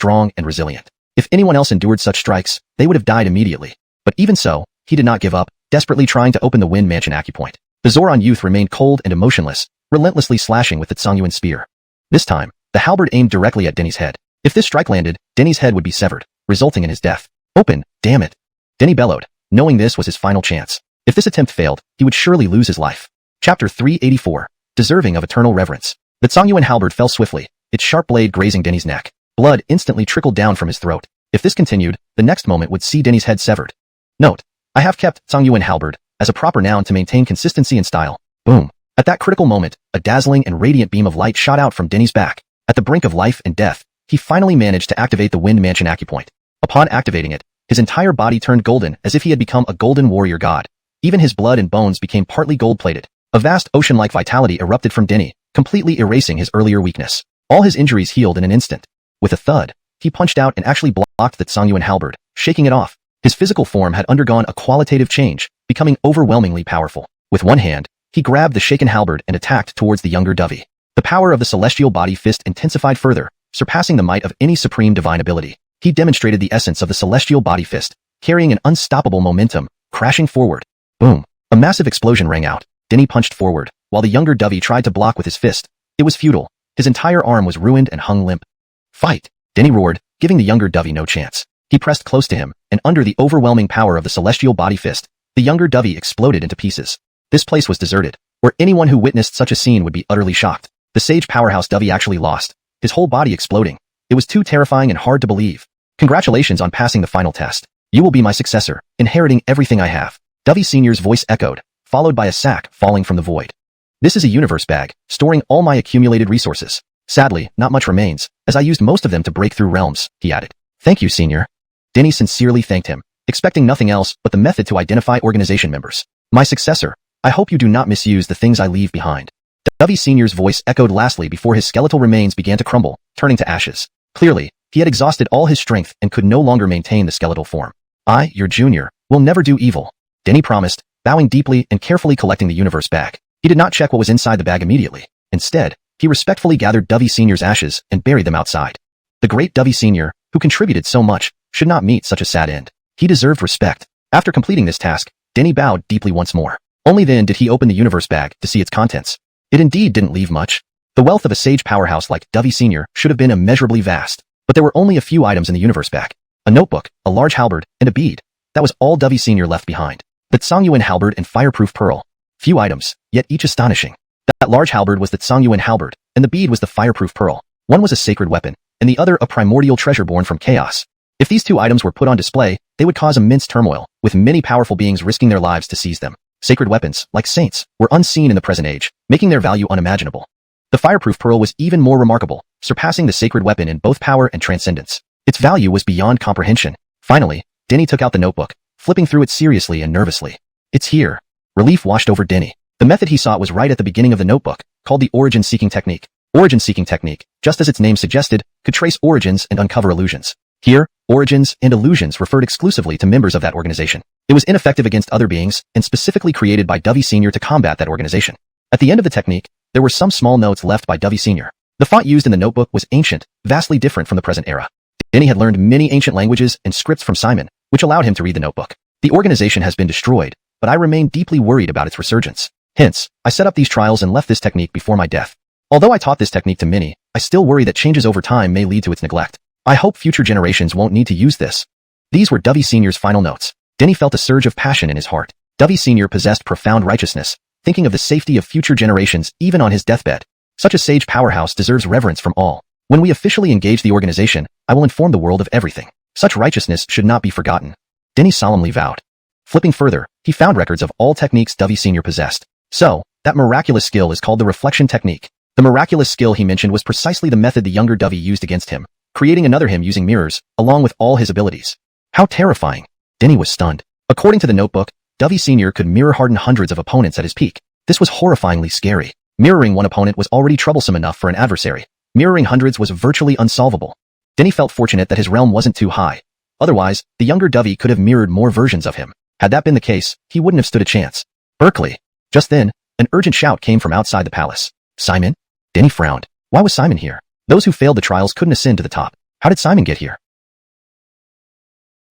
strong, and resilient. If anyone else endured such strikes, they would have died immediately. But even so, he did not give up, desperately trying to open the Wind Mansion acupoint. The Zoran youth remained cold and emotionless, relentlessly slashing with the xuanhuan spear. This time, the halberd aimed directly at Denny's head. If this strike landed, Denny's head would be severed, resulting in his death. Open, damn it! Denny bellowed, knowing this was his final chance. If this attempt failed, he would surely lose his life. Chapter 384. Deserving of eternal reverence. The xuanhuan halberd fell swiftly, its sharp blade grazing Denny's neck. Blood instantly trickled down from his throat. If this continued, the next moment would see Denny's head severed. Note: I have kept xuanhuan halberd as a proper noun to maintain consistency and style. Boom. At that critical moment, a dazzling and radiant beam of light shot out from Denny's back. At the brink of life and death, he finally managed to activate the Wind Mansion acupoint. Upon activating it, his entire body turned golden as if he had become a golden warrior god. Even his blood and bones became partly gold-plated. A vast ocean-like vitality erupted from Denny, completely erasing his earlier weakness. All his injuries healed in an instant. With a thud, he punched out and actually blocked the xuanhuan halberd, shaking it off. His physical form had undergone a qualitative change, becoming overwhelmingly powerful. With one hand, he grabbed the shaken halberd and attacked towards the younger Dovey. The power of the celestial body fist intensified further, surpassing the might of any supreme divine ability. He demonstrated the essence of the celestial body fist, carrying an unstoppable momentum, crashing forward. Boom. A massive explosion rang out. Denny punched forward, while the younger Dovey tried to block with his fist. It was futile. His entire arm was ruined and hung limp. Fight! Denny roared, giving the younger Dovey no chance. He pressed close to him, and under the overwhelming power of the celestial body fist, the younger Dovey exploded into pieces. This place was deserted, or anyone who witnessed such a scene would be utterly shocked. The sage powerhouse Dovey actually lost, his whole body exploding. It was too terrifying and hard to believe. Congratulations on passing the final test. You will be my successor, inheriting everything I have. Dovey Sr.'s voice echoed, followed by a sack falling from the void. This is a universe bag, storing all my accumulated resources. Sadly, not much remains, as I used most of them to break through realms, he added. Thank you, Senior. Denny sincerely thanked him, expecting nothing else but the method to identify organization members. My successor, I hope you do not misuse the things I leave behind. Dovey Sr.'s voice echoed lastly before his skeletal remains began to crumble, turning to ashes. Clearly, he had exhausted all his strength and could no longer maintain the skeletal form. I, your junior, will never do evil, Denny promised, bowing deeply and carefully collecting the universe bag. He did not check what was inside the bag immediately. Instead, he respectfully gathered Dovey Sr.'s ashes and buried them outside. The great Dovey Sr., who contributed so much, should not meet such a sad end. He deserved respect. After completing this task, Denny bowed deeply once more. Only then did he open the universe bag to see its contents. It indeed didn't leave much. The wealth of a sage powerhouse like Dovey Sr. should have been immeasurably vast, but there were only a few items in the universe bag. A notebook, a large halberd, and a bead. That was all Dovey Sr. left behind. The xuanhuan halberd and fireproof pearl. Few items, yet each astonishing. That large halberd was the xuanhuan halberd, and the bead was the fireproof pearl. One was a sacred weapon, and the other a primordial treasure born from chaos. If these two items were put on display, they would cause immense turmoil, with many powerful beings risking their lives to seize them. Sacred weapons, like saints, were unseen in the present age, making their value unimaginable. The fireproof pearl was even more remarkable, surpassing the sacred weapon in both power and transcendence. Its value was beyond comprehension. Finally, Denny took out the notebook, flipping through it seriously and nervously. It's here. Relief washed over Denny. The method he sought was right at the beginning of the notebook, called the origin-seeking technique. Origin-seeking technique, just as its name suggested, could trace origins and uncover illusions. Here, origins and illusions referred exclusively to members of that organization. It was ineffective against other beings, and specifically created by Dovey Sr. to combat that organization. At the end of the technique, there were some small notes left by Dovey Sr. The font used in the notebook was ancient, vastly different from the present era. Denny had learned many ancient languages and scripts from Simon, which allowed him to read the notebook. The organization has been destroyed, but I remain deeply worried about its resurgence. Hence, I set up these trials and left this technique before my death. Although I taught this technique to many, I still worry that changes over time may lead to its neglect. I hope future generations won't need to use this. These were Dovey Sr.'s final notes. Denny felt a surge of passion in his heart. Dovey Sr. possessed profound righteousness, thinking of the safety of future generations even on his deathbed. Such a sage powerhouse deserves reverence from all. When we officially engage the organization, I will inform the world of everything. Such righteousness should not be forgotten. Denny solemnly vowed. Flipping further, he found records of all techniques Dovey Sr. possessed. So, that miraculous skill is called the reflection technique. The miraculous skill he mentioned was precisely the method the younger Dovey used against him, creating another him using mirrors, along with all his abilities. How terrifying! Denny was stunned. According to the notebook, Dovey Sr. could mirror-harden hundreds of opponents at his peak. This was horrifyingly scary. Mirroring one opponent was already troublesome enough for an adversary. Mirroring hundreds was virtually unsolvable. Denny felt fortunate that his realm wasn't too high. Otherwise, the younger Dovey could have mirrored more versions of him. Had that been the case, he wouldn't have stood a chance. Berkeley. Just then, an urgent shout came from outside the palace. Simon? Denny frowned. Why was Simon here? Those who failed the trials couldn't ascend to the top. How did Simon get here?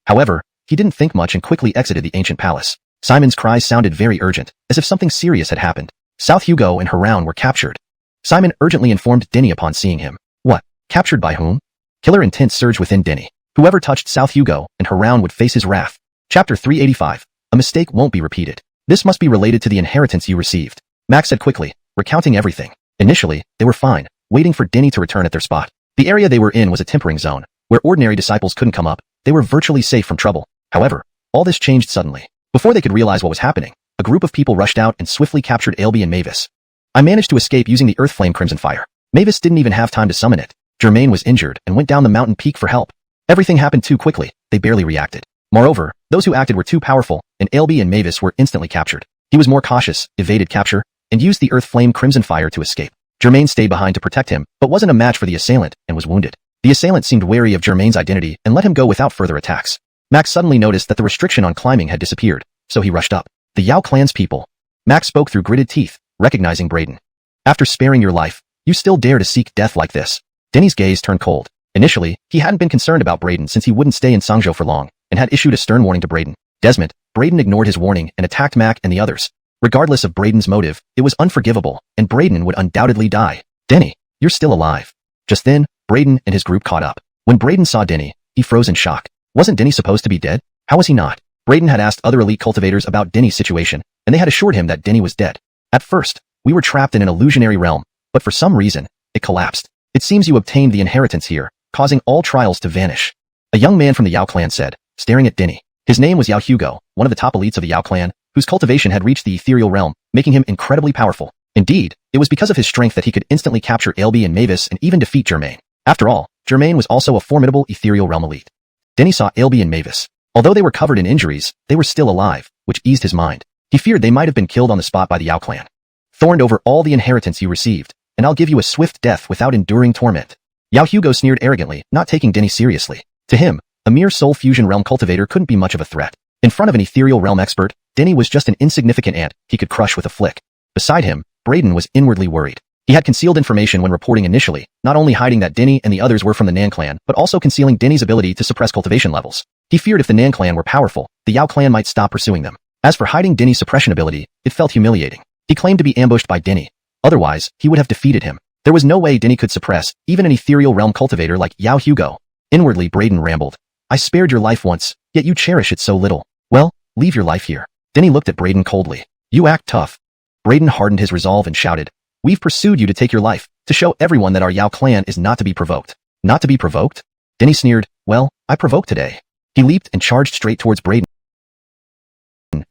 However, he didn't think much and quickly exited the ancient palace. Simon's cries sounded very urgent, as if something serious had happened. South Hugo and Huron were captured. Simon urgently informed Denny upon seeing him. What? Captured by whom? Killer intent surged within Denny. Whoever touched South Hugo and Huron would face his wrath. Chapter 385. A mistake won't be repeated. This must be related to the inheritance you received. Max said quickly, recounting everything. Initially, they were fine, waiting for Denny to return at their spot. The area they were in was a tempering zone, where ordinary disciples couldn't come up. They were virtually safe from trouble. However, all this changed suddenly. Before they could realize what was happening, a group of people rushed out and swiftly captured Ailby and Mavis. I managed to escape using the Earth Flame Crimson Fire. Mavis didn't even have time to summon it. Germain was injured and went down the mountain peak for help. Everything happened too quickly, they barely reacted. Moreover, those who acted were too powerful, and Ailby and Mavis were instantly captured. He was more cautious, evaded capture, and used the Earth Flame Crimson Fire to escape. Germain stayed behind to protect him, but wasn't a match for the assailant and was wounded. The assailant seemed wary of Germain's identity and let him go without further attacks. Max suddenly noticed that the restriction on climbing had disappeared, so he rushed up. The Yao clan's people. Max spoke through gritted teeth, recognizing Braden. After sparing your life, you still dare to seek death like this? Denny's gaze turned cold. Initially, he hadn't been concerned about Braden since he wouldn't stay in Sangzhou for long, and had issued a stern warning to Braden. Desmond, Braden ignored his warning and attacked Mac and the others. Regardless of Braden's motive, it was unforgivable, and Braden would undoubtedly die. Denny, you're still alive. Just then, Braden and his group caught up. When Braden saw Denny, he froze in shock. Wasn't Denny supposed to be dead? How was he not? Braden had asked other elite cultivators about Denny's situation, and they had assured him that Denny was dead. At first, we were trapped in an illusionary realm, but for some reason, it collapsed. It seems you obtained the inheritance here, causing all trials to vanish. A young man from the Yao clan said, staring at Denny. His name was Yao Hugo, one of the top elites of the Yao clan, whose cultivation had reached the ethereal realm, making him incredibly powerful. Indeed, it was because of his strength that he could instantly capture Ailby and Mavis and even defeat Germain. After all, Germain was also a formidable ethereal realm elite. Denny saw Ailby and Mavis. Although they were covered in injuries, they were still alive, which eased his mind. He feared they might have been killed on the spot by the Yao clan. Thorned over all the inheritance you received, and I'll give you a swift death without enduring torment. Yao Hugo sneered arrogantly, not taking Denny seriously. To him, a mere soul fusion realm cultivator couldn't be much of a threat. In front of an ethereal realm expert, Denny was just an insignificant ant he could crush with a flick. Beside him, Braden was inwardly worried. He had concealed information when reporting initially, not only hiding that Denny and the others were from the Nan clan, but also concealing Denny's ability to suppress cultivation levels. He feared if the Nan clan were powerful, the Yao clan might stop pursuing them. As for hiding Denny's suppression ability, it felt humiliating. He claimed to be ambushed by Denny. Otherwise, he would have defeated him. There was no way Denny could suppress even an ethereal realm cultivator like Yao Hugo. Inwardly, Braden rambled. I spared your life once, yet you cherish it so little. Well, leave your life here. Denny looked at Braden coldly. You act tough. Braden hardened his resolve and shouted. We've pursued you to take your life, to show everyone that our Yao clan is not to be provoked. Not to be provoked? Denny sneered. Well, I provoked today. He leaped and charged straight towards Braden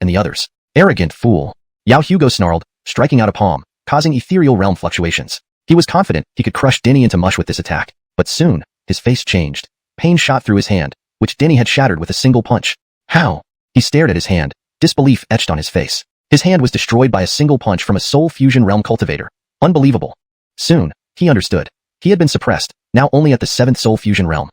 and the others. Arrogant fool. Yao Hugo snarled, striking out a palm, causing ethereal realm fluctuations. He was confident he could crush Denny into mush with this attack, but soon, his face changed. Pain shot through his hand, which Denny had shattered with a single punch. How? He stared at his hand, disbelief etched on his face. His hand was destroyed by a single punch from a soul fusion realm cultivator. Unbelievable. Soon, he understood. He had been suppressed, now only at the 7th soul fusion realm.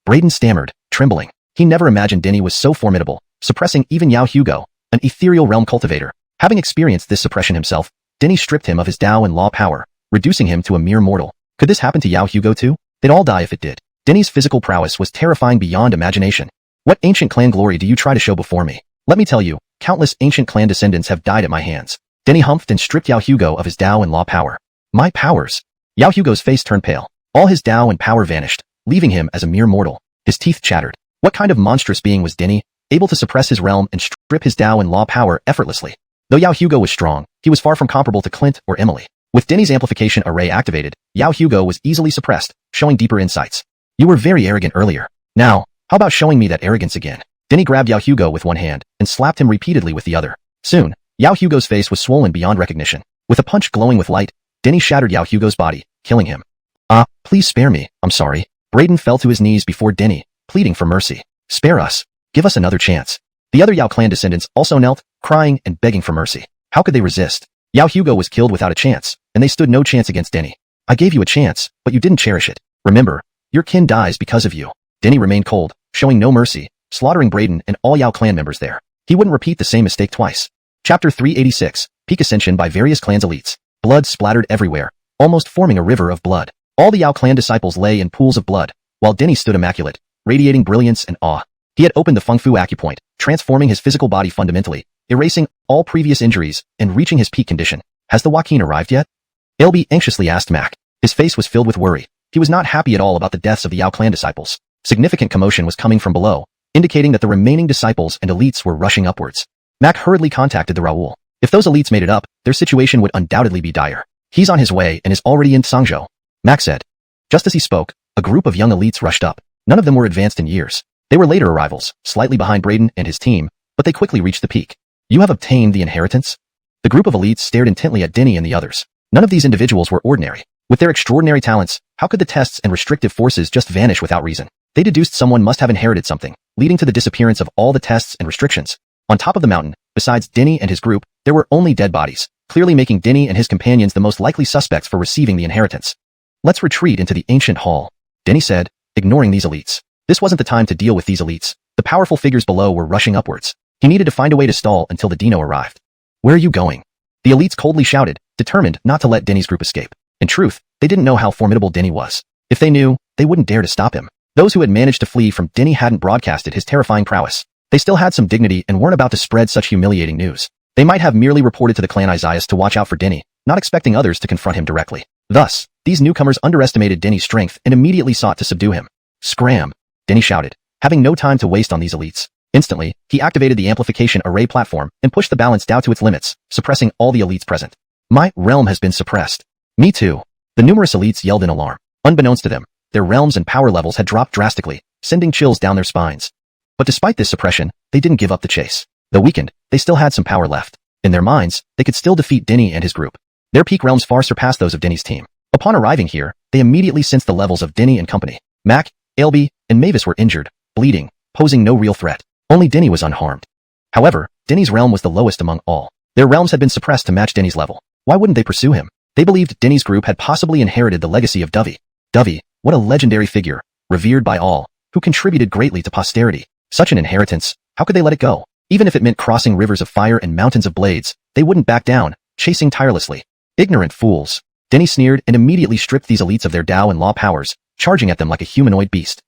Braden stammered, trembling. He never imagined Denny was so formidable, suppressing even Yao Hugo, an ethereal realm cultivator. Having experienced this suppression himself, Denny stripped him of his Dao and law power, reducing him to a mere mortal. Could this happen to Yao Hugo too? They'd all die if it did. Denny's physical prowess was terrifying beyond imagination. What ancient clan glory do you try to show before me? Let me tell you, countless ancient clan descendants have died at my hands. Denny humphed and stripped Yao Hugo of his Dao and law power. My powers. Yao Hugo's face turned pale. All his Dao and power vanished, leaving him as a mere mortal. His teeth chattered. What kind of monstrous being was Denny, able to suppress his realm and strip his Dao and law power effortlessly? Though Yao Hugo was strong, he was far from comparable to Clint or Emily. With Denny's amplification array activated, Yao Hugo was easily suppressed, showing deeper insights. You were very arrogant earlier. Now, how about showing me that arrogance again? Denny grabbed Yao Hugo with one hand and slapped him repeatedly with the other. Soon, Yao Hugo's face was swollen beyond recognition. With a punch glowing with light, Denny shattered Yao Hugo's body, killing him. Please spare me, I'm sorry. Braden fell to his knees before Denny, pleading for mercy. Spare us. Give us another chance. The other Yao clan descendants also knelt, crying and begging for mercy. How could they resist? Yao Hugo was killed without a chance, and they stood no chance against Denny. I gave you a chance, but you didn't cherish it. Remember, your kin dies because of you. Denny remained cold, showing no mercy, slaughtering Braden and all Yao clan members there. He wouldn't repeat the same mistake twice. Chapter 386, Peak Ascension by various clans elites. Blood splattered everywhere, almost forming a river of blood. All the Yao clan disciples lay in pools of blood, while Denny stood immaculate, radiating brilliance and awe. He had opened the Feng Fu acupoint, transforming his physical body fundamentally, erasing all previous injuries and reaching his peak condition. Has the Joaquin arrived yet? LB anxiously asked Mac. His face was filled with worry. He was not happy at all about the deaths of the Yao clan disciples. Significant commotion was coming from below, indicating that the remaining disciples and elites were rushing upwards. Mac hurriedly contacted the Raoul. If those elites made it up, their situation would undoubtedly be dire. He's on his way and is already in Sangzhou, Mac said. Just as he spoke, a group of young elites rushed up. None of them were advanced in years. They were later arrivals, slightly behind Braden and his team, but they quickly reached the peak. You have obtained the inheritance? The group of elites stared intently at Denny and the others. None of these individuals were ordinary. With their extraordinary talents, how could the tests and restrictive forces just vanish without reason? They deduced someone must have inherited something, leading to the disappearance of all the tests and restrictions. On top of the mountain, besides Denny and his group, there were only dead bodies, clearly making Denny and his companions the most likely suspects for receiving the inheritance. Let's retreat into the ancient hall, Denny said, ignoring these elites. This wasn't the time to deal with these elites. The powerful figures below were rushing upwards. He needed to find a way to stall until the Dino arrived. Where are you going? The elites coldly shouted, determined not to let Denny's group escape. In truth, they didn't know how formidable Denny was. If they knew, they wouldn't dare to stop him. Those who had managed to flee from Denny hadn't broadcasted his terrifying prowess. They still had some dignity and weren't about to spread such humiliating news. They might have merely reported to the clan Isaias to watch out for Denny, not expecting others to confront him directly. Thus, these newcomers underestimated Denny's strength and immediately sought to subdue him. Scram! Denny shouted, having no time to waste on these elites. Instantly, he activated the amplification array platform and pushed the balance down to its limits, suppressing all the elites present. My realm has been suppressed. Me too. The numerous elites yelled in alarm. Unbeknownst to them, their realms and power levels had dropped drastically, sending chills down their spines. But despite this suppression, they didn't give up the chase. Though weakened, they still had some power left. In their minds, they could still defeat Denny and his group. Their peak realms far surpassed those of Denny's team. Upon arriving here, they immediately sensed the levels of Denny and company. Mac, Ailby, and Mavis were injured, bleeding, posing no real threat. Only Denny was unharmed. However, Denny's realm was the lowest among all. Their realms had been suppressed to match Denny's level. Why wouldn't they pursue him? They believed Denny's group had possibly inherited the legacy of Dovey. Dovey, what a legendary figure, revered by all, who contributed greatly to posterity. Such an inheritance, how could they let it go? Even if it meant crossing rivers of fire and mountains of blades, they wouldn't back down, chasing tirelessly. Ignorant fools. Denny sneered and immediately stripped these elites of their Tao and law powers, charging at them like a humanoid beast.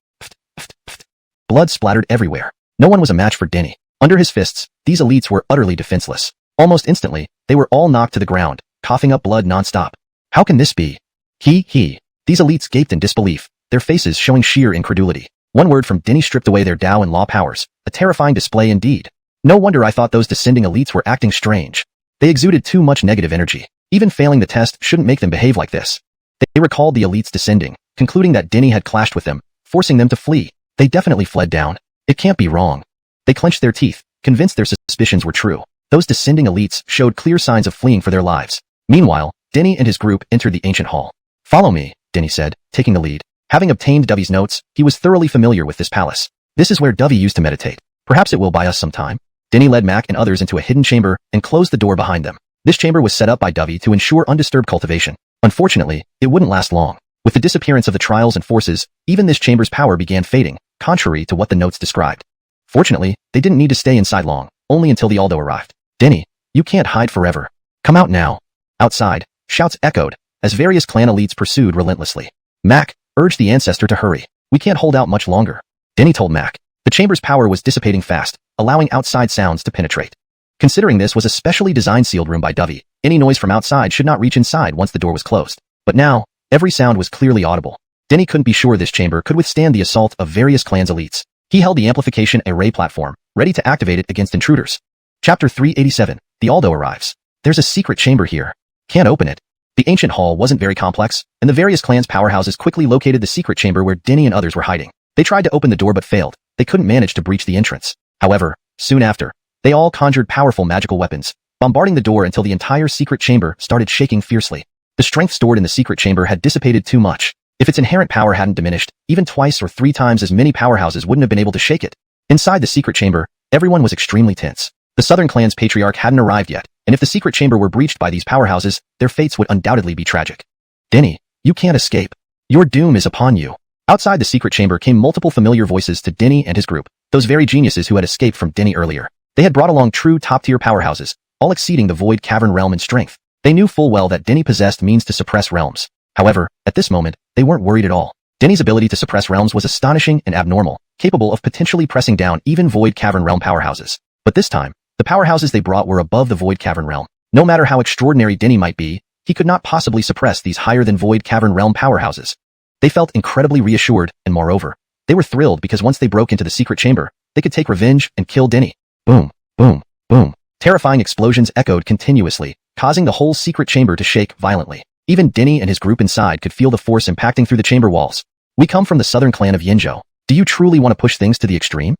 Blood splattered everywhere. No one was a match for Denny. Under his fists, these elites were utterly defenseless. Almost instantly, they were all knocked to the ground, coughing up blood non-stop. How can this be? He. These elites gaped in disbelief, their faces showing sheer incredulity. One word from Denny stripped away their Tao and law powers, a terrifying display indeed. No wonder I thought those descending elites were acting strange. They exuded too much negative energy. Even failing the test shouldn't make them behave like this. They recalled the elites descending, concluding that Denny had clashed with them, forcing them to flee. They definitely fled down. It can't be wrong. They clenched their teeth, convinced their suspicions were true. Those descending elites showed clear signs of fleeing for their lives. Meanwhile, Denny and his group entered the ancient hall. Follow me, Denny said, taking the lead. Having obtained Dovey's notes, he was thoroughly familiar with this palace. This is where Dovey used to meditate. Perhaps it will buy us some time. Denny led Mac and others into a hidden chamber and closed the door behind them. This chamber was set up by Dovey to ensure undisturbed cultivation. Unfortunately, it wouldn't last long. With the disappearance of the trials and forces, even this chamber's power began fading, contrary to what the notes described. Fortunately, they didn't need to stay inside long, only until the Aldo arrived. Denny, you can't hide forever. Come out now. Outside, shouts echoed, as various clan elites pursued relentlessly. Mac urged the ancestor to hurry. We can't hold out much longer. Denny told Mac. The chamber's power was dissipating fast, allowing outside sounds to penetrate. Considering this was a specially designed sealed room by Dovey, any noise from outside should not reach inside once the door was closed. But now, every sound was clearly audible. Denny couldn't be sure this chamber could withstand the assault of various clans' elites. He held the amplification array platform, ready to activate it against intruders. Chapter 387, The Aldo arrives. There's a secret chamber here. Can't open it. The ancient hall wasn't very complex, and the various clans' powerhouses quickly located the secret chamber where Denny and others were hiding. They tried to open the door but failed. They couldn't manage to breach the entrance. However, soon after, they all conjured powerful magical weapons, bombarding the door until the entire secret chamber started shaking fiercely. The strength stored in the secret chamber had dissipated too much. If its inherent power hadn't diminished, even twice or 3 times as many powerhouses wouldn't have been able to shake it. Inside the secret chamber, everyone was extremely tense. The Southern clan's patriarch hadn't arrived yet, and if the secret chamber were breached by these powerhouses, their fates would undoubtedly be tragic. Denny, you can't escape. Your doom is upon you. Outside the secret chamber came multiple familiar voices to Denny and his group, those very geniuses who had escaped from Denny earlier. They had brought along true top-tier powerhouses, all exceeding the Void Cavern realm in strength. They knew full well that Denny possessed means to suppress realms. However, at this moment, they weren't worried at all. Denny's ability to suppress realms was astonishing and abnormal, capable of potentially pressing down even Void Cavern realm powerhouses. But this time, the powerhouses they brought were above the Void Cavern realm. No matter how extraordinary Denny might be, he could not possibly suppress these higher than Void Cavern realm powerhouses. They felt incredibly reassured, and moreover, they were thrilled because once they broke into the secret chamber, they could take revenge and kill Denny. Boom, boom, boom. Terrifying explosions echoed continuously, causing the whole secret chamber to shake violently. Even Denny and his group inside could feel the force impacting through the chamber walls. We come from the southern clan of Yinzhou. Do you truly want to push things to the extreme?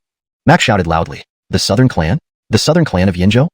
Max shouted loudly. The southern clan? The southern clan of Yinzhou?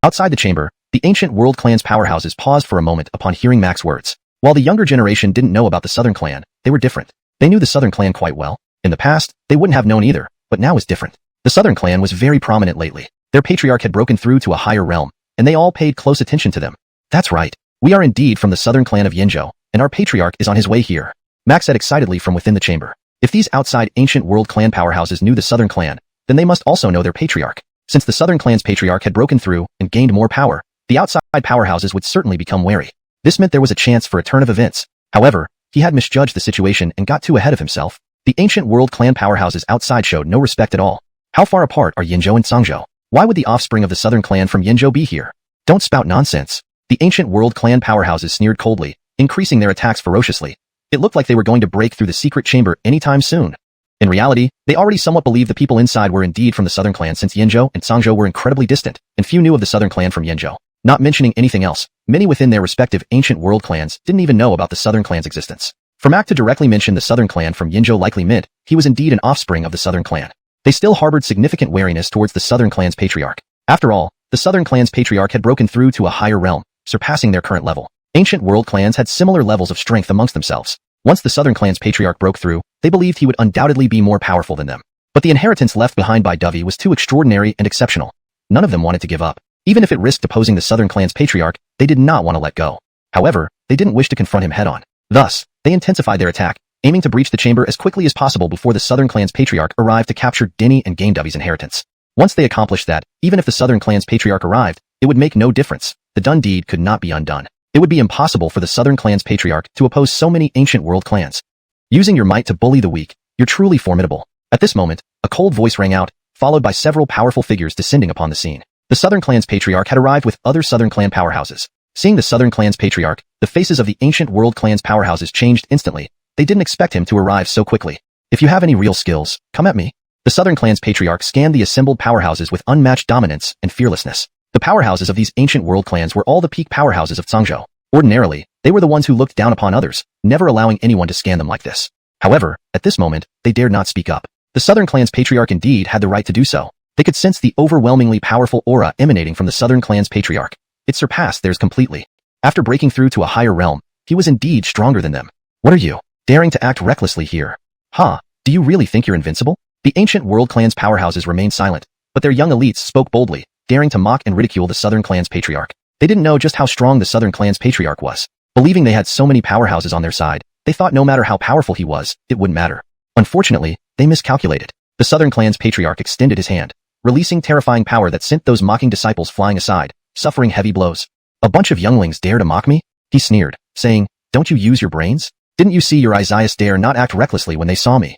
Outside the chamber, the ancient world clan's powerhouses paused for a moment upon hearing Max's words. While the younger generation didn't know about the southern clan, they were different. They knew the southern clan quite well. In the past, they wouldn't have known either, but now was different. The southern clan was very prominent lately. Their patriarch had broken through to a higher realm, and they all paid close attention to them. That's right. We are indeed from the southern clan of Yinzhou, and our patriarch is on his way here. Max said excitedly from within the chamber. If these outside ancient world clan powerhouses knew the southern clan, then they must also know their patriarch. Since the southern clan's patriarch had broken through and gained more power, the outside powerhouses would certainly become wary. This meant there was a chance for a turn of events. However, he had misjudged the situation and got too ahead of himself. The ancient world clan powerhouses outside showed no respect at all. How far apart are Yinzhou and Cangzhou? Why would the offspring of the southern clan from Yinzhou be here? Don't spout nonsense. The ancient world clan powerhouses sneered coldly, increasing their attacks ferociously. It looked like they were going to break through the secret chamber anytime soon. In reality, they already somewhat believed the people inside were indeed from the southern clan since Yinzhou and Cangzhou were incredibly distant, and few knew of the southern clan from Yinzhou. Not mentioning anything else, many within their respective ancient world clans didn't even know about the southern clan's existence. For Mac to directly mention the southern clan from Yinzhou likely meant he was indeed an offspring of the southern clan. They still harbored significant wariness towards the southern clan's patriarch. After all, the southern clan's patriarch had broken through to a higher realm, surpassing their current level. Ancient world clans had similar levels of strength amongst themselves. Once the southern clan's patriarch broke through, they believed he would undoubtedly be more powerful than them. But the inheritance left behind by Dovey was too extraordinary and exceptional. None of them wanted to give up. Even if it risked opposing the southern clan's patriarch, they did not want to let go. However, they didn't wish to confront him head-on. Thus, they intensified their attack, aiming to breach the chamber as quickly as possible before the southern clan's patriarch arrived to capture Denny and gain Dovey's inheritance. Once they accomplished that, even if the southern clan's patriarch arrived, it would make no difference. The done deed could not be undone. It would be impossible for the southern clan's patriarch to oppose so many ancient world clans. Using your might to bully the weak, you're truly formidable. At this moment, a cold voice rang out, followed by several powerful figures descending upon the scene. The southern clan's patriarch had arrived with other southern clan powerhouses. Seeing the southern clan's patriarch, the faces of the ancient world clan's powerhouses changed instantly. They didn't expect him to arrive so quickly. If you have any real skills, come at me. The southern clan's patriarch scanned the assembled powerhouses with unmatched dominance and fearlessness. The powerhouses of these ancient world clans were all the peak powerhouses of Cangzhou. Ordinarily, they were the ones who looked down upon others, never allowing anyone to scan them like this. However, at this moment, they dared not speak up. The southern clan's patriarch indeed had the right to do so. They could sense the overwhelmingly powerful aura emanating from the southern clan's patriarch. It surpassed theirs completely. After breaking through to a higher realm, he was indeed stronger than them. What are you, daring to act recklessly here? Huh, do you really think you're invincible? The ancient world clan's powerhouses remained silent, but their young elites spoke boldly, daring to mock and ridicule the southern clan's patriarch. They didn't know just how strong the southern clan's patriarch was. Believing they had so many powerhouses on their side, they thought no matter how powerful he was, it wouldn't matter. Unfortunately, they miscalculated. The southern clan's patriarch extended his hand, releasing terrifying power that sent those mocking disciples flying aside, suffering heavy blows. A bunch of younglings dare to mock me? He sneered, saying, don't you use your brains? Didn't you see your Isaias dare not act recklessly when they saw me?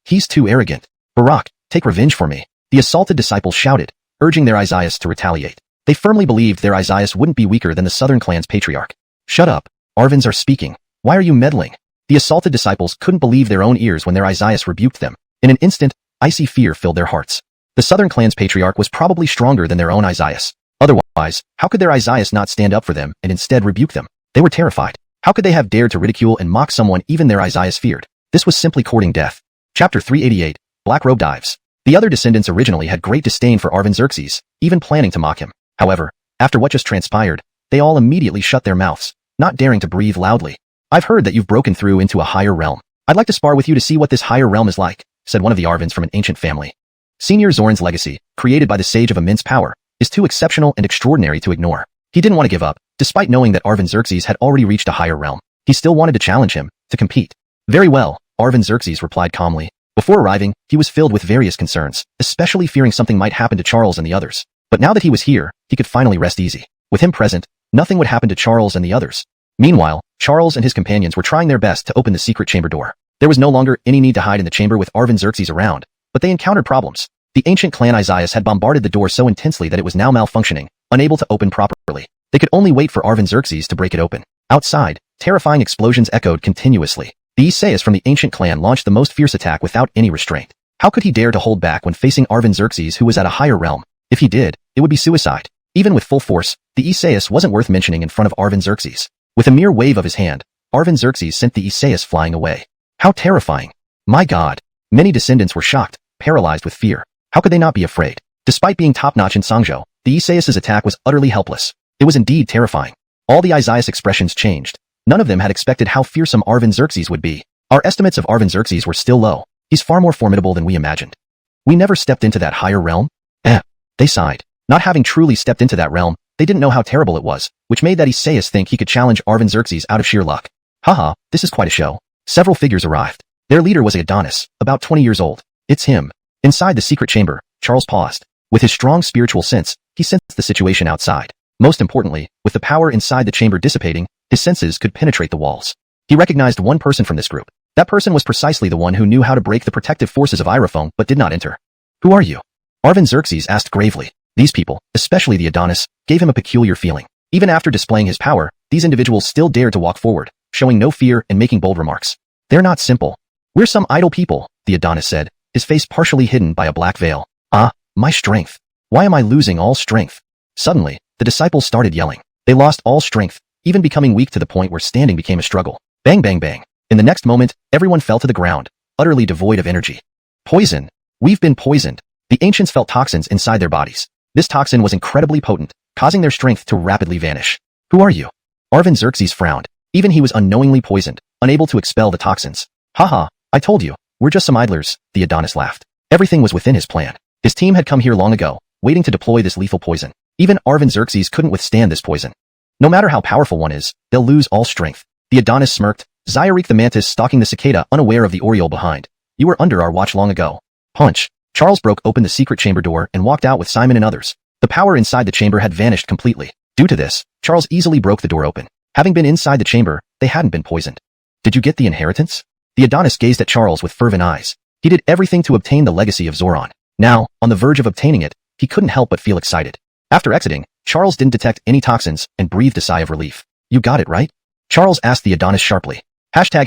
He's too arrogant. Barak, take revenge for me. The assaulted disciples shouted, urging their Isaias to retaliate. They firmly believed their Isaias wouldn't be weaker than the southern clan's patriarch. Shut up. Arvins are speaking. Why are you meddling? The assaulted disciples couldn't believe their own ears when their Isaias rebuked them. In an instant, icy fear filled their hearts. The southern clan's patriarch was probably stronger than their own Isaias. Otherwise, how could their Isaias not stand up for them and instead rebuke them? They were terrified. How could they have dared to ridicule and mock someone even their Isaias feared? This was simply courting death. Chapter 388, Black Robe Dives. The other descendants originally had great disdain for Artaxerxes, even planning to mock him. However, after what just transpired, they all immediately shut their mouths, not daring to breathe loudly. I've heard that you've broken through into a higher realm. I'd like to spar with you to see what this higher realm is like, said one of the Arvins from an ancient family. Senior Zoran's legacy, created by the sage of immense power, is too exceptional and extraordinary to ignore. He didn't want to give up, despite knowing that Artaxerxes had already reached a higher realm. He still wanted to challenge him, to compete. Very well, Artaxerxes replied calmly. Before arriving, he was filled with various concerns, especially fearing something might happen to Charles and the others. But now that he was here, he could finally rest easy. With him present, nothing would happen to Charles and the others. Meanwhile, Charles and his companions were trying their best to open the secret chamber door. There was no longer any need to hide in the chamber with Artaxerxes around, but they encountered problems. The ancient clan Isaias had bombarded the door so intensely that it was now malfunctioning, unable to open properly. They could only wait for Artaxerxes to break it open. Outside, terrifying explosions echoed continuously. The Isaias from the ancient clan launched the most fierce attack without any restraint. How could he dare to hold back when facing Artaxerxes, who was at a higher realm? If he did, it would be suicide. Even with full force, the Isaias wasn't worth mentioning in front of Artaxerxes. With a mere wave of his hand, Artaxerxes sent the Isaias flying away. How terrifying. My God. Many descendants were shocked, paralyzed with fear. How could they not be afraid? Despite being top-notch in Sangzhou, the Isaias' attack was utterly helpless. It was indeed terrifying. All the Isaias expressions changed. None of them had expected how fearsome Artaxerxes would be. Our estimates of Artaxerxes were still low. He's far more formidable than we imagined. We never stepped into that higher realm? They sighed. Not having truly stepped into that realm, they didn't know how terrible it was, which made that Isaias think he could challenge Artaxerxes out of sheer luck. Haha, this is quite a show. Several figures arrived. Their leader was Adonis, about 20 years old. It's him. Inside the secret chamber, Charles paused. With his strong spiritual sense, he sensed the situation outside. Most importantly, with the power inside the chamber dissipating, his senses could penetrate the walls. He recognized one person from this group. That person was precisely the one who knew how to break the protective forces of Irophone but did not enter. Who are you? Artaxerxes asked gravely. These people, especially the Adonis, gave him a peculiar feeling. Even after displaying his power, these individuals still dared to walk forward, showing no fear and making bold remarks. They're not simple. We're some idle people, the Adonis said, his face partially hidden by a black veil. Ah, my strength. Why am I losing all strength? Suddenly, the disciples started yelling. They lost all strength, even becoming weak to the point where standing became a struggle. Bang bang bang. In the next moment, everyone fell to the ground, utterly devoid of energy. Poison. We've been poisoned. The ancients felt toxins inside their bodies. This toxin was incredibly potent, causing their strength to rapidly vanish. Who are you? Artaxerxes frowned. Even he was unknowingly poisoned, unable to expel the toxins. Haha, I told you, we're just some idlers, the Adonis laughed. Everything was within his plan. His team had come here long ago, waiting to deploy this lethal poison. Even Artaxerxes couldn't withstand this poison. No matter how powerful one is, they'll lose all strength. The Adonis smirked, Zyarique the mantis stalking the cicada unaware of the oriole behind. You were under our watch long ago. Punch. Charles broke open the secret chamber door and walked out with Simon and others. The power inside the chamber had vanished completely. Due to this, Charles easily broke the door open. Having been inside the chamber, they hadn't been poisoned. Did you get the inheritance? The Adonis gazed at Charles with fervent eyes. He did everything to obtain the legacy of Zoran. Now, on the verge of obtaining it, he couldn't help but feel excited. After exiting, Charles didn't detect any toxins and breathed a sigh of relief. You got it, right? Charles asked the Adonis sharply. Hashtag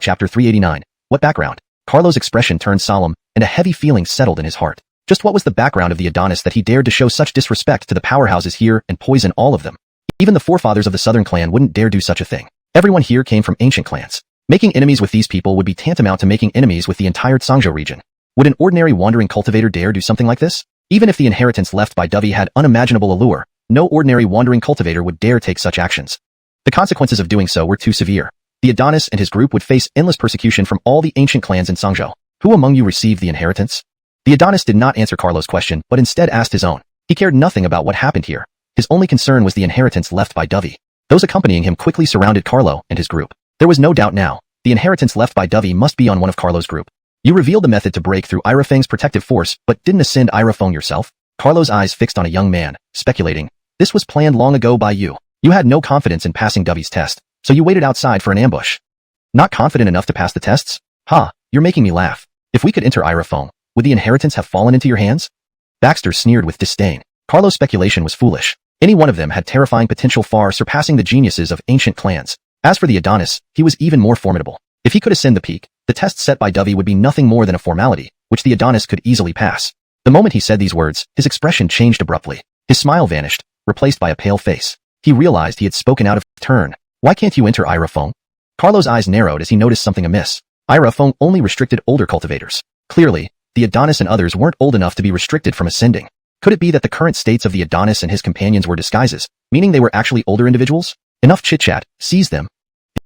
chapter 389. What background? Carlo's expression turned solemn, and a heavy feeling settled in his heart. Just what was the background of the Adonis that he dared to show such disrespect to the powerhouses here and poison all of them? Even the forefathers of the Southern clan wouldn't dare do such a thing. Everyone here came from ancient clans. Making enemies with these people would be tantamount to making enemies with the entire Sangzhou region. Would an ordinary wandering cultivator dare do something like this? Even if the inheritance left by Dovey had unimaginable allure, no ordinary wandering cultivator would dare take such actions. The consequences of doing so were too severe. The Adonis and his group would face endless persecution from all the ancient clans in Sangzhou. Who among you received the inheritance? The Adonis did not answer Carlo's question, but instead asked his own. He cared nothing about what happened here. His only concern was the inheritance left by Dovey. Those accompanying him quickly surrounded Carlo and his group. There was no doubt now. The inheritance left by Dovey must be on one of Carlo's group. You revealed the method to break through Irafang's protective force, but didn't ascend Irafang yourself? Carlo's eyes fixed on a young man, speculating. This was planned long ago by you. You had no confidence in passing Dovey's test, so you waited outside for an ambush. Not confident enough to pass the tests? Ha, you're making me laugh. If we could enter Irafang, would the inheritance have fallen into your hands? Baxter sneered with disdain. Carlo's speculation was foolish. Any one of them had terrifying potential far surpassing the geniuses of ancient clans. As for the Adonis, he was even more formidable. If he could ascend the peak, the test set by Dovey would be nothing more than a formality, which the Adonis could easily pass. The moment he said these words, his expression changed abruptly. His smile vanished, replaced by a pale face. He realized he had spoken out of turn. Why can't you enter Irafang? Carlo's eyes narrowed as he noticed something amiss. Irafang only restricted older cultivators. Clearly, the Adonis and others weren't old enough to be restricted from ascending. Could it be that the current states of the Adonis and his companions were disguises, meaning they were actually older individuals? Enough chit-chat, seize them.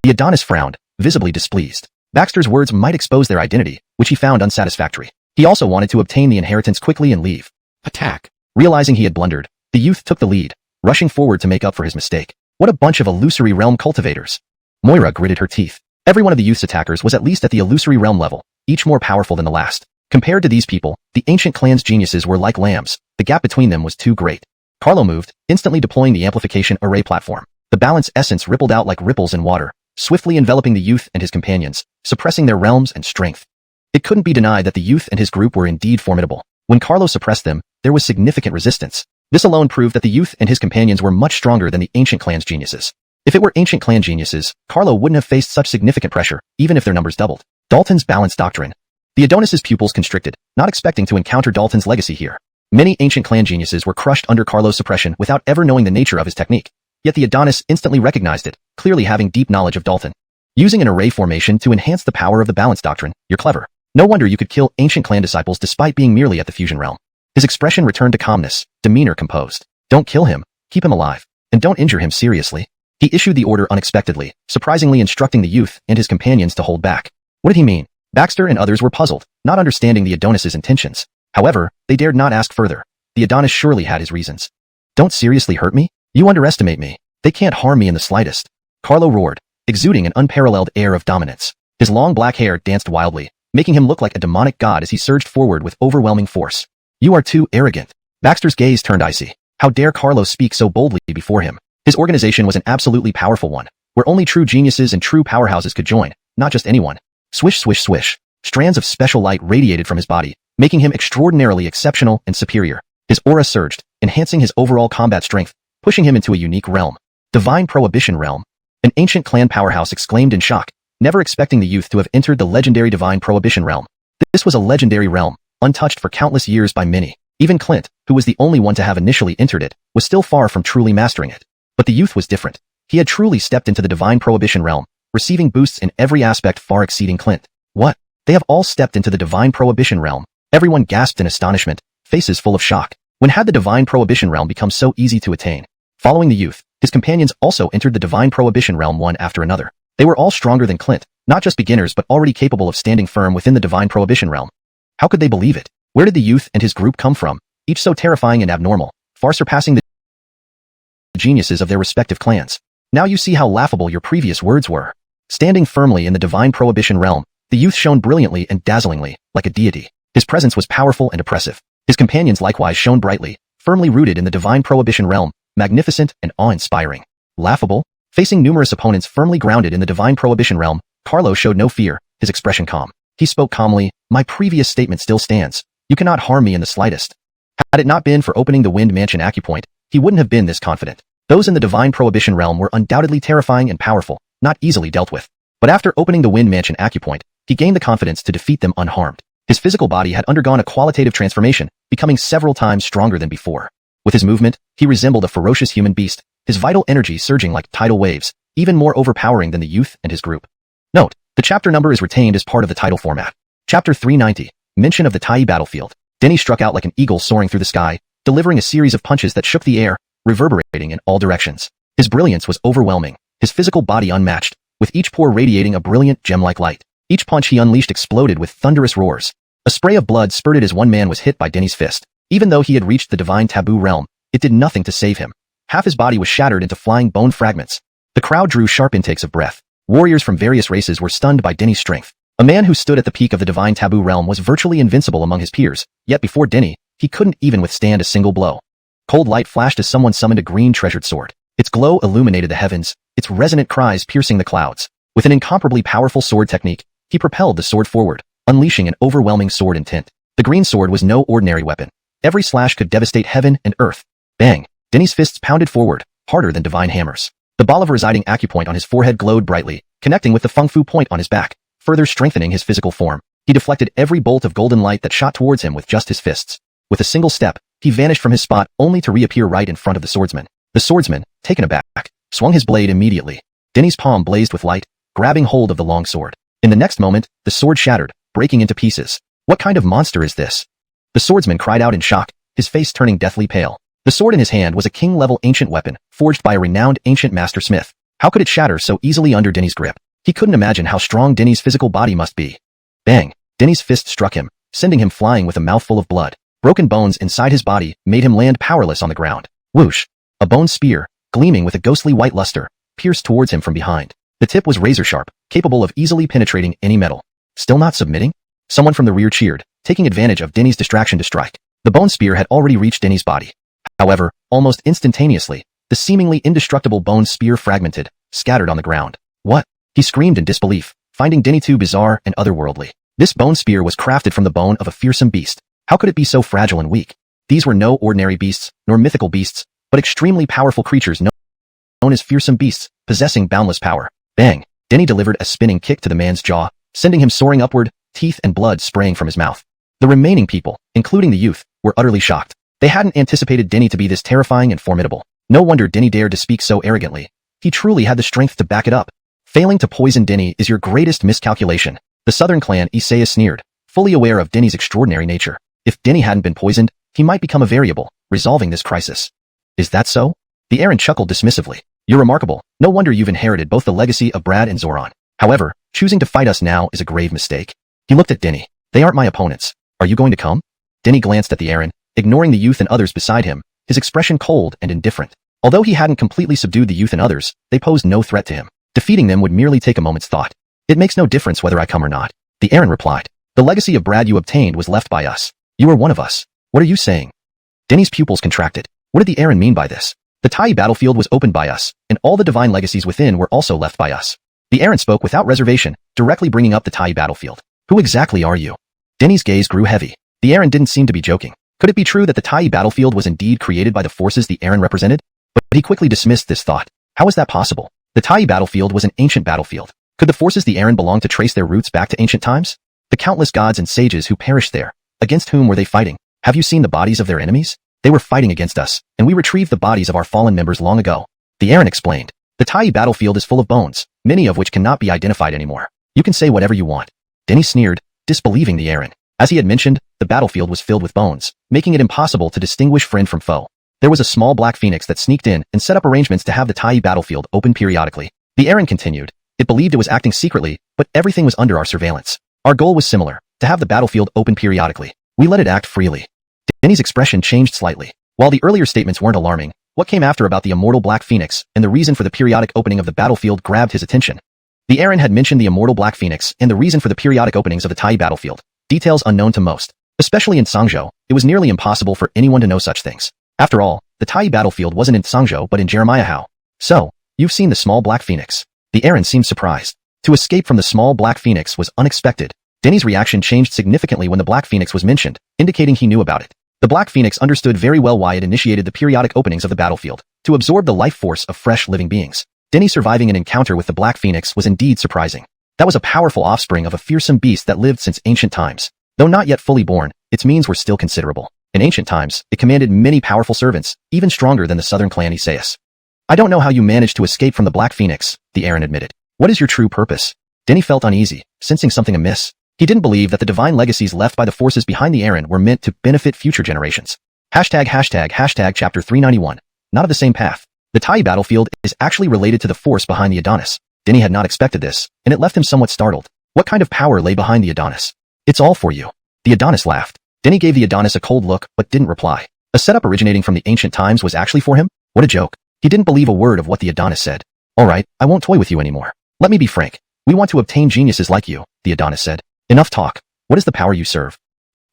The Adonis frowned, visibly displeased. Baxter's words might expose their identity, which he found unsatisfactory. He also wanted to obtain the inheritance quickly and leave. Attack. Realizing he had blundered, the youth took the lead, rushing forward to make up for his mistake. What a bunch of illusory realm cultivators. Moira gritted her teeth. Every one of the youth's attackers was at least at the illusory realm level, each more powerful than the last. Compared to these people, the ancient clan's geniuses were like lambs. The gap between them was too great. Carlo moved, instantly deploying the amplification array platform. The balance essence rippled out like ripples in water, swiftly enveloping the youth and his companions, suppressing their realms and strength. It couldn't be denied that the youth and his group were indeed formidable. When Carlo suppressed them, there was significant resistance. This alone proved that the youth and his companions were much stronger than the ancient clan's geniuses. If it were ancient clan geniuses, Carlo wouldn't have faced such significant pressure, even if their numbers doubled. Dalton's balance doctrine. The Adonis's pupils constricted, not expecting to encounter Dalton's legacy here. Many ancient clan geniuses were crushed under Carlo's suppression without ever knowing the nature of his technique. Yet the Adonis instantly recognized it, clearly having deep knowledge of Dalton. Using an array formation to enhance the power of the balance doctrine, you're clever. No wonder you could kill ancient clan disciples despite being merely at the fusion realm. His expression returned to calmness, demeanor composed. Don't kill him, keep him alive, and don't injure him seriously. He issued the order unexpectedly, surprisingly instructing the youth and his companions to hold back. What did he mean? Baxter and others were puzzled, not understanding the Adonis's intentions. However, they dared not ask further. The Adonis surely had his reasons. Don't seriously hurt me? You underestimate me. They can't harm me in the slightest. Carlo roared, exuding an unparalleled air of dominance. His long black hair danced wildly, making him look like a demonic god as he surged forward with overwhelming force. You are too arrogant. Baxter's gaze turned icy. How dare Carlo speak so boldly before him? His organization was an absolutely powerful one, where only true geniuses and true powerhouses could join, not just anyone. Swish, swish, swish. Strands of special light radiated from his body, making him extraordinarily exceptional and superior. His aura surged, enhancing his overall combat strength, pushing him into a unique realm. Divine Prohibition Realm. An ancient clan powerhouse exclaimed in shock, never expecting the youth to have entered the legendary Divine Prohibition Realm. This was a legendary realm, untouched for countless years by many. Even Clint, who was the only one to have initially entered it, was still far from truly mastering it. But the youth was different. He had truly stepped into the Divine Prohibition Realm, receiving boosts in every aspect far exceeding Clint. What? They have all stepped into the Divine Prohibition Realm. Everyone gasped in astonishment, faces full of shock. When had the Divine Prohibition Realm become so easy to attain? Following the youth, his companions also entered the Divine Prohibition Realm one after another. They were all stronger than Clint, not just beginners but already capable of standing firm within the Divine Prohibition Realm. How could they believe it? Where did the youth and his group come from? Each so terrifying and abnormal, far surpassing the geniuses of their respective clans. Now you see how laughable your previous words were. Standing firmly in the Divine Prohibition Realm, the youth shone brilliantly and dazzlingly, like a deity. His presence was powerful and oppressive. His companions likewise shone brightly, firmly rooted in the Divine Prohibition Realm, magnificent and awe-inspiring. Laughable? Facing numerous opponents firmly grounded in the Divine Prohibition Realm, Carlo showed no fear, his expression calm. He spoke calmly, my previous statement still stands. You cannot harm me in the slightest. Had it not been for opening the Wind Mansion acupoint, he wouldn't have been this confident. Those in the Divine Prohibition Realm were undoubtedly terrifying and powerful, not easily dealt with. But after opening the Wind Mansion acupoint, he gained the confidence to defeat them unharmed. His physical body had undergone a qualitative transformation, becoming several times stronger than before. With his movement, he resembled a ferocious human beast, his vital energy surging like tidal waves, even more overpowering than the youth and his group. Note, the chapter number is retained as part of the title format. Chapter 390, Mention of the Tai Battlefield. Denny struck out like an eagle soaring through the sky, delivering a series of punches that shook the air, reverberating in all directions. His brilliance was overwhelming, his physical body unmatched, with each pore radiating a brilliant gem-like light. Each punch he unleashed exploded with thunderous roars. A spray of blood spurted as one man was hit by Denny's fist. Even though he had reached the Divine Taboo Realm, it did nothing to save him. Half his body was shattered into flying bone fragments. The crowd drew sharp intakes of breath. Warriors from various races were stunned by Denny's strength. A man who stood at the peak of the Divine Taboo Realm was virtually invincible among his peers, yet before Denny, he couldn't even withstand a single blow. Cold light flashed as someone summoned a green treasured sword. Its glow illuminated the heavens, its resonant cries piercing the clouds. With an incomparably powerful sword technique, he propelled the sword forward, unleashing an overwhelming sword intent. The green sword was no ordinary weapon. Every slash could devastate heaven and earth. Bang! Denny's fists pounded forward, harder than divine hammers. The ball of residing acupoint on his forehead glowed brightly, connecting with the Feng Fu point on his back, further strengthening his physical form. He deflected every bolt of golden light that shot towards him with just his fists. With a single step, he vanished from his spot only to reappear right in front of the swordsman. The swordsman, taken aback, swung his blade immediately. Denny's palm blazed with light, grabbing hold of the long sword. In the next moment, the sword shattered, breaking into pieces. What kind of monster is this? The swordsman cried out in shock, his face turning deathly pale. The sword in his hand was a king-level ancient weapon, forged by a renowned ancient master smith. How could it shatter so easily under Denny's grip? He couldn't imagine how strong Denny's physical body must be. Bang! Denny's fist struck him, sending him flying with a mouthful of blood. Broken bones inside his body made him land powerless on the ground. Whoosh! A bone spear, gleaming with a ghostly white luster, pierced towards him from behind. The tip was razor-sharp, capable of easily penetrating any metal. Still not submitting? Someone from the rear cheered, taking advantage of Denny's distraction to strike. The bone spear had already reached Denny's body. However, almost instantaneously, the seemingly indestructible bone spear fragmented, scattered on the ground. What? He screamed in disbelief, finding Denny too bizarre and otherworldly. This bone spear was crafted from the bone of a fearsome beast. How could it be so fragile and weak? These were no ordinary beasts, nor mythical beasts, but extremely powerful creatures known as fearsome beasts, possessing boundless power. Bang! Denny delivered a spinning kick to the man's jaw, sending him soaring upward, teeth and blood spraying from his mouth. The remaining people, including the youth, were utterly shocked. They hadn't anticipated Denny to be this terrifying and formidable. No wonder Denny dared to speak so arrogantly. He truly had the strength to back it up. Failing to poison Denny is your greatest miscalculation. The southern clan Isaiah sneered, fully aware of Denny's extraordinary nature. If Denny hadn't been poisoned, he might become a variable, resolving this crisis. Is that so? The Aaron chuckled dismissively. You're remarkable. No wonder you've inherited both the legacy of Brad and Zoran. However, choosing to fight us now is a grave mistake. He looked at Denny. They aren't my opponents. Are you going to come? Denny glanced at the Aaron, ignoring the youth and others beside him, his expression cold and indifferent. Although he hadn't completely subdued the youth and others, they posed no threat to him. Defeating them would merely take a moment's thought. It makes no difference whether I come or not. The Aaron replied. The legacy of Brad you obtained was left by us. You are one of us. What are you saying? Denny's pupils contracted. What did the Aaron mean by this? The Tai battlefield was opened by us, and all the divine legacies within were also left by us. The Aaron spoke without reservation, directly bringing up the Tai battlefield. Who exactly are you? Denny's gaze grew heavy. The Aaron didn't seem to be joking. Could it be true that the Tai battlefield was indeed created by the forces the Aaron represented? But he quickly dismissed this thought. How was that possible? The Tai battlefield was an ancient battlefield. Could the forces the Aaron belong to trace their roots back to ancient times? The countless gods and sages who perished there, against whom were they fighting? Have you seen the bodies of their enemies? They were fighting against us, and we retrieved the bodies of our fallen members long ago. The Aaron explained. The Tai battlefield is full of bones, many of which cannot be identified anymore. You can say whatever you want. Denny sneered, disbelieving the Aaron. As he had mentioned, the battlefield was filled with bones, making it impossible to distinguish friend from foe. There was a small black phoenix that sneaked in and set up arrangements to have the Tai battlefield open periodically. The Aaron continued. It believed it was acting secretly, but everything was under our surveillance. Our goal was similar, to have the battlefield open periodically. We let it act freely. Denny's expression changed slightly. While the earlier statements weren't alarming, what came after about the immortal black phoenix and the reason for the periodic opening of the battlefield grabbed his attention. The Aaron had mentioned the immortal black phoenix and the reason for the periodic openings of the Tai battlefield, details unknown to most. Especially in Sangzhou, it was nearly impossible for anyone to know such things. After all, the Tai battlefield wasn't in Sangzhou but in Jeremiah How. So, you've seen the small black phoenix. The Aaron seemed surprised. To escape from the small black phoenix was unexpected. Denny's reaction changed significantly when the black phoenix was mentioned, indicating he knew about it. The black phoenix understood very well why it initiated the periodic openings of the battlefield, to absorb the life force of fresh living beings. Denny surviving an encounter with the black phoenix was indeed surprising. That was a powerful offspring of a fearsome beast that lived since ancient times. Though not yet fully born, its means were still considerable. In ancient times, it commanded many powerful servants, even stronger than the southern clan Isaias. I don't know how you managed to escape from the black phoenix, the Aaron admitted. What is your true purpose? Denny felt uneasy, sensing something amiss. He didn't believe that the divine legacies left by the forces behind the Aaron were meant to benefit future generations. Hashtag chapter 391. Not of the same path. The Tai battlefield is actually related to the force behind the Adonis. Denny had not expected this, and it left him somewhat startled. What kind of power lay behind the Adonis? It's all for you. The Adonis laughed. Denny gave the Adonis a cold look, but didn't reply. A setup originating from the ancient times was actually for him? What a joke. He didn't believe a word of what the Adonis said. Alright, I won't toy with you anymore. Let me be frank. We want to obtain geniuses like you, the Adonis said. Enough talk. What is the power you serve?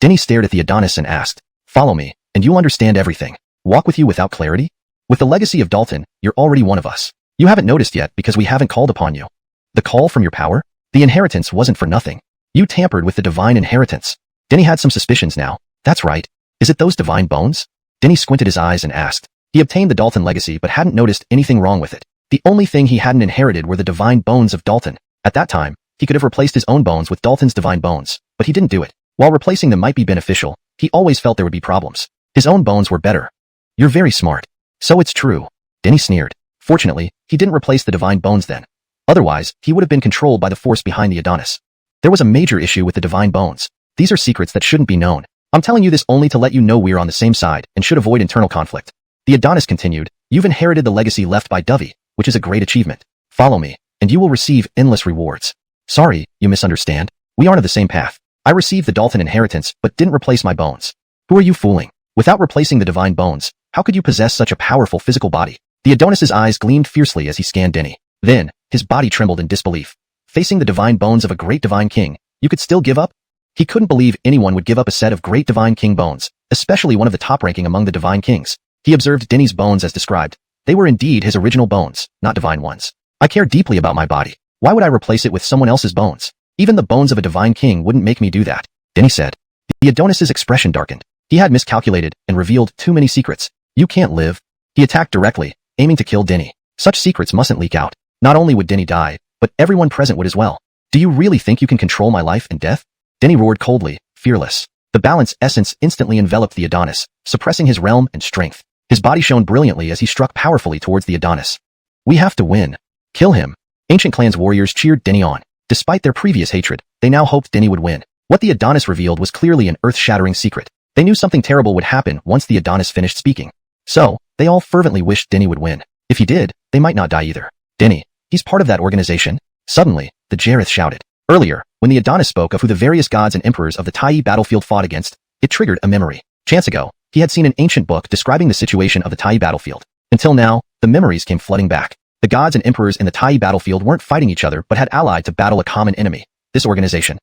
Denny stared at the Adonis and asked. Follow me, and you'll understand everything. Walk with you without clarity? With the legacy of Dalton, you're already one of us. You haven't noticed yet because we haven't called upon you. The call from your power? The inheritance wasn't for nothing. You tampered with the divine inheritance. Denny had some suspicions now. That's right. Is it those divine bones? Denny squinted his eyes and asked. He obtained the Dalton legacy but hadn't noticed anything wrong with it. The only thing he hadn't inherited were the divine bones of Dalton. At that time, he could have replaced his own bones with Dalton's divine bones, but he didn't do it. While replacing them might be beneficial, he always felt there would be problems. His own bones were better. You're very smart. So it's true. Denny sneered. Fortunately, he didn't replace the divine bones then. Otherwise, he would have been controlled by the force behind the Adonis. There was a major issue with the divine bones. These are secrets that shouldn't be known. I'm telling you this only to let you know we're on the same side and should avoid internal conflict. The Adonis continued. You've inherited the legacy left by Dovey, which is a great achievement. Follow me, and you will receive endless rewards. Sorry, you misunderstand. We aren't of the same path. I received the Dalton inheritance, but didn't replace my bones. Who are you fooling? Without replacing the divine bones, how could you possess such a powerful physical body? The Adonis's eyes gleamed fiercely as he scanned Denny. Then, his body trembled in disbelief. Facing the divine bones of a great divine king, you could still give up? He couldn't believe anyone would give up a set of great divine king bones, especially one of the top ranking among the divine kings. He observed Denny's bones as described. They were indeed his original bones, not divine ones. I care deeply about my body. Why would I replace it with someone else's bones? Even the bones of a divine king wouldn't make me do that. Denny said. The Adonis's expression darkened. He had miscalculated and revealed too many secrets. You can't live. He attacked directly, aiming to kill Denny. Such secrets mustn't leak out. Not only would Denny die, but everyone present would as well. Do you really think you can control my life and death? Denny roared coldly, fearless. The balance essence instantly enveloped the Adonis, suppressing his realm and strength. His body shone brilliantly as he struck powerfully towards the Adonis. We have to win. Kill him. Ancient Clan's warriors cheered Denny on. Despite their previous hatred, they now hoped Denny would win. What the Adonis revealed was clearly an earth-shattering secret. They knew something terrible would happen once the Adonis finished speaking. So, they all fervently wished Denny would win. If he did, they might not die either. Denny, he's part of that organization? Suddenly, the Jareth shouted. Earlier, when the Adonis spoke of who the various gods and emperors of the Tai battlefield fought against, it triggered a memory. Chance ago, he had seen an ancient book describing the situation of the Tai battlefield. Until now, the memories came flooding back. The gods and emperors in the Tai battlefield weren't fighting each other but had allied to battle a common enemy. This organization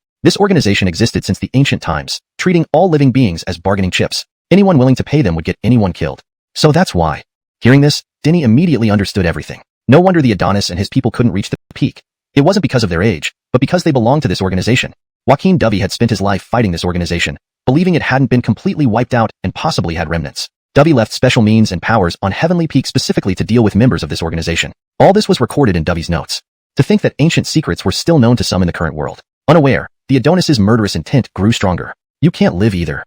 existed since the ancient times, treating all living beings as bargaining chips. Anyone willing to pay them would get anyone killed. So that's why. Hearing this, Denny immediately understood everything. No wonder the Adonis and his people couldn't reach the peak. It wasn't because of their age, but because they belonged to this organization. Joaquin Dovey had spent his life fighting this organization, believing it hadn't been completely wiped out and possibly had remnants. Dovey left special means and powers on Heavenly Peak specifically to deal with members of this organization. All this was recorded in Dovey's notes. To think that ancient secrets were still known to some in the current world. Unaware, the Adonis's murderous intent grew stronger. You can't live either.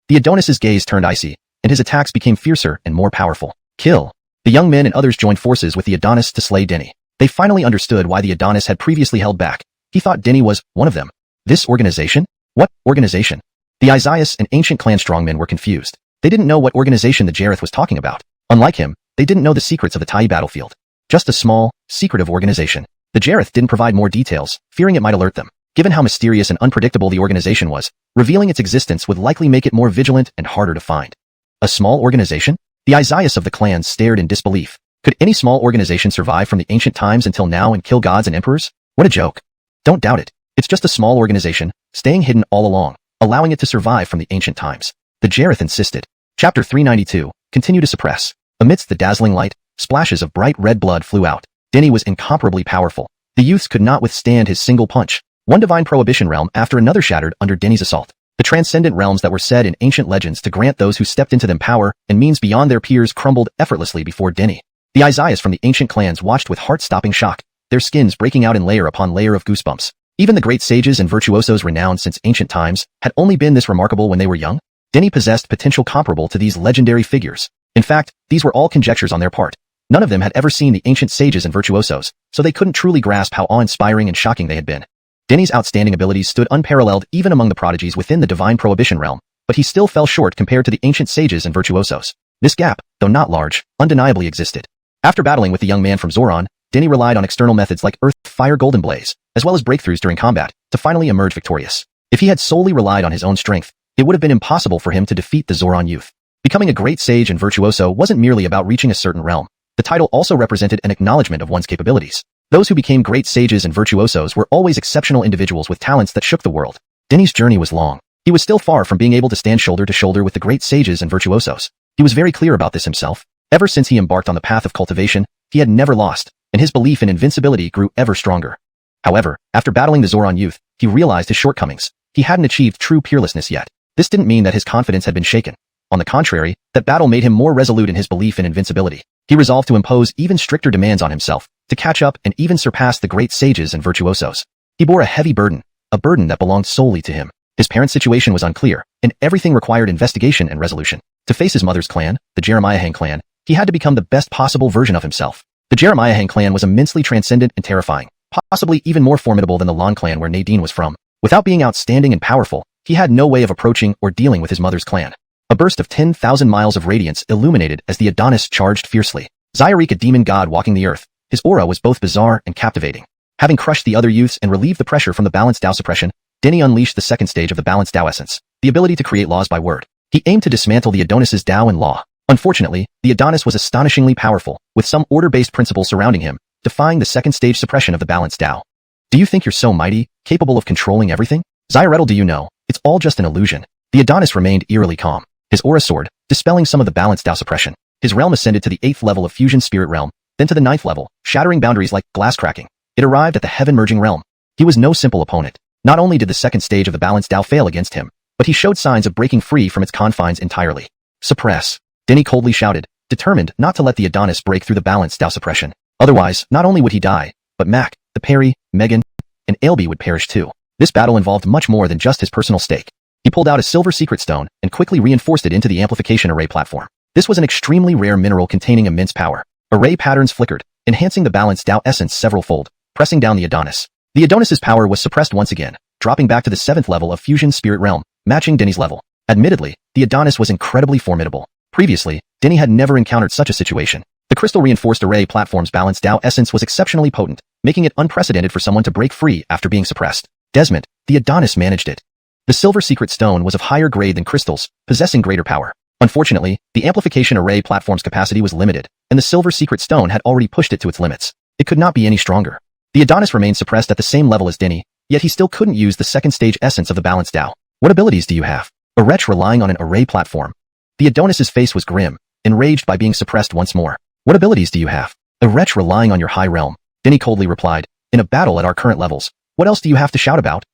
The Adonis's gaze turned icy, and his attacks became fiercer and more powerful. Kill. The young men and others joined forces with the Adonis to slay Denny. They finally understood why the Adonis had previously held back. He thought Denny was one of them. This organization? What organization? The Isaias and ancient clan strongmen were confused. They didn't know what organization the Jareth was talking about. Unlike him, they didn't know the secrets of the Tai battlefield. Just a small, secretive organization. The Jareth didn't provide more details, fearing it might alert them. Given how mysterious and unpredictable the organization was, revealing its existence would likely make it more vigilant and harder to find. A small organization? The Isaias of the clans stared in disbelief. Could any small organization survive from the ancient times until now and kill gods and emperors? What a joke. Don't doubt it. It's just a small organization, staying hidden all along, allowing it to survive from the ancient times. The Jareth insisted. Chapter 392, continue to suppress. Amidst the dazzling light, splashes of bright red blood flew out. Denny was incomparably powerful. The youths could not withstand his single punch. One divine prohibition realm after another shattered under Denny's assault. The transcendent realms that were said in ancient legends to grant those who stepped into them power and means beyond their peers crumbled effortlessly before Denny. The Isaias from the ancient clans watched with heart-stopping shock, their skins breaking out in layer upon layer of goosebumps. Even the great sages and virtuosos renowned since ancient times had only been this remarkable when they were young. Denny possessed potential comparable to these legendary figures. In fact, these were all conjectures on their part. None of them had ever seen the ancient sages and virtuosos, so they couldn't truly grasp how awe-inspiring and shocking they had been. Denny's outstanding abilities stood unparalleled even among the prodigies within the divine prohibition realm, but he still fell short compared to the ancient sages and virtuosos. This gap, though not large, undeniably existed. After battling with the young man from Zoran, Denny relied on external methods like earth, fire, golden blaze, as well as breakthroughs during combat, to finally emerge victorious. If he had solely relied on his own strength, it would have been impossible for him to defeat the Zoran youth. Becoming a great sage and virtuoso wasn't merely about reaching a certain realm. The title also represented an acknowledgement of one's capabilities. Those who became great sages and virtuosos were always exceptional individuals with talents that shook the world. Denny's journey was long. He was still far from being able to stand shoulder to shoulder with the great sages and virtuosos. He was very clear about this himself. Ever since he embarked on the path of cultivation, he had never lost, and his belief in invincibility grew ever stronger. However, after battling the Zoran youth, he realized his shortcomings. He hadn't achieved true peerlessness yet. This didn't mean that his confidence had been shaken. On the contrary, that battle made him more resolute in his belief in invincibility. He resolved to impose even stricter demands on himself, to catch up and even surpass the great sages and virtuosos. He bore a heavy burden, a burden that belonged solely to him. His parents' situation was unclear, and everything required investigation and resolution. To face his mother's clan, the Jeremiah clan, he had to become the best possible version of himself. The Jeremiah clan was immensely transcendent and terrifying, possibly even more formidable than the Lan clan where Nadine was from. Without being outstanding and powerful, he had no way of approaching or dealing with his mother's clan. A burst of 10,000 miles of radiance illuminated as the Adonis charged fiercely. Zyariq, a demon god walking the earth, his aura was both bizarre and captivating. Having crushed the other youths and relieved the pressure from the balanced Tao suppression, Denny unleashed the second stage of the balanced Tao essence, the ability to create laws by word. He aimed to dismantle the Adonis's Tao and law. Unfortunately, the Adonis was astonishingly powerful, with some order-based principles surrounding him, defying the second stage suppression of the balanced Tao. Do you think you're so mighty, capable of controlling everything? Zyrettel, do you know, it's all just an illusion. The Adonis remained eerily calm. His aura soared, dispelling some of the balanced Tao suppression. His realm ascended to the 8th level of fusion spirit realm, then to the 9th level, shattering boundaries like glass cracking. It arrived at the heaven-merging realm. He was no simple opponent. Not only did the second stage of the balanced Tao fail against him, but he showed signs of breaking free from its confines entirely. Suppress. Denny coldly shouted, determined not to let the Adonis break through the balanced Tao suppression. Otherwise, not only would he die, but Mac, the Perry, Megan, and Ailby would perish too. This battle involved much more than just his personal stake. He pulled out a silver secret stone and quickly reinforced it into the amplification array platform. This was an extremely rare mineral containing immense power. Array patterns flickered, enhancing the balanced Tao essence several-fold, pressing down the Adonis. The Adonis's power was suppressed once again, dropping back to the 7th level of Fusion Spirit Realm, matching Denny's level. Admittedly, the Adonis was incredibly formidable. Previously, Denny had never encountered such a situation. The crystal-reinforced array platform's balanced Tao essence was exceptionally potent, making it unprecedented for someone to break free after being suppressed. Desmond, the Adonis managed it. The silver secret stone was of higher grade than crystals, possessing greater power. Unfortunately, the amplification array platform's capacity was limited, and the silver secret stone had already pushed it to its limits. It could not be any stronger. The Adonis remained suppressed at the same level as Denny, yet he still couldn't use the second stage essence of the balanced Tao. What abilities do you have? A wretch relying on an array platform. The Adonis's face was grim, enraged by being suppressed once more. What abilities do you have? A wretch relying on your high realm. Denny coldly replied, in a battle at our current levels, what else do you have to shout about?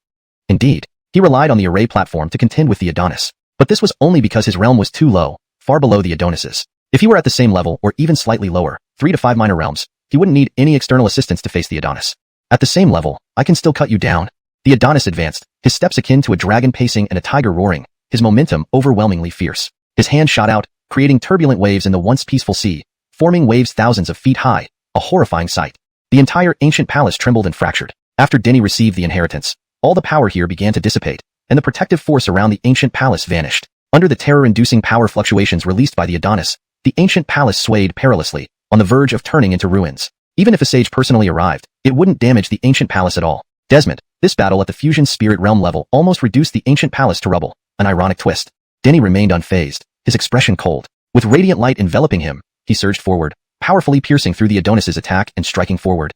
Indeed, he relied on the array platform to contend with the Adonis. But this was only because his realm was too low, far below the Adonis's. If he were at the same level or even slightly lower, 3 to 5 minor realms, he wouldn't need any external assistance to face the Adonis. At the same level, I can still cut you down. The Adonis advanced, his steps akin to a dragon pacing and a tiger roaring, his momentum overwhelmingly fierce. His hand shot out, creating turbulent waves in the once peaceful sea, forming waves thousands of feet high, a horrifying sight. The entire ancient palace trembled and fractured. After Denny received the inheritance, all the power here began to dissipate, and the protective force around the ancient palace vanished. Under the terror-inducing power fluctuations released by the Adonis, the ancient palace swayed perilously, on the verge of turning into ruins. Even if a sage personally arrived, it wouldn't damage the ancient palace at all. Desmond, this battle at the Fusion Spirit Realm level almost reduced the ancient palace to rubble, an ironic twist. Denny remained unfazed, his expression cold. With radiant light enveloping him, he surged forward, powerfully piercing through the Adonis's attack and striking forward.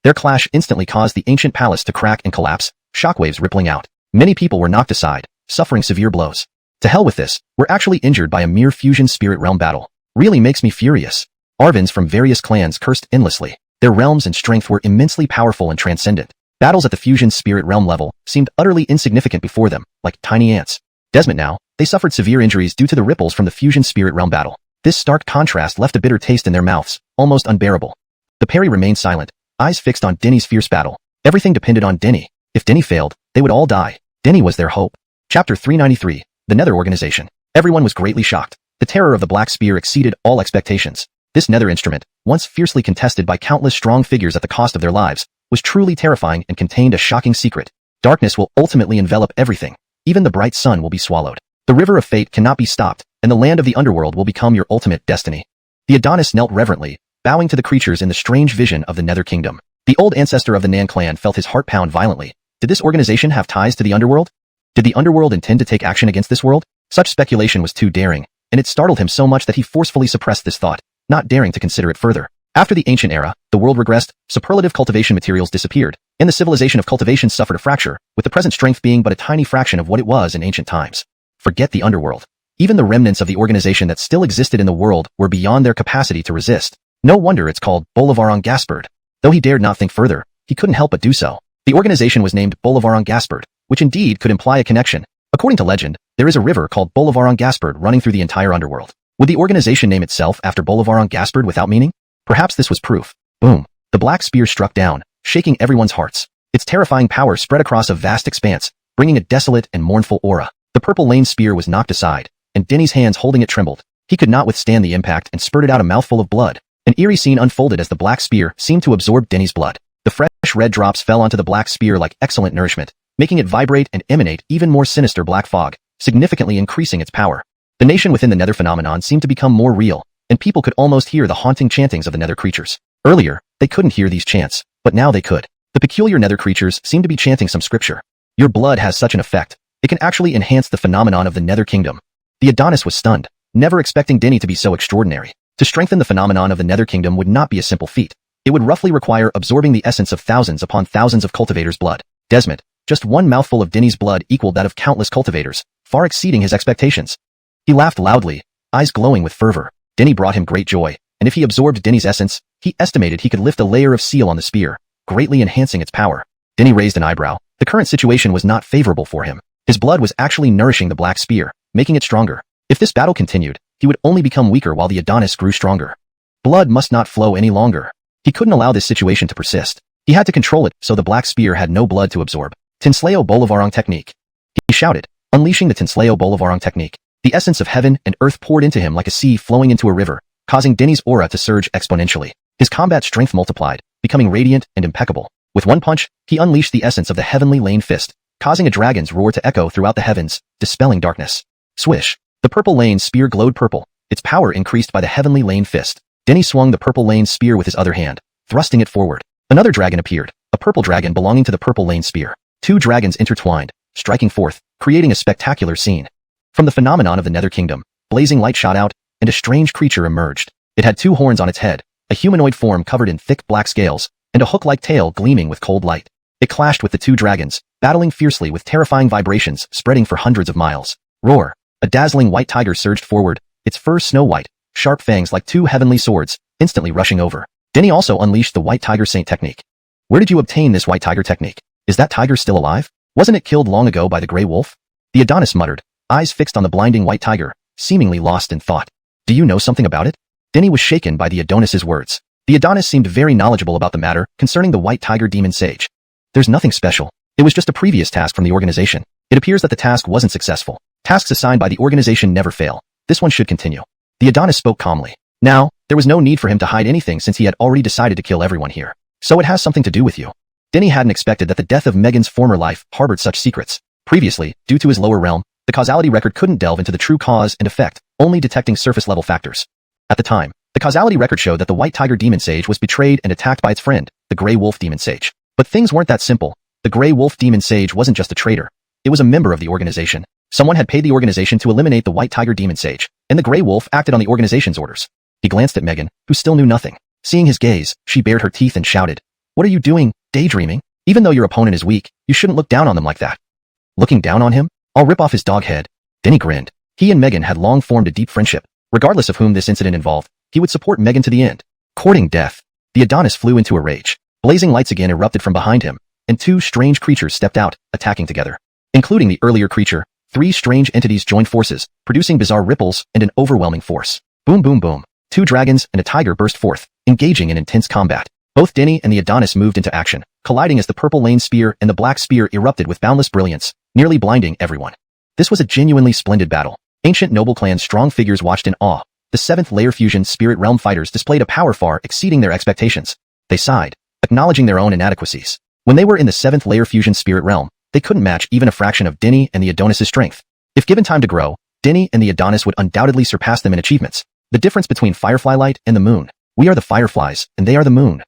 Their clash instantly caused the ancient palace to crack and collapse, shockwaves rippling out. Many people were knocked aside, suffering severe blows. To hell with this, we're actually injured by a mere Fusion Spirit Realm battle. Really makes me furious. Arvins from various clans cursed endlessly. Their realms and strength were immensely powerful and transcendent. Battles at the Fusion Spirit Realm level seemed utterly insignificant before them, like tiny ants. Desmond now, they suffered severe injuries due to the ripples from the Fusion Spirit Realm battle. This stark contrast left a bitter taste in their mouths, almost unbearable. The Perry remained silent, eyes fixed on Denny's fierce battle. Everything depended on Denny. If Denny failed, they would all die. Denny was their hope. Chapter 393, The Nether Organization. Everyone was greatly shocked. The terror of the Black Spear exceeded all expectations. This nether instrument, once fiercely contested by countless strong figures at the cost of their lives, was truly terrifying and contained a shocking secret. Darkness will ultimately envelop everything. Even the bright sun will be swallowed. The river of fate cannot be stopped, and the land of the underworld will become your ultimate destiny. The Adonis knelt reverently, bowing to the creatures in the strange vision of the Nether Kingdom. The old ancestor of the Nan clan felt his heart pound violently. Did this organization have ties to the underworld? Did the underworld intend to take action against this world? Such speculation was too daring, and it startled him so much that he forcefully suppressed this thought, not daring to consider it further. After the ancient era, the world regressed, superlative cultivation materials disappeared, and the civilization of cultivation suffered a fracture, with the present strength being but a tiny fraction of what it was in ancient times. Forget the underworld. Even the remnants of the organization that still existed in the world were beyond their capacity to resist. No wonder it's called Bolivar on Gaspard. Though he dared not think further, he couldn't help but do so. The organization was named Bolivar on Gaspard, which indeed could imply a connection. According to legend, there is a river called Bolivar on Gaspard running through the entire underworld. Would the organization name itself after Bolivar on Gaspard without meaning? Perhaps this was proof. Boom. The black spear struck down, shaking everyone's hearts. Its terrifying power spread across a vast expanse, bringing a desolate and mournful aura. The purple lane spear was knocked aside, and Denny's hands holding it trembled. He could not withstand the impact and spurted out a mouthful of blood. An eerie scene unfolded as the black spear seemed to absorb Denny's blood. The fresh red drops fell onto the black spear like excellent nourishment, making it vibrate and emanate even more sinister black fog, significantly increasing its power. The nation within the nether phenomenon seemed to become more real, and people could almost hear the haunting chantings of the nether creatures. Earlier, they couldn't hear these chants, but now they could. The peculiar nether creatures seemed to be chanting some scripture. Your blood has such an effect. It can actually enhance the phenomenon of the nether kingdom. The Adonis was stunned, never expecting Denny to be so extraordinary. To strengthen the phenomenon of the nether kingdom would not be a simple feat. It would roughly require absorbing the essence of thousands upon thousands of cultivators' blood. Desmond, just one mouthful of Denny's blood equaled that of countless cultivators, far exceeding his expectations. He laughed loudly, eyes glowing with fervor. Denny brought him great joy, and if he absorbed Denny's essence, he estimated he could lift a layer of seal on the spear, greatly enhancing its power. Denny raised an eyebrow. The current situation was not favorable for him. His blood was actually nourishing the black spear, making it stronger. If this battle continued, he would only become weaker while the Adonis grew stronger. Blood must not flow any longer. He couldn't allow this situation to persist. He had to control it so the black spear had no blood to absorb. Tinsleo Bolivarong technique. He shouted, unleashing the Tinsleo Bolivarong technique. The essence of heaven and earth poured into him like a sea flowing into a river, causing Denny's aura to surge exponentially. His combat strength multiplied, becoming radiant and impeccable. With one punch, he unleashed the essence of the heavenly lane fist, causing a dragon's roar to echo throughout the heavens, dispelling darkness. Swish. The purple lane spear glowed purple, its power increased by the heavenly lane fist. Denny swung the purple lane spear with his other hand, thrusting it forward. Another dragon appeared, a purple dragon belonging to the purple lane spear. Two dragons intertwined, striking forth, creating a spectacular scene. From the phenomenon of the Nether Kingdom, blazing light shot out, and a strange creature emerged. It had two horns on its head, a humanoid form covered in thick black scales, and a hook-like tail gleaming with cold light. It clashed with the two dragons, battling fiercely with terrifying vibrations spreading for hundreds of miles. Roar! A dazzling white tiger surged forward, its fur snow-white, sharp fangs like two heavenly swords, instantly rushing over. Denny also unleashed the White Tiger Saint technique. Where did you obtain this White Tiger technique? Is that tiger still alive? Wasn't it killed long ago by the Grey Wolf? The Adonis muttered, eyes fixed on the blinding white tiger, seemingly lost in thought. Do you know something about it? Denny was shaken by the Adonis's words. The Adonis seemed very knowledgeable about the matter concerning the White Tiger Demon Sage. There's nothing special. It was just a previous task from the organization. It appears that the task wasn't successful. Tasks assigned by the organization never fail. This one should continue. The Adonis spoke calmly. Now, there was no need for him to hide anything since he had already decided to kill everyone here. So it has something to do with you. Denny hadn't expected that the death of Megan's former life harbored such secrets. Previously, due to his lower realm, the causality record couldn't delve into the true cause and effect, only detecting surface-level factors. At the time, the causality record showed that the White Tiger Demon Sage was betrayed and attacked by its friend, the Grey Wolf Demon Sage. But things weren't that simple. The Grey Wolf Demon Sage wasn't just a traitor. It was a member of the organization. Someone had paid the organization to eliminate the White Tiger Demon Sage, and the Grey Wolf acted on the organization's orders. He glanced at Megan, who still knew nothing. Seeing his gaze, she bared her teeth and shouted, "What are you doing, daydreaming? Even though your opponent is weak, you shouldn't look down on them like that." Looking down on him? I'll rip off his dog head. Denny grinned. He and Megan had long formed a deep friendship. Regardless of whom this incident involved, he would support Megan to the end. Courting death. The Adonis flew into a rage. Blazing lights again erupted from behind him, and two strange creatures stepped out, attacking together. Including the earlier creature, three strange entities joined forces, producing bizarre ripples and an overwhelming force. Boom boom boom. Two dragons and a tiger burst forth, engaging in intense combat. Both Denny and the Adonis moved into action, colliding as the purple lane spear and the black spear erupted with boundless brilliance, nearly blinding everyone. This was a genuinely splendid battle. Ancient noble clan's strong figures watched in awe. The 7th layer fusion spirit realm fighters displayed a power far exceeding their expectations. They sighed, acknowledging their own inadequacies. When they were in the 7th layer fusion spirit realm, they couldn't match even a fraction of Denny and the Adonis' strength. If given time to grow, Denny and the Adonis would undoubtedly surpass them in achievements. The difference between Firefly Light and the moon. We are the fireflies, and they are the moon.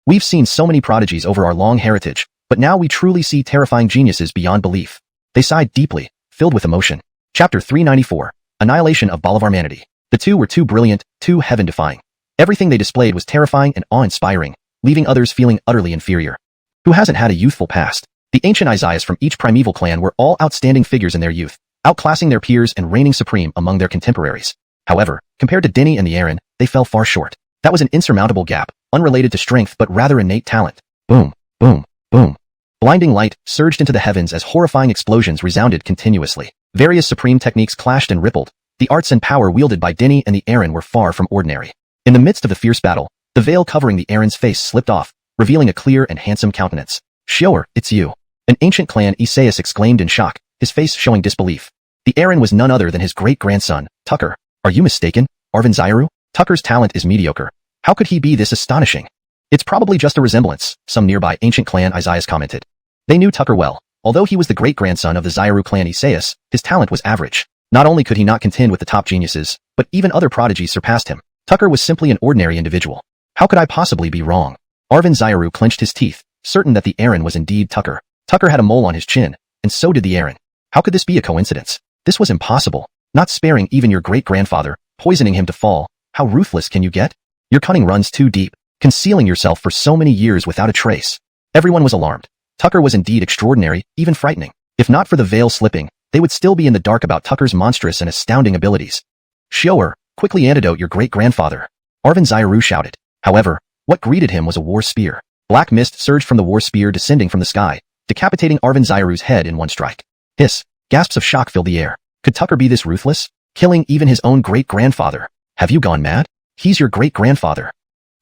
We've seen so many prodigies over our long heritage, but now we truly see terrifying geniuses beyond belief. They sighed deeply, filled with emotion. Chapter 394. Annihilation of Bolivarmanity. The two were too brilliant, too heaven-defying. Everything they displayed was terrifying and awe-inspiring, leaving others feeling utterly inferior. Who hasn't had a youthful past? The ancient Isaiahs from each primeval clan were all outstanding figures in their youth, outclassing their peers and reigning supreme among their contemporaries. However, compared to Denny and the Aaron, they fell far short. That was an insurmountable gap, unrelated to strength but rather innate talent. Boom, boom, boom. Blinding light surged into the heavens as horrifying explosions resounded continuously. Various supreme techniques clashed and rippled. The arts and power wielded by Denny and the Aaron were far from ordinary. In the midst of the fierce battle, the veil covering the Aaron's face slipped off, revealing a clear and handsome countenance. "Shower, it's you." An ancient clan Isaias exclaimed in shock, his face showing disbelief. The Aaron was none other than his great-grandson, Tucker. "Are you mistaken, Arvin Zairu? Tucker's talent is mediocre. How could he be this astonishing?" "It's probably just a resemblance," some nearby ancient clan Isaias commented. They knew Tucker well. Although he was the great-grandson of the Zairu clan Isaias, his talent was average. Not only could he not contend with the top geniuses, but even other prodigies surpassed him. Tucker was simply an ordinary individual. How could I possibly be wrong? Arvin Zairu clenched his teeth, certain that the Aaron was indeed Tucker. Tucker had a mole on his chin, and so did the Aaron. How could this be a coincidence? This was impossible. Not sparing even your great-grandfather, poisoning him to fall. How ruthless can you get? Your cunning runs too deep, concealing yourself for so many years without a trace. Everyone was alarmed. Tucker was indeed extraordinary, even frightening. If not for the veil slipping, they would still be in the dark about Tucker's monstrous and astounding abilities. "Shower, quickly antidote your great-grandfather," Arvin Zairu shouted. However, what greeted him was a war spear. Black mist surged from the war spear descending from the sky, decapitating Arvin Zairu's head in one strike. Hiss. Gasps of shock filled the air. Could Tucker be this ruthless? Killing even his own great-grandfather. Have you gone mad? He's your great-grandfather.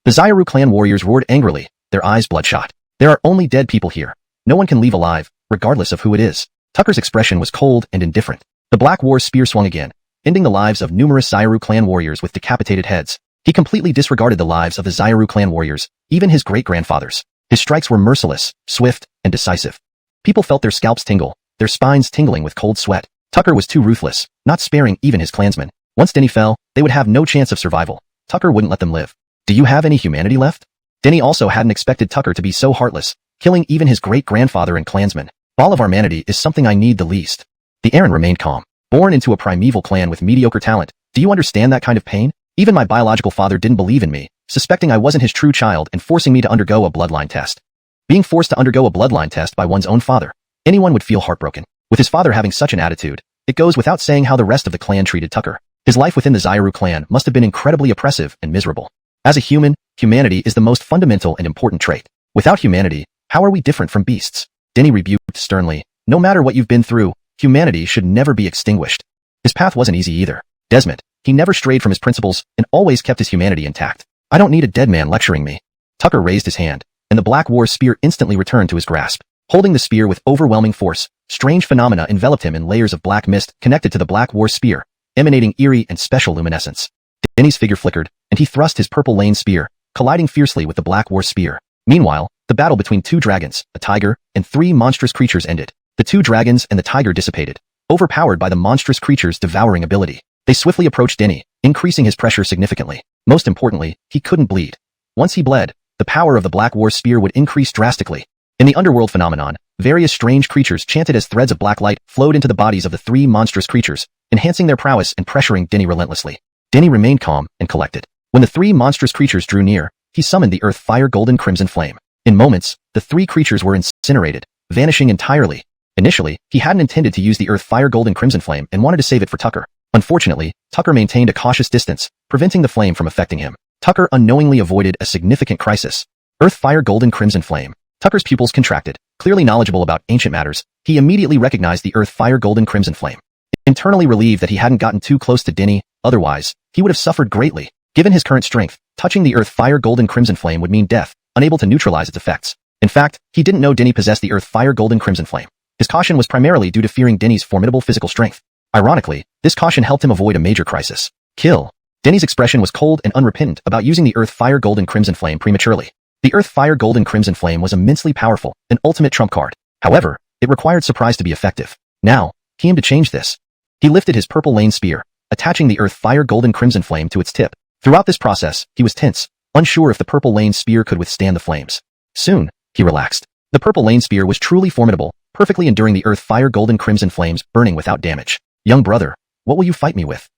The Zairu clan warriors roared angrily, their eyes bloodshot. There are only dead people here. No one can leave alive, regardless of who it is. Tucker's expression was cold and indifferent. The Black War spear swung again, ending the lives of numerous Zairu clan warriors with decapitated heads. He completely disregarded the lives of the Zairu clan warriors, even his great-grandfathers. His strikes were merciless, swift, and decisive. People felt their scalps tingle, their spines tingling with cold sweat. Tucker was too ruthless, not sparing even his clansmen. Once Denny fell, they would have no chance of survival. Tucker wouldn't let them live. Do you have any humanity left? Denny also hadn't expected Tucker to be so heartless, killing even his great-grandfather and clansmen. All of our humanity is something I need the least. The Aaron remained calm. Born into a primeval clan with mediocre talent, do you understand that kind of pain? Even my biological father didn't believe in me, suspecting I wasn't his true child and forcing me to undergo a bloodline test. Being forced to undergo a bloodline test by one's own father, anyone would feel heartbroken. With his father having such an attitude, it goes without saying how the rest of the clan treated Tucker. His life within the Zairu clan must have been incredibly oppressive and miserable. As a human, humanity is the most fundamental and important trait. Without humanity, how are we different from beasts? Denny rebuked sternly, no matter what you've been through, humanity should never be extinguished. His path wasn't easy either. Desmond, he never strayed from his principles and always kept his humanity intact. I don't need a dead man lecturing me. Tucker raised his hand, and the Black War spear instantly returned to his grasp. Holding the spear with overwhelming force, strange phenomena enveloped him in layers of black mist connected to the Black War spear, emanating eerie and special luminescence. Denny's figure flickered, and he thrust his purple lane spear, colliding fiercely with the Black War spear. Meanwhile, the battle between two dragons, a tiger, and three monstrous creatures ended. The two dragons and the tiger dissipated, overpowered by the monstrous creature's devouring ability. They swiftly approached Denny, increasing his pressure significantly. Most importantly, he couldn't bleed. Once he bled, the power of the Black War spear would increase drastically. In the underworld phenomenon, various strange creatures chanted as threads of black light flowed into the bodies of the three monstrous creatures, enhancing their prowess and pressuring Denny relentlessly. Denny remained calm and collected. When the three monstrous creatures drew near, he summoned the earth fire golden crimson flame. In moments, the three creatures were incinerated, vanishing entirely. Initially, he hadn't intended to use the earth fire golden crimson flame and wanted to save it for Tucker. Unfortunately, Tucker maintained a cautious distance, preventing the flame from affecting him. Tucker unknowingly avoided a significant crisis. Earth fire golden crimson flame. Tucker's pupils contracted. Clearly knowledgeable about ancient matters, he immediately recognized the earth fire golden crimson flame. Internally relieved that he hadn't gotten too close to Denny, otherwise, he would have suffered greatly. Given his current strength, touching the earth fire golden crimson flame would mean death, unable to neutralize its effects. In fact, he didn't know Denny possessed the earth fire golden crimson flame. His caution was primarily due to fearing Denny's formidable physical strength. Ironically, this caution helped him avoid a major crisis. Kill. Denny's expression was cold and unrepentant about using the earth fire golden crimson flame prematurely. The earth fire golden crimson flame was immensely powerful, an ultimate trump card. However, it required surprise to be effective. Now, he aimed to change this. He lifted his purple lane spear, attaching the earth fire golden crimson flame to its tip. Throughout this process, he was tense, unsure if the purple lane spear could withstand the flames. Soon, he relaxed. The purple lane spear was truly formidable, perfectly enduring the earth fire golden crimson flames burning without damage. Young brother, what will you fight me with?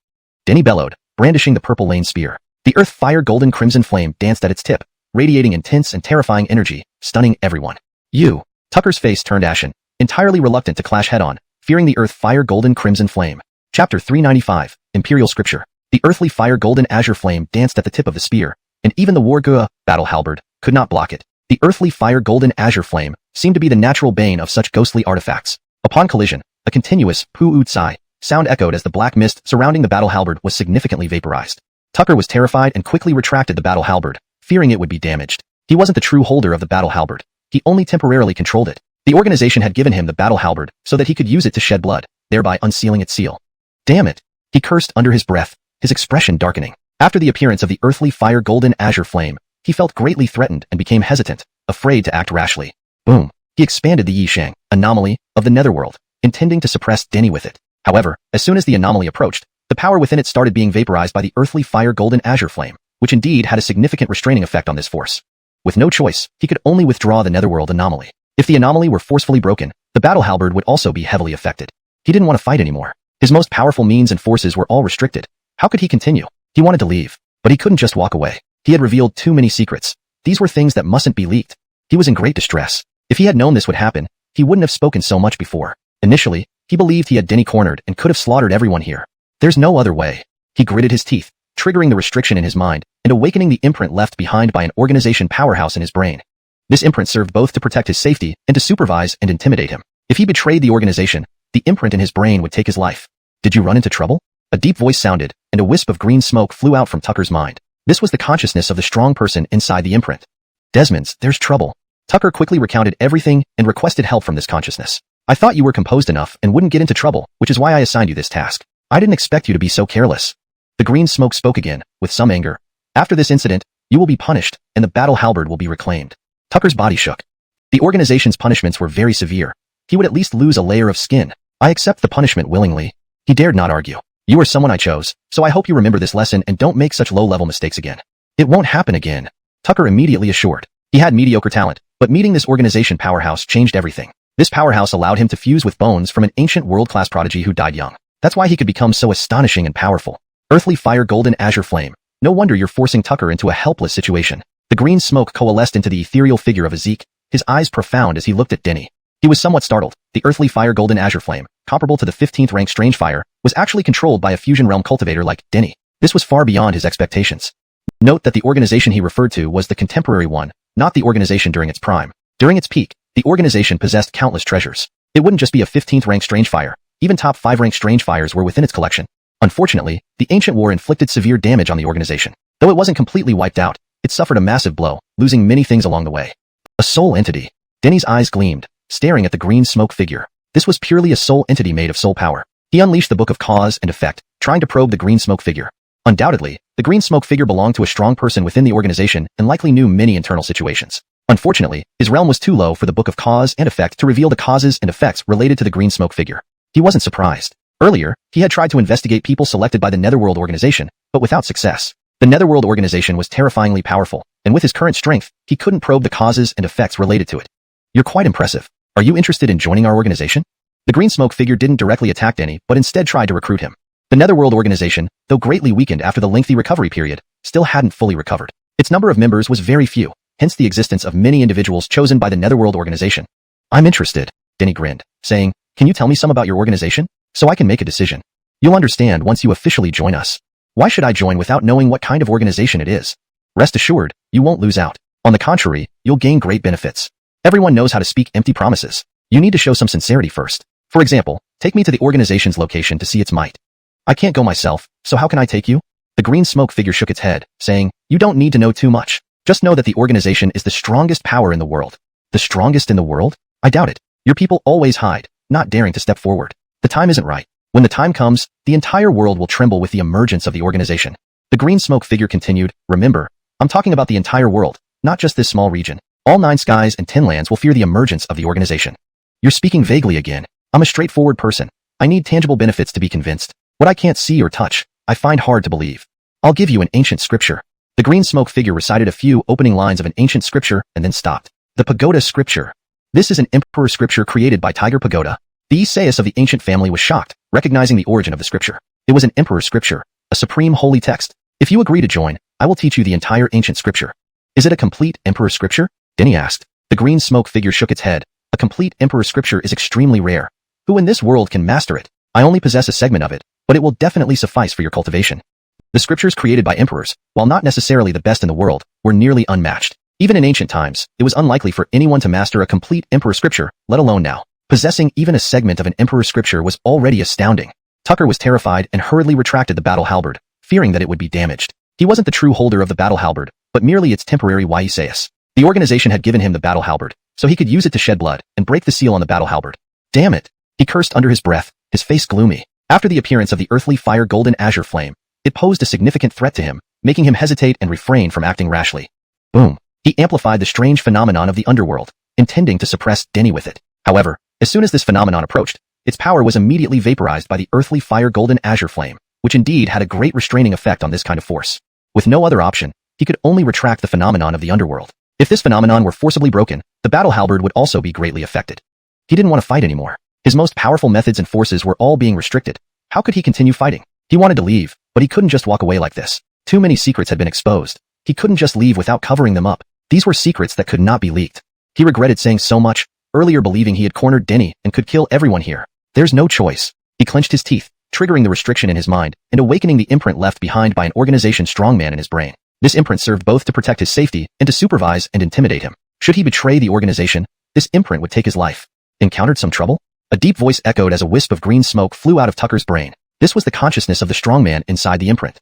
Denny bellowed, brandishing the purple lane spear. The earth fire golden crimson flame danced at its tip, radiating intense and terrifying energy, stunning everyone. You. Tucker's face turned ashen, entirely reluctant to clash head-on, fearing the earth fire golden crimson flame. Chapter 395, Imperial Scripture. The earthly fire golden azure flame danced at the tip of the spear, and even the war gua, battle halberd, could not block it. The earthly fire golden azure flame seemed to be the natural bane of such ghostly artifacts. Upon collision, a continuous pu-u-tsai sound echoed as the black mist surrounding the battle halberd was significantly vaporized. Tucker was terrified and quickly retracted the battle halberd, fearing it would be damaged. He wasn't the true holder of the battle halberd. He only temporarily controlled it. The organization had given him the battle halberd so that he could use it to shed blood, thereby unsealing its seal. Damn it! He cursed under his breath, his expression darkening. After the appearance of the earthly fire golden azure flame, he felt greatly threatened and became hesitant, afraid to act rashly. Boom! He expanded the Yishang anomaly of the netherworld, intending to suppress Denny with it. However, as soon as the anomaly approached, the power within it started being vaporized by the earthly fire golden azure flame, which indeed had a significant restraining effect on this force. With no choice, he could only withdraw the netherworld anomaly. If the anomaly were forcefully broken, the battle halberd would also be heavily affected. He didn't want to fight anymore. His most powerful means and forces were all restricted. How could he continue? He wanted to leave, but he couldn't just walk away. He had revealed too many secrets. These were things that mustn't be leaked. He was in great distress. If he had known this would happen, he wouldn't have spoken so much before. Initially, he believed he had Denny cornered and could have slaughtered everyone here. There's no other way. He gritted his teeth, triggering the restriction in his mind and awakening the imprint left behind by an organization powerhouse in his brain. This imprint served both to protect his safety and to supervise and intimidate him. If he betrayed the organization, the imprint in his brain would take his life. Did you run into trouble? A deep voice sounded, and a wisp of green smoke flew out from Tucker's mind. This was the consciousness of the strong person inside the imprint. Desmond's, there's trouble. Tucker quickly recounted everything and requested help from this consciousness. I thought you were composed enough and wouldn't get into trouble, which is why I assigned you this task. I didn't expect you to be so careless. The green smoke spoke again, with some anger. After this incident, you will be punished, and the battle halberd will be reclaimed. Tucker's body shook. The organization's punishments were very severe. He would at least lose a layer of skin. I accept the punishment willingly. He dared not argue. You are someone I chose, so I hope you remember this lesson and don't make such low-level mistakes again. It won't happen again, Tucker immediately assured. He had mediocre talent, but meeting this organization powerhouse changed everything. This powerhouse allowed him to fuse with bones from an ancient world-class prodigy who died young. That's why he could become so astonishing and powerful. Earthly fire, golden azure flame. No wonder you're forcing Tucker into a helpless situation. The green smoke coalesced into the ethereal figure of Ezek, his eyes profound as he looked at Denny. He was somewhat startled. The earthly fire, golden azure flame, comparable to the 15th rank strange fire, was actually controlled by a fusion realm cultivator like Denny. This was far beyond his expectations. Note that the organization he referred to was the contemporary one, not the organization during its prime. During its peak, the organization possessed countless treasures. It wouldn't just be a 15th rank strange fire. Even top 5 rank strange fires were within its collection. Unfortunately, the ancient war inflicted severe damage on the organization. Though it wasn't completely wiped out, it suffered a massive blow, losing many things along the way. A soul entity. Denny's eyes gleamed, staring at the green smoke figure. This was purely a soul entity made of soul power. He unleashed the book of cause and effect, trying to probe the green smoke figure. Undoubtedly, the green smoke figure belonged to a strong person within the organization and likely knew many internal situations. Unfortunately, his realm was too low for the book of cause and effect to reveal the causes and effects related to the green smoke figure. He wasn't surprised. Earlier, he had tried to investigate people selected by the Netherworld organization, but without success. The Netherworld organization was terrifyingly powerful, and with his current strength, he couldn't probe the causes and effects related to it. You're quite impressive. Are you interested in joining our organization? The green smoke figure didn't directly attack Denny, but instead tried to recruit him. The Netherworld organization, though greatly weakened after the lengthy recovery period, still hadn't fully recovered. Its number of members was very few, hence the existence of many individuals chosen by the Netherworld organization. I'm interested, Denny grinned, saying, can you tell me some about your organization? So I can make a decision. You'll understand once you officially join us. Why should I join without knowing what kind of organization it is? Rest assured, you won't lose out. On the contrary, you'll gain great benefits. Everyone knows how to speak empty promises. You need to show some sincerity first. For example, take me to the organization's location to see its might. I can't go myself, so how can I take you? The green smoke figure shook its head, saying, you don't need to know too much. Just know that the organization is the strongest power in the world. The strongest in the world? I doubt it. Your people always hide, not daring to step forward. The time isn't right. When the time comes, the entire world will tremble with the emergence of the organization. The green smoke figure continued, remember, I'm talking about the entire world, not just this small region. All 9 skies and 10 lands will fear the emergence of the organization. You're speaking vaguely again. I'm a straightforward person. I need tangible benefits to be convinced. What I can't see or touch, I find hard to believe. I'll give you an ancient scripture. The green smoke figure recited a few opening lines of an ancient scripture and then stopped. The Pagoda scripture. This is an emperor scripture created by Tiger Pagoda. The Isaias of the ancient family was shocked, recognizing the origin of the scripture. It was an emperor scripture, a supreme holy text. If you agree to join, I will teach you the entire ancient scripture. Is it a complete emperor scripture? Denny asked. The green smoke figure shook its head. A complete emperor scripture is extremely rare. Who in this world can master it? I only possess a segment of it, but it will definitely suffice for your cultivation. The scriptures created by emperors, while not necessarily the best in the world, were nearly unmatched. Even in ancient times, it was unlikely for anyone to master a complete emperor scripture, let alone now. Possessing even a segment of an emperor scripture was already astounding. Tucker was terrified and hurriedly retracted the battle halberd, fearing that it would be damaged. He wasn't the true holder of the battle halberd, but merely its temporary Isaias. The organization had given him the battle halberd, so he could use it to shed blood and break the seal on the battle halberd. Damn it! He cursed under his breath, his face gloomy. After the appearance of the earthly fire golden azure flame, it posed a significant threat to him, making him hesitate and refrain from acting rashly. Boom! He amplified the strange phenomenon of the underworld, intending to suppress Denny with it. However, as soon as this phenomenon approached, its power was immediately vaporized by the earthly fire golden azure flame, which indeed had a great restraining effect on this kind of force. With no other option, he could only retract the phenomenon of the underworld. If this phenomenon were forcibly broken, the battle halberd would also be greatly affected. He didn't want to fight anymore. His most powerful methods and forces were all being restricted. How could he continue fighting? He wanted to leave, but he couldn't just walk away like this. Too many secrets had been exposed. He couldn't just leave without covering them up. These were secrets that could not be leaked. He regretted saying so much, earlier believing he had cornered Denny and could kill everyone here. There's no choice. He clenched his teeth, triggering the restriction in his mind and awakening the imprint left behind by an organization strongman in his brain. This imprint served both to protect his safety and to supervise and intimidate him. Should he betray the organization, this imprint would take his life. Encountered some trouble? A deep voice echoed as a wisp of green smoke flew out of Tucker's brain. This was the consciousness of the strongman inside the imprint.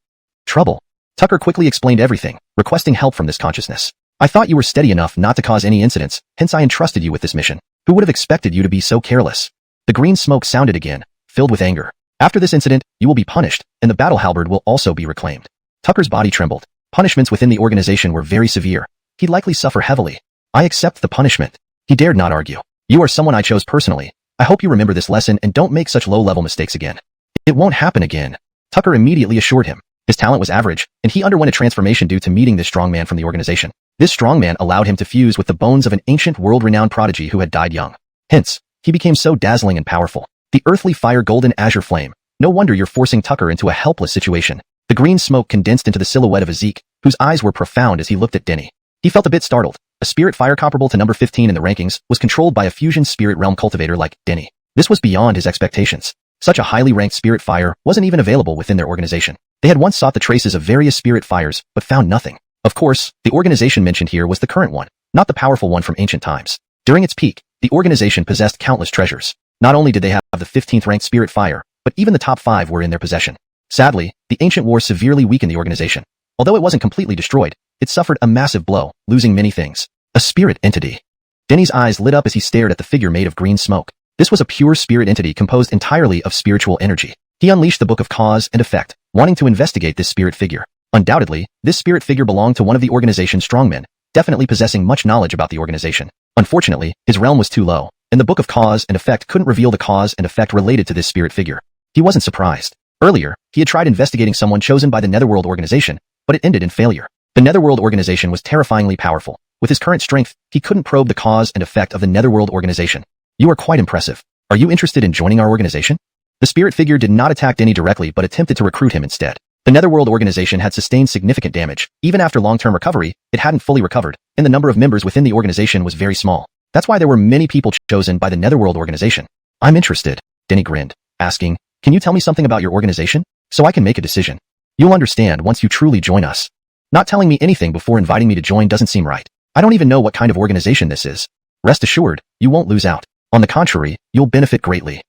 Trouble. Tucker quickly explained everything, requesting help from this consciousness. I thought you were steady enough not to cause any incidents, hence I entrusted you with this mission. Who would have expected you to be so careless? The green smoke sounded again, filled with anger. After this incident, you will be punished, and the battle halberd will also be reclaimed. Tucker's body trembled. Punishments within the organization were very severe. He'd likely suffer heavily. I accept the punishment. He dared not argue. You are someone I chose personally. I hope you remember this lesson and don't make such low-level mistakes again. It won't happen again. Tucker immediately assured him. His talent was average, and he underwent a transformation due to meeting this strong man from the organization. This strong man allowed him to fuse with the bones of an ancient world-renowned prodigy who had died young. Hence, he became so dazzling and powerful. The earthly fire golden azure flame. No wonder you're forcing Tucker into a helpless situation. The green smoke condensed into the silhouette of Ezek, whose eyes were profound as he looked at Denny. He felt a bit startled. A spirit fire comparable to number 15 in the rankings was controlled by a fusion spirit realm cultivator like Denny. This was beyond his expectations. Such a highly ranked spirit fire wasn't even available within their organization. They had once sought the traces of various spirit fires, but found nothing. Of course, the organization mentioned here was the current one, not the powerful one from ancient times. During its peak, the organization possessed countless treasures. Not only did they have the 15th ranked spirit fire, but even the top 5 were in their possession. Sadly, the ancient war severely weakened the organization. Although it wasn't completely destroyed, it suffered a massive blow, losing many things. A spirit entity. Denny's eyes lit up as he stared at the figure made of green smoke. This was a pure spirit entity composed entirely of spiritual energy. He unleashed the book of cause and effect, wanting to investigate this spirit figure. Undoubtedly, this spirit figure belonged to one of the organization's strongmen, definitely possessing much knowledge about the organization. Unfortunately, his realm was too low, and the book of cause and effect couldn't reveal the cause and effect related to this spirit figure. He wasn't surprised. Earlier, he had tried investigating someone chosen by the Netherworld organization, but it ended in failure. The Netherworld organization was terrifyingly powerful. With his current strength, he couldn't probe the cause and effect of the Netherworld organization. You are quite impressive. Are you interested in joining our organization? The spirit figure did not attack Denny directly but attempted to recruit him instead. The Netherworld organization had sustained significant damage. Even after long-term recovery, it hadn't fully recovered, and the number of members within the organization was very small. That's why there were many people chosen by the Netherworld organization. I'm interested, Denny grinned, asking, can you tell me something about your organization, so I can make a decision? You'll understand once you truly join us. Not telling me anything before inviting me to join doesn't seem right. I don't even know what kind of organization this is. Rest assured, you won't lose out. On the contrary, you'll benefit greatly.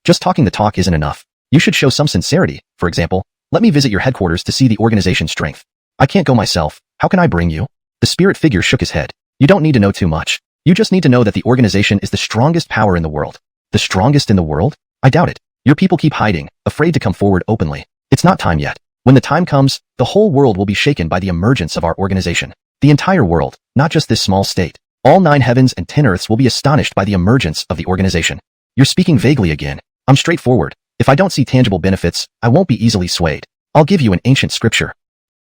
Just talking the talk isn't enough. You should show some sincerity. For example, let me visit your headquarters to see the organization's strength. I can't go myself. How can I bring you? The spirit figure shook his head. You don't need to know too much. You just need to know that the organization is the strongest power in the world. The strongest in the world? I doubt it. Your people keep hiding, afraid to come forward openly. It's not time yet. When the time comes, the whole world will be shaken by the emergence of our organization. The entire world, not just this small state. All 9 heavens and 10 earths will be astonished by the emergence of the organization. You're speaking vaguely again. I'm straightforward. If I don't see tangible benefits, I won't be easily swayed. I'll give you an ancient scripture.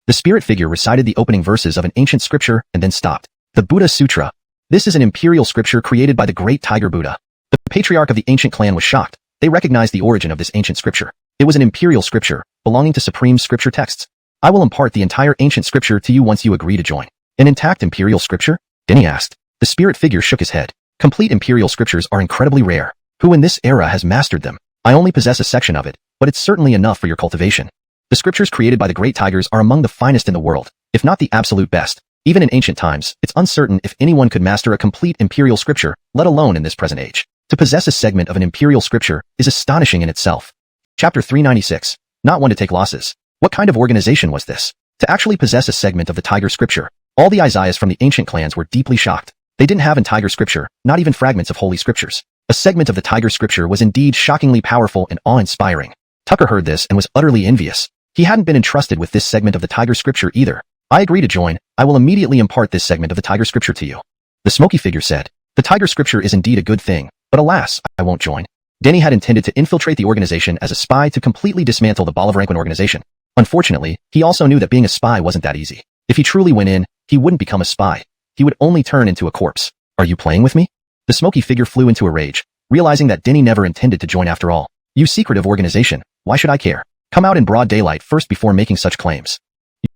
The spirit figure recited the opening verses of an ancient scripture and then stopped. The Buddha Sutra. This is an imperial scripture created by the great Tiger Buddha. The patriarch of the ancient clan was shocked. They recognized the origin of this ancient scripture. It was an imperial scripture, belonging to supreme scripture texts. I will impart the entire ancient scripture to you once you agree to join. An intact imperial scripture? Denny asked. The spirit figure shook his head. Complete imperial scriptures are incredibly rare. Who in this era has mastered them? I only possess a section of it, but it's certainly enough for your cultivation. The scriptures created by the great tigers are among the finest in the world, if not the absolute best. Even in ancient times, it's uncertain if anyone could master a complete imperial scripture, let alone in this present age. To possess a segment of an imperial scripture is astonishing in itself. Chapter 396. Not one to take losses. What kind of organization was this? To actually possess a segment of the tiger scripture. All the Isaiahs from the ancient clans were deeply shocked. They didn't have in tiger scripture, not even fragments of holy scriptures. A segment of the tiger scripture was indeed shockingly powerful and awe-inspiring. Tucker heard this and was utterly envious. He hadn't been entrusted with this segment of the tiger scripture either. I agree to join. I will immediately impart this segment of the tiger scripture to you. The smoky figure said. The tiger scripture is indeed a good thing, but alas, I won't join. Denny had intended to infiltrate the organization as a spy to completely dismantle the Ball of Ranquin organization. Unfortunately, he also knew that being a spy wasn't that easy. If he truly went in, he wouldn't become a spy. He would only turn into a corpse. Are you playing with me? The smoky figure flew into a rage, realizing that Denny never intended to join after all. You secretive organization, why should I care? Come out in broad daylight first before making such claims.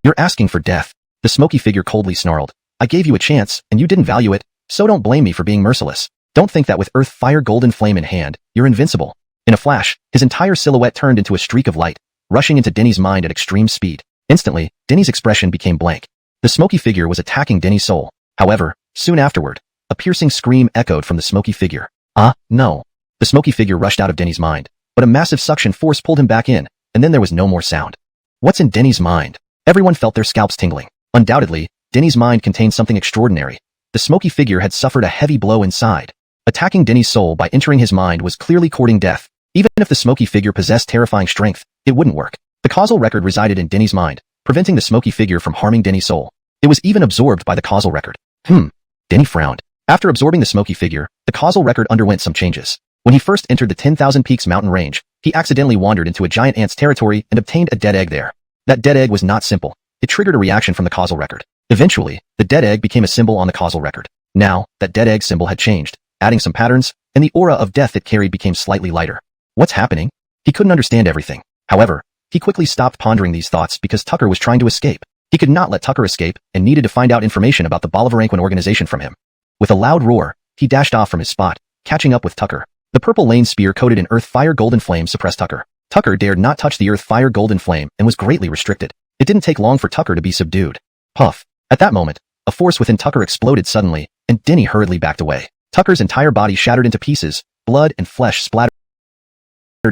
You're asking for death. The smoky figure coldly snarled. I gave you a chance, and you didn't value it, so don't blame me for being merciless. Don't think that with earth fire golden flame in hand, you're invincible. In a flash, his entire silhouette turned into a streak of light, rushing into Denny's mind at extreme speed. Instantly, Denny's expression became blank. The smoky figure was attacking Denny's soul. However, Soon afterward, a piercing scream echoed from the smoky figure. Ah, no. The smoky figure rushed out of Denny's mind, but a massive suction force pulled him back in, and then there was no more sound. What's in Denny's mind? Everyone felt their scalps tingling. Undoubtedly, Denny's mind contained something extraordinary. The smoky figure had suffered a heavy blow inside. Attacking Denny's soul by entering his mind was clearly courting death. Even if the smoky figure possessed terrifying strength, it wouldn't work. The causal record resided in Denny's mind, preventing the smoky figure from harming Denny's soul. It was even absorbed by the causal record. Denny frowned. After absorbing the smoky figure, the causal record underwent some changes. When he first entered the 10,000 Peaks mountain range, he accidentally wandered into a giant ant's territory and obtained a dead egg there. That dead egg was not simple. It triggered a reaction from the causal record. Eventually, the dead egg became a symbol on the causal record. Now, that dead egg symbol had changed, adding some patterns, and the aura of death it carried became slightly lighter. What's happening? He couldn't understand everything. However, he quickly stopped pondering these thoughts because Tucker was trying to escape. He could not let Tucker escape and needed to find out information about the Reincarnation organization from him. With a loud roar, he dashed off from his spot, catching up with Tucker. The purple lane spear coated in earth fire golden flame suppressed Tucker. Tucker dared not touch the earth fire golden flame and was greatly restricted. It didn't take long for Tucker to be subdued. Puff. At that moment, a force within Tucker exploded suddenly, and Denny hurriedly backed away. Tucker's entire body shattered into pieces, blood and flesh splattered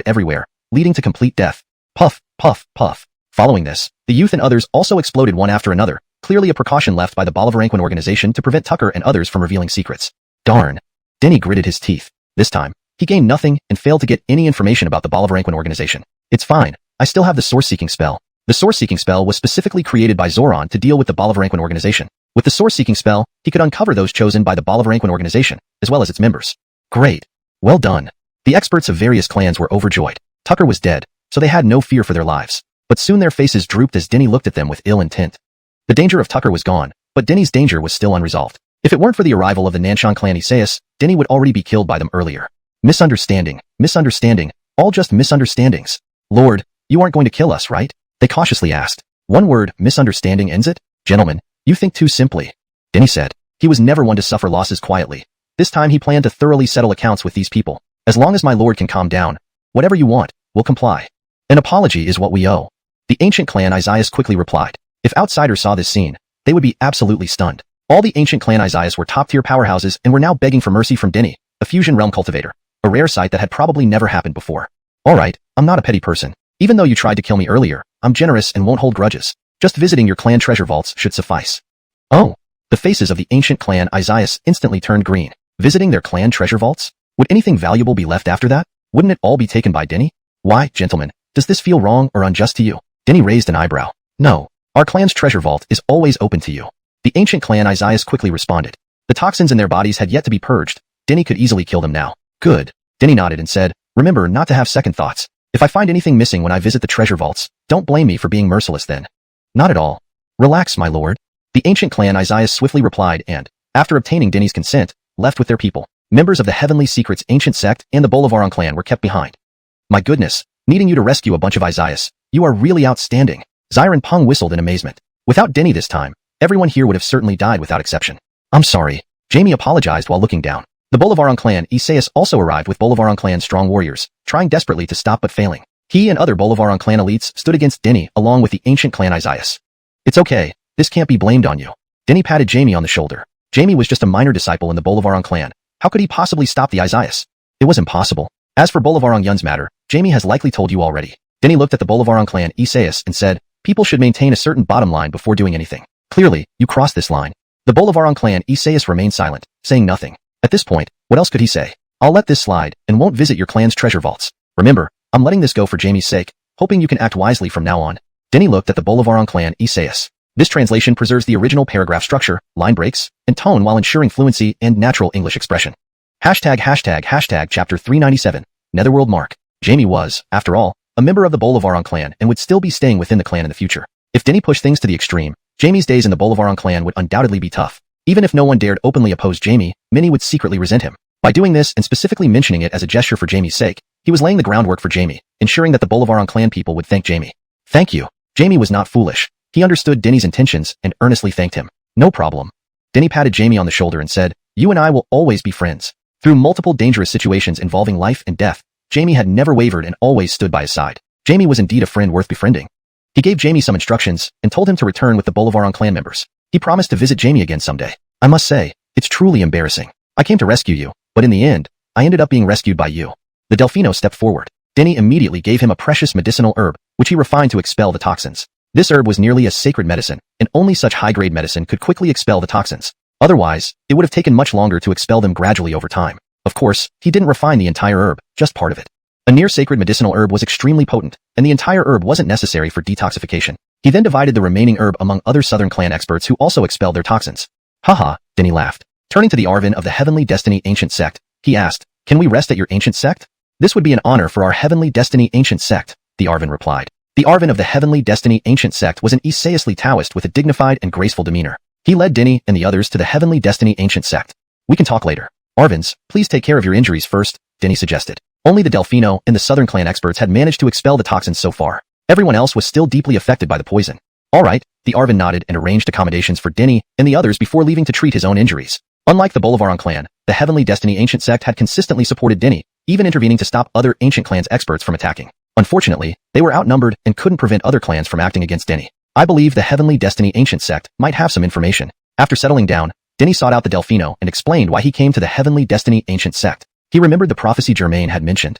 everywhere, leading to complete death. Puff, puff, puff. Following this, the youth and others also exploded one after another, clearly a precaution left by the Reincarnation organization to prevent Tucker and others from revealing secrets. Darn. Denny gritted his teeth. This time, he gained nothing and failed to get any information about the Reincarnation organization. It's fine. I still have the source-seeking spell. The source-seeking spell was specifically created by Zoran to deal with the Reincarnation organization. With the source-seeking spell, he could uncover those chosen by the Reincarnation organization, as well as its members. Great. Well done. The experts of various clans were overjoyed. Tucker was dead, so they had no fear for their lives. But soon their faces drooped as Denny looked at them with ill intent. The danger of Tucker was gone, but Denny's danger was still unresolved. If it weren't for the arrival of the Nanshan clan Isaias, Denny would already be killed by them earlier. Misunderstanding, all just misunderstandings. Lord, you aren't going to kill us, right? They cautiously asked. One word, misunderstanding ends it? Gentlemen, you think too simply. Denny said. He was never one to suffer losses quietly. This time he planned to thoroughly settle accounts with these people. As long as my lord can calm down, whatever you want, we'll comply. An apology is what we owe. The ancient clan Isaias quickly replied. If outsiders saw this scene, they would be absolutely stunned. All the ancient clan Isaias were top-tier powerhouses and were now begging for mercy from Denny, a fusion realm cultivator, a rare sight that had probably never happened before. Alright, I'm not a petty person. Even though you tried to kill me earlier, I'm generous and won't hold grudges. Just visiting your clan treasure vaults should suffice. Oh, the faces of the ancient clan Isaias instantly turned green. Visiting their clan treasure vaults? Would anything valuable be left after that? Wouldn't it all be taken by Denny? Why, gentlemen, does this feel wrong or unjust to you? Denny raised an eyebrow. No, our clan's treasure vault is always open to you. The ancient clan Isaias quickly responded. The toxins in their bodies had yet to be purged. Denny could easily kill them now. Good. Denny nodded and said, remember not to have second thoughts. If I find anything missing when I visit the treasure vaults, don't blame me for being merciless then. Not at all. Relax, my lord. The ancient clan Isaias swiftly replied and, after obtaining Denny's consent, left with their people. Members of the Heavenly Secrets ancient sect and the Bolivaran clan were kept behind. My goodness, needing you to rescue a bunch of Isaias, you are really outstanding. Xiran Peng whistled in amazement. Without Denny this time, everyone here would have certainly died without exception. I'm sorry. Jamie apologized while looking down. The Bolivaran clan Isaias also arrived with Bolivaran clan strong warriors, trying desperately to stop but failing. He and other Bolivaran clan elites stood against Denny along with the ancient clan Isaias. It's okay, this can't be blamed on you. Denny patted Jamie on the shoulder. Jamie was just a minor disciple in the Bolivaran clan. How could he possibly stop the Isaias? It was impossible. As for Bolivaran Yun's matter, Jamie has likely told you already. Denny looked at the Bolivaran clan Isaias and said, people should maintain a certain bottom line before doing anything. Clearly, you crossed this line. The Bolivaran clan Isaias remained silent, saying nothing. At this point, what else could he say? I'll let this slide and won't visit your clan's treasure vaults. Remember, I'm letting this go for Jamie's sake, hoping you can act wisely from now on. Denny looked at the Bolivaran clan Isaias. This translation preserves the original paragraph structure, line breaks, and tone while ensuring fluency and natural English expression. Hashtag chapter 397, Netherworld Mark. Jamie was, after all, a member of the Bolivaran clan and would still be staying within the clan in the future. If Denny pushed things to the extreme, Jamie's days in the Bolivaran clan would undoubtedly be tough. Even if no one dared openly oppose Jamie, many would secretly resent him. By doing this and specifically mentioning it as a gesture for Jamie's sake, he was laying the groundwork for Jamie, ensuring that the Bolivaran clan people would thank Jamie. Thank you. Jamie was not foolish. He understood Denny's intentions and earnestly thanked him. No problem. Denny patted Jamie on the shoulder and said, you and I will always be friends. Through multiple dangerous situations involving life and death, Jamie had never wavered and always stood by his side. Jamie was indeed a friend worth befriending. He gave Jamie some instructions and told him to return with the Bolivaran clan members. He promised to visit Jamie again someday. I must say, It's truly embarrassing. I came to rescue you, but in the end, I ended up being rescued by you. The Delfino stepped forward. Denny immediately gave him a precious medicinal herb, which he refined to expel the toxins. This herb was nearly a sacred medicine, and only such high-grade medicine could quickly expel the toxins. Otherwise, it would have taken much longer to expel them gradually over time. Of course, he didn't refine the entire herb, just part of it. A near-sacred medicinal herb was extremely potent, and the entire herb wasn't necessary for detoxification. He then divided the remaining herb among other Southern clan experts who also expelled their toxins. Haha, Denny laughed. Turning to the Arvin of the Heavenly Destiny Ancient Sect, he asked, "Can we rest at your ancient sect?" "This would be an honor for our Heavenly Destiny Ancient Sect," the Arvin replied. The Arvin of the Heavenly Destiny Ancient Sect was an Isaeusly Taoist with a dignified and graceful demeanor. He led Denny and the others to the Heavenly Destiny Ancient Sect. "We can talk later. Arvins, please take care of your injuries first," Denny suggested. Only the Delfino and the Southern clan experts had managed to expel the toxins so far. Everyone else was still deeply affected by the poison. All right, the Arvin nodded and arranged accommodations for Denny and the others before leaving to treat his own injuries. Unlike the Bolivaran clan, the Heavenly Destiny Ancient Sect had consistently supported Denny, even intervening to stop other ancient clans' experts from attacking. Unfortunately, they were outnumbered and couldn't prevent other clans from acting against Denny. I believe the Heavenly Destiny Ancient Sect might have some information. After settling down, Denny sought out the Delfino and explained why he came to the Heavenly Destiny Ancient Sect. He remembered the prophecy Germain had mentioned.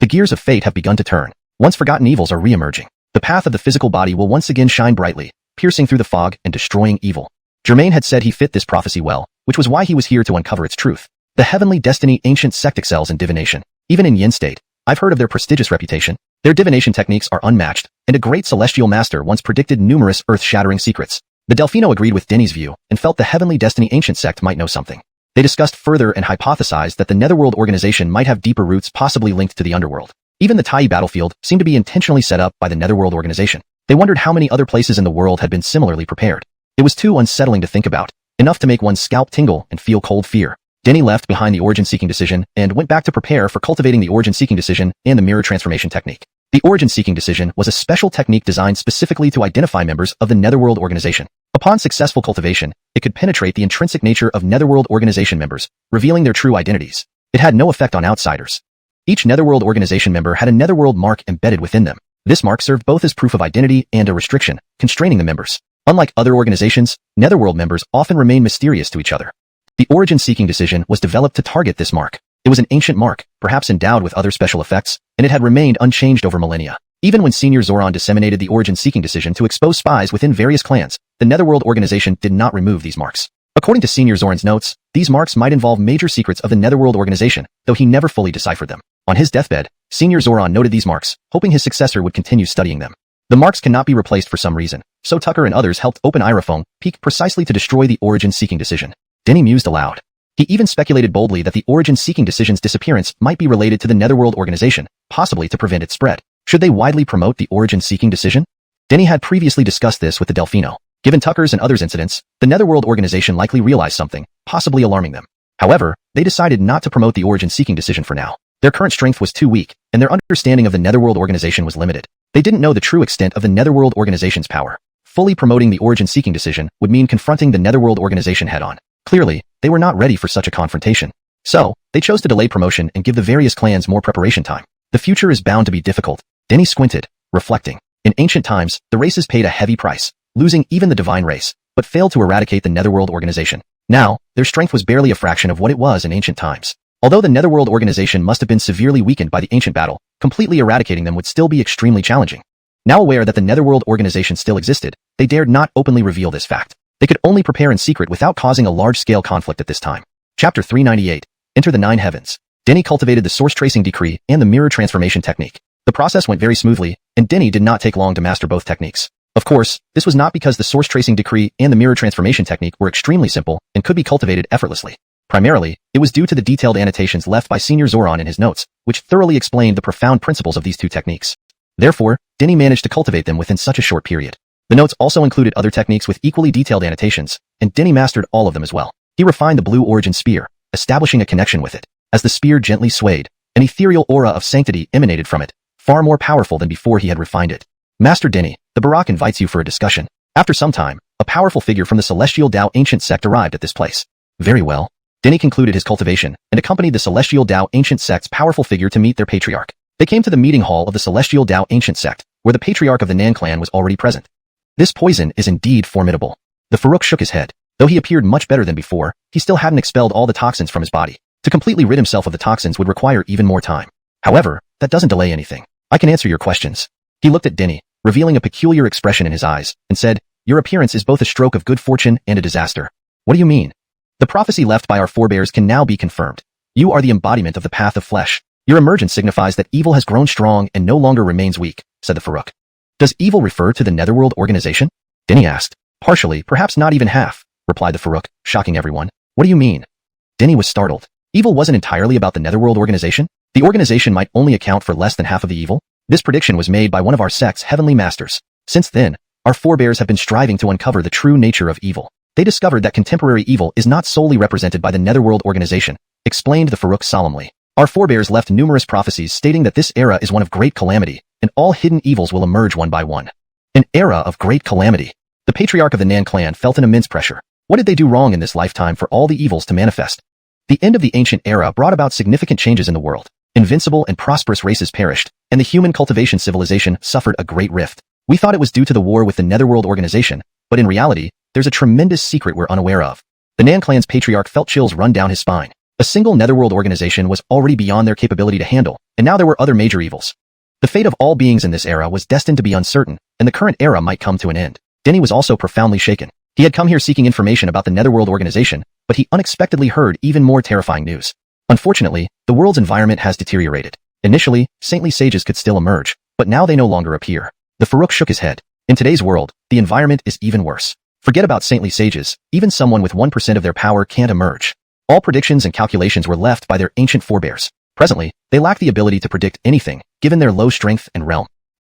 The gears of fate have begun to turn. Once forgotten evils are re-emerging. The path of the physical body will once again shine brightly, piercing through the fog and destroying evil. Germain had said he fit this prophecy well, which was why he was here to uncover its truth. The Heavenly Destiny Ancient Sect excels in divination. Even in Yin State, I've heard of their prestigious reputation. Their divination techniques are unmatched, and a great celestial master once predicted numerous earth-shattering secrets. The Delfino agreed with Denny's view and felt the Heavenly Destiny Ancient Sect might know something. They discussed further and hypothesized that the Netherworld organization might have deeper roots possibly linked to the underworld. Even the Tai battlefield seemed to be intentionally set up by the Netherworld organization. They wondered how many other places in the world had been similarly prepared. It was too unsettling to think about, enough to make one's scalp tingle and feel cold fear. Denny left behind the origin-seeking decision and went back to prepare for cultivating the origin-seeking decision and the mirror transformation technique. The origin-seeking decision was a special technique designed specifically to identify members of the Netherworld organization. Upon successful cultivation, it could penetrate the intrinsic nature of Netherworld organization members, revealing their true identities. It had no effect on outsiders. Each Netherworld organization member had a Netherworld mark embedded within them. This mark served both as proof of identity and a restriction, constraining the members. Unlike other organizations, Netherworld members often remain mysterious to each other. The origin-seeking decision was developed to target this mark. It was an ancient mark, perhaps endowed with other special effects, and it had remained unchanged over millennia. Even when Senior Zoran disseminated the origin-seeking decision to expose spies within various clans, the Netherworld organization did not remove these marks. According to Senior Zoran's notes, these marks might involve major secrets of the Netherworld organization, though he never fully deciphered them. On his deathbed, Senior Zoran noted these marks, hoping his successor would continue studying them. The marks cannot be replaced for some reason, so Tucker and others helped open Irophone Peak precisely to destroy the origin-seeking decision. Denny mused aloud. He even speculated boldly that the origin-seeking decision's disappearance might be related to the Netherworld organization, possibly to prevent its spread. Should they widely promote the origin-seeking decision? Denny had previously discussed this with the Delfino. Given Tucker's and others' incidents, the Netherworld organization likely realized something, possibly alarming them. However, they decided not to promote the origin-seeking decision for now. Their current strength was too weak, and their understanding of the Netherworld organization was limited. They didn't know the true extent of the Netherworld organization's power. Fully promoting the origin-seeking decision would mean confronting the Netherworld organization head-on. Clearly, they were not ready for such a confrontation. So, they chose to delay promotion and give the various clans more preparation time. The future is bound to be difficult. Denny squinted, reflecting. In ancient times, the races paid a heavy price, losing even the divine race, but failed to eradicate the Netherworld organization. Now, their strength was barely a fraction of what it was in ancient times. Although the Netherworld organization must have been severely weakened by the ancient battle, completely eradicating them would still be extremely challenging. Now aware that the Netherworld organization still existed, they dared not openly reveal this fact. They could only prepare in secret without causing a large-scale conflict at this time. Chapter 398. Enter the Nine Heavens. Denny cultivated the source tracing decree and the mirror transformation technique. The process went very smoothly, and Denny did not take long to master both techniques. Of course, this was not because the source tracing decree and the mirror transformation technique were extremely simple and could be cultivated effortlessly. Primarily, it was due to the detailed annotations left by Senior Zoran in his notes, which thoroughly explained the profound principles of these two techniques. Therefore, Denny managed to cultivate them within such a short period. The notes also included other techniques with equally detailed annotations, and Denny mastered all of them as well. He refined the blue origin spear, establishing a connection with it. As the spear gently swayed, an ethereal aura of sanctity emanated from it, far more powerful than before he had refined it. Master Denny, the Barak invites you for a discussion. After some time, a powerful figure from the Celestial Dao Ancient Sect arrived at this place. Very well. Denny concluded his cultivation and accompanied the Celestial Dao Ancient Sect's powerful figure to meet their patriarch. They came to the meeting hall of the Celestial Dao Ancient Sect, where the patriarch of the Nan clan was already present. This poison is indeed formidable. The Farouk shook his head. Though he appeared much better than before, he still hadn't expelled all the toxins from his body. To completely rid himself of the toxins would require even more time. However, that doesn't delay anything. I can answer your questions. He looked at Denny, revealing a peculiar expression in his eyes, and said, "Your appearance is both a stroke of good fortune and a disaster." "What do you mean?" "The prophecy left by our forebears can now be confirmed. You are the embodiment of the path of flesh. Your emergence signifies that evil has grown strong and no longer remains weak," said the Farouk. "Does evil refer to the Netherworld organization?" Denny asked. "Partially, perhaps not even half," replied the Farouk, shocking everyone. "What do you mean?" Denny was startled. Evil wasn't entirely about the Netherworld organization? The organization might only account for less than half of the evil? This prediction was made by one of our sect's heavenly masters. Since then, our forebears have been striving to uncover the true nature of evil. They discovered that contemporary evil is not solely represented by the Netherworld organization, explained the Farouk solemnly. Our forebears left numerous prophecies stating that this era is one of great calamity, and all hidden evils will emerge one by one. An era of great calamity. The patriarch of the Nan clan felt an immense pressure. What did they do wrong in this lifetime for all the evils to manifest? The end of the ancient era brought about significant changes in the world. Invincible and prosperous races perished, and the human cultivation civilization suffered a great rift. We thought it was due to the war with the Netherworld organization, but in reality, there's a tremendous secret we're unaware of. The Nan clan's patriarch felt chills run down his spine. A single Netherworld organization was already beyond their capability to handle, and now there were other major evils. The fate of all beings in this era was destined to be uncertain, and the current era might come to an end. Denny was also profoundly shaken. He had come here seeking information about the Netherworld organization, but he unexpectedly heard even more terrifying news. Unfortunately, the world's environment has deteriorated. Initially, saintly sages could still emerge, but now they no longer appear. The Farouk shook his head. In today's world, the environment is even worse. Forget about saintly sages, even someone with 1% of their power can't emerge. All predictions and calculations were left by their ancient forebears. Presently, they lack the ability to predict anything, given their low strength and realm.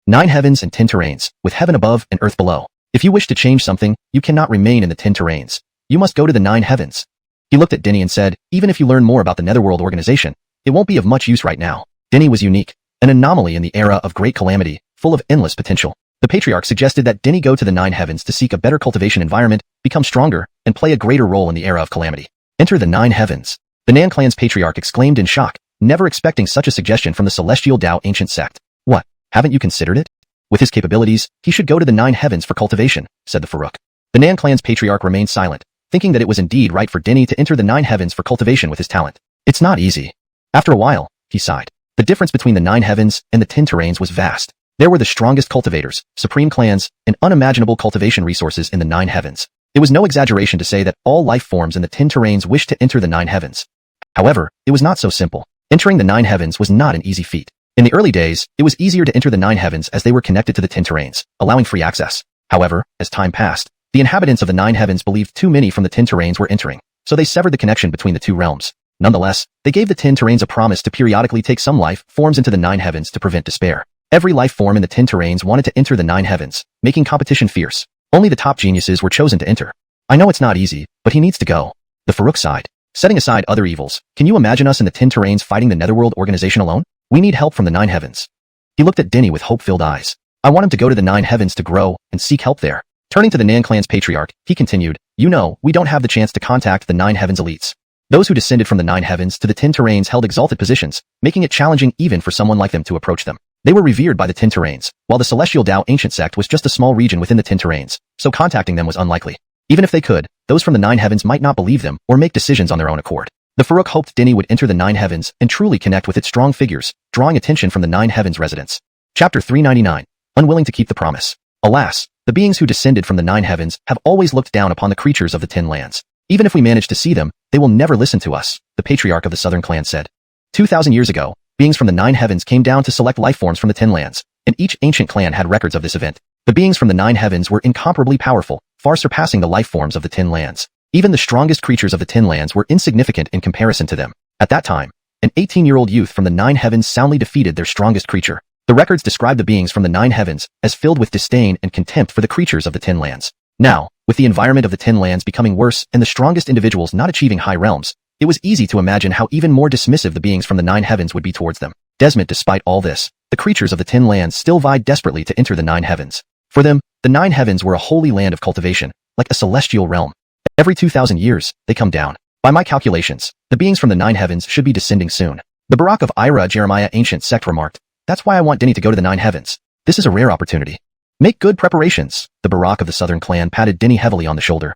9 heavens and 10 terrains, with heaven above and earth below. If you wish to change something, you cannot remain in the 10 terrains. You must go to the 9 heavens. He looked at Denny and said, "Even if you learn more about the Netherworld organization, it won't be of much use right now." Denny was unique, an anomaly in the era of great calamity, full of endless potential. The patriarch suggested that Denny go to the 9 heavens to seek a better cultivation environment, become stronger, and play a greater role in the era of calamity. Enter the 9 heavens. The Nan clan's patriarch exclaimed in shock, never expecting such a suggestion from the celestial Tao ancient sect. "What? Haven't you considered it? With his capabilities, he should go to the 9 heavens for cultivation," said the Farouk. The Nan clan's patriarch remained silent, thinking that it was indeed right for Denny to enter the 9 heavens for cultivation with his talent. "It's not easy." After a while, he sighed. The difference between the 9 heavens and the 10 terrains was vast. There were the strongest cultivators, supreme clans, and unimaginable cultivation resources in the 9 heavens. It was no exaggeration to say that all life forms in the 10 terrains wished to enter the 9 heavens. However, it was not so simple. Entering the 9 heavens was not an easy feat. In the early days, it was easier to enter the 9 heavens as they were connected to the 10 terrains, allowing free access. However, as time passed, the inhabitants of the 9 heavens believed too many from the 10 terrains were entering, so they severed the connection between the two realms. Nonetheless, they gave the 10 terrains a promise to periodically take some life forms into the 9 heavens to prevent despair. Every life form in the 10 terrains wanted to enter the 9 heavens, making competition fierce. Only the top geniuses were chosen to enter. "I know it's not easy, but he needs to go." The Farouk sighed. "Setting aside other evils, can you imagine us in the 10 terrains fighting the Netherworld organization alone? We need help from the 9 heavens." He looked at Denny with hope-filled eyes. "I want him to go to the 9 heavens to grow and seek help there." Turning to the Nan clan's patriarch, he continued, "You know, we don't have the chance to contact the 9 heavens elites. Those who descended from the 9 heavens to the 10 terrains held exalted positions, making it challenging even for someone like them to approach them. They were revered by the 10 terrains, while the celestial Tao ancient sect was just a small region within the 10 terrains, so contacting them was unlikely. Even if they could, those from the 9 heavens might not believe them or make decisions on their own accord. The Farouk hoped Denny would enter the 9 heavens and truly connect with its strong figures, drawing attention from the 9 heavens residents. Chapter 399. Unwilling to keep the promise. Alas, the beings who descended from the 9 heavens have always looked down upon the creatures of the 10 lands. Even if we manage to see them, they will never listen to us, the patriarch of the southern clan said. 2,000 years ago, beings from the 9 heavens came down to select life forms from the 10 lands, and each ancient clan had records of this event. The beings from the 9 heavens were incomparably powerful, far surpassing the life forms of the 10 lands. Even the strongest creatures of the 10 lands were insignificant in comparison to them. At that time, an 18-year-old youth from the 9 heavens soundly defeated their strongest creature. The records describe the beings from the 9 heavens as filled with disdain and contempt for the creatures of the 10 lands. Now, with the environment of the 10 lands becoming worse and the strongest individuals not achieving high realms, it was easy to imagine how even more dismissive the beings from the 9 heavens would be towards them. Despite all this, the creatures of the 10 lands still vied desperately to enter the 9 heavens. For them, the 9 heavens were a holy land of cultivation, like a celestial realm. Every 2,000 years, they come down. By my calculations, the beings from the 9 heavens should be descending soon. The Barak of Ira Jeremiah ancient sect remarked, "That's why I want Denny to go to the 9 heavens. This is a rare opportunity. Make good preparations." The Barak of the southern clan patted Denny heavily on the shoulder.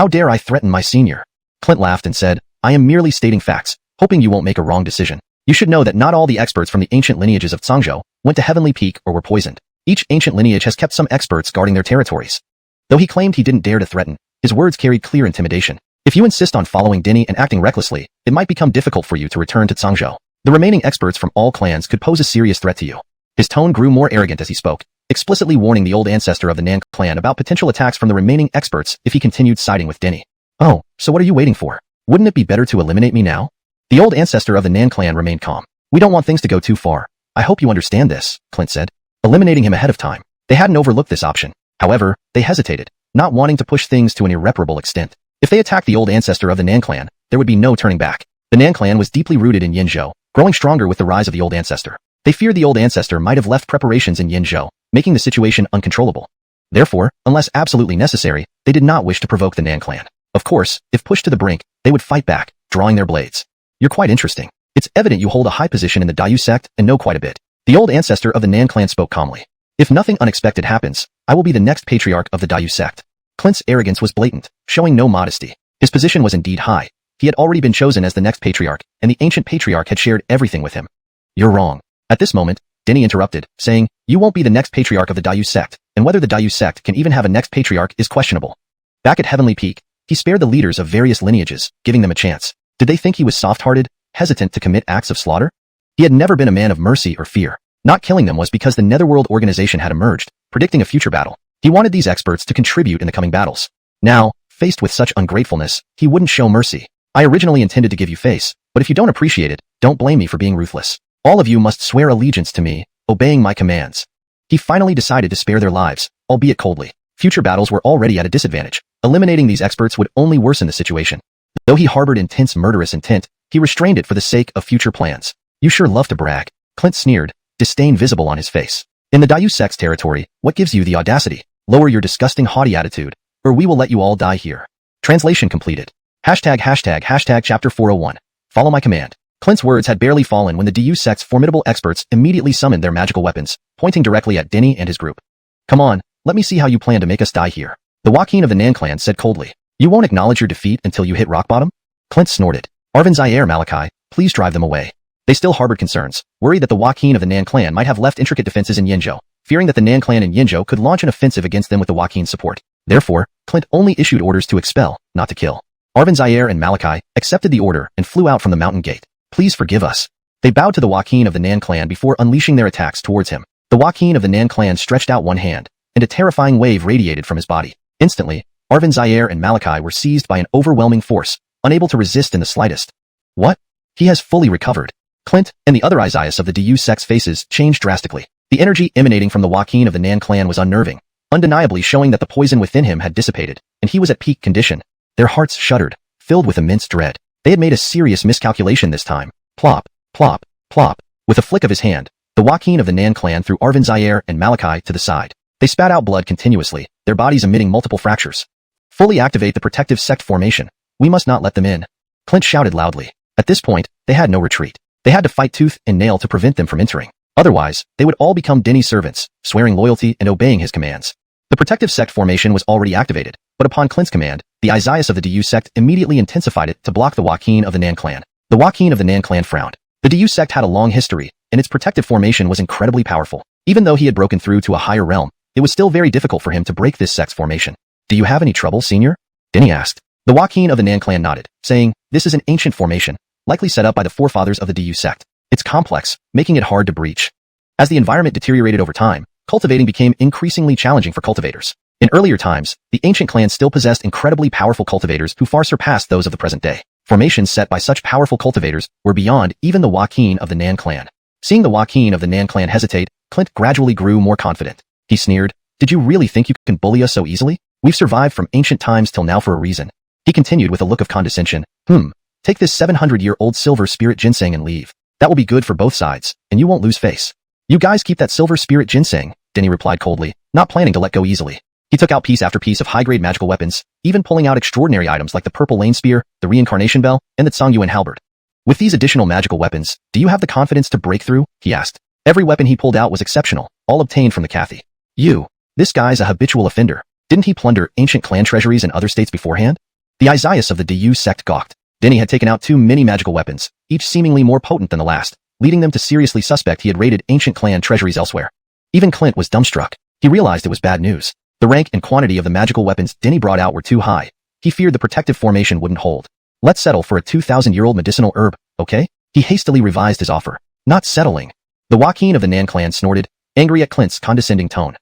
How dare I threaten my senior? Clint laughed and said, I am merely stating facts, hoping you won't make a wrong decision. You should know that not all the experts from the ancient lineages of Zhangzhou went to Heavenly Peak or were poisoned. Each ancient lineage has kept some experts guarding their territories. Though he claimed he didn't dare to threaten, his words carried clear intimidation. If you insist on following Denny and acting recklessly, it might become difficult for you to return to Zhangzhou. The remaining experts from all clans could pose a serious threat to you. His tone grew more arrogant as he spoke, explicitly warning the old ancestor of the Nan clan about potential attacks from the remaining experts if he continued siding with Denny. Oh, so what are you waiting for? Wouldn't it be better to eliminate me now? The old ancestor of the Nan clan remained calm. We don't want things to go too far. I hope you understand this, Clint said, eliminating him ahead of time. They hadn't overlooked this option. However, they hesitated, not wanting to push things to an irreparable extent. If they attacked the old ancestor of the Nan clan, there would be no turning back. The Nan clan was deeply rooted in Yinzhou, growing stronger with the rise of the old ancestor. They feared the old ancestor might have left preparations in Yinzhou, making the situation uncontrollable. Therefore, unless absolutely necessary, they did not wish to provoke the Nan clan. Of course, if pushed to the brink, they would fight back, drawing their blades. You're quite interesting. It's evident you hold a high position in the Dayu sect and know quite a bit. The old ancestor of the Nan clan spoke calmly. If nothing unexpected happens, I will be the next patriarch of the Dayu sect. Clint's arrogance was blatant, showing no modesty. His position was indeed high. He had already been chosen as the next patriarch, and the ancient patriarch had shared everything with him. You're wrong. At this moment, Denny interrupted, saying, you won't be the next patriarch of the Dayu sect, and whether the Dayu sect can even have a next patriarch is questionable. Back at Heavenly Peak, he spared the leaders of various lineages, giving them a chance. Did they think he was soft-hearted, hesitant to commit acts of slaughter? He had never been a man of mercy or fear. Not killing them was because the Netherworld organization had emerged, predicting a future battle. He wanted these experts to contribute in the coming battles. Now, faced with such ungratefulness, he wouldn't show mercy. I originally intended to give you face, but if you don't appreciate it, don't blame me for being ruthless. All of you must swear allegiance to me, obeying my commands. He finally decided to spare their lives, albeit coldly. Future battles were already at a disadvantage. Eliminating these experts would only worsen the situation. Though he harbored intense murderous intent, he restrained it for the sake of future plans. You sure love to brag. Clint sneered, disdain visible on his face. In the Dayu sect's territory, what gives you the audacity? Lower your disgusting haughty attitude, or we will let you all die here. Translation completed. #### Chapter 401. Follow my command. Clint's words had barely fallen when the Dayu sect's formidable experts immediately summoned their magical weapons, pointing directly at Denny and his group. Come on, let me see how you plan to make us die here. The Joaquin of the Nan clan said coldly. You won't acknowledge your defeat until you hit rock bottom? Clint snorted. Arvin Zaire Malachi, please drive them away. They still harbored concerns, worried that the Joaquin of the Nan clan might have left intricate defenses in Yinzhou, fearing that the Nan clan in Yinzhou could launch an offensive against them with the Joaquin's support. Therefore, Clint only issued orders to expel, not to kill. Arvin Zaire and Malachi accepted the order and flew out from the mountain gate. Please forgive us. They bowed to the Joaquin of the Nan clan before unleashing their attacks towards him. The Joaquin of the Nan clan stretched out one hand, and a terrifying wave radiated from his body. Instantly, Arvin Zaire and Malachi were seized by an overwhelming force, unable to resist in the slightest. What? He has fully recovered. Clint and the other Isaias of the Dayu sect's faces changed drastically. The energy emanating from the Joaquin of the Nan clan was unnerving, undeniably showing that the poison within him had dissipated, and he was at peak condition. Their hearts shuddered, filled with immense dread. They had made a serious miscalculation this time. Plop, plop, plop. With a flick of his hand, the Joaquin of the Nan clan threw Arvin Zaire and Malachi to the side. They spat out blood continuously, their bodies emitting multiple fractures. Fully activate the protective sect formation. We must not let them in. Clint shouted loudly. At this point, they had no retreat. They had to fight tooth and nail to prevent them from entering. Otherwise, they would all become Denny's servants, swearing loyalty and obeying his commands. The protective sect formation was already activated, but upon Clint's command, the Isaias of the Dayu sect immediately intensified it to block the Joaquin of the Nan clan. The Joaquin of the Nan clan frowned. The Dayu sect had a long history, and its protective formation was incredibly powerful. Even though he had broken through to a higher realm, it was still very difficult for him to break this sect's formation. Do you have any trouble, senior? Denny asked. The Joaquin of the Nan clan nodded, saying, this is an ancient formation, likely set up by the forefathers of the Dayu sect. It's complex, making it hard to breach. As the environment deteriorated over time, cultivating became increasingly challenging for cultivators. In earlier times, the ancient clans still possessed incredibly powerful cultivators who far surpassed those of the present day. Formations set by such powerful cultivators were beyond even the Joaquin of the Nan clan. Seeing the Joaquin of the Nan clan hesitate, Clint gradually grew more confident. He sneered, did you really think you can bully us so easily? We've survived from ancient times till now for a reason. He continued with a look of condescension. Take this 700-year-old silver spirit ginseng and leave. That will be good for both sides, and you won't lose face. You guys keep that silver spirit ginseng, Denny replied coldly, not planning to let go easily. He took out piece after piece of high-grade magical weapons, even pulling out extraordinary items like the purple lane spear, the reincarnation bell, and the xuanhuan halberd. With these additional magical weapons, do you have the confidence to break through? He asked. Every weapon he pulled out was exceptional, all obtained from the Cathy. This guy's a habitual offender. Didn't he plunder ancient clan treasuries in other states beforehand? The Isaias of the Du sect gawked. Denny had taken out 2 mini magical weapons, each seemingly more potent than the last, leading them to seriously suspect he had raided ancient clan treasuries elsewhere. Even Clint was dumbstruck. He realized it was bad news. The rank and quantity of the magical weapons Denny brought out were too high. He feared the protective formation wouldn't hold. Let's settle for a 2,000-year-old medicinal herb, okay? He hastily revised his offer. Not settling. The Joaquin of the Nan clan snorted, angry at Clint's condescending tone.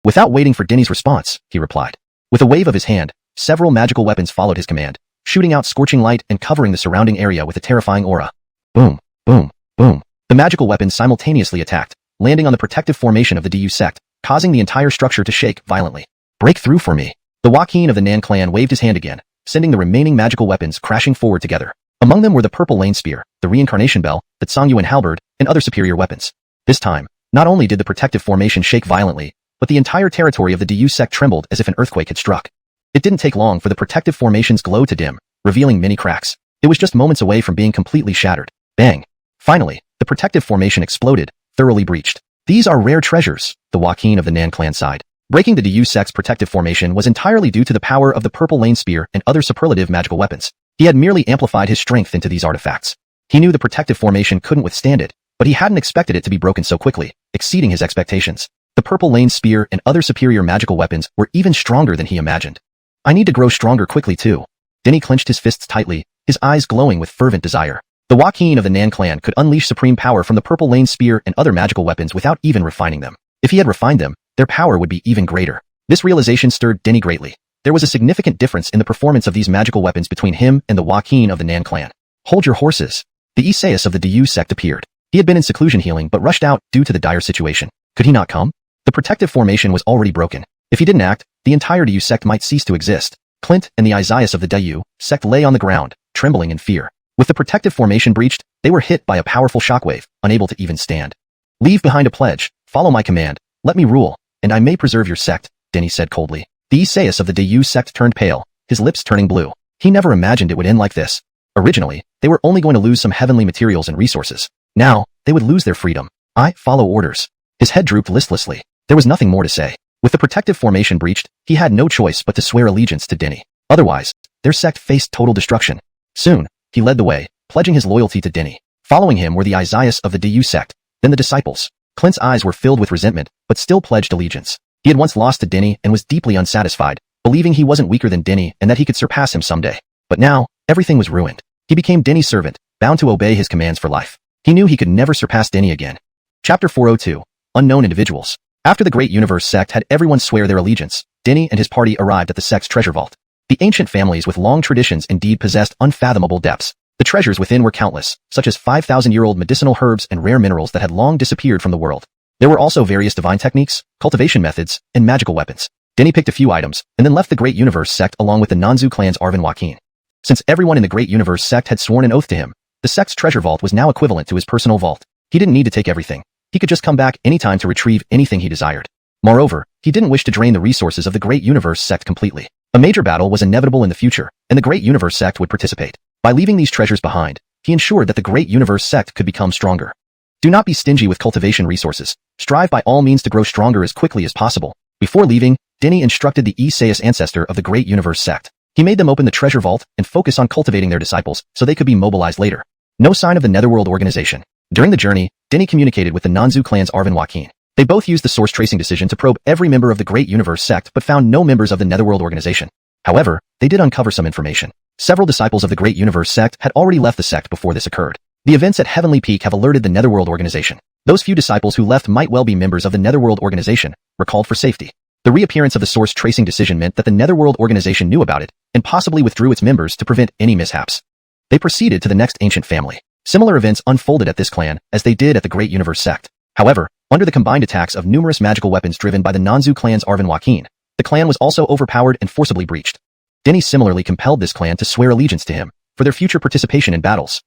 Without waiting for Denny's response, he replied. With a wave of his hand, several magical weapons followed his command, shooting out scorching light and covering the surrounding area with a terrifying aura. Boom, boom, boom. The magical weapons simultaneously attacked, landing on the protective formation of the Du sect, causing the entire structure to shake violently. Break through for me. The Joaquin of the Nan clan waved his hand again, sending the remaining magical weapons crashing forward together. Among them were the purple lane spear, the reincarnation bell, the xuanhuan halberd, and other superior weapons. This time, not only did the protective formation shake violently, but the entire territory of the Du sect trembled as if an earthquake had struck. It didn't take long for the protective formation's glow to dim, revealing many cracks. It was just moments away from being completely shattered. Bang! Finally, the protective formation exploded, thoroughly breached. These are rare treasures, the Joaquin of the Nan clan sighed. Breaking the Du sect's protective formation was entirely due to the power of the purple lane spear and other superlative magical weapons. He had merely amplified his strength into these artifacts. He knew the protective formation couldn't withstand it, but he hadn't expected it to be broken so quickly, exceeding his expectations. The purple lane spear and other superior magical weapons were even stronger than he imagined. I need to grow stronger quickly too. Denny clenched his fists tightly, his eyes glowing with fervent desire. The Joaquin of the Nan clan could unleash supreme power from the purple lane spear and other magical weapons without even refining them. If he had refined them, their power would be even greater. This realization stirred Denny greatly. There was a significant difference in the performance of these magical weapons between him and the Joaquin of the Nan clan. Hold your horses. The Isaias of the Du sect appeared. He had been in seclusion healing but rushed out due to the dire situation. Could he not come? The protective formation was already broken. If he didn't act, the entire Du sect might cease to exist. Clint and the Isaias of the Du sect lay on the ground, trembling in fear. With the protective formation breached, they were hit by a powerful shockwave, unable to even stand. Leave behind a pledge, follow my command, let me rule, and I may preserve your sect, Denny said coldly. The Isaias of the Du sect turned pale, his lips turning blue. He never imagined it would end like this. Originally, they were only going to lose some heavenly materials and resources. Now, they would lose their freedom. I follow orders. His head drooped listlessly. There was nothing more to say. With the protective formation breached, he had no choice but to swear allegiance to Denny. Otherwise, their sect faced total destruction. Soon, he led the way, pledging his loyalty to Denny. Following him were the Isaias of the Du sect, then the disciples. Clint's eyes were filled with resentment, but still pledged allegiance. He had once lost to Denny and was deeply unsatisfied, believing he wasn't weaker than Denny and that he could surpass him someday. But now, everything was ruined. He became Denny's servant, bound to obey his commands for life. He knew he could never surpass Denny again. Chapter 402. Unknown Individuals. After the Great Universe sect had everyone swear their allegiance, Denny and his party arrived at the sect's treasure vault. The ancient families with long traditions indeed possessed unfathomable depths. The treasures within were countless, such as 5,000-year-old medicinal herbs and rare minerals that had long disappeared from the world. There were also various divine techniques, cultivation methods, and magical weapons. Denny picked a few items, and then left the Great Universe sect along with the Nanzu clan's Arvin Joaquin. Since everyone in the Great Universe sect had sworn an oath to him, the sect's treasure vault was now equivalent to his personal vault. He didn't need to take everything. He could just come back anytime to retrieve anything he desired. Moreover, he didn't wish to drain the resources of the Great Universe sect completely. A major battle was inevitable in the future, and the Great Universe sect would participate. By leaving these treasures behind, he ensured that the Great Universe sect could become stronger. Do not be stingy with cultivation resources. Strive by all means to grow stronger as quickly as possible. Before leaving, Denny instructed the Isaias ancestor of the Great Universe sect. He made them open the treasure vault and focus on cultivating their disciples so they could be mobilized later. No sign of the Netherworld organization. During the journey, Denny communicated with the Nanzu clan's Arvin Joaquin. They both used the source tracing decision to probe every member of the Great Universe sect but found no members of the Netherworld organization. However, they did uncover some information. Several disciples of the Great Universe sect had already left the sect before this occurred. The events at Heavenly Peak have alerted the Netherworld organization. Those few disciples who left might well be members of the Netherworld organization, recalled for safety. The reappearance of the source tracing decision meant that the Netherworld organization knew about it and possibly withdrew its members to prevent any mishaps. They proceeded to the next ancient family. Similar events unfolded at this clan as they did at the Great Universe sect. However, under the combined attacks of numerous magical weapons driven by the Nanzu clan's Arvin Joaquin, the clan was also overpowered and forcibly breached. Denny similarly compelled this clan to swear allegiance to him for their future participation in battles.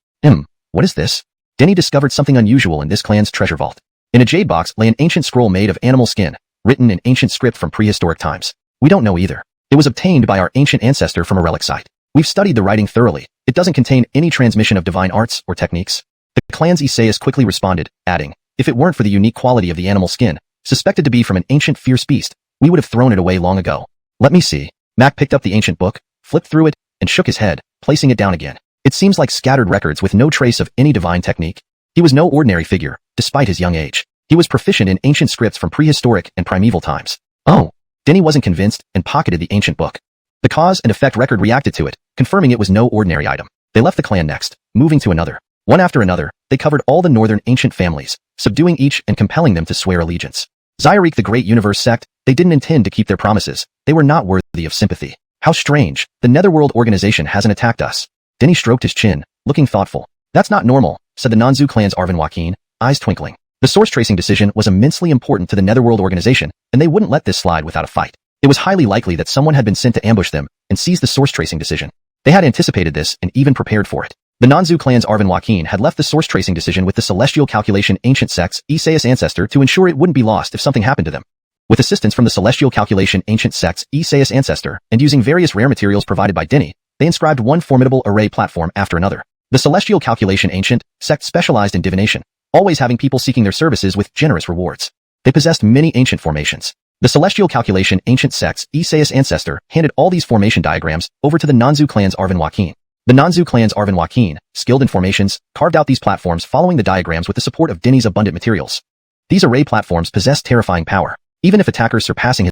What is this? Denny discovered something unusual in this clan's treasure vault. In a jade box lay an ancient scroll made of animal skin, written in ancient script from prehistoric times. We don't know either. It was obtained by our ancient ancestor from a relic site. We've studied the writing thoroughly. It doesn't contain any transmission of divine arts or techniques. The clan's Isaias quickly responded, adding, if it weren't for the unique quality of the animal skin, suspected to be from an ancient fierce beast, we would have thrown it away long ago. Let me see. Mac picked up the ancient book, flipped through it, and shook his head, placing it down again. It seems like scattered records with no trace of any divine technique. He was no ordinary figure, despite his young age. He was proficient in ancient scripts from prehistoric and primeval times. Oh. Denny wasn't convinced and pocketed the ancient book. The cause and effect record reacted to it, confirming it was no ordinary item. They left the clan next, moving to another. One after another, they covered all the northern ancient families, subduing each and compelling them to swear allegiance. Zyariq the Great Universe sect, they didn't intend to keep their promises. They were not worthy of sympathy. How strange, the Netherworld organization hasn't attacked us. Denny stroked his chin, looking thoughtful. That's not normal, said the Nanzu clan's Arvin Joaquin, eyes twinkling. The source tracing decision was immensely important to the Netherworld organization, and they wouldn't let this slide without a fight. It was highly likely that someone had been sent to ambush them and seize the source tracing decision. They had anticipated this and even prepared for it. The Nanzu clan's Arvin Joaquin had left the source tracing decision with the Celestial Calculation Ancient Sect's Isaias ancestor to ensure it wouldn't be lost if something happened to them. With assistance from the Celestial Calculation Ancient Sect's Isaias ancestor and using various rare materials provided by Denny, they inscribed one formidable array platform after another. The Celestial Calculation Ancient Sect specialized in divination, always having people seeking their services with generous rewards. They possessed many ancient formations. The Celestial Calculation Ancient Sect's Isaias ancestor handed all these formation diagrams over to the Nanzu clan's Arvin Joaquin. The Nanzu clan's Arvin Joaquin, skilled in formations, carved out these platforms following the diagrams with the support of Denny's abundant materials. These array platforms possessed terrifying power. Even if attackers surpassing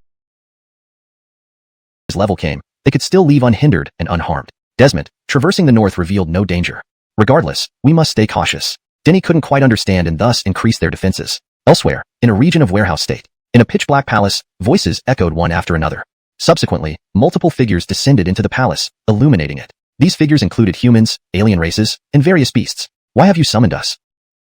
his level came, they could still leave unhindered and unharmed. Desmond, traversing the north revealed no danger. Regardless, we must stay cautious. Denny couldn't quite understand and thus increased their defenses. Elsewhere, in a region of warehouse state, in a pitch-black palace, voices echoed one after another. Subsequently, multiple figures descended into the palace, illuminating it. These figures included humans, alien races, and various beasts. Why have you summoned us?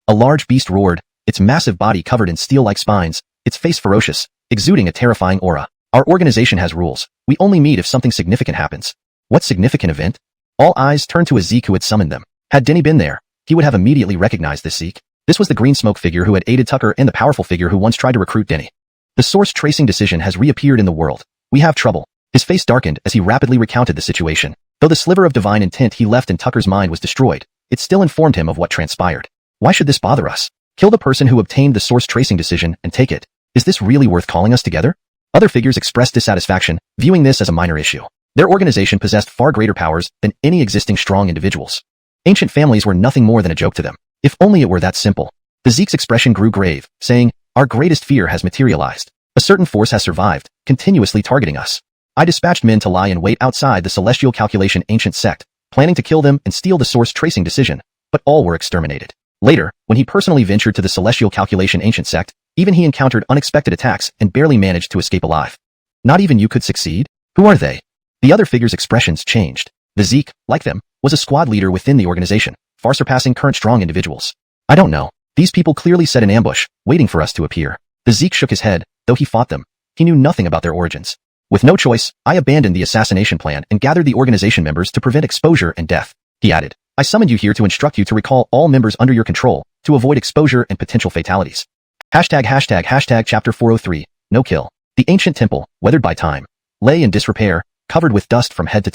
A large beast roared, its massive body covered in steel-like spines, its face ferocious, exuding a terrifying aura. Our organization has rules. We only meet if something significant happens. What significant event? All eyes turned to a Zeke who had summoned them. Had Denny been there, he would have immediately recognized this Zeke. This was the green smoke figure who had aided Tucker and the powerful figure who once tried to recruit Denny. The source tracing decision has reappeared in the world. We have trouble. His face darkened as he rapidly recounted the situation. Though the sliver of divine intent he left in Tucker's mind was destroyed, it still informed him of what transpired. Why should this bother us? Kill the person who obtained the source tracing decision and take it. Is this really worth calling us together? Other figures expressed dissatisfaction, viewing this as a minor issue. Their organization possessed far greater powers than any existing strong individuals. Ancient families were nothing more than a joke to them. If only it were that simple. The Zeke's expression grew grave, saying, "Our greatest fear has materialized. A certain force has survived, continuously targeting us. I dispatched men to lie in wait outside the Celestial Calculation Ancient Sect, planning to kill them and steal the source tracing decision, but all were exterminated. Later, when he personally ventured to the Celestial Calculation Ancient Sect, even he encountered unexpected attacks and barely managed to escape alive. Not even you could succeed? Who are they?" The other figures' expressions changed. The Zeke, like them, was a squad leader within the organization, far surpassing current strong individuals. I don't know. These people clearly set an ambush, waiting for us to appear. The Zeke shook his head, though he fought them. He knew nothing about their origins. With no choice, I abandoned the assassination plan and gathered the organization members to prevent exposure and death. He added, I summoned you here to instruct you to recall all members under your control, to avoid exposure and potential fatalities. ##### Chapter 403, No Kill. The ancient temple, weathered by time, lay in disrepair, covered with dust from head to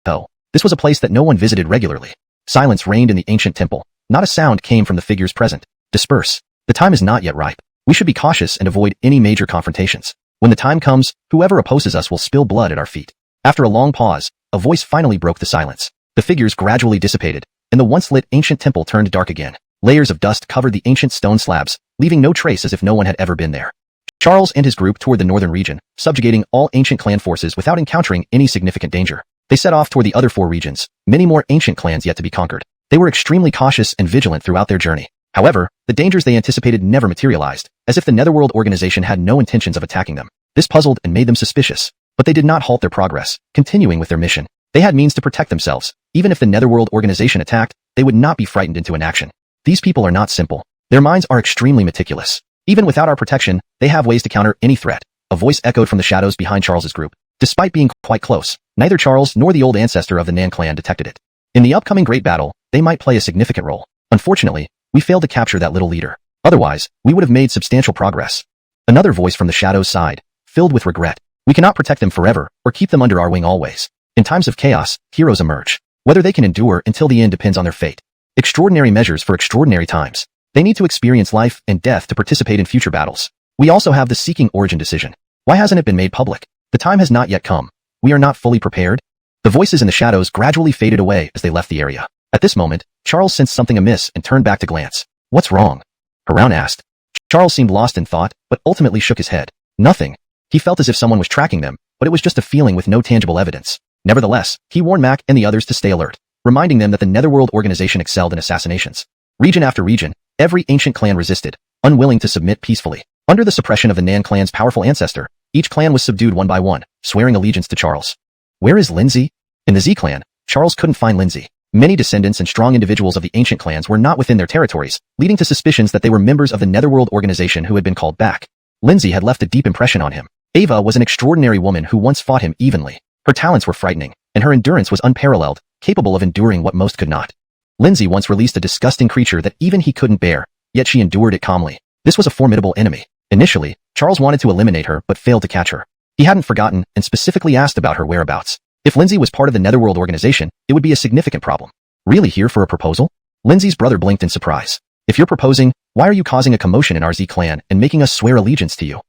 toe. This was a place that no one visited regularly. Silence reigned in the ancient temple. Not a sound came from the figures present. Disperse. The time is not yet ripe. We should be cautious and avoid any major confrontations. When the time comes, whoever opposes us will spill blood at our feet. After a long pause, a voice finally broke the silence. The figures gradually dissipated, and the once-lit ancient temple turned dark again. Layers of dust covered the ancient stone slabs, leaving no trace as if no one had ever been there. Charles and his group toured the northern region, subjugating all ancient clan forces without encountering any significant danger. They set off toward the other 4 regions, many more ancient clans yet to be conquered. They were extremely cautious and vigilant throughout their journey. However, the dangers they anticipated never materialized, as if the Netherworld organization had no intentions of attacking them. This puzzled and made them suspicious. But they did not halt their progress, continuing with their mission. They had means to protect themselves. Even if the Netherworld organization attacked, they would not be frightened into inaction. These people are not simple. Their minds are extremely meticulous. Even without our protection, they have ways to counter any threat. A voice echoed from the shadows behind Charles's group. Despite being quite close, neither Charles nor the old ancestor of the Nan clan detected it. In the upcoming great battle, they might play a significant role. Unfortunately, we failed to capture that little leader. Otherwise, we would have made substantial progress. Another voice from the shadows sighed, filled with regret. We cannot protect them forever, or keep them under our wing always. In times of chaos, heroes emerge. Whether they can endure until the end depends on their fate. Extraordinary measures for extraordinary times. They need to experience life and death to participate in future battles. We also have the seeking origin decision. Why hasn't it been made public? The time has not yet come. We are not fully prepared. The voices in the shadows gradually faded away as they left the area. At this moment, Charles sensed something amiss and turned back to glance. What's wrong? Xuanhuan asked. Charles seemed lost in thought, but ultimately shook his head. Nothing. He felt as if someone was tracking them, but it was just a feeling with no tangible evidence. Nevertheless, he warned Mac and the others to stay alert, reminding them that the Netherworld organization excelled in assassinations. Region after region, every ancient clan resisted, unwilling to submit peacefully. Under the suppression of the Nan clan's powerful ancestor, each clan was subdued one by one, swearing allegiance to Charles. Where is Lindsay? In the Z clan, Charles couldn't find Lindsay. Many descendants and strong individuals of the ancient clans were not within their territories, leading to suspicions that they were members of the Netherworld organization who had been called back. Lindsay had left a deep impression on him. Ava was an extraordinary woman who once fought him evenly. Her talents were frightening, and her endurance was unparalleled, capable of enduring what most could not. Lindsay once released a disgusting creature that even he couldn't bear, yet she endured it calmly. This was a formidable enemy. Initially, Charles wanted to eliminate her but failed to catch her. He hadn't forgotten and specifically asked about her whereabouts. If Lindsay was part of the Netherworld organization, it would be a significant problem. Really here for a proposal? Lindsay's brother blinked in surprise. If you're proposing, why are you causing a commotion in our Z clan and making us swear allegiance to you?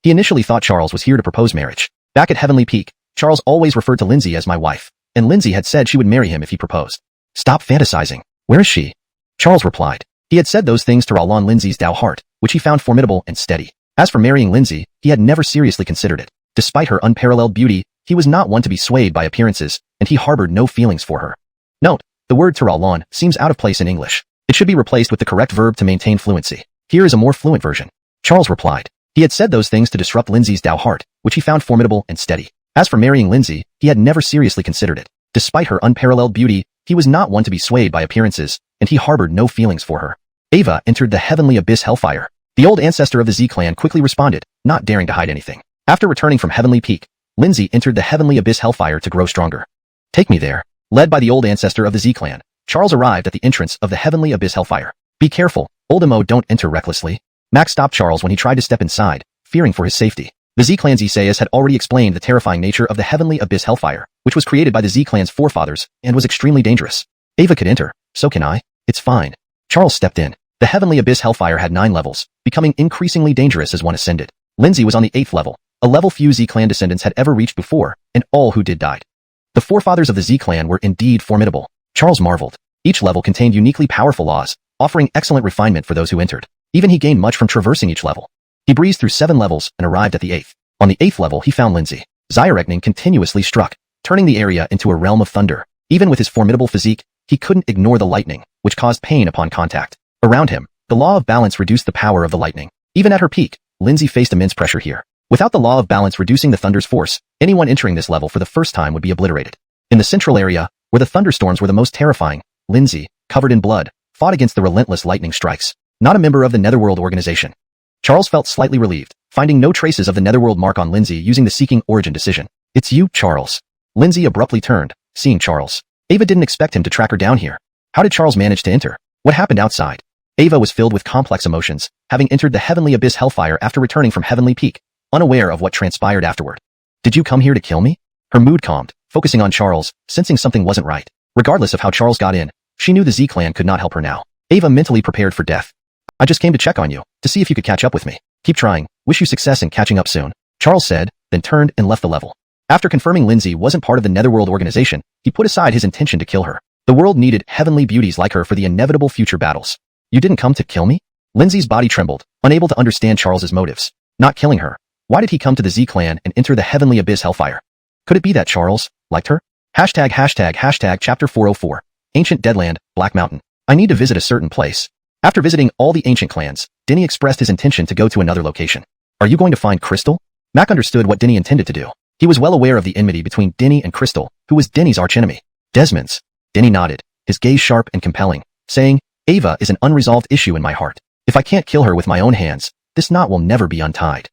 He initially thought Charles was here to propose marriage. Back at Heavenly Peak, Charles always referred to Lindsay as my wife, and Lindsay had said she would marry him if he proposed. Stop fantasizing. Where is she? Charles replied. He had said those things to Ralon Lindsay's Dao heart, which he found formidable and steady. As for marrying Lindsay, he had never seriously considered it. Despite her unparalleled beauty, he was not one to be swayed by appearances, and he harbored no feelings for her. Note, the word Ralon seems out of place in English. It should be replaced with the correct verb to maintain fluency. Here is a more fluent version. Charles replied. He had said those things to disrupt Lindsay's Dao heart, which he found formidable and steady. As for marrying Lindsay, he had never seriously considered it. Despite her unparalleled beauty, he was not one to be swayed by appearances, and he harbored no feelings for her. Ava entered the heavenly abyss hellfire. The old ancestor of the Z clan quickly responded, not daring to hide anything. After returning from Heavenly Peak, Lindsay entered the heavenly abyss hellfire to grow stronger. Take me there. Led by the old ancestor of the Z clan, Charles arrived at the entrance of the heavenly abyss hellfire. Be careful, old Mo, don't enter recklessly. Max stopped Charles when he tried to step inside, fearing for his safety. The Z clan's Isaias had already explained the terrifying nature of the heavenly abyss hellfire, which was created by the Z clan's forefathers and was extremely dangerous. Ava could enter, so can I. It's fine. Charles stepped in. The heavenly abyss hellfire had 9 levels, becoming increasingly dangerous as one ascended. Lindsay was on the 8th level, a level few Z clan descendants had ever reached before, and all who did died. The forefathers of the Z clan were indeed formidable. Charles marveled. Each level contained uniquely powerful laws, offering excellent refinement for those who entered. Even he gained much from traversing each level. He breezed through 7 levels and arrived at the 8th. On the 8th level, he found Lindsay. Zyrekning continuously struck, turning the area into a realm of thunder. Even with his formidable physique, he couldn't ignore the lightning, which caused pain upon contact. Around him, the law of balance reduced the power of the lightning. Even at her peak, Lindsay faced immense pressure here. Without the law of balance reducing the thunder's force, anyone entering this level for the first time would be obliterated. In the central area, where the thunderstorms were the most terrifying, Lindsay, covered in blood, fought against the relentless lightning strikes. Not a member of the Netherworld organization. Charles felt slightly relieved, finding no traces of the Netherworld mark on Lindsay using the seeking origin decision. It's you, Charles. Lindsay abruptly turned, seeing Charles. Ava didn't expect him to track her down here. How did Charles manage to enter? What happened outside? Ava was filled with complex emotions, having entered the heavenly abyss hellfire after returning from Heavenly Peak, unaware of what transpired afterward. Did you come here to kill me? Her mood calmed, focusing on Charles, sensing something wasn't right. Regardless of how Charles got in, she knew the Z clan could not help her now. Ava mentally prepared for death. I just came to check on you, to see if you could catch up with me. Keep trying, wish you success in catching up soon. Charles said, then turned and left the level. After confirming Lindsay wasn't part of the Netherworld organization, he put aside his intention to kill her. The world needed heavenly beauties like her for the inevitable future battles. You didn't come to kill me? Lindsay's body trembled, unable to understand Charles's motives. Not killing her. Why did he come to the Z clan and enter the heavenly abyss hellfire? Could it be that Charles liked her? ##### Chapter 404. Ancient Deadland, Black Mountain. I need to visit a certain place. After visiting all the ancient clans, Denny expressed his intention to go to another location. Are you going to find Crystal? Mac understood what Denny intended to do. He was well aware of the enmity between Denny and Crystal, who was Denny's archenemy. Desmond's. Denny nodded, his gaze sharp and compelling, saying, Ava is an unresolved issue in my heart. If I can't kill her with my own hands, this knot will never be untied.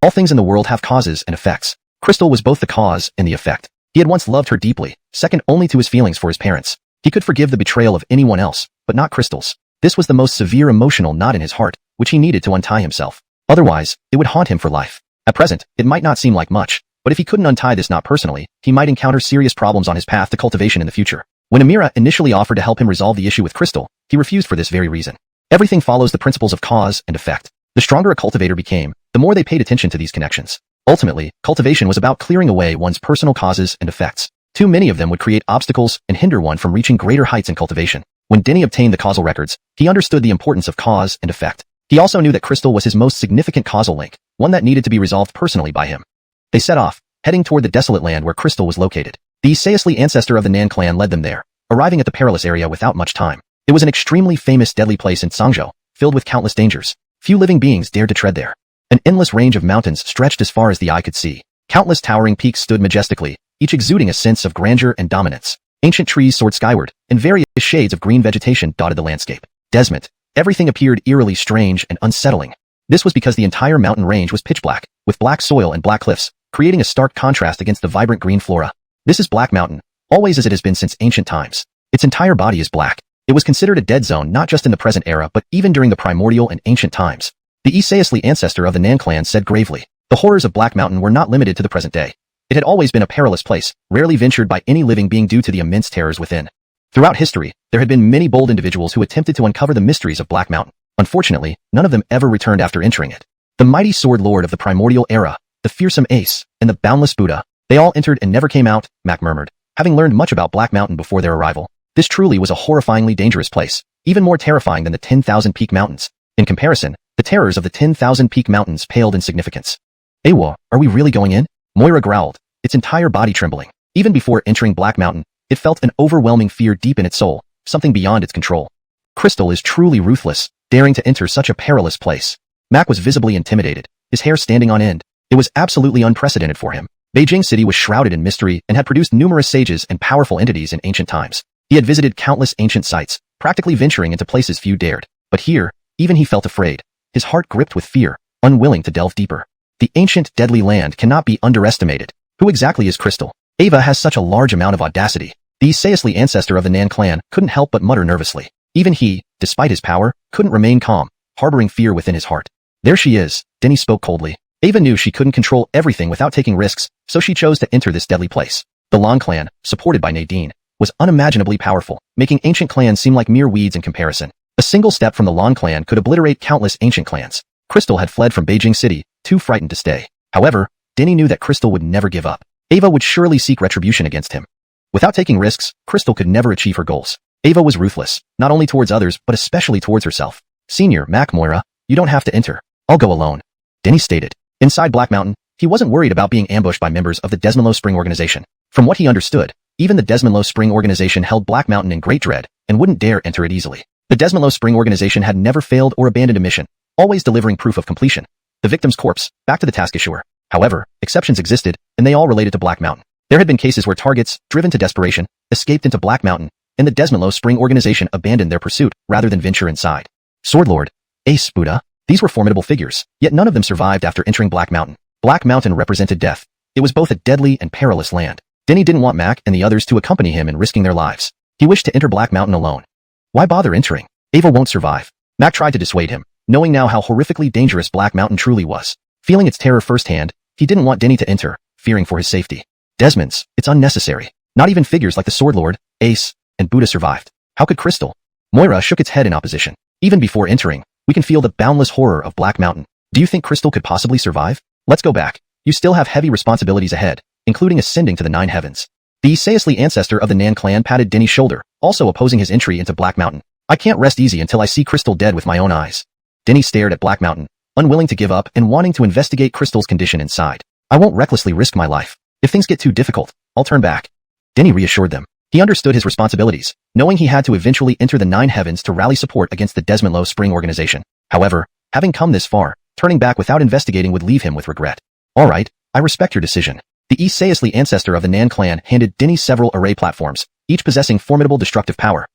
All things in the world have causes and effects. Crystal was both the cause and the effect. He had once loved her deeply, second only to his feelings for his parents. He could forgive the betrayal of anyone else, but not Crystal's. This was the most severe emotional knot in his heart, which he needed to untie himself. Otherwise, it would haunt him for life. At present, it might not seem like much, but if he couldn't untie this knot personally, he might encounter serious problems on his path to cultivation in the future. When Amira initially offered to help him resolve the issue with Crystal, he refused for this very reason. Everything follows the principles of cause and effect. The stronger a cultivator became, the the more they paid attention to these connections. Ultimately, cultivation was about clearing away one's personal causes and effects. Too many of them would create obstacles and hinder one from reaching greater heights in cultivation. When Denny obtained the causal records, he understood the importance of cause and effect. He also knew that crystal was his most significant causal link, one that needed to be resolved personally by him. They set off, heading toward the desolate land where crystal was located. The Sayasli ancestor of the Nan clan led them there, arriving at the perilous area without much time. It was an extremely famous deadly place in Sangzhou, filled with countless dangers. Few living beings dared to tread there. An endless range of mountains stretched as far as the eye could see. Countless towering peaks stood majestically, each exuding a sense of grandeur and dominance. Ancient trees soared skyward, and various shades of green vegetation dotted the landscape. Desmond, everything appeared eerily strange and unsettling. This was because the entire mountain range was pitch black, with black soil and black cliffs, creating a stark contrast against the vibrant green flora. This is Black Mountain, always as it has been since ancient times. Its entire body is black. It was considered a dead zone not just in the present era but even during the primordial and ancient times. The Sayasli ancestor of the Nan clan said gravely, the horrors of Black Mountain were not limited to the present day. It had always been a perilous place, rarely ventured by any living being due to the immense terrors within. Throughout history, there had been many bold individuals who attempted to uncover the mysteries of Black Mountain. Unfortunately, none of them ever returned after entering it. The mighty sword lord of the primordial era, the fearsome Ace, and the boundless Buddha, they all entered and never came out, Mac murmured. Having learned much about Black Mountain before their arrival, this truly was a horrifyingly dangerous place, even more terrifying than the 10,000 Peak Mountains. In comparison, the terrors of the 10,000 Peak Mountains paled in significance. Awa, are we really going in? Moira growled, its entire body trembling. Even before entering Black Mountain, it felt an overwhelming fear deep in its soul, something beyond its control. Crystal is truly ruthless, daring to enter such a perilous place. Mac was visibly intimidated, his hair standing on end. It was absolutely unprecedented for him. Beijing City was shrouded in mystery and had produced numerous sages and powerful entities in ancient times. He had visited countless ancient sites, practically venturing into places few dared. But here, even he felt afraid, his heart gripped with fear, unwilling to delve deeper. The ancient deadly land cannot be underestimated. Who exactly is Crystal? Ava has such a large amount of audacity. The Sayasli ancestor of the Nan clan couldn't help but mutter nervously. Even he, despite his power, couldn't remain calm, harboring fear within his heart. There she is, Denny spoke coldly. Ava knew she couldn't control everything without taking risks, so she chose to enter this deadly place. The Lan clan, supported by Nadine, was unimaginably powerful, making ancient clans seem like mere weeds in comparison. A single step from the Lan clan could obliterate countless ancient clans. Crystal had fled from Beijing City, too frightened to stay. However, Denny knew that Crystal would never give up. Ava would surely seek retribution against him. Without taking risks, Crystal could never achieve her goals. Ava was ruthless, not only towards others but especially towards herself. Senior Mac Moira, you don't have to enter. I'll go alone, Denny stated. Inside Black Mountain, he wasn't worried about being ambushed by members of the Desmond Spring Organization. From what he understood, even the Desmond Spring Organization held Black Mountain in great dread and wouldn't dare enter it easily. The Desmond Spring Organization had never failed or abandoned a mission, always delivering proof of completion. The victim's corpse, back to the task issuer. However, exceptions existed, and they all related to Black Mountain. There had been cases where targets, driven to desperation, escaped into Black Mountain, and the Desmond Spring Organization abandoned their pursuit rather than venture inside. Swordlord, Ace, Buddha, these were formidable figures, yet none of them survived after entering Black Mountain. Black Mountain represented death. It was both a deadly and perilous land. Denny didn't want Mac and the others to accompany him in risking their lives. He wished to enter Black Mountain alone. Why bother entering? Ava won't survive. Mac tried to dissuade him, knowing now how horrifically dangerous Black Mountain truly was. Feeling its terror firsthand, he didn't want Denny to enter, fearing for his safety. Desmond's, it's unnecessary. Not even figures like the Swordlord, Ace, and Buddha survived. How could Crystal? Moira shook its head in opposition. Even before entering, we can feel the boundless horror of Black Mountain. Do you think Crystal could possibly survive? Let's go back. You still have heavy responsibilities ahead, including ascending to the 9 heavens. The Sayasli ancestor of the Nan clan patted Denny's shoulder, also opposing his entry into Black Mountain. I can't rest easy until I see Crystal dead with my own eyes. Denny stared at Black Mountain, unwilling to give up and wanting to investigate Crystal's condition inside. I won't recklessly risk my life. If things get too difficult, I'll turn back. Denny reassured them. He understood his responsibilities, knowing he had to eventually enter the 9 heavens to rally support against the Desmond Spring Organization. However, having come this far, turning back without investigating would leave him with regret. All right, I respect your decision. The Sayasli ancestor of the Nan clan handed Denny several array platforms, each possessing formidable destructive power.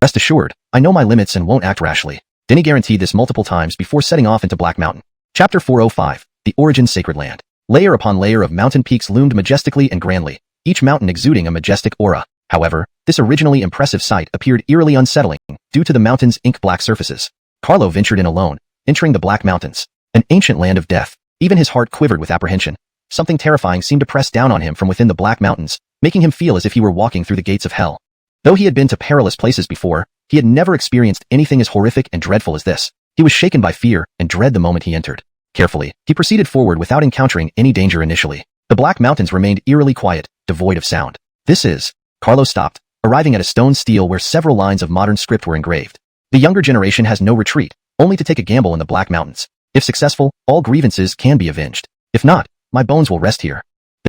Rest assured, I know my limits and won't act rashly. Denny guaranteed this multiple times before setting off into Black Mountain. Chapter 405, The Origin Sacred Land. Layer upon layer of mountain peaks loomed majestically and grandly, each mountain exuding a majestic aura. However, this originally impressive sight appeared eerily unsettling due to the mountain's ink-black surfaces. Carlo ventured in alone, entering the Black Mountains, an ancient land of death. Even his heart quivered with apprehension. Something terrifying seemed to press down on him from within the Black Mountains, making him feel as if he were walking through the gates of hell. Though he had been to perilous places before, he had never experienced anything as horrific and dreadful as this. He was shaken by fear and dread the moment he entered. Carefully, he proceeded forward without encountering any danger initially. The Black Mountains remained eerily quiet, devoid of sound. This is... Carlo stopped, arriving at a stone stele where several lines of modern script were engraved. The younger generation has no retreat, only to take a gamble in the Black Mountains. If successful, all grievances can be avenged. If not, my bones will rest here.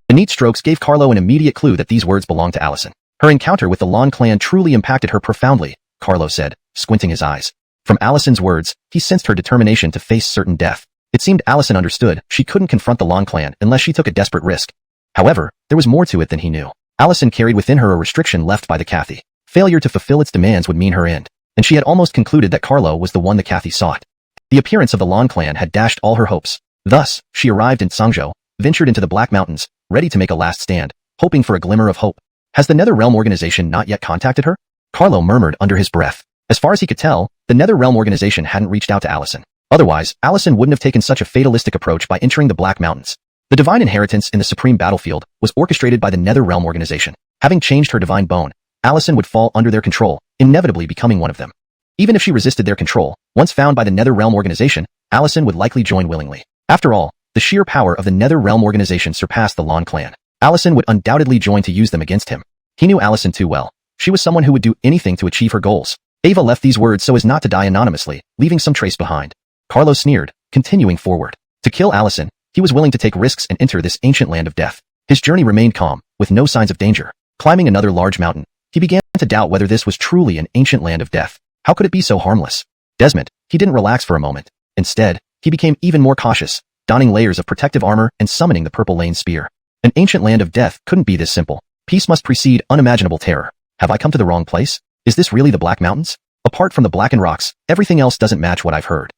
The neat strokes gave Carlo an immediate clue that these words belonged to Allison. Her encounter with the Lon clan truly impacted her profoundly, Carlo said, squinting his eyes. From Allison's words, he sensed her determination to face certain death. It seemed Allison understood she couldn't confront the Lon clan unless she took a desperate risk. However, there was more to it than he knew. Allison carried within her a restriction left by the Cathy. Failure to fulfill its demands would mean her end, and she had almost concluded that Carlo was the one the Cathy sought. The appearance of the Lon clan had dashed all her hopes. Thus, she arrived in Sangzhou, ventured into the Black Mountains, ready to make a last stand, hoping for a glimmer of hope. Has the Netherrealm organization not yet contacted her? Carlo murmured under his breath. As far as he could tell, the Netherrealm organization hadn't reached out to Allison. Otherwise, Allison wouldn't have taken such a fatalistic approach by entering the Black Mountains. The divine inheritance in the supreme battlefield was orchestrated by the Netherrealm organization. Having changed her divine bone, Allison would fall under their control, inevitably becoming one of them. Even if she resisted their control, once found by the Netherrealm organization, Allison would likely join willingly. After all, the sheer power of the Netherrealm organization surpassed the Lon clan. Allison would undoubtedly join to use them against him. He knew Allison too well. She was someone who would do anything to achieve her goals. Ava left these words so as not to die anonymously, leaving some trace behind. Carlo sneered, continuing forward. To kill Allison, he was willing to take risks and enter this ancient land of death. His journey remained calm, with no signs of danger. Climbing another large mountain, he began to doubt whether this was truly an ancient land of death. How could it be so harmless? Desmond, he didn't relax for a moment. Instead, he became even more cautious, donning layers of protective armor and summoning the Purple Lane Spear. An ancient land of death couldn't be this simple. Peace must precede unimaginable terror. Have I come to the wrong place? Is this really the Black Mountains? Apart from the blackened rocks, everything else doesn't match what I've heard.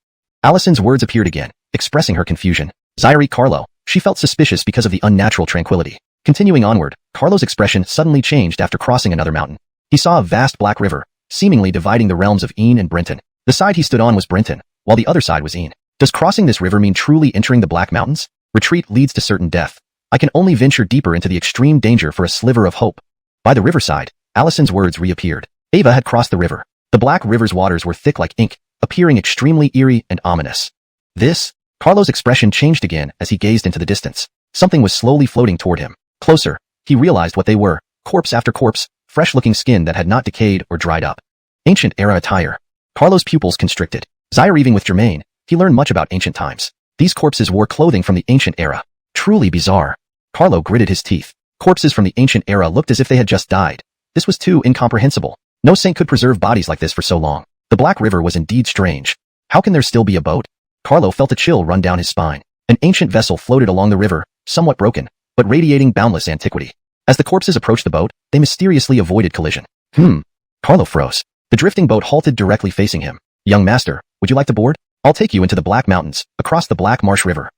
Allison's words appeared again, expressing her confusion. Zaire Carlo, she felt suspicious because of the unnatural tranquility. Continuing onward, Carlo's expression suddenly changed after crossing another mountain. He saw a vast black river, seemingly dividing the realms of Een and Brenton. The side he stood on was Brenton, while the other side was Een. Does crossing this river mean truly entering the Black Mountains? Retreat leads to certain death. I can only venture deeper into the extreme danger for a sliver of hope. By the riverside, Allison's words reappeared. Ava had crossed the river. The Black River's waters were thick like ink, appearing extremely eerie and ominous. This? Carlo's expression changed again as he gazed into the distance. Something was slowly floating toward him. Closer, he realized what they were, corpse after corpse, fresh-looking skin that had not decayed or dried up. Ancient era attire. Carlo's pupils constricted. Zyreving with Germain, he learned much about ancient times. These corpses wore clothing from the ancient era. Truly bizarre. Carlo gritted his teeth. Corpses from the ancient era looked as if they had just died. This was too incomprehensible. No saint could preserve bodies like this for so long. The Black River was indeed strange. How can there still be a boat? Carlo felt a chill run down his spine. An ancient vessel floated along the river, somewhat broken, but radiating boundless antiquity. As the corpses approached the boat, they mysteriously avoided collision. Carlo froze. The drifting boat halted directly facing him. Young master, would you like to board? I'll take you into the Black Mountains, across the Black Marsh River.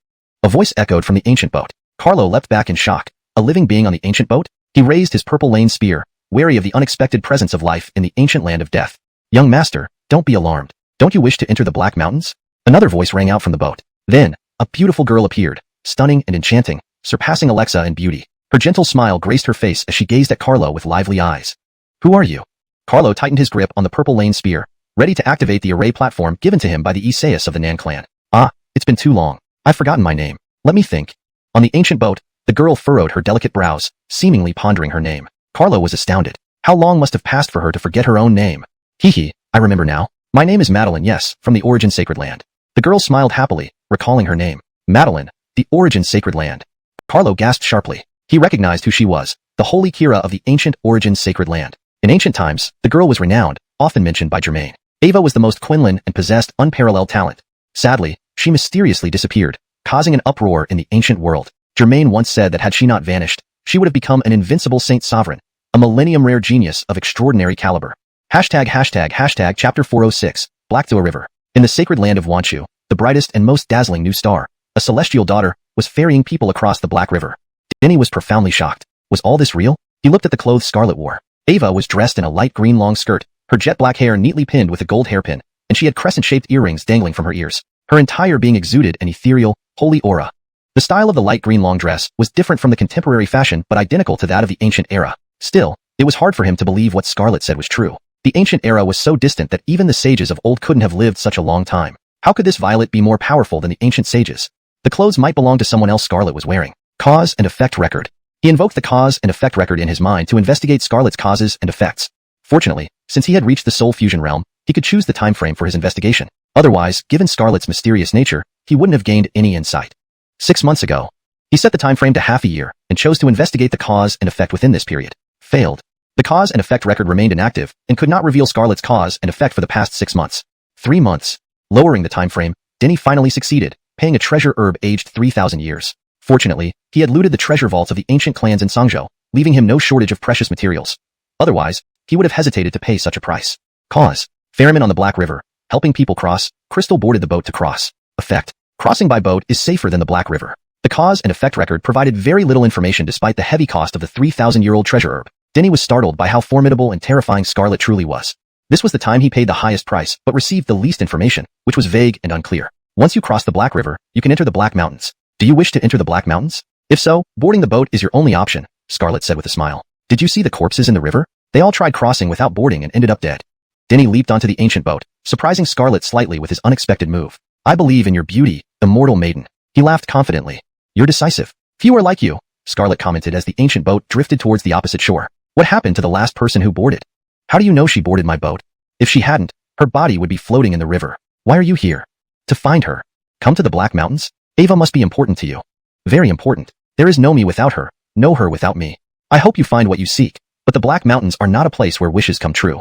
A voice echoed from the ancient boat. Carlo leapt back in shock. A living being on the ancient boat? He raised his Purple Lane Spear, wary of the unexpected presence of life in the ancient land of death. Young master, don't be alarmed. Don't you wish to enter the Black Mountains? Another voice rang out from the boat. Then, a beautiful girl appeared, stunning and enchanting, surpassing Alexa in beauty. Her gentle smile graced her face as she gazed at Carlo with lively eyes. Who are you? Carlo tightened his grip on the Purple Lane Spear, ready to activate the array platform given to him by the Isaias of the Nan clan. Ah, it's been too long. I've forgotten my name. Let me think. On the ancient boat, the girl furrowed her delicate brows, seemingly pondering her name. Carlo was astounded. How long must have passed for her to forget her own name? I remember now. My name is Madeline, yes, from the Origin Sacred Land. The girl smiled happily, recalling her name. Madeline, the Origin Sacred Land. Carlo gasped sharply. He recognized who she was, the holy Kira of the ancient Origin Sacred Land. In ancient times, the girl was renowned, often mentioned by Germain. Ava was the most Quinlan and possessed unparalleled talent. Sadly, she mysteriously disappeared, causing an uproar in the ancient world. Germain once said that had she not vanished, she would have become an invincible saint sovereign, a millennium-rare genius of extraordinary caliber. ##### Chapter 406, Black Dua River. In the sacred land of Wanchu, the brightest and most dazzling new star, a celestial daughter, was ferrying people across the Black River. Denny was profoundly shocked. Was all this real? He looked at the clothes Scarlet wore. Ava was dressed in a light green long skirt, her jet black hair neatly pinned with a gold hairpin, and she had crescent-shaped earrings dangling from her ears. Her entire being exuded an ethereal, holy aura. The style of the light green long dress was different from the contemporary fashion but identical to that of the ancient era. Still, it was hard for him to believe what Scarlet said was true. The ancient era was so distant that even the sages of old couldn't have lived such a long time. How could this violet be more powerful than the ancient sages? The clothes might belong to someone else Scarlet was wearing. Cause and effect record. He invoked the cause and effect record in his mind to investigate Scarlet's causes and effects. Fortunately, since he had reached the soul fusion realm, he could choose the time frame for his investigation. Otherwise, given Scarlet's mysterious nature, he wouldn't have gained any insight. 6 months ago, he set the time frame to half a year and chose to investigate the cause and effect within this period. Failed. The cause and effect record remained inactive and could not reveal Scarlet's cause and effect for the past 6 months. 3 months. Lowering the time frame, Denny finally succeeded, paying a treasure herb aged 3,000 years. Fortunately, he had looted the treasure vaults of the ancient clans in Sangzhou, leaving him no shortage of precious materials. Otherwise, he would have hesitated to pay such a price. Cause. Ferryman on the Black River. Helping people cross, Crystal boarded the boat to cross. Effect. Crossing by boat is safer than the Black River. The cause and effect record provided very little information despite the heavy cost of the 3,000-year-old treasure herb. Denny was startled by how formidable and terrifying Scarlet truly was. This was the time he paid the highest price, but received the least information, which was vague and unclear. Once you cross the Black River, you can enter the Black Mountains. Do you wish to enter the Black Mountains? If so, boarding the boat is your only option, Scarlet said with a smile. Did you see the corpses in the river? They all tried crossing without boarding and ended up dead. Denny leaped onto the ancient boat, surprising Scarlet slightly with his unexpected move. I believe in your beauty, immortal maiden. He laughed confidently. You're decisive. Few are like you, Scarlet commented as the ancient boat drifted towards the opposite shore. What happened to the last person who boarded? How do you know she boarded my boat? If she hadn't, her body would be floating in the river. Why are you here? To find her. Come to the Black Mountains? Ava must be important to you. Very important. There is no me without her, no her without me. I hope you find what you seek, but the Black Mountains are not a place where wishes come true.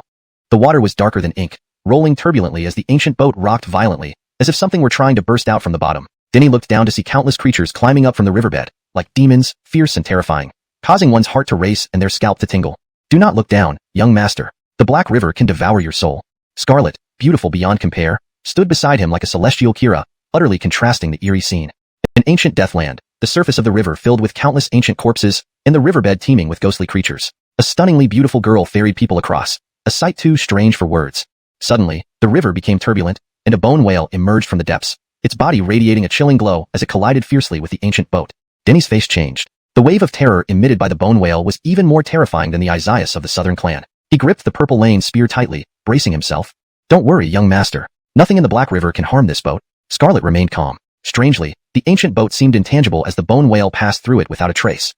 The water was darker than ink, rolling turbulently as the ancient boat rocked violently, as if something were trying to burst out from the bottom. Denny looked down to see countless creatures climbing up from the riverbed, like demons, fierce and terrifying, causing one's heart to race and their scalp to tingle. Do not look down, young master. The Black River can devour your soul. Scarlet, beautiful beyond compare, stood beside him like a celestial Kira, utterly contrasting the eerie scene. An ancient deathland, the surface of the river filled with countless ancient corpses, and the riverbed teeming with ghostly creatures. A stunningly beautiful girl ferried people across, a sight too strange for words. Suddenly, the river became turbulent, and a bone whale emerged from the depths, its body radiating a chilling glow as it collided fiercely with the ancient boat. Denny's face changed. The wave of terror emitted by the bone whale was even more terrifying than the Isaias of the southern clan. He gripped the purple lane spear tightly, bracing himself. Don't worry, young master. Nothing in the Black River can harm this boat. Scarlet remained calm. Strangely, the ancient boat seemed intangible as the bone whale passed through it without a trace.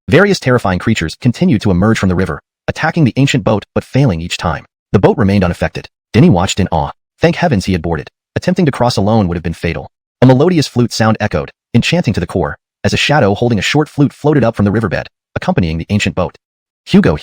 Various terrifying creatures continued to emerge from the river, attacking the ancient boat but failing each time. The boat remained unaffected. Denny watched in awe. Thank heavens he had boarded. Attempting to cross alone would have been fatal. A melodious flute sound echoed, enchanting to the core, as a shadow holding a short flute floated up from the riverbed, accompanying the ancient boat. Hugo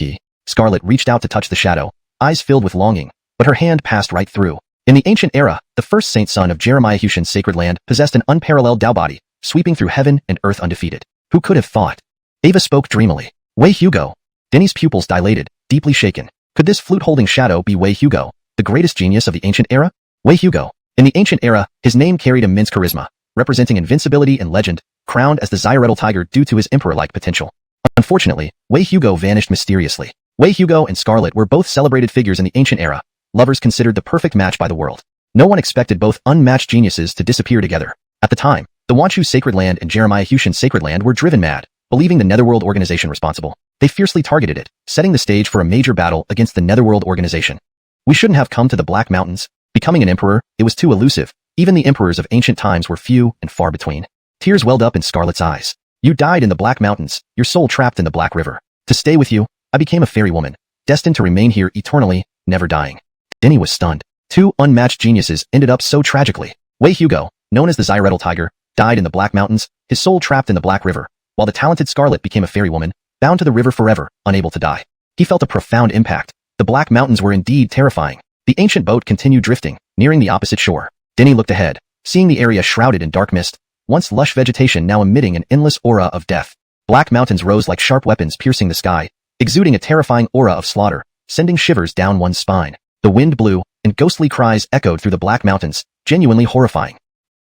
Scarlet reached out to touch the shadow, eyes filled with longing, but her hand passed right through. In the ancient era, the first saint son of Jeremiah Hushan's sacred land possessed an unparalleled Tao body, sweeping through heaven and earth undefeated. Who could have thought? Ava spoke dreamily. Wei Hugo. Denny's pupils dilated, deeply shaken. Could this flute-holding shadow be Wei Hugo, the greatest genius of the ancient era? Wei Hugo. In the ancient era, his name carried immense charisma, representing invincibility and legend, crowned as the Xyretl tiger due to his emperor-like potential. Unfortunately, Wei Hugo vanished mysteriously. Wei Hugo and Scarlet were both celebrated figures in the ancient era, lovers considered the perfect match by the world. No one expected both unmatched geniuses to disappear together. At the time, the Wanchu Sacred Land and Jeremiah Hushan's Sacred Land were driven mad, believing the Netherworld organization responsible. They fiercely targeted it, setting the stage for a major battle against the Netherworld organization. We shouldn't have come to the Black Mountains. Becoming an emperor, it was too elusive. Even the emperors of ancient times were few and far between. Tears welled up in Scarlet's eyes. You died in the Black Mountains, your soul trapped in the Black River. To stay with you, I became a fairy woman, destined to remain here eternally, never dying. Denny was stunned. Two unmatched geniuses ended up so tragically. Wei Hugo, known as the Xyretl tiger, died in the Black Mountains, his soul trapped in the Black River, while the talented Scarlet became a fairy woman, bound to the river forever, unable to die. He felt a profound impact. The Black Mountains were indeed terrifying. The ancient boat continued drifting, nearing the opposite shore. Denny looked ahead, seeing the area shrouded in dark mist, once lush vegetation now emitting an endless aura of death. Black mountains rose like sharp weapons piercing the sky, exuding a terrifying aura of slaughter, sending shivers down one's spine. The wind blew, and ghostly cries echoed through the Black Mountains, genuinely horrifying.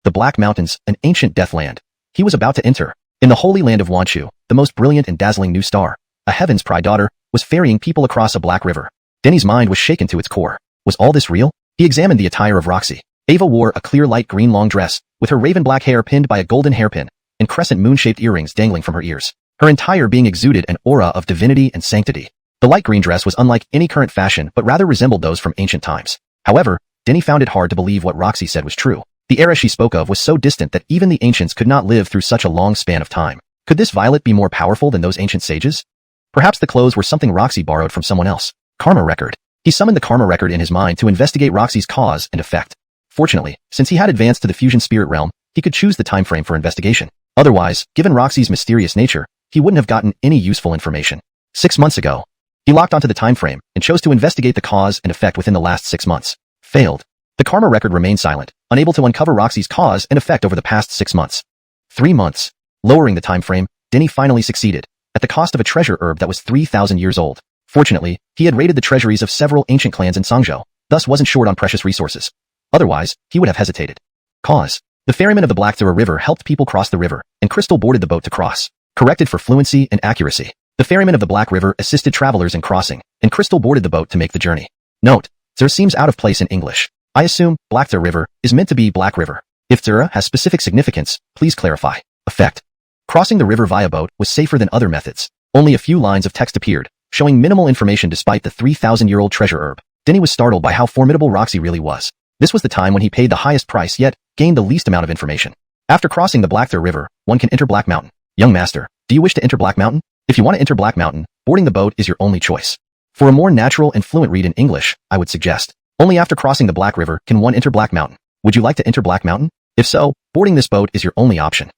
The Black Mountains, an ancient deathland. He was about to enter. In the holy land of Wanchu, the most brilliant and dazzling new star, a Heaven's Pride daughter, was ferrying people across a black river. Denny's mind was shaken to its core. Was all this real? He examined the attire of Roxy. Ava wore a clear light green long dress, with her raven black hair pinned by a golden hairpin, and crescent moon-shaped earrings dangling from her ears. Her entire being exuded an aura of divinity and sanctity. The light green dress was unlike any current fashion but rather resembled those from ancient times. However, Denny found it hard to believe what Roxy said was true. The era she spoke of was so distant that even the ancients could not live through such a long span of time. Could this violet be more powerful than those ancient sages? Perhaps the clothes were something Roxy borrowed from someone else. Karma record. He summoned the karma record in his mind to investigate Roxy's cause and effect. Fortunately, since he had advanced to the fusion spirit realm, he could choose the time frame for investigation. Otherwise, given Roxy's mysterious nature, he wouldn't have gotten any useful information. 6 months ago. He locked onto the time frame and chose to investigate the cause and effect within the last 6 months. Failed. The karma record remained silent, unable to uncover Roxy's cause and effect over the past 6 months. 3 months. Lowering the time frame, Denny finally succeeded, at the cost of a treasure herb that was 3,000 years old. Fortunately, he had raided the treasuries of several ancient clans in Sangzhou, thus wasn't short on precious resources. Otherwise, he would have hesitated. Cause. The ferryman of the Black Through River helped people cross the river, and Crystal boarded the boat to cross. Corrected for fluency and accuracy. The ferryman of the Black River assisted travelers in crossing, and Crystal boarded the boat to make the journey. Note: Zura seems out of place in English. I assume Black Through River is meant to be Black River. If Zura has specific significance, please clarify. Effect. Crossing the river via boat was safer than other methods. Only a few lines of text appeared, showing minimal information despite the 3,000-year-old treasure herb. Denny was startled by how formidable Roxy really was. This was the time when he paid the highest price yet gained the least amount of information. After crossing the Black Through River, one can enter Black Mountain. Young master, do you wish to enter Black Mountain? If you want to enter Black Mountain, boarding the boat is your only choice. For a more natural and fluent read in English, I would suggest, only after crossing the Black River can one enter Black Mountain. Would you like to enter Black Mountain? If so, boarding this boat is your only option.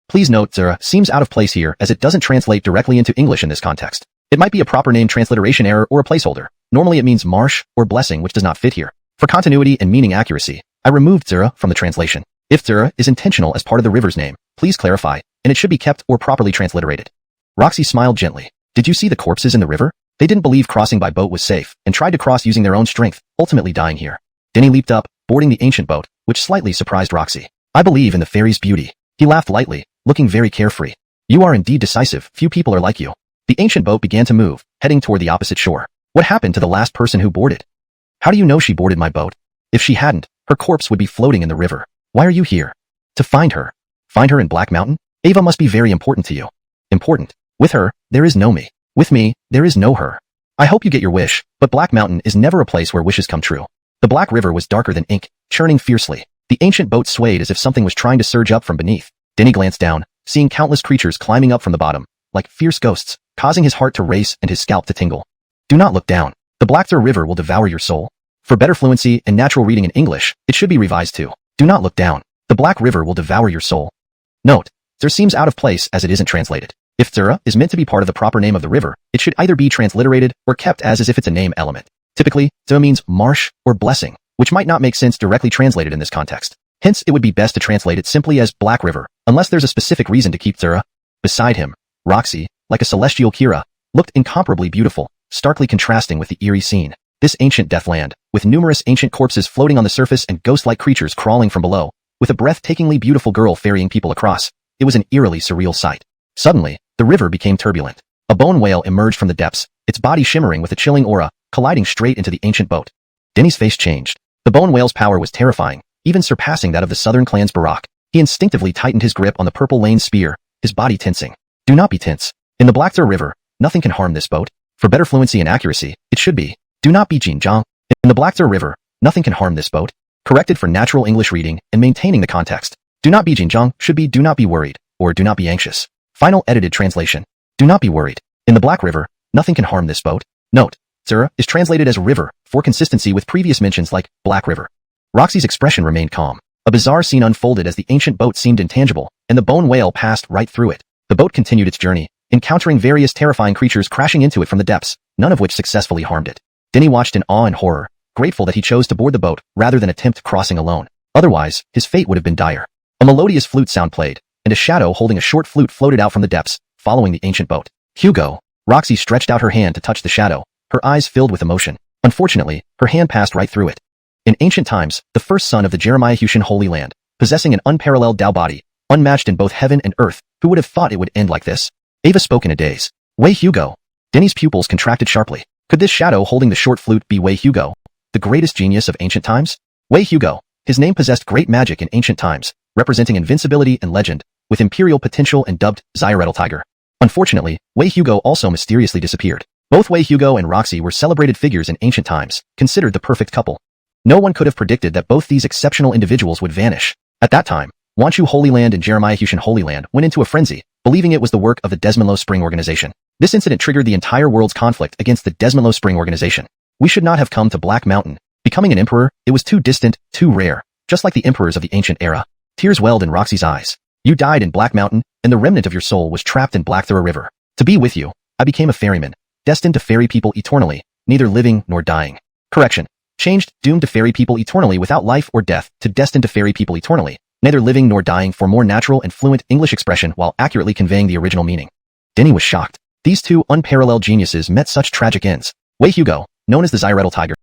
Please note Zura seems out of place here as it doesn't translate directly into English in this context. It might be a proper name transliteration error or a placeholder. Normally it means marsh or blessing, which does not fit here. For continuity and meaning accuracy, I removed Zura from the translation. If Zura is intentional as part of the river's name, please clarify, and it should be kept or properly transliterated. Roxy smiled gently. Did you see the corpses in the river? They didn't believe crossing by boat was safe, and tried to cross using their own strength, ultimately dying here. Denny leaped up, boarding the ancient boat, which slightly surprised Roxy. I believe in the fairy's beauty. He laughed lightly, looking very carefree. You are indeed decisive, few people are like you. The ancient boat began to move, heading toward the opposite shore. What happened to the last person who boarded? How do you know she boarded my boat? If she hadn't, her corpse would be floating in the river. Why are you here? To find her. Find her in Black Mountain? Ava must be very important to you. Important. With her, there is no me. With me, there is no her. I hope you get your wish, but Black Mountain is never a place where wishes come true. The Black River was darker than ink, churning fiercely. The ancient boat swayed as if something was trying to surge up from beneath. Denny glanced down, seeing countless creatures climbing up from the bottom, like fierce ghosts, causing his heart to race and his scalp to tingle. Do not look down. The Black Through River will devour your soul. For better fluency and natural reading in English, it should be revised to, do not look down. The Black River will devour your soul. Note: Zura seems out of place as it isn't translated. If Zura is meant to be part of the proper name of the river, it should either be transliterated or kept as if it's a name element. Typically, Zura means marsh or blessing, which might not make sense directly translated in this context. Hence, it would be best to translate it simply as Black River, unless there's a specific reason to keep Zura. Beside him, Roxy, like a celestial Kira, looked incomparably beautiful, starkly contrasting with the eerie scene. This ancient deathland, with numerous ancient corpses floating on the surface and ghost-like creatures crawling from below, with a breathtakingly beautiful girl ferrying people across, it was an eerily surreal sight. Suddenly, the river became turbulent. A bone whale emerged from the depths, its body shimmering with a chilling aura, colliding straight into the ancient boat. Denny's face changed. The bone whale's power was terrifying, even surpassing that of the southern clan's Barak. He instinctively tightened his grip on the purple lane spear, his body tensing. Do not be tense. In the Black Through River, nothing can harm this boat. For better fluency and accuracy, it should be, do not be Jinjiang. In the Black Through River, nothing can harm this boat. Corrected for natural English reading and maintaining the context. Do not be Jinjiang should be do not be worried, or do not be anxious. Final edited translation. Do not be worried. In the Black River, nothing can harm this boat. Note: Zura is translated as river, for consistency with previous mentions like Black River. Roxy's expression remained calm. A bizarre scene unfolded as the ancient boat seemed intangible, and the bone whale passed right through it. The boat continued its journey, encountering various terrifying creatures crashing into it from the depths, none of which successfully harmed it. Denny watched in awe and horror, grateful that he chose to board the boat rather than attempt crossing alone. Otherwise, his fate would have been dire. A melodious flute sound played, and a shadow holding a short flute floated out from the depths, following the ancient boat. Hugo. Roxy stretched out her hand to touch the shadow, her eyes filled with emotion. Unfortunately, her hand passed right through it. In ancient times, the first son of the Jeremiah Hushan Holy Land, possessing an unparalleled Tao body, unmatched in both heaven and earth, who would have thought it would end like this? Ava spoke in a daze. Wei Hugo. Denny's pupils contracted sharply. Could this shadow holding the short flute be Wei Hugo, the greatest genius of ancient times? Wei Hugo. His name possessed great magic in ancient times, representing invincibility and legend, with imperial potential and dubbed Zioretal Tiger. Unfortunately, Wei Hugo also mysteriously disappeared. Both Wei Hugo and Roxy were celebrated figures in ancient times, considered the perfect couple. No one could have predicted that both these exceptional individuals would vanish. At that time, Wanchu Holy Land and Jeremiah Hushan Holy Land went into a frenzy, believing it was the work of the Desmond Spring Organization. This incident triggered the entire world's conflict against the Desmond Spring Organization. We should not have come to Black Mountain. Becoming an emperor, it was too distant, too rare, just like the emperors of the ancient era. Tears welled in Roxy's eyes. You died in Black Mountain, and the remnant of your soul was trapped in Blackthorn River. To be with you, I became a ferryman, destined to ferry people eternally, neither living nor dying. Correction. Changed, doomed to ferry people eternally without life or death, to destined to ferry people eternally, neither living nor dying, for more natural and fluent English expression while accurately conveying the original meaning. Denny was shocked. These two unparalleled geniuses met such tragic ends. Wei Hugo, known as the Zyrettle Tiger,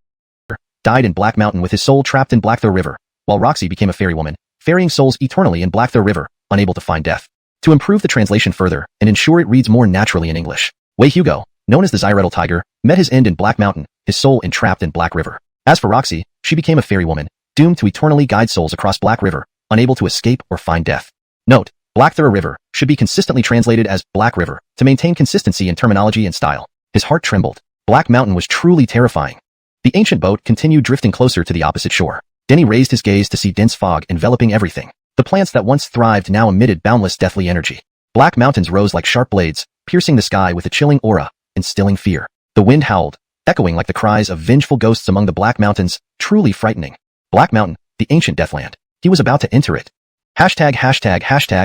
died in Black Mountain with his soul trapped in Blackthorn River, while Roxy became a ferrywoman, ferrying souls eternally in Blackthorn River, unable to find death. To improve the translation further and ensure it reads more naturally in English, Wei Hugo, known as the Zyrettle Tiger, met his end in Black Mountain, his soul entrapped in Black River. As for Roxy, she became a ferrywoman, doomed to eternally guide souls across Black River, unable to escape or find death. Note, Blackthorn River should be consistently translated as Black River to maintain consistency in terminology and style. His heart trembled. Black Mountain was truly terrifying. The ancient boat continued drifting closer to the opposite shore. Denny raised his gaze to see dense fog enveloping everything. The plants that once thrived now emitted boundless deathly energy. Black mountains rose like sharp blades, piercing the sky with a chilling aura, instilling fear. The wind howled, echoing like the cries of vengeful ghosts among the Black Mountains, truly frightening. Black Mountain, the ancient Deathland. He was about to enter it.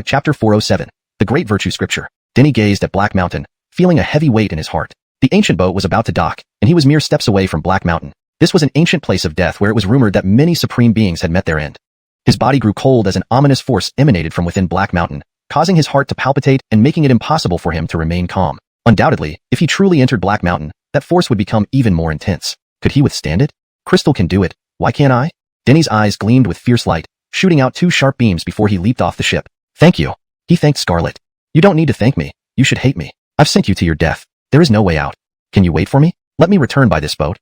Chapter 407. The Great Virtue Scripture. Denny gazed at Black Mountain, feeling a heavy weight in his heart. The ancient boat was about to dock, and he was mere steps away from Black Mountain. This was an ancient place of death where it was rumored that many supreme beings had met their end. His body grew cold as an ominous force emanated from within Black Mountain, causing his heart to palpitate and making it impossible for him to remain calm. Undoubtedly, if he truly entered Black Mountain, that force would become even more intense. Could he withstand it? Crystal can do it. Why can't I? Denny's eyes gleamed with fierce light, shooting out two sharp beams before he leaped off the ship. Thank you. He thanked Scarlet. You don't need to thank me. You should hate me. I've sent you to your death. There is no way out. Can you wait for me? Let me return by this boat.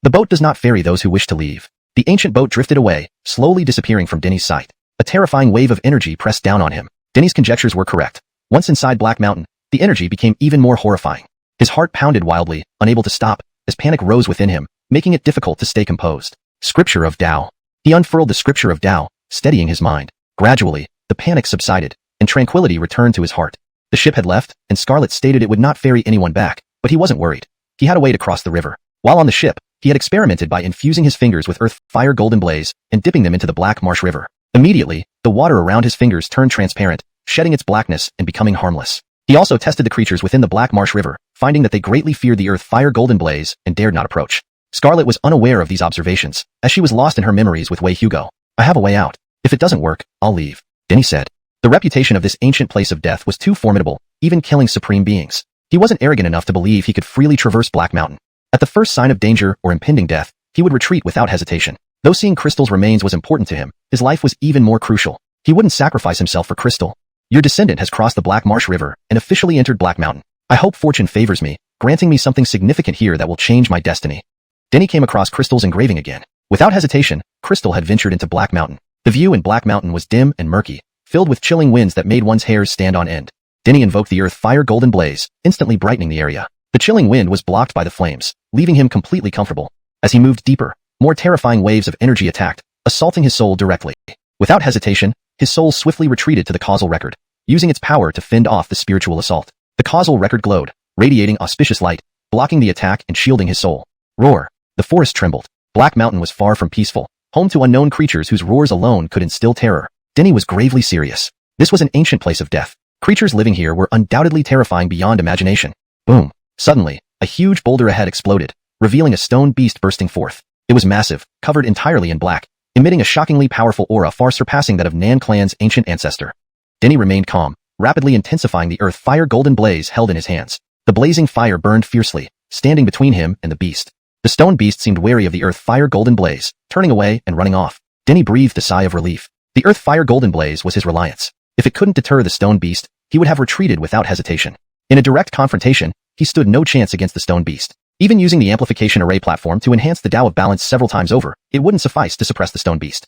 The boat does not ferry those who wish to leave. The ancient boat drifted away, slowly disappearing from Denny's sight. A terrifying wave of energy pressed down on him. Denny's conjectures were correct. Once inside Black Mountain, the energy became even more horrifying. His heart pounded wildly, unable to stop, as panic rose within him, making it difficult to stay composed. Scripture of Tao. He unfurled the Scripture of Tao, steadying his mind. Gradually, the panic subsided, and tranquility returned to his heart. The ship had left, and Scarlet stated it would not ferry anyone back, but he wasn't worried. He had a way to cross the river. While on the ship, he had experimented by infusing his fingers with earth, fire, golden blaze, and dipping them into the Black Marsh River. Immediately, the water around his fingers turned transparent, shedding its blackness and becoming harmless. He also tested the creatures within the Black Marsh River, finding that they greatly feared the earth, fire, golden blaze, and dared not approach. Scarlet was unaware of these observations, as she was lost in her memories with Wei Hugo. I have a way out. If it doesn't work, I'll leave. Denny said. The reputation of this ancient place of death was too formidable, even killing supreme beings. He wasn't arrogant enough to believe he could freely traverse Black Mountain. At the first sign of danger or impending death, he would retreat without hesitation. Though seeing Crystal's remains was important to him, his life was even more crucial. He wouldn't sacrifice himself for Crystal. Your descendant has crossed the Black Marsh River and officially entered Black Mountain. I hope fortune favors me, granting me something significant here that will change my destiny. Denny came across Crystal's engraving again. Without hesitation, Crystal had ventured into Black Mountain. The view in Black Mountain was dim and murky, filled with chilling winds that made one's hairs stand on end. Denny invoked the earth, fire, golden blaze, instantly brightening the area. The chilling wind was blocked by the flames, leaving him completely comfortable. As he moved deeper, more terrifying waves of energy attacked, assaulting his soul directly. Without hesitation, his soul swiftly retreated to the causal record, using its power to fend off the spiritual assault. The causal record glowed, radiating auspicious light, blocking the attack and shielding his soul. Roar. The forest trembled. Black Mountain was far from peaceful, home to unknown creatures whose roars alone could instill terror. Denny was gravely serious. This was an ancient place of death. Creatures living here were undoubtedly terrifying beyond imagination. Boom. Suddenly, a huge boulder ahead exploded, revealing a stone beast bursting forth. It was massive, covered entirely in black, emitting a shockingly powerful aura far surpassing that of Nan Clan's ancient ancestor. Denny remained calm, rapidly intensifying the earth fire golden blaze held in his hands. The blazing fire burned fiercely, standing between him and the beast. The stone beast seemed wary of the earth fire golden blaze, turning away and running off. Denny breathed a sigh of relief. The earth fire golden blaze was his reliance. If it couldn't deter the stone beast, he would have retreated without hesitation. In a direct confrontation, he stood no chance against the stone beast. Even using the amplification array platform to enhance the Tao of balance several times over, it wouldn't suffice to suppress the stone beast.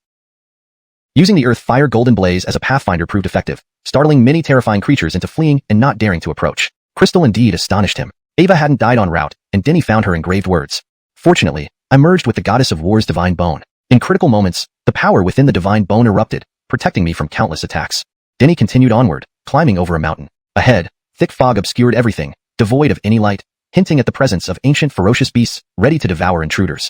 Using the earth fire golden blaze as a pathfinder proved effective, startling many terrifying creatures into fleeing and not daring to approach. Crystal indeed astonished him. Ava hadn't died en route, and Denny found her engraved words. Fortunately, I merged with the goddess of war's divine bone. In critical moments, the power within the divine bone erupted, protecting me from countless attacks. Denny continued onward, climbing over a mountain. Ahead, thick fog obscured everything, devoid of any light, hinting at the presence of ancient ferocious beasts ready to devour intruders.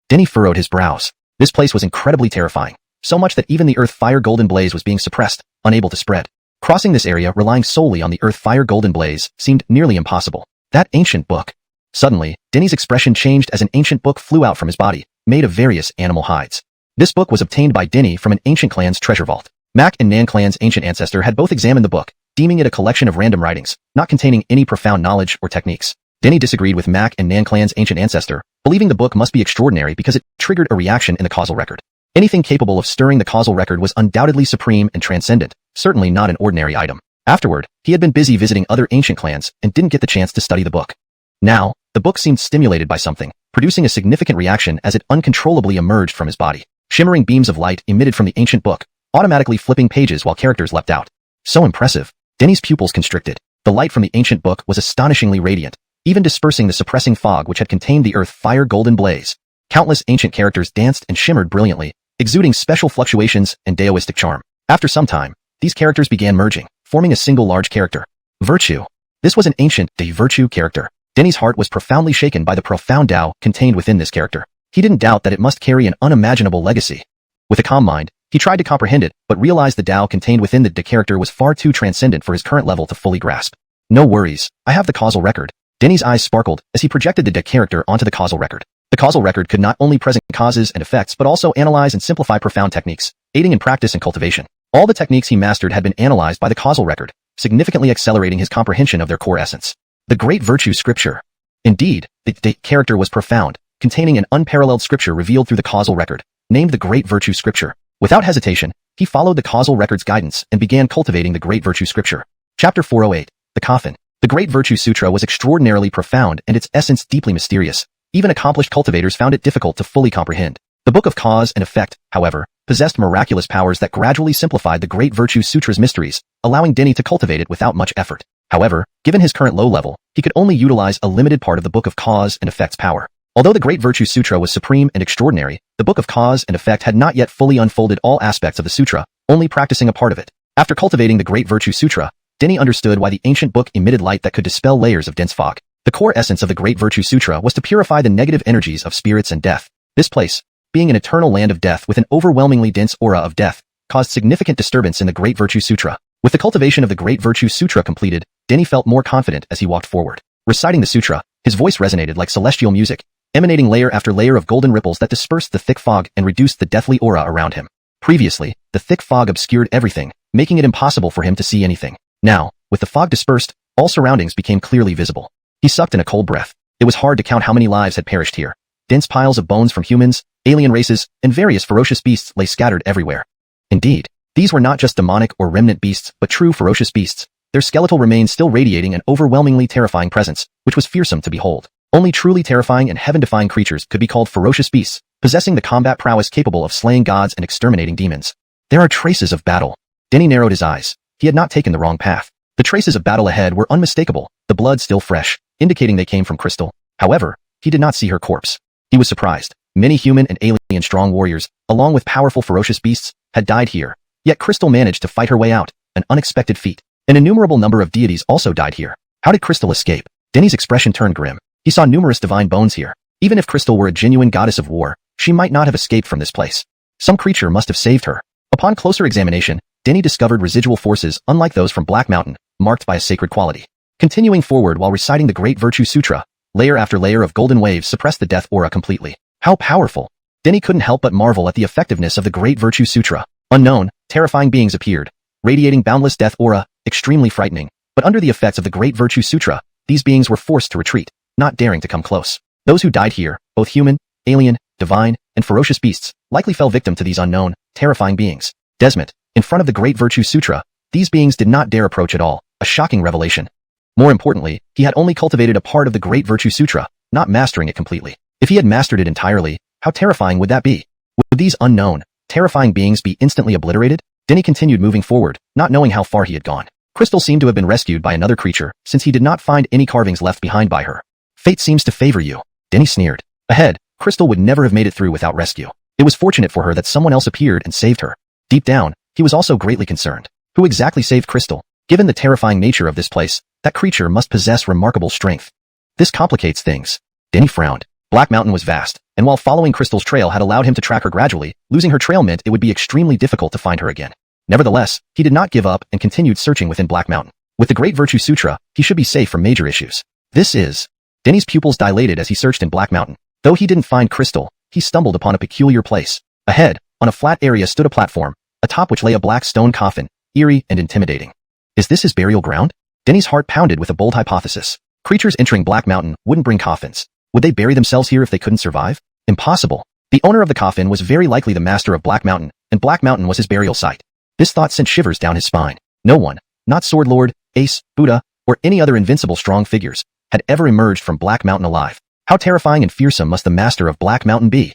Denny furrowed his brows. This place was incredibly terrifying, so much that even the earth fire golden blaze was being suppressed, unable to spread. Crossing this area relying solely on the earth fire golden blaze seemed nearly impossible. That ancient book. Suddenly, Denny's expression changed as an ancient book flew out from his body, made of various animal hides. This book was obtained by Denny from an ancient clan's treasure vault. Mac and Nan clan's ancient ancestor had both examined the book, deeming it a collection of random writings, not containing any profound knowledge or techniques. Denny disagreed with Mac and Nan clan's ancient ancestor, believing the book must be extraordinary because it triggered a reaction in the causal record. Anything capable of stirring the causal record was undoubtedly supreme and transcendent, certainly not an ordinary item. Afterward, he had been busy visiting other ancient clans and didn't get the chance to study the book. Now, the book seemed stimulated by something, producing a significant reaction as it uncontrollably emerged from his body. Shimmering beams of light emitted from the ancient book, automatically flipping pages while characters leapt out. So impressive. Denny's pupils constricted. The light from the ancient book was astonishingly radiant, even dispersing the suppressing fog which had contained the earth fire golden blaze. Countless ancient characters danced and shimmered brilliantly, exuding special fluctuations and Daoistic charm. After some time, these characters began merging, forming a single large character. Virtue. This was an ancient virtue character. Denny's heart was profoundly shaken by the profound Tao contained within this character. He didn't doubt that it must carry an unimaginable legacy. With a calm mind, he tried to comprehend it, but realized the Tao contained within the character was far too transcendent for his current level to fully grasp. No worries, I have the causal record. Denny's eyes sparkled as he projected the character onto the causal record. The causal record could not only present causes and effects but also analyze and simplify profound techniques, aiding in practice and cultivation. All the techniques he mastered had been analyzed by the causal record, significantly accelerating his comprehension of their core essence. The Great Virtue Scripture. Indeed, the character was profound, containing an unparalleled scripture revealed through the causal record, named the Great Virtue Scripture. Without hesitation, he followed the causal record's guidance and began cultivating the Great Virtue Scripture. Chapter 408, The Coffin. The Great Virtue Sutra was extraordinarily profound and its essence deeply mysterious. Even accomplished cultivators found it difficult to fully comprehend. The Book of Cause and Effect, however, possessed miraculous powers that gradually simplified the Great Virtue Sutra's mysteries, allowing Denny to cultivate it without much effort. However, given his current low level, he could only utilize a limited part of the Book of Cause and Effect's power. Although the Great Virtue Sutra was supreme and extraordinary, the Book of Cause and Effect had not yet fully unfolded all aspects of the sutra, only practicing a part of it. After cultivating the Great Virtue Sutra, Denny understood why the ancient book emitted light that could dispel layers of dense fog. The core essence of the Great Virtue Sutra was to purify the negative energies of spirits and death. This place, being an eternal land of death with an overwhelmingly dense aura of death, caused significant disturbance in the Great Virtue Sutra. With the cultivation of the Great Virtue Sutra completed, Denny felt more confident as he walked forward. Reciting the sutra, his voice resonated like celestial music, emanating layer after layer of golden ripples that dispersed the thick fog and reduced the deathly aura around him. Previously, the thick fog obscured everything, making it impossible for him to see anything. Now, with the fog dispersed, all surroundings became clearly visible. He sucked in a cold breath. It was hard to count how many lives had perished here. Dense piles of bones from humans, alien races, and various ferocious beasts lay scattered everywhere. Indeed, these were not just demonic or remnant beasts, but true ferocious beasts. Their skeletal remains still radiating an overwhelmingly terrifying presence, which was fearsome to behold. Only truly terrifying and heaven-defying creatures could be called ferocious beasts, possessing the combat prowess capable of slaying gods and exterminating demons. There are traces of battle. Denny narrowed his eyes. He had not taken the wrong path. The traces of battle ahead were unmistakable, the blood still fresh, indicating they came from Crystal. However, he did not see her corpse. He was surprised. Many human and alien strong warriors, along with powerful ferocious beasts, had died here. Yet Crystal managed to fight her way out, an unexpected feat. An innumerable number of deities also died here. How did Crystal escape? Denny's expression turned grim. He saw numerous divine bones here. Even if Crystal were a genuine goddess of war, she might not have escaped from this place. Some creature must have saved her. Upon closer examination, Denny discovered residual forces unlike those from Black Mountain, marked by a sacred quality. Continuing forward while reciting the Great Virtue Sutra, layer after layer of golden waves suppressed the death aura completely. How powerful! Denny couldn't help but marvel at the effectiveness of the Great Virtue Sutra. Unknown, terrifying beings appeared, radiating boundless death aura, extremely frightening. But under the effects of the Great Virtue Sutra, these beings were forced to retreat, not daring to come close. Those who died here, both human, alien, divine, and ferocious beasts, likely fell victim to these unknown, terrifying beings. Desmond, in front of the Great Virtue Sutra, these beings did not dare approach at all, a shocking revelation. More importantly, he had only cultivated a part of the Great Virtue Sutra, not mastering it completely. If he had mastered it entirely, how terrifying would that be? Would these unknown, terrifying beings be instantly obliterated? Denny continued moving forward, not knowing how far he had gone. Crystal seemed to have been rescued by another creature, since he did not find any carvings left behind by her. Fate seems to favor you. Denny sneered. Ahead, Crystal would never have made it through without rescue. It was fortunate for her that someone else appeared and saved her. Deep down, he was also greatly concerned. Who exactly saved Crystal? Given the terrifying nature of this place, that creature must possess remarkable strength. This complicates things. Denny frowned. Black Mountain was vast, and while following Crystal's trail had allowed him to track her gradually, losing her trail meant it would be extremely difficult to find her again. Nevertheless, he did not give up and continued searching within Black Mountain. With the Great Virtue Sutra, he should be safe from major issues. This is... Denny's pupils dilated as he searched in Black Mountain. Though he didn't find Crystal, he stumbled upon a peculiar place. Ahead, on a flat area stood a platform, atop which lay a black stone coffin, eerie and intimidating. Is this his burial ground? Denny's heart pounded with a bold hypothesis. Creatures entering Black Mountain wouldn't bring coffins. Would they bury themselves here if they couldn't survive? Impossible. The owner of the coffin was very likely the master of Black Mountain, and Black Mountain was his burial site. This thought sent shivers down his spine. No one, not Sword Lord, Ace, Buddha, or any other invincible strong figures, had ever emerged from Black Mountain alive. How terrifying and fearsome must the master of Black Mountain be?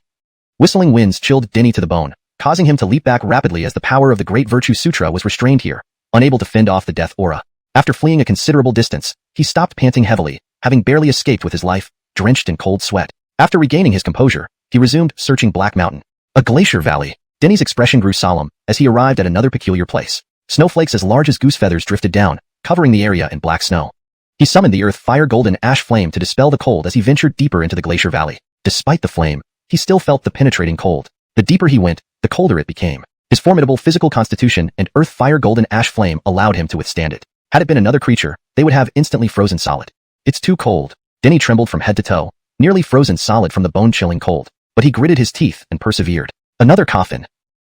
Whistling winds chilled Denny to the bone, causing him to leap back rapidly as the power of the Great Virtue Sutra was restrained here, unable to fend off the death aura. After fleeing a considerable distance, he stopped panting heavily, having barely escaped with his life, drenched in cold sweat. After regaining his composure, he resumed searching Black Mountain. A glacier valley. Denny's expression grew solemn as he arrived at another peculiar place. Snowflakes as large as goose feathers drifted down, covering the area in black snow. He summoned the earth fire golden ash flame to dispel the cold as he ventured deeper into the glacier valley. Despite the flame, he still felt the penetrating cold. The deeper he went, the colder it became. His formidable physical constitution and earth fire golden ash flame allowed him to withstand it. Had it been another creature, they would have instantly frozen solid. It's too cold. Denny trembled from head to toe, nearly frozen solid from the bone-chilling cold. But he gritted his teeth and persevered. Another coffin.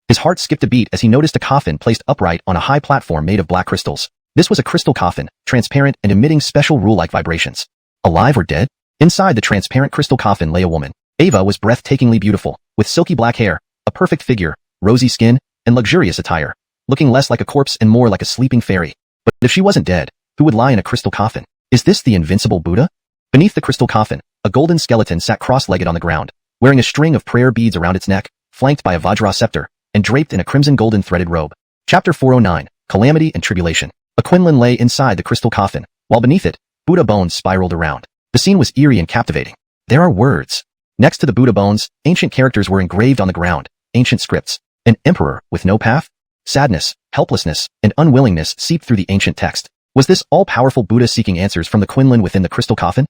His heart skipped a beat as he noticed a coffin placed upright on a high platform made of black crystals. This was a crystal coffin, transparent and emitting special rule-like vibrations. Alive or dead? Inside the transparent crystal coffin lay a woman. Ava was breathtakingly beautiful, with silky black hair, a perfect figure, rosy skin, and luxurious attire, looking less like a corpse and more like a sleeping fairy. But if she wasn't dead, who would lie in a crystal coffin? Is this the invincible Buddha? Beneath the crystal coffin, a golden skeleton sat cross-legged on the ground, wearing a string of prayer beads around its neck, flanked by a Vajra scepter, and draped in a crimson golden threaded robe. Chapter 409, Calamity and Tribulation. A quinlan lay inside the crystal coffin, while beneath it, Buddha bones spiraled around. The scene was eerie and captivating. There are words. Next to the Buddha bones, ancient characters were engraved on the ground, ancient scripts. An emperor with no path? Sadness, helplessness, and unwillingness seeped through the ancient text. Was this all-powerful Buddha seeking answers from the quinlan within the crystal coffin?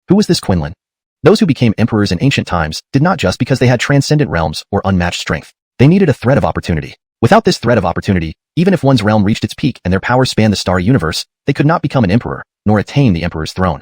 Who was this quinlan? Those who became emperors in ancient times did not just because they had transcendent realms or unmatched strength. They needed a thread of opportunity. Without this thread of opportunity, even if one's realm reached its peak and their power spanned the starry universe, they could not become an emperor, nor attain the emperor's throne.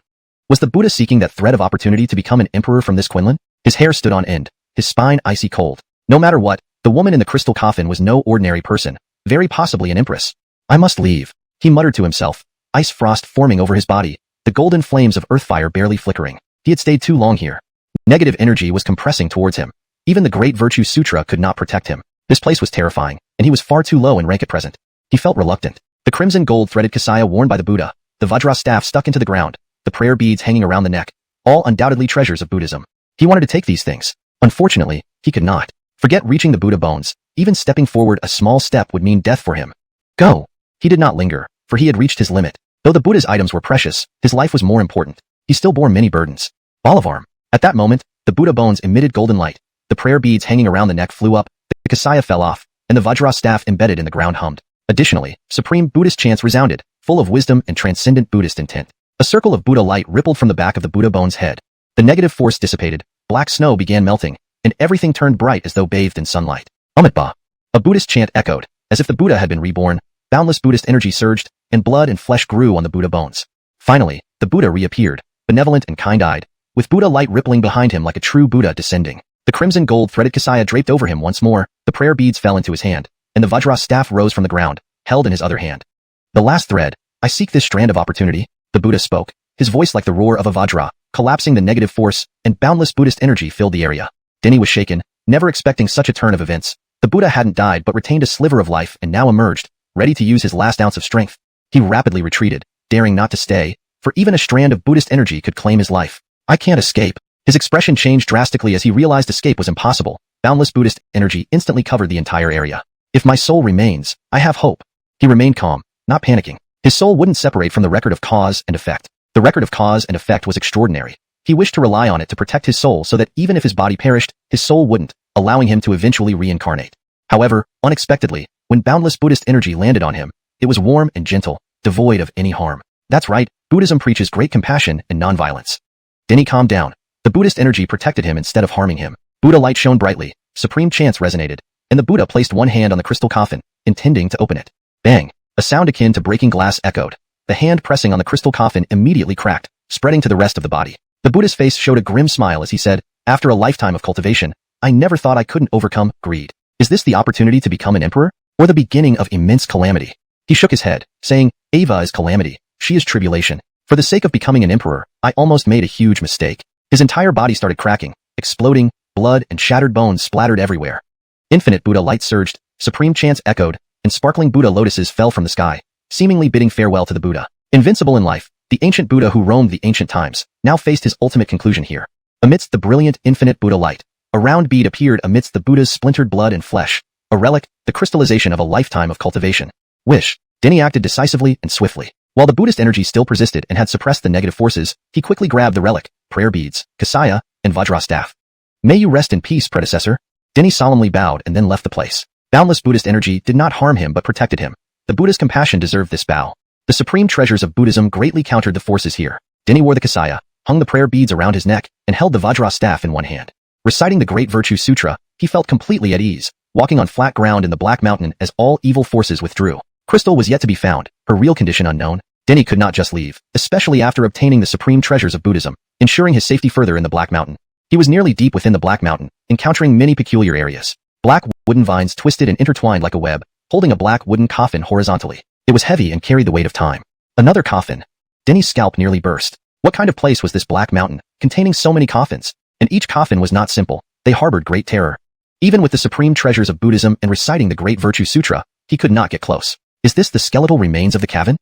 Was the Buddha seeking that thread of opportunity to become an emperor from this quinlan? His hair stood on end, his spine icy cold. No matter what, the woman in the crystal coffin was no ordinary person, very possibly an empress. I must leave, he muttered to himself, ice frost forming over his body, the golden flames of earth fire barely flickering. He had stayed too long here. Negative energy was compressing towards him. Even the Great Virtue Sutra could not protect him. This place was terrifying, and he was far too low in rank at present. He felt reluctant. The crimson gold-threaded kasaya worn by the Buddha, the Vajra staff stuck into the ground, the prayer beads hanging around the neck, all undoubtedly treasures of Buddhism. He wanted to take these things. Unfortunately, he could not. Forget reaching the Buddha bones. Even stepping forward a small step would mean death for him. Go! He did not linger, for he had reached his limit. Though the Buddha's items were precious, his life was more important. He still bore many burdens. Balavarm. At that moment, the Buddha bones emitted golden light. The prayer beads hanging around the neck flew up, the kasaya fell off, and the Vajra staff embedded in the ground hummed. Additionally, supreme Buddhist chants resounded, full of wisdom and transcendent Buddhist intent. A circle of Buddha light rippled from the back of the Buddha bone's head. The negative force dissipated, black snow began melting, and everything turned bright as though bathed in sunlight. Amitba. A Buddhist chant echoed, as if the Buddha had been reborn. Boundless Buddhist energy surged, and blood and flesh grew on the Buddha bones. Finally, the Buddha reappeared, benevolent and kind-eyed, with Buddha light rippling behind him like a true Buddha descending. The crimson gold-threaded kasaya draped over him once more, the prayer beads fell into his hand, and the Vajra staff rose from the ground, held in his other hand. The last thread. I seek this strand of opportunity, the Buddha spoke, his voice like the roar of a Vajra, collapsing the negative force, and boundless Buddhist energy filled the area. Denny was shaken, never expecting such a turn of events. The Buddha hadn't died but retained a sliver of life and now emerged, ready to use his last ounce of strength. He rapidly retreated, daring not to stay, for even a strand of Buddhist energy could claim his life. I can't escape. His expression changed drastically as he realized escape was impossible. Boundless Buddhist energy instantly covered the entire area. If my soul remains, I have hope. He remained calm, not panicking. His soul wouldn't separate from the record of cause and effect. The record of cause and effect was extraordinary. He wished to rely on it to protect his soul so that even if his body perished, his soul wouldn't, allowing him to eventually reincarnate. However, unexpectedly, when boundless Buddhist energy landed on him, it was warm and gentle, devoid of any harm. That's right, Buddhism preaches great compassion and nonviolence. Denny calmed down. The Buddhist energy protected him instead of harming him. Buddha light shone brightly, supreme chants resonated, and the Buddha placed one hand on the crystal coffin, intending to open it. Bang! A sound akin to breaking glass echoed. The hand pressing on the crystal coffin immediately cracked, spreading to the rest of the body. The Buddha's face showed a grim smile as he said, "After a lifetime of cultivation, I never thought I couldn't overcome greed. Is this the opportunity to become an emperor, or the beginning of immense calamity?" He shook his head, saying, "Ava is calamity, she is tribulation. For the sake of becoming an emperor, I almost made a huge mistake." His entire body started cracking, exploding, blood and shattered bones splattered everywhere. Infinite Buddha light surged, supreme chants echoed, and sparkling Buddha lotuses fell from the sky, seemingly bidding farewell to the Buddha. Invincible in life, the ancient Buddha who roamed the ancient times, now faced his ultimate conclusion here. Amidst the brilliant infinite Buddha light, a round bead appeared amidst the Buddha's splintered blood and flesh, a relic, the crystallization of a lifetime of cultivation. Wish. Denny acted decisively and swiftly. While the Buddhist energy still persisted and had suppressed the negative forces, he quickly grabbed the relic, prayer beads, kasaya, and vajra staff. "May you rest in peace, predecessor." Denny solemnly bowed and then left the place. Boundless Buddhist energy did not harm him but protected him. The Buddha's compassion deserved this bow. The supreme treasures of Buddhism greatly countered the forces here. Denny wore the kasaya, hung the prayer beads around his neck, and held the vajra staff in one hand. Reciting the Great Virtue Sutra, he felt completely at ease, walking on flat ground in the Black Mountain as all evil forces withdrew. Crystal was yet to be found, her real condition unknown. Denny could not just leave, especially after obtaining the supreme treasures of Buddhism, ensuring his safety further in the Black Mountain. He was nearly deep within the Black Mountain, encountering many peculiar areas. Black wooden vines twisted and intertwined like a web, holding a black wooden coffin horizontally. It was heavy and carried the weight of time. Another coffin. Denny's scalp nearly burst. What kind of place was this Black Mountain, containing so many coffins? And each coffin was not simple. They harbored great terror. Even with the supreme treasures of Buddhism and reciting the Great Virtue Sutra, he could not get close. Is this the skeletal remains of the cavern?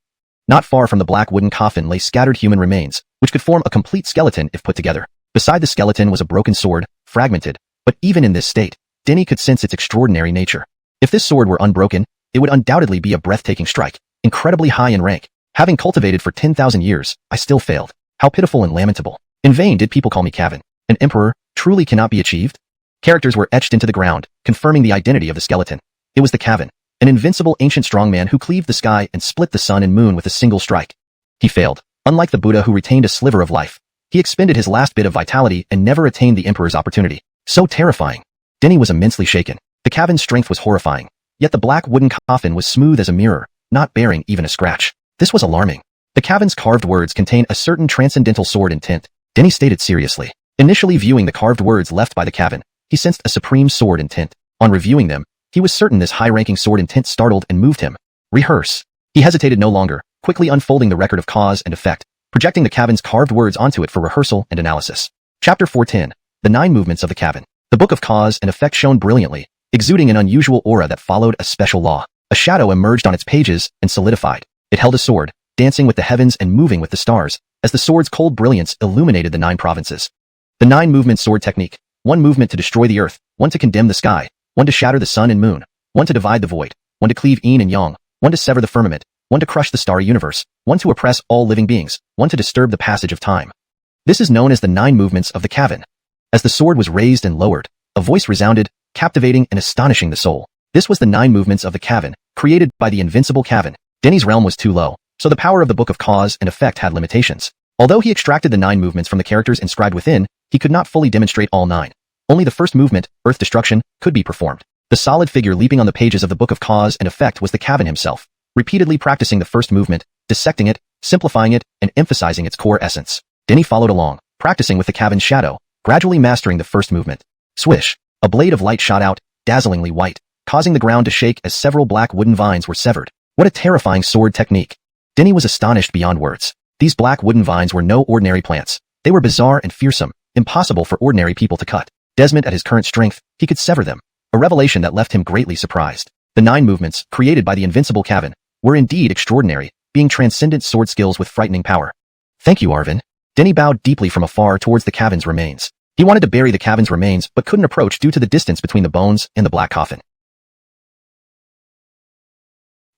Not far from the black wooden coffin lay scattered human remains, which could form a complete skeleton if put together. Beside the skeleton was a broken sword, fragmented, but even in this state, Denny could sense its extraordinary nature. If this sword were unbroken, it would undoubtedly be a breathtaking strike, incredibly high in rank. Having cultivated for 10,000 years, I still failed. How pitiful and lamentable. In vain did people call me Cavan. An emperor truly cannot be achieved? Characters were etched into the ground, confirming the identity of the skeleton. It was the Cavan, an invincible ancient strongman who cleaved the sky and split the sun and moon with a single strike. He failed. Unlike the Buddha who retained a sliver of life, he expended his last bit of vitality and never attained the emperor's opportunity. So terrifying. Denny was immensely shaken. The Cavan's strength was horrifying. Yet the black wooden coffin was smooth as a mirror, not bearing even a scratch. This was alarming. The Cavan's carved words contain a certain transcendental sword intent. Denny stated seriously. Initially viewing the carved words left by the Cavan, he sensed a supreme sword intent. On reviewing them, he was certain this high-ranking sword intent startled and moved him. Rehearse. He hesitated no longer, quickly unfolding the record of cause and effect, projecting the Cavan's carved words onto it for rehearsal and analysis. Chapter 410. The 9 Movements of the Cavan. The book of cause and effect shone brilliantly, exuding an unusual aura that followed a special law. A shadow emerged on its pages and solidified. It held a sword, dancing with the heavens and moving with the stars, as the sword's cold brilliance illuminated the 9 provinces. The 9 movement sword technique. 1 movement to destroy the earth, 1 to condemn the sky, 1 to shatter the sun and moon, 1 to divide the void, 1 to cleave yin and yang, 1 to sever the firmament, 1 to crush the starry universe, 1 to oppress all living beings, 1 to disturb the passage of time. This is known as the 9 movements of the Cavan. As the sword was raised and lowered, a voice resounded, captivating and astonishing the soul. This was the 9 movements of the Cavan, created by the invincible Cavan. Denny's realm was too low, so the power of the book of cause and effect had limitations. Although he extracted the 9 movements from the characters inscribed within, he could not fully demonstrate all 9. Only the first movement, Earth Destruction, could be performed. The solid figure leaping on the pages of the book of cause and effect was the Cavan himself, repeatedly practicing the first movement, dissecting it, simplifying it, and emphasizing its core essence. Denny followed along, practicing with the Cavan's shadow, gradually mastering the first movement. Swish! A blade of light shot out, dazzlingly white, causing the ground to shake as several black wooden vines were severed. What a terrifying sword technique! Denny was astonished beyond words. These black wooden vines were no ordinary plants. They were bizarre and fearsome, impossible for ordinary people to cut. Desmond at his current strength, he could sever them. A revelation that left him greatly surprised. The 9 movements, created by the invincible Cavan, were indeed extraordinary, being transcendent sword skills with frightening power. Thank you, Arvin. Denny bowed deeply from afar towards the Cavan's remains. He wanted to bury the Cavan's remains but couldn't approach due to the distance between the bones and the black coffin.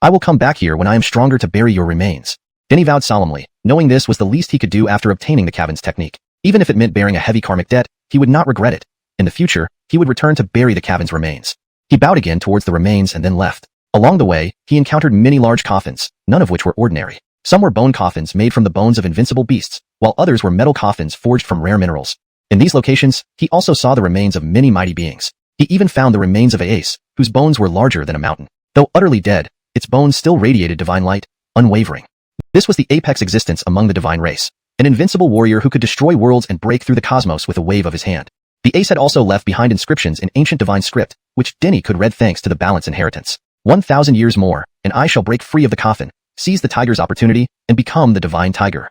I will come back here when I am stronger to bury your remains. Denny vowed solemnly, knowing this was the least he could do after obtaining the Cavan's technique. Even if it meant bearing a heavy karmic debt, he would not regret it. In the future, he would return to bury the Cavan's remains. He bowed again towards the remains and then left. Along the way, he encountered many large coffins, none of which were ordinary. Some were bone coffins made from the bones of invincible beasts, while others were metal coffins forged from rare minerals. In these locations, he also saw the remains of many mighty beings. He even found the remains of a ace, whose bones were larger than a mountain. Though utterly dead, its bones still radiated divine light, unwavering. This was the apex existence among the divine race, an invincible warrior who could destroy worlds and break through the cosmos with a wave of his hand. The ace had also left behind inscriptions in ancient divine script, which Denny could read thanks to the balance inheritance. 1,000 years more, and I shall break free of the coffin, seize the tiger's opportunity, and become the divine tiger.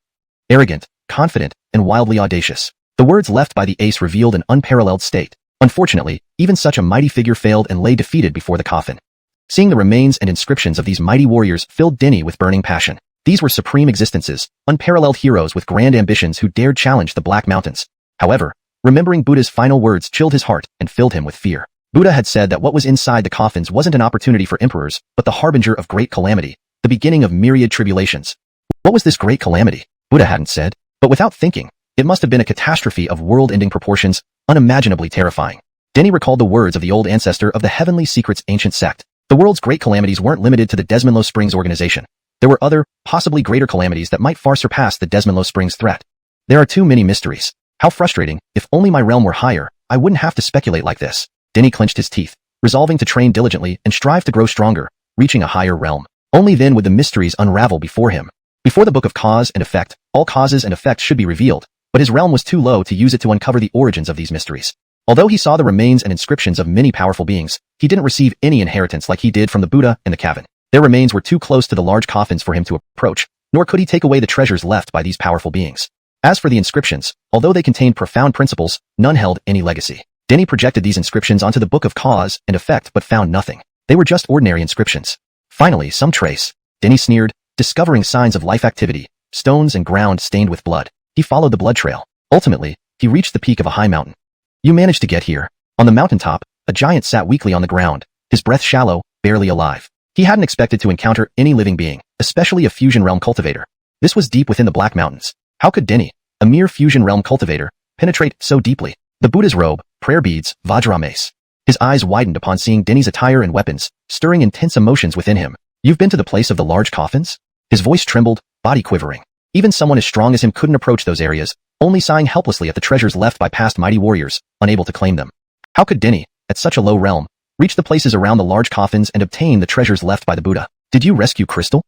Arrogant, confident, and wildly audacious. The words left by the ace revealed an unparalleled state. Unfortunately, even such a mighty figure failed and lay defeated before the coffin. Seeing the remains and inscriptions of these mighty warriors filled Denny with burning passion. These were supreme existences, unparalleled heroes with grand ambitions who dared challenge the Black Mountains. However, remembering Buddha's final words chilled his heart and filled him with fear. Buddha had said that what was inside the coffins wasn't an opportunity for emperors, but the harbinger of great calamity, the beginning of myriad tribulations. What was this great calamity? Buddha hadn't said, but without thinking, it must have been a catastrophe of world-ending proportions, unimaginably terrifying. Denny recalled the words of the old ancestor of the Heavenly Secrets ancient sect. The world's great calamities weren't limited to the Desmondlow Springs organization. There were other, possibly greater calamities that might far surpass the Desmondlow Springs threat. There are too many mysteries. How frustrating, if only my realm were higher, I wouldn't have to speculate like this. Denny clenched his teeth, resolving to train diligently and strive to grow stronger, reaching a higher realm. Only then would the mysteries unravel before him. Before the book of cause and effect, all causes and effects should be revealed, but his realm was too low to use it to uncover the origins of these mysteries. Although he saw the remains and inscriptions of many powerful beings, he didn't receive any inheritance like he did from the Buddha and the Cavern. Their remains were too close to the large coffins for him to approach, nor could he take away the treasures left by these powerful beings. As for the inscriptions, although they contained profound principles, none held any legacy. Denny projected these inscriptions onto the book of cause and effect but found nothing. They were just ordinary inscriptions. Finally, some trace. Denny sneered, discovering signs of life activity, stones and ground stained with blood. He followed the blood trail. Ultimately, he reached the peak of a high mountain. You managed to get here. On the mountaintop, a giant sat weakly on the ground, his breath shallow, barely alive. He hadn't expected to encounter any living being, especially a fusion realm cultivator. This was deep within the Black Mountains. How could Denny, a mere fusion realm cultivator, penetrate so deeply? The Buddha's robe, prayer beads, Vajra mace. His eyes widened upon seeing Denny's attire and weapons, stirring intense emotions within him. You've been to the place of the large coffins? His voice trembled, body quivering. Even someone as strong as him couldn't approach those areas, only sighing helplessly at the treasures left by past mighty warriors, unable to claim them. How could Denny, at such a low realm, reach the places around the large coffins and obtain the treasures left by the Buddha? Did you rescue Crystal?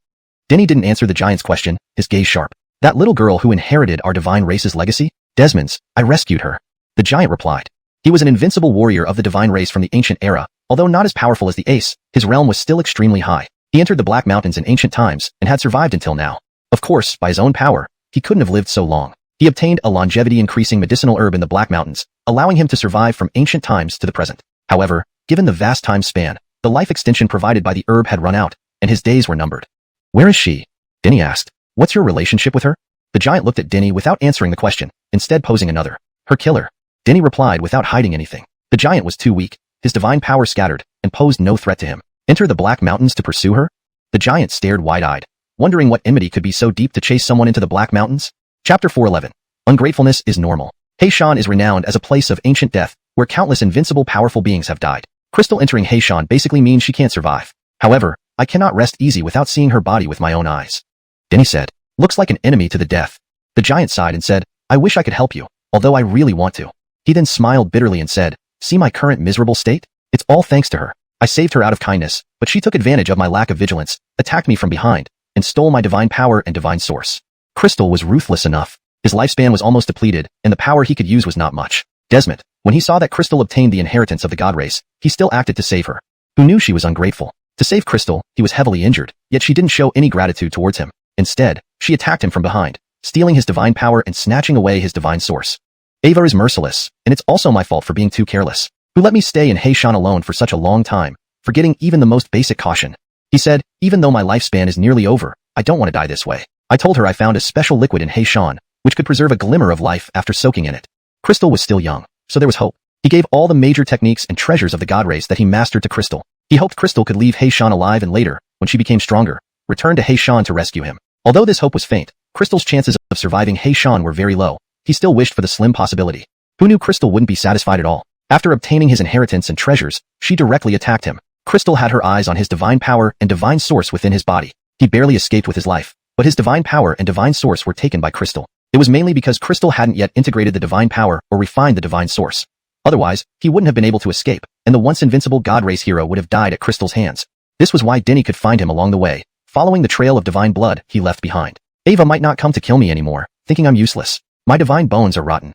Denny didn't answer the giant's question, his gaze sharp. That little girl who inherited our divine race's legacy? Desmond's, I rescued her. The giant replied. He was an invincible warrior of the divine race from the ancient era, although not as powerful as the ace, his realm was still extremely high. He entered the Black Mountains in ancient times and had survived until now. Of course, by his own power, he couldn't have lived so long. He obtained a longevity-increasing medicinal herb in the Black Mountains, allowing him to survive from ancient times to the present. However, given the vast time span, the life extension provided by the herb had run out, and his days were numbered. Where is she? Denny asked. What's your relationship with her? The giant looked at Denny without answering the question, instead posing another. Her killer. Denny replied without hiding anything. The giant was too weak, his divine power scattered, and posed no threat to him. Enter the Black Mountains to pursue her? The giant stared wide-eyed, wondering what enmity could be so deep to chase someone into the Black Mountains. Chapter 411. Ungratefulness is normal. Heishan is renowned as a place of ancient death, where countless invincible powerful beings have died. Crystal entering Heishan basically means she can't survive. However, I cannot rest easy without seeing her body with my own eyes. Denny said, looks like an enemy to the death. The giant sighed and said, I wish I could help you, although I really want to. He then smiled bitterly and said, see my current miserable state? It's all thanks to her. I saved her out of kindness, but she took advantage of my lack of vigilance, attacked me from behind, and stole my divine power and divine source. Crystal was ruthless enough. His lifespan was almost depleted, and the power he could use was not much. Desmond, when he saw that Crystal obtained the inheritance of the god race, he still acted to save her. Who knew she was ungrateful? To save Crystal, he was heavily injured, yet she didn't show any gratitude towards him. Instead, she attacked him from behind, stealing his divine power and snatching away his divine source. Ava is merciless, and it's also my fault for being too careless. Who let me stay in Heishan alone for such a long time, forgetting even the most basic caution? He said, even though my lifespan is nearly over, I don't want to die this way. I told her I found a special liquid in Heishan, which could preserve a glimmer of life after soaking in it. Crystal was still young, so there was hope. He gave all the major techniques and treasures of the god race that he mastered to Crystal. He hoped Crystal could leave Heishan alive and later, when she became stronger, return to Heishan to rescue him. Although this hope was faint, Crystal's chances of surviving Heishan were very low. He still wished for the slim possibility. Who knew Crystal wouldn't be satisfied at all? After obtaining his inheritance and treasures, she directly attacked him. Crystal had her eyes on his divine power and divine source within his body. He barely escaped with his life, but his divine power and divine source were taken by Crystal. It was mainly because Crystal hadn't yet integrated the divine power or refined the divine source. Otherwise, he wouldn't have been able to escape, and the once invincible god race hero would have died at Crystal's hands. This was why Denny could find him along the way, following the trail of divine blood he left behind. Ava might not come to kill me anymore, thinking I'm useless. My divine bones are rotten.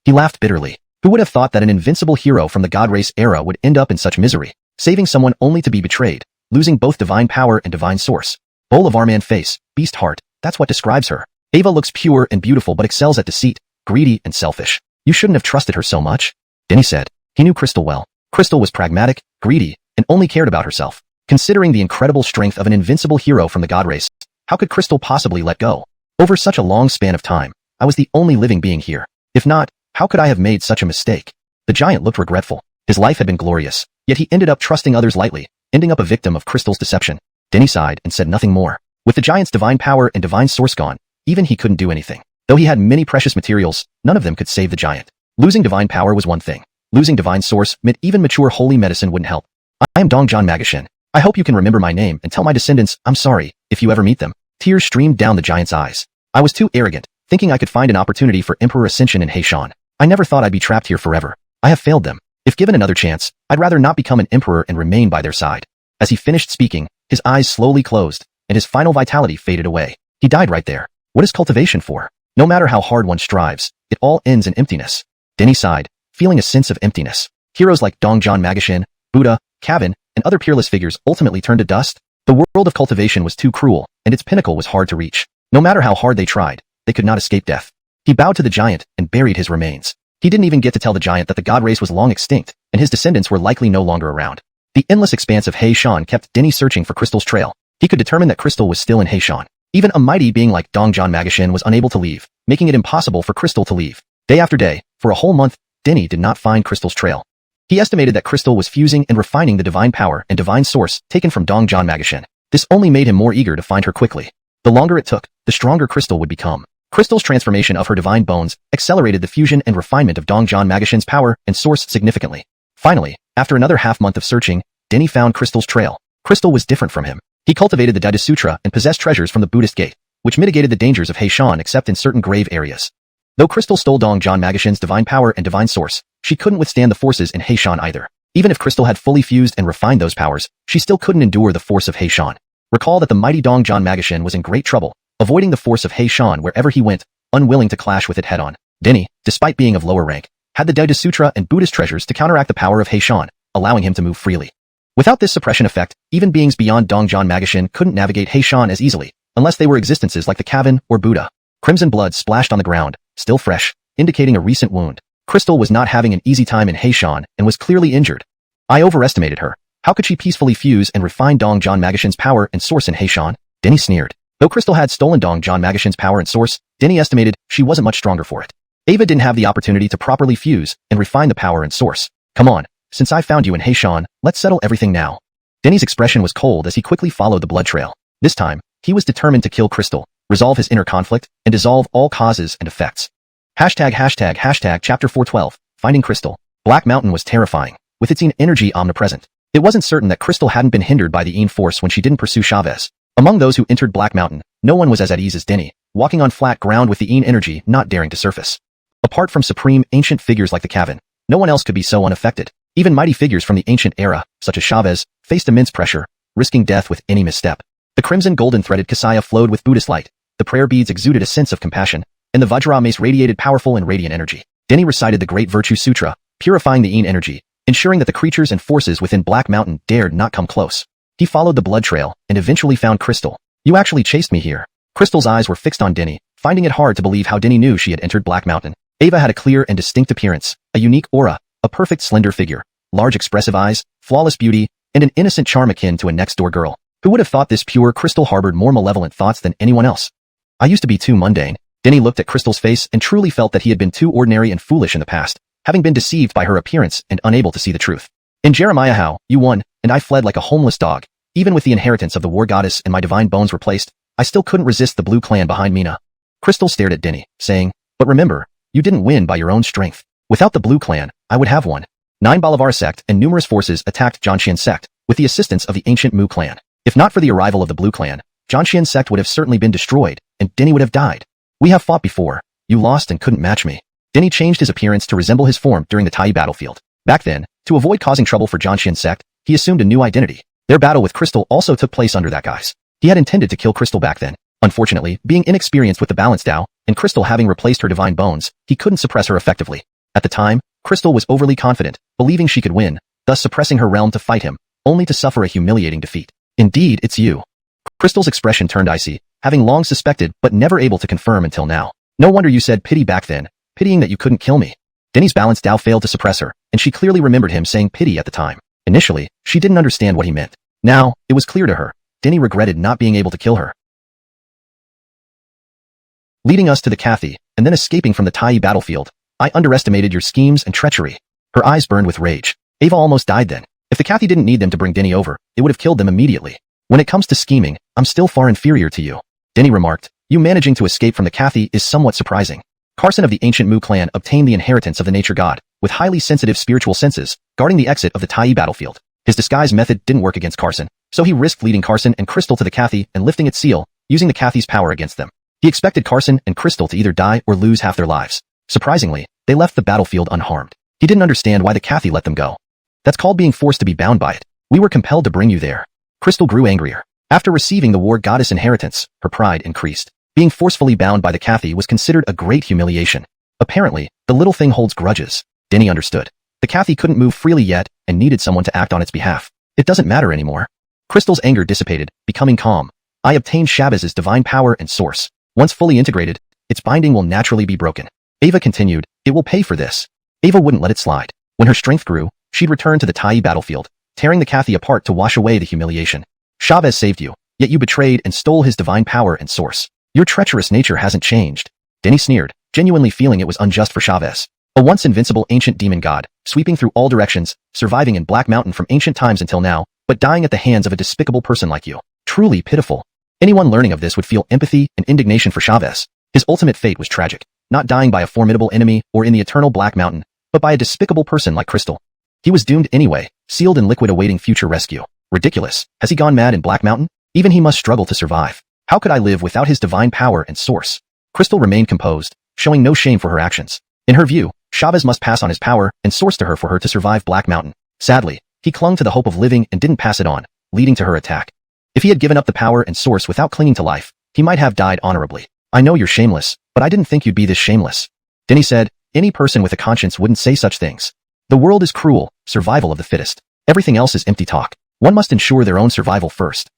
He laughed bitterly. Who would have thought that an invincible hero from the god race era would end up in such misery, saving someone only to be betrayed, losing both divine power and divine source? Bowl of Arman face, beast heart, that's what describes her. Ava looks pure and beautiful but excels at deceit, greedy and selfish. You shouldn't have trusted her so much, Denny said. He knew Crystal well. Crystal was pragmatic, greedy, and only cared about herself. Considering the incredible strength of an invincible hero from the god race, how could Crystal possibly let go? Over such a long span of time, I was the only living being here. If not, how could I have made such a mistake? The giant looked regretful. His life had been glorious, yet he ended up trusting others lightly, ending up a victim of Crystal's deception. Denny sighed and said nothing more. With the giant's divine power and divine source gone, even he couldn't do anything. Though he had many precious materials, none of them could save the giant. Losing divine power was one thing. Losing divine source meant even mature holy medicine wouldn't help. I am Dongjan Magashin. I hope you can remember my name and tell my descendants I'm sorry, if you ever meet them. Tears streamed down the giant's eyes. I was too arrogant, thinking I could find an opportunity for Emperor Ascension in Heishan. I never thought I'd be trapped here forever. I have failed them. If given another chance, I'd rather not become an emperor and remain by their side. As he finished speaking, his eyes slowly closed, and his final vitality faded away. He died right there. What is cultivation for? No matter how hard one strives, it all ends in emptiness. Denny sighed, feeling a sense of emptiness. Heroes like Dongjan Magashin, Buddha, Kavin, and other peerless figures ultimately turned to dust. The world of cultivation was too cruel, and its pinnacle was hard to reach. No matter how hard they tried, they could not escape death. He bowed to the giant and buried his remains. He didn't even get to tell the giant that the god race was long extinct, and his descendants were likely no longer around. The endless expanse of Heishan kept Denny searching for Crystal's trail. He could determine that Crystal was still in Heishan. Even a mighty being like Dongjan Magashin was unable to leave, making it impossible for Crystal to leave. Day after day, for a whole month, Denny did not find Crystal's trail. He estimated that Crystal was fusing and refining the divine power and divine source taken from Dongjan Magashin. This only made him more eager to find her quickly. The longer it took, the stronger Crystal would become. Crystal's transformation of her divine bones accelerated the fusion and refinement of Dongjan Magashin's power and source significantly. Finally, after another half-month of searching, Denny found Crystal's trail. Crystal was different from him. He cultivated the Dada Sutra and possessed treasures from the Buddhist gate, which mitigated the dangers of Heishan except in certain grave areas. Though Crystal stole Dongjan Magashin's divine power and divine source, she couldn't withstand the forces in Heishan either. Even if Crystal had fully fused and refined those powers, she still couldn't endure the force of Heishan. Recall that the mighty Dongjan Magashin was in great trouble, avoiding the force of Heishan wherever he went, unwilling to clash with it head-on. Denny, despite being of lower rank, had the Dada Sutra and Buddhist treasures to counteract the power of Heishan, allowing him to move freely. Without this suppression effect, even beings beyond Dongjan Magashin couldn't navigate Heishan as easily, unless they were existences like the Kavin or Buddha. Crimson blood splashed on the ground, still fresh, indicating a recent wound. Crystal was not having an easy time in Heishan and was clearly injured. I overestimated her. How could she peacefully fuse and refine Dongjan Magashin's power and source in Heishan? Denny sneered. Though Crystal had stolen Dongjan Magashin's power and source, Denny estimated she wasn't much stronger for it. Ava didn't have the opportunity to properly fuse and refine the power and source. Come on, since I found you in Heishan, let's settle everything now. Denny's expression was cold as he quickly followed the blood trail. This time, he was determined to kill Crystal, resolve his inner conflict, and dissolve all causes and effects. Hashtag chapter 412, Finding Crystal. Black Mountain was terrifying, with its energy omnipresent. It wasn't certain that Crystal hadn't been hindered by the force when she didn't pursue Chavez. Among those who entered Black Mountain, no one was as at ease as Denny, walking on flat ground with the energy not daring to surface. Apart from supreme ancient figures like the Kavin, no one else could be so unaffected. Even mighty figures from the ancient era, such as Chavez, faced immense pressure, risking death with any misstep. The crimson golden-threaded kasaya flowed with Buddhist light, the prayer beads exuded a sense of compassion, and the Vajra mace radiated powerful and radiant energy. Denny recited the Great Virtue Sutra, purifying the energy, ensuring that the creatures and forces within Black Mountain dared not come close. He followed the blood trail, and eventually found Crystal. You actually chased me here. Crystal's eyes were fixed on Denny, finding it hard to believe how Denny knew she had entered Black Mountain. Ava had a clear and distinct appearance, a unique aura, a perfect slender figure, large expressive eyes, flawless beauty, and an innocent charm akin to a next-door girl. Who would have thought this pure Crystal harbored more malevolent thoughts than anyone else? I used to be too mundane. Denny looked at Crystal's face and truly felt that he had been too ordinary and foolish in the past, having been deceived by her appearance and unable to see the truth. In Jeremiah how, you won, and I fled like a homeless dog. Even with the inheritance of the war goddess and my divine bones replaced, I still couldn't resist the blue clan behind Mina. Crystal stared at Denny, saying, but remember, you didn't win by your own strength. Without the blue clan, I would have won. 9 Bolivar sect and numerous forces attacked Zhangxian sect with the assistance of the ancient Mu clan. If not for the arrival of the Blue clan, Zhangxian sect would have certainly been destroyed, and Denny would have died. We have fought before. You lost and couldn't match me. Denny changed his appearance to resemble his form during the Tai battlefield. Back then, to avoid causing trouble for Zhangxian sect, he assumed a new identity. Their battle with Crystal also took place under that guise. He had intended to kill Crystal back then. Unfortunately, being inexperienced with the balance Dao, and Crystal having replaced her divine bones, he couldn't suppress her effectively. At the time, Crystal was overly confident, believing she could win, thus suppressing her realm to fight him, only to suffer a humiliating defeat. Indeed, it's you. Crystal's expression turned icy, having long suspected but never able to confirm until now. No wonder you said pity back then, pitying that you couldn't kill me. Denny's balance Dao failed to suppress her, and she clearly remembered him saying pity at the time. Initially, she didn't understand what he meant. Now, it was clear to her. Denny regretted not being able to kill her. Leading us to the Cathay, and then escaping from the Tai battlefield. I underestimated your schemes and treachery. Her eyes burned with rage. Ava almost died then. If the Cathay didn't need them to bring Denny over, it would have killed them immediately. When it comes to scheming, I'm still far inferior to you. Denny remarked, you managing to escape from the Cathay is somewhat surprising. Carson of the ancient Mu clan obtained the inheritance of the nature god, with highly sensitive spiritual senses, guarding the exit of the Tai battlefield. His disguise method didn't work against Carson, so he risked leading Carson and Crystal to the Cathay and lifting its seal, using the Cathay's power against them. He expected Carson and Crystal to either die or lose half their lives. Surprisingly, they left the battlefield unharmed. He didn't understand why the Cathay let them go. That's called being forced to be bound by it. We were compelled to bring you there. Crystal grew angrier. After receiving the war goddess inheritance, her pride increased. Being forcefully bound by the Cathay was considered a great humiliation. Apparently, the little thing holds grudges. Denny understood. The Cathay couldn't move freely yet and needed someone to act on its behalf. It doesn't matter anymore. Crystal's anger dissipated, becoming calm. I obtained Shabaz's divine power and source. Once fully integrated, its binding will naturally be broken. Ava continued, it will pay for this. Ava wouldn't let it slide. When her strength grew, she'd return to the Tai battlefield, tearing the Cathay apart to wash away the humiliation. Shabaz saved you, yet you betrayed and stole his divine power and source. Your treacherous nature hasn't changed. Denny sneered, genuinely feeling it was unjust for Shabaz. A once invincible ancient demon god, sweeping through all directions, surviving in Black Mountain from ancient times until now, but dying at the hands of a despicable person like you. Truly pitiful. Anyone learning of this would feel empathy and indignation for Shabaz. His ultimate fate was tragic, not dying by a formidable enemy or in the eternal Black Mountain, but by a despicable person like Crystal. He was doomed anyway, sealed in liquid awaiting future rescue. Ridiculous. Has he gone mad in Black Mountain? Even he must struggle to survive. How could I live without his divine power and source? Crystal remained composed, showing no shame for her actions. In her view, Shabaz must pass on his power and source to her for her to survive Black Mountain. Sadly, he clung to the hope of living and didn't pass it on, leading to her attack. If he had given up the power and source without clinging to life, he might have died honorably. I know you're shameless, but I didn't think you'd be this shameless. Denny said, any person with a conscience wouldn't say such things. The world is cruel, survival of the fittest. Everything else is empty talk. One must ensure their own survival first.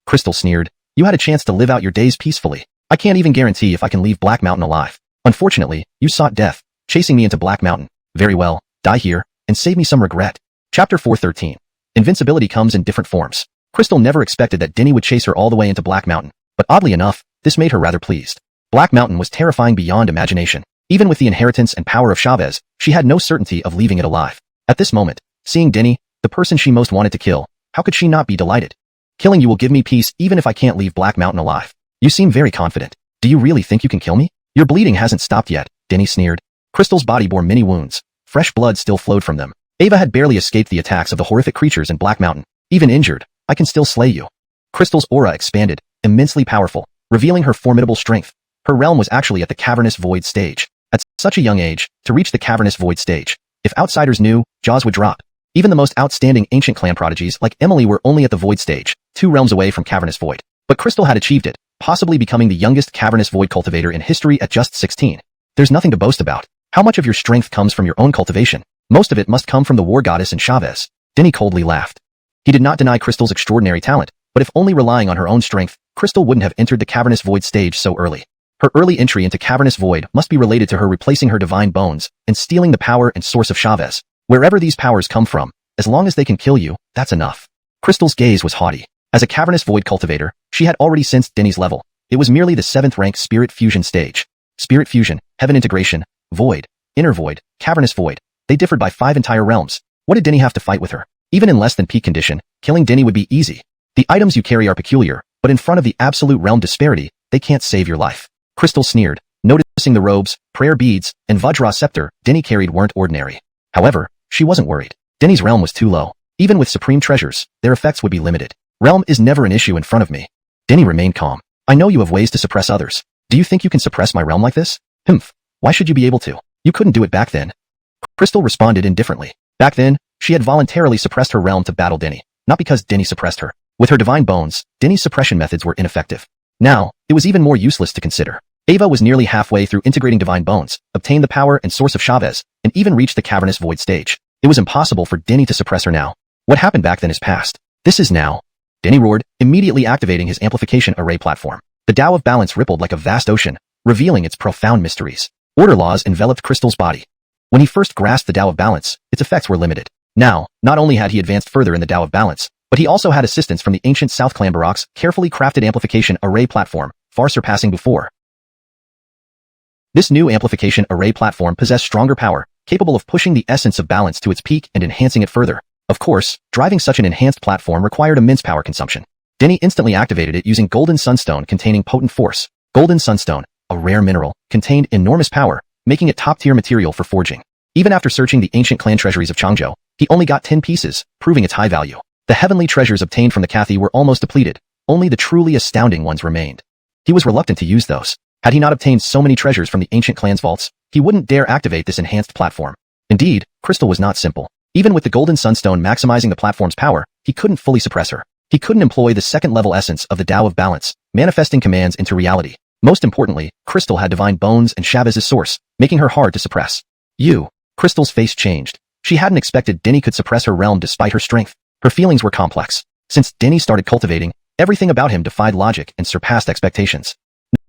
Crystal sneered, you had a chance to live out your days peacefully. I can't even guarantee if I can leave Black Mountain alive. Unfortunately, you sought death, chasing me into Black Mountain. Very well, die here, and save me some regret. Chapter 413. Invincibility comes in different forms. Crystal never expected that Denny would chase her all the way into Black Mountain, but oddly enough, this made her rather pleased. Black Mountain was terrifying beyond imagination. Even with the inheritance and power of Shabaz, she had no certainty of leaving it alive. At this moment, seeing Denny, the person she most wanted to kill, how could she not be delighted? Killing you will give me peace even if I can't leave Black Mountain alive. You seem very confident. Do you really think you can kill me? Your bleeding hasn't stopped yet, Denny sneered. Crystal's body bore many wounds. Fresh blood still flowed from them. Ava had barely escaped the attacks of the horrific creatures in Black Mountain. Even injured, I can still slay you. Crystal's aura expanded, immensely powerful, revealing her formidable strength. Her realm was actually at the cavernous void stage. At such a young age, to reach the cavernous void stage, if outsiders knew, jaws would drop. Even the most outstanding ancient clan prodigies like Emily were only at the void stage, 2 realms away from cavernous void. But Crystal had achieved it, possibly becoming the youngest cavernous void cultivator in history at just 16. There's nothing to boast about. How much of your strength comes from your own cultivation? Most of it must come from the war goddess and Shabaz. Denny coldly laughed. He did not deny Crystal's extraordinary talent, but if only relying on her own strength, Crystal wouldn't have entered the cavernous void stage so early. Her early entry into cavernous void must be related to her replacing her divine bones and stealing the power and source of Shabaz. Wherever these powers come from, as long as they can kill you, that's enough. Crystal's gaze was haughty. As a cavernous void cultivator, she had already sensed Denny's level. It was merely the 7th rank spirit fusion stage. Spirit fusion, heaven integration, void, inner void, cavernous void. They differed by 5 entire realms. What did Denny have to fight with her? Even in less than peak condition, killing Denny would be easy. The items you carry are peculiar, but in front of the absolute realm disparity, they can't save your life. Crystal sneered, noticing the robes, prayer beads, and Vajra scepter Denny carried weren't ordinary. However, she wasn't worried. Denny's realm was too low. Even with supreme treasures, their effects would be limited. Realm is never an issue in front of me. Denny remained calm. I know you have ways to suppress others. Do you think you can suppress my realm like this? Humph. Why should you be able to? You couldn't do it back then. Crystal responded indifferently. Back then, she had voluntarily suppressed her realm to battle Denny, not because Denny suppressed her. With her divine bones, Denny's suppression methods were ineffective. Now, it was even more useless to consider. Ava was nearly halfway through integrating divine bones, obtained the power and source of Chavez, and even reached the cavernous void stage. It was impossible for Denny to suppress her now. What happened back then is past. This is now. Denny roared, immediately activating his amplification array platform. The Tao of Balance rippled like a vast ocean, revealing its profound mysteries. Order laws enveloped Crystal's body. When he first grasped the Tao of Balance, its effects were limited. Now, not only had he advanced further in the Tao of Balance, but he also had assistance from the ancient South Clan Barak's carefully crafted amplification array platform, far surpassing before. This new amplification array platform possessed stronger power, capable of pushing the essence of balance to its peak and enhancing it further. Of course, driving such an enhanced platform required immense power consumption. Denny instantly activated it using Golden Sunstone containing potent force. Golden Sunstone, a rare mineral, contained enormous power, making it top-tier material for forging. Even after searching the ancient clan treasuries of Changzhou, he only got 10 pieces, proving its high value. The heavenly treasures obtained from the Cathay were almost depleted. Only the truly astounding ones remained. He was reluctant to use those. Had he not obtained so many treasures from the ancient clan's vaults, he wouldn't dare activate this enhanced platform. Indeed, Crystal was not simple. Even with the Golden Sunstone maximizing the platform's power, he couldn't fully suppress her. He couldn't employ the second-level essence of the Tao of Balance, manifesting commands into reality. Most importantly, Crystal had divine bones and Chavez's source, making her hard to suppress. Crystal's face changed. She hadn't expected Denny could suppress her realm despite her strength. Her feelings were complex. Since Denny started cultivating, everything about him defied logic and surpassed expectations.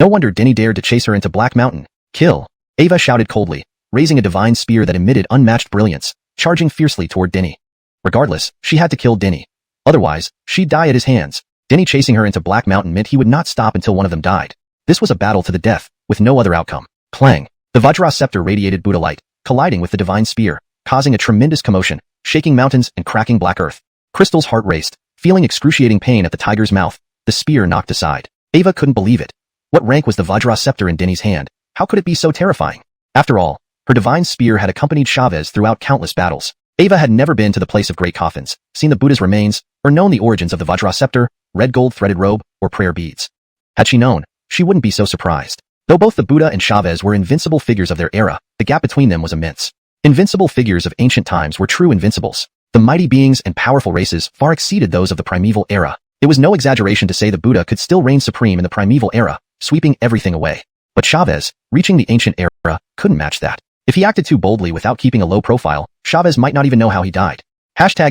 No wonder Denny dared to chase her into Black Mountain. Kill! Ava shouted coldly, raising a divine spear that emitted unmatched brilliance, charging fiercely toward Denny. Regardless, she had to kill Denny. Otherwise, she'd die at his hands. Denny chasing her into Black Mountain meant he would not stop until one of them died. This was a battle to the death, with no other outcome. Clang! The Vajra scepter radiated Buddha light, colliding with the divine spear, causing a tremendous commotion, shaking mountains and cracking black earth. Crystal's heart raced, feeling excruciating pain at the tiger's mouth. The spear knocked aside. Ava couldn't believe it. What rank was the Vajra scepter in Denny's hand? How could it be so terrifying? After all, her divine spear had accompanied Chavez throughout countless battles. Ava had never been to the place of great coffins, seen the Buddha's remains, or known the origins of the Vajra scepter, red gold threaded robe, or prayer beads. Had she known, she wouldn't be so surprised. Though both the Buddha and Chavez were invincible figures of their era, the gap between them was immense. Invincible figures of ancient times were true invincibles. The mighty beings and powerful races far exceeded those of the primeval era. It was no exaggeration to say the Buddha could still reign supreme in the primeval era, sweeping everything away. But Chavez, reaching the ancient era, couldn't match that. If he acted too boldly without keeping a low profile, Chavez might not even know how he died. Chapter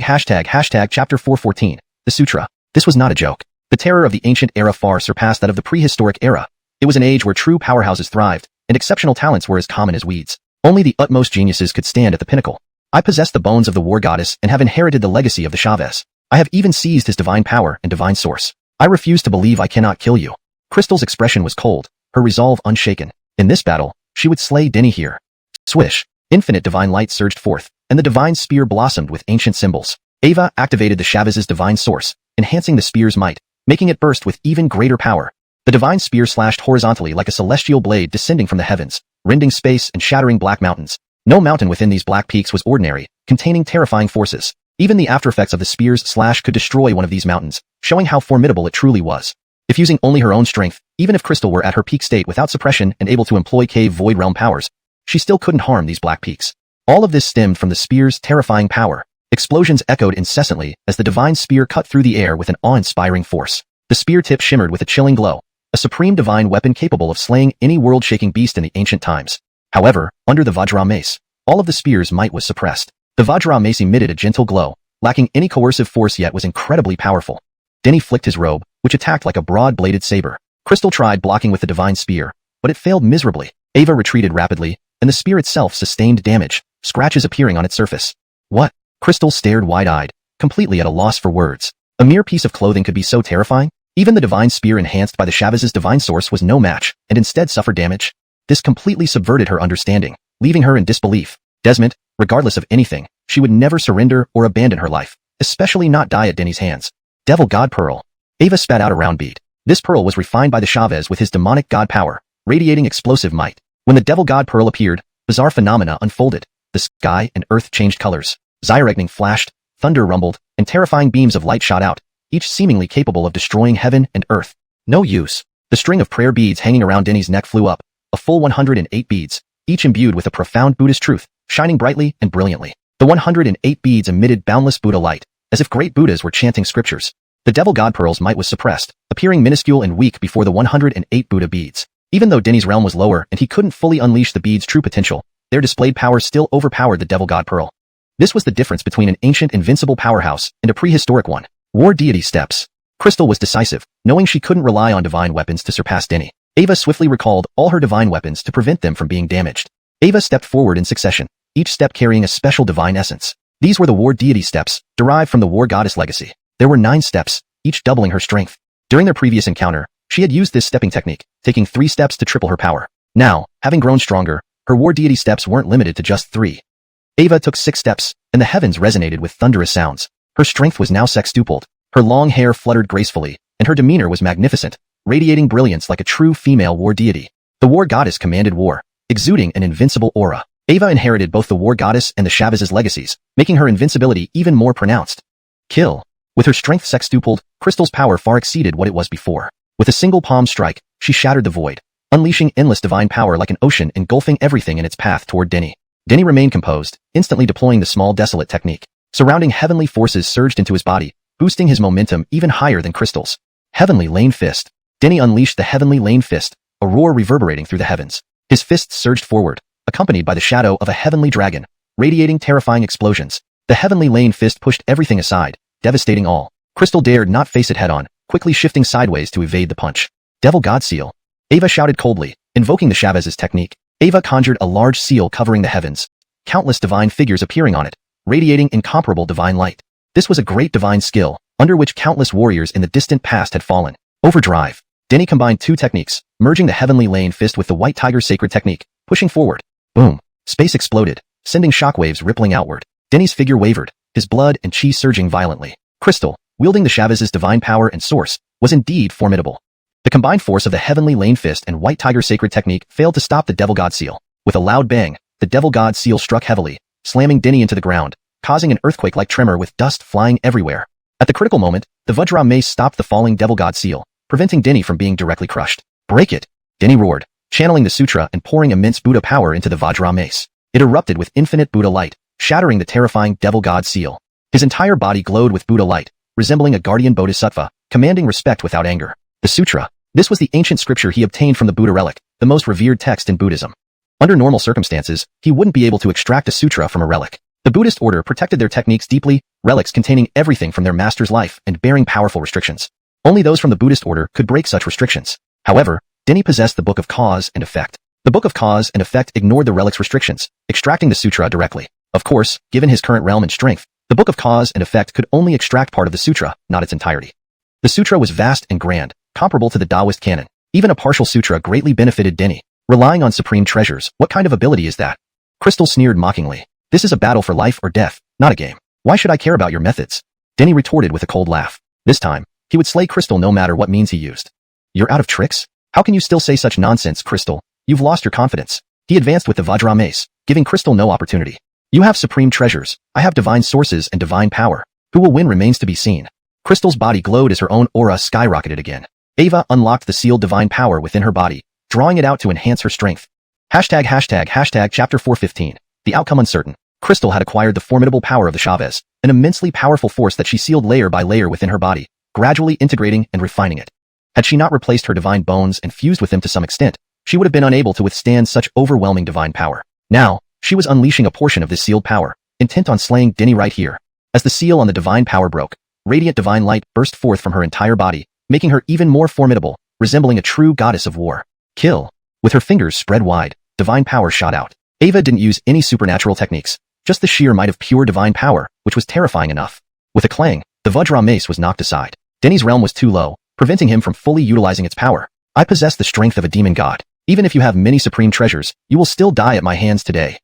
414, the Sutra. This was not a joke. The terror of the ancient era far surpassed that of the prehistoric era. It was an age where true powerhouses thrived, and exceptional talents were as common as weeds. Only the utmost geniuses could stand at the pinnacle. I possess the bones of the war goddess and have inherited the legacy of the Chavez. I have even seized his divine power and divine source. I refuse to believe I cannot kill you. Crystal's expression was cold, her resolve unshaken. In this battle, she would slay Denny here. Swish! Infinite divine light surged forth, and the divine spear blossomed with ancient symbols. Ava activated the Chavez's divine source, enhancing the spear's might, making it burst with even greater power. The divine spear slashed horizontally like a celestial blade descending from the heavens, rending space and shattering black mountains. No mountain within these black peaks was ordinary, containing terrifying forces. Even the aftereffects of the spear's slash could destroy one of these mountains, showing how formidable it truly was. If using only her own strength, even if Crystal were at her peak state without suppression and able to employ cave void realm powers, she still couldn't harm these black peaks. All of this stemmed from the spear's terrifying power. Explosions echoed incessantly as the divine spear cut through the air with an awe-inspiring force. The spear tip shimmered with a chilling glow, a supreme divine weapon capable of slaying any world-shaking beast in the ancient times. However, under the Vajra mace, all of the spear's might was suppressed. The Vajra mace emitted a gentle glow, lacking any coercive force yet was incredibly powerful. Denny flicked his robe, which attacked like a broad-bladed saber. Crystal tried blocking with the divine spear, but it failed miserably. Ava retreated rapidly, and the spear itself sustained damage, scratches appearing on its surface. What? Crystal stared wide-eyed, completely at a loss for words. A mere piece of clothing could be so terrifying? Even the divine spear enhanced by the Chavez's divine source was no match, and instead suffered damage. This completely subverted her understanding, leaving her in disbelief. Desmond, regardless of anything, she would never surrender or abandon her life, especially not die at Denny's hands. Devil God Pearl. Ava spat out a round bead. This pearl was refined by the Chavez with his demonic god power, radiating explosive might. When the Devil God Pearl appeared, bizarre phenomena unfolded. The The sky and earth changed colors. Lightning flashed, thunder rumbled, and terrifying beams of light shot out, each seemingly capable of destroying heaven and earth. No use. The string of prayer beads hanging around Denny's neck flew up, a full 108 beads, each imbued with a profound Buddhist truth, shining brightly and brilliantly. The 108 beads emitted boundless Buddha light, as if great Buddhas were chanting scriptures. The devil god pearl's might was suppressed, appearing minuscule and weak before the 108 Buddha beads. Even though Denny's realm was lower and he couldn't fully unleash the beads' true potential, their displayed power still overpowered the devil god pearl. This was the difference between an ancient invincible powerhouse and a prehistoric one. War deity steps. Crystal was decisive, knowing she couldn't rely on divine weapons to surpass Denny. Ava swiftly recalled all her divine weapons to prevent them from being damaged. Ava stepped forward in succession, each step carrying a special divine essence. These were the war deity steps, derived from the war goddess legacy. There were 9 steps, each doubling her strength. During their previous encounter, she had used this stepping technique, taking 3 steps to triple her power. Now, having grown stronger, her war deity steps weren't limited to just 3. Ava took 6 steps, and the heavens resonated with thunderous sounds. Her strength was now sextupled. Her long hair fluttered gracefully, and her demeanor was magnificent, radiating brilliance like a true female war deity. The war goddess commanded war, exuding an invincible aura. Ava inherited both the war goddess and the Chavez's legacies, making her invincibility even more pronounced. Kill. With her strength sextupled, Crystal's power far exceeded what it was before. With a single palm strike, she shattered the void, unleashing endless divine power like an ocean engulfing everything in its path toward Denny. Denny remained composed, instantly deploying the small desolate technique. Surrounding heavenly forces surged into his body, boosting his momentum even higher than Crystal's. Heavenly Lane Fist. Denny unleashed the Heavenly Lane Fist, a roar reverberating through the heavens. His fists surged forward, accompanied by the shadow of a heavenly dragon, radiating terrifying explosions. The Heavenly Lane Fist pushed everything aside, devastating all. Crystal dared not face it head-on, quickly shifting sideways to evade the punch. Devil God Seal. Ava shouted coldly, invoking the Chavez's technique. Ava conjured a large seal covering the heavens, countless divine figures appearing on it, radiating incomparable divine light. This was a great divine skill, under which countless warriors in the distant past had fallen. Overdrive. Denny combined 2 techniques, merging the Heavenly Lane Fist with the White Tiger Sacred Technique, pushing forward. Boom. Space exploded, sending shockwaves rippling outward. Denny's figure wavered, his blood and chi surging violently. Crystal, wielding the Chavez's divine power and source, was indeed formidable. The combined force of the Heavenly Lane Fist and White Tiger Sacred Technique failed to stop the Devil God Seal. With a loud bang, the Devil God Seal struck heavily, slamming Denny into the ground, causing an earthquake-like tremor with dust flying everywhere. At the critical moment, the Vajra mace stopped the falling Devil God Seal, preventing Denny from being directly crushed. Break it! Denny roared, channeling the sutra and pouring immense Buddha power into the Vajra mace. It erupted with infinite Buddha light, shattering the terrifying Devil God Seal. His entire body glowed with Buddha light, resembling a guardian bodhisattva, commanding respect without anger. The sutra. This was the ancient scripture he obtained from the Buddha relic, the most revered text in Buddhism. Under normal circumstances, he wouldn't be able to extract a sutra from a relic. The Buddhist order protected their techniques deeply, relics containing everything from their master's life and bearing powerful restrictions. Only those from the Buddhist order could break such restrictions. However, Denny possessed the Book of Cause and Effect. The Book of Cause and Effect ignored the relic's restrictions, extracting the sutra directly. Of course, given his current realm and strength, the Book of Cause and Effect could only extract part of the sutra, not its entirety. The sutra was vast and grand, comparable to the Taoist canon. Even a partial sutra greatly benefited Denny. Relying on supreme treasures, what kind of ability is that? Crystal sneered mockingly. This is a battle for life or death, not a game. Why should I care about your methods? Denny retorted with a cold laugh. This time, he would slay Crystal no matter what means he used. You're out of tricks? How can you still say such nonsense, Crystal? You've lost your confidence. He advanced with the Vajra mace, giving Crystal no opportunity. You have supreme treasures, I have divine sources and divine power. Who will win remains to be seen. Crystal's body glowed as her own aura skyrocketed again. Ava unlocked the sealed divine power within her body, drawing it out to enhance her strength. Chapter 415. The outcome uncertain. Crystal had acquired the formidable power of the Chavez, an immensely powerful force that she sealed layer by layer within her body, gradually integrating and refining it. Had she not replaced her divine bones and fused with them to some extent, she would have been unable to withstand such overwhelming divine power. Now, she was unleashing a portion of this sealed power, intent on slaying Denny right here. As the seal on the divine power broke, radiant divine light burst forth from her entire body, making her even more formidable, resembling a true goddess of war. Kill. With her fingers spread wide, divine power shot out. Ava didn't use any supernatural techniques, just the sheer might of pure divine power, which was terrifying enough. With a clang, the Vajra mace was knocked aside. Denny's realm was too low, preventing him from fully utilizing its power. I possess the strength of a demon god. Even if you have many supreme treasures, you will still die at my hands today.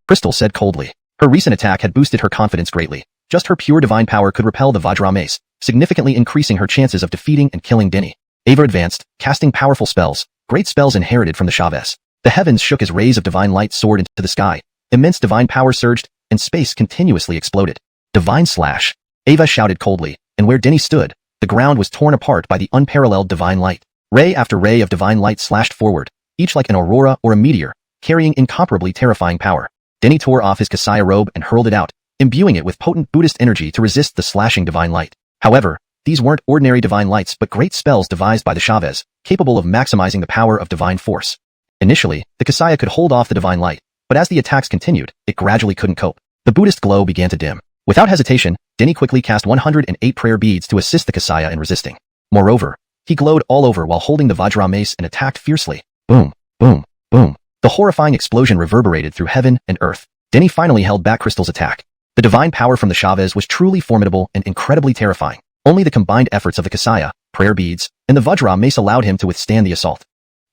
Crystal said coldly. Her recent attack had boosted her confidence greatly. Just her pure divine power could repel the Vajra mace, significantly increasing her chances of defeating and killing Denny. Ava advanced, casting powerful spells, great spells inherited from the Chavez. The heavens shook as rays of divine light soared into the sky, Immense divine power surged, and space continuously exploded. Divine slash. Ava shouted coldly, and where Denny stood, the ground was torn apart by the unparalleled divine light. Ray after ray of divine light slashed forward, each like an aurora or a meteor, carrying incomparably terrifying power. Denny tore off his Kasaya robe and hurled it out, imbuing it with potent Buddhist energy to resist the slashing divine light. However, these weren't ordinary divine lights but great spells devised by the Chavez, capable of maximizing the power of divine force. Initially, the Kasaya could hold off the divine light, but as the attacks continued, it gradually couldn't cope. The Buddhist glow began to dim. Without hesitation, Denny quickly cast 108 prayer beads to assist the Kasaya in resisting. Moreover, he glowed all over while holding the Vajra mace and attacked fiercely. Boom, boom, boom. The horrifying explosion reverberated through heaven and earth. Denny finally held back Crystal's attack. The divine power from the Chavez was truly formidable and incredibly terrifying. Only the combined efforts of the Kasaya, prayer beads, and the Vajra mace allowed him to withstand the assault.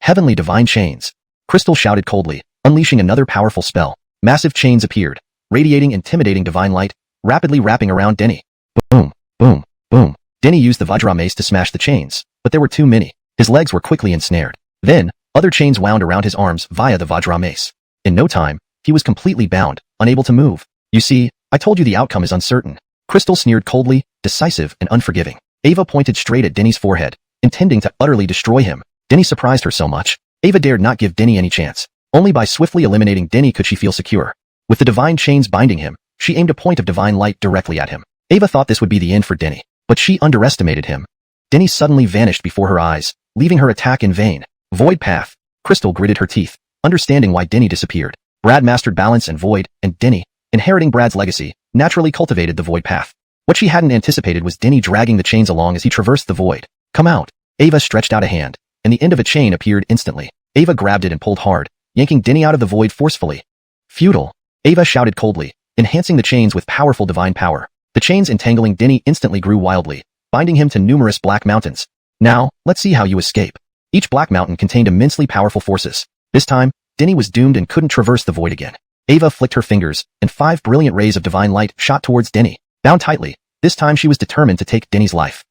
Heavenly divine chains. Crystal shouted coldly, unleashing another powerful spell. Massive chains appeared, radiating intimidating divine light, rapidly wrapping around Denny. Boom, boom, boom. Denny used the Vajra mace to smash the chains, but there were too many. His legs were quickly ensnared. Then, other chains wound around his arms via the Vajra mace. In no time, he was completely bound, unable to move. You see, I told you the outcome is uncertain. Crystal sneered coldly, decisive and unforgiving. Ava pointed straight at Denny's forehead, intending to utterly destroy him. Denny surprised her so much. Ava dared not give Denny any chance. Only by swiftly eliminating Denny could she feel secure. With the divine chains binding him, she aimed a point of divine light directly at him. Ava thought this would be the end for Denny, but she underestimated him. Denny suddenly vanished before her eyes, leaving her attack in vain. Void path. Crystal gritted her teeth, understanding why Denny disappeared. Brad mastered balance and void, and Denny, inheriting Brad's legacy, naturally cultivated the void path. What she hadn't anticipated was Denny dragging the chains along as he traversed the void. Come out. Ava stretched out a hand, and the end of a chain appeared instantly. Ava grabbed it and pulled hard, yanking Denny out of the void forcefully. Futile. Ava shouted coldly, enhancing the chains with powerful divine power. The chains entangling Denny instantly grew wildly, binding him to numerous black mountains. Now, let's see how you escape. Each black mountain contained immensely powerful forces. This time, Denny was doomed and couldn't traverse the void again. Ava flicked her fingers, and 5 brilliant rays of divine light shot towards Denny. Bound tightly, this time she was determined to take Denny's life.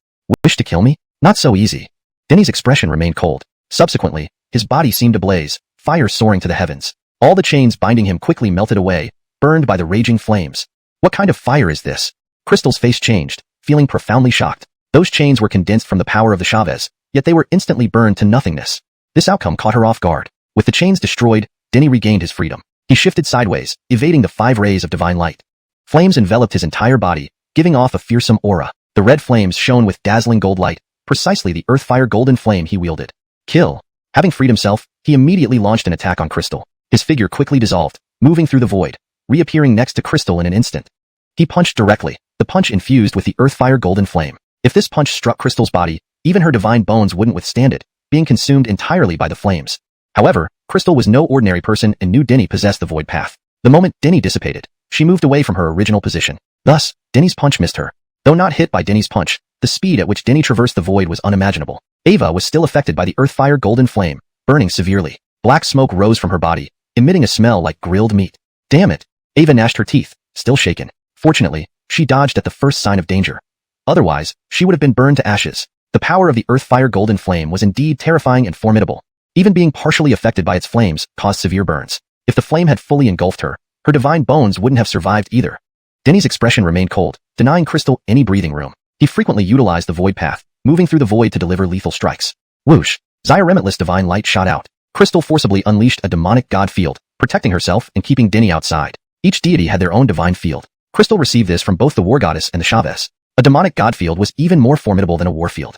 Wish to kill me? Not so easy. Denny's expression remained cold. Subsequently, his body seemed ablaze, fire soaring to the heavens. All the chains binding him quickly melted away, burned by the raging flames. What kind of fire is this? Crystal's face changed, feeling profoundly shocked. Those chains were condensed from the power of the Chavez, yet they were instantly burned to nothingness. This outcome caught her off guard. With the chains destroyed, Denny regained his freedom. He shifted sideways, evading the 5 rays of divine light. Flames enveloped his entire body, giving off a fearsome aura. The red flames shone with dazzling gold light, precisely the earthfire golden flame he wielded. Kill. Having freed himself, he immediately launched an attack on Crystal. His figure quickly dissolved, moving through the void, reappearing next to Crystal in an instant. He punched directly, the punch infused with the earthfire golden flame. If this punch struck Crystal's body, even her divine bones wouldn't withstand it, being consumed entirely by the flames. However, Crystal was no ordinary person and knew Denny possessed the void path. The moment Denny dissipated, she moved away from her original position. Thus, Denny's punch missed her. Though not hit by Denny's punch, the speed at which Denny traversed the void was unimaginable. Ava was still affected by the earthfire golden flame, burning severely. Black smoke rose from her body, emitting a smell like grilled meat. Damn it! Ava gnashed her teeth, still shaken. Fortunately, she dodged at the first sign of danger. Otherwise, she would have been burned to ashes. The power of the earthfire golden flame was indeed terrifying and formidable. Even being partially affected by its flames caused severe burns. If the flame had fully engulfed her, her divine bones wouldn't have survived either. Denny's expression remained cold, denying Crystal any breathing room. He frequently utilized the void path, moving through the void to deliver lethal strikes. Whoosh! Relentless divine light shot out. Crystal forcibly unleashed a demonic god field, protecting herself and keeping Denny outside. Each deity had their own divine field. Crystal received this from both the war goddess and the Chavez. A demonic god field was even more formidable than a war field.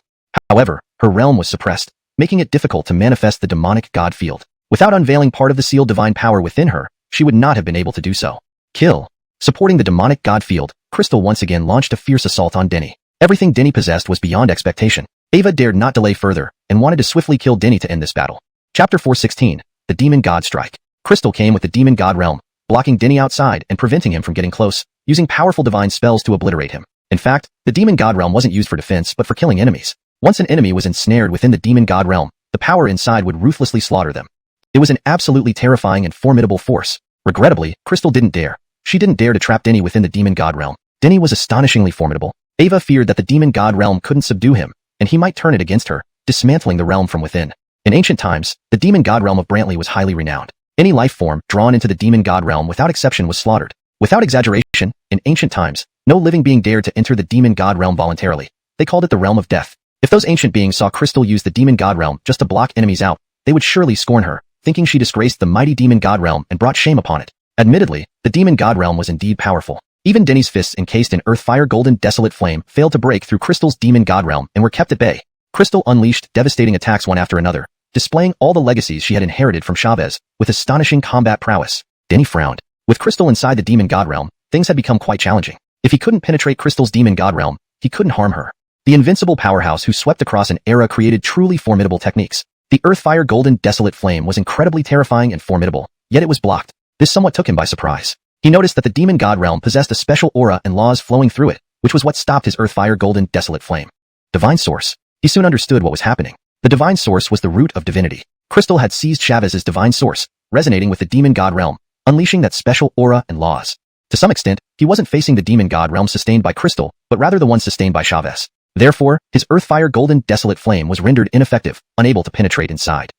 However, her realm was suppressed, making it difficult to manifest the demonic god field. Without unveiling part of the sealed divine power within her, she would not have been able to do so. Kill. Supporting the demonic god field, Crystal once again launched a fierce assault on Denny. Everything Denny possessed was beyond expectation. Ava dared not delay further, and wanted to swiftly kill Denny to end this battle. Chapter 416, The Demon God Strike. Crystal came with the demon god realm, blocking Denny outside and preventing him from getting close, using powerful divine spells to obliterate him. In fact, the demon god realm wasn't used for defense but for killing enemies. Once an enemy was ensnared within the demon god realm, the power inside would ruthlessly slaughter them. It was an absolutely terrifying and formidable force. Regrettably, Crystal didn't dare. She didn't dare to trap Denny within the demon god realm. Denny was astonishingly formidable. Ava feared that the demon god realm couldn't subdue him, and he might turn it against her, dismantling the realm from within. In ancient times, the demon god realm of Brantley was highly renowned. Any life form drawn into the demon god realm without exception was slaughtered. Without exaggeration, in ancient times, no living being dared to enter the demon god realm voluntarily. They called it the realm of death. If those ancient beings saw Crystal use the demon god realm just to block enemies out, they would surely scorn her, thinking she disgraced the mighty demon god realm and brought shame upon it. Admittedly, the demon god realm was indeed powerful. Even Denny's fists encased in earth fire golden desolate flame failed to break through Crystal's demon god realm and were kept at bay. Crystal unleashed devastating attacks one after another, displaying all the legacies she had inherited from Chavez, with astonishing combat prowess. Denny frowned. With Crystal inside the demon god realm, things had become quite challenging. If he couldn't penetrate Crystal's demon god realm, he couldn't harm her. The invincible powerhouse who swept across an era created truly formidable techniques. The earthfire golden desolate flame was incredibly terrifying and formidable, yet it was blocked. This somewhat took him by surprise. He noticed that the demon god realm possessed a special aura and laws flowing through it, which was what stopped his earthfire golden desolate flame. Divine source. He soon understood what was happening. The divine source was the root of divinity. Crystal had seized Chavez's divine source, resonating with the demon god realm, unleashing that special aura and laws. To some extent, he wasn't facing the demon god realm sustained by Crystal, but rather the one sustained by Chavez. Therefore, his earthfire golden desolate flame was rendered ineffective, unable to penetrate inside.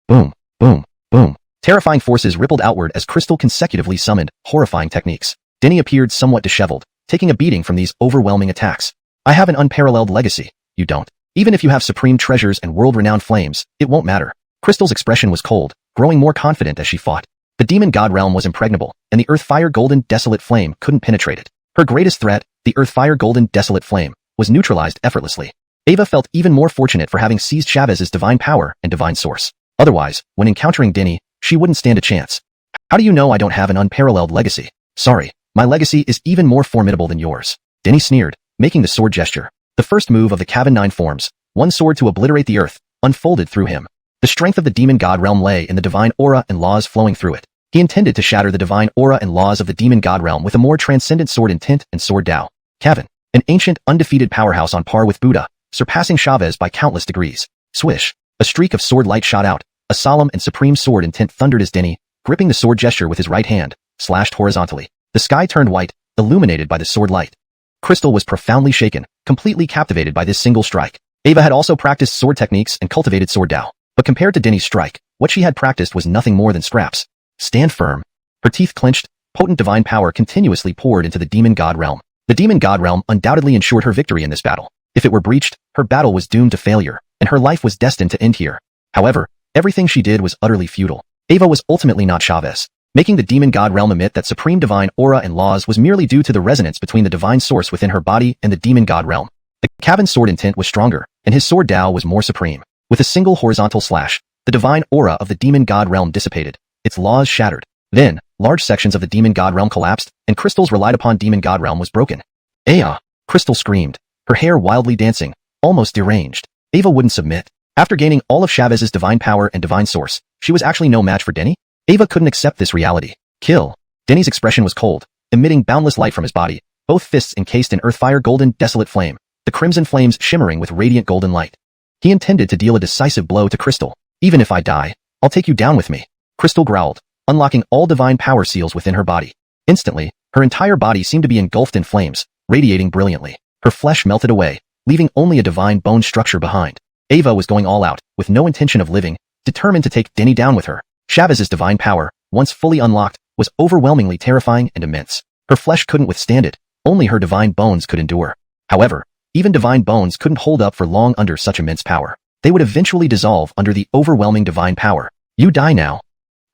Boom, boom, boom. Terrifying forces rippled outward as Crystal consecutively summoned horrifying techniques. Denny appeared somewhat disheveled, taking a beating from these overwhelming attacks. I have an unparalleled legacy. You don't. Even if you have supreme treasures and world-renowned flames, it won't matter. Crystal's expression was cold, growing more confident as she fought. The demon god realm was impregnable, and the earthfire golden desolate flame couldn't penetrate it. Her greatest threat, the earthfire golden desolate flame, was neutralized effortlessly. Ava felt even more fortunate for having seized Chavez's divine power and divine source. Otherwise, when encountering Denny, she wouldn't stand a chance. How do you know I don't have an unparalleled legacy? Sorry, my legacy is even more formidable than yours. Denny sneered, making the sword gesture. The first move of the Cavan 9 forms, one sword to obliterate the earth, unfolded through him. The strength of the demon god realm lay in the divine aura and laws flowing through it. He intended to shatter the divine aura and laws of the demon god realm with a more transcendent sword intent and sword Dao. Cavan, an ancient, undefeated powerhouse on par with Buddha, surpassing Chavez by countless degrees. Swish. A streak of sword light shot out. A solemn and supreme sword intent thundered as Denny, gripping the sword gesture with his right hand, slashed horizontally. The sky turned white, illuminated by the sword light. Crystal was profoundly shaken, completely captivated by this single strike. Ava had also practiced sword techniques and cultivated sword Dao. But compared to Denny's strike, what she had practiced was nothing more than scraps. Stand firm. Her teeth clenched, potent divine power continuously poured into the demon god realm. The demon god realm undoubtedly ensured her victory in this battle. If it were breached, her battle was doomed to failure, and her life was destined to end here. However, everything she did was utterly futile. Ava was ultimately not Chavez. Making the demon god realm admit that supreme divine aura and laws was merely due to the resonance between the divine source within her body and the demon god realm. The Cavan's sword intent was stronger, and his sword Dao was more supreme. With a single horizontal slash, the divine aura of the demon god realm dissipated, its laws shattered. Then, large sections of the demon god realm collapsed, and Crystal's relied upon demon god realm was broken. Aya! Crystal screamed, her hair wildly dancing, almost deranged. Ava wouldn't submit. After gaining all of Chavez's divine power and divine source, she was actually no match for Denny? Ava couldn't accept this reality. Kill. Denny's expression was cold, emitting boundless light from his body, both fists encased in earthfire golden desolate flame, the crimson flames shimmering with radiant golden light. He intended to deal a decisive blow to Crystal. Even if I die, I'll take you down with me. Crystal growled, unlocking all divine power seals within her body. Instantly, her entire body seemed to be engulfed in flames, radiating brilliantly. Her flesh melted away, leaving only a divine bone structure behind. Ava was going all out, with no intention of living, determined to take Denny down with her. Chavez's divine power, once fully unlocked, was overwhelmingly terrifying and immense. Her flesh couldn't withstand it, only her divine bones could endure. However, even divine bones couldn't hold up for long under such immense power. They would eventually dissolve under the overwhelming divine power. You die now.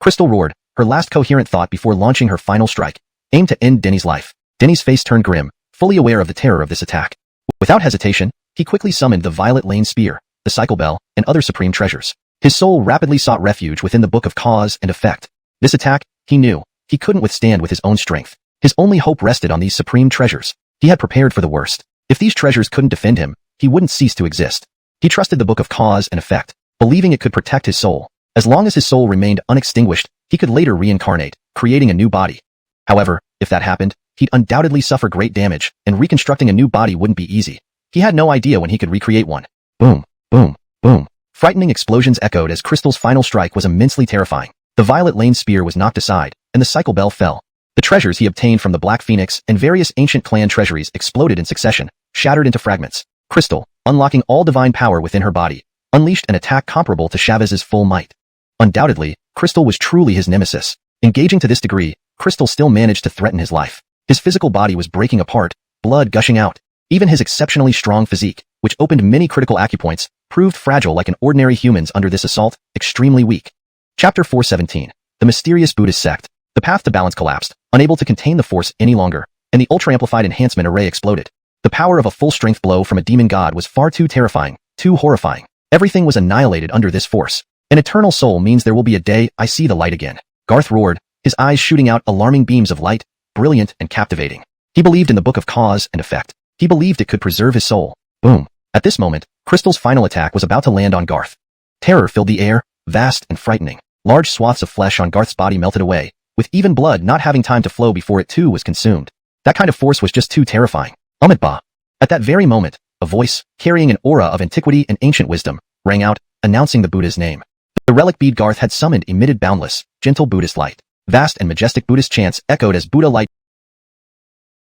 Crystal roared, her last coherent thought before launching her final strike, aimed to end Denny's life. Denny's face turned grim, fully aware of the terror of this attack. Without hesitation, he quickly summoned the Violet Lane Spear, the Cycle Bell, and other supreme treasures. His soul rapidly sought refuge within the Book of Cause and Effect. This attack, he knew, he couldn't withstand with his own strength. His only hope rested on these supreme treasures. He had prepared for the worst. If these treasures couldn't defend him, he wouldn't cease to exist. He trusted the Book of Cause and Effect, believing it could protect his soul. As long as his soul remained unextinguished, he could later reincarnate, creating a new body. However, if that happened, he'd undoubtedly suffer great damage, and reconstructing a new body wouldn't be easy. He had no idea when he could recreate one. Boom, boom, boom. Frightening explosions echoed as Crystal's final strike was immensely terrifying. The Violet Lane Spear was knocked aside, and the Cycle Bell fell. The treasures he obtained from the Black Phoenix and various ancient clan treasuries exploded in succession, shattered into fragments. Crystal, unlocking all divine power within her body, unleashed an attack comparable to Chavez's full might. Undoubtedly, Crystal was truly his nemesis. Engaging to this degree, Crystal still managed to threaten his life. His physical body was breaking apart, blood gushing out. Even his exceptionally strong physique, which opened many critical acupoints, proved fragile like an ordinary human's under this assault, extremely weak. Chapter 417. The Mysterious Buddhist Sect. The path to balance collapsed, unable to contain the force any longer, and the ultra-amplified enhancement array exploded. The power of a full-strength blow from a demon god was far too terrifying, too horrifying. Everything was annihilated under this force. An eternal soul means there will be a day I see the light again. Garth roared, his eyes shooting out alarming beams of light, brilliant and captivating. He believed in the book of cause and effect. He believed it could preserve his soul. Boom. At this moment, Crystal's final attack was about to land on Garth. Terror filled the air, vast and frightening. Large swaths of flesh on Garth's body melted away, with even blood not having time to flow before it too was consumed. That kind of force was just too terrifying. Amitabha. At that very moment, a voice, carrying an aura of antiquity and ancient wisdom, rang out, announcing the Buddha's name. The relic bead Garth had summoned emitted boundless, gentle Buddhist light. Vast and majestic Buddhist chants echoed as Buddha light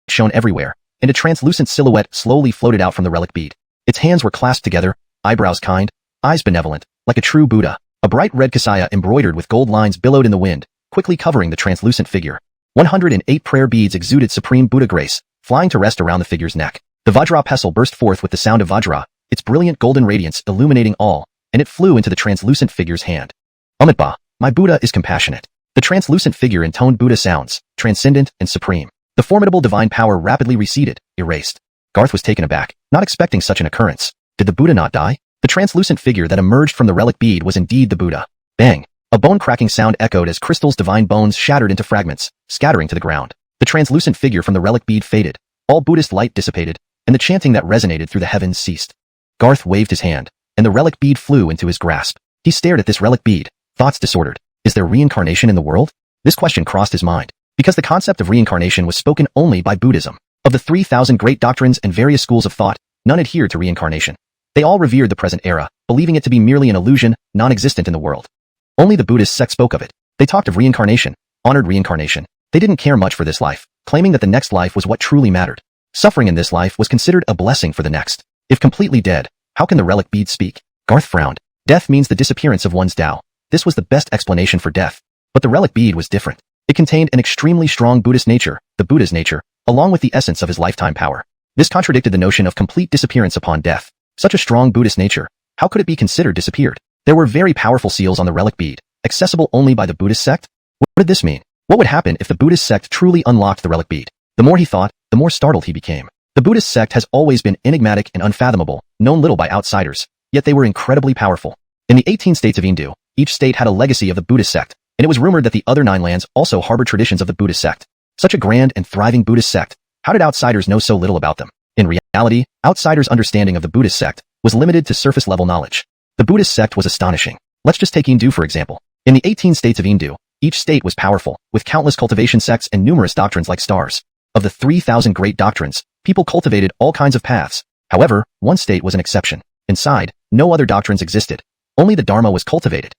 shone everywhere, and a translucent silhouette slowly floated out from the relic bead. Its hands were clasped together, eyebrows kind, eyes benevolent, like a true Buddha. A bright red kasaya embroidered with gold lines billowed in the wind, quickly covering the translucent figure. 108 prayer beads exuded supreme Buddha grace, flying to rest around the figure's neck. The Vajra pestle burst forth with the sound of Vajra, its brilliant golden radiance illuminating all, and it flew into the translucent figure's hand. Amitabha, my Buddha is compassionate. The translucent figure intoned Buddha sounds, transcendent and supreme. The formidable divine power rapidly receded, erased. Garth was taken aback, not expecting such an occurrence. Did the Buddha not die? The translucent figure that emerged from the relic bead was indeed the Buddha. Bang! A bone-cracking sound echoed as Crystal's divine bones shattered into fragments, scattering to the ground. The translucent figure from the relic bead faded, all Buddhist light dissipated, and the chanting that resonated through the heavens ceased. Garth waved his hand, and the relic bead flew into his grasp. He stared at this relic bead, thoughts disordered. Is there reincarnation in the world? This question crossed his mind, because the concept of reincarnation was spoken only by Buddhism. Of the 3,000 great doctrines and various schools of thought, none adhered to reincarnation. They all revered the present era, believing it to be merely an illusion, non-existent in the world. Only the Buddhist sect spoke of it. They talked of reincarnation, honored reincarnation. They didn't care much for this life, claiming that the next life was what truly mattered. Suffering in this life was considered a blessing for the next. If completely dead, how can the relic bead speak? Garth frowned. Death means the disappearance of one's Tao. This was the best explanation for death. But the relic bead was different. It contained an extremely strong Buddhist nature, the Buddha's nature, along with the essence of his lifetime power. This contradicted the notion of complete disappearance upon death. Such a strong Buddhist nature, how could it be considered disappeared? There were very powerful seals on the relic bead, accessible only by the Buddhist sect? What did this mean? What would happen if the Buddhist sect truly unlocked the relic bead? The more he thought, the more startled he became. The Buddhist sect has always been enigmatic and unfathomable, known little by outsiders, yet they were incredibly powerful. In the 18 states of Hindu, each state had a legacy of the Buddhist sect, and it was rumored that the other 9 lands also harbored traditions of the Buddhist sect. Such a grand and thriving Buddhist sect, how did outsiders know so little about them? In reality, outsiders' understanding of the Buddhist sect was limited to surface-level knowledge. The Buddhist sect was astonishing. Let's just take Hindu for example. In the 18 states of Hindu, each state was powerful, with countless cultivation sects and numerous doctrines like stars. Of the 3,000 great doctrines, people cultivated all kinds of paths. However, one state was an exception. Inside, no other doctrines existed. Only the Dharma was cultivated.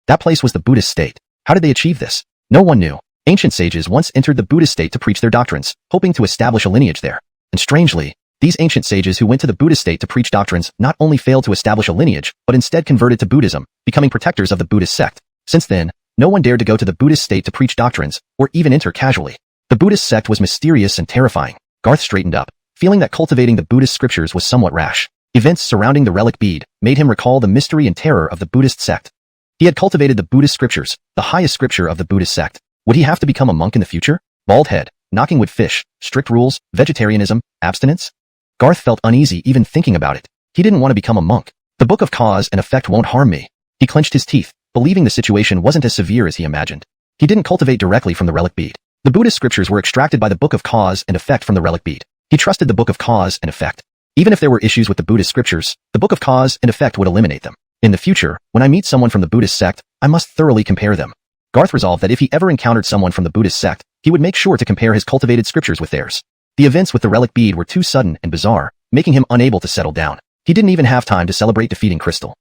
That place was the Buddhist state. How did they achieve this? No one knew. Ancient sages once entered the Buddhist state to preach their doctrines, hoping to establish a lineage there. And strangely, these ancient sages who went to the Buddhist state to preach doctrines not only failed to establish a lineage, but instead converted to Buddhism, becoming protectors of the Buddhist sect. Since then, no one dared to go to the Buddhist state to preach doctrines, or even enter casually. The Buddhist sect was mysterious and terrifying. Garth straightened up, feeling that cultivating the Buddhist scriptures was somewhat rash. Events surrounding the relic bead made him recall the mystery and terror of the Buddhist sect. He had cultivated the Buddhist scriptures, the highest scripture of the Buddhist sect. Would he have to become a monk in the future? Bald head, knocking wood fish, strict rules, vegetarianism, abstinence? Garth felt uneasy even thinking about it. He didn't want to become a monk. The book of cause and effect won't harm me. He clenched his teeth, believing the situation wasn't as severe as he imagined. He didn't cultivate directly from the relic bead. The Buddhist scriptures were extracted by the book of cause and effect from the relic bead. He trusted the book of cause and effect. Even if there were issues with the Buddhist scriptures, the book of cause and effect would eliminate them. In the future, when I meet someone from the Buddhist sect, I must thoroughly compare them. Garth resolved that if he ever encountered someone from the Buddhist sect, he would make sure to compare his cultivated scriptures with theirs. The events with the relic bead were too sudden and bizarre, making him unable to settle down. He didn't even have time to celebrate defeating Crystal.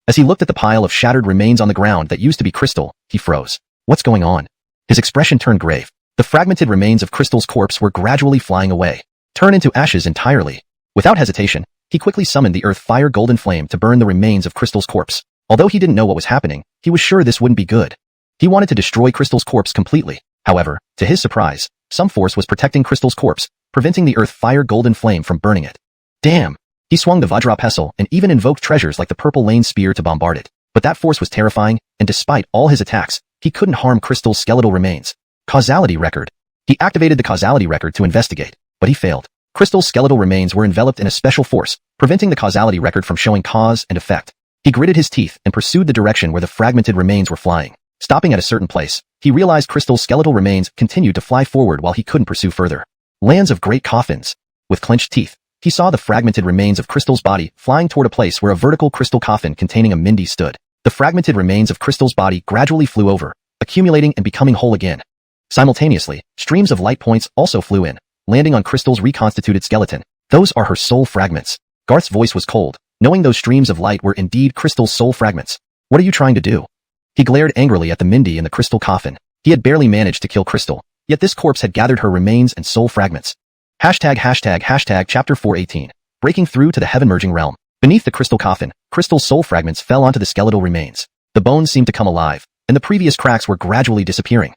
As he looked at the pile of shattered remains on the ground that used to be Crystal, he froze. What's going on? His expression turned grave. The fragmented remains of Crystal's corpse were gradually flying away, turned into ashes entirely. Without hesitation, he quickly summoned the earth fire golden flame to burn the remains of Crystal's corpse. Although he didn't know what was happening, he was sure this wouldn't be good. He wanted to destroy Crystal's corpse completely. However, to his surprise, some force was protecting Crystal's corpse, preventing the earth fire golden flame from burning it. Damn! He swung the Vajra pestle and even invoked treasures like the purple lane spear to bombard it. But that force was terrifying, and despite all his attacks, he couldn't harm Crystal's skeletal remains. Causality record. He activated the causality record to investigate, but he failed. Crystal's skeletal remains were enveloped in a special force, preventing the causality record from showing cause and effect. He gritted his teeth and pursued the direction where the fragmented remains were flying. Stopping at a certain place, he realized Crystal's skeletal remains continued to fly forward while he couldn't pursue further. Lands of great coffins. With clenched teeth, he saw the fragmented remains of Crystal's body flying toward a place where a vertical crystal coffin containing a Mindy stood. The fragmented remains of Crystal's body gradually flew over, accumulating and becoming whole again. Simultaneously, streams of light points also flew in, landing on Crystal's reconstituted skeleton. Those are her soul fragments. Garth's voice was cold, knowing those streams of light were indeed Crystal's soul fragments. What are you trying to do? He glared angrily at the Mindy in the crystal coffin. He had barely managed to kill Crystal, yet this corpse had gathered her remains and soul fragments. Chapter 418. Breaking through to the heaven-merging realm. Beneath the crystal coffin, Crystal's soul fragments fell onto the skeletal remains. The bones seemed to come alive, and the previous cracks were gradually disappearing.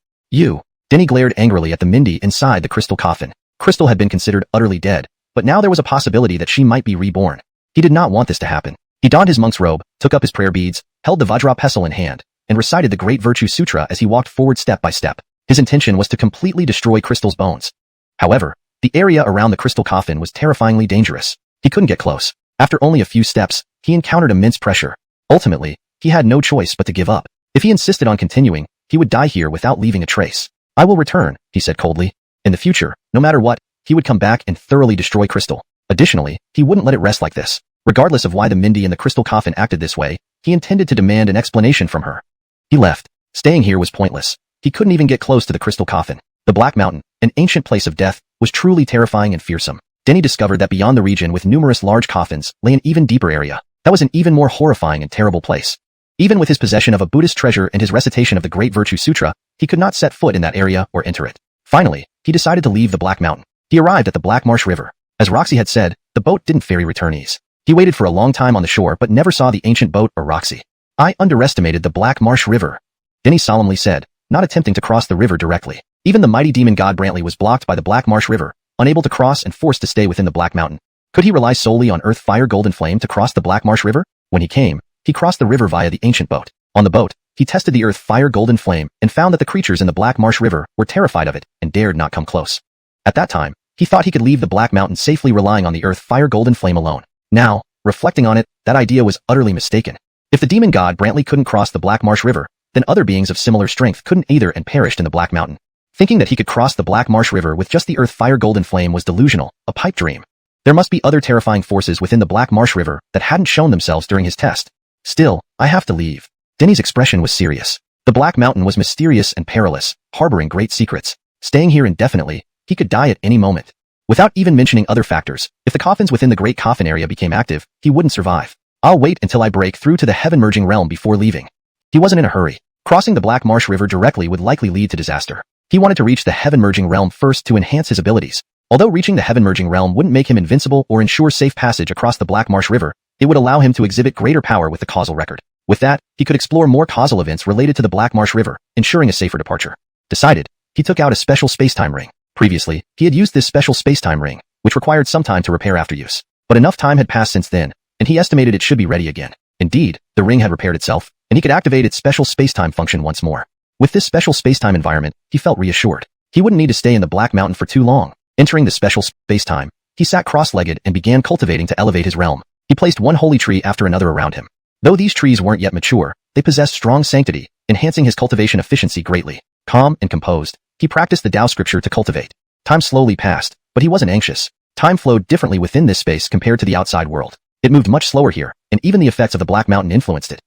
Denny glared angrily at the Mindy inside the crystal coffin. Crystal had been considered utterly dead, but now there was a possibility that she might be reborn. He did not want this to happen. He donned his monk's robe, took up his prayer beads, held the Vajra pestle in hand, and recited the Great Virtue Sutra as he walked forward step by step. His intention was to completely destroy Crystal's bones. However, the area around the crystal coffin was terrifyingly dangerous. He couldn't get close. After only a few steps, he encountered immense pressure. Ultimately, he had no choice but to give up. If he insisted on continuing, he would die here without leaving a trace. I will return, he said coldly. In the future, no matter what, he would come back and thoroughly destroy Crystal. Additionally, he wouldn't let it rest like this. Regardless of why the Mindy in the crystal coffin acted this way, he intended to demand an explanation from her. He left. Staying here was pointless. He couldn't even get close to the crystal coffin. The Black Mountain, an ancient place of death, was truly terrifying and fearsome. Denny discovered that beyond the region with numerous large coffins lay an even deeper area. That was an even more horrifying and terrible place. Even with his possession of a Buddhist treasure and his recitation of the Great Virtue Sutra, he could not set foot in that area or enter it. Finally, he decided to leave the Black Mountain. He arrived at the Black Marsh River. As Roxy had said, the boat didn't ferry returnees. He waited for a long time on the shore but never saw the ancient boat or Roxy. I underestimated the Black Marsh River, Denny solemnly said, not attempting to cross the river directly. Even the mighty demon god Brantley was blocked by the Black Marsh River, unable to cross and forced to stay within the Black Mountain. Could he rely solely on Earth Fire Golden Flame to cross the Black Marsh River? When he came, he crossed the river via the ancient boat. On the boat, he tested the Earth Fire Golden Flame and found that the creatures in the Black Marsh River were terrified of it and dared not come close. At that time, he thought he could leave the Black Mountain safely relying on the Earth Fire Golden Flame alone. Now, reflecting on it, that idea was utterly mistaken. If the demon god Brantley couldn't cross the Black Marsh River, then other beings of similar strength couldn't either and perished in the Black Mountain. Thinking that he could cross the Black Marsh River with just the Earth Fire Golden Flame was delusional, a pipe dream. There must be other terrifying forces within the Black Marsh River that hadn't shown themselves during his test. Still, I have to leave. Denny's expression was serious. The Black Mountain was mysterious and perilous, harboring great secrets. Staying here indefinitely, he could die at any moment. Without even mentioning other factors, if the coffins within the Great Coffin area became active, he wouldn't survive. I'll wait until I break through to the heaven-merging realm before leaving. He wasn't in a hurry. Crossing the Black Marsh River directly would likely lead to disaster. He wanted to reach the heaven-merging realm first to enhance his abilities. Although reaching the heaven-merging realm wouldn't make him invincible or ensure safe passage across the Black Marsh River, it would allow him to exhibit greater power with the causal record. With that, he could explore more causal events related to the Black Marsh River, ensuring a safer departure. Decided, he took out a special space-time ring. Previously, he had used this special space-time ring, which required some time to repair after use. But enough time had passed since then, and he estimated it should be ready again. Indeed, the ring had repaired itself, and he could activate its special space-time function once more. With this special space-time environment, he felt reassured. He wouldn't need to stay in the Black Mountain for too long. Entering the special space-time, he sat cross-legged and began cultivating to elevate his realm. He placed one holy tree after another around him. Though these trees weren't yet mature, they possessed strong sanctity, enhancing his cultivation efficiency greatly. Calm and composed, he practiced the Tao scripture to cultivate. Time slowly passed, but he wasn't anxious. Time flowed differently within this space compared to the outside world. It moved much slower here, and even the effects of the Black Mountain influenced it.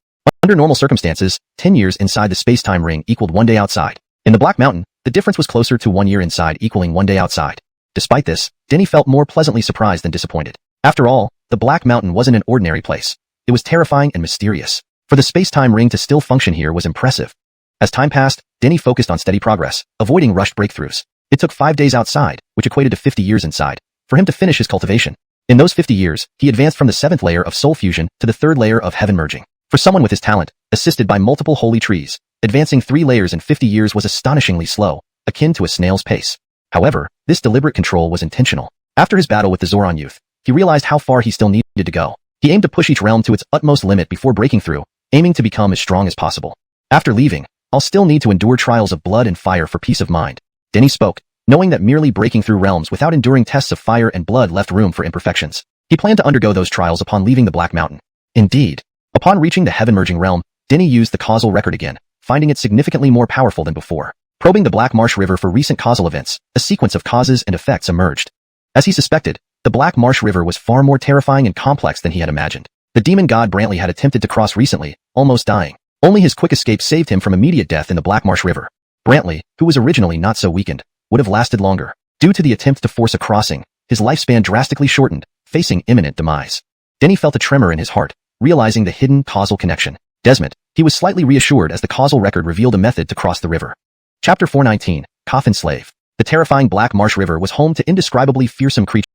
Under normal circumstances, 10 years inside the space-time ring equaled 1 day outside. In the Black Mountain, the difference was closer to 1 year inside equaling 1 day outside. Despite this, Denny felt more pleasantly surprised than disappointed. After all, the Black Mountain wasn't an ordinary place. It was terrifying and mysterious. For the space-time ring to still function here was impressive. As time passed, Denny focused on steady progress, avoiding rushed breakthroughs. It took 5 days outside, which equated to 50 years inside, for him to finish his cultivation. In those 50 years, he advanced from the 7th layer of soul fusion to the 3rd layer of heaven merging. For someone with his talent, assisted by multiple holy trees, Advancing 3 layers in 50 years was astonishingly slow, akin to a snail's pace. However, this deliberate control was intentional. After his battle with the Xuanhuan youth, he realized how far he still needed to go. He aimed to push each realm to its utmost limit before breaking through, aiming to become as strong as possible. After leaving, I'll still need to endure trials of blood and fire for peace of mind. Denny spoke, knowing that merely breaking through realms without enduring tests of fire and blood left room for imperfections. He planned to undergo those trials upon leaving the Black Mountain. Indeed, upon reaching the heaven-merging realm, Denny used the causal record again, finding it significantly more powerful than before. Probing the Black Marsh River for recent causal events, a sequence of causes and effects emerged. As he suspected, the Black Marsh River was far more terrifying and complex than he had imagined. The demon god Brantley had attempted to cross recently, almost dying. Only his quick escape saved him from immediate death in the Black Marsh River. Brantley, who was originally not so weakened, would have lasted longer. Due to the attempt to force a crossing, his lifespan drastically shortened, facing imminent demise. Denny felt a tremor in his heart, realizing the hidden causal connection. Desmond, he was slightly reassured as the causal record revealed a method to cross the river. Chapter 419, Coffin Slave. The terrifying Black Marsh River was home to indescribably fearsome creatures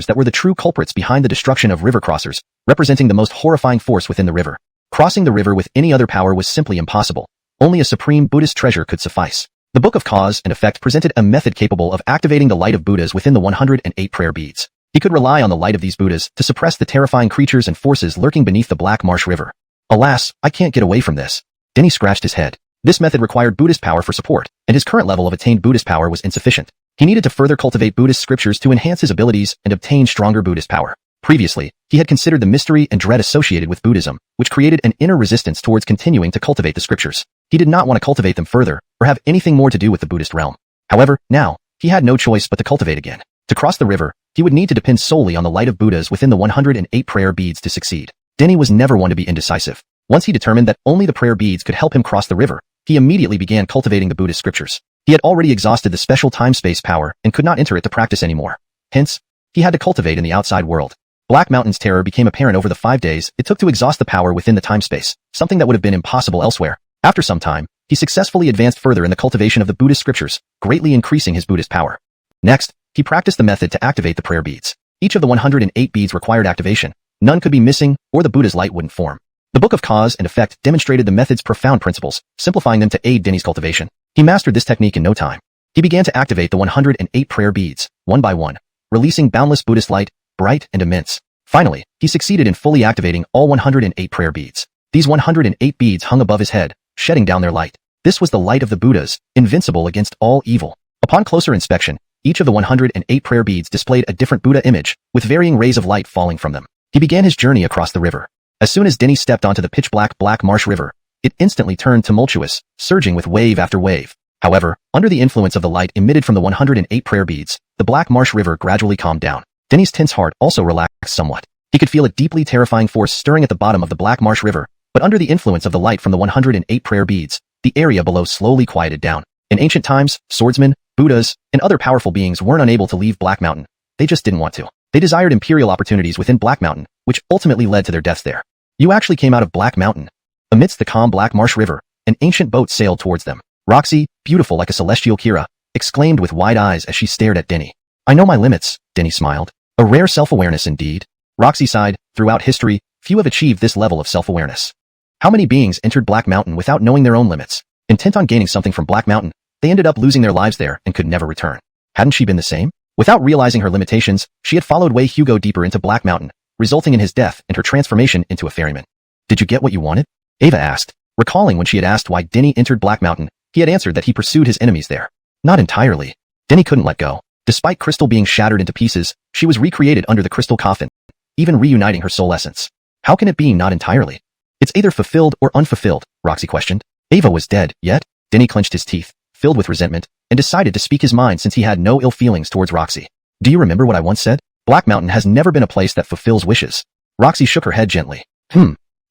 that were the true culprits behind the destruction of river crossers, representing the most horrifying force within the river. Crossing the river with any other power was simply impossible. Only a supreme Buddhist treasure could suffice. The Book of Cause and Effect presented a method capable of activating the light of Buddhas within the 108 prayer beads. He could rely on the light of these Buddhas to suppress the terrifying creatures and forces lurking beneath the Black Marsh River. Alas, I can't get away from this. Denny scratched his head. This method required Buddhist power for support, and his current level of attained Buddhist power was insufficient. He needed to further cultivate Buddhist scriptures to enhance his abilities and obtain stronger Buddhist power. Previously, he had considered the mystery and dread associated with Buddhism, which created an inner resistance towards continuing to cultivate the scriptures. He did not want to cultivate them further, or have anything more to do with the Buddhist realm. However, now, he had no choice but to cultivate again. To cross the river, he would need to depend solely on the light of Buddhas within the 108 prayer beads to succeed. Denny was never one to be indecisive. Once he determined that only the prayer beads could help him cross the river, he immediately began cultivating the Buddhist scriptures. He had already exhausted the special time-space power and could not enter it to practice anymore. Hence, he had to cultivate in the outside world. Black Mountain's terror became apparent over the 5 days it took to exhaust the power within the time-space, something that would have been impossible elsewhere. After some time, he successfully advanced further in the cultivation of the Buddhist scriptures, greatly increasing his Buddhist power. Next, he practiced the method to activate the prayer beads. Each of the 108 beads required activation. None could be missing, or the Buddha's light wouldn't form. The Book of Cause and Effect demonstrated the method's profound principles, simplifying them to aid Denny's cultivation. He mastered this technique in no time. He began to activate the 108 prayer beads, one by one, releasing boundless Buddhist light, bright and immense. Finally, he succeeded in fully activating all 108 prayer beads. These 108 beads hung above his head, shedding down their light. This was the light of the Buddhas, invincible against all evil. Upon closer inspection, each of the 108 prayer beads displayed a different Buddha image, with varying rays of light falling from them. He began his journey across the river. As soon as Denny stepped onto the pitch-black Black Marsh River, it instantly turned tumultuous, surging with wave after wave. However, under the influence of the light emitted from the 108 prayer beads, the Black Marsh River gradually calmed down. Denny's tense heart also relaxed somewhat. He could feel a deeply terrifying force stirring at the bottom of the Black Marsh River, but under the influence of the light from the 108 prayer beads, the area below slowly quieted down. In ancient times, swordsmen, Buddhas, and other powerful beings weren't unable to leave Black Mountain. They just didn't want to. They desired imperial opportunities within Black Mountain, which ultimately led to their deaths there. You actually came out of Black Mountain. Amidst the calm Black Marsh River, an ancient boat sailed towards them. Roxy, beautiful like a celestial Kira, exclaimed with wide eyes as she stared at Denny. I know my limits, Denny smiled. A rare self-awareness indeed. Roxy sighed. Throughout history, few have achieved this level of self-awareness. How many beings entered Black Mountain without knowing their own limits? Intent on gaining something from Black Mountain, they ended up losing their lives there and could never return. Hadn't she been the same? Without realizing her limitations, she had followed Wei Hugo deeper into Black Mountain, resulting in his death and her transformation into a ferryman. Did you get what you wanted? Ava asked. Recalling when she had asked why Denny entered Black Mountain, he had answered that he pursued his enemies there. Not entirely. Denny couldn't let go. Despite Crystal being shattered into pieces, she was recreated under the crystal coffin, even reuniting her soul essence. How can it be not entirely? It's either fulfilled or unfulfilled, Roxy questioned. Ava was dead, yet? Denny clenched his teeth, filled with resentment, and decided to speak his mind since he had no ill feelings towards Roxy. Do you remember what I once said? Black Mountain has never been a place that fulfills wishes. Roxy shook her head gently.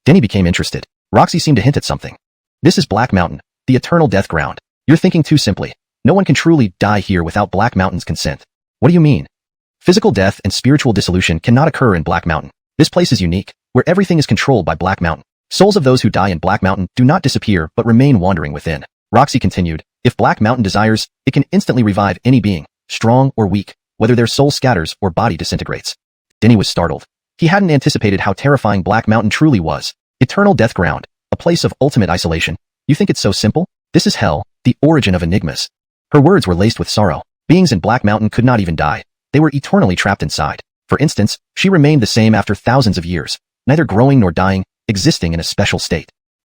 Denny became interested. Roxy seemed to hint at something. This is Black Mountain, the eternal death ground. You're thinking too simply. No one can truly die here without Black Mountain's consent. What do you mean? Physical death and spiritual dissolution cannot occur in Black Mountain. This place is unique, where everything is controlled by Black Mountain. Souls of those who die in Black Mountain do not disappear but remain wandering within. Roxy continued, if Black Mountain desires, it can instantly revive any being, strong or weak, whether their soul scatters or body disintegrates. Denny was startled. He hadn't anticipated how terrifying Black Mountain truly was. Eternal death ground. a place of ultimate isolation. You think it's so simple? This is hell, the origin of enigmas. Her words were laced with sorrow. Beings in Black Mountain could not even die. They were eternally trapped inside. For instance, she remained the same after thousands of years, neither growing nor dying, existing in a special state.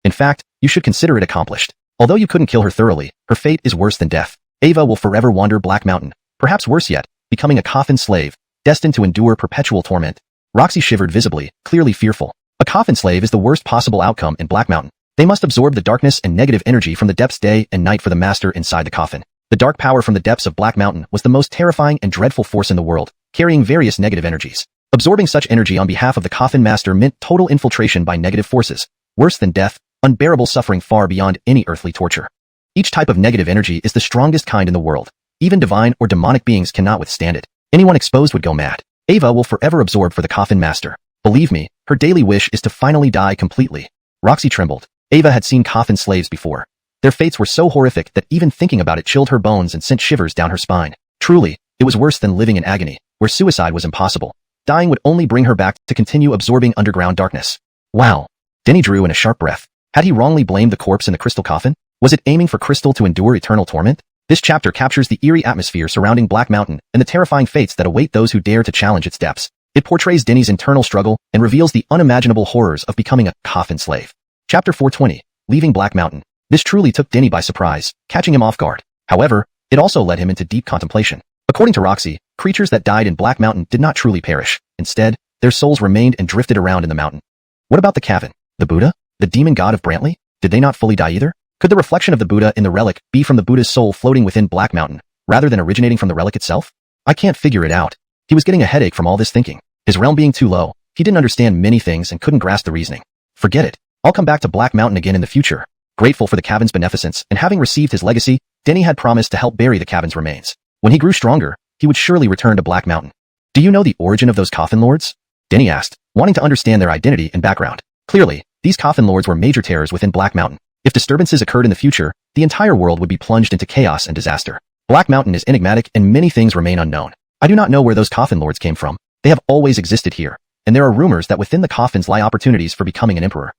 In fact, you should consider it accomplished. Although you couldn't kill her thoroughly, her fate is worse than death. Ava will forever wander Black Mountain, perhaps worse yet, becoming a coffin slave, destined to endure perpetual torment. Roxy shivered visibly, clearly fearful. A coffin slave is the worst possible outcome in Black Mountain. They must absorb the darkness and negative energy from the depths day and night for the master inside the coffin. The dark power from the depths of Black Mountain was the most terrifying and dreadful force in the world, carrying various negative energies. Absorbing such energy on behalf of the coffin master meant total infiltration by negative forces, worse than death, unbearable suffering far beyond any earthly torture. Each type of negative energy is the strongest kind in the world. Even divine or demonic beings cannot withstand it. Anyone exposed would go mad. Ava will forever absorb for the coffin master. Believe me, her daily wish is to finally die completely. Roxy trembled. Ava had seen coffin slaves before. Their fates were so horrific that even thinking about it chilled her bones and sent shivers down her spine. Truly, it was worse than living in agony, where suicide was impossible. Dying would only bring her back to continue absorbing underground darkness. Wow. Denny drew in a sharp breath. Had he wrongly blamed the corpse in the crystal coffin? Was it aiming for Crystal to endure eternal torment? This chapter captures the eerie atmosphere surrounding Black Mountain and the terrifying fates that await those who dare to challenge its depths. It portrays Denny's internal struggle and reveals the unimaginable horrors of becoming a coffin slave. Chapter 420. Leaving Black Mountain. This truly took Denny by surprise, catching him off guard. However, it also led him into deep contemplation. According to Roxy, creatures that died in Black Mountain did not truly perish. Instead, their souls remained and drifted around in the mountain. What about the Kavin? The Buddha? The demon god of Brantley? Did they not fully die either? Could the reflection of the Buddha in the relic be from the Buddha's soul floating within Black Mountain, rather than originating from the relic itself? I can't figure it out. He was getting a headache from all this thinking. His realm being too low, he didn't understand many things and couldn't grasp the reasoning. Forget it. I'll come back to Black Mountain again in the future. Grateful for the Kavin's beneficence and having received his legacy, Denny had promised to help bury the Kavin's remains. When he grew stronger, he would surely return to Black Mountain. Do you know the origin of those coffin lords? Denny asked, wanting to understand their identity and background. Clearly, these coffin lords were major terrors within Black Mountain. If disturbances occurred in the future, the entire world would be plunged into chaos and disaster. Black Mountain is enigmatic and many things remain unknown. I do not know where those coffin lords came from. They have always existed here, and there are rumors that within the coffins lie opportunities for becoming an emperor.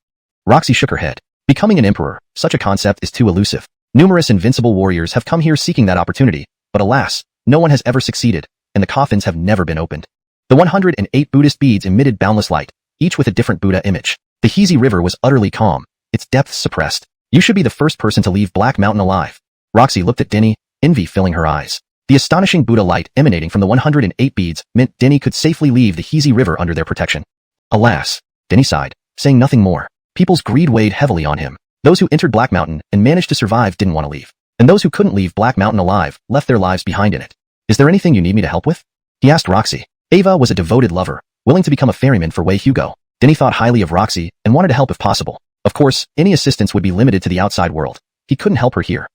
Roxy shook her head. Becoming an emperor, such a concept is too elusive. Numerous invincible warriors have come here seeking that opportunity, but alas, no one has ever succeeded, and the coffins have never been opened. The 108 Buddhist beads emitted boundless light, each with a different Buddha image. The Heezy River was utterly calm, its depths suppressed. You should be the first person to leave Black Mountain alive. Roxy looked at Denny, envy filling her eyes. The astonishing Buddha light emanating from the 108 beads meant Denny could safely leave the Heezy River under their protection. Alas, Denny sighed, saying nothing more. People's greed weighed heavily on him. Those who entered Black Mountain and managed to survive didn't want to leave. And those who couldn't leave Black Mountain alive left their lives behind in it. Is there anything you need me to help with? He asked Roxy. Ava was a devoted lover, willing to become a ferryman for Wei Hugo. Denny thought highly of Roxy and wanted to help if possible. Of course, any assistance would be limited to the outside world. He couldn't help her here.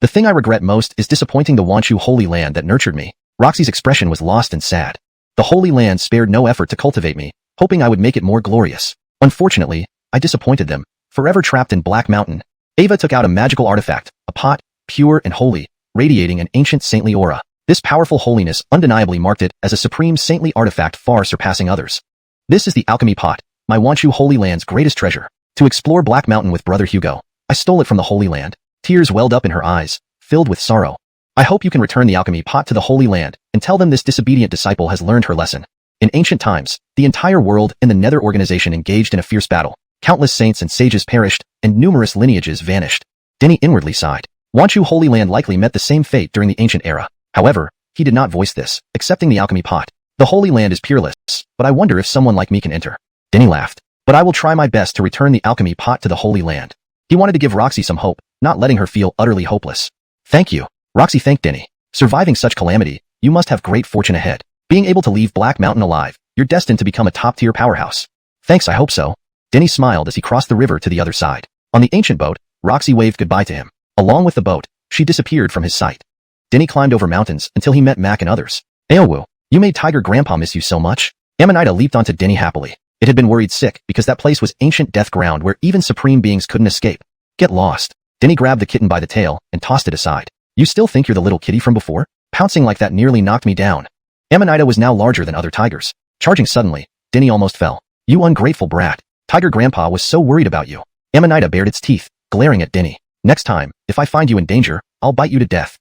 The thing I regret most is disappointing the Xuanhuan Holy Land that nurtured me. Roxy's expression was lost and sad. The Holy Land spared no effort to cultivate me, hoping I would make it more glorious. Unfortunately, I disappointed them, forever trapped in Black Mountain. Ava took out a magical artifact, a pot, pure and holy, radiating an ancient saintly aura. This powerful holiness undeniably marked it as a supreme saintly artifact far surpassing others. This is the alchemy pot, my Xuanhuan Holy Land's greatest treasure. To explore Black Mountain with Brother Hugo, I stole it from the Holy Land. Tears welled up in her eyes, filled with sorrow. I hope you can return the alchemy pot to the Holy Land and tell them this disobedient disciple has learned her lesson. In ancient times, the entire world and the Nether organization engaged in a fierce battle. Countless saints and sages perished, and numerous lineages vanished. Denny inwardly sighed. Xuanhuan Holy Land likely met the same fate during the ancient era. However, he did not voice this, accepting the alchemy pot. The Holy Land is peerless, but I wonder if someone like me can enter. Denny laughed. But I will try my best to return the alchemy pot to the Holy Land. He wanted to give Roxy some hope, not letting her feel utterly hopeless. Thank you. Roxy thanked Denny. Surviving such calamity, you must have great fortune ahead. Being able to leave Black Mountain alive, you're destined to become a top-tier powerhouse. Thanks, I hope so. Denny smiled as he crossed the river to the other side. On the ancient boat, Roxy waved goodbye to him. Along with the boat, she disappeared from his sight. Denny climbed over mountains until he met Mac and others. Aowu, you made Tiger Grandpa miss you so much? Amanita leaped onto Denny happily. It had been worried sick because that place was ancient death ground where even supreme beings couldn't escape. Get lost. Denny grabbed the kitten by the tail and tossed it aside. You still think you're the little kitty from before? Pouncing like that nearly knocked me down. Amanita was now larger than other tigers. Charging suddenly, Denny almost fell. You ungrateful brat. Tiger Grandpa was so worried about you. Amanita bared its teeth, glaring at Denny. Next time, if I find you in danger, I'll bite you to death.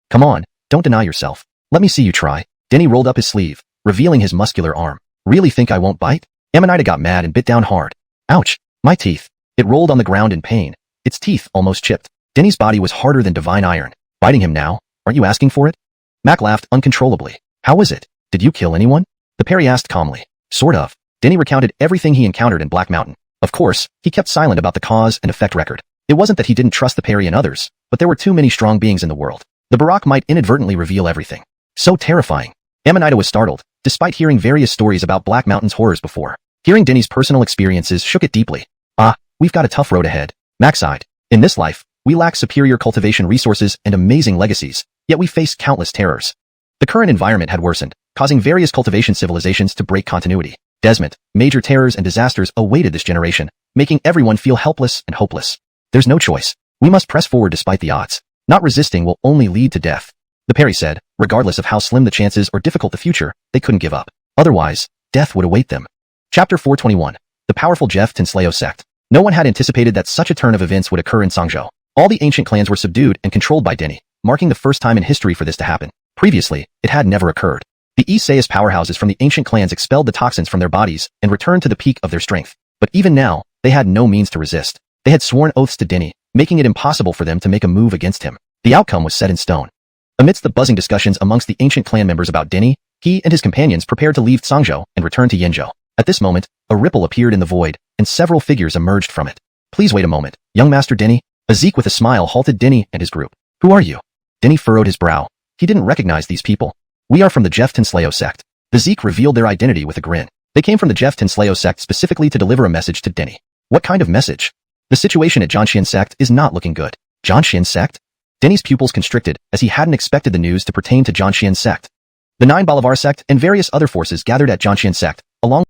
Come on, don't deny yourself. Let me see you try. Denny rolled up his sleeve, revealing his muscular arm. Really think I won't bite? Amanita got mad and bit down hard. Ouch, my teeth. It rolled on the ground in pain. Its teeth almost chipped. Denny's body was harder than divine iron. Biting him now? Aren't you asking for it? Mac laughed uncontrollably. How was it? Did you kill anyone? The Perry asked calmly. Sort of. Denny recounted everything he encountered in Black Mountain. Of course, he kept silent about the cause and effect record. It wasn't that he didn't trust the Perry and others, but there were too many strong beings in the world. The Barak might inadvertently reveal everything. So terrifying. Amanita was startled, despite hearing various stories about Black Mountain's horrors before. Hearing Denny's personal experiences shook it deeply. We've got a tough road ahead. Mac sighed. In this life, we lack superior cultivation resources and amazing legacies, yet we face countless terrors. The current environment had worsened, causing various cultivation civilizations to break continuity. Desmond, major terrors and disasters awaited this generation, making everyone feel helpless and hopeless. There's no choice. We must press forward despite the odds. Not resisting will only lead to death. The Perry said, regardless of how slim the chances or difficult the future, they couldn't give up. Otherwise, death would await them. Chapter 421. The Powerful Jeff Tinsleo Sect. No one had anticipated that such a turn of events would occur in Sangzhou. All the ancient clans were subdued and controlled by Denny, marking the first time in history for this to happen. Previously, it had never occurred. The Isaias powerhouses from the ancient clans expelled the toxins from their bodies and returned to the peak of their strength. But even now, they had no means to resist. They had sworn oaths to Denny, making it impossible for them to make a move against him. The outcome was set in stone. Amidst the buzzing discussions amongst the ancient clan members about Denny, he and his companions prepared to leave Sangzhou and return to Yenzhou. At this moment, a ripple appeared in the void, and several figures emerged from it. Please wait a moment, young Master Denny. A Zeke with a smile halted Denny and his group. Who are you? Denny furrowed his brow. He didn't recognize these people. We are from the Jeff Tinsleo sect. The Zeke revealed their identity with a grin. They came from the Jeff Tinsleo sect specifically to deliver a message to Denny. What kind of message? The situation at Zhangxian sect is not looking good. Zhangxian sect? Denny's pupils constricted, as he hadn't expected the news to pertain to Zhangxian sect. The Nine Bolivar sect and various other forces gathered at Zhangxian sect, along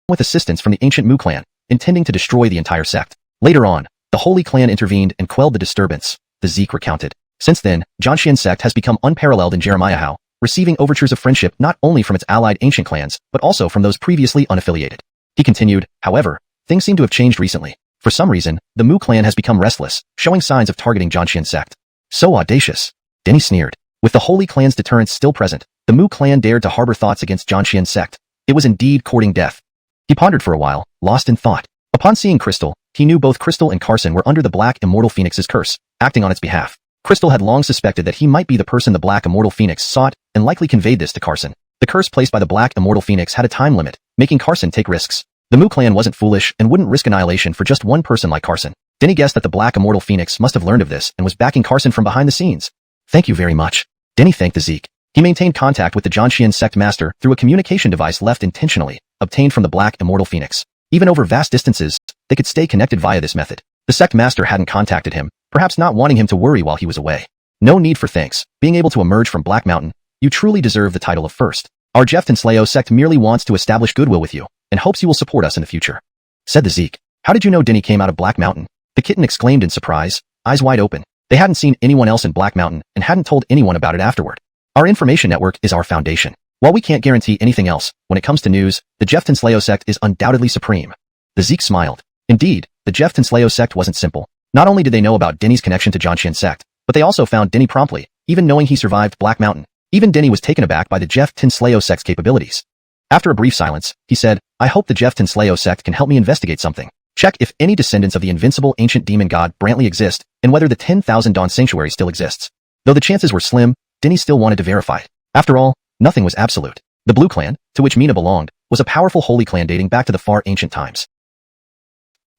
with assistance from the ancient Mu clan, intending to destroy the entire sect. Later on, the Holy Clan intervened and quelled the disturbance, the Zeke recounted. Since then, Zhangxian sect has become unparalleled in Jeremiah, receiving overtures of friendship not only from its allied ancient clans, but also from those previously unaffiliated. He continued, however, things seem to have changed recently. For some reason, the Mu clan has become restless, showing signs of targeting Zhangxian sect. So audacious. Denny sneered. With the Holy Clan's deterrence still present, the Mu clan dared to harbor thoughts against Zhangxian sect. It was indeed courting death. He pondered for a while, lost in thought. Upon seeing Crystal, he knew both Crystal and Carson were under the Black Immortal Phoenix's curse, acting on its behalf. Crystal had long suspected that he might be the person the Black Immortal Phoenix sought, and likely conveyed this to Carson. The curse placed by the Black Immortal Phoenix had a time limit, making Carson take risks. The Mu clan wasn't foolish and wouldn't risk annihilation for just one person like Carson. Denny guessed that the Black Immortal Phoenix must have learned of this and was backing Carson from behind the scenes. Thank you very much. Denny thanked the Zeke. He maintained contact with the Zhangxian sect master through a communication device left intentionally, obtained from the Black Immortal Phoenix. Even over vast distances, they could stay connected via this method. The sect master hadn't contacted him, perhaps not wanting him to worry while he was away. No need for thanks. Being able to emerge from Black Mountain, you truly deserve the title of first. Our Jeff Tinsleo sect merely wants to establish goodwill with you, and hopes you will support us in the future. Said the Zeke. How did you know Denny came out of Black Mountain? The kitten exclaimed in surprise, eyes wide open. They hadn't seen anyone else in Black Mountain and hadn't told anyone about it afterward. Our information network is our foundation. While we can't guarantee anything else, when it comes to news, the Jeff Tinsleo sect is undoubtedly supreme. The Zeke smiled. Indeed, the Jeff Tinsleo sect wasn't simple. Not only did they know about Denny's connection to Zhangxian sect, but they also found Denny promptly, even knowing he survived Black Mountain. Even Denny was taken aback by the Jeff Tinsleo sect's capabilities. After a brief silence, he said, I hope the Jeff Tinsleo sect can help me investigate something. Check if any descendants of the invincible ancient demon god Brantley exist, and whether the 10,000 Dawn Sanctuary still exists. Though the chances were slim, Denny still wanted to verify it. After all, nothing was absolute. The Blue Clan, to which Mina belonged, was a powerful holy clan dating back to the far ancient times.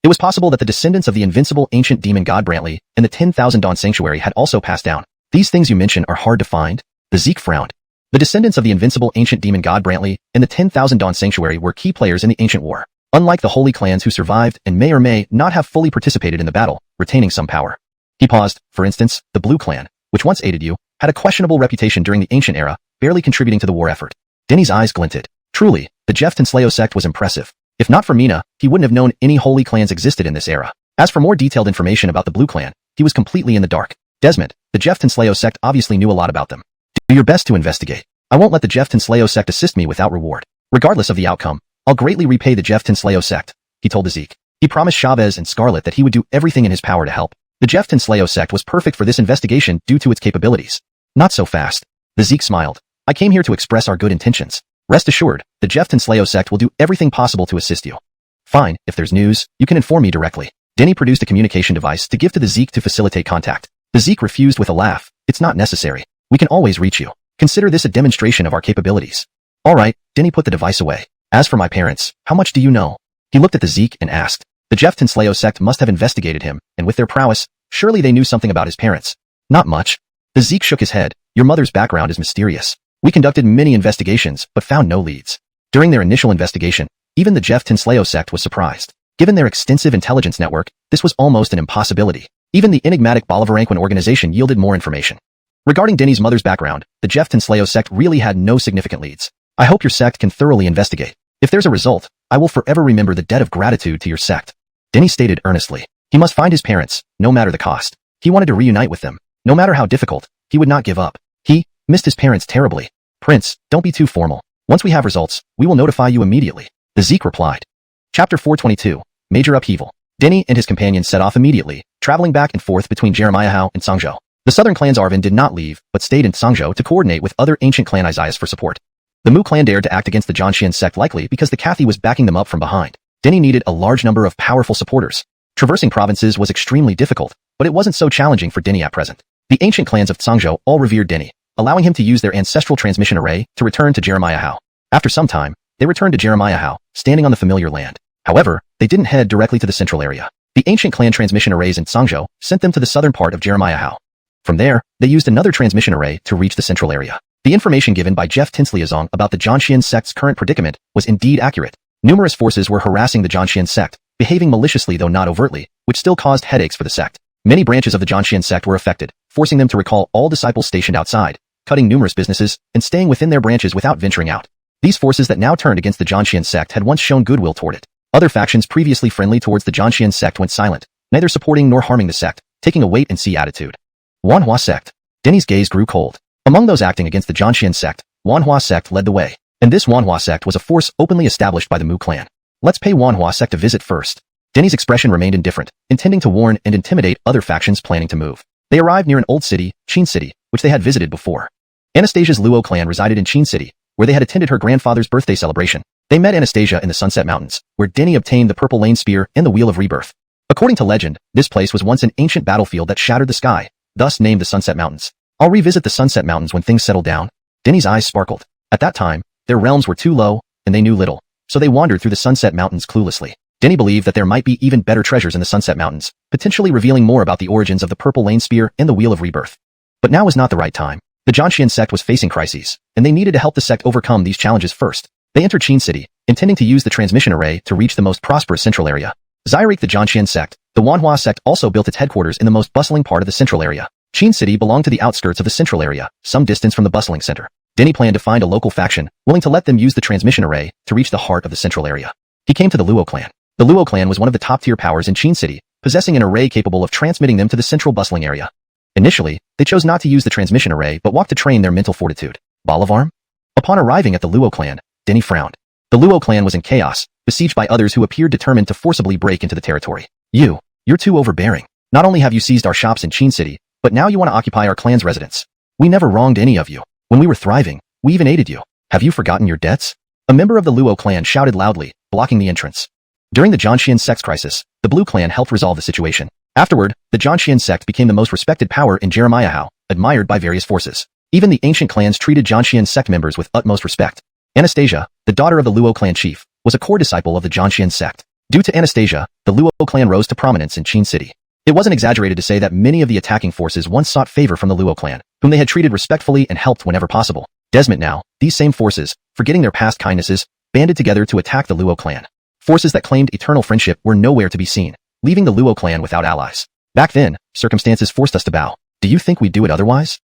It was possible that the descendants of the invincible ancient demon god Brantley and the 10,000 Dawn Sanctuary had also passed down. These things you mention are hard to find. The Zeke frowned. The descendants of the invincible ancient demon god Brantley and the 10,000 Dawn Sanctuary were key players in the ancient war. Unlike the holy clans who survived and may or may not have fully participated in the battle, retaining some power. He paused. For instance, the Blue Clan, which once aided you, had a questionable reputation during the ancient era, barely contributing to the war effort. Denny's eyes glinted. Truly, the Jeff Tinsleo sect was impressive. If not for Mina, he wouldn't have known any holy clans existed in this era. As for more detailed information about the Blue Clan, he was completely in the dark. Desmond, the Jeff Tinsleo sect obviously knew a lot about them. Do your best to investigate. I won't let the Jeff Tinsleo sect assist me without reward. Regardless of the outcome, I'll greatly repay the Jeff Tinsleo sect, he told the Zeke. He promised Chavez and Scarlet that he would do everything in his power to help. The Jeff Tinsleo sect was perfect for this investigation due to its capabilities. Not so fast. The Zeke smiled. I came here to express our good intentions. Rest assured, the Jeff Tinsleo sect will do everything possible to assist you. Fine, if there's news, you can inform me directly. Denny produced a communication device to give to the Zeke to facilitate contact. The Zeke refused with a laugh. It's not necessary. We can always reach you. Consider this a demonstration of our capabilities. Alright, Denny put the device away. As for my parents, how much do you know? He looked at the Zeke and asked. The Jeff Tinsleo sect must have investigated him, and with their prowess, surely they knew something about his parents. Not much. The Zeke shook his head. Your mother's background is mysterious. We conducted many investigations, but found no leads. During their initial investigation, even the Jeff Tinsleo sect was surprised. Given their extensive intelligence network, this was almost an impossibility. Even the enigmatic Bolivaranquin organization yielded more information. Regarding Denny's mother's background, the Jeff Tinsleo sect really had no significant leads. I hope your sect can thoroughly investigate. If there's a result, I will forever remember the debt of gratitude to your sect. Denny stated earnestly. He must find his parents, no matter the cost. He wanted to reunite with them. No matter how difficult, he would not give up. He missed his parents terribly. Prince, don't be too formal. Once we have results, we will notify you immediately. The Zeke replied. Chapter 422. Major Upheaval. Denny and his companions set off immediately, traveling back and forth between Jeremiahou and Sangzhou. The southern clans Arvin did not leave, but stayed in Sangzhou to coordinate with other ancient clan Isaiahs for support. The Mu clan dared to act against the Zhangxian sect likely because the Cathy was backing them up from behind. Denny needed a large number of powerful supporters. Traversing provinces was extremely difficult, but it wasn't so challenging for Denny at present. The ancient clans of Sangzhou all revered Denny, allowing him to use their ancestral transmission array to return to Jeremiahou. After some time, they returned to Jeremiahou, standing on the familiar land. However, they didn't head directly to the central area. The ancient clan transmission arrays in Sangzhou sent them to the southern part of Jeremiahou. From there, they used another transmission array to reach the central area. The information given by Jeff Tinsleo about the Zhangxian sect's current predicament was indeed accurate. Numerous forces were harassing the Zhangxian sect, behaving maliciously though not overtly, which still caused headaches for the sect. Many branches of the Zhangxian sect were affected, forcing them to recall all disciples stationed outside, cutting numerous businesses, and staying within their branches without venturing out. These forces that now turned against the Zhangxian sect had once shown goodwill toward it. Other factions previously friendly towards the Zhangxian sect went silent, neither supporting nor harming the sect, taking a wait-and-see attitude. Xuanhuan sect. Denny's gaze grew cold. Among those acting against the Zhangxian sect, Xuanhuan sect led the way, and this Xuanhuan sect was a force openly established by the Mu clan. Let's pay Xuanhuan sect a visit first. Denny's expression remained indifferent, intending to warn and intimidate other factions planning to move. They arrived near an old city, Qin City, which they had visited before. Anastasia's Luo clan resided in Qin City, where they had attended her grandfather's birthday celebration. They met Anastasia in the Sunset Mountains, where Denny obtained the Purple Lane Spear and the Wheel of Rebirth. According to legend, this place was once an ancient battlefield that shattered the sky, thus named the Sunset Mountains. I'll revisit the Sunset Mountains when things settle down. Denny's eyes sparkled. At that time, their realms were too low, and they knew little, so they wandered through the Sunset Mountains cluelessly. Denny believed that there might be even better treasures in the Sunset Mountains, potentially revealing more about the origins of the Purple Lane Spear and the Wheel of Rebirth. But now was not the right time. The Zhangxian sect was facing crises, and they needed to help the sect overcome these challenges first. They entered Qin City, intending to use the transmission array to reach the most prosperous central area. Zyrique the Zhangxian sect, the Xuanhuan sect also built its headquarters in the most bustling part of the central area. Qin City belonged to the outskirts of the central area, some distance from the bustling center. Denny planned to find a local faction, willing to let them use the transmission array to reach the heart of the central area. He came to the Luo clan. The Luo clan was one of the top-tier powers in Qin City, possessing an array capable of transmitting them to the central bustling area. Initially, they chose not to use the transmission array but walked to train their mental fortitude. Bolivarm? Upon arriving at the Luo clan, Denny frowned. The Luo clan was in chaos, besieged by others who appeared determined to forcibly break into the territory. You're too overbearing. Not only have you seized our shops in Qin City, but now you want to occupy our clan's residence. We never wronged any of you. When we were thriving, we even aided you. Have you forgotten your debts? A member of the Luo clan shouted loudly, blocking the entrance. During the Zhangxian sect's crisis, the Blue clan helped resolve the situation. Afterward, the Zhangxian sect became the most respected power in Jeremiahou, admired by various forces. Even the ancient clans treated Zhangxian sect members with utmost respect. Anastasia, the daughter of the Luo clan chief, was a core disciple of the Zhangxian sect. Due to Anastasia, the Luo clan rose to prominence in Qin City. It wasn't exaggerated to say that many of the attacking forces once sought favor from the Luo clan, whom they had treated respectfully and helped whenever possible. Desmond now, these same forces, forgetting their past kindnesses, banded together to attack the Luo clan. Forces that claimed eternal friendship were nowhere to be seen, leaving the Luo clan without allies. Back then, circumstances forced us to bow. Do you think we'd do it otherwise?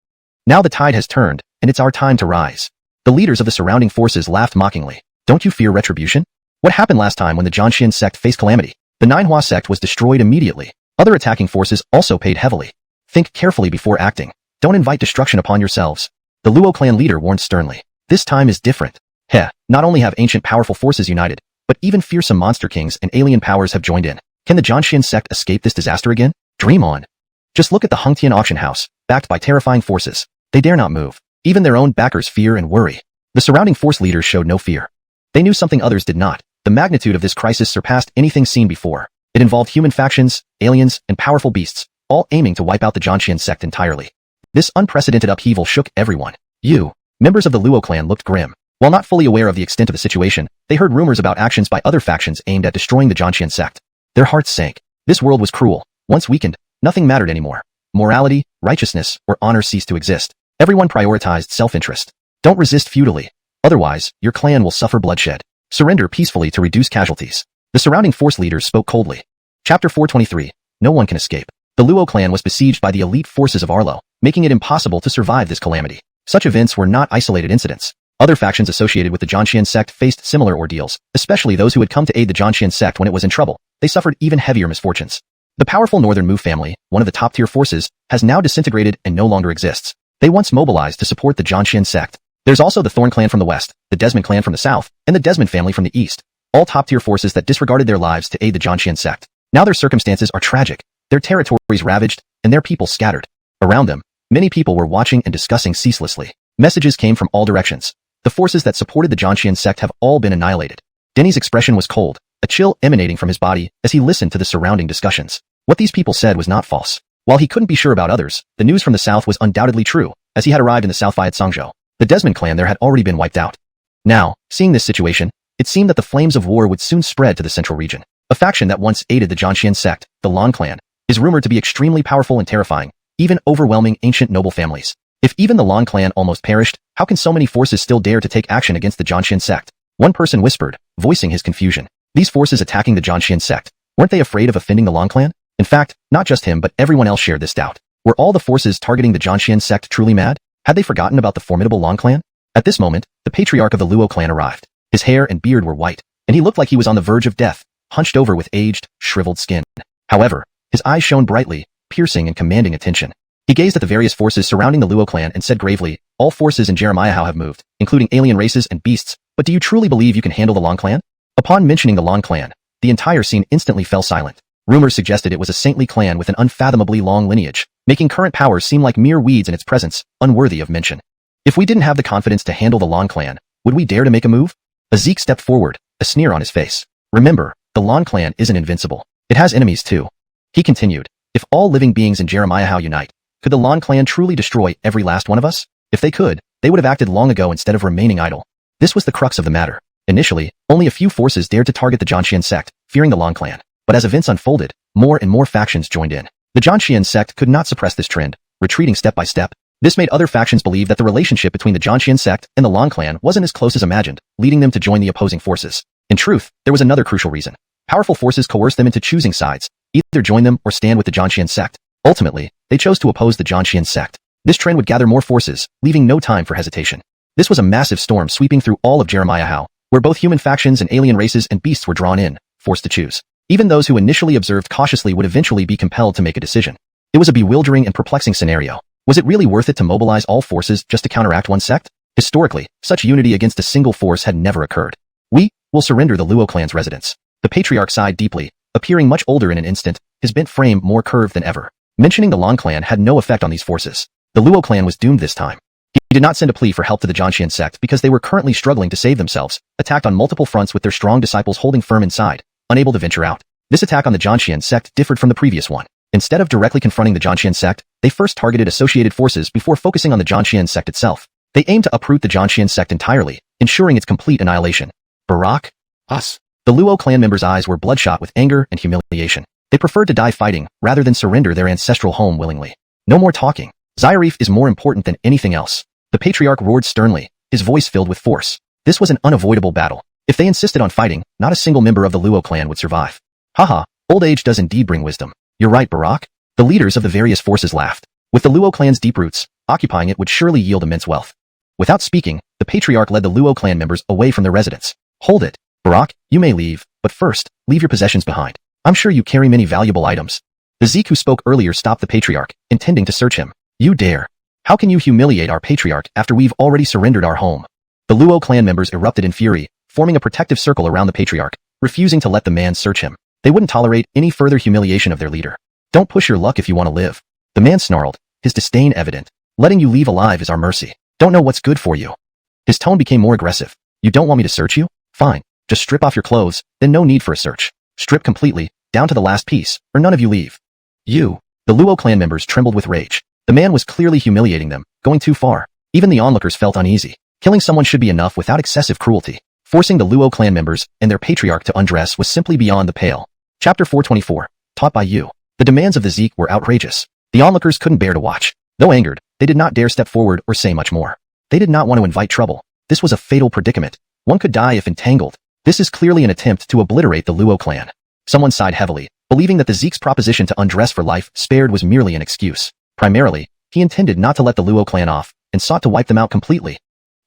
Now the tide has turned, and it's our time to rise. The leaders of the surrounding forces laughed mockingly. Don't you fear retribution? What happened last time when the Zhangxian sect faced calamity? The Ninhua sect was destroyed immediately. Other attacking forces also paid heavily. Think carefully before acting. Don't invite destruction upon yourselves. The Luo clan leader warned sternly. This time is different. Not only have ancient powerful forces united, but even fearsome monster kings and alien powers have joined in. Can the Jianxian sect escape this disaster again? Dream on. Just look at the Hengtian auction house, backed by terrifying forces. They dare not move. Even their own backers fear and worry. The surrounding force leaders showed no fear. They knew something others did not. The magnitude of this crisis surpassed anything seen before. It involved human factions, aliens, and powerful beasts, all aiming to wipe out the Jianxian sect entirely. This unprecedented upheaval shook everyone. Members of the Luo clan looked grim. While not fully aware of the extent of the situation, they heard rumors about actions by other factions aimed at destroying the Jianxian sect. Their hearts sank. This world was cruel. Once weakened, nothing mattered anymore. Morality, righteousness, or honor ceased to exist. Everyone prioritized self-interest. Don't resist futilely. Otherwise, your clan will suffer bloodshed. Surrender peacefully to reduce casualties. The surrounding force leaders spoke coldly. Chapter 423. No one can escape. The Luo clan was besieged by the elite forces of Arlo, making it impossible to survive this calamity. Such events were not isolated incidents. Other factions associated with the Jianxian sect faced similar ordeals, especially those who had come to aid the Jianxian sect when it was in trouble. They suffered even heavier misfortunes. The powerful Northern Mu family, one of the top-tier forces, has now disintegrated and no longer exists. They once mobilized to support the Jianxian sect. There's also the Thorn clan from the west, the Desmond clan from the south, and the Desmond family from the east. All top-tier forces that disregarded their lives to aid the Jianxian sect. Now their circumstances are tragic. Their territories ravaged, and their people scattered. Around them, many people were watching and discussing ceaselessly. Messages came from all directions. The forces that supported the Jianxian sect have all been annihilated. Denny's expression was cold, a chill emanating from his body as he listened to the surrounding discussions. What these people said was not false. While he couldn't be sure about others, the news from the south was undoubtedly true, as he had arrived in the south via Sangzhou. The Desmond clan there had already been wiped out. Now, seeing this situation, it seemed that the flames of war would soon spread to the central region. A faction that once aided the Jianxian sect, the Lan clan, is rumored to be extremely powerful and terrifying, even overwhelming ancient noble families. If even the Lan clan almost perished, how can so many forces still dare to take action against the Jianxian sect? One person whispered, voicing his confusion. These forces attacking the Jianxian sect, weren't they afraid of offending the Lan clan? In fact, not just him but everyone else shared this doubt. Were all the forces targeting the Jianxian sect truly mad? Had they forgotten about the formidable Lan clan? At this moment, the patriarch of the Luo clan arrived. His hair and beard were white, and he looked like he was on the verge of death, hunched over with aged, shriveled skin. However, his eyes shone brightly, piercing and commanding attention. He gazed at the various forces surrounding the Luo clan and said gravely, all forces in Jeremiah have moved, including alien races and beasts, but do you truly believe you can handle the Lan clan? Upon mentioning the Lan clan, the entire scene instantly fell silent. Rumors suggested it was a saintly clan with an unfathomably long lineage, making current powers seem like mere weeds in its presence, unworthy of mention. If we didn't have the confidence to handle the Lan clan, would we dare to make a move? Zeke stepped forward, a sneer on his face. Remember, the Lan clan isn't invincible. It has enemies too. He continued, if all living beings in Jeremiah unite, could the Lan clan truly destroy every last one of us? If they could, they would have acted long ago instead of remaining idle. This was the crux of the matter. Initially, only a few forces dared to target the Jianxian sect, fearing the Lan clan. But as events unfolded, more and more factions joined in. The Jianxian sect could not suppress this trend, retreating step by step. This made other factions believe that the relationship between the Jianxian sect and the Lan clan wasn't as close as imagined, leading them to join the opposing forces. In truth, there was another crucial reason. Powerful forces coerced them into choosing sides, either join them or stand with the Jianxian sect. Ultimately, they chose to oppose the Jianxian sect. This trend would gather more forces, leaving no time for hesitation. This was a massive storm sweeping through all of Jeremiah, where both human factions and alien races and beasts were drawn in, forced to choose. Even those who initially observed cautiously would eventually be compelled to make a decision. It was a bewildering and perplexing scenario. Was it really worth it to mobilize all forces just to counteract one sect? Historically, such unity against a single force had never occurred. We will surrender the Luo clan's residence. The patriarch sighed deeply, appearing much older in an instant, his bent frame more curved than ever. Mentioning the Lan clan had no effect on these forces. The Luo clan was doomed this time. He did not send a plea for help to the Jianxian sect because they were currently struggling to save themselves, attacked on multiple fronts with their strong disciples holding firm inside, unable to venture out. This attack on the Jianxian sect differed from the previous one. Instead of directly confronting the Jianxian sect, they first targeted associated forces before focusing on the Jianxian sect itself. They aimed to uproot the Jianxian sect entirely, ensuring its complete annihilation. Barak? Us. The Luo clan members' eyes were bloodshot with anger and humiliation. They preferred to die fighting, rather than surrender their ancestral home willingly. No more talking. Zairif is more important than anything else. The patriarch roared sternly, his voice filled with force. This was an unavoidable battle. If they insisted on fighting, not a single member of the Luo clan would survive. Haha, old age does indeed bring wisdom. You're right, Barak. The leaders of the various forces laughed. With the Luo clan's deep roots, occupying it would surely yield immense wealth. Without speaking, the patriarch led the Luo clan members away from their residence. Hold it. Barak, you may leave, but first, leave your possessions behind. I'm sure you carry many valuable items. The Zeke who spoke earlier stopped the patriarch, intending to search him. You dare. How can you humiliate our patriarch after we've already surrendered our home? The Luo clan members erupted in fury, forming a protective circle around the patriarch, refusing to let the man search him. They wouldn't tolerate any further humiliation of their leader. Don't push your luck if you want to live. The man snarled, his disdain evident. Letting you leave alive is our mercy. Don't know what's good for you. His tone became more aggressive. You don't want me to search you? Fine. Just strip off your clothes, then no need for a search. Strip completely, down to the last piece, or none of you leave. You. The Luo clan members trembled with rage. The man was clearly humiliating them, going too far. Even the onlookers felt uneasy. Killing someone should be enough without excessive cruelty. Forcing the Luo clan members and their patriarch to undress was simply beyond the pale. Chapter 424. Taught by you. The demands of the Zeke were outrageous. The onlookers couldn't bear to watch. Though angered, they did not dare step forward or say much more. They did not want to invite trouble. This was a fatal predicament. One could die if entangled. This is clearly an attempt to obliterate the Luo clan. Someone sighed heavily, believing that the Zeke's proposition to undress for life spared was merely an excuse. Primarily, he intended not to let the Luo clan off, and sought to wipe them out completely.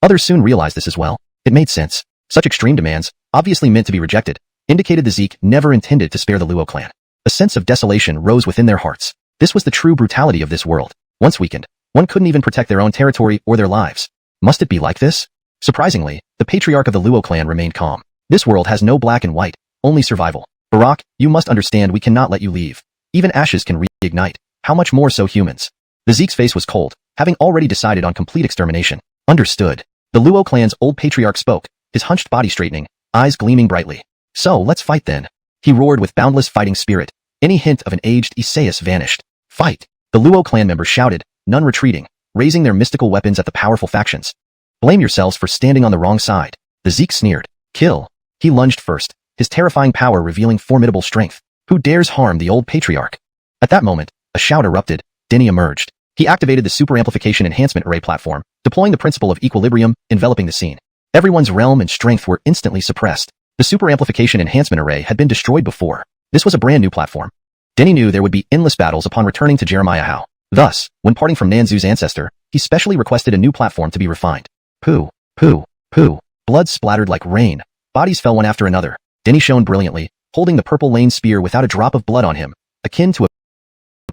Others soon realized this as well. It made sense. Such extreme demands, obviously meant to be rejected, indicated the Zeke never intended to spare the Luo clan. A sense of desolation rose within their hearts. This was the true brutality of this world. Once weakened, one couldn't even protect their own territory or their lives. Must it be like this? Surprisingly, the patriarch of the Luo clan remained calm. This world has no black and white, only survival. Barak, you must understand we cannot let you leave. Even ashes can reignite. How much more so humans? The Zeke's face was cold, having already decided on complete extermination. Understood. The Luo clan's old patriarch spoke, his hunched body straightening, eyes gleaming brightly. So, let's fight then. He roared with boundless fighting spirit. Any hint of an aged Isaias vanished. Fight! The Luo clan members shouted, none retreating, raising their mystical weapons at the powerful factions. Blame yourselves for standing on the wrong side. The Zeke sneered. Kill. He lunged first, his terrifying power revealing formidable strength. Who dares harm the old patriarch? At that moment, a shout erupted. Denny emerged. He activated the super amplification enhancement array platform, deploying the principle of equilibrium, enveloping the scene. Everyone's realm and strength were instantly suppressed. The super amplification enhancement array had been destroyed before. This was a brand new platform. Denny knew there would be endless battles upon returning to Jeremiah Howe. Thus, when parting from Nanzu's ancestor, he specially requested a new platform to be refined. Pooh, pooh, pooh. Blood splattered like rain. Bodies fell one after another. Denny shone brilliantly, holding the purple lane spear without a drop of blood on him, akin to a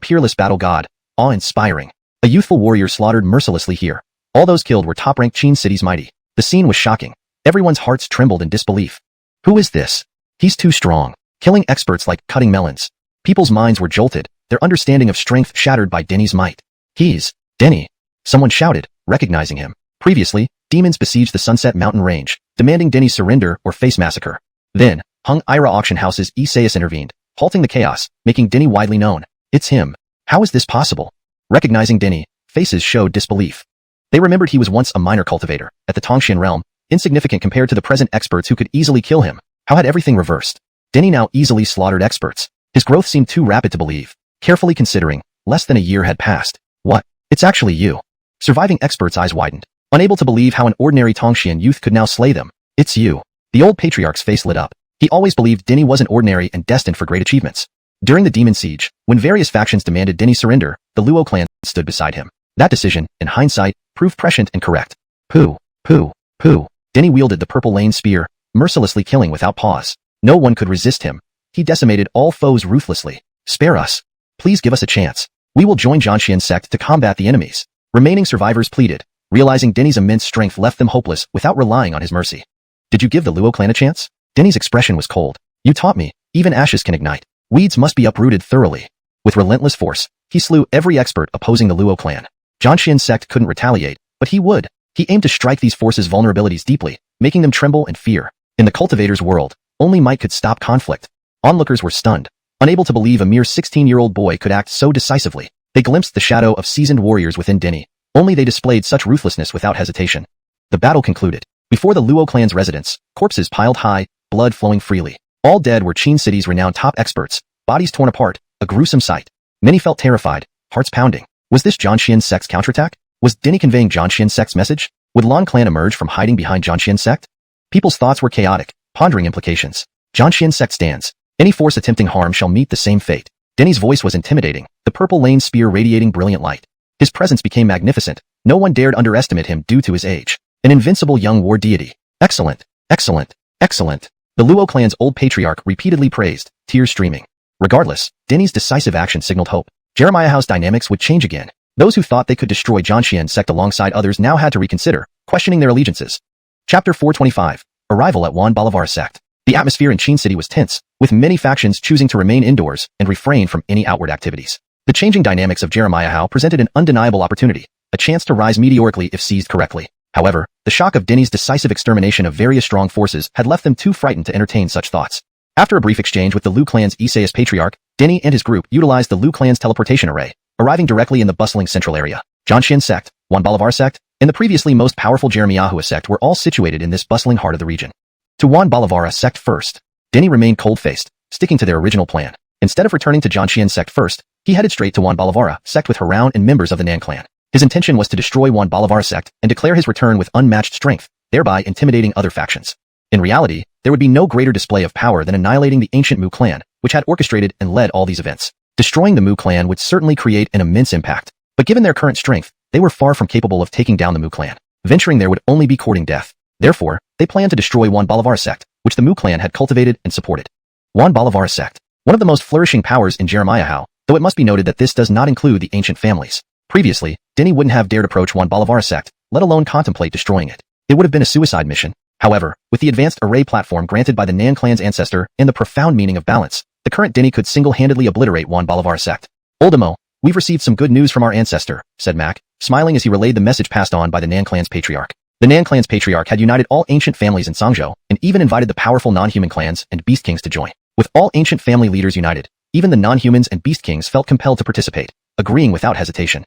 peerless battle god, awe-inspiring. A youthful warrior slaughtered mercilessly here. All those killed were top-ranked Qin cities mighty. The scene was shocking. Everyone's hearts trembled in disbelief. Who is this? He's too strong, killing experts like cutting melons. People's minds were jolted, their understanding of strength shattered by Denny's might. He's Denny. Someone shouted, recognizing him. Previously, demons besieged the Sunset Mountain Range, demanding Denny's surrender or face massacre. Then, Hung Ira Auction House's Isaias intervened, halting the chaos, making Denny widely known. It's him. How is this possible? Recognizing Denny, faces showed disbelief. They remembered he was once a minor cultivator, at the Tongxian realm, insignificant compared to the present experts who could easily kill him. How had everything reversed? Denny now easily slaughtered experts. His growth seemed too rapid to believe. Carefully considering, less than a year had passed. What? It's actually you. Surviving experts' eyes widened, unable to believe how an ordinary Tongxian youth could now slay them. It's you. The old patriarch's face lit up. He always believed Denny wasn't ordinary and destined for great achievements. During the demon siege, when various factions demanded Denny's surrender, the Luo clan stood beside him. That decision, in hindsight, proved prescient and correct. Pooh, pooh, pooh. Denny wielded the purple lane spear, mercilessly killing without pause. No one could resist him. He decimated all foes ruthlessly. Spare us. Please give us a chance. We will join Zhanxian's sect to combat the enemies. Remaining survivors pleaded, realizing Denny's immense strength left them hopeless without relying on his mercy. Did you give the Luo clan a chance? Denny's expression was cold. You taught me, even ashes can ignite. Weeds must be uprooted thoroughly. With relentless force, he slew every expert opposing the Luo clan. Zhanxian's sect couldn't retaliate, but he would. He aimed to strike these forces' vulnerabilities deeply, making them tremble and fear. In the cultivator's world, only might could stop conflict. Onlookers were stunned, unable to believe a mere 16-year-old boy could act so decisively. They glimpsed the shadow of seasoned warriors within Denny. Only they displayed such ruthlessness without hesitation. The battle concluded. Before the Luo clan's residence, corpses piled high, blood flowing freely. All dead were Qin City's renowned top experts, bodies torn apart, a gruesome sight. Many felt terrified, hearts pounding. Was this Zhanxian's sect's counterattack? Was Denny conveying Zhanxian's sect's message? Would Lan clan emerge from hiding behind Zhanxian's sect? People's thoughts were chaotic, pondering implications. Zhanxian's sect stands. Any force attempting harm shall meet the same fate. Denny's voice was intimidating, the purple lane spear radiating brilliant light. His presence became magnificent. No one dared underestimate him due to his age. An invincible young war deity. Excellent, excellent, excellent. The Luo clan's old patriarch repeatedly praised, tears streaming. Regardless, Denny's decisive action signaled hope. Jeremiah Howe's dynamics would change again. Those who thought they could destroy Zhanxian's sect alongside others now had to reconsider, questioning their allegiances. Chapter 425. Arrival at Juan Bolivar's sect. The atmosphere in Qin City was tense, with many factions choosing to remain indoors and refrain from any outward activities. The changing dynamics of Jeremiah Hao presented an undeniable opportunity, a chance to rise meteorically if seized correctly. However, the shock of Denny's decisive extermination of various strong forces had left them too frightened to entertain such thoughts. After a brief exchange with the Liu clan's Isaias patriarch, Denny and his group utilized the Liu clan's teleportation array, arriving directly in the bustling central area. Zhanxian sect, Juan Bolivar sect, and the previously most powerful Jeremiah sect were all situated in this bustling heart of the region. To Juan Bolivar sect first, Denny remained cold-faced, sticking to their original plan. Instead of returning to Zhanxian sect first, he headed straight to Juan Bolivar sect with Haroun and members of the Nan clan. His intention was to destroy Juan Bolivar sect and declare his return with unmatched strength, thereby intimidating other factions. In reality, there would be no greater display of power than annihilating the ancient Mu clan, which had orchestrated and led all these events. Destroying the Mu clan would certainly create an immense impact, but given their current strength, they were far from capable of taking down the Mu clan. Venturing there would only be courting death. Therefore, they planned to destroy Juan Bolivar sect, which the Mu clan had cultivated and supported. Juan Bolivar sect, one of the most flourishing powers in Jeremiah Hao, though it must be noted that this does not include the ancient families. Previously, Denny wouldn't have dared approach Juan Bolivar sect, let alone contemplate destroying it. It would have been a suicide mission. However, with the advanced array platform granted by the Nan clan's ancestor and the profound meaning of balance, the current Denny could single-handedly obliterate Juan Bolivar sect. Ultimo, we've received some good news from our ancestor, said Mac, smiling as he relayed the message passed on by the Nan clan's patriarch. The Nan clan's patriarch had united all ancient families in Sangzhou and even invited the powerful non-human clans and beast kings to join. With all ancient family leaders united, even the non-humans and beast kings felt compelled to participate, agreeing without hesitation.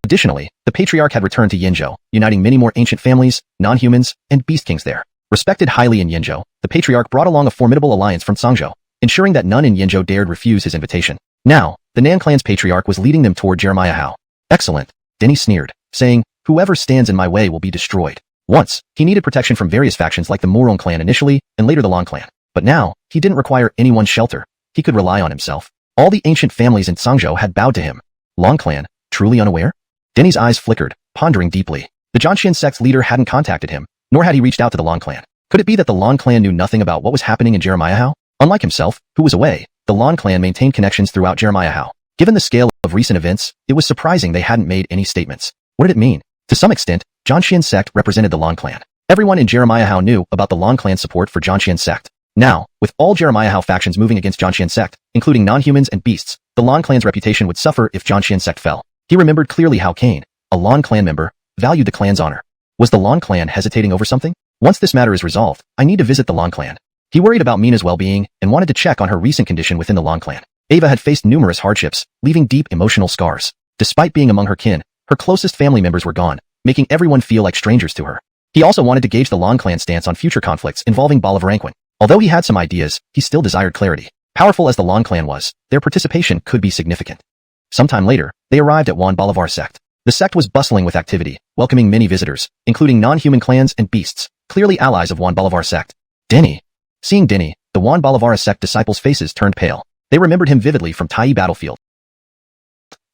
Additionally, the patriarch had returned to Yinzhou, uniting many more ancient families, non-humans, and beast kings there. Respected highly in Yinzhou, the patriarch brought along a formidable alliance from Sangzhou, ensuring that none in Yinzhou dared refuse his invitation. Now, the Nan clan's patriarch was leading them toward Jeremiah Hao. Excellent, Denny sneered, saying, whoever stands in my way will be destroyed. Once, he needed protection from various factions like the Murong clan initially, and later the Long clan. But now, he didn't require anyone's shelter. He could rely on himself. All the ancient families in Sangzhou had bowed to him. Long clan, truly unaware? Denny's eyes flickered, pondering deeply. The Zhanxian sect's leader hadn't contacted him, nor had he reached out to the Long clan. Could it be that the Long clan knew nothing about what was happening in Jeremiah Hao? Unlike himself, who was away, the Long clan maintained connections throughout Jeremiah Hao. Given the scale of recent events, it was surprising they hadn't made any statements. What did it mean? To some extent, Zhanxian sect represented the Long clan. Everyone in Jeremiah Hao knew about the Long clan's support for Zhanxian sect. Now, with all Jeremiah Hao factions moving against Zhanxian sect, including non-humans and beasts, the Long clan's reputation would suffer if Zhanxian sect fell. He remembered clearly how Cain, a Long clan member, valued the clan's honor. Was the Long clan hesitating over something? Once this matter is resolved, I need to visit the Long clan. He worried about Mina's well-being and wanted to check on her recent condition within the Long clan. Ava had faced numerous hardships, leaving deep emotional scars. Despite being among her kin, her closest family members were gone, making everyone feel like strangers to her. He also wanted to gauge the Long clan's stance on future conflicts involving Bolivar. Although he had some ideas, he still desired clarity. Powerful as the Long clan was, their participation could be significant. Sometime later, they arrived at Juan Bolivar sect. The sect was bustling with activity, welcoming many visitors, including non-human clans and beasts, clearly allies of Juan Bolivar sect. Denny. Seeing Denny, the Juan Bolivar sect disciples' faces turned pale. They remembered him vividly from Tai battlefield,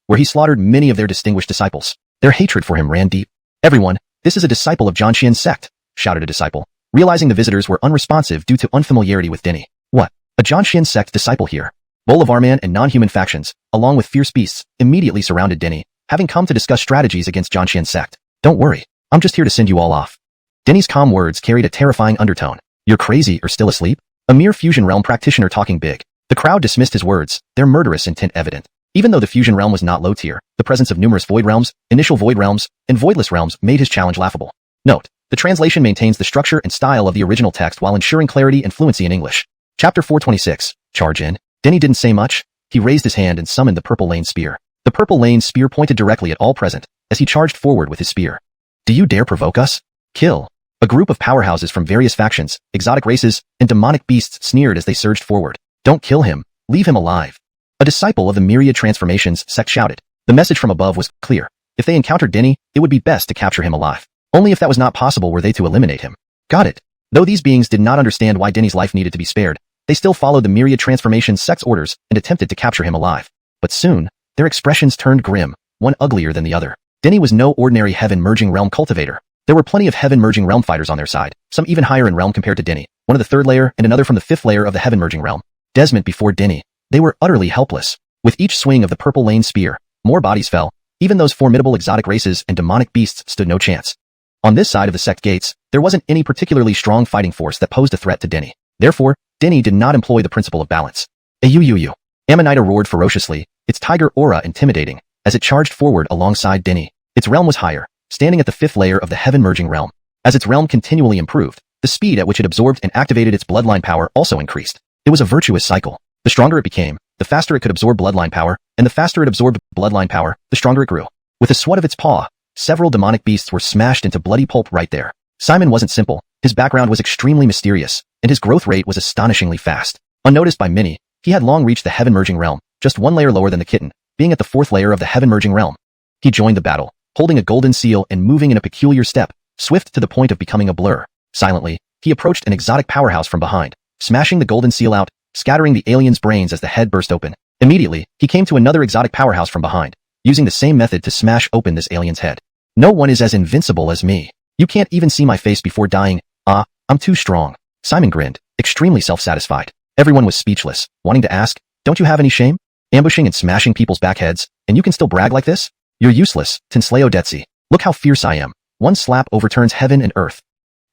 where he slaughtered many of their distinguished disciples. Their hatred for him ran deep. Everyone, this is a disciple of Zhanxian sect, shouted a disciple, realizing the visitors were unresponsive due to unfamiliarity with Denny. What? A Zhanxian sect disciple here? Bolivarman and non-human factions, along with fierce beasts, immediately surrounded Denny, having come to discuss strategies against Zhanxian sect. Don't worry, I'm just here to send you all off. Denny's calm words carried a terrifying undertone. You're crazy or still asleep? A mere fusion realm practitioner talking big. The crowd dismissed his words, their murderous intent evident. Even though the fusion realm was not low tier, the presence of numerous void realms, initial void realms, and voidless realms made his challenge laughable. Note, the translation maintains the structure and style of the original text while ensuring clarity and fluency in English. Chapter 426, Charge in. Denny didn't say much. He raised his hand and summoned the purple lane spear. The purple lane spear pointed directly at all present, as he charged forward with his spear. Do you dare provoke us? Kill. A group of powerhouses from various factions, exotic races, and demonic beasts sneered as they surged forward. Don't kill him, leave him alive. A disciple of the Myriad Transformations sect shouted. The message from above was clear. If they encountered Denny, it would be best to capture him alive. Only if that was not possible were they to eliminate him. Got it. Though these beings did not understand why Denny's life needed to be spared, they still followed the Myriad Transformations sect's orders and attempted to capture him alive. But soon, their expressions turned grim, one uglier than the other. Denny was no ordinary heaven-merging realm cultivator. There were plenty of heaven-merging realm fighters on their side, some even higher in realm compared to Denny, one of the third layer and another from the fifth layer of the heaven-merging realm. Desmond before Denny. They were utterly helpless. With each swing of the purple lane spear, more bodies fell. Even those formidable exotic races and demonic beasts stood no chance. On this side of the sect gates, there wasn't any particularly strong fighting force that posed a threat to Denny. Therefore, Denny did not employ the principle of balance. Ayuyuyu. Amanita roared ferociously, its tiger aura intimidating, as it charged forward alongside Denny. Its realm was higher, standing at the 5th layer of the heaven-merging realm. As its realm continually improved, the speed at which it absorbed and activated its bloodline power also increased. It was a virtuous cycle. The stronger it became, the faster it could absorb bloodline power, and the faster it absorbed bloodline power, the stronger it grew. With a swat of its paw, several demonic beasts were smashed into bloody pulp right there. Simon wasn't simple, his background was extremely mysterious, and his growth rate was astonishingly fast. Unnoticed by many, he had long reached the heaven-merging realm, just one layer lower than the kitten, being at the 4th layer of the heaven-merging realm. He joined the battle, holding a golden seal and moving in a peculiar step, swift to the point of becoming a blur. Silently, he approached an exotic powerhouse from behind, smashing the golden seal out, scattering the alien's brains as the head burst open. Immediately, he came to another exotic powerhouse from behind, using the same method to smash open this alien's head. No one is as invincible as me. You can't even see my face before dying. I'm too strong. Simon grinned, extremely self-satisfied. Everyone was speechless, wanting to ask, don't you have any shame? Ambushing and smashing people's back heads, and you can still brag like this? You're useless, Tinsleo Detsi. Look how fierce I am. One slap overturns heaven and earth.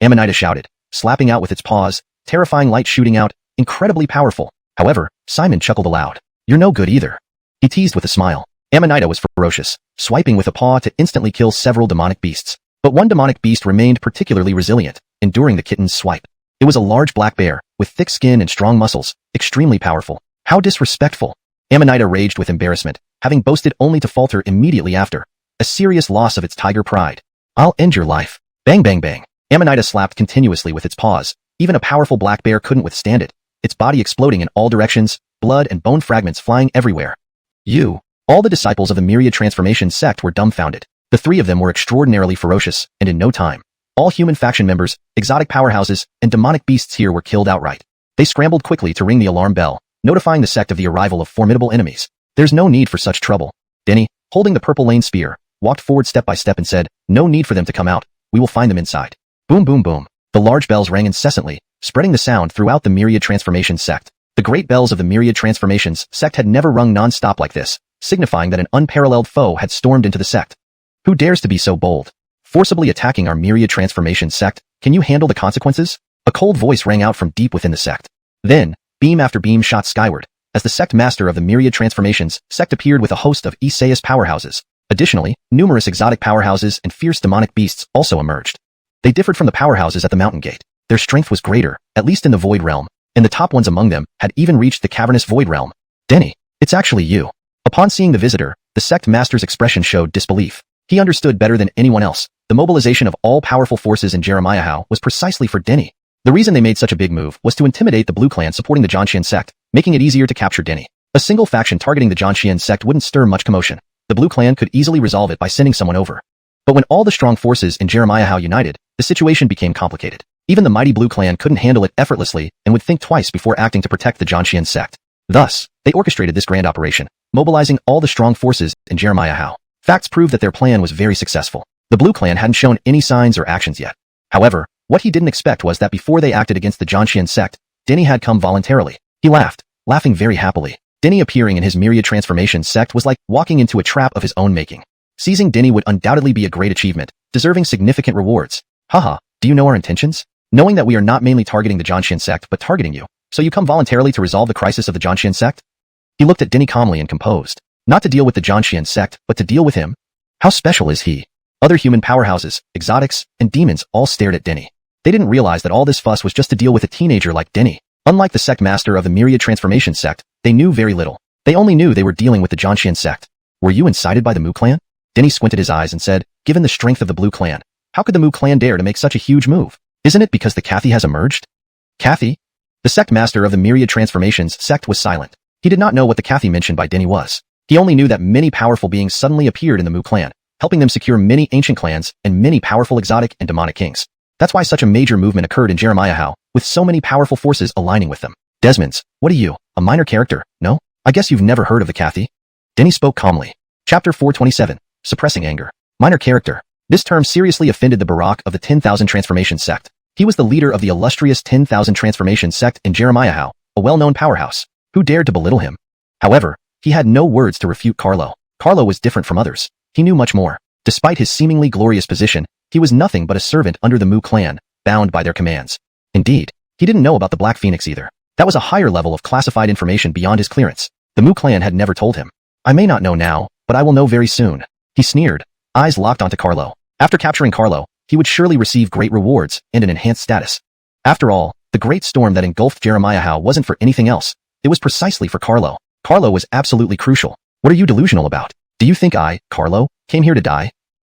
Amanita shouted, slapping out with its paws, terrifying light shooting out, incredibly powerful. However, Simon chuckled aloud. You're no good either. He teased with a smile. Amanita was ferocious, swiping with a paw to instantly kill several demonic beasts. But one demonic beast remained particularly resilient, enduring the kitten's swipe. It was a large black bear, with thick skin and strong muscles, extremely powerful. How disrespectful. Amanita raged with embarrassment, having boasted only to falter immediately after. A serious loss of its tiger pride. I'll end your life. Bang bang bang. Amanita slapped continuously with its paws. Even a powerful black bear couldn't withstand it, its body exploding in all directions, blood and bone fragments flying everywhere. All the disciples of the Myriad Transformation sect were dumbfounded. The 3 of them were extraordinarily ferocious, and in no time, all human faction members, exotic powerhouses, and demonic beasts here were killed outright. They scrambled quickly to ring the alarm bell, notifying the sect of the arrival of formidable enemies. There's no need for such trouble. Denny, holding the purple lane spear, walked forward step by step and said, no need for them to come out. We will find them inside. Boom boom boom. The large bells rang incessantly, spreading the sound throughout the Myriad Transformation sect. The great bells of the Myriad Transformations sect had never rung non-stop like this, signifying that an unparalleled foe had stormed into the sect. Who dares to be so bold? Forcibly attacking our Myriad Transformation sect? Can you handle the consequences? A cold voice rang out from deep within the sect. Then, beam after beam shot skyward, as the sect master of the Myriad Transformations sect appeared with a host of Isaias powerhouses. Additionally, numerous exotic powerhouses and fierce demonic beasts also emerged. They differed from the powerhouses at the mountain gate. Their strength was greater, at least in the void realm, and the top ones among them had even reached the cavernous void realm. Denny, it's actually you. Upon seeing the visitor, the sect master's expression showed disbelief. He understood better than anyone else. The mobilization of all powerful forces in Jeremiah was precisely for Denny. The reason they made such a big move was to intimidate the Blue Clan supporting the Zhanxian sect, making it easier to capture Denny. A single faction targeting the Zhanxian sect wouldn't stir much commotion. The Blue Clan could easily resolve it by sending someone over. But when all the strong forces in Jeremiah united, the situation became complicated. Even the mighty Blue Clan couldn't handle it effortlessly and would think twice before acting to protect the Zhanxian sect. Thus, they orchestrated this grand operation, mobilizing all the strong forces in Jeremiah. Facts proved that their plan was very successful. The Blue Clan hadn't shown any signs or actions yet. However, what he didn't expect was that before they acted against the Zhanxian sect, Denny had come voluntarily. He laughed, laughing very happily. Denny appearing in his Myriad Transformation sect was like walking into a trap of his own making. Seizing Denny would undoubtedly be a great achievement, deserving significant rewards. Haha, do you know our intentions? Knowing that we are not mainly targeting the Zhanxian sect but targeting you, so you come voluntarily to resolve the crisis of the Zhanxian sect? He looked at Denny calmly and composed. Not to deal with the Zhanxian sect, but to deal with him? How special is he? Other human powerhouses, exotics, and demons all stared at Denny. They didn't realize that all this fuss was just to deal with a teenager like Denny. Unlike the sect master of the Myriad Transformation sect, they knew very little. They only knew they were dealing with the Zhanxian sect. Were you incited by the Mu clan? Denny squinted his eyes and said, given the strength of the Blue clan, how could the Mu clan dare to make such a huge move? Isn't it because the Cathy has emerged? Cathy? The sect master of the Myriad Transformations sect was silent. He did not know what the Cathy mentioned by Denny was. He only knew that many powerful beings suddenly appeared in the Mu clan, helping them secure many ancient clans and many powerful exotic and demonic kings. That's why such a major movement occurred in Jeremiah, with so many powerful forces aligning with them. Desmonds, what are you, a minor character, no? I guess you've never heard of the Cathy? Denny spoke calmly. Chapter 427, Suppressing Anger. Minor character. This term seriously offended the Barak of the 10,000 Transformation sect. He was the leader of the illustrious 10,000 Transformation sect in Jeremiah, a well-known powerhouse. Who dared to belittle him? However, he had no words to refute Carlo. Carlo was different from others. He knew much more. Despite his seemingly glorious position, he was nothing but a servant under the Mu clan, bound by their commands. Indeed, he didn't know about the Black Phoenix either. That was a higher level of classified information beyond his clearance. The Mu clan had never told him. I may not know now, but I will know very soon. He sneered, eyes locked onto Carlo. After capturing Carlo, he would surely receive great rewards and an enhanced status. After all, the great storm that engulfed Jeremiah wasn't for anything else. It was precisely for Carlo. Carlo was absolutely crucial. What are you delusional about? Do you think I, Carlo, came here to die?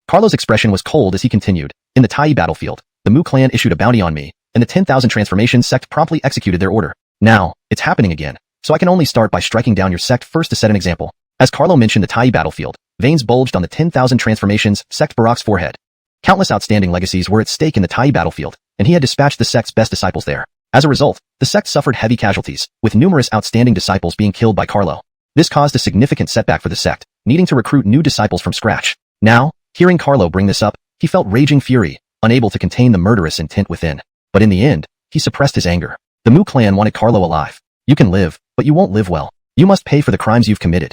Carlo's expression was cold as he continued. In the Tai battlefield, the Mu clan issued a bounty on me, and the 10,000 transformation sect promptly executed their order. Now, it's happening again, so I can only start by striking down your sect first to set an example. As Carlo mentioned the Tai battlefield, veins bulged on the 10,000 transformations sect Barak's forehead. Countless outstanding legacies were at stake in the Tai battlefield, and he had dispatched the sect's best disciples there. As a result, the sect suffered heavy casualties, with numerous outstanding disciples being killed by Carlo. This caused a significant setback for the sect, needing to recruit new disciples from scratch. Now, hearing Carlo bring this up, he felt raging fury, unable to contain the murderous intent within. But in the end, he suppressed his anger. The Mu clan wanted Carlo alive. You can live, but you won't live well. You must pay for the crimes you've committed.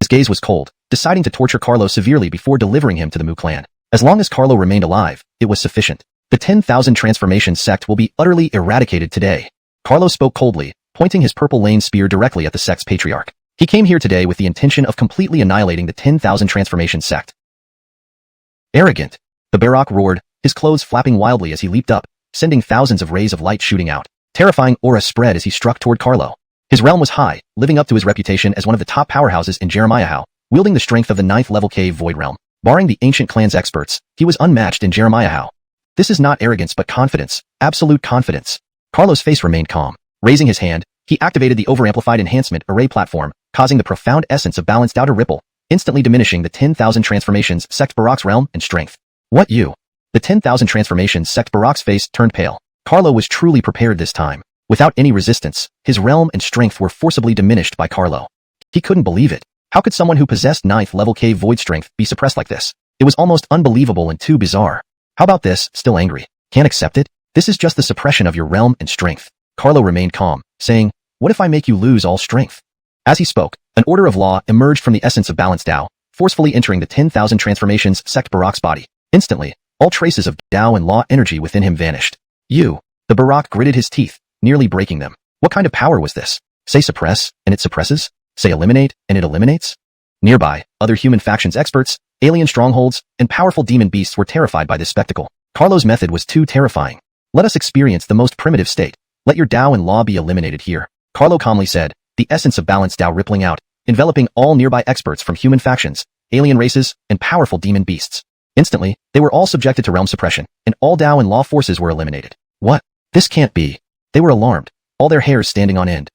His gaze was cold, deciding to torture Carlo severely before delivering him to the Mu clan. As long as Carlo remained alive, it was sufficient. The 10,000 transformation sect will be utterly eradicated today. Carlo spoke coldly, pointing his purple lane spear directly at the sect's patriarch. He came here today with the intention of completely annihilating the 10,000 transformation sect. Arrogant. The Barak roared, his clothes flapping wildly as he leaped up, sending thousands of rays of light shooting out. Terrifying aura spread as he struck toward Carlo. His realm was high, living up to his reputation as one of the top powerhouses in Jeremiah, wielding the strength of the 9th level cave void realm. Barring the ancient clan's experts, he was unmatched in Jeremiah. This is not arrogance but confidence, absolute confidence. Carlo's face remained calm. Raising his hand, he activated the overamplified enhancement array platform, causing the profound essence of balanced outer ripple, instantly diminishing the 10,000 transformations sect Barak's realm and strength. What you? The 10,000 transformations sect Barak's face turned pale. Carlo was truly prepared this time. Without any resistance, his realm and strength were forcibly diminished by Carlo. He couldn't believe it. How could someone who possessed 9th level cave void strength be suppressed like this? It was almost unbelievable and too bizarre. How about this, still angry? Can't accept it? This is just the suppression of your realm and strength. Carlo remained calm, saying, what if I make you lose all strength? As he spoke, an order of law emerged from the essence of balanced Tao, forcefully entering the 10,000 transformations sect Barak's body. Instantly, all traces of Tao and law energy within him vanished. You. The Barak gritted his teeth, nearly breaking them. What kind of power was this? Say suppress, and it suppresses? Say eliminate, and it eliminates? Nearby, other human factions experts, alien strongholds, and powerful demon beasts were terrified by this spectacle. Carlo's method was too terrifying. Let us experience the most primitive state. Let your Tao and law be eliminated here. Carlo calmly said, the essence of balanced Tao rippling out, enveloping all nearby experts from human factions, alien races, and powerful demon beasts. Instantly, they were all subjected to realm suppression, and all Tao and law forces were eliminated. What? This can't be. They were alarmed, all their hairs standing on end.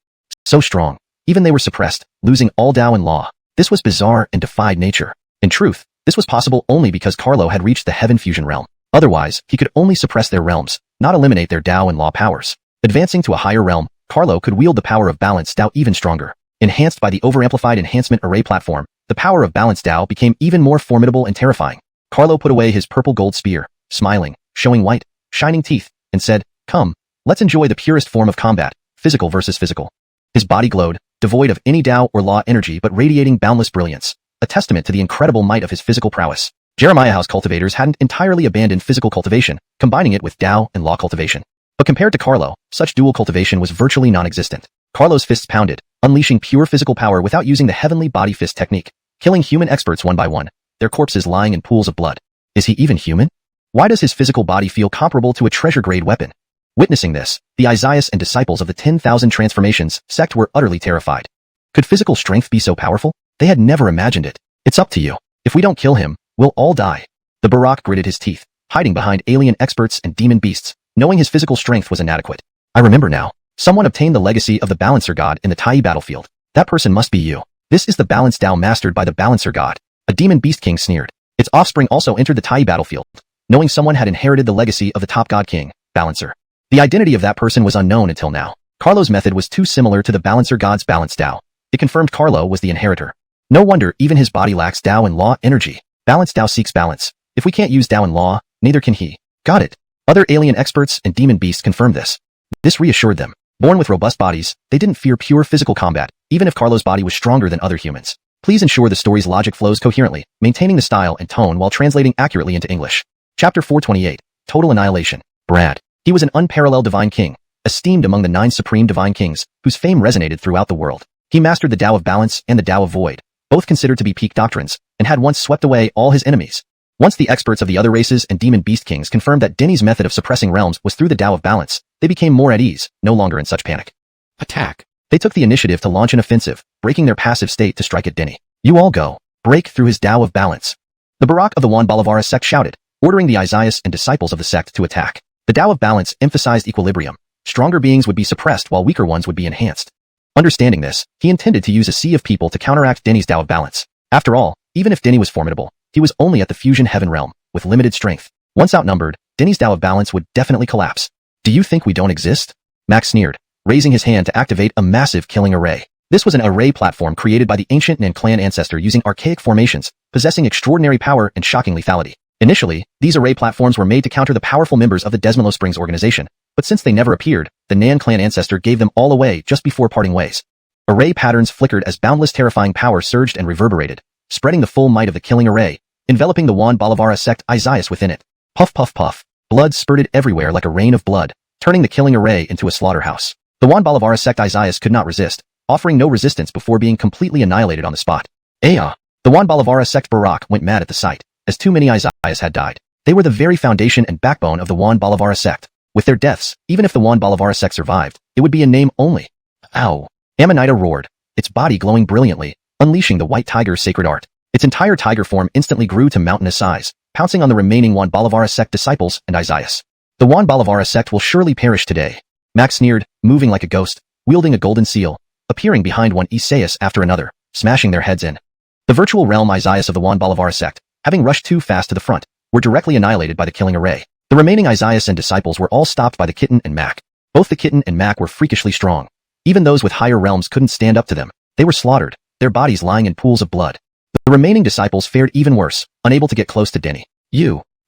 So strong. Even they were suppressed, losing all Tao and law. This was bizarre and defied nature. In truth, this was possible only because Carlo had reached the heaven fusion realm. Otherwise, he could only suppress their realms, not eliminate their Tao and law powers. Advancing to a higher realm, Carlo could wield the power of balanced Tao even stronger. Enhanced by the overamplified enhancement array platform, the power of balanced Tao became even more formidable and terrifying. Carlo put away his purple gold spear, smiling, showing white, shining teeth, and said, come, let's enjoy the purest form of combat, physical versus physical. His body glowed, devoid of any Tao or law energy but radiating boundless brilliance, a testament to the incredible might of his physical prowess. Jeremiah's cultivators hadn't entirely abandoned physical cultivation, combining it with Tao and law cultivation. But compared to Carlo, such dual cultivation was virtually non-existent. Carlo's fists pounded, unleashing pure physical power without using the heavenly body fist technique, killing human experts one by one, their corpses lying in pools of blood. Is he even human? Why does his physical body feel comparable to a treasure-grade weapon? Witnessing this, the Isaias and disciples of the 10,000 transformations sect were utterly terrified. Could physical strength be so powerful? They had never imagined it. It's up to you. If we don't kill him, we'll all die. The Barak gritted his teeth, hiding behind alien experts and demon beasts, knowing his physical strength was inadequate. I remember now. Someone obtained the legacy of the Balancer God in the Tai battlefield. That person must be you. This is the balanced Tao mastered by the Balancer God. A demon beast king sneered. Its offspring also entered the Tai battlefield, knowing someone had inherited the legacy of the top god king, Balancer. The identity of that person was unknown until now. Carlo's method was too similar to the Balancer God's balanced Tao. It confirmed Carlo was the inheritor. No wonder even his body lacks Tao and law energy. Balanced Tao seeks balance. If we can't use Tao and law, neither can he. Got it. Other alien experts and demon beasts confirmed this. This reassured them. Born with robust bodies, they didn't fear pure physical combat, even if Carlo's body was stronger than other humans. Please ensure the story's logic flows coherently, maintaining the style and tone while translating accurately into English. Chapter 428. Total Annihilation. Brad. He was an unparalleled divine king, esteemed among the 9 supreme divine kings, whose fame resonated throughout the world. He mastered the Tao of Balance and the Tao of Void, both considered to be peak doctrines, and had once swept away all his enemies. Once the experts of the other races and demon beast kings confirmed that Denny's method of suppressing realms was through the Tao of Balance, they became more at ease, no longer in such panic. Attack. They took the initiative to launch an offensive, breaking their passive state to strike at Denny. You all go. Break through his Tao of Balance. The Barak of the Juan Balavara sect shouted, ordering the Isaias and disciples of the sect to attack. The Tao of Balance emphasized equilibrium. Stronger beings would be suppressed while weaker ones would be enhanced. Understanding this, he intended to use a sea of people to counteract Denny's Tao of Balance. After all, even if Denny was formidable, he was only at the fusion heaven realm, with limited strength. Once outnumbered, Denny's Tao of Balance would definitely collapse. Do you think we don't exist? Max sneered, raising his hand to activate a massive killing array. This was an array platform created by the ancient Nan clan ancestor using archaic formations, possessing extraordinary power and shocking lethality. Initially, these array platforms were made to counter the powerful members of the Desmalo Springs organization, but since they never appeared, the Nan clan ancestor gave them all away just before parting ways. Array patterns flickered as boundless terrifying power surged and reverberated, spreading the full might of the killing array, enveloping the Juan Balavara sect Isaias within it. Puff puff puff. Blood spurted everywhere like a rain of blood, turning the killing array into a slaughterhouse. The Juan Balavara sect Isaias could not resist, offering no resistance before being completely annihilated on the spot. Aya! The Juan Balavara sect Barak went mad at the sight, as too many Isaias had died. They were the very foundation and backbone of the Juan Balavara sect. With their deaths, even if the Juan Balavara sect survived, it would be in name only. Ow! Amanita roared, its body glowing brilliantly, unleashing the white tiger's sacred art. Its entire tiger form instantly grew to mountainous size, pouncing on the remaining Juan Balavara sect disciples and Isaias. The Juan Balavara sect will surely perish today. Max sneered, moving like a ghost, wielding a golden seal, appearing behind one Isaias after another, smashing their heads in. The virtual realm Isaias of the Juan Balavara sect, having rushed too fast to the front, were directly annihilated by the killing array. The remaining Isaias and disciples were all stopped by the kitten and Mac. Both the kitten and Mac were freakishly strong. Even those with higher realms couldn't stand up to them. They were slaughtered, their bodies lying in pools of blood. The remaining disciples fared even worse, unable to get close to Denny.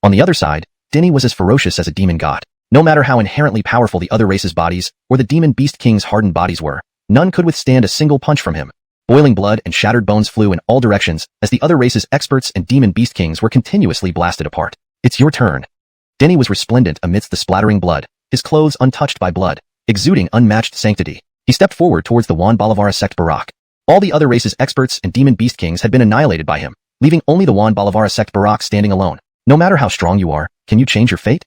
On the other side, Denny was as ferocious as a demon god. No matter how inherently powerful the other race's bodies, or the demon beast king's hardened bodies were, none could withstand a single punch from him. Boiling blood and shattered bones flew in all directions, as the other race's experts and demon beast kings were continuously blasted apart. It's your turn. Denny was resplendent amidst the splattering blood, his clothes untouched by blood, exuding unmatched sanctity. He stepped forward towards the Juan Balavara sect Barak. All the other race's experts and demon beast kings had been annihilated by him, leaving only the Juan Balavara sect Barak standing alone. No matter how strong you are, can you change your fate?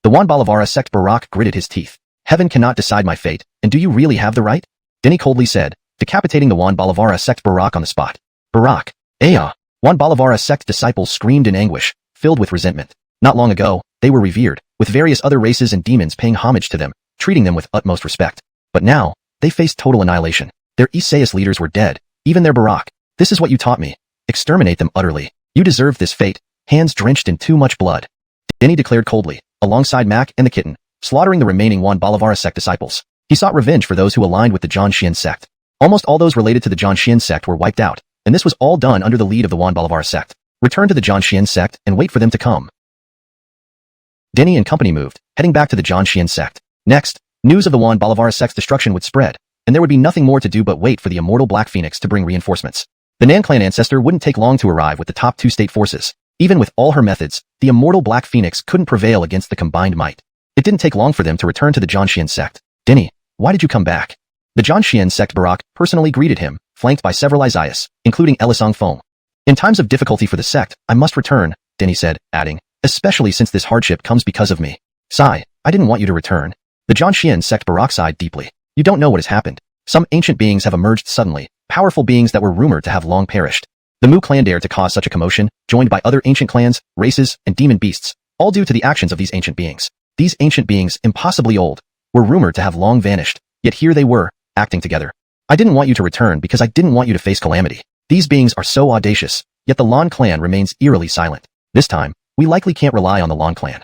The Juan Balavara sect Barak gritted his teeth. Heaven cannot decide my fate, and do you really have the right? Denny coldly said, decapitating the Juan Balavara sect Barak on the spot. Barak! Aya! Juan Balavara sect disciples screamed in anguish, filled with resentment. Not long ago, they were revered, with various other races and demons paying homage to them, treating them with utmost respect. But now, they faced total annihilation. Their Isaias leaders were dead, even their Barak. This is what you taught me. Exterminate them utterly. You deserved this fate, hands drenched in too much blood. Denny declared coldly, alongside Mac and the kitten, slaughtering the remaining Juan Balavara sect disciples. He sought revenge for those who aligned with the John Xian sect. Almost all those related to the John Xian sect were wiped out, and this was all done under the lead of the Juan Balavara sect. Return to the John Xian sect and wait for them to come. Denny and company moved, heading back to the John Xian sect. Next, news of the Juan Balavara sect's destruction would spread, and there would be nothing more to do but wait for the immortal Black Phoenix to bring reinforcements. The Nan clan ancestor wouldn't take long to arrive with the top 2 state forces. Even with all her methods, the immortal Black Phoenix couldn't prevail against the combined might. It didn't take long for them to return to the John Xian sect. Denny, why did you come back? The John Xian sect Barak personally greeted him, flanked by several Isaias, including Elisang Feng. In times of difficulty for the sect, I must return, Denny said, adding, especially since this hardship comes because of me. Sigh, I didn't want you to return. The John Xian sect Barak sighed deeply. You don't know what has happened. Some ancient beings have emerged suddenly, powerful beings that were rumored to have long perished. The Mu clan dared to cause such a commotion, joined by other ancient clans, races, and demon beasts, all due to the actions of these ancient beings. These ancient beings, impossibly old, were rumored to have long vanished, yet here they were, acting together. I didn't want you to return because I didn't want you to face calamity. These beings are so audacious, yet the Lan clan remains eerily silent. This time, we likely can't rely on the Lan clan.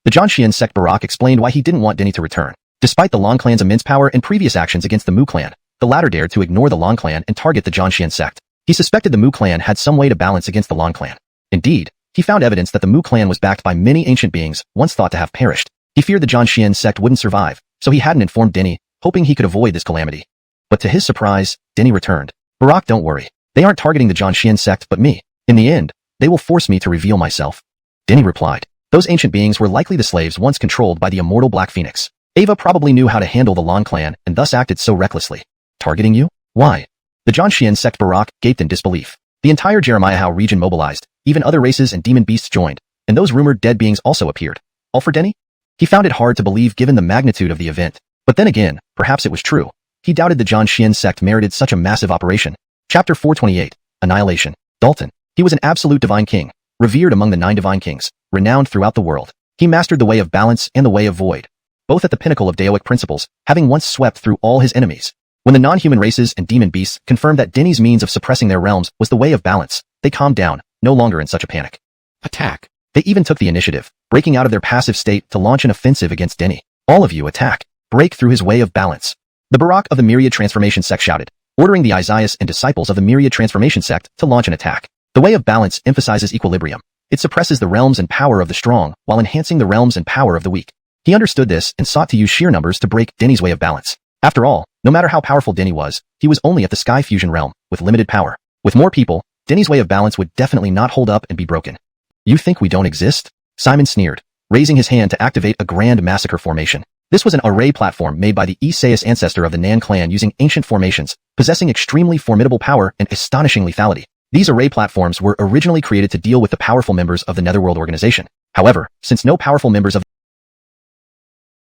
The John Xian sect Barak explained why he didn't want Denny to return. Despite the Lan clan's immense power and previous actions against the Mu clan, the latter dared to ignore the Lan clan and target the John Xian sect. He suspected the Mu clan had some way to balance against the Lan clan. Indeed, he found evidence that the Mu clan was backed by many ancient beings once thought to have perished. He feared the John Xian sect wouldn't survive, so he hadn't informed Denny, hoping he could avoid this calamity. But to his surprise, Denny returned. Barak, don't worry. They aren't targeting the John Xian sect but me. In the end, they will force me to reveal myself. Denny replied. Those ancient beings were likely the slaves once controlled by the immortal Black Phoenix. Ava probably knew how to handle the Lan clan and thus acted so recklessly. Targeting you? Why? The Jianxian sect Barak gaped in disbelief. The entire Jeremiah region mobilized, even other races and demon beasts joined, and those rumored dead beings also appeared. All for Denny? He found it hard to believe given the magnitude of the event. But then again, perhaps it was true. He doubted the Jianxian sect merited such a massive operation. Chapter 428, Annihilation. Dalton. He was an absolute divine king, revered among the 9 divine kings, renowned throughout the world. He mastered the way of balance and the way of void, both at the pinnacle of Daoic principles, having once swept through all his enemies. When the non-human races and demon beasts confirmed that Denny's means of suppressing their realms was the way of balance, they calmed down, no longer in such a panic. Attack. They even took the initiative, breaking out of their passive state to launch an offensive against Denny. All of you attack. Break through his way of balance. The Barak of the Myriad Transformation sect shouted, ordering the Isaiahs and disciples of the Myriad Transformation sect to launch an attack. The way of balance emphasizes equilibrium. It suppresses the realms and power of the strong while enhancing the realms and power of the weak. He understood this and sought to use sheer numbers to break Denny's way of balance. After all, no matter how powerful Denny was, he was only at the Sky Fusion realm, with limited power. With more people, Denny's way of balance would definitely not hold up and be broken. You think we don't exist? Simon sneered, raising his hand to activate a grand massacre formation. This was an array platform made by the Isaias ancestor of the Nan clan using ancient formations, possessing extremely formidable power and astonishing lethality. These array platforms were originally created to deal with the powerful members of the Netherworld organization. However, since no powerful members of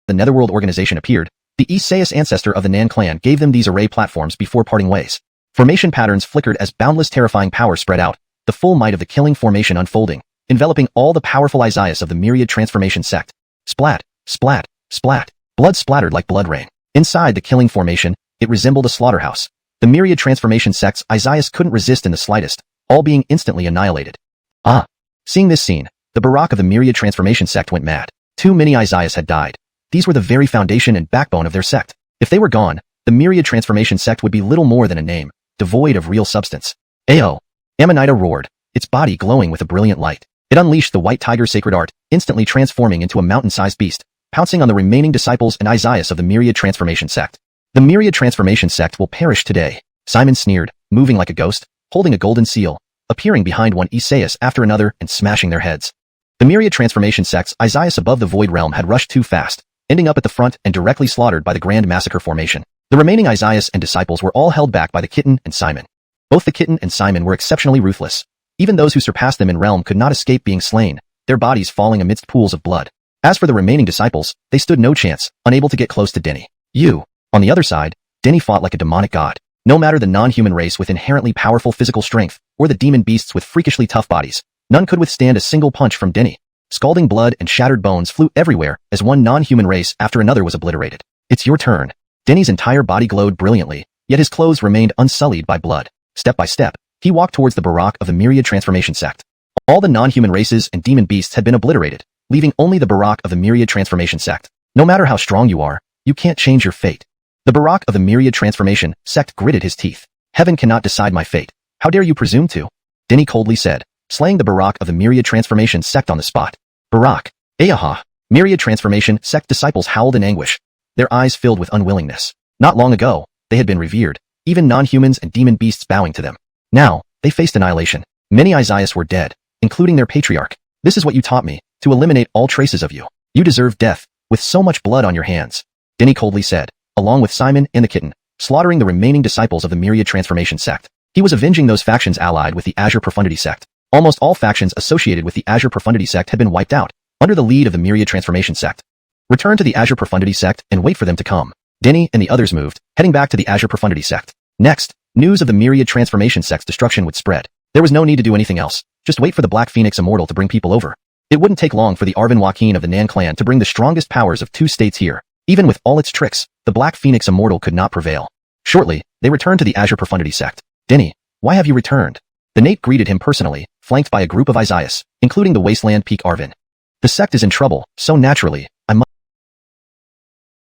the Netherworld organization appeared, the Isaias ancestor of the Nan clan gave them these array platforms before parting ways. Formation patterns flickered as boundless terrifying power spread out, the full might of the killing formation unfolding, enveloping all the powerful Isaias of the Myriad Transformation sect. Splat, splat, splat. Blood splattered like blood rain. Inside the killing formation, it resembled a slaughterhouse. The Myriad Transformation sect's Isaias couldn't resist in the slightest, all being instantly annihilated. Ah! Seeing this scene, the Barak of the Myriad Transformation sect went mad. Too many Isaias had died. These were the very foundation and backbone of their sect. If they were gone, the Myriad Transformation sect would be little more than a name, devoid of real substance. Ayo! Amanita roared, its body glowing with a brilliant light. It unleashed the white tiger's sacred art, instantly transforming into a mountain-sized beast, pouncing on the remaining disciples and Isaias of the Myriad Transformation sect. The Myriad Transformation sect will perish today. Simon sneered, moving like a ghost, holding a golden seal, appearing behind one Isaias after another and smashing their heads. The Myriad Transformation sect's Isaias above the Void Realm had rushed too fast, ending up at the front and directly slaughtered by the Grand Massacre formation. The remaining Isaias and disciples were all held back by the Kitten and Simon. Both the Kitten and Simon were exceptionally ruthless. Even those who surpassed them in realm could not escape being slain, their bodies falling amidst pools of blood. As for the remaining disciples, they stood no chance, unable to get close to Denny. On the other side, Denny fought like a demonic god. No matter the non-human race with inherently powerful physical strength, or the demon beasts with freakishly tough bodies, none could withstand a single punch from Denny. Scalding blood and shattered bones flew everywhere as one non-human race after another was obliterated. It's your turn. Denny's entire body glowed brilliantly, yet his clothes remained unsullied by blood. Step by step, he walked towards the Barak of the Myriad Transformation sect. All the non-human races and demon beasts had been obliterated, leaving only the Barak of the Myriad Transformation sect. No matter how strong you are, you can't change your fate. The Barak of the Myriad Transformation sect gritted his teeth. Heaven cannot decide my fate. How dare you presume to? Denny coldly said, slaying the Barak of the Myriad Transformation sect on the spot. Barak! Ayaha! Myriad Transformation sect disciples howled in anguish, their eyes filled with unwillingness. Not long ago, they had been revered, even non-humans and demon beasts bowing to them. Now, they faced annihilation. Many Isaias were dead, including their patriarch. This is what you taught me, to eliminate all traces of you. You deserve death, with so much blood on your hands. Denny coldly said, along with Simon and the Kitten, slaughtering the remaining disciples of the Myriad Transformation sect. He was avenging those factions allied with the Azure Profundity sect. Almost all factions associated with the Azure Profundity sect had been wiped out, under the lead of the Myriad Transformation sect. Return to the Azure Profundity sect and wait for them to come. Denny and the others moved, heading back to the Azure Profundity sect. Next, news of the Myriad Transformation sect's destruction would spread. There was no need to do anything else, just wait for the Black Phoenix Immortal to bring people over. It wouldn't take long for the Arvin Joaquin of the Nan clan to bring the strongest powers of 2 states here. Even with all its tricks, the Black Phoenix Immortal could not prevail. Shortly, they returned to the Azure Profundity sect. Denny, why have you returned? The Nate greeted him personally, flanked by a group of Isaias, including the Wasteland Peak Arvin. The sect is in trouble, so naturally, I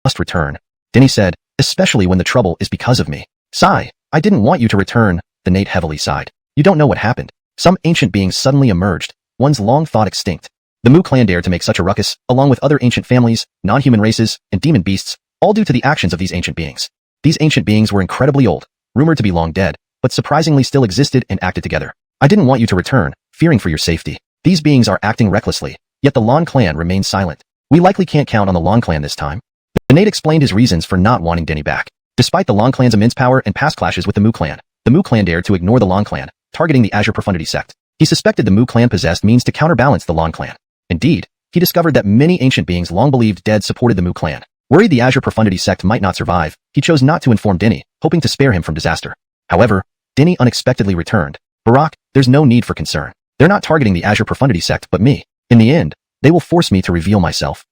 must return. Denny said, especially when the trouble is because of me. Sigh, I didn't want you to return, the Nate heavily sighed. You don't know what happened. Some ancient beings suddenly emerged, ones long thought extinct. The Mu clan dared to make such a ruckus, along with other ancient families, non-human races, and demon beasts, all due to the actions of these ancient beings. These ancient beings were incredibly old, rumored to be long dead, but surprisingly still existed and acted together. I didn't want you to return, fearing for your safety. These beings are acting recklessly, yet the Lan clan remains silent. We likely can't count on the Lan clan this time. The maid explained his reasons for not wanting Denny back. Despite the Long clan's immense power and past clashes with the Mu clan, the Mu clan dared to ignore the Long clan, targeting the Azure Profundity sect. He suspected the Mu clan possessed means to counterbalance the Long clan. Indeed, he discovered that many ancient beings long believed dead supported the Mu clan. Worried the Azure Profundity sect might not survive, he chose not to inform Denny, hoping to spare him from disaster. However, Denny unexpectedly returned. Barak, there's no need for concern. They're not targeting the Azure Profundity sect but me. In the end, they will force me to reveal myself.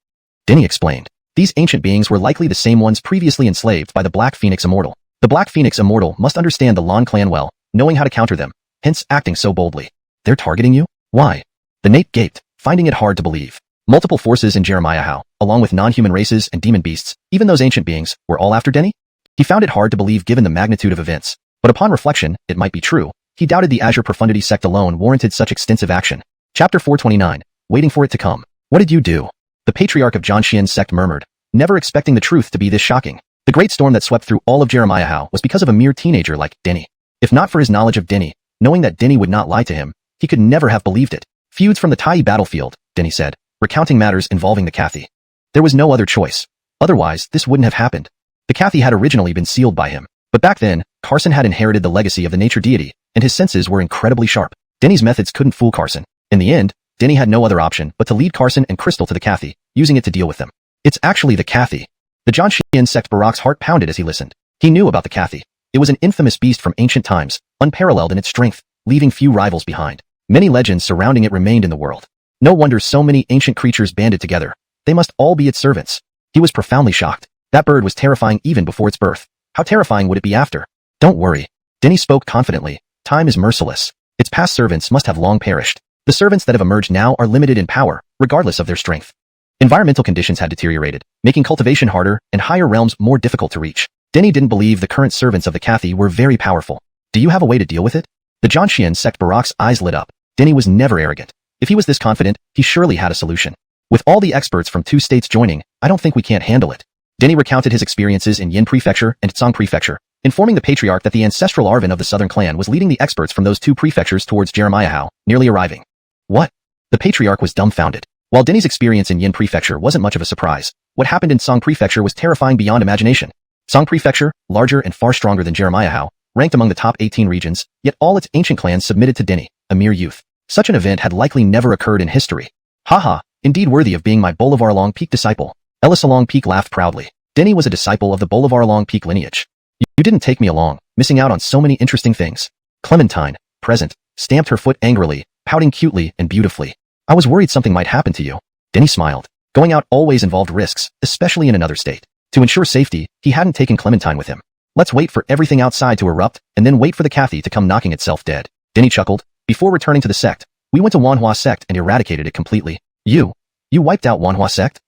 Denny explained. These ancient beings were likely the same ones previously enslaved by the Black Phoenix Immortal. The Black Phoenix Immortal must understand the Long clan well, knowing how to counter them, hence acting so boldly. They're targeting you? Why? The Nate gaped, finding it hard to believe. Multiple forces in Jeremiah Howe, along with non-human races and demon beasts, even those ancient beings, were all after Denny? He found it hard to believe given the magnitude of events. But upon reflection, it might be true. He doubted the Azure Profundity sect alone warranted such extensive action. Chapter 429, Waiting for it to come. What did you do? The patriarch of Zhangxian's sect murmured, never expecting the truth to be this shocking. The great storm that swept through all of Jeremiah Howe was because of a mere teenager like Denny. If not for his knowledge of Denny, knowing that Denny would not lie to him, he could never have believed it. Feuds from the Tai battlefield, Denny said, recounting matters involving the Cathy. There was no other choice. Otherwise, this wouldn't have happened. The Cathy had originally been sealed by him. But back then, Carson had inherited the legacy of the nature deity, and his senses were incredibly sharp. Denny's methods couldn't fool Carson. In the end, Denny had no other option but to lead Carson and Crystal to the Cathy, using it to deal with them. It's actually the Cathy. The Zhangxian sect Barak's heart pounded as he listened. He knew about the Cathy. It was an infamous beast from ancient times, unparalleled in its strength, leaving few rivals behind. Many legends surrounding it remained in the world. No wonder so many ancient creatures banded together. They must all be its servants. He was profoundly shocked. That bird was terrifying even before its birth. How terrifying would it be after? Don't worry. Denny spoke confidently. Time is merciless. Its past servants must have long perished. The servants that have emerged now are limited in power, regardless of their strength. Environmental conditions had deteriorated, making cultivation harder and higher realms more difficult to reach. Denny didn't believe the current servants of the Cathy were very powerful. Do you have a way to deal with it? The Zhangxian sect Barak's eyes lit up. Denny was never arrogant. If he was this confident, he surely had a solution. With all the experts from 2 states joining, I don't think we can't handle it. Denny recounted his experiences in Yin Prefecture and Tsang Prefecture, informing the patriarch that the ancestral Arvin of the Southern Clan was leading the experts from those 2 prefectures towards Jeremiah Howe, nearly arriving. What? The patriarch was dumbfounded. While Denny's experience in Yin Prefecture wasn't much of a surprise, what happened in Tsang Prefecture was terrifying beyond imagination. Tsang Prefecture, larger and far stronger than Jeremiah Howe, ranked among the top 18 regions, yet all its ancient clans submitted to Denny, a mere youth. Such an event had likely never occurred in history. Haha, indeed worthy of being my Bolivar Long Peak disciple. Ellis Long Peak laughed proudly. Denny was a disciple of the Bolivar Long Peak lineage. You didn't take me along, missing out on so many interesting things. Clementine, present, stamped her foot angrily, pouting cutely and beautifully. I was worried something might happen to you. Denny smiled. Going out always involved risks, especially in another state. To ensure safety, he hadn't taken Clementine with him. Let's wait for everything outside to erupt, and then wait for the Cathy to come knocking itself dead. Denny chuckled. Before returning to the sect, we went to Xuanhuan sect and eradicated it completely. You wiped out Xuanhuan sect?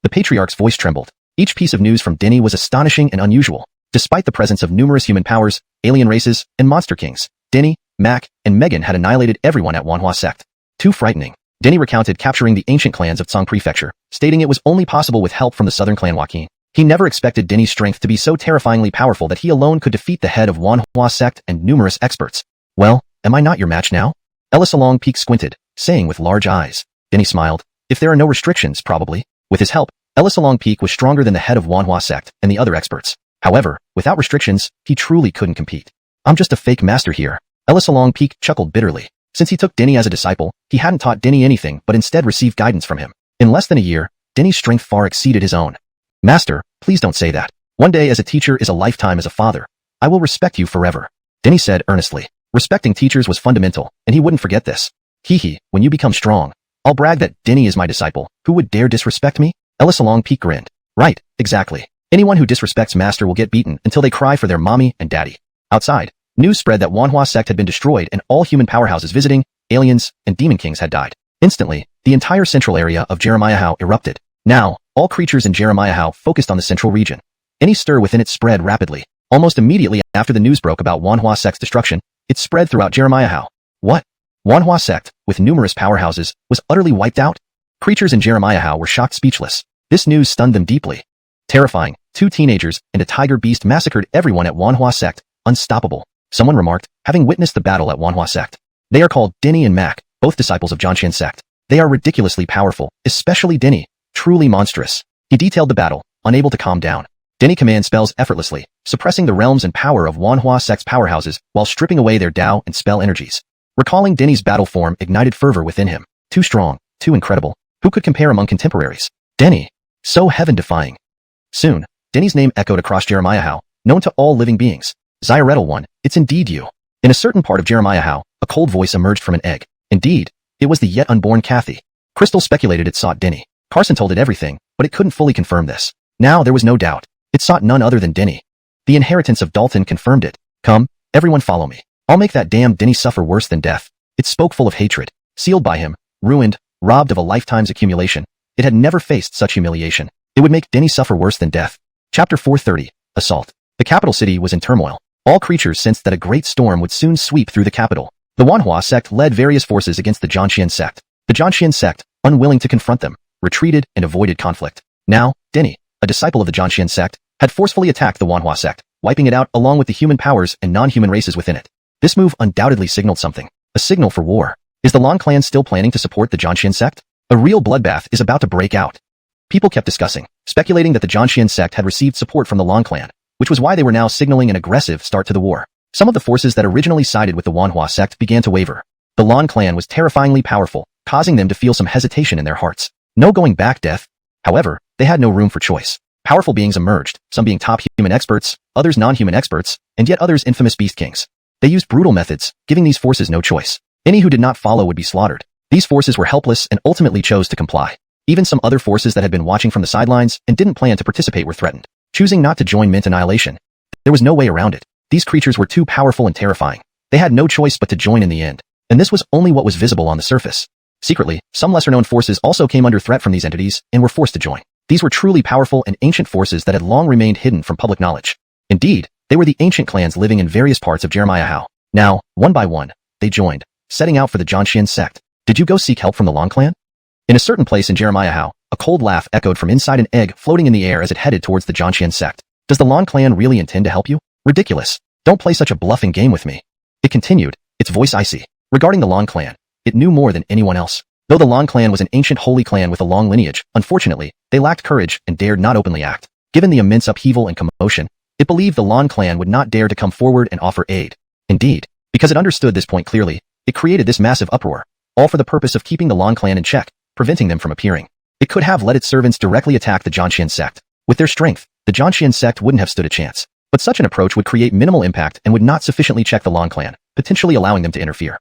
The patriarch's voice trembled. Each piece of news from Denny was astonishing and unusual. Despite the presence of numerous human powers, alien races, and monster kings, Denny, Mac, and Megan had annihilated everyone at Xuanhuan sect. Too frightening. Denny recounted capturing the ancient clans of Tsang Prefecture, stating it was only possible with help from the southern clan Joaquin. He never expected Denny's strength to be so terrifyingly powerful that he alone could defeat the head of Xuanhuan sect and numerous experts. Well, am I not your match now? Ellis Along Peak squinted, saying with large eyes. Denny smiled. If there are no restrictions, probably. With his help, Ellis Along Peak was stronger than the head of Xuanhuan sect and the other experts. However, without restrictions, he truly couldn't compete. I'm just a fake master here. Ellis Along Peak chuckled bitterly. Since he took Denny as a disciple, he hadn't taught Denny anything but instead received guidance from him. In less than a year, Denny's strength far exceeded his own. Master, please don't say that. One day as a teacher is a lifetime as a father. I will respect you forever. Denny said earnestly. Respecting teachers was fundamental, and he wouldn't forget this. Hee, when you become strong, I'll brag that Denny is my disciple. Who would dare disrespect me? Ellis Along Peak grinned. Right, exactly. Anyone who disrespects Master will get beaten until they cry for their mommy and daddy. Outside, news spread that Xuanhuan sect had been destroyed and all human powerhouses visiting, aliens, and demon kings had died. Instantly, the entire central area of Jeremiah Howe erupted. Now, all creatures in Jeremiah Howe focused on the central region. Any stir within it spread rapidly. Almost immediately after the news broke about Xuanhuan sect's destruction, it spread throughout Jeremiah Howe. What? Xuanhuan sect, with numerous powerhouses, was utterly wiped out? Creatures in Jeremiah Howe were shocked speechless. This news stunned them deeply. Terrifying, 2 teenagers and a tiger beast massacred everyone at Xuanhuan sect. Unstoppable. Someone remarked, having witnessed the battle at Xuanhuan sect. They are called Denny and Mac, both disciples of Zhangxian sect. They are ridiculously powerful, especially Denny. Truly monstrous. He detailed the battle, unable to calm down. Denny commands spells effortlessly, suppressing the realms and power of xuanhuan sect's powerhouses while stripping away their Dao and spell energies. Recalling Denny's battle form ignited fervor within him. Too strong, too incredible. Who could compare among contemporaries? Denny. So heaven-defying. Soon, Denny's name echoed across Jeremiah, known to all living beings. Xiaretal one, it's indeed you. In a certain part of Jeremiah, a cold voice emerged from an egg. Indeed, it was the yet unborn Kathy. Crystal speculated it sought Denny. Carson told it everything, but it couldn't fully confirm this. Now there was no doubt. It sought none other than Denny. The inheritance of Dalton confirmed it. Come, everyone follow me. I'll make that damn Denny suffer worse than death. It spoke full of hatred. Sealed by him, ruined, robbed of a lifetime's accumulation. It had never faced such humiliation. It would make Denny suffer worse than death. Chapter 430. Assault. The capital city was in turmoil. All creatures sensed that a great storm would soon sweep through the capital. The Xuanhua sect led various forces against the Zhanxian sect. The Zhanxian sect, unwilling to confront them, retreated and avoided conflict. Now, Denny, a disciple of the Zhanxian sect, had forcefully attacked the Xuanhua sect, wiping it out along with the human powers and non-human races within it. This move undoubtedly signaled something. A signal for war. Is the Lan clan still planning to support the Zhanxian sect? A real bloodbath is about to break out. People kept discussing, speculating that the Zhanxian sect had received support from the Lan clan, which was why they were now signaling an aggressive start to the war. Some of the forces that originally sided with the Xuanhua sect began to waver. The Lan clan was terrifyingly powerful, causing them to feel some hesitation in their hearts. No going back, death. However, they had no room for choice. Powerful beings emerged, some being top human experts, others non-human experts, and yet others infamous beast kings. They used brutal methods, giving these forces no choice. Any who did not follow would be slaughtered. These forces were helpless and ultimately chose to comply. Even some other forces that had been watching from the sidelines and didn't plan to participate were threatened. Choosing not to join meant annihilation. There was no way around it. These creatures were too powerful and terrifying. They had no choice but to join in the end. And this was only what was visible on the surface. Secretly, some lesser-known forces also came under threat from these entities and were forced to join. These were truly powerful and ancient forces that had long remained hidden from public knowledge. Indeed, they were the ancient clans living in various parts of Jeremiah. Now, one by one, they joined, setting out for the Zhanxian sect. Did you go seek help from the Lan clan? In a certain place in Jeremiah, a cold laugh echoed from inside an egg floating in the air as it headed towards the Zhanxian sect. Does the Lan clan really intend to help you? Ridiculous. Don't play such a bluffing game with me. It continued, its voice icy. Regarding the Lan clan, it knew more than anyone else. Though the Lan clan was an ancient holy clan with a long lineage, unfortunately, they lacked courage and dared not openly act. Given the immense upheaval and commotion, it believed the Lan clan would not dare to come forward and offer aid. Indeed, because it understood this point clearly, it created this massive uproar, all for the purpose of keeping the Lan clan in check, preventing them from appearing. It could have let its servants directly attack the Zhanxian sect. With their strength, the Zhanxian sect wouldn't have stood a chance. But such an approach would create minimal impact and would not sufficiently check the Lan clan, potentially allowing them to interfere.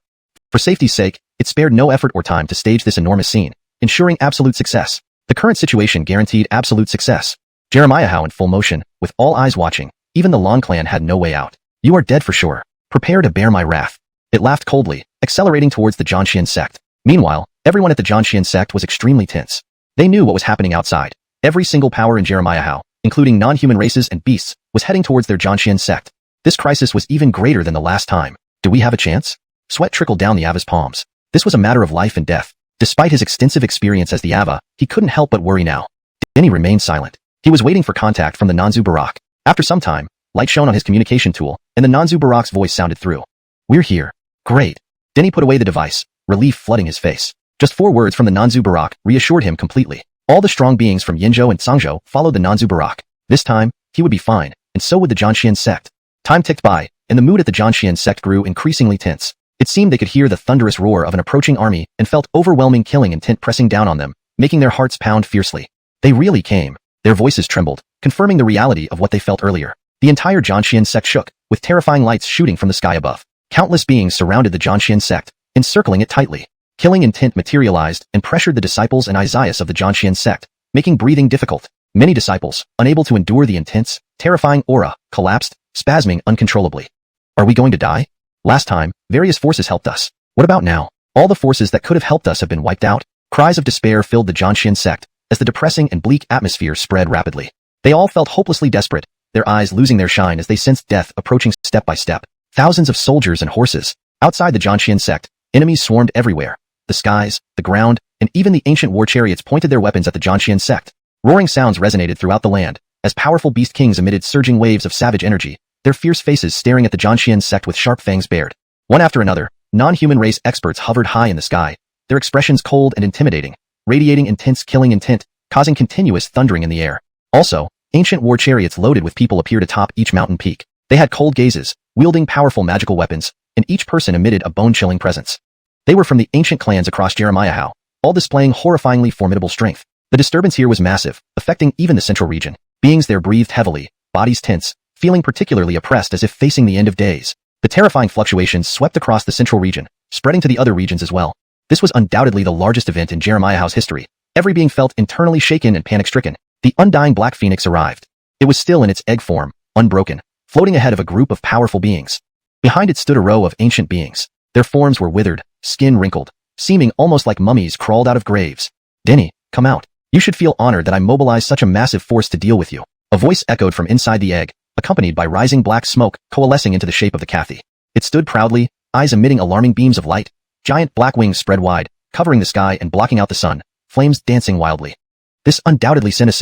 For safety's sake, it spared no effort or time to stage this enormous scene, ensuring absolute success. The current situation guaranteed absolute success. Jeremiah in full motion, with all eyes watching, even the Lan clan had no way out. You are dead for sure. Prepare to bear my wrath. It laughed coldly, accelerating towards the Zhanxian sect. Meanwhile, everyone at the Zhanxian sect was extremely tense. They knew what was happening outside. Every single power in Jeremiah, including non-human races and beasts, was heading towards their Zhanxian sect. This crisis was even greater than the last time. Do we have a chance? Sweat trickled down the Ava's palms. This was a matter of life and death. Despite his extensive experience as the Ava, he couldn't help but worry now. Denny remained silent. He was waiting for contact from the Nanzu Barak. After some time, light shone on his communication tool, and the Nanzu Barak's voice sounded through. We're here. Great. Denny put away the device, relief flooding his face. Just 4 words from the Nanzu Barak reassured him completely. All the strong beings from Yinzhou and Sangzhou followed the Nanzu Barak. This time, he would be fine, and so would the Zhanxian sect. Time ticked by, and the mood at the Zhanxian sect grew increasingly tense. It seemed they could hear the thunderous roar of an approaching army and felt overwhelming killing intent pressing down on them, making their hearts pound fiercely. They really came. Their voices trembled, confirming the reality of what they felt earlier. The entire Zhanxian sect shook, with terrifying lights shooting from the sky above. Countless beings surrounded the Zhanxian sect, encircling it tightly. Killing intent materialized and pressured the disciples and Isaias of the Zhanxian sect, making breathing difficult. Many disciples, unable to endure the intense, terrifying aura, collapsed, spasming uncontrollably. Are we going to die? Last time, various forces helped us. What about now? All the forces that could have helped us have been wiped out. Cries of despair filled the Zhanxian sect, as the depressing and bleak atmosphere spread rapidly. They all felt hopelessly desperate, their eyes losing their shine as they sensed death approaching step by step. Thousands of soldiers and horses. Outside the Zhanxian sect, enemies swarmed everywhere. The skies, the ground, and even the ancient war chariots pointed their weapons at the Zhanxian sect. Roaring sounds resonated throughout the land, as powerful beast kings emitted surging waves of savage energy, their fierce faces staring at the Zhanxian sect with sharp fangs bared. One after another, non-human race experts hovered high in the sky, their expressions cold and intimidating, radiating intense killing intent, causing continuous thundering in the air. Also, Ancient war chariots loaded with people appeared atop each mountain peak. They had cold gazes, wielding powerful magical weapons, and each person emitted a bone-chilling presence. They were from the ancient clans across Jeremiah, all displaying horrifyingly formidable strength. The disturbance here was massive, affecting even the central region. Beings there breathed heavily, bodies tense, feeling particularly oppressed as if facing the end of days. The terrifying fluctuations swept across the central region, spreading to the other regions as well. This was undoubtedly the largest event in Jeremiah's history. Every being felt internally shaken and panic-stricken. The undying Black Phoenix arrived. It was still in its egg form, unbroken, floating ahead of a group of powerful beings. Behind it stood a row of ancient beings. Their forms were withered, skin wrinkled, seeming almost like mummies crawled out of graves. Denny, come out. You should feel honored that I mobilized such a massive force to deal with you. A voice echoed from inside the egg, accompanied by rising black smoke coalescing into the shape of the Cathy. It stood proudly, eyes emitting alarming beams of light. Giant black wings spread wide, covering the sky and blocking out the sun, flames dancing wildly. This undoubtedly sent a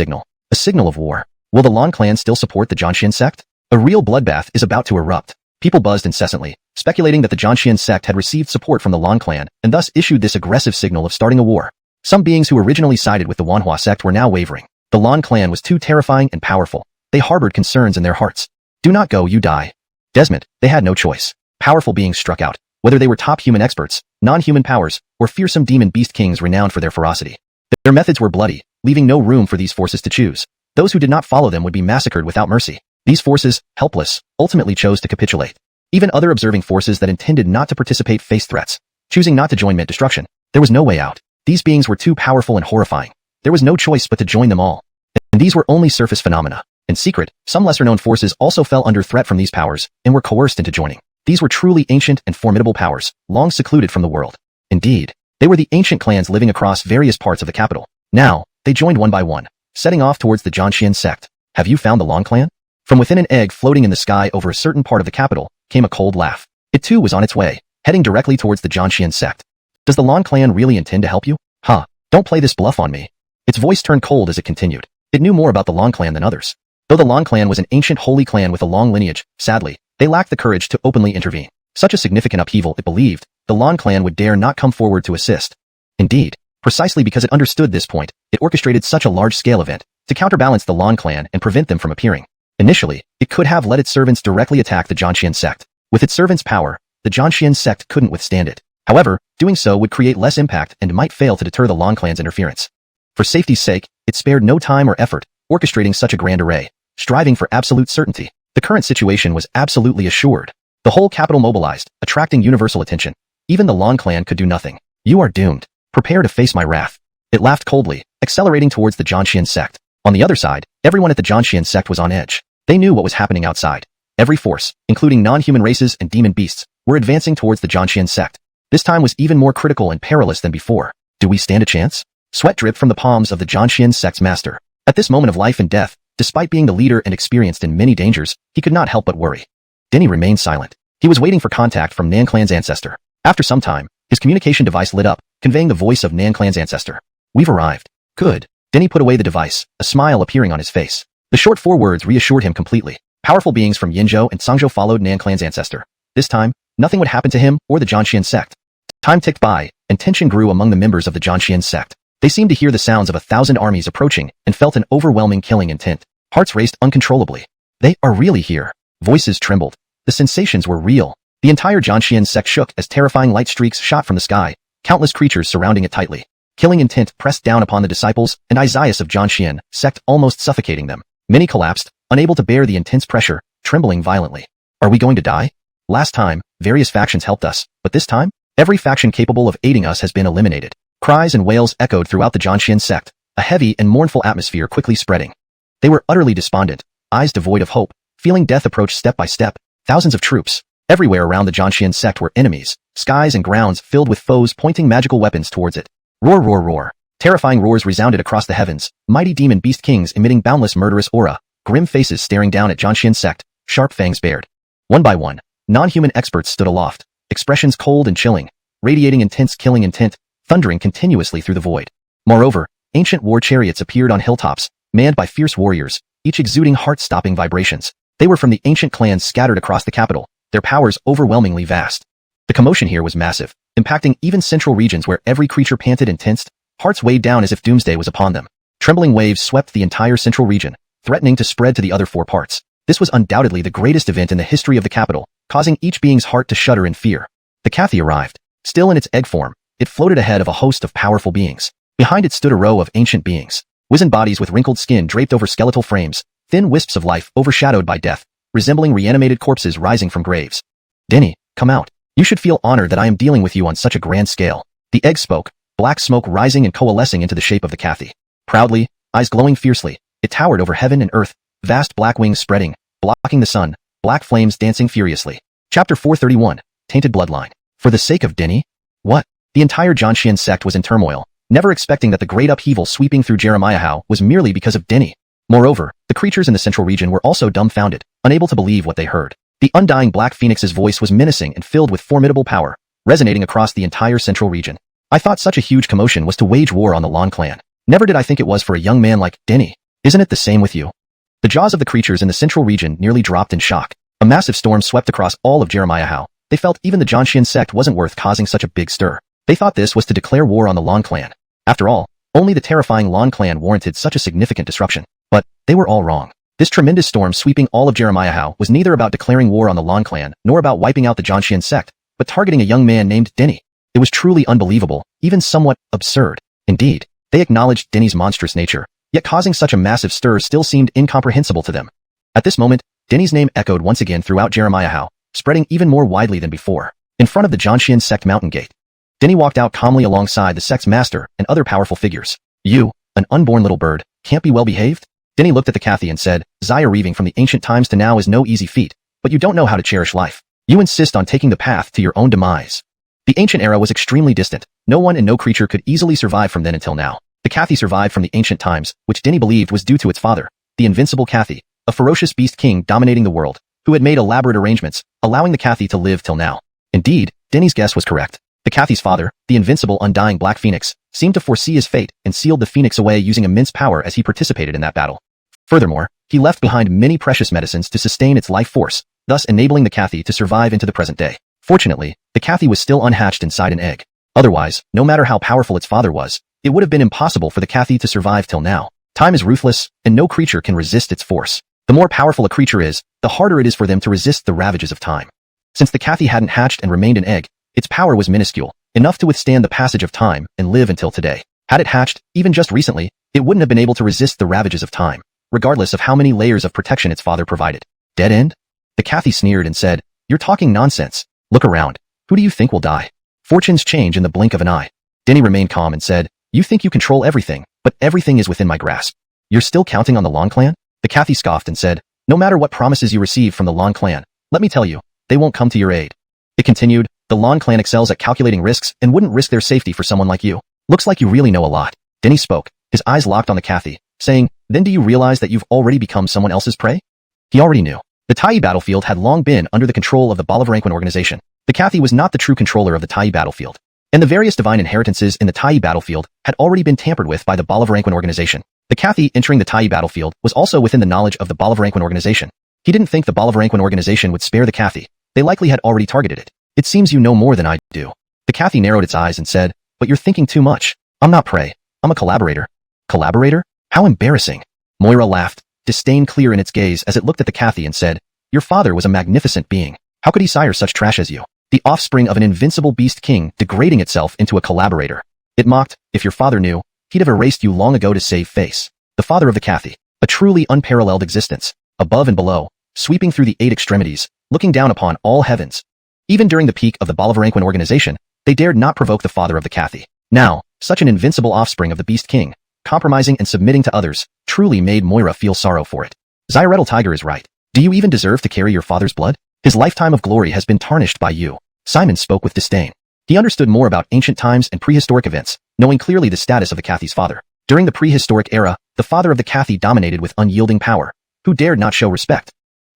signal of war. Will the Lan clan still support the Jianxian sect? A real bloodbath is about to erupt. People buzzed incessantly, speculating that the Jianxian sect had received support from the Lan clan and thus issued this aggressive signal of starting a war. Some beings who originally sided with the xuanhuan sect were now wavering. The Lan clan was too terrifying and powerful. They harbored concerns in their hearts. Do not go, you die. Desmond, they had no choice. Powerful beings struck out, whether they were top human experts, non-human powers, or fearsome demon beast kings renowned for their ferocity. Their methods were bloody, leaving no room for these forces to choose. Those who did not follow them would be massacred without mercy. These forces, helpless, ultimately chose to capitulate. Even other observing forces that intended not to participate faced threats. Choosing not to join meant destruction. There was no way out. These beings were too powerful and horrifying. There was no choice but to join them all. And these were only surface phenomena. In secret, some lesser-known forces also fell under threat from these powers and were coerced into joining. These were truly ancient and formidable powers, long secluded from the world. Indeed, they were the ancient clans living across various parts of the capital. Now, they joined one by one, setting off towards the Jianxian sect. Have you found the Lan clan? From within an egg floating in the sky over a certain part of the capital, came a cold laugh. It too was on its way, heading directly towards the Jianxian sect. Does the Lan clan really intend to help you? Huh, don't play this bluff on me. Its voice turned cold as it continued. It knew more about the Lan clan than others. Though the Lan clan was an ancient holy clan with a long lineage, sadly, they lacked the courage to openly intervene. Such a significant upheaval, it believed, the Lan clan would dare not come forward to assist. Indeed, precisely because it understood this point, it orchestrated such a large-scale event to counterbalance the Lan clan and prevent them from appearing. Initially, it could have let its servants directly attack the Jianxian sect. With its servants' power, the Jianxian sect couldn't withstand it. However, doing so would create less impact and might fail to deter the Lan clan's interference. For safety's sake, it spared no time or effort, orchestrating such a grand array, striving for absolute certainty. The current situation was absolutely assured. The whole capital mobilized, attracting universal attention. Even the Lan clan could do nothing. You are doomed. Prepare to face my wrath. It laughed coldly, accelerating towards the Jianxian sect. On the other side, everyone at the Jianxian sect was on edge. They knew what was happening outside. Every force, including non-human races and demon beasts, were advancing towards the Jianxian sect. This time was even more critical and perilous than before. Do we stand a chance? Sweat dripped from the palms of the Jianxian sect's master. At this moment of life and death, despite being the leader and experienced in many dangers, he could not help but worry. Denny remained silent. He was waiting for contact from Nan clan's ancestor. After some time, his communication device lit up, conveying the voice of Nan clan's ancestor. We've arrived. Good. Denny put away the device, a smile appearing on his face. The short 4 words reassured him completely. Powerful beings from Yinzhou and Sangzhou followed Nan clan's ancestor. This time, nothing would happen to him or the Jianxian sect. Time ticked by, and tension grew among the members of the Jianxian sect. They seemed to hear the sounds of 1,000 armies approaching and felt an overwhelming killing intent. Hearts raced uncontrollably. They are really here. Voices trembled. The sensations were real. The entire Jianxian sect shook as terrifying light streaks shot from the sky, countless creatures surrounding it tightly. Killing intent pressed down upon the disciples and Isaias of Jianxian sect, almost suffocating them. Many collapsed, unable to bear the intense pressure, trembling violently. Are we going to die? Last time, various factions helped us, but this time, every faction capable of aiding us has been eliminated. Cries and wails echoed throughout the Jianxian sect, a heavy and mournful atmosphere quickly spreading. They were utterly despondent, eyes devoid of hope, feeling death approach step by step. Thousands of troops, everywhere around the Jianxian sect were enemies, skies and grounds filled with foes pointing magical weapons towards it. Roar, roar, roar. Terrifying roars resounded across the heavens, mighty demon beast kings emitting boundless murderous aura, grim faces staring down at Jianxian sect, sharp fangs bared. One by one, non-human experts stood aloft, expressions cold and chilling, radiating intense killing intent, thundering continuously through the void. Moreover, ancient war chariots appeared on hilltops, manned by fierce warriors, each exuding heart-stopping vibrations. They were from the ancient clans scattered across the capital, their powers overwhelmingly vast. The commotion here was massive, impacting even central regions where every creature panted and tensed, hearts weighed down as if doomsday was upon them. Trembling waves swept the entire central region, threatening to spread to the other 4 parts. This was undoubtedly the greatest event in the history of the capital, causing each being's heart to shudder in fear. The Cathy arrived. Still in its egg form, it floated ahead of a host of powerful beings. Behind it stood a row of ancient beings. Wizened bodies with wrinkled skin draped over skeletal frames, thin wisps of life overshadowed by death, resembling reanimated corpses rising from graves. Denny, come out. You should feel honored that I am dealing with you on such a grand scale. The egg spoke, black smoke rising and coalescing into the shape of the Cathy. Proudly, eyes glowing fiercely, it towered over heaven and earth, vast black wings spreading, blocking the sun, black flames dancing furiously. Chapter 431, Tainted Bloodline. For the sake of Denny? What? The entire Jianxian sect was in turmoil, never expecting that the great upheaval sweeping through Jeremiah was merely because of Denny. Moreover, the creatures in the central region were also dumbfounded, unable to believe what they heard. The undying Black Phoenix's voice was menacing and filled with formidable power, resonating across the entire central region. I thought such a huge commotion was to wage war on the Lan clan. Never did I think it was for a young man like Denny. Isn't it the same with you? The jaws of the creatures in the central region nearly dropped in shock. A massive storm swept across all of Jeremiah. They felt even the Jianxian sect wasn't worth causing such a big stir. They thought this was to declare war on the Lan clan. After all, only the terrifying Lan clan warranted such a significant disruption. But they were all wrong. This tremendous storm sweeping all of Jeremiah was neither about declaring war on the Lan clan nor about wiping out the Jianxian sect, but targeting a young man named Denny. It was truly unbelievable, even somewhat absurd. Indeed, they acknowledged Denny's monstrous nature, yet causing such a massive stir still seemed incomprehensible to them. At this moment, Denny's name echoed once again throughout Jeremiah, spreading even more widely than before. In front of the Jianxian sect mountain gate, Denny walked out calmly alongside the sect's master and other powerful figures. You, an unborn little bird, can't be well behaved? Denny looked at the Cathy and said, Zaya reaving from the ancient times to now is no easy feat, but you don't know how to cherish life. You insist on taking the path to your own demise. The ancient era was extremely distant. No one and no creature could easily survive from then until now. The Cathy survived from the ancient times, which Denny believed was due to its father, the invincible Cathy, a ferocious beast king dominating the world, who had made elaborate arrangements, allowing the Cathy to live till now. Indeed, Denny's guess was correct. The Cathy's father, the invincible undying Black Phoenix, seemed to foresee his fate and sealed the Phoenix away using immense power as he participated in that battle. Furthermore, he left behind many precious medicines to sustain its life force, thus enabling the Cathy to survive into the present day. Fortunately, the Cathy was still unhatched inside an egg. Otherwise, no matter how powerful its father was, it would have been impossible for the Cathy to survive till now. Time is ruthless, and no creature can resist its force. The more powerful a creature is, the harder it is for them to resist the ravages of time. Since the Cathy hadn't hatched and remained an egg, its power was minuscule, enough to withstand the passage of time and live until today. Had it hatched, even just recently, it wouldn't have been able to resist the ravages of time, regardless of how many layers of protection its father provided. Dead end? The Cathy sneered and said, You're talking nonsense. Look around. Who do you think will die? Fortunes change in the blink of an eye. Denny remained calm and said, You think you control everything, but everything is within my grasp. You're still counting on the Lan clan? The Cathy scoffed and said, No matter what promises you receive from the Lan clan, let me tell you, they won't come to your aid. It continued, The Lan clan excels at calculating risks and wouldn't risk their safety for someone like you. Looks like you really know a lot. Denny spoke, his eyes locked on the Cathy, saying, Then do you realize that you've already become someone else's prey? He already knew. The Tai battlefield had long been under the control of the Reincarnation organization. The Cathy was not the true controller of the Tai battlefield, and the various divine inheritances in the Tai battlefield had already been tampered with by the Reincarnation organization. The Cathy entering the Tai battlefield was also within the knowledge of the Reincarnation organization. He didn't think the Reincarnation organization would spare the Cathy. They likely had already targeted it. It seems you know more than I do. The Cathy narrowed its eyes and said, But you're thinking too much. I'm not prey. I'm a collaborator. Collaborator? How embarrassing. Moira laughed, disdain clear in its gaze as it looked at the Cathy and said, Your father was a magnificent being. How could he sire such trash as you? The offspring of an invincible beast king degrading itself into a collaborator. It mocked, If your father knew, he'd have erased you long ago to save face. The father of the Cathy. A truly unparalleled existence. Above and below, sweeping through the 8 extremities, looking down upon all heavens. Even during the peak of the Reincarnation organization, they dared not provoke the father of the Cathy. Now, such an invincible offspring of the beast king, compromising and submitting to others, truly made Moira feel sorrow for it. Zyrettle Tiger is right. Do you even deserve to carry your father's blood? His lifetime of glory has been tarnished by you. Simon spoke with disdain. He understood more about ancient times and prehistoric events, knowing clearly the status of the Cathy's father. During the prehistoric era, the father of the Cathy dominated with unyielding power, who dared not show respect.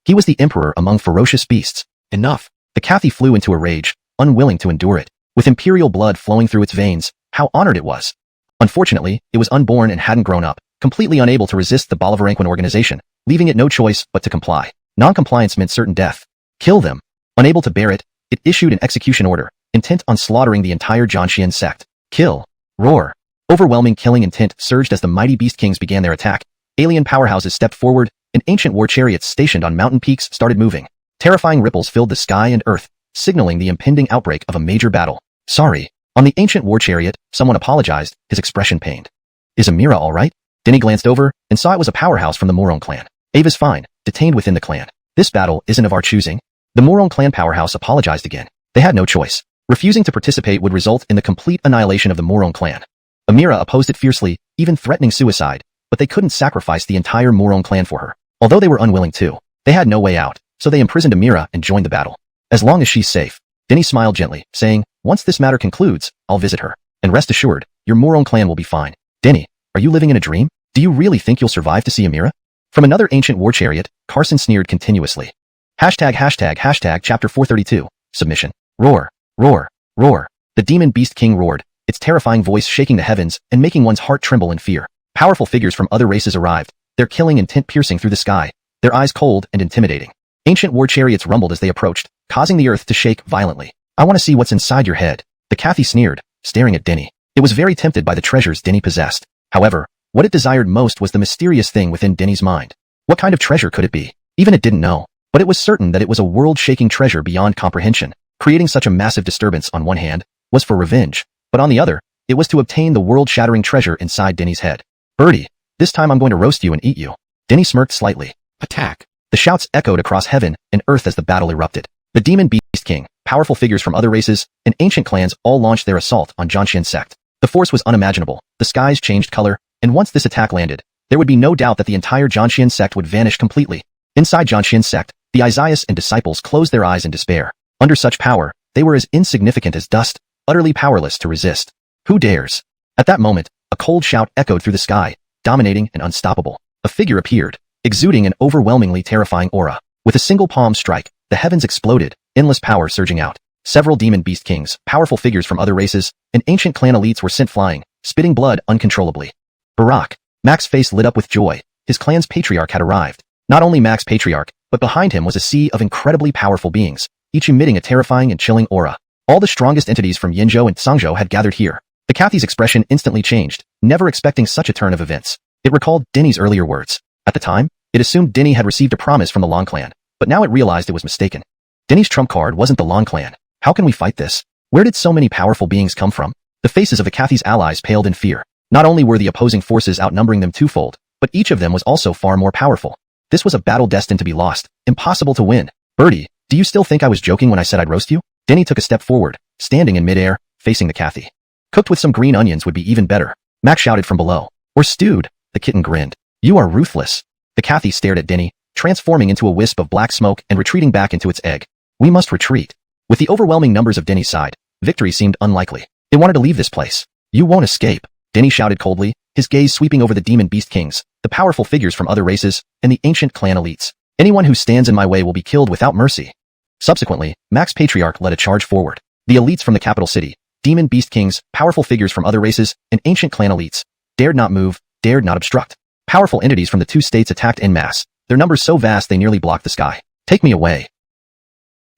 He was the emperor among ferocious beasts. Enough. The Cathy flew into a rage, unwilling to endure it. With imperial blood flowing through its veins, how honored it was. Unfortunately, it was unborn and hadn't grown up, completely unable to resist the Reincarnation organization, leaving it no choice but to comply. Non-compliance meant certain death. Kill them. Unable to bear it, it issued an execution order, intent on slaughtering the entire Jianxian sect. Kill. Roar. Overwhelming killing intent surged as the mighty beast kings began their attack, Alien powerhouses stepped forward, and ancient war chariots stationed on mountain peaks started moving. Terrifying ripples filled the sky and earth, signaling the impending outbreak of a major battle. Sorry. On the ancient war chariot, someone apologized, his expression pained. Is Amira all right? Denny glanced over and saw it was a powerhouse from the Moron clan. Ava's fine, detained within the clan. This battle isn't of our choosing. The Moron clan powerhouse apologized again. They had no choice. Refusing to participate would result in the complete annihilation of the Moron clan. Amira opposed it fiercely, even threatening suicide, but they couldn't sacrifice the entire Moron clan for her. Although they were unwilling to, they had no way out, so they imprisoned Amira and joined the battle. As long as she's safe, Denny smiled gently, saying, once this matter concludes, I'll visit her. And rest assured, your Moron clan will be fine. Denny, are you living in a dream? Do you really think you'll survive to see Amira? From another ancient war chariot, Carson sneered continuously. Hashtag chapter 432, submission. Roar, roar, roar. The demon beast king roared, its terrifying voice shaking the heavens and making one's heart tremble in fear. Powerful figures from other races arrived, their killing intent piercing through the sky, their eyes cold and intimidating. Ancient war chariots rumbled as they approached, causing the earth to shake violently. I want to see what's inside your head. The Cathy sneered, staring at Denny. It was very tempted by the treasures Denny possessed. However, what it desired most was the mysterious thing within Denny's mind. What kind of treasure could it be? Even it didn't know. But it was certain that it was a world-shaking treasure beyond comprehension. Creating such a massive disturbance on one hand was for revenge, but on the other, it was to obtain the world-shattering treasure inside Denny's head. Birdie, this time I'm going to roast you and eat you. Denny smirked slightly. Attack. The shouts echoed across heaven and earth as the battle erupted. The demon beast king, powerful figures from other races, and ancient clans all launched their assault on Jianxian sect. The force was unimaginable, the skies changed color, and once this attack landed, there would be no doubt that the entire Jianxian sect would vanish completely. Inside Jianxian sect, the Isaias and disciples closed their eyes in despair. Under such power, they were as insignificant as dust, utterly powerless to resist. Who dares? At that moment, a cold shout echoed through the sky, dominating and unstoppable. A figure appeared, exuding an overwhelmingly terrifying aura. With a single palm strike, the heavens exploded, endless power surging out. Several demon beast kings, powerful figures from other races, and ancient clan elites were sent flying, spitting blood uncontrollably. Barak. Mac's face lit up with joy. His clan's patriarch had arrived. Not only Mac's patriarch, but behind him was a sea of incredibly powerful beings, each emitting a terrifying and chilling aura. All the strongest entities from Yinzhou and Sangzhou had gathered here. The Cathy's expression instantly changed, never expecting such a turn of events. It recalled Denny's earlier words. At the time, it assumed Denny had received a promise from the Long clan, but now it realized it was mistaken. Denny's trump card wasn't the Long clan. How can we fight this? Where did so many powerful beings come from? The faces of the Cathy's allies paled in fear. Not only were the opposing forces outnumbering them twofold, but each of them was also far more powerful. This was a battle destined to be lost, impossible to win. Birdie, do you still think I was joking when I said I'd roast you? Denny took a step forward, standing in midair, facing the Cathy. Cooked with some green onions would be even better. Mac shouted from below. Or stewed. The kitten grinned. You are ruthless. The Cathy stared at Denny, transforming into a wisp of black smoke and retreating back into its egg. We must retreat. With the overwhelming numbers of Denny's side, victory seemed unlikely. They wanted to leave this place. You won't escape. Denny shouted coldly, his gaze sweeping over the demon beast kings, the powerful figures from other races, and the ancient clan elites. Anyone who stands in my way will be killed without mercy. Subsequently, Mac's patriarch led a charge forward. The elites from the capital city, demon beast kings, powerful figures from other races, and ancient clan elites, dared not move, dared not obstruct. Powerful entities from the two states attacked en masse, their numbers so vast they nearly blocked the sky. Take me away.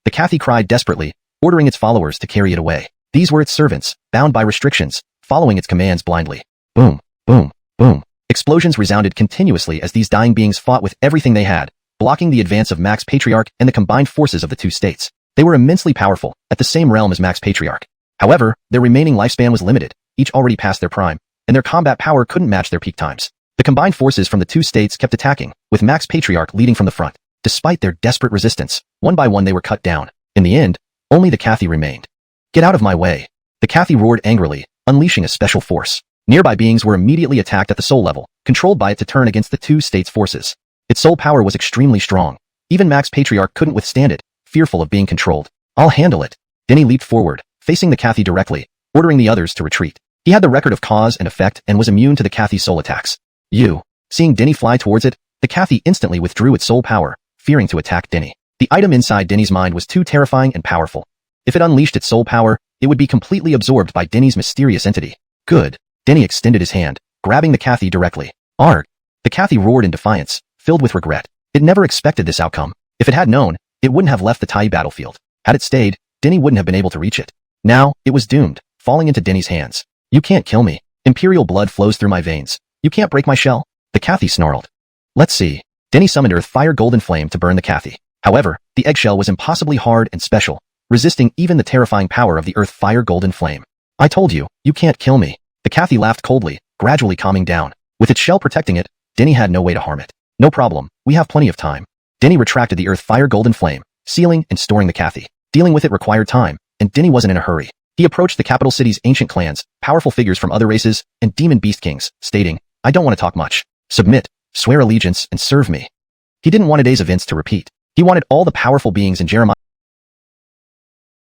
The Cathy cried desperately, ordering its followers to carry it away. These were its servants, bound by restrictions, following its commands blindly. Boom, boom, boom. Explosions resounded continuously as these dying beings fought with everything they had, blocking the advance of Mac's patriarch and the combined forces of the two states. They were immensely powerful, at the same realm as Mac's patriarch. However, their remaining lifespan was limited, each already past their prime, and their combat power couldn't match their peak times. The combined forces from the two states kept attacking, with Mac's patriarch leading from the front. Despite their desperate resistance, one by one they were cut down. In the end, only the Cathy remained. Get out of my way. The Cathy roared angrily, unleashing a special force. Nearby beings were immediately attacked at the soul level, controlled by it to turn against the two states' forces. Its soul power was extremely strong. Even Mac's patriarch couldn't withstand it, fearful of being controlled. I'll handle it. Denny leaped forward, facing the Cathy directly, ordering the others to retreat. He had the record of cause and effect and was immune to the Cathy's soul attacks. Seeing Denny fly towards it, the Cathy instantly withdrew its soul power, fearing to attack Denny. The item inside Denny's mind was too terrifying and powerful. If it unleashed its soul power, it would be completely absorbed by Denny's mysterious entity. Good. Denny extended his hand, grabbing the Cathy directly. Arg! The Cathy roared in defiance, filled with regret. It never expected this outcome. If it had known, it wouldn't have left the Tai battlefield. Had it stayed, Denny wouldn't have been able to reach it. Now, it was doomed, falling into Denny's hands. You can't kill me. Imperial blood flows through my veins. You can't break my shell. The Cathy snarled. Let's see. Denny summoned Earth Fire Golden Flame to burn the Cathy. However, the eggshell was impossibly hard and special, resisting even the terrifying power of the Earth Fire Golden Flame. I told you, you can't kill me. The Cathy laughed coldly, gradually calming down. With its shell protecting it, Denny had no way to harm it. No problem, we have plenty of time. Denny retracted the Earth Fire Golden Flame, sealing and storing the Cathy. Dealing with it required time, and Denny wasn't in a hurry. He approached the capital city's ancient clans, powerful figures from other races, and demon beast kings, stating, I don't want to talk much. Submit, swear allegiance, and serve me. He didn't want today's events to repeat. He wanted all the powerful beings in Jeremiah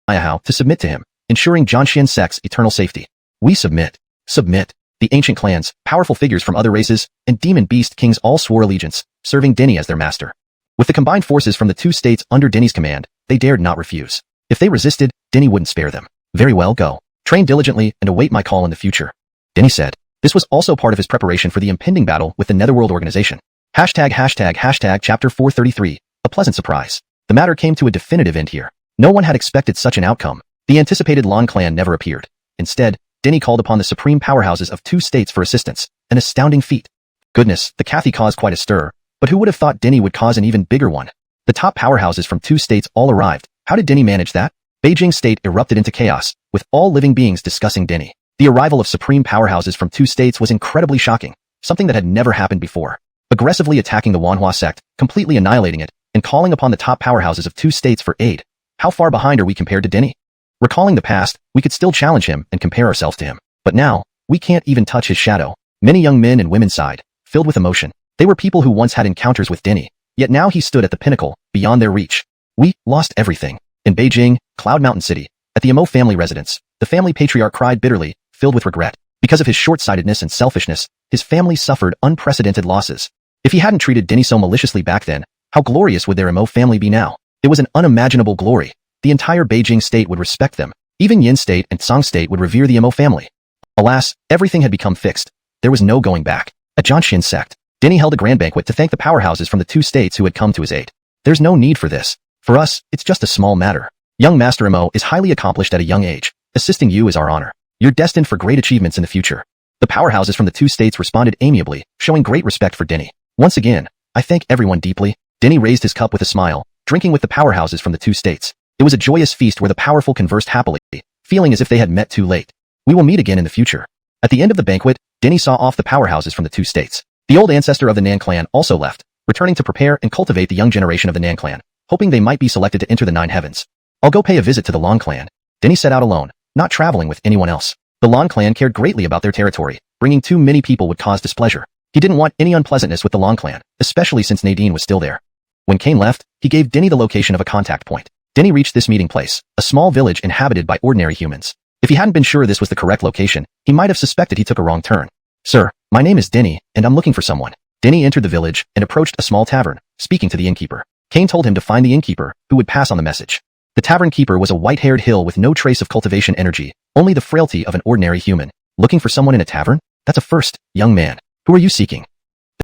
to submit to him, ensuring Zhongxian sect's eternal safety. We submit. Submit. The ancient clans, powerful figures from other races, and demon beast kings all swore allegiance, serving Denny as their master. With the combined forces from the two states under Denny's command, they dared not refuse. If they resisted, Denny wouldn't spare them. Very well, go. Train diligently and await my call in the future. Denny said. This was also part of his preparation for the impending battle with the Netherworld organization. ##### Chapter 433. A pleasant surprise. The matter came to a definitive end here. No one had expected such an outcome. The anticipated Lan clan never appeared. Instead, Denny called upon the supreme powerhouses of two states for assistance, an astounding feat. Goodness, the Cathy caused quite a stir, but who would have thought Denny would cause an even bigger one? The top powerhouses from two states all arrived. How did Denny manage that? Beijing state erupted into chaos, with all living beings discussing Denny. The arrival of supreme powerhouses from two states was incredibly shocking, something that had never happened before. Aggressively attacking the Xuanhuan sect, completely annihilating it, and calling upon the top powerhouses of two states for aid. How far behind are we compared to Denny? Recalling the past, we could still challenge him and compare ourselves to him. But now, we can't even touch his shadow. Many young men and women sighed, filled with emotion. They were people who once had encounters with Denny, yet now he stood at the pinnacle, beyond their reach. We lost everything. In Beijing, Cloud Mountain City, at the Emo family residence, the family patriarch cried bitterly, filled with regret. Because of his short-sightedness and selfishness, his family suffered unprecedented losses. If he hadn't treated Denny so maliciously back then, how glorious would their Emo family be now? It was an unimaginable glory. The entire Beijing state would respect them. Even Yin state and Song state would revere the Emo family. Alas, everything had become fixed. There was no going back. At Zhongxian sect, Denny held a grand banquet to thank the powerhouses from the two states who had come to his aid. There's no need for this. For us, it's just a small matter. Young Master Mo is highly accomplished at a young age. Assisting you is our honor. You're destined for great achievements in the future. The powerhouses from the two states responded amiably, showing great respect for Denny. Once again, I thank everyone deeply. Denny raised his cup with a smile, drinking with the powerhouses from the two states. It was a joyous feast where the powerful conversed happily, feeling as if they had met too late. We will meet again in the future. At the end of the banquet, Denny saw off the powerhouses from the two states. The old ancestor of the Nan clan also left, returning to prepare and cultivate the young generation of the Nan clan, hoping they might be selected to enter the nine heavens. I'll go pay a visit to the Lan clan. Denny set out alone, not traveling with anyone else. The Lan clan cared greatly about their territory. Bringing too many people would cause displeasure. He didn't want any unpleasantness with the Lan clan, especially since Nadine was still there. When Kane left, he gave Denny the location of a contact point. Denny reached this meeting place, a small village inhabited by ordinary humans. If he hadn't been sure this was the correct location, he might have suspected he took a wrong turn. Sir, my name is Denny, and I'm looking for someone. Denny entered the village and approached a small tavern, speaking to the innkeeper. Kane told him to find the innkeeper, who would pass on the message. The tavern keeper was a white-haired hill with no trace of cultivation energy, only the frailty of an ordinary human. Looking for someone in a tavern? That's a first, young man. Who are you seeking?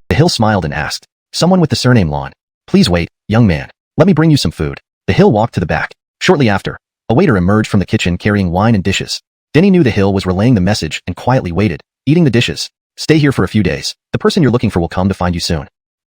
The hill smiled and asked. Someone with the surname Lon. Please wait, young man. Let me bring you some food. The hill walked to the back. Shortly after, a waiter emerged from the kitchen carrying wine and dishes. Denny knew the hill was relaying the message and quietly waited, eating the dishes. Stay here for a few days. The person you're looking for will come to find you soon.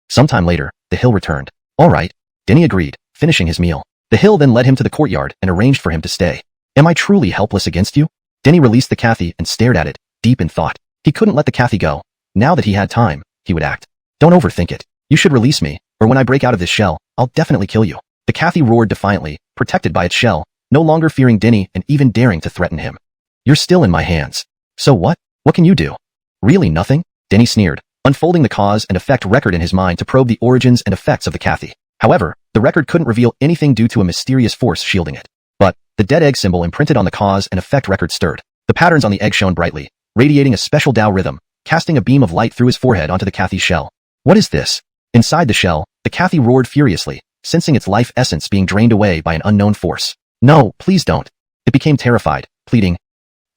Sometime later, the hill returned. All right. Denny agreed, finishing his meal. The hill then led him to the courtyard and arranged for him to stay. Am I truly helpless against you? Denny released the Cathy and stared at it, deep in thought. He couldn't let the Cathy go. Now that he had time, he would act. Don't overthink it. You should release me, or when I break out of this shell, I'll definitely kill you. The Cathy roared defiantly, protected by its shell, no longer fearing Denny and even daring to threaten him. You're still in my hands. So what? What can you do? Really nothing? Denny sneered, unfolding the cause and effect record in his mind to probe the origins and effects of the Cathy. However, the record couldn't reveal anything due to a mysterious force shielding it. But, the dead egg symbol imprinted on the cause and effect record stirred. The patterns on the egg shone brightly, radiating a special Tao rhythm, casting a beam of light through his forehead onto the Cathy's shell. What is this? Inside the shell, the Cathy roared furiously, sensing its life essence being drained away by an unknown force. No, please don't. It became terrified, pleading.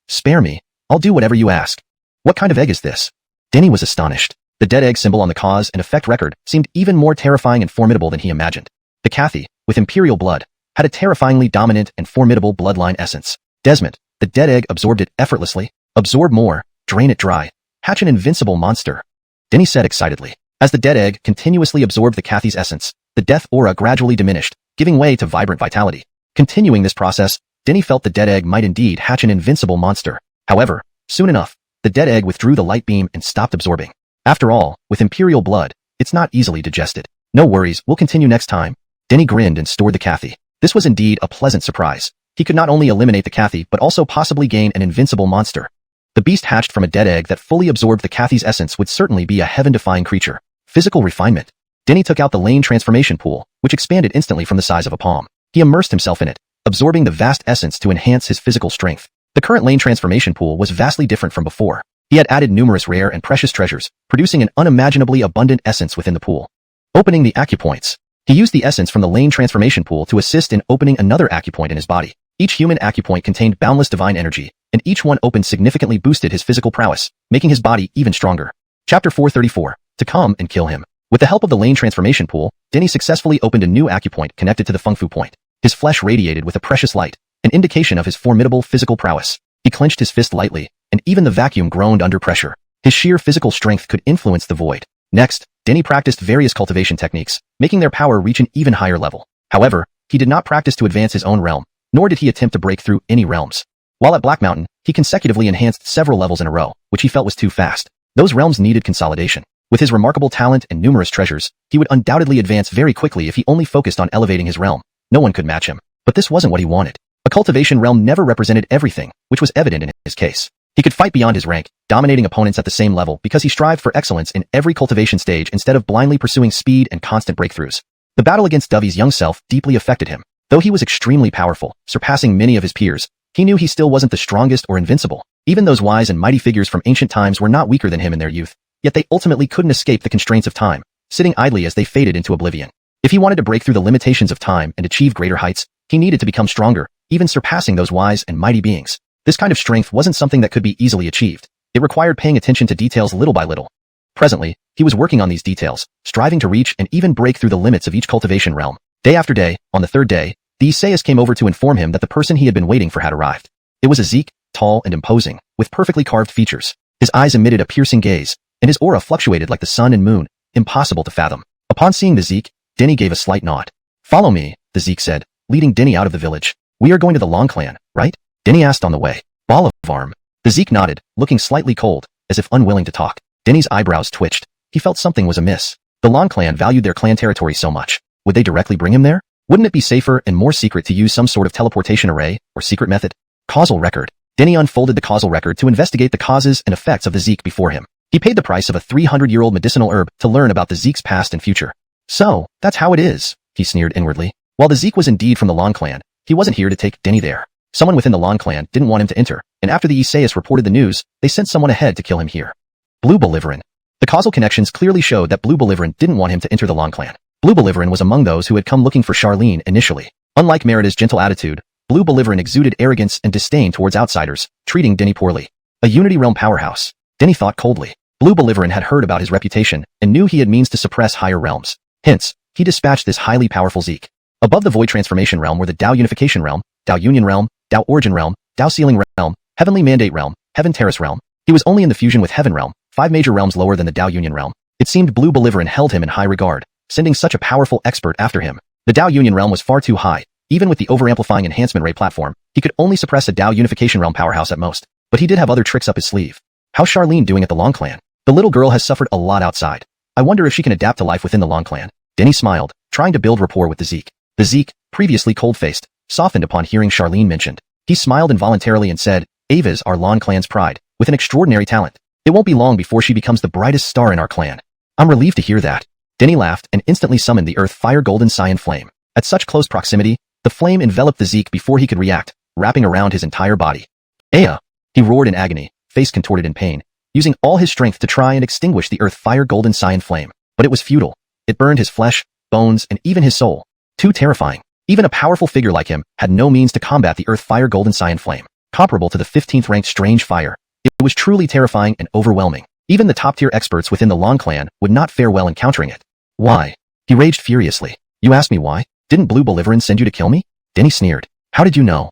Spare me. I'll do whatever you ask. What kind of egg is this? Denny was astonished. The dead egg symbol on the cause and effect record seemed even more terrifying and formidable than he imagined. The Cathy, with imperial blood, had a terrifyingly dominant and formidable bloodline essence. Desmond, the dead egg absorbed it effortlessly. Absorb more, drain it dry, hatch an invincible monster. Denny said excitedly. As the dead egg continuously absorbed the Cathy's essence, the death aura gradually diminished, giving way to vibrant vitality. Continuing this process, Denny felt the dead egg might indeed hatch an invincible monster. However, soon enough, the dead egg withdrew the light beam and stopped absorbing. After all, with imperial blood, it's not easily digested. No worries, we'll continue next time. Denny grinned and stored the Cathy. This was indeed a pleasant surprise. He could not only eliminate the Cathy but also possibly gain an invincible monster. The beast hatched from a dead egg that fully absorbed the Cathy's essence would certainly be a heaven-defying creature. Physical refinement. Denny took out the lane transformation pool, which expanded instantly from the size of a palm. He immersed himself in it, absorbing the vast essence to enhance his physical strength. The current lane transformation pool was vastly different from before. He had added numerous rare and precious treasures, producing an unimaginably abundant essence within the pool. Opening the acupoints. He used the essence from the lane transformation pool to assist in opening another acupoint in his body. Each human acupoint contained boundless divine energy, and each one opened significantly boosted his physical prowess, making his body even stronger. Chapter 434. To come and kill him. With the help of the lane transformation pool, Denny successfully opened a new acupoint connected to the Feng Fu point. His flesh radiated with a precious light, an indication of his formidable physical prowess. He clenched his fist lightly, and even the vacuum groaned under pressure. His sheer physical strength could influence the void. Next, Denny practiced various cultivation techniques, making their power reach an even higher level. However, he did not practice to advance his own realm, nor did he attempt to break through any realms. While at Black Mountain, he consecutively enhanced several levels in a row, which he felt was too fast. Those realms needed consolidation. With his remarkable talent and numerous treasures, he would undoubtedly advance very quickly if he only focused on elevating his realm. No one could match him. But this wasn't what he wanted. A cultivation realm never represented everything, which was evident in his case. He could fight beyond his rank, dominating opponents at the same level because he strived for excellence in every cultivation stage instead of blindly pursuing speed and constant breakthroughs. The battle against Dovey's young self deeply affected him. Though he was extremely powerful, surpassing many of his peers, he knew he still wasn't the strongest or invincible. Even those wise and mighty figures from ancient times were not weaker than him in their youth. Yet they ultimately couldn't escape the constraints of time, sitting idly as they faded into oblivion. If he wanted to break through the limitations of time and achieve greater heights, he needed to become stronger, even surpassing those wise and mighty beings. This kind of strength wasn't something that could be easily achieved. It required paying attention to details little by little. Presently, he was working on these details, striving to reach and even break through the limits of each cultivation realm. Day after day, on the third day, the Isaias came over to inform him that the person he had been waiting for had arrived. It was a Zeke, tall and imposing, with perfectly carved features. His eyes emitted a piercing gaze, and his aura fluctuated like the sun and moon, impossible to fathom. Upon seeing the Zeke, Denny gave a slight nod. "Follow me," the Zeke said, leading Denny out of the village. "We are going to the Long Clan, right?" Denny asked on the way. "Ball of arm." The Zeke nodded, looking slightly cold, as if unwilling to talk. Denny's eyebrows twitched. He felt something was amiss. The Long Clan valued their clan territory so much. Would they directly bring him there? Wouldn't it be safer and more secret to use some sort of teleportation array or secret method? Causal record. Denny unfolded the causal record to investigate the causes and effects of the Zeke before him. He paid the price of a 300-year-old medicinal herb to learn about the Zeke's past and future. So, that's how it is, he sneered inwardly. While the Zeke was indeed from the Long Clan, he wasn't here to take Denny there. Someone within the Long Clan didn't want him to enter, and after the Isaias reported the news, they sent someone ahead to kill him here. Blue Bolivaran. The causal connections clearly showed that Blue Bolivaran didn't want him to enter the Long Clan. Blue Bolivaran was among those who had come looking for Charlene initially. Unlike Merida's gentle attitude, Blue Bolivaran exuded arrogance and disdain towards outsiders, treating Denny poorly. A Unity Realm powerhouse. Denny thought coldly. Blue Bolivaran had heard about his reputation and knew he had means to suppress higher realms. Hence, he dispatched this highly powerful Zeke. Above the Void Transformation Realm were the Dao Unification Realm, Dao Union Realm, Dao Origin Realm, Dao Sealing Realm, Heavenly Mandate Realm, Heaven Terrace Realm. He was only in the fusion with Heaven Realm, 5 major realms lower than the Dao Union Realm. It seemed Blue Bolivaran held him in high regard, sending such a powerful expert after him. The Dao Union Realm was far too high. Even with the over-amplifying enhancement ray platform, he could only suppress a Dao Unification Realm powerhouse at most. But he did have other tricks up his sleeve. How's Charlene doing at the Long Clan? The little girl has suffered a lot outside. I wonder if she can adapt to life within the Long Clan. Denny smiled, trying to build rapport with the Zeke. The Zeke, previously cold-faced, softened upon hearing Charlene mentioned. He smiled involuntarily and said, "Ava's our Long Clan's pride, with an extraordinary talent. It won't be long before she becomes the brightest star in our clan." "I'm relieved to hear that." Denny laughed and instantly summoned the Earth Fire Golden Cyan Flame. At such close proximity, the flame enveloped the Zeke before he could react, wrapping around his entire body. "Aya!" He roared in agony, face contorted in pain, using all his strength to try and extinguish the Earth Fire Golden Cyan Flame. But it was futile. It burned his flesh, bones, and even his soul. Too terrifying. Even a powerful figure like him had no means to combat the Earth Fire Golden Cyan Flame. Comparable to the 15th ranked Strange Fire, it was truly terrifying and overwhelming. Even the top-tier experts within the Long Clan would not fare well encountering it. "Why?" He raged furiously. "You asked me why? Didn't Blue Bolivaran send you to kill me?" Denny sneered. "How did you know?"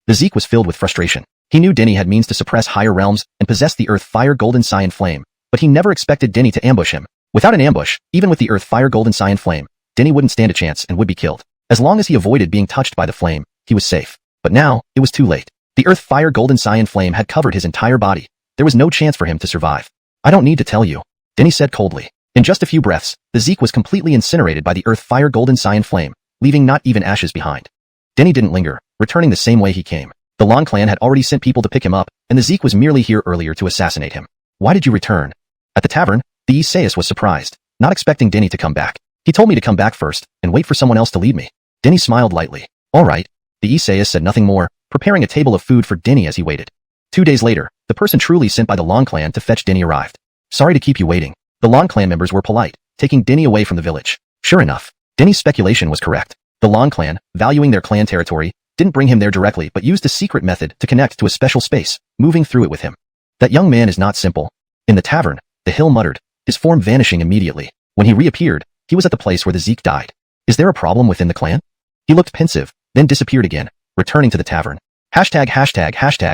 The Zeke was filled with frustration. He knew Denny had means to suppress higher realms and possess the Earth Fire Golden Cyan Flame, but he never expected Denny to ambush him. Without an ambush, even with the earth fire golden cyan flame, Denny wouldn't stand a chance and would be killed. As long as he avoided being touched by the flame, he was safe. But now, it was too late. The earth fire golden cyan flame had covered his entire body. There was no chance for him to survive. I don't need to tell you, Denny said coldly. In just a few breaths, the Zeke was completely incinerated by the earth fire golden cyan flame, leaving not even ashes behind. Denny didn't linger, returning the same way he came. The Long clan had already sent people to pick him up, and the Zeke was merely here earlier to assassinate him. Why did you return? At the tavern, the Isaias was surprised, not expecting Denny to come back. He told me to come back first, and wait for someone else to lead me. Denny smiled lightly. All right. The Isaias said nothing more, preparing a table of food for Denny as he waited. 2 days later, the person truly sent by the Long clan to fetch Denny arrived. Sorry to keep you waiting. The Long clan members were polite, taking Denny away from the village. Sure enough, Denny's speculation was correct. The Long clan, valuing their clan territory, didn't bring him there directly but used a secret method to connect to a special space, moving through it with him. That young man is not simple. In the tavern, the Hill muttered, his form vanishing immediately. When he reappeared, he was at the place where the Zeke died. Is there a problem within the clan? He looked pensive, then disappeared again, returning to the tavern. Hashtag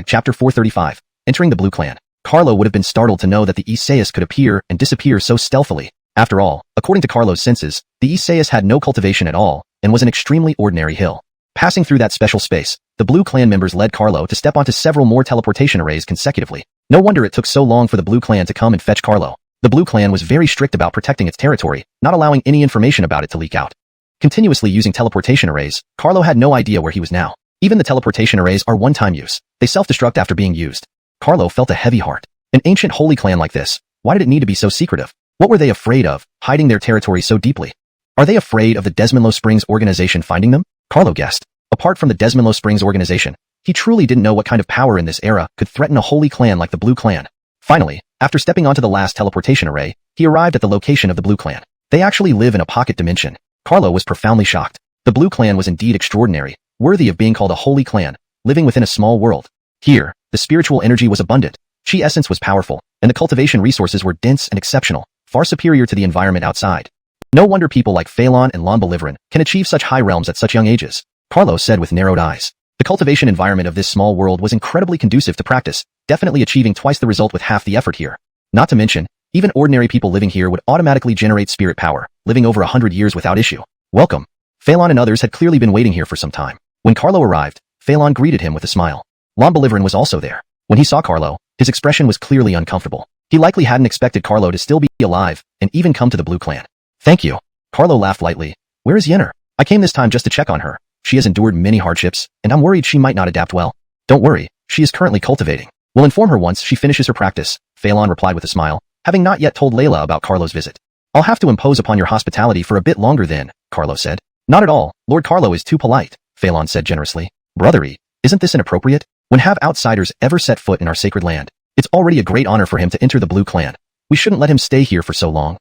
chapter 435, entering the Blue clan. Carlo would have been startled to know that the Isaias could appear and disappear so stealthily. After all, according to Carlo's senses, the Isaias had no cultivation at all, and was an extremely ordinary hill. Passing through that special space, the Blue clan members led Carlo to step onto several more teleportation arrays consecutively. No wonder it took so long for the Blue clan to come and fetch Carlo. The Blue clan was very strict about protecting its territory, not allowing any information about it to leak out. Continuously using teleportation arrays, Carlo had no idea where he was now. Even the teleportation arrays are one-time use. They self-destruct after being used. Carlo felt a heavy heart. An ancient holy clan like this, why did it need to be so secretive? What were they afraid of, hiding their territory so deeply? Are they afraid of the Desmondlow Springs organization finding them? Carlo guessed. Apart from the Desmondlow Springs organization, he truly didn't know what kind of power in this era could threaten a holy clan like the Blue clan. Finally, after stepping onto the last teleportation array, he arrived at the location of the Blue clan. They actually live in a pocket dimension. Carlo was profoundly shocked. The Blue clan was indeed extraordinary, worthy of being called a holy clan, living within a small world. Here, the spiritual energy was abundant, chi essence was powerful, and the cultivation resources were dense and exceptional, far superior to the environment outside. No wonder people like Phelan and Lon Bolivaran can achieve such high realms at such young ages, Carlo said with narrowed eyes. The cultivation environment of this small world was incredibly conducive to practice, definitely achieving twice the result with half the effort here. Not to mention, even ordinary people living here would automatically generate spirit power, living over 100 years without issue. Welcome. Phelan and others had clearly been waiting here for some time. When Carlo arrived, Phelan greeted him with a smile. Lon Bolivaran was also there. When he saw Carlo, his expression was clearly uncomfortable. He likely hadn't expected Carlo to still be alive and even come to the Blue clan. Thank you. Carlo laughed lightly. Where is Yenner? I came this time just to check on her. She has endured many hardships, and I'm worried she might not adapt well. Don't worry, she is currently cultivating. We'll inform her once she finishes her practice, Phelan replied with a smile, having not yet told Layla about Carlo's visit. I'll have to impose upon your hospitality for a bit longer then, Carlo said. Not at all, Lord Carlo is too polite, Phelan said generously. Brothery, isn't this inappropriate? When have outsiders ever set foot in our sacred land? It's already a great honor for him to enter the Blue clan. We shouldn't let him stay here for so long.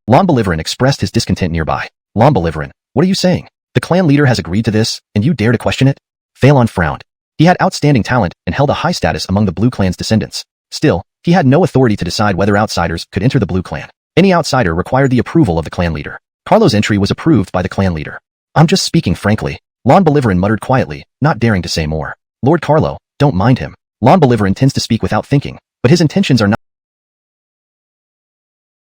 Lon Bolivaran expressed his discontent nearby. Lon Bolivaran, what are you saying? The clan leader has agreed to this, and you dare to question it? Phelan frowned. He had outstanding talent and held a high status among the Blue clan's descendants. Still, he had no authority to decide whether outsiders could enter the Blue clan. Any outsider required the approval of the clan leader. Carlo's entry was approved by the clan leader. I'm just speaking frankly. Lon Bolivaran muttered quietly, not daring to say more. Lord Carlo, don't mind him. Lon Bolivaran tends to speak without thinking, but his intentions are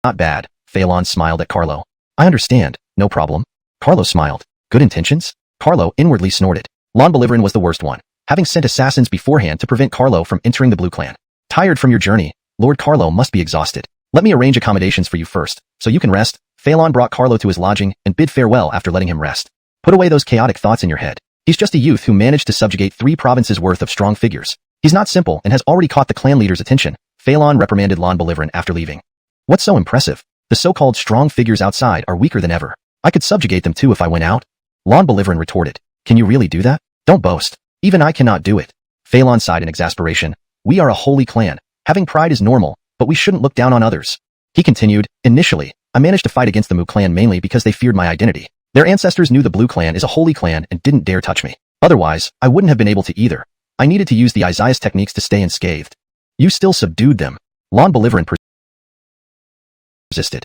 not bad. Phelan smiled at Carlo. I understand, no problem. Carlo smiled. Good intentions? Carlo inwardly snorted. Lon Bolivaran was the worst one, having sent assassins beforehand to prevent Carlo from entering the Blue clan. Tired from your journey, Lord Carlo must be exhausted. Let me arrange accommodations for you first, so you can rest. Phelan brought Carlo to his lodging and bid farewell after letting him rest. Put away those chaotic thoughts in your head. He's just a youth who managed to subjugate 3 provinces worth of strong figures. He's not simple and has already caught the clan leader's attention, Phelan reprimanded Lon Bolivaran after leaving. What's so impressive? The so-called strong figures outside are weaker than ever. I could subjugate them too if I went out. Lon Bolivaran retorted. Can you really do that? Don't boast. Even I cannot do it. Phelan sighed in exasperation. We are a holy clan. Having pride is normal, but we shouldn't look down on others. He continued, initially, I managed to fight against the Mu clan mainly because they feared my identity. Their ancestors knew the Blue clan is a holy clan and didn't dare touch me. Otherwise, I wouldn't have been able to either. I needed to use the Isaias techniques to stay unscathed. You still subdued them. Lon Bolivaran persisted.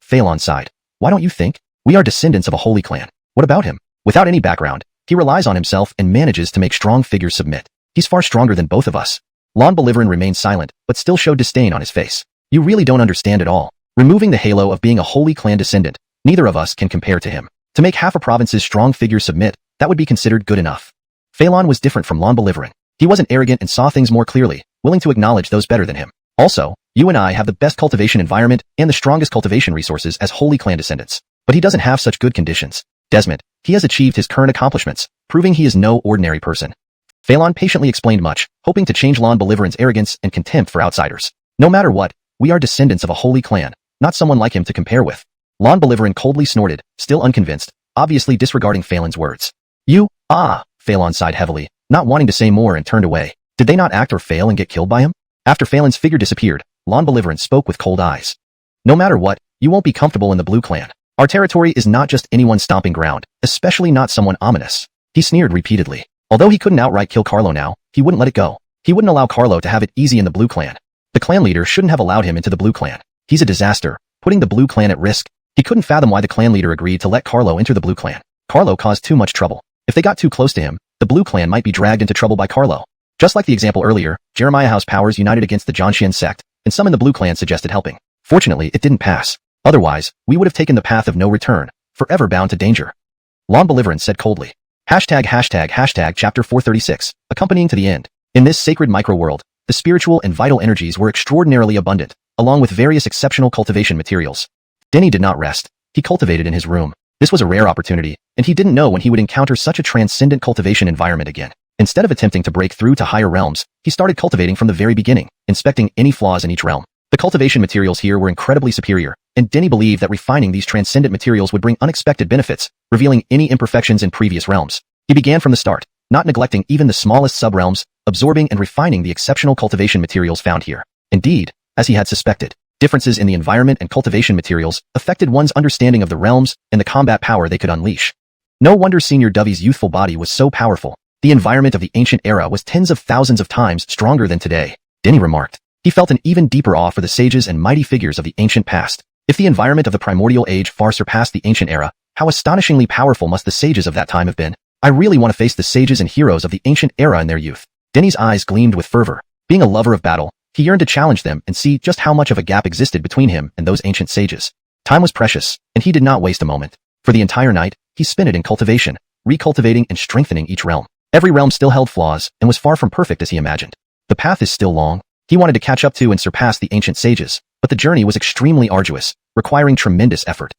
Phelan sighed. Why don't you think? We are descendants of a holy clan. What about him? Without any background, he relies on himself and manages to make strong figures submit. He's far stronger than both of us. Lon Bolivaran remained silent, but still showed disdain on his face. You really don't understand at all. Removing the halo of being a holy clan descendant, neither of us can compare to him. To make half a province's strong figure submit, that would be considered good enough. Phelan was different from Lon Beliverin. He wasn't arrogant and saw things more clearly, willing to acknowledge those better than him. Also, you and I have the best cultivation environment and the strongest cultivation resources as holy clan descendants. But he doesn't have such good conditions. Desmond, he has achieved his current accomplishments, proving he is no ordinary person. Phelan patiently explained much, hoping to change Lon Beliverin's arrogance and contempt for outsiders. No matter what, we are descendants of a holy clan, not someone like him to compare with. Lon Beliverin coldly snorted, still unconvinced, obviously disregarding Phelan's words. Phelan sighed heavily, not wanting to say more and turned away. Did they not act or fail and get killed by him? After Phelan's figure disappeared, Lon Beliverin spoke with cold eyes. No matter what, you won't be comfortable in the Blue Clan. Our territory is not just anyone's stomping ground, especially not someone ominous. He sneered repeatedly. Although he couldn't outright kill Carlo now, he wouldn't let it go. He wouldn't allow Carlo to have it easy in the Blue Clan. The clan leader shouldn't have allowed him into the Blue Clan. He's a disaster, putting the Blue Clan at risk. He couldn't fathom why the clan leader agreed to let Carlo enter the Blue Clan. Carlo caused too much trouble. If they got too close to him, the Blue Clan might be dragged into trouble by Carlo. Just like the example earlier, Jeremiah House powers united against the Zhongxian sect, and some in the Blue Clan suggested helping. Fortunately, it didn't pass. Otherwise, we would have taken the path of no return, forever bound to danger. Lon Beliverin said coldly. ##### Chapter 436, accompanying to the end. In this sacred micro-world, the spiritual and vital energies were extraordinarily abundant, along with various exceptional cultivation materials. Denny did not rest. He cultivated in his room. This was a rare opportunity, and he didn't know when he would encounter such a transcendent cultivation environment again. Instead of attempting to break through to higher realms, he started cultivating from the very beginning, inspecting any flaws in each realm. The cultivation materials here were incredibly superior, and Denny believed that refining these transcendent materials would bring unexpected benefits, revealing any imperfections in previous realms. He began from the start, not neglecting even the smallest sub-realms, absorbing and refining the exceptional cultivation materials found here. Indeed, as he had suspected, differences in the environment and cultivation materials affected one's understanding of the realms and the combat power they could unleash. No wonder Senior Dovey's youthful body was so powerful. The environment of the ancient era was tens of thousands of times stronger than today, Denny remarked. He felt an even deeper awe for the sages and mighty figures of the ancient past. If the environment of the primordial age far surpassed the ancient era, how astonishingly powerful must the sages of that time have been? I really want to face the sages and heroes of the ancient era in their youth. Denny's eyes gleamed with fervor. Being a lover of battle, he yearned to challenge them and see just how much of a gap existed between him and those ancient sages. Time was precious, and he did not waste a moment. For the entire night, he spent it in cultivation, recultivating and strengthening each realm. Every realm still held flaws and was far from perfect as he imagined. The path is still long. He wanted to catch up to and surpass the ancient sages, but the journey was extremely arduous, requiring tremendous effort.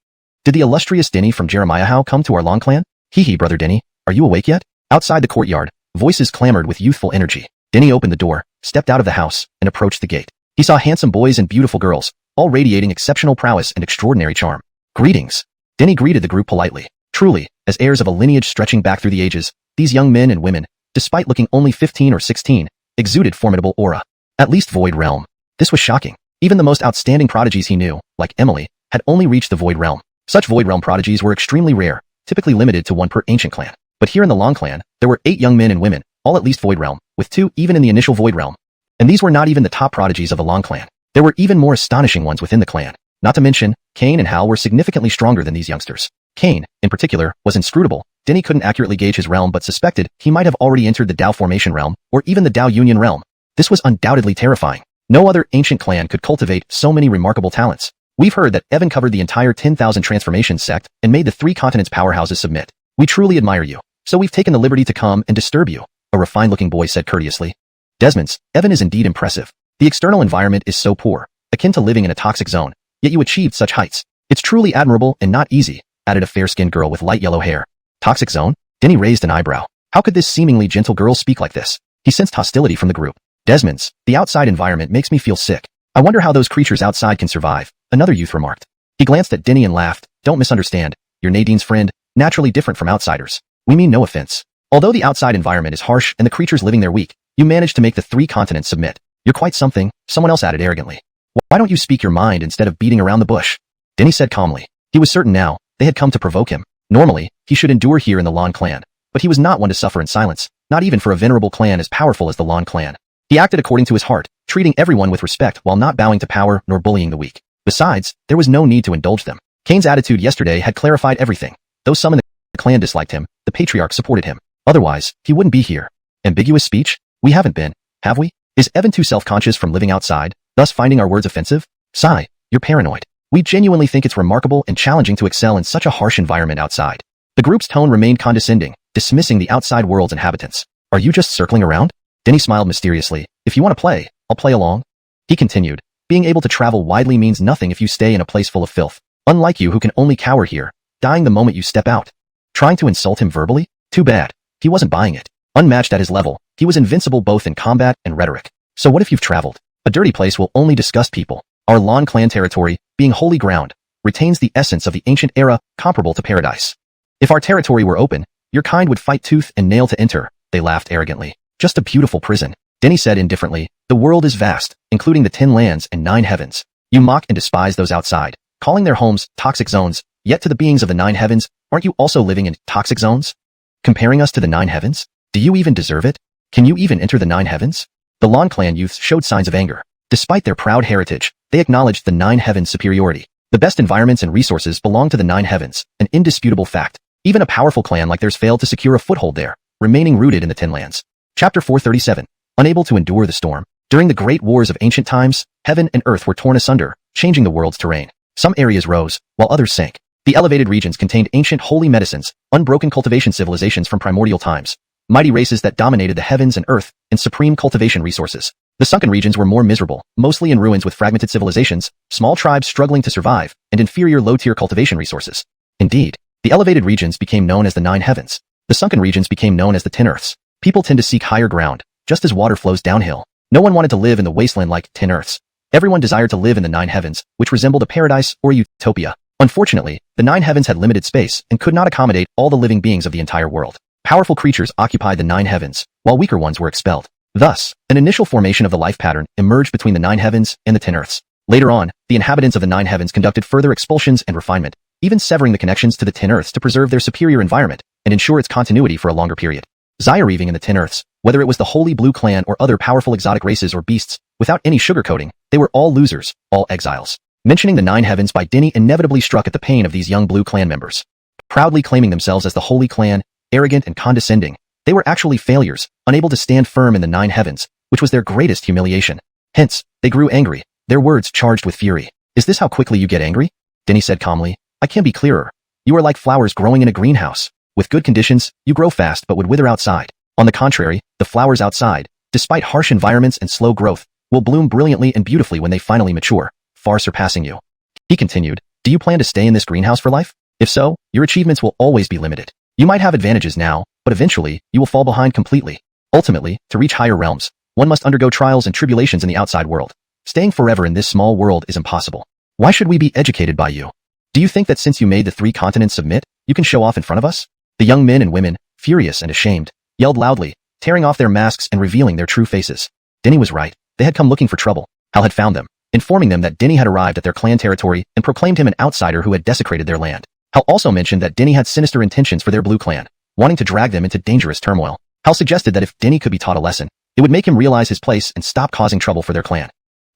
Did the illustrious Denny from Jeremiah House come to our Long Clan? Hee, brother Denny, are you awake yet? Outside the courtyard, voices clamored with youthful energy. Denny opened the door, stepped out of the house, and approached the gate. He saw handsome boys and beautiful girls, all radiating exceptional prowess and extraordinary charm. Greetings. Denny greeted the group politely. Truly, as heirs of a lineage stretching back through the ages, these young men and women, despite looking only 15 or 16, exuded formidable aura. At least Void Realm. This was shocking. Even the most outstanding prodigies he knew, like Emily, had only reached the Void Realm. Such Void Realm prodigies were extremely rare, typically limited to one per ancient clan. But here in the Long Clan, there were 8 young men and women, all at least Void Realm, with 2 even in the initial Void Realm. And these were not even the top prodigies of the Long Clan. There were even more astonishing ones within the clan. Not to mention, Cain and Hal were significantly stronger than these youngsters. Cain, in particular, was inscrutable. Denny couldn't accurately gauge his realm but suspected he might have already entered the Dao Formation realm, or even the Dao Union realm. This was undoubtedly terrifying. No other ancient clan could cultivate so many remarkable talents. We've heard that Evan covered the entire 10,000 transformations sect and made the 3 continents powerhouses submit. We truly admire you, so we've taken the liberty to come and disturb you, a refined-looking boy said courteously. Desmond's, Evan is indeed impressive. The external environment is so poor, akin to living in a toxic zone, yet you achieved such heights. It's truly admirable and not easy, added a fair-skinned girl with light yellow hair. Toxic zone? Denny raised an eyebrow. How could this seemingly gentle girl speak like this? He sensed hostility from the group. Desmond's, the outside environment makes me feel sick. I wonder how those creatures outside can survive, another youth remarked. He glanced at Denny and laughed. Don't misunderstand. You're Nadine's friend, naturally different from outsiders. We mean no offense. Although the outside environment is harsh and the creatures living there weak, you managed to make the 3 continents submit. You're quite something, someone else added arrogantly. Why don't you speak your mind instead of beating around the bush? Denny said calmly. He was certain now, they had come to provoke him. Normally, he should endure here in the Lon clan, but he was not one to suffer in silence, not even for a venerable clan as powerful as the Lon clan. He acted according to his heart, treating everyone with respect while not bowing to power nor bullying the weak. Besides, there was no need to indulge them. Cain's attitude yesterday had clarified everything. Though some in the clan disliked him, the patriarch supported him. Otherwise, he wouldn't be here. Ambiguous speech? We haven't been, have we? Is Evan too self-conscious from living outside, thus finding our words offensive? Sigh, you're paranoid. We genuinely think it's remarkable and challenging to excel in such a harsh environment outside. The group's tone remained condescending, dismissing the outside world's inhabitants. Are you just circling around? Denny smiled mysteriously. If you want to play, I'll play along. He continued. Being able to travel widely means nothing if you stay in a place full of filth. Unlike you who can only cower here, dying the moment you step out. Trying to insult him verbally? Too bad. He wasn't buying it. Unmatched at his level, he was invincible both in combat and rhetoric. So what if you've traveled? A dirty place will only disgust people. Our Lan clan territory, being holy ground, retains the essence of the ancient era, comparable to paradise. If our territory were open, your kind would fight tooth and nail to enter, they laughed arrogantly. Just a beautiful prison. Denny said indifferently, the world is vast, including the 10 lands and 9 heavens. You mock and despise those outside, calling their homes toxic zones, yet to the beings of the 9 heavens, aren't you also living in toxic zones? Comparing us to the 9 heavens? Do you even deserve it? Can you even enter the 9 heavens? The Lan clan youths showed signs of anger. Despite their proud heritage, they acknowledged the 9 heavens' superiority. The best environments and resources belong to the 9 heavens, an indisputable fact. Even a powerful clan like theirs failed to secure a foothold there, remaining rooted in the 10 lands. Chapter 437. Unable to endure the storm. During the great wars of ancient times, heaven and earth were torn asunder, changing the world's terrain. Some areas rose, while others sank. The elevated regions contained ancient holy medicines, unbroken cultivation civilizations from primordial times, mighty races that dominated the heavens and earth, and supreme cultivation resources. The sunken regions were more miserable, mostly in ruins with fragmented civilizations, small tribes struggling to survive, and inferior low-tier cultivation resources. Indeed, the elevated regions became known as the 9 heavens. The sunken regions became known as the 10 earths. People tend to seek higher ground, just as water flows downhill. No one wanted to live in the wasteland like 10 earths. Everyone desired to live in the 9 heavens, which resembled a paradise or a utopia. Unfortunately, the 9 heavens had limited space and could not accommodate all the living beings of the entire world. Powerful creatures occupied the 9 heavens, while weaker ones were expelled. Thus, an initial formation of the life pattern emerged between the 9 heavens and the 10 earths. Later on, the inhabitants of the 9 heavens conducted further expulsions and refinement, even severing the connections to the 10 earths to preserve their superior environment and ensure its continuity for a longer period. Zyreving in the 10 earths, whether it was the Holy Blue Clan or other powerful exotic races or beasts, without any sugarcoating, they were all losers, all exiles. Mentioning the 9 heavens by Denny inevitably struck at the pain of these young Blue Clan members. Proudly claiming themselves as the Holy Clan, arrogant and condescending, they were actually failures, unable to stand firm in the 9 heavens, which was their greatest humiliation. Hence, they grew angry, their words charged with fury. Is this how quickly you get angry? Denny said calmly. I can't be clearer. You are like flowers growing in a greenhouse. With good conditions, you grow fast but would wither outside. On the contrary, the flowers outside, despite harsh environments and slow growth, will bloom brilliantly and beautifully when they finally mature, far surpassing you. He continued, do you plan to stay in this greenhouse for life? If so, your achievements will always be limited. You might have advantages now, but eventually, you will fall behind completely. Ultimately, to reach higher realms, one must undergo trials and tribulations in the outside world. Staying forever in this small world is impossible. Why should we be educated by you? Do you think that since you made the 3 continents submit, you can show off in front of us? The young men and women, furious and ashamed, yelled loudly, tearing off their masks and revealing their true faces. Denny was right. They had come looking for trouble. Hal had found them, informing them that Denny had arrived at their clan territory and proclaimed him an outsider who had desecrated their land. Hal also mentioned that Denny had sinister intentions for their Blue Clan, wanting to drag them into dangerous turmoil. Hal suggested that if Denny could be taught a lesson, it would make him realize his place and stop causing trouble for their clan.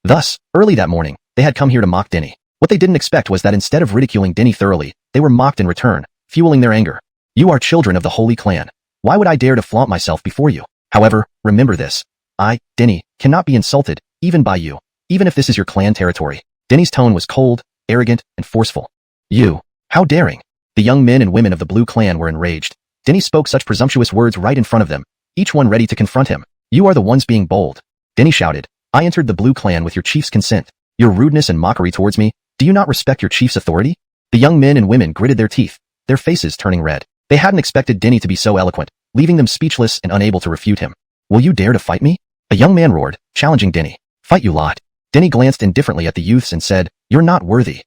Thus, early that morning, they had come here to mock Denny. What they didn't expect was that instead of ridiculing Denny thoroughly, they were mocked in return, fueling their anger. You are children of the Holy Clan. Why would I dare to flaunt myself before you? However, remember this. I, Denny, cannot be insulted, even by you, even if this is your clan territory. Denny's tone was cold, arrogant, and forceful. You, how daring. The young men and women of the Blue Clan were enraged. Denny spoke such presumptuous words right in front of them, each one ready to confront him. You are the ones being bold. Denny shouted. I entered the Blue Clan with your chief's consent. Your rudeness and mockery towards me, do you not respect your chief's authority? The young men and women gritted their teeth, their faces turning red. They hadn't expected Denny to be so eloquent, leaving them speechless and unable to refute him. Will you dare to fight me? A young man roared, challenging Denny. Fight you lot. Denny glanced indifferently at the youths and said, you're not worthy.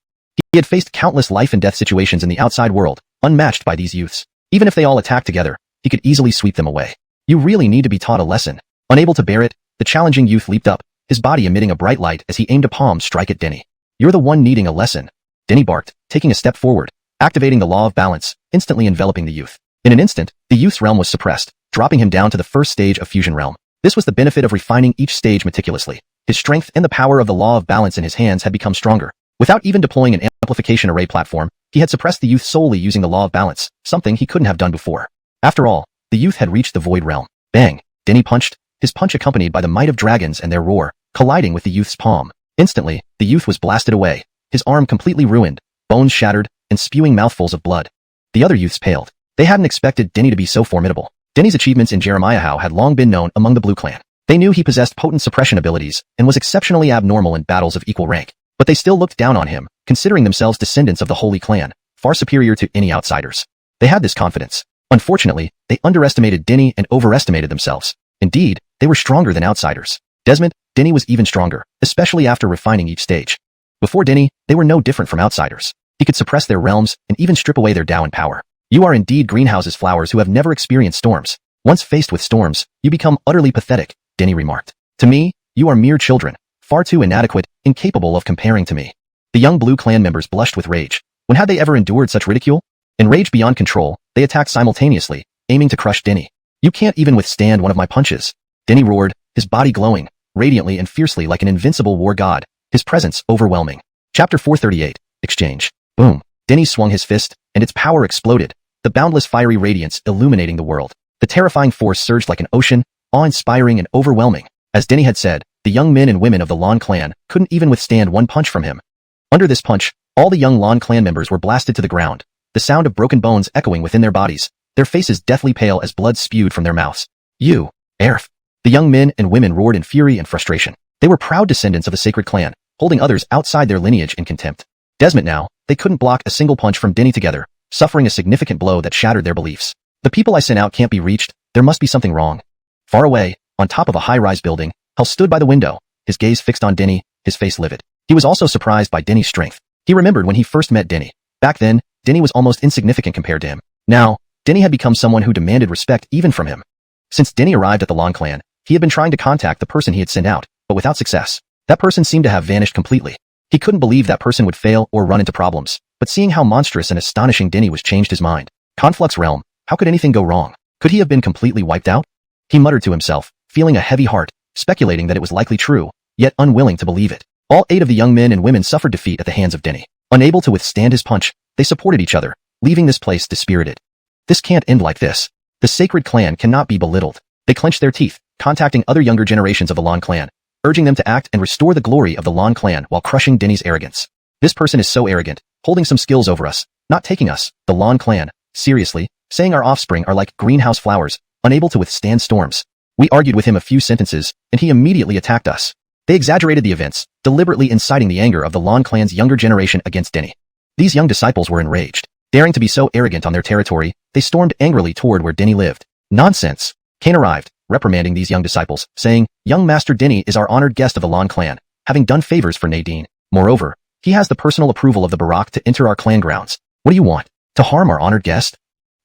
He had faced countless life and death situations in the outside world, unmatched by these youths. Even if they all attacked together, he could easily sweep them away. You really need to be taught a lesson. Unable to bear it, the challenging youth leaped up, his body emitting a bright light as he aimed a palm strike at Denny. You're the one needing a lesson. Denny barked, taking a step forward, activating the law of balance, instantly enveloping the youth. In an instant, the youth's realm was suppressed, dropping him down to the first stage of fusion realm. This was the benefit of refining each stage meticulously. His strength and the power of the law of balance in his hands had become stronger. Without even deploying an amplification array platform, he had suppressed the youth solely using the law of balance, something he couldn't have done before. After all, the youth had reached the void realm. Bang! Denny punched, his punch accompanied by the might of dragons and their roar, colliding with the youth's palm. Instantly, the youth was blasted away, his arm completely ruined, bones shattered, and spewing mouthfuls of blood. The other youths paled. They hadn't expected Denny to be so formidable. Denny's achievements in Jeremiah had long been known among the Blue Clan. They knew he possessed potent suppression abilities and was exceptionally abnormal in battles of equal rank. But they still looked down on him, considering themselves descendants of the Holy Clan, far superior to any outsiders. They had this confidence. Unfortunately, they underestimated Denny and overestimated themselves. Indeed, they were stronger than outsiders. Denny was even stronger, especially after refining each stage. Before Denny, they were no different from outsiders. He could suppress their realms and even strip away their Tao and power. You are indeed greenhouses flowers who have never experienced storms. Once faced with storms, you become utterly pathetic, Denny remarked. To me, you are mere children, far too inadequate, incapable of comparing to me. The young Blue Clan members blushed with rage. When had they ever endured such ridicule? Enraged beyond control, they attacked simultaneously, aiming to crush Denny. You can't even withstand one of my punches. Denny roared, his body glowing, radiantly and fiercely like an invincible war god, his presence overwhelming. Chapter 438, Exchange. Boom. Denny swung his fist, and its power exploded, the boundless fiery radiance illuminating the world. The terrifying force surged like an ocean, awe-inspiring and overwhelming. As Denny had said, the young men and women of the Lan clan couldn't even withstand one punch from him. Under this punch, all the young Lan clan members were blasted to the ground, the sound of broken bones echoing within their bodies, their faces deathly pale as blood spewed from their mouths. You, Erf. The young men and women roared in fury and frustration. They were proud descendants of the sacred clan, holding others outside their lineage in contempt. Now, they couldn't block a single punch from Denny together, suffering a significant blow that shattered their beliefs. The people I sent out can't be reached, there must be something wrong. Far away, on top of a high-rise building, Hal stood by the window, his gaze fixed on Denny, his face livid. He was also surprised by Denny's strength. He remembered when he first met Denny. Back then, Denny was almost insignificant compared to him. Now, Denny had become someone who demanded respect even from him. Since Denny arrived at the Lan clan, he had been trying to contact the person he had sent out, but without success. That person seemed to have vanished completely. He couldn't believe that person would fail or run into problems, but seeing how monstrous and astonishing Denny was changed his mind. Conflux realm, how could anything go wrong? Could he have been completely wiped out? He muttered to himself, feeling a heavy heart, speculating that it was likely true, yet unwilling to believe it. All 8 of the young men and women suffered defeat at the hands of Denny. Unable to withstand his punch, they supported each other, leaving this place dispirited. This can't end like this. The sacred clan cannot be belittled. They clenched their teeth, contacting other younger generations of the Lan clan, urging them to act and restore the glory of the Lan clan while crushing Denny's arrogance. This person is so arrogant, holding some skills over us, not taking us, the Lan clan, seriously, saying our offspring are like greenhouse flowers, unable to withstand storms. We argued with him a few sentences, and he immediately attacked us. They exaggerated the events, deliberately inciting the anger of the Lan clan's younger generation against Denny. These young disciples were enraged. Daring to be so arrogant on their territory, they stormed angrily toward where Denny lived. Nonsense. Cain arrived, reprimanding these young disciples, saying, "Young Master Denny is our honored guest of the Lan clan, having done favors for Nadine. Moreover, he has the personal approval of the Barak to enter our clan grounds. What do you want? To harm our honored guest?"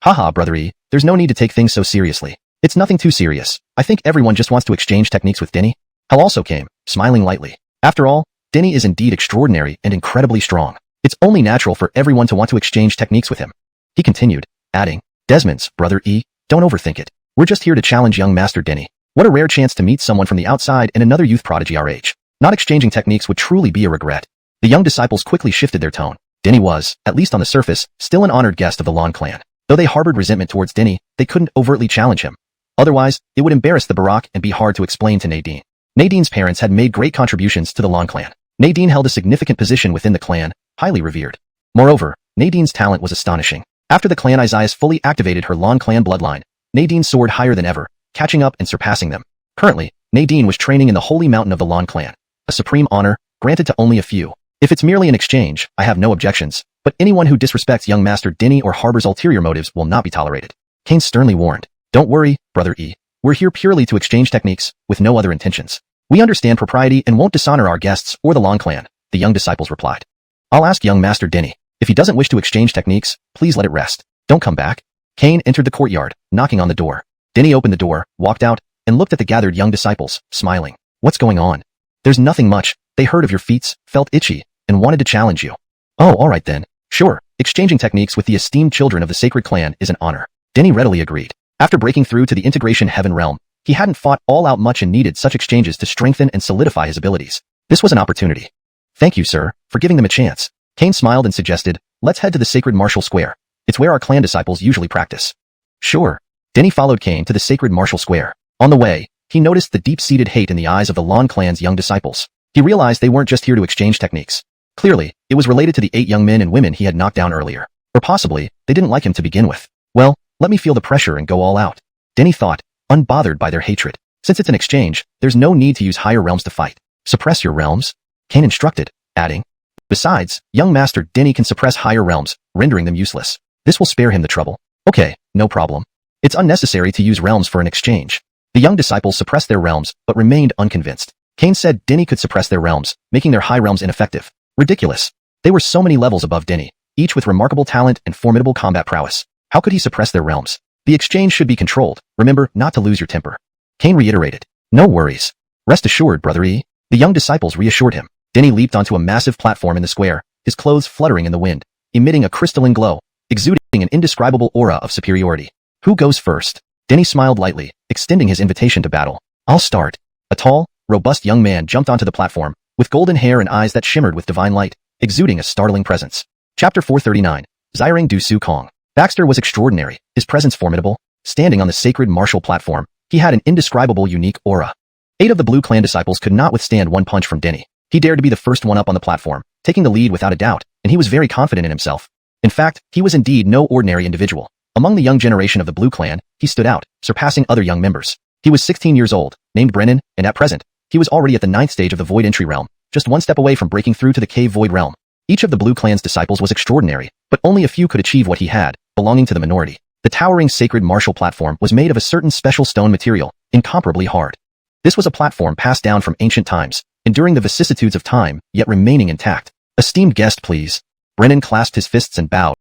Haha, brother E, there's no need to take things so seriously. It's nothing too serious. I think everyone just wants to exchange techniques with Denny. Hal also came, smiling lightly. After all, Denny is indeed extraordinary and incredibly strong. It's only natural for everyone to want to exchange techniques with him. He continued, adding, "Desmond's, brother E, don't overthink it. We're just here to challenge young Master Denny. What a rare chance to meet someone from the outside and another youth prodigy our age. Not exchanging techniques would truly be a regret." The young disciples quickly shifted their tone. Denny was, at least on the surface, still an honored guest of the Lan clan. Though they harbored resentment towards Denny, they couldn't overtly challenge him. Otherwise, it would embarrass the Barak and be hard to explain to Nadine. Nadine's parents had made great contributions to the Lan clan. Nadine held a significant position within the clan, highly revered. Moreover, Nadine's talent was astonishing. After the clan Isaias fully activated her Lan clan bloodline, Nadine soared higher than ever, catching up and surpassing them. Currently, Nadine was training in the holy mountain of the Lan clan, a supreme honor, granted to only a few. If it's merely an exchange, I have no objections, but anyone who disrespects young Master Denny or harbors ulterior motives will not be tolerated. Cain sternly warned, "Don't worry, brother E. We're here purely to exchange techniques, with no other intentions. We understand propriety and won't dishonor our guests or the Lan clan," the young disciples replied. "I'll ask young Master Denny. If he doesn't wish to exchange techniques, please let it rest. Don't come back." Cain entered the courtyard, knocking on the door. Denny opened the door, walked out, and looked at the gathered young disciples, smiling. "What's going on?" "There's nothing much. They heard of your feats, felt itchy, and wanted to challenge you." "Oh, all right then. Sure, exchanging techniques with the esteemed children of the sacred clan is an honor." Denny readily agreed. After breaking through to the integration heaven realm, he hadn't fought all out much and needed such exchanges to strengthen and solidify his abilities. This was an opportunity. "Thank you, sir, for giving them a chance." Cain smiled and suggested, "Let's head to the sacred martial square. It's where our clan disciples usually practice." "Sure." Denny followed Cain to the sacred martial square. On the way, he noticed the deep-seated hate in the eyes of the Lan clan's young disciples. He realized they weren't just here to exchange techniques. Clearly, it was related to the 8 young men and women he had knocked down earlier. Or possibly, they didn't like him to begin with. Well, let me feel the pressure and go all out. Denny thought, unbothered by their hatred. Since it's an exchange, there's no need to use higher realms to fight. Suppress your realms? Cain instructed, adding. Besides, young master Denny can suppress higher realms, rendering them useless. This will spare him the trouble. Okay, no problem. It's unnecessary to use realms for an exchange. The young disciples suppressed their realms, but remained unconvinced. Cain said Denny could suppress their realms, making their high realms ineffective. Ridiculous. They were so many levels above Denny, each with remarkable talent and formidable combat prowess. How could he suppress their realms? The exchange should be controlled. Remember not to lose your temper. Cain reiterated. No worries. Rest assured, brother E. The young disciples reassured him. Denny leaped onto a massive platform in the square, his clothes fluttering in the wind, emitting a crystalline glow, exuding an indescribable aura of superiority. Who goes first? Denny smiled lightly, extending his invitation to battle. I'll start. A tall, robust young man jumped onto the platform, with golden hair and eyes that shimmered with divine light, exuding a startling presence. Chapter 439. Zirang Du Su Kong. Baxter was extraordinary, his presence formidable. Standing on the sacred martial platform, he had an indescribable unique aura. 8 of the Blue Clan disciples could not withstand one punch from Denny. He dared to be the first one up on the platform, taking the lead without a doubt, and he was very confident in himself. In fact, he was indeed no ordinary individual. Among the young generation of the Blue Clan, he stood out, surpassing other young members. He was 16 years old, named Brennan, and at present, he was already at the 9th stage of the Void Entry Realm, just one step away from breaking through to the Cave Void Realm. Each of the Blue Clan's disciples was extraordinary, but only a few could achieve what he had, belonging to the minority. The towering sacred martial platform was made of a certain special stone material, incomparably hard. This was a platform passed down from ancient times, enduring the vicissitudes of time, yet remaining intact. Esteemed guest, please. Brennan clasped his fists and bowed.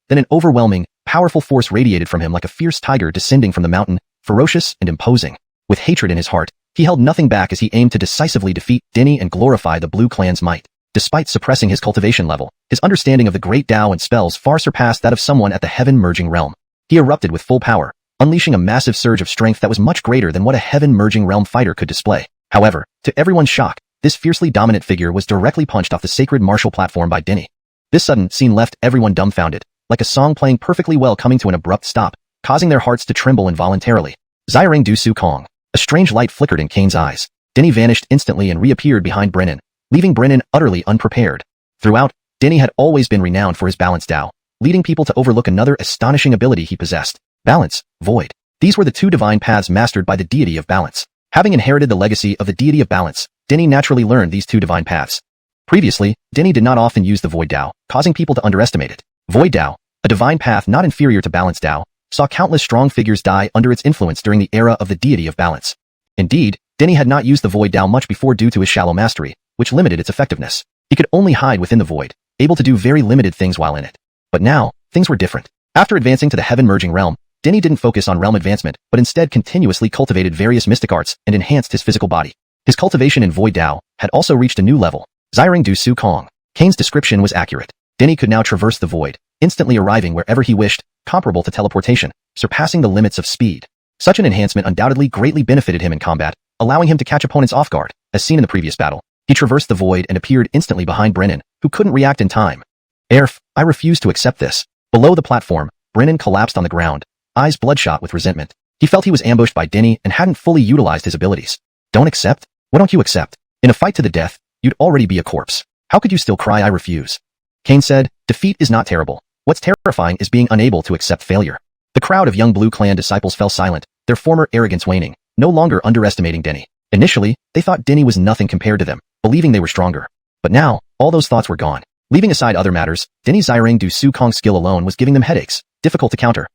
Then an overwhelming, powerful force radiated from him like a fierce tiger descending from the mountain, ferocious and imposing. With hatred in his heart, he held nothing back as he aimed to decisively defeat Denny and glorify the Blue Clan's might. Despite suppressing his cultivation level, his understanding of the great Tao and spells far surpassed that of someone at the heaven-merging realm. He erupted with full power, unleashing a massive surge of strength that was much greater than what a heaven-merging realm fighter could display. However, to everyone's shock, this fiercely dominant figure was directly punched off the sacred martial platform by Denny. This sudden scene left everyone dumbfounded, like a song playing perfectly well coming to an abrupt stop, causing their hearts to tremble involuntarily. Zirang Du Su Kong. A strange light flickered in Cain's eyes. Denny vanished instantly and reappeared behind Brennan, leaving Brennan utterly unprepared. Throughout, Denny had always been renowned for his balance Tao, leading people to overlook another astonishing ability he possessed. Balance, Void. These were the 2 divine paths mastered by the deity of balance. Having inherited the legacy of the deity of balance, Denny naturally learned these 2 divine paths. Previously, Denny did not often use the Void Tao, causing people to underestimate it. Void Tao, a divine path not inferior to balance Tao, saw countless strong figures die under its influence during the era of the deity of balance. Indeed, Denny had not used the Void Tao much before due to his shallow mastery, which limited its effectiveness. He could only hide within the void, able to do very limited things while in it. But now, things were different. After advancing to the heaven-merging realm, Denny didn't focus on realm advancement, but instead continuously cultivated various mystic arts and enhanced his physical body. His cultivation in Void Tao had also reached a new level. Zirang Du Su Kong. Cain's description was accurate. Denny could now traverse the void, instantly arriving wherever he wished, comparable to teleportation, surpassing the limits of speed. Such an enhancement undoubtedly greatly benefited him in combat, allowing him to catch opponents off guard, as seen in the previous battle. He traversed the void and appeared instantly behind Brennan, who couldn't react in time. Erf, I refuse to accept this. Below the platform, Brennan collapsed on the ground, eyes bloodshot with resentment. He felt he was ambushed by Denny and hadn't fully utilized his abilities. Don't accept? What don't you accept? In a fight to the death, you'd already be a corpse. How could you still cry I refuse? Cain said, defeat is not terrible. What's terrifying is being unable to accept failure. The crowd of young Blue Clan disciples fell silent, their former arrogance waning, no longer underestimating Denny. Initially, they thought Denny was nothing compared to them, believing they were stronger. But now, all those thoughts were gone. Leaving aside other matters, Denny's Zirang Du Su Kong's skill alone was giving them headaches, difficult to counter.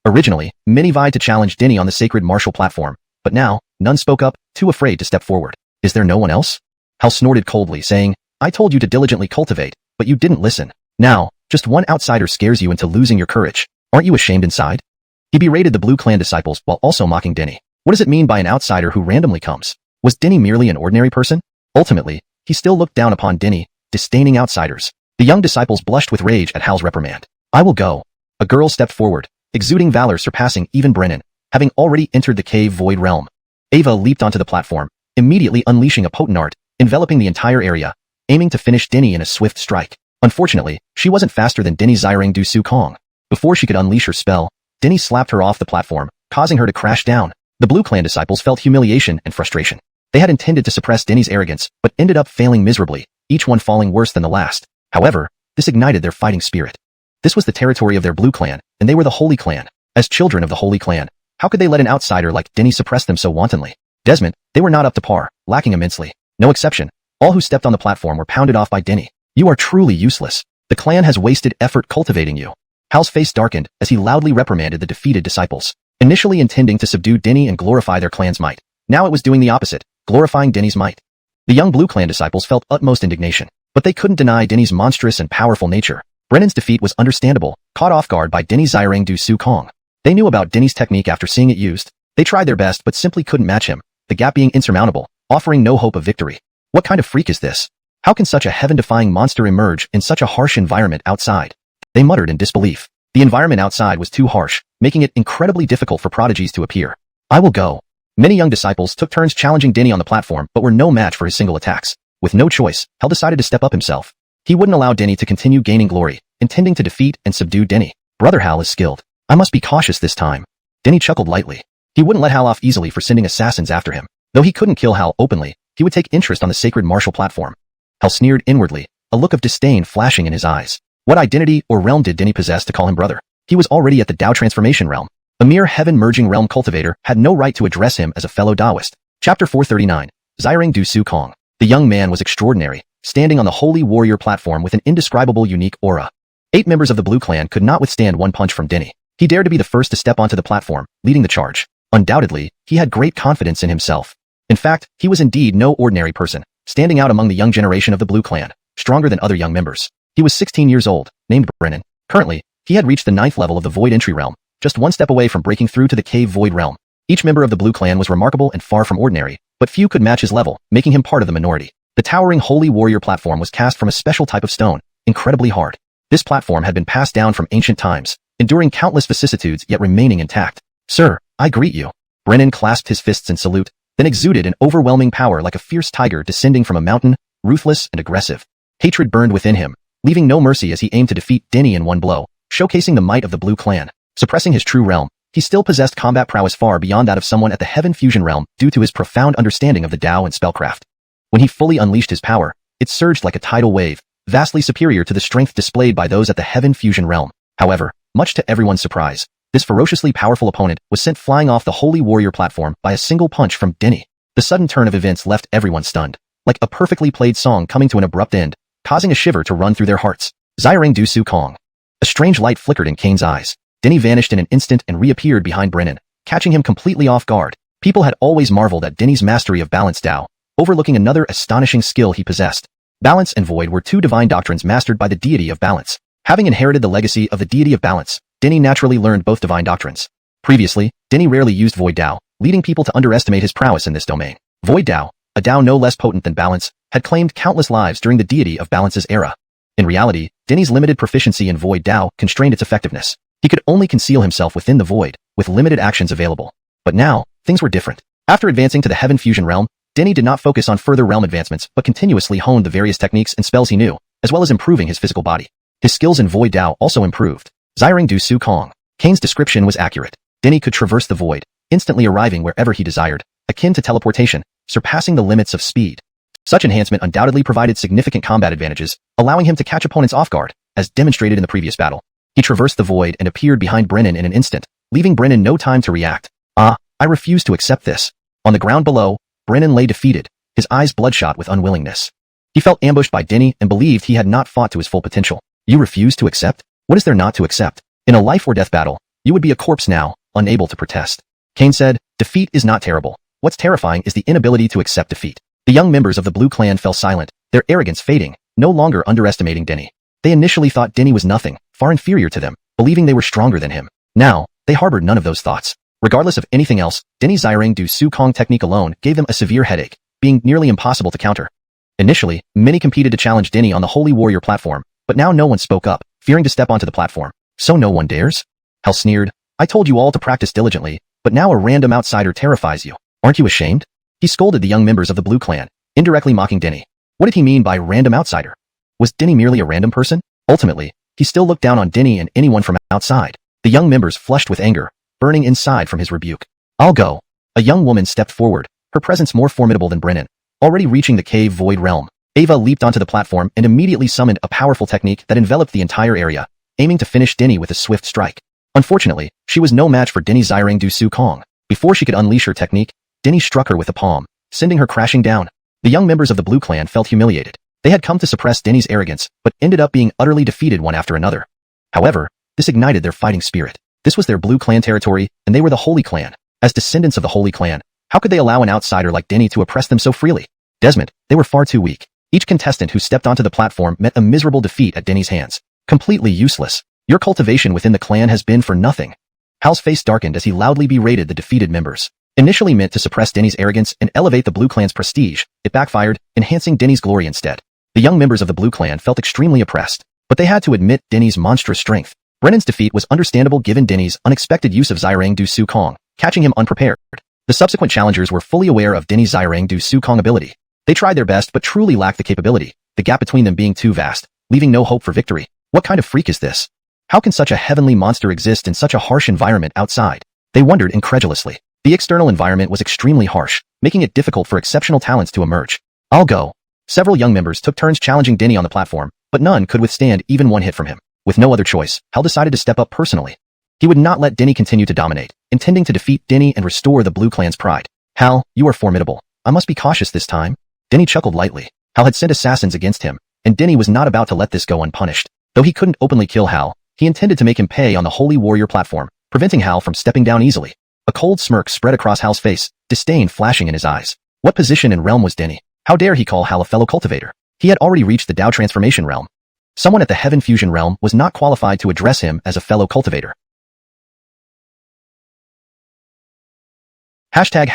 Originally, many vied to challenge Denny on the sacred martial platform, but now, none spoke up, too afraid to step forward. Is there no one else? Hal snorted coldly, saying, I told you to diligently cultivate, but you didn't listen. Now, just one outsider scares you into losing your courage. Aren't you ashamed inside? He berated the Blue Clan disciples while also mocking Denny. What does it mean by an outsider who randomly comes? Was Denny merely an ordinary person? Ultimately, he still looked down upon Denny, disdaining outsiders. The young disciples blushed with rage at Hal's reprimand. I will go. A girl stepped forward, exuding valor surpassing even Brennan, having already entered the cave void realm. Ava leaped onto the platform, immediately unleashing a potent art, enveloping the entire area, aiming to finish Denny in a swift strike. Unfortunately, she wasn't faster than Denny's Zirang Du Su Kong. Before she could unleash her spell, Denny slapped her off the platform, causing her to crash down. The Blue Clan disciples felt humiliation and frustration. They had intended to suppress Denny's arrogance, but ended up failing miserably, each one falling worse than the last. However, this ignited their fighting spirit. This was the territory of their blue clan, and they were the Holy Clan. As children of the Holy Clan, how could they let an outsider like Denny suppress them so wantonly? Desmond, they were not up to par, lacking immensely. No exception. All who stepped on the platform were pounded off by Denny. You are truly useless. The clan has wasted effort cultivating you. Hal's face darkened as he loudly reprimanded the defeated disciples. Initially intending to subdue Denny and glorify their clan's might, now it was doing the opposite, glorifying Denny's might. The young blue clan disciples felt utmost indignation, but they couldn't deny Denny's monstrous and powerful nature. Brennan's defeat was understandable, caught off guard by Denny's Zirang Du Su Kong. They knew about Denny's technique after seeing it used. They tried their best but simply couldn't match him, the gap being insurmountable, offering no hope of victory. What kind of freak is this? How can such a heaven-defying monster emerge in such a harsh environment outside? They muttered in disbelief. The environment outside was too harsh, making it incredibly difficult for prodigies to appear. I will go. Many young disciples took turns challenging Denny on the platform but were no match for his single attacks. With no choice, Hal decided to step up himself. He wouldn't allow Denny to continue gaining glory, intending to defeat and subdue Denny. Brother Hal is skilled. I must be cautious this time. Denny chuckled lightly. He wouldn't let Hal off easily for sending assassins after him. Though he couldn't kill Hal openly, he would take interest on the sacred martial platform. Hal sneered inwardly, a look of disdain flashing in his eyes. What identity or realm did Denny possess to call him brother? He was already at the Dao transformation realm. A mere heaven-merging realm cultivator had no right to address him as a fellow Daoist. Chapter 439. Zirang Du Su Kong. The young man was extraordinary, standing on the holy warrior platform with an indescribable unique aura. 8 members of the Blue Clan could not withstand one punch from Denny. He dared to be the first to step onto the platform, leading the charge. Undoubtedly, he had great confidence in himself. In fact, he was indeed no ordinary person, standing out among the young generation of the Blue Clan, stronger than other young members. He was 16 years old, named Brennan. Currently, he had reached the 9th level of the Void Entry Realm, just one step away from breaking through to the Cave Void Realm. Each member of the Blue Clan was remarkable and far from ordinary, but few could match his level, making him part of the minority. The towering Holy Warrior platform was cast from a special type of stone, incredibly hard. This platform had been passed down from ancient times, enduring countless vicissitudes yet remaining intact. Sir, I greet you. Brennan clasped his fists in salute, then exuded an overwhelming power like a fierce tiger descending from a mountain, ruthless and aggressive. Hatred burned within him, leaving no mercy as he aimed to defeat Denny in one blow, showcasing the might of the Blue Clan. Suppressing his true realm, he still possessed combat prowess far beyond that of someone at the Heaven Fusion realm due to his profound understanding of the Dao and spellcraft. When he fully unleashed his power, it surged like a tidal wave, vastly superior to the strength displayed by those at the Heaven Fusion realm. However, much to everyone's surprise, this ferociously powerful opponent was sent flying off the Holy Warrior platform by a single punch from Denny. The sudden turn of events left everyone stunned, like a perfectly played song coming to an abrupt end, causing a shiver to run through their hearts. Zirang Du Su Kong. A strange light flickered in Kane's eyes. Denny vanished in an instant and reappeared behind Brennan, catching him completely off guard. People had always marveled at Denny's mastery of Balance Dao, overlooking another astonishing skill he possessed. Balance and Void were 2 divine doctrines mastered by the deity of Balance. Having inherited the legacy of the deity of Balance, Denny naturally learned both divine doctrines. Previously, Denny rarely used Void Dao, leading people to underestimate his prowess in this domain. Void Dao, a Dao no less potent than Balance, had claimed countless lives during the deity of Balance's era. In reality, Denny's limited proficiency in Void Dao constrained its effectiveness. He could only conceal himself within the void, with limited actions available. But now, things were different. After advancing to the Heaven Fusion realm, Denny did not focus on further realm advancements but continuously honed the various techniques and spells he knew, as well as improving his physical body. His skills in Void Dao also improved. Zirang Du Su Kong. Kane's description was accurate. Denny could traverse the void, instantly arriving wherever he desired, akin to teleportation, surpassing the limits of speed. Such enhancement undoubtedly provided significant combat advantages, allowing him to catch opponents off guard, as demonstrated in the previous battle. He traversed the void and appeared behind Brennan in an instant, leaving Brennan no time to react. I refuse to accept this. On the ground below, Brennan lay defeated, his eyes bloodshot with unwillingness. He felt ambushed by Denny and believed he had not fought to his full potential. You refuse to accept? What is there not to accept? In a life or death battle, you would be a corpse now, unable to protest. Kane said, defeat is not terrible. What's terrifying is the inability to accept defeat. The young members of the Blue Clan fell silent, their arrogance fading, no longer underestimating Denny. They initially thought Denny was nothing, far inferior to them, believing they were stronger than him. Now, they harbored none of those thoughts. Regardless of anything else, Denny's Zirang Du Su Kong technique alone gave them a severe headache, being nearly impossible to counter. Initially, many competed to challenge Denny on the Holy Warrior platform, but now no one spoke up, fearing to step onto the platform. So no one dares? Hal sneered. I told you all to practice diligently, but now a random outsider terrifies you. Aren't you ashamed? He scolded the young members of the Blue Clan, indirectly mocking Denny. What did he mean by random outsider? Was Denny merely a random person? Ultimately, he still looked down on Denny and anyone from outside. The young members flushed with anger, burning inside from his rebuke. I'll go. A young woman stepped forward, her presence more formidable than Brennan, already reaching the cave void realm. Ava leaped onto the platform and immediately summoned a powerful technique that enveloped the entire area, aiming to finish Denny with a swift strike. Unfortunately, she was no match for Denny's Zirang Du Su Kong. Before she could unleash her technique, Denny struck her with a palm, sending her crashing down. The young members of the Blue Clan felt humiliated. They had come to suppress Denny's arrogance, but ended up being utterly defeated one after another. However, this ignited their fighting spirit. This was their Blue Clan territory, and they were the Holy Clan. As descendants of the Holy Clan, how could they allow an outsider like Denny to oppress them so freely? Desmond, they were far too weak. Each contestant who stepped onto the platform met a miserable defeat at Denny's hands. Completely useless. Your cultivation within the clan has been for nothing. Hal's face darkened as he loudly berated the defeated members. Initially meant to suppress Denny's arrogance and elevate the Blue Clan's prestige, it backfired, enhancing Denny's glory instead. The young members of the Blue Clan felt extremely oppressed, but they had to admit Denny's monstrous strength. Brennan's defeat was understandable given Denny's unexpected use of Zirang Du Su Kong, catching him unprepared. The subsequent challengers were fully aware of Denny's Zirang Du Su Kong ability. They tried their best but truly lacked the capability, the gap between them being too vast, leaving no hope for victory. What kind of freak is this? How can such a heavenly monster exist in such a harsh environment outside? They wondered incredulously. The external environment was extremely harsh, making it difficult for exceptional talents to emerge. I'll go. Several young members took turns challenging Denny on the platform, but none could withstand even one hit from him. With no other choice, Hal decided to step up personally. He would not let Denny continue to dominate, intending to defeat Denny and restore the Blue Clan's pride. Hal, you are formidable. I must be cautious this time. Denny chuckled lightly. Hal had sent assassins against him, and Denny was not about to let this go unpunished. Though he couldn't openly kill Hal, he intended to make him pay on the Holy Warrior platform, preventing Hal from stepping down easily. A cold smirk spread across Hal's face, disdain flashing in his eyes. What position and realm was Denny? How dare he call Hal a fellow cultivator? He had already reached the Dao transformation realm. Someone at the Heaven Fusion realm was not qualified to address him as a fellow cultivator. Hashtag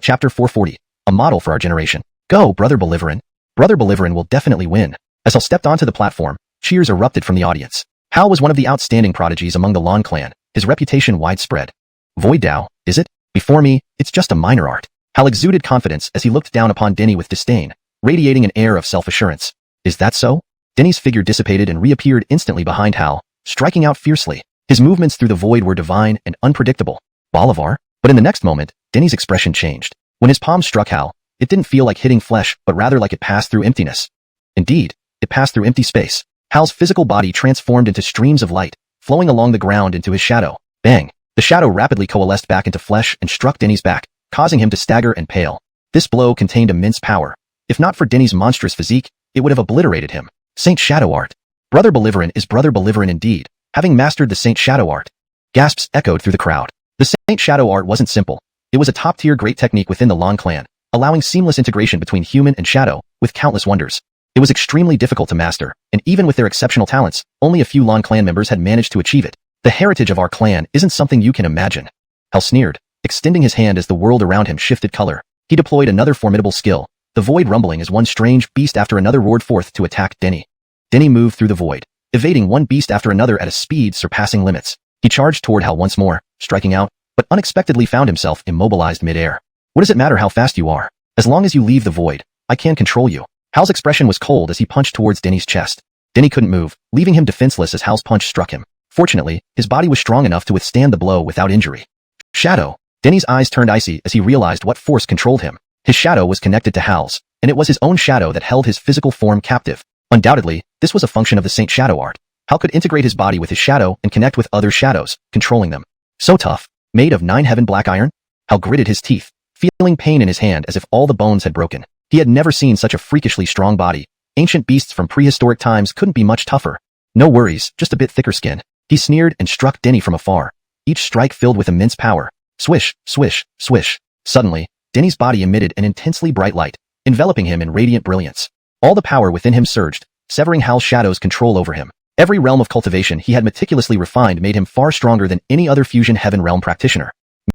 chapter 440. A model for our generation. Go, Brother Bolivarin. Brother Bolivarin will definitely win. As Hal stepped onto the platform, cheers erupted from the audience. Hal was one of the outstanding prodigies among the Lan clan, his reputation widespread. Void Dao, is it? Before me, it's just a minor art. Hal exuded confidence as he looked down upon Denny with disdain, radiating an air of self-assurance. Is that so? Denny's figure dissipated and reappeared instantly behind Hal, striking out fiercely. His movements through the void were divine and unpredictable. Bolivar? But in the next moment, Denny's expression changed. When his palm struck Hal, it didn't feel like hitting flesh, but rather like it passed through emptiness. Indeed, it passed through empty space. Hal's physical body transformed into streams of light, flowing along the ground into his shadow. Bang! The shadow rapidly coalesced back into flesh and struck Denny's back, causing him to stagger and pale. This blow contained immense power. If not for Denny's monstrous physique, it would have obliterated him. Saint Shadow Art. Brother Bolivarin is Brother Bolivarin indeed, having mastered the Saint Shadow Art. Gasps echoed through the crowd. The Saint Shadow Art wasn't simple. It was a top-tier great technique within the Lan clan, allowing seamless integration between human and shadow, with countless wonders. It was extremely difficult to master, and even with their exceptional talents, only a few Lan clan members had managed to achieve it. The heritage of our clan isn't something you can imagine. Hal sneered, extending his hand as the world around him shifted color. He deployed another formidable skill, the void rumbling as one strange beast after another roared forth to attack Denny. Denny moved through the void, evading one beast after another at a speed surpassing limits. He charged toward Hal once more, striking out, but unexpectedly found himself immobilized mid-air. What does it matter how fast you are? As long as you leave the void, I can control you. Hal's expression was cold as he punched towards Denny's chest. Denny couldn't move, leaving him defenseless as Hal's punch struck him. Fortunately, his body was strong enough to withstand the blow without injury. Shadow. Denny's eyes turned icy as he realized what force controlled him. His shadow was connected to Hal's, and it was his own shadow that held his physical form captive. Undoubtedly, this was a function of the Saint Shadow Art. Hal could integrate his body with his shadow and connect with other shadows, controlling them. So tough. Made of 9 heaven black iron? Hal gritted his teeth, feeling pain in his hand as if all the bones had broken. He had never seen such a freakishly strong body. Ancient beasts from prehistoric times couldn't be much tougher. No worries, just a bit thicker skin. He sneered and struck Denny from afar, each strike filled with immense power. Swish, swish, swish. Suddenly, Denny's body emitted an intensely bright light, enveloping him in radiant brilliance. All the power within him surged, severing Hal's shadow's control over him. Every realm of cultivation he had meticulously refined made him far stronger than any other fusion heaven realm practitioner.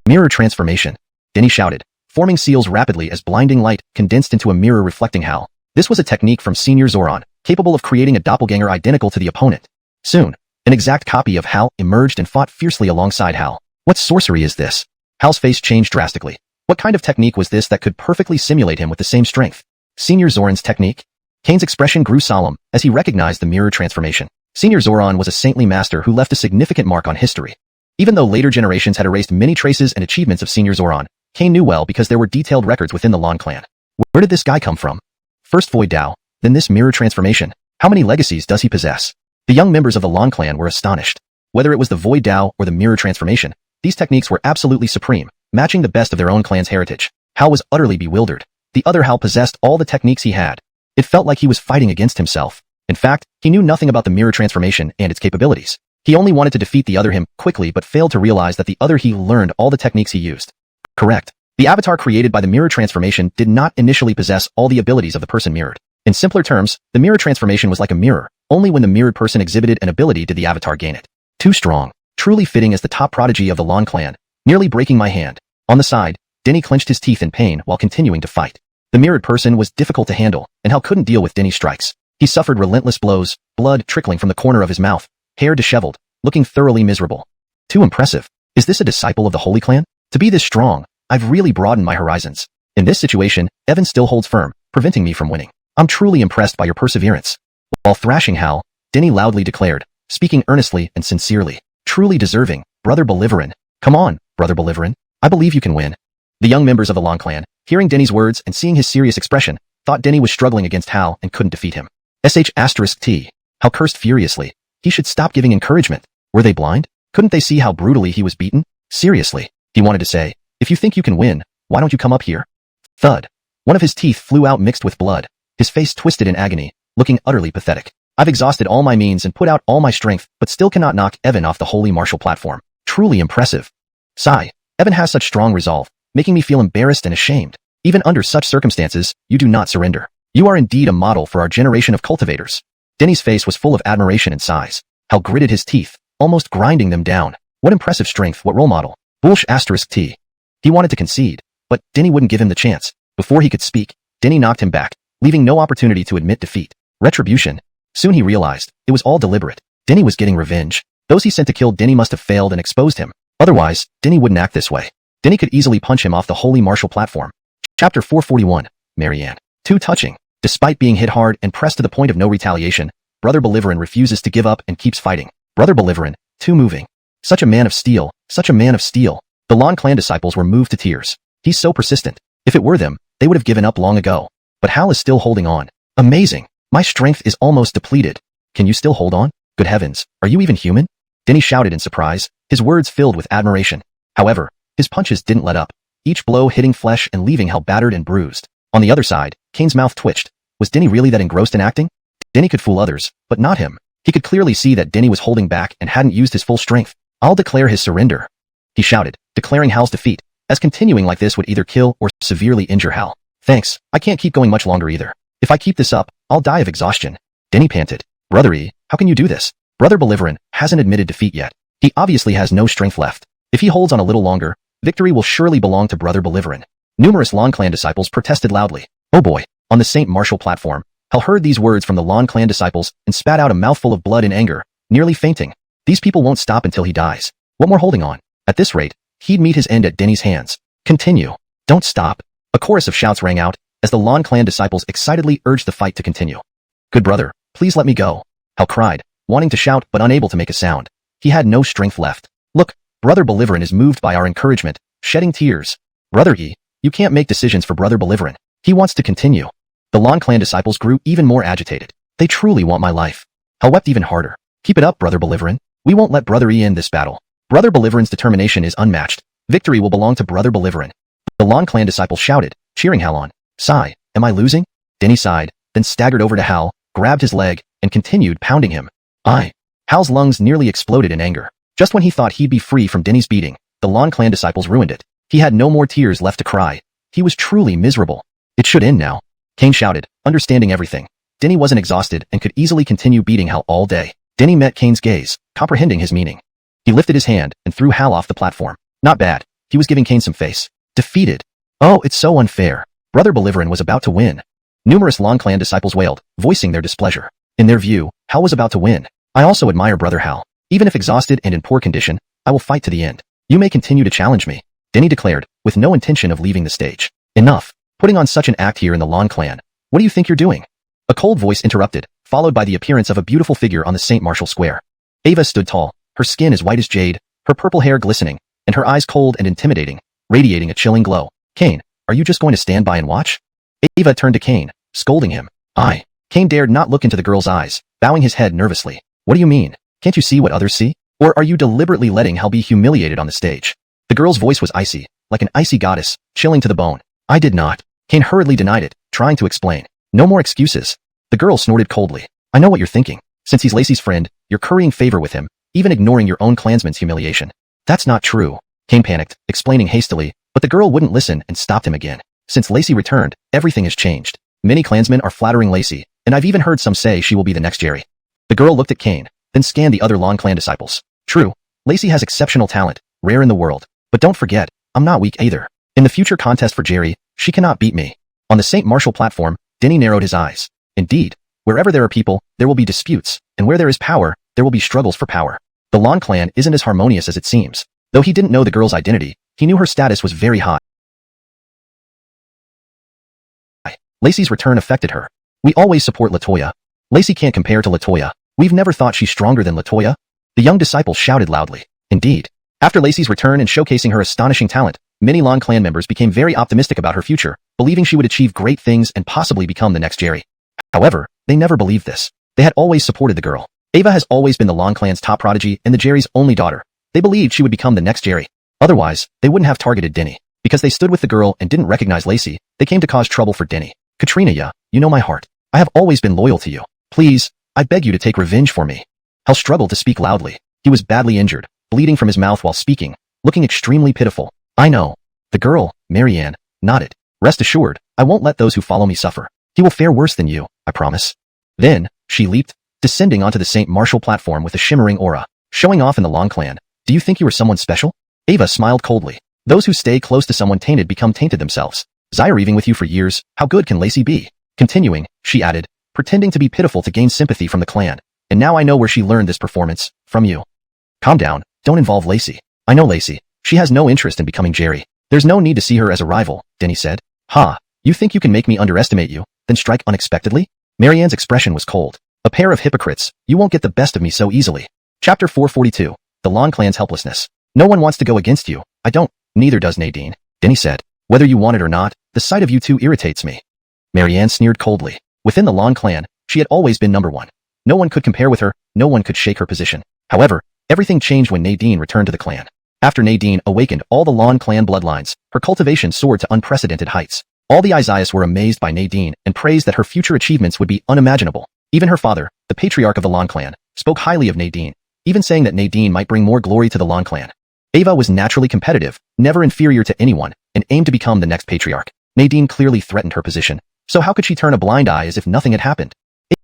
Mirror transformation. Denny shouted, forming seals rapidly as blinding light condensed into a mirror reflecting Hal. This was a technique from Senior Zoran, capable of creating a doppelganger identical to the opponent. Soon, an exact copy of Hal emerged and fought fiercely alongside Hal. What sorcery is this? Hal's face changed drastically. What kind of technique was this that could perfectly simulate him with the same strength? Senior Zoran's technique? Kane's expression grew solemn as he recognized the mirror transformation. Senior Zoran was a saintly master who left a significant mark on history. Even though later generations had erased many traces and achievements of Senior Zoran, Kane knew well because there were detailed records within the Lan clan. Where did this guy come from? First Void Dao, then this mirror transformation. How many legacies does he possess? The young members of the Lan clan were astonished. Whether it was the Void Dao or the mirror transformation, these techniques were absolutely supreme, matching the best of their own clan's heritage. Hao was utterly bewildered. The other Hao possessed all the techniques he had. It felt like he was fighting against himself. In fact, he knew nothing about the mirror transformation and its capabilities. He only wanted to defeat the other him quickly but failed to realize that the other he learned all the techniques he used. Correct. The avatar created by the mirror transformation did not initially possess all the abilities of the person mirrored. In simpler terms, the mirror transformation was like a mirror. Only when the mirrored person exhibited an ability did the avatar gain it. Too strong. Truly fitting as the top prodigy of the Lan clan. Nearly breaking my hand. On the side, Denny clenched his teeth in pain while continuing to fight. The mirrored person was difficult to handle, and Hao couldn't deal with Denny's strikes. He suffered relentless blows, blood trickling from the corner of his mouth, hair disheveled, looking thoroughly miserable. Too impressive. Is this a disciple of the Holy Clan? To be this strong, I've really broadened my horizons. In this situation, Evan still holds firm, preventing me from winning. I'm truly impressed by your perseverance. While thrashing Hao, Denny loudly declared, speaking earnestly and sincerely, truly deserving, Brother Bolivarin. Come on, Brother Bolivarin. I believe you can win. The young members of the Lan clan, hearing Denny's words and seeing his serious expression, thought Denny was struggling against Hao and couldn't defeat him. *T. Hao cursed furiously. He should stop giving encouragement. Were they blind? Couldn't they see how brutally he was beaten? Seriously, he wanted to say, if you think you can win, why don't you come up here? Thud. One of his teeth flew out mixed with blood. His face twisted in agony, looking utterly pathetic. I've exhausted all my means and put out all my strength, but still cannot knock Evan off the holy martial platform. Truly impressive. Sigh. Evan has such strong resolve, making me feel embarrassed and ashamed. Even under such circumstances, you do not surrender. You are indeed a model for our generation of cultivators. Denny's face was full of admiration and sighs. Hao gritted his teeth, almost grinding them down. What impressive strength, what role model. *T. He wanted to concede, but Denny wouldn't give him the chance. Before he could speak, Denny knocked him back, leaving no opportunity to admit defeat. Retribution. Soon he realized, it was all deliberate. Denny was getting revenge. Those he sent to kill Denny must have failed and exposed him. Otherwise, Denny wouldn't act this way. Denny could easily punch him off the holy martial platform. Chapter 441. Marianne. Too touching. Despite being hit hard and pressed to the point of no retaliation, Brother Bolivarin refuses to give up and keeps fighting. Brother Bolivarin, too moving. Such a man of steel, such a man of steel. The Lan clan disciples were moved to tears. He's so persistent. If it were them, they would have given up long ago. But Hal is still holding on. Amazing. My strength is almost depleted. Can you still hold on? Good heavens, are you even human? Denny shouted in surprise, his words filled with admiration. However, his punches didn't let up, each blow hitting flesh and leaving Hal battered and bruised. On the other side, Kane's mouth twitched. Was Denny really that engrossed in acting? Denny could fool others, but not him. He could clearly see that Denny was holding back and hadn't used his full strength. I'll declare his surrender. He shouted, declaring Hal's defeat, as continuing like this would either kill or severely injure Hal. Thanks, I can't keep going much longer either. If I keep this up, I'll die of exhaustion. Denny panted. Brother E, how can you do this? Brother Bolivarin hasn't admitted defeat yet. He obviously has no strength left. If he holds on a little longer, victory will surely belong to Brother Bolivarin. Numerous Lan clan disciples protested loudly. Oh boy. On the Saint Martial platform, Hal heard these words from the Lan clan disciples and spat out a mouthful of blood in anger, nearly fainting. These people won't stop until he dies. What more holding on? At this rate, he'd meet his end at Denny's hands. Continue. Don't stop. A chorus of shouts rang out as the Lan clan disciples excitedly urged the fight to continue. Good brother, please let me go. Hal cried, wanting to shout but unable to make a sound. He had no strength left. Look, Brother Bolivarin is moved by our encouragement, shedding tears. Brother E, you can't make decisions for Brother Bolivarin. He wants to continue. The Lan clan disciples grew even more agitated. They truly want my life. Hal wept even harder. Keep it up, Brother Bolivarin. We won't let Brother E end this battle. Brother Bolivarin's determination is unmatched. Victory will belong to Brother Bolivarin. The Lan clan disciples shouted, cheering Hal on. Sigh, am I losing? Denny sighed, then staggered over to Hal, grabbed his leg, and continued pounding him. Hal's lungs nearly exploded in anger. Just when he thought he'd be free from Denny's beating, the Lan clan disciples ruined it. He had no more tears left to cry. He was truly miserable. It should end now. Kane shouted, understanding everything. Denny wasn't exhausted and could easily continue beating Hal all day. Denny met Kane's gaze, comprehending his meaning. He lifted his hand and threw Hal off the platform. Not bad. He was giving Kane some face. Defeated. Oh, it's so unfair. Brother Bolivarin was about to win. Numerous Lan clan disciples wailed, voicing their displeasure. In their view, Hal was about to win. I also admire Brother Hal. Even if exhausted and in poor condition, I will fight to the end. You may continue to challenge me, Denny declared, with no intention of leaving the stage. Enough. Putting on such an act here in the Lan clan. What do you think you're doing? A cold voice interrupted, followed by the appearance of a beautiful figure on the St. Martial Square. Ava stood tall, her skin as white as jade, her purple hair glistening, and her eyes cold and intimidating, radiating a chilling glow. Kane, are you just going to stand by and watch? Ava turned to Kane, scolding him. Cain dared not look into the girl's eyes, bowing his head nervously. What do you mean? Can't you see what others see? Or are you deliberately letting Hell be humiliated on the stage? The girl's voice was icy, like an icy goddess, chilling to the bone. I did not. Cain hurriedly denied it, trying to explain. No more excuses. The girl snorted coldly. I know what you're thinking. Since he's Lacey's friend, you're currying favor with him, even ignoring your own clansman's humiliation. That's not true. Cain panicked, explaining hastily, but the girl wouldn't listen and stopped him again. Since Lacey returned, everything has changed. Many clansmen are flattering Lacey, and I've even heard some say she will be the next Jerry. The girl looked at Cain, then scanned the other Long clan disciples. True, Lacey has exceptional talent, rare in the world. But don't forget, I'm not weak either. In the future contest for Jerry, she cannot beat me. On the St. Martial platform, Denny narrowed his eyes. Indeed, wherever there are people, there will be disputes, and where there is power, there will be struggles for power. The Long clan isn't as harmonious as it seems. Though he didn't know the girl's identity, he knew her status was very high. Lacey's return affected her. We always support Latoya. Lacey can't compare to Latoya. We've never thought she's stronger than Latoya. The young disciple shouted loudly. Indeed. After Lacey's return and showcasing her astonishing talent, many Long clan members became very optimistic about her future, believing she would achieve great things and possibly become the next Jerry. However, they never believed this. They had always supported the girl. Ava has always been the Long clan's top prodigy and the Jerry's only daughter. They believed she would become the next Jerry. Otherwise, they wouldn't have targeted Denny. Because they stood with the girl and didn't recognize Lacey, they came to cause trouble for Denny. Katrina, you know my heart. I have always been loyal to you. Please, I beg you to take revenge for me. Hal struggled to speak loudly. He was badly injured, bleeding from his mouth while speaking, looking extremely pitiful. I know. The girl, Marianne, nodded. Rest assured, I won't let those who follow me suffer. He will fare worse than you, I promise. Then, she leaped, descending onto the St. Martial platform with a shimmering aura, showing off in the Long clan. Do you think you are someone special? Ava smiled coldly. Those who stay close to someone tainted become tainted themselves. Zyreving with you for years, how good can Lacey be? Continuing, she added, pretending to be pitiful to gain sympathy from the clan. And now I know where she learned this performance, from you. Calm down, don't involve Lacey. I know Lacey. She has no interest in becoming Jerry. There's no need to see her as a rival, Denny said. Ha, you think you can make me underestimate you, then strike unexpectedly? Marianne's expression was cold. A pair of hypocrites, you won't get the best of me so easily. Chapter 442, The Long clan's helplessness. No one wants to go against you. I don't, neither does Nadine, Denny said. Whether you want it or not, the sight of you two irritates me. Marianne sneered coldly. Within the Long clan, she had always been number one. No one could compare with her, no one could shake her position. However, everything changed when Nadine returned to the clan. After Nadine awakened all the Long clan bloodlines, her cultivation soared to unprecedented heights. All the Isaias were amazed by Nadine and praised that her future achievements would be unimaginable. Even her father, the patriarch of the Long clan, spoke highly of Nadine, even saying that Nadine might bring more glory to the Long clan. Ava was naturally competitive, never inferior to anyone, and aimed to become the next patriarch. Nadine clearly threatened her position, so how could she turn a blind eye as if nothing had happened?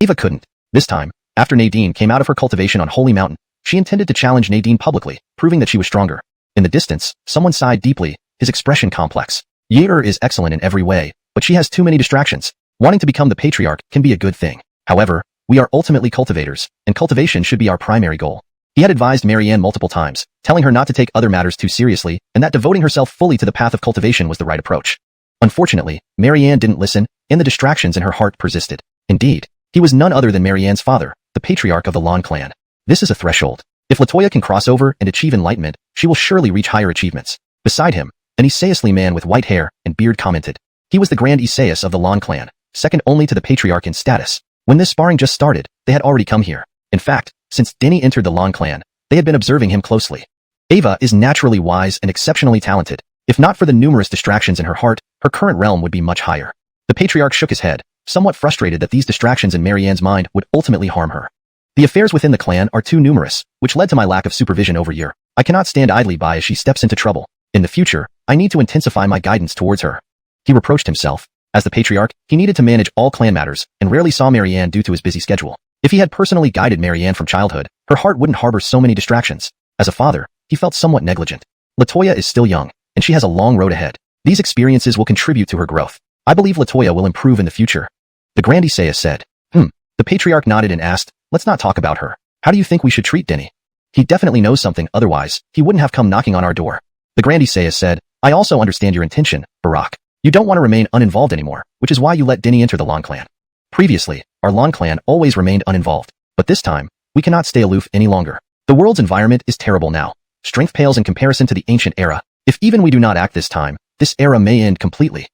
Ava couldn't. This time, after Nadine came out of her cultivation on Holy Mountain, she intended to challenge Nadine publicly, proving that she was stronger. In the distance, someone sighed deeply, his expression complex. Yair is excellent in every way, but she has too many distractions. Wanting to become the patriarch can be a good thing. However, we are ultimately cultivators, and cultivation should be our primary goal. He had advised Marianne multiple times, telling her not to take other matters too seriously, and that devoting herself fully to the path of cultivation was the right approach. Unfortunately, Marianne didn't listen, and the distractions in her heart persisted. Indeed, he was none other than Marianne's father, the patriarch of the Long clan. This is a threshold. If Latoya can cross over and achieve enlightenment, she will surely reach higher achievements. Beside him, an Isaiasly man with white hair and beard commented. He was the Grand Isaias of the Long clan, second only to the patriarch in status. When this sparring just started, they had already come here. In fact, since Denny entered the Long clan, they had been observing him closely. Ava is naturally wise and exceptionally talented. If not for the numerous distractions in her heart, her current realm would be much higher. The patriarch shook his head, somewhat frustrated that these distractions in Marianne's mind would ultimately harm her. The affairs within the clan are too numerous, which led to my lack of supervision over Yair. I cannot stand idly by as she steps into trouble. In the future, I need to intensify my guidance towards her. He reproached himself. As the patriarch, he needed to manage all clan matters, and rarely saw Marianne due to his busy schedule. If he had personally guided Marianne from childhood, her heart wouldn't harbor so many distractions. As a father, he felt somewhat negligent. Latoya is still young, and she has a long road ahead. These experiences will contribute to her growth. I believe Latoya will improve in the future. The Grand Isaias said. The patriarch nodded and asked, let's not talk about her. How do you think we should treat Denny? He definitely knows something, otherwise, he wouldn't have come knocking on our door. The Grand Isaias said, I also understand your intention, Barak. You don't want to remain uninvolved anymore, which is why you let Denny enter the Long clan. Previously, our Long clan always remained uninvolved, but this time, we cannot stay aloof any longer. The world's environment is terrible now. Strength pales in comparison to the ancient era. If even we do not act this time, this era may end completely.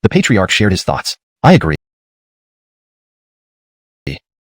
The patriarch shared his thoughts. I agree.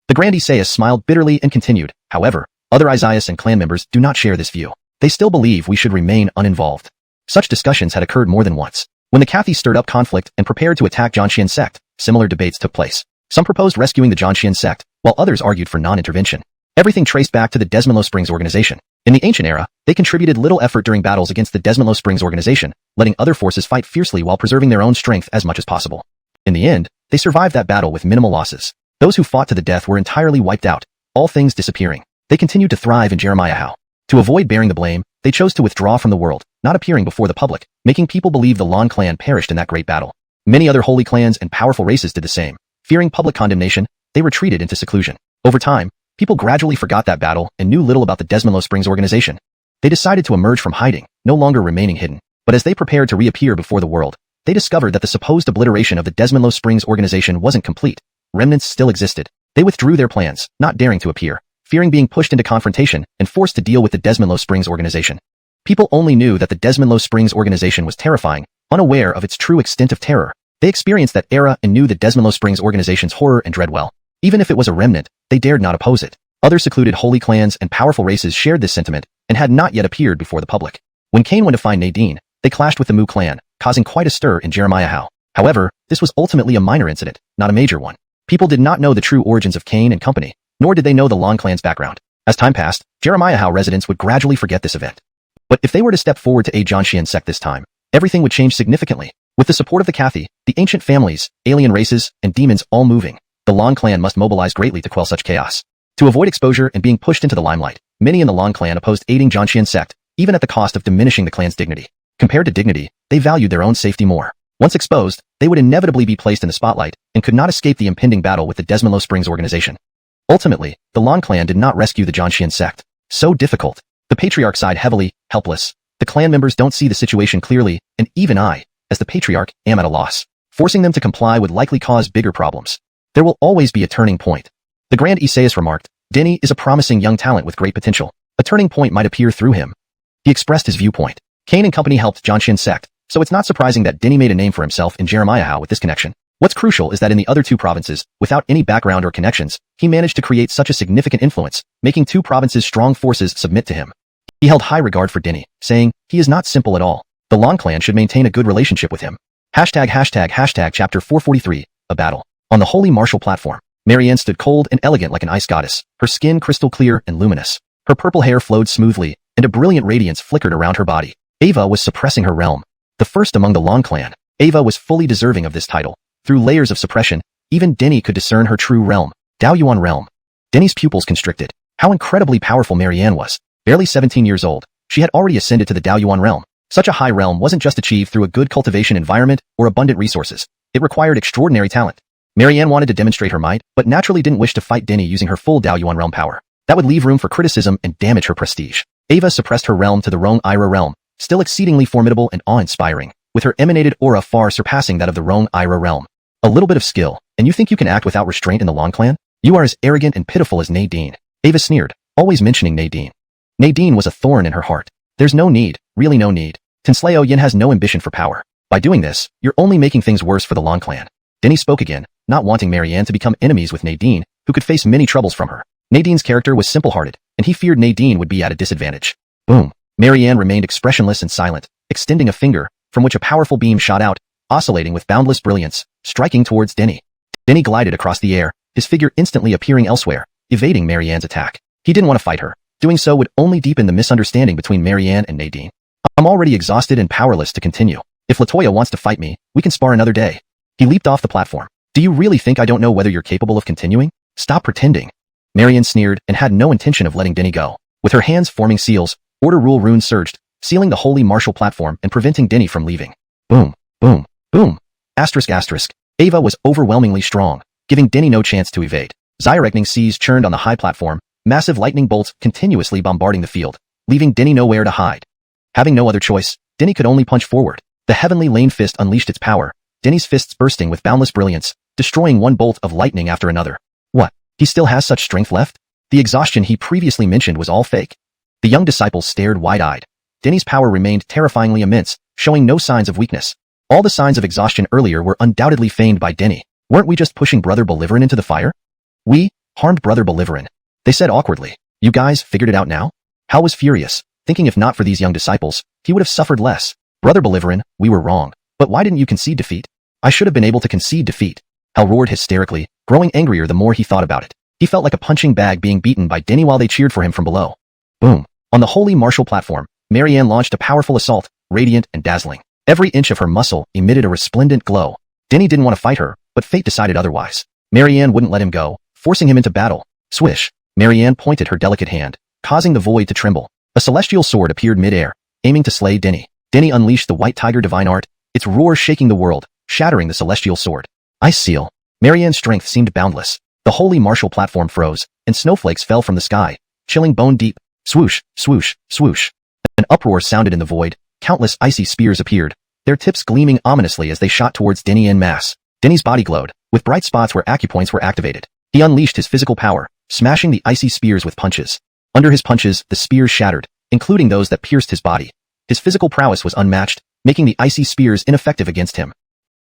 The Grand Isaias smiled bitterly and continued, however, other Isaias and clan members do not share this view. They still believe we should remain uninvolved. Such discussions had occurred more than once. When the Cathy stirred up conflict and prepared to attack Zhanxian sect, similar debates took place. Some proposed rescuing the Zhanxian sect, while others argued for non-intervention. Everything traced back to the Desmond Springs organization. In the ancient era, they contributed little effort during battles against the Desmond Springs organization, letting other forces fight fiercely while preserving their own strength as much as possible. In the end, they survived that battle with minimal losses. Those who fought to the death were entirely wiped out, all things disappearing. They continued to thrive in Jeremiah How. To avoid bearing the blame, they chose to withdraw from the world, not appearing before the public, making people believe the Lan clan perished in that great battle. Many other holy clans and powerful races did the same. Fearing public condemnation, they retreated into seclusion. Over time, people gradually forgot that battle and knew little about the Desmond Springs organization. They decided to emerge from hiding, no longer remaining hidden. But as they prepared to reappear before the world, they discovered that the supposed obliteration of the Desmond Springs organization wasn't complete. Remnants still existed. They withdrew their plans, not daring to appear, fearing being pushed into confrontation and forced to deal with the Desmond Springs organization. People only knew that the Desmond Springs organization was terrifying, unaware of its true extent of terror. They experienced that era and knew the Desmond Springs organization's horror and dread well. Even if it was a remnant, they dared not oppose it. Other secluded holy clans and powerful races shared this sentiment and had not yet appeared before the public. When Cain went to find Nadine, they clashed with the Mu clan, causing quite a stir in Jeremiah How. However, this was ultimately a minor incident, not a major one. People did not know the true origins of Cain and company, nor did they know the Lan clan's background. As time passed, Jeremiah How residents would gradually forget this event. But if they were to step forward to aid Zhanxian sect this time, everything would change significantly. With the support of the Cathy, the ancient families, alien races, and demons all moving, the Lan clan must mobilize greatly to quell such chaos. To avoid exposure and being pushed into the limelight, many in the Lan clan opposed aiding Zhanxian sect, even at the cost of diminishing the clan's dignity. Compared to dignity, they valued their own safety more. Once exposed, they would inevitably be placed in the spotlight and could not escape the impending battle with the Desmond Springs organization. Ultimately, the Lan clan did not rescue the Zhanxian sect. So difficult. The patriarch sighed heavily, helpless. The clan members don't see the situation clearly, and even I, as the patriarch, am at a loss. Forcing them to comply would likely cause bigger problems. There will always be a turning point. The Grand Isaias remarked, Denny is a promising young talent with great potential. A turning point might appear through him. He expressed his viewpoint. Cain and company helped Zhanxian sect, so it's not surprising that Denny made a name for himself in Jeremiah How with this connection. What's crucial is that in the other two provinces, without any background or connections, he managed to create such a significant influence, making two provinces' strong forces submit to him. He held high regard for Denny, saying, he is not simple at all. The Lan clan should maintain a good relationship with him. Chapter 443, a battle. On the holy martial platform, Marianne stood cold and elegant like an ice goddess, her skin crystal clear and luminous. Her purple hair flowed smoothly, and a brilliant radiance flickered around her body. Ava was suppressing her realm. The first among the Lan clan, Ava was fully deserving of this title. Through layers of suppression, even Denny could discern her true realm, Daoyuan realm. Denny's pupils constricted. How incredibly powerful Marianne was. Barely 17 years old, she had already ascended to the Daoyuan realm. Such a high realm wasn't just achieved through a good cultivation environment or abundant resources. It required extraordinary talent. Marianne wanted to demonstrate her might, but naturally didn't wish to fight Denny using her full Daoyuan realm power. That would leave room for criticism and damage her prestige. Ava suppressed her realm to the Rong Ira realm, still exceedingly formidable and awe-inspiring, with her emanated aura far surpassing that of the Rong Ira realm. A little bit of skill, and you think you can act without restraint in the Lan clan? You are as arrogant and pitiful as Nadine. Ava sneered, always mentioning Nadine. Nadine was a thorn in her heart. There's no need, really no need. Tinslao Yin has no ambition for power. By doing this, you're only making things worse for the Lan clan. Denny spoke again, not wanting Marianne to become enemies with Nadine, who could face many troubles from her. Nadine's character was simple-hearted, and he feared Nadine would be at a disadvantage. Boom. Marianne remained expressionless and silent, extending a finger, from which a powerful beam shot out, oscillating with boundless brilliance, striking towards Denny. Denny glided across the air, his figure instantly appearing elsewhere, evading Marianne's attack. He didn't want to fight her. Doing so would only deepen the misunderstanding between Marianne and Nadine. I'm already exhausted and powerless to continue. If Latoya wants to fight me, we can spar another day. He leaped off the platform. Do you really think I don't know whether you're capable of continuing? Stop pretending. Marianne sneered and had no intention of letting Denny go. With her hands forming seals, Order Rule runes surged, sealing the holy martial platform and preventing Denny from leaving. Boom, boom, boom. Asterisk. Ava was overwhelmingly strong, giving Denny no chance to evade. Zyregning seas churned on the high platform, massive lightning bolts continuously bombarding the field, leaving Denny nowhere to hide. Having no other choice, Denny could only punch forward. The heavenly lane fist unleashed its power, Denny's fists bursting with boundless brilliance, destroying one bolt of lightning after another. What? He still has such strength left? The exhaustion he previously mentioned was all fake. The young disciples stared wide-eyed. Denny's power remained terrifyingly immense, showing no signs of weakness. All the signs of exhaustion earlier were undoubtedly feigned by Denny. Weren't we just pushing Brother Belliverin into the fire? We, harmed Brother Bolivarin. They said awkwardly, "You guys figured it out now?" Hal was furious, thinking if not for these young disciples, he would have suffered less. "Brother Bolivarin, we were wrong. But why didn't you concede defeat?" "I should have been able to concede defeat." Hal roared hysterically, growing angrier the more he thought about it. He felt like a punching bag being beaten by Denny while they cheered for him from below. Boom. On the holy martial platform, Marianne launched a powerful assault, radiant and dazzling. Every inch of her muscle emitted a resplendent glow. Denny didn't want to fight her, but fate decided otherwise. Marianne wouldn't let him go, forcing him into battle. Swish. Marianne pointed her delicate hand, causing the void to tremble. A celestial sword appeared mid-air, aiming to slay Denny. Denny unleashed the white tiger divine art, its roar shaking the world, shattering the celestial sword. Ice seal. Marianne's strength seemed boundless. The holy martial platform froze, and snowflakes fell from the sky, chilling bone deep. Swoosh, swoosh, swoosh. An uproar sounded in the void. Countless icy spears appeared, their tips gleaming ominously as they shot towards Denny en masse. Denny's body glowed, with bright spots where acupoints were activated. He unleashed his physical power, smashing the icy spears with punches. Under his punches, the spears shattered, including those that pierced his body. His physical prowess was unmatched, making the icy spears ineffective against him.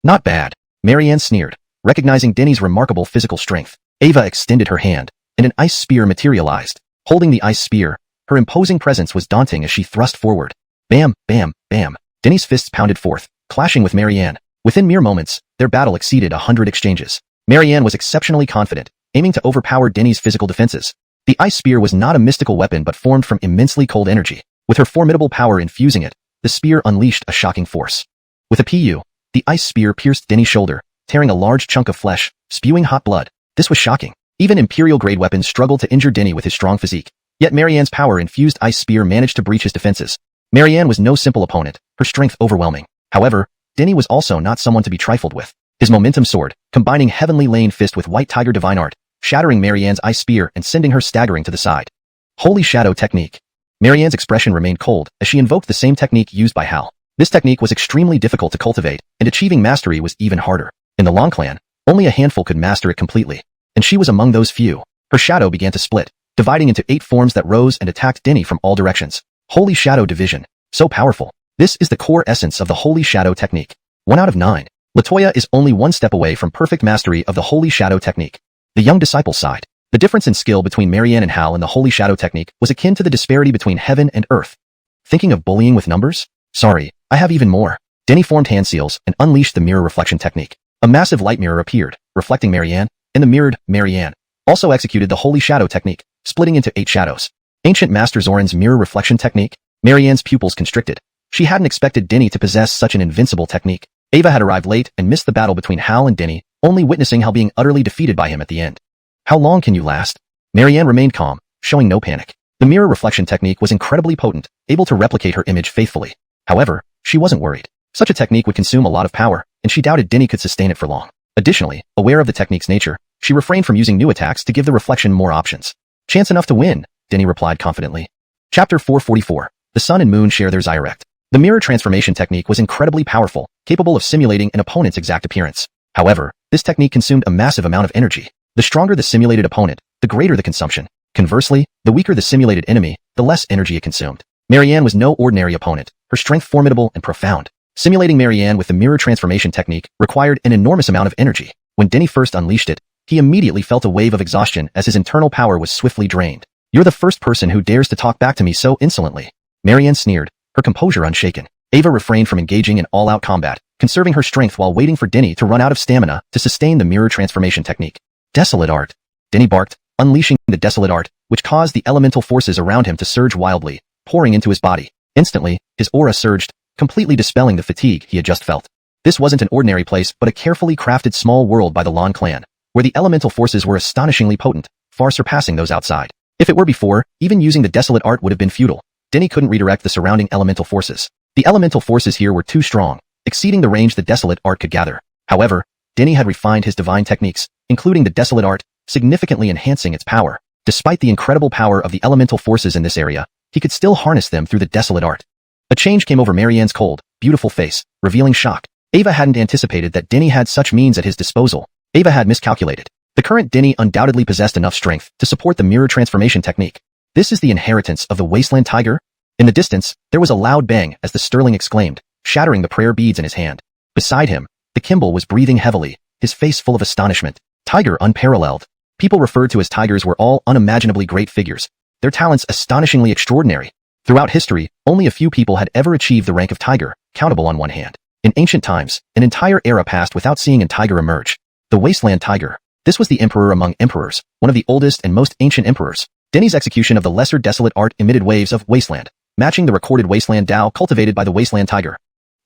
Not bad. Marianne sneered, recognizing Denny's remarkable physical strength. Ava extended her hand, and an ice spear materialized. Holding the ice spear, her imposing presence was daunting as she thrust forward. Bam, bam, bam. Denny's fists pounded forth, clashing with Marianne. Within mere moments, their battle exceeded 100 exchanges. Marianne was exceptionally confident, aiming to overpower Denny's physical defenses. The ice spear was not a mystical weapon but formed from immensely cold energy. With her formidable power infusing it, the spear unleashed a shocking force. With a PU, the ice spear pierced Denny's shoulder, tearing a large chunk of flesh, spewing hot blood. This was shocking. Even Imperial-grade weapons struggled to injure Denny with his strong physique. Yet Marianne's power-infused ice spear managed to breach his defenses. Marianne was no simple opponent, her strength overwhelming. However, Denny was also not someone to be trifled with. His momentum soared, combining heavenly lane fist with white tiger divine art, shattering Marianne's ice spear and sending her staggering to the side. Holy shadow technique. Marianne's expression remained cold as she invoked the same technique used by Hal. This technique was extremely difficult to cultivate, and achieving mastery was even harder. In the Long clan, only a handful could master it completely, and she was among those few. Her shadow began to split, dividing into 8 forms that rose and attacked Denny from all directions. Holy shadow division. So powerful. This is the core essence of the holy shadow technique. 1 out of 9. Latoya is only one step away from perfect mastery of the holy shadow technique. The young disciple sighed. The difference in skill between Marianne and Hal in the holy shadow technique was akin to the disparity between heaven and earth. Thinking of bullying with numbers? Sorry, I have even more. Denny formed hand seals and unleashed the mirror reflection technique. A massive light mirror appeared, reflecting Marianne, and the mirrored Marianne also executed the holy shadow technique, splitting into 8 shadows. Ancient Master Zoran's mirror reflection technique? Marianne's pupils constricted. She hadn't expected Denny to possess such an invincible technique. Ava had arrived late and missed the battle between Hal and Denny, only witnessing Hal being utterly defeated by him at the end. How long can you last? Marianne remained calm, showing no panic. The mirror reflection technique was incredibly potent, able to replicate her image faithfully. However, she wasn't worried. Such a technique would consume a lot of power, and she doubted Denny could sustain it for long. Additionally, aware of the technique's nature, she refrained from using new attacks to give the reflection more options. Chance enough to win, Denny replied confidently. Chapter 444. The Sun and Moon share their Zyrect. The mirror transformation technique was incredibly powerful, capable of simulating an opponent's exact appearance. However, this technique consumed a massive amount of energy. The stronger the simulated opponent, the greater the consumption. Conversely, the weaker the simulated enemy, the less energy it consumed. Marianne was no ordinary opponent, her strength formidable and profound. Simulating Marianne with the mirror transformation technique required an enormous amount of energy. When Denny first unleashed it, he immediately felt a wave of exhaustion as his internal power was swiftly drained. You're the first person who dares to talk back to me so insolently. Marianne sneered, her composure unshaken. Ava refrained from engaging in all-out combat, conserving her strength while waiting for Denny to run out of stamina to sustain the mirror transformation technique. Desolate art. Denny barked, unleashing the desolate art, which caused the elemental forces around him to surge wildly, pouring into his body. Instantly, his aura surged, completely dispelling the fatigue he had just felt. This wasn't an ordinary place but a carefully crafted small world by the Lan clan, where the elemental forces were astonishingly potent, far surpassing those outside. If it were before, even using the desolate art would have been futile. Denny couldn't redirect the surrounding elemental forces. The elemental forces here were too strong, exceeding the range the desolate art could gather. However, Denny had refined his divine techniques, including the desolate art, significantly enhancing its power. Despite the incredible power of the elemental forces in this area, he could still harness them through the desolate art. A change came over Marianne's cold, beautiful face, revealing shock. Ava hadn't anticipated that Denny had such means at his disposal. Ava had miscalculated. The current Denny undoubtedly possessed enough strength to support the mirror transformation technique. This is the inheritance of the wasteland tiger? In the distance, there was a loud bang as the Sterling exclaimed, shattering the prayer beads in his hand. Beside him, the Kimball was breathing heavily, his face full of astonishment. Tiger unparalleled. people referred to as tigers were all unimaginably great figures, their talents astonishingly extraordinary. Throughout history, only a few people had ever achieved the rank of tiger, countable on one hand. In ancient times, an entire era passed without seeing a tiger emerge. The wasteland tiger. This was the emperor among emperors, one of the oldest and most ancient emperors. Denny's execution of the lesser desolate art emitted waves of wasteland, matching the recorded wasteland Tao cultivated by the wasteland tiger.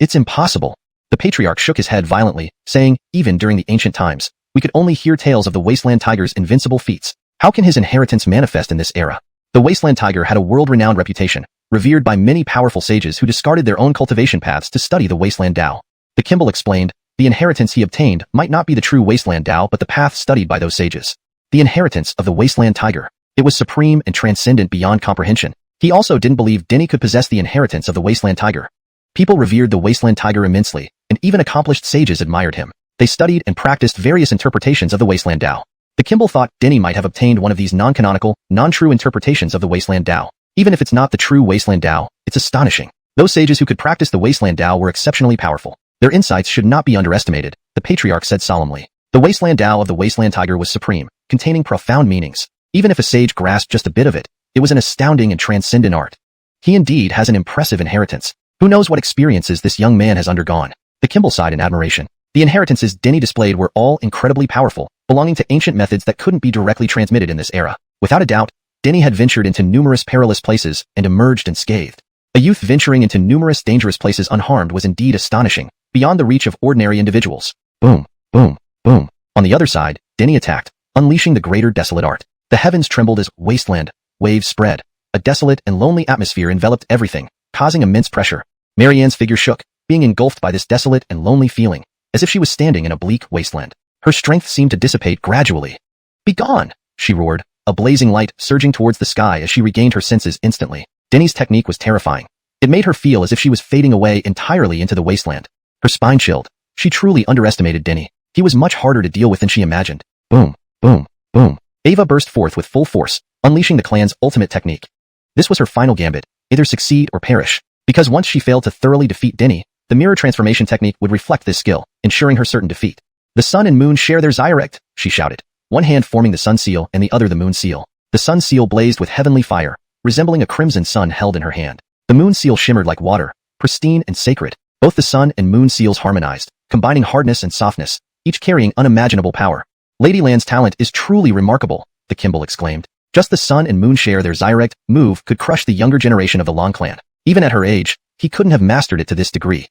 It's impossible. The patriarch shook his head violently, saying, even during the ancient times, we could only hear tales of the wasteland tiger's invincible feats. How can his inheritance manifest in this era? The wasteland tiger had a world-renowned reputation, revered by many powerful sages who discarded their own cultivation paths to study the wasteland Tao. The Kimball explained, the inheritance he obtained might not be the true wasteland Tao but the path studied by those sages. The inheritance of the wasteland tiger. It was supreme and transcendent beyond comprehension. He also didn't believe Denny could possess the inheritance of the wasteland tiger. People revered the wasteland tiger immensely, and even accomplished sages admired him. They studied and practiced various interpretations of the wasteland Tao. The Kimball thought Denny might have obtained one of these non-canonical, non-true interpretations of the wasteland Tao. Even if it's not the true wasteland Tao, it's astonishing. Those sages who could practice the wasteland Tao were exceptionally powerful. Their insights should not be underestimated, the patriarch said solemnly. The wasteland Tao of the wasteland tiger was supreme, containing profound meanings. Even if a sage grasped just a bit of it, it was an astounding and transcendent art. He indeed has an impressive inheritance. Who knows what experiences this young man has undergone? The Kimball sighed in admiration. The inheritances Denny displayed were all incredibly powerful, belonging to ancient methods that couldn't be directly transmitted in this era. Without a doubt, Denny had ventured into numerous perilous places and emerged unscathed. A youth venturing into numerous dangerous places unharmed was indeed astonishing, beyond the reach of ordinary individuals. Boom, boom, boom. On the other side, Denny attacked, unleashing the greater desolate art. The heavens trembled as wasteland waves spread. A desolate and lonely atmosphere enveloped everything, causing immense pressure. Marianne's figure shook, being engulfed by this desolate and lonely feeling, as if she was standing in a bleak wasteland. Her strength seemed to dissipate gradually. "Begone!" she roared, a blazing light surging towards the sky as she regained her senses instantly. Denny's technique was terrifying. It made her feel as if she was fading away entirely into the wasteland. Her spine chilled. She truly underestimated Denny. He was much harder to deal with than she imagined. Boom, boom, boom. Ava burst forth with full force, unleashing the clan's ultimate technique. This was her final gambit, either succeed or perish. Because once she failed to thoroughly defeat Denny, the mirror transformation technique would reflect this skill, ensuring her certain defeat. The sun and moon share their zyrect, she shouted, one hand forming the sun seal and the other the moon seal. The sun seal blazed with heavenly fire, resembling a crimson sun held in her hand. The moon seal shimmered like water, pristine and sacred. Both the sun and moon seals harmonized, combining hardness and softness, each carrying unimaginable power. Lady Lan's talent is truly remarkable, the Kimball exclaimed. Just the sun and moon share their zyrect move could crush the younger generation of the Long clan. Even at her age, he couldn't have mastered it to this degree.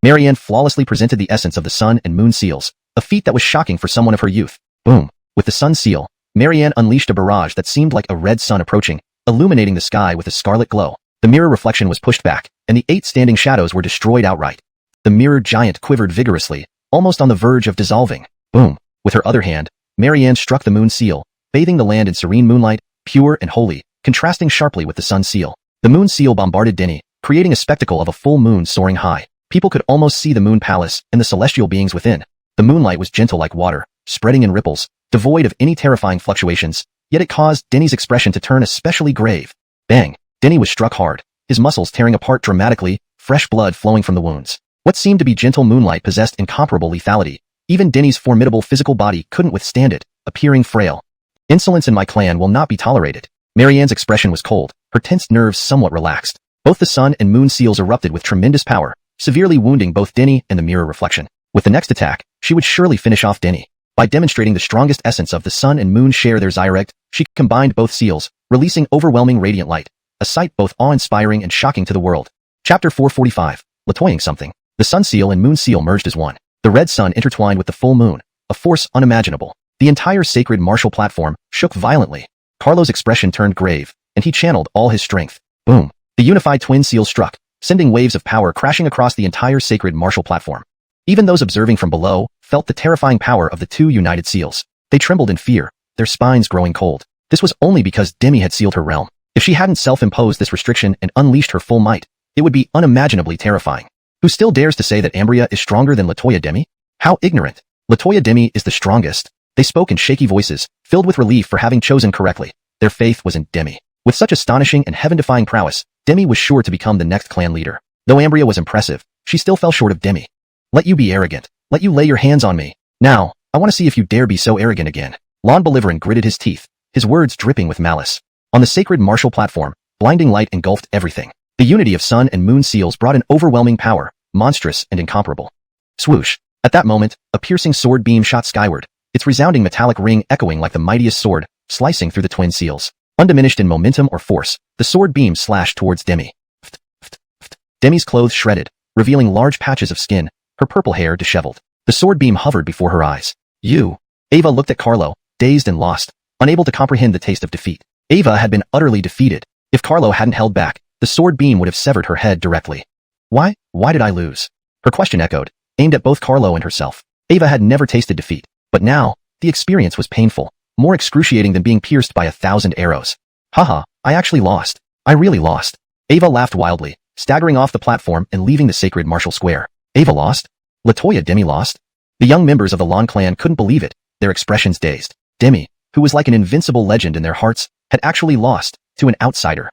Marianne flawlessly presented the essence of the sun and moon seals, a feat that was shocking for someone of her youth. Boom. With the sun seal, Marianne unleashed a barrage that seemed like a red sun approaching, illuminating the sky with a scarlet glow. The mirror reflection was pushed back, and the 8 standing shadows were destroyed outright. The mirror giant quivered vigorously, almost on the verge of dissolving. Boom. With her other hand, Marianne struck the moon seal, bathing the land in serene moonlight, pure and holy, contrasting sharply with the sun seal. The moon seal bombarded Denny, creating a spectacle of a full moon soaring high. People could almost see the moon palace and the celestial beings within. The moonlight was gentle like water, spreading in ripples, devoid of any terrifying fluctuations, yet it caused Denny's expression to turn especially grave. Bang! Denny was struck hard, his muscles tearing apart dramatically, fresh blood flowing from the wounds. What seemed to be gentle moonlight possessed incomparable lethality. Even Denny's formidable physical body couldn't withstand it, appearing frail. Insolence in my clan will not be tolerated. Marianne's expression was cold, her tensed nerves somewhat relaxed. Both the sun and moon seals erupted with tremendous power, severely wounding both Denny and the mirror reflection. With the next attack, she would surely finish off Denny. By demonstrating the strongest essence of the sun and moon share their zyrect, she combined both seals, releasing overwhelming radiant light, a sight both awe-inspiring and shocking to the world. Chapter 445. Latoying something. The sun seal and moon seal merged as one. The red sun intertwined with the full moon, a force unimaginable. The entire sacred martial platform shook violently. Carlo's expression turned grave, and he channeled all his strength. Boom. The unified twin seals struck, sending waves of power crashing across the entire sacred martial platform. Even those observing from below felt the terrifying power of the two united seals. They trembled in fear, their spines growing cold. This was only because Demi had sealed her realm. If she hadn't self-imposed this restriction and unleashed her full might, it would be unimaginably terrifying. Who still dares to say that Ambria is stronger than Latoya Demi? How ignorant. Latoya Demi is the strongest. They spoke in shaky voices, filled with relief for having chosen correctly. Their faith was in Demi. With such astonishing and heaven-defying prowess, Demi was sure to become the next clan leader. Though Ambria was impressive, she still fell short of Demi. Let you be arrogant. Let you lay your hands on me. Now, I want to see if you dare be so arrogant again. Lon Bolivaran gritted his teeth, his words dripping with malice. On the sacred martial platform, blinding light engulfed everything. The unity of sun and moon seals brought an overwhelming power, monstrous and incomparable. Swoosh. At that moment, a piercing sword beam shot skyward, its resounding metallic ring echoing like the mightiest sword, slicing through the twin seals. Undiminished in momentum or force, the sword beam slashed towards Demi. Demi's clothes shredded, revealing large patches of skin, her purple hair disheveled. The sword beam hovered before her eyes. You. Ava looked at Carlo, dazed and lost, unable to comprehend the taste of defeat. Ava had been utterly defeated. If Carlo hadn't held back, the sword beam would have severed her head directly. Why did I lose? Her question echoed, aimed at both Carlo and herself. Ava had never tasted defeat, but now, the experience was painful, more excruciating than being pierced by 1,000 arrows. Haha, I actually lost. I really lost. Ava laughed wildly, staggering off the platform and leaving the sacred martial square. Ava lost? Latoya Demi lost? The young members of the Lon clan couldn't believe it, their expressions dazed. Demi, who was like an invincible legend in their hearts, had actually lost to an outsider.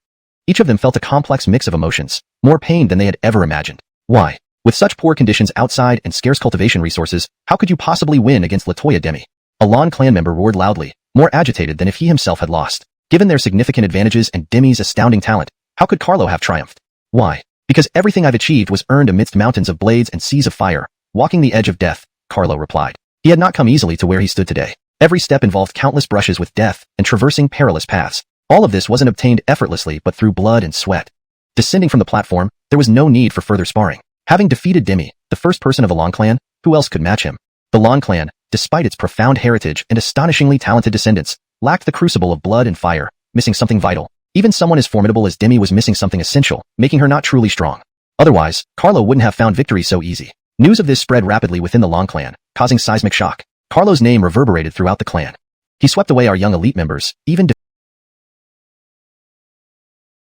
Each of them felt a complex mix of emotions, more pain than they had ever imagined. Why? With such poor conditions outside and scarce cultivation resources, how could you possibly win against Latoya Demi? A Lon clan member roared loudly, more agitated than if he himself had lost. Given their significant advantages and Demi's astounding talent, how could Carlo have triumphed? Why? Because everything I've achieved was earned amidst mountains of blades and seas of fire, walking the edge of death, Carlo replied. He had not come easily to where he stood today. Every step involved countless brushes with death and traversing perilous paths. All of this wasn't obtained effortlessly but through blood and sweat. Descending from the platform, there was no need for further sparring. Having defeated Demi, the first person of the Lon clan, who else could match him? The Lon clan, despite its profound heritage and astonishingly talented descendants, lacked the crucible of blood and fire, missing something vital. Even someone as formidable as Demi was missing something essential, making her not truly strong. Otherwise, Carlo wouldn't have found victory so easy. News of this spread rapidly within the Lon clan, causing seismic shock. Carlo's name reverberated throughout the clan. He swept away our young elite members, even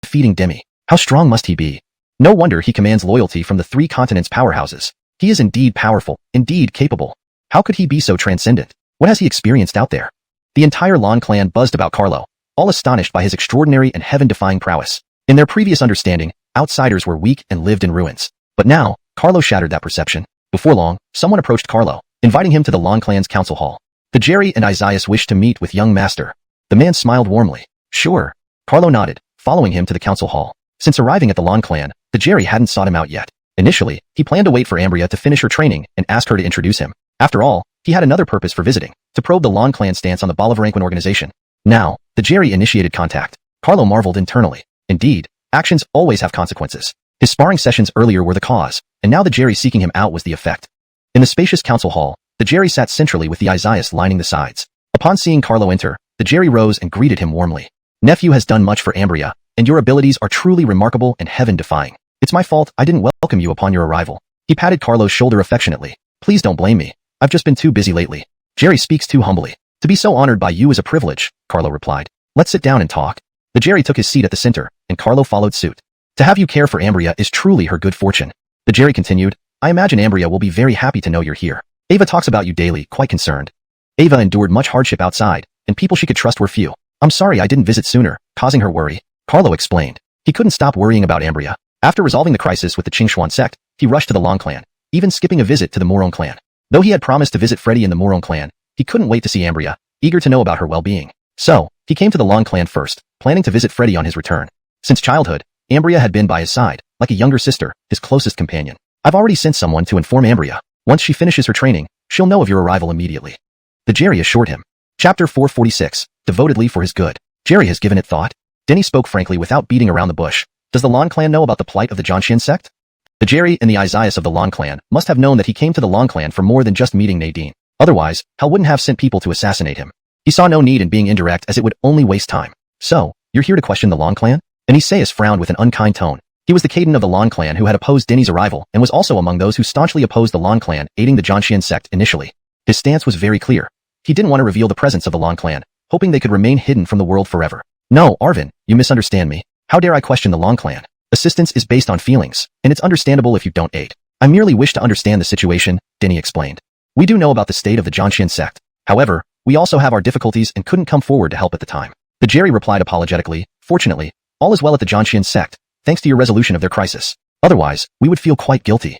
defeating Demi. How strong must he be? No wonder he commands loyalty from the 3 continents' powerhouses. He is indeed powerful, indeed capable. How could he be so transcendent? What has he experienced out there? The entire Lon clan buzzed about Carlo, all astonished by his extraordinary and heaven-defying prowess. In their previous understanding, outsiders were weak and lived in ruins. But now, Carlo shattered that perception. Before long, someone approached Carlo, inviting him to the Lon clan's council hall. The Jerry and Isaias wished to meet with young master. The man smiled warmly. Sure. Carlo nodded, following him to the council hall. Since arriving at the Lon clan, the Jerry hadn't sought him out yet. Initially, he planned to wait for Ambria to finish her training and ask her to introduce him. After all, he had another purpose for visiting, to probe the Lon clan stance on the Bolivaranquin organization. Now, the Jerry initiated contact. Carlo marveled internally. Indeed, actions always have consequences. His sparring sessions earlier were the cause, and now the Jerry seeking him out was the effect. In the spacious council hall, the Jerry sat centrally with the Isaias lining the sides. Upon seeing Carlo enter, the Jerry rose and greeted him warmly. Nephew has done much for Ambria, and your abilities are truly remarkable and heaven-defying. It's my fault I didn't welcome you upon your arrival. He patted Carlo's shoulder affectionately. Please don't blame me. I've just been too busy lately. Jerry speaks too humbly. To be so honored by you is a privilege, Carlo replied. Let's sit down and talk. The Jerry took his seat at the center, and Carlo followed suit. To have you care for Ambria is truly her good fortune. The Jerry continued. I imagine Ambria will be very happy to know you're here. Ava talks about you daily, quite concerned. Ava endured much hardship outside, and people she could trust were few. I'm sorry I didn't visit sooner, causing her worry. Carlo explained. He couldn't stop worrying about Ambria. After resolving the crisis with the xuanhuan sect, he rushed to the Lon clan, even skipping a visit to the Moron clan. Though he had promised to visit Freddy in the Moron clan, he couldn't wait to see Ambria, eager to know about her well-being. So, he came to the Lon clan first, planning to visit Freddy on his return. Since childhood, Ambria had been by his side, like a younger sister, his closest companion. I've already sent someone to inform Ambria. Once she finishes her training, she'll know of your arrival immediately. The Jerry assured him. Chapter 446, devotedly for his good. Jerry has given it thought. Denny spoke frankly without beating around the bush. Does the Lon clan know about the plight of the Zhangxian sect? The Jerry and the Isaias of the Lon clan must have known that he came to the Lon clan for more than just meeting Nadine. Otherwise, Hal wouldn't have sent people to assassinate him. He saw no need in being indirect as it would only waste time. So, you're here to question the Lon clan? And Isaias frowned with an unkind tone. He was the Caden of the Lon clan who had opposed Denny's arrival and was also among those who staunchly opposed the Lon clan aiding the Zhangxian sect initially. His stance was very clear. He didn't want to reveal the presence of the Lon clan, hoping they could remain hidden from the world forever. No, Arvin, you misunderstand me. How dare I question the Lon clan? Assistance is based on feelings, and it's understandable if you don't aid. I merely wish to understand the situation, Denny explained. We do know about the state of the Zhangxian sect. However, we also have our difficulties and couldn't come forward to help at the time. The Jerry replied apologetically, fortunately, all is well at the Zhangxian sect, thanks to your resolution of their crisis. Otherwise, we would feel quite guilty.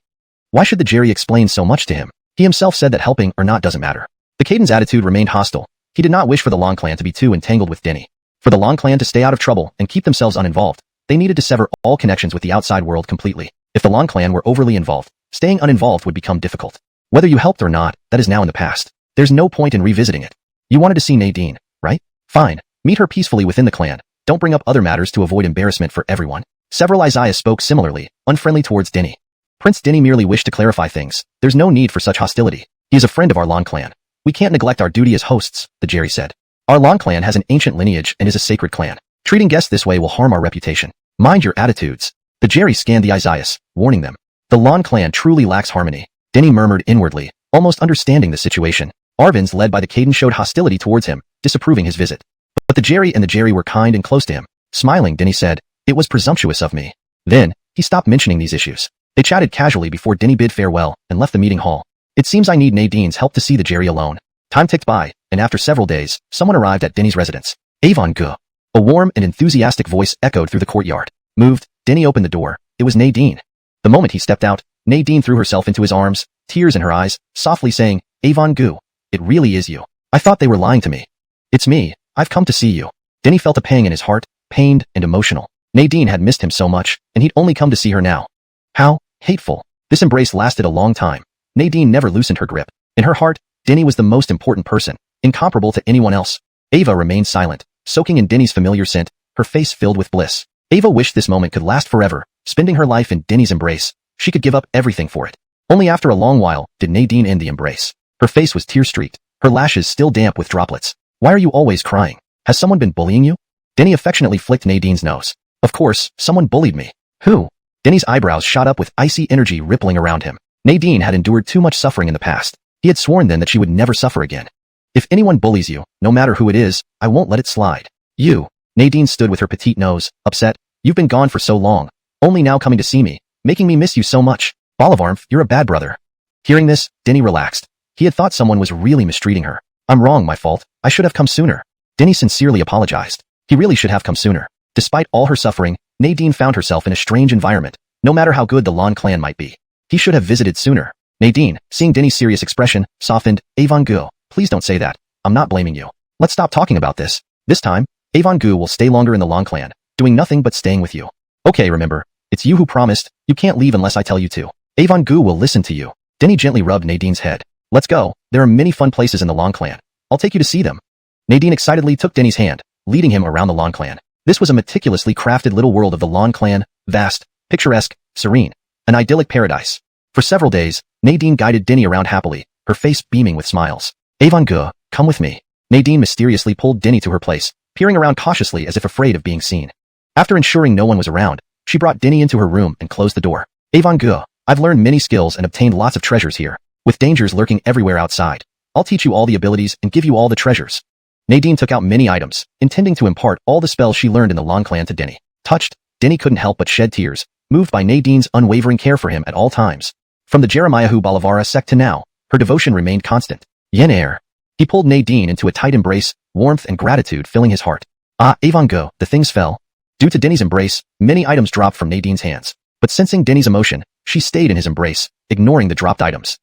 Why should the Jerry explain so much to him? He himself said that helping or not doesn't matter. The Caden's attitude remained hostile, He did not wish for the Long clan to be too entangled with Denny. For the Long clan to stay out of trouble and keep themselves uninvolved, they needed to sever all connections with the outside world completely. If the Long clan were overly involved, staying uninvolved would become difficult. Whether you helped or not, that is now in the past. There's no point in revisiting it. You wanted to see Nadine, right? Fine. Meet her peacefully within the clan. Don't bring up other matters to avoid embarrassment for everyone. Several Isaiah spoke similarly, unfriendly towards Denny. Prince Denny merely wished to clarify things. There's no need for such hostility. He is a friend of our Long clan. We can't neglect our duty as hosts, the Jerry said. Our Long clan has an ancient lineage and is a sacred clan. Treating guests this way will harm our reputation. Mind your attitudes. The Jerry scanned the Isaiahs, warning them. The Long clan truly lacks harmony. Denny murmured inwardly, almost understanding the situation. Arvin's led by the Caden showed hostility towards him, disapproving his visit. But the Jerry were kind and close to him. Smiling, Denny said, "It was presumptuous of me." Then, he stopped mentioning these issues. They chatted casually before Denny bid farewell and left the meeting hall. It seems I need Nadine's help to see the Jerry alone. Time ticked by, and after several days, someone arrived at Denny's residence. Avon Gu. A warm and enthusiastic voice echoed through the courtyard. Moved, Denny opened the door. It was Nadine. The moment he stepped out, Nadine threw herself into his arms, tears in her eyes, softly saying, "Avon Gu, it really is you. I thought they were lying to me. It's me. I've come to see you." Denny felt a pang in his heart, pained and emotional. Nadine had missed him so much, and he'd only come to see her now. How hateful. This embrace lasted a long time. Nadine never loosened her grip. In her heart, Denny was the most important person, incomparable to anyone else. Ava remained silent, soaking in Denny's familiar scent, her face filled with bliss. Ava wished this moment could last forever, spending her life in Denny's embrace. She could give up everything for it. Only after a long while did Nadine end the embrace. Her face was tear-streaked, her lashes still damp with droplets. "Why are you always crying? Has someone been bullying you?" Denny affectionately flicked Nadine's nose. "Of course, someone bullied me." "Who?" Denny's eyebrows shot up with icy energy rippling around him. Nadine had endured too much suffering in the past. He had sworn then that she would never suffer again. "If anyone bullies you, no matter who it is, I won't let it slide." "You." Nadine stood with her petite nose, upset. "You've been gone for so long, only now coming to see me, making me miss you so much. Bolivarmf, you're a bad brother." Hearing this, Denny relaxed. He had thought someone was really mistreating her. "I'm wrong, my fault. I should have come sooner." Denny sincerely apologized. He really should have come sooner. Despite all her suffering, Nadine found herself in a strange environment, no matter how good the Long clan might be. He should have visited sooner. Nadine, seeing Denny's serious expression, softened. "Avon Gu, please don't say that. I'm not blaming you. Let's stop talking about this. This time, Avon Gu will stay longer in the Long clan, doing nothing but staying with you." "Okay, remember, it's you who promised. You can't leave unless I tell you to. Avon Gu will listen to you." Denny gently rubbed Nadine's head. "Let's go. There are many fun places in the Long clan. I'll take you to see them." Nadine excitedly took Denny's hand, leading him around the Long clan. This was a meticulously crafted little world of the Long clan, vast, picturesque, serene, an idyllic paradise. For several days, Nadine guided Denny around happily, her face beaming with smiles. "Avon Gu, come with me." Nadine mysteriously pulled Denny to her place, peering around cautiously as if afraid of being seen. After ensuring no one was around, she brought Denny into her room and closed the door. "Avon Gu, I've learned many skills and obtained lots of treasures here, with dangers lurking everywhere outside. I'll teach you all the abilities and give you all the treasures." Nadine took out many items, intending to impart all the spells she learned in the Long clan to Denny. Touched, Denny couldn't help but shed tears, moved by Nadine's unwavering care for him at all times. From the Jeremiahu Bolivara sect to now, her devotion remained constant. Yen air. He pulled Nadine into a tight embrace, warmth and gratitude filling his heart. "Ah, Avon Gu, the things fell." Due to Denny's embrace, many items dropped from Nadine's hands. But sensing Denny's emotion, she stayed in his embrace, ignoring the dropped items.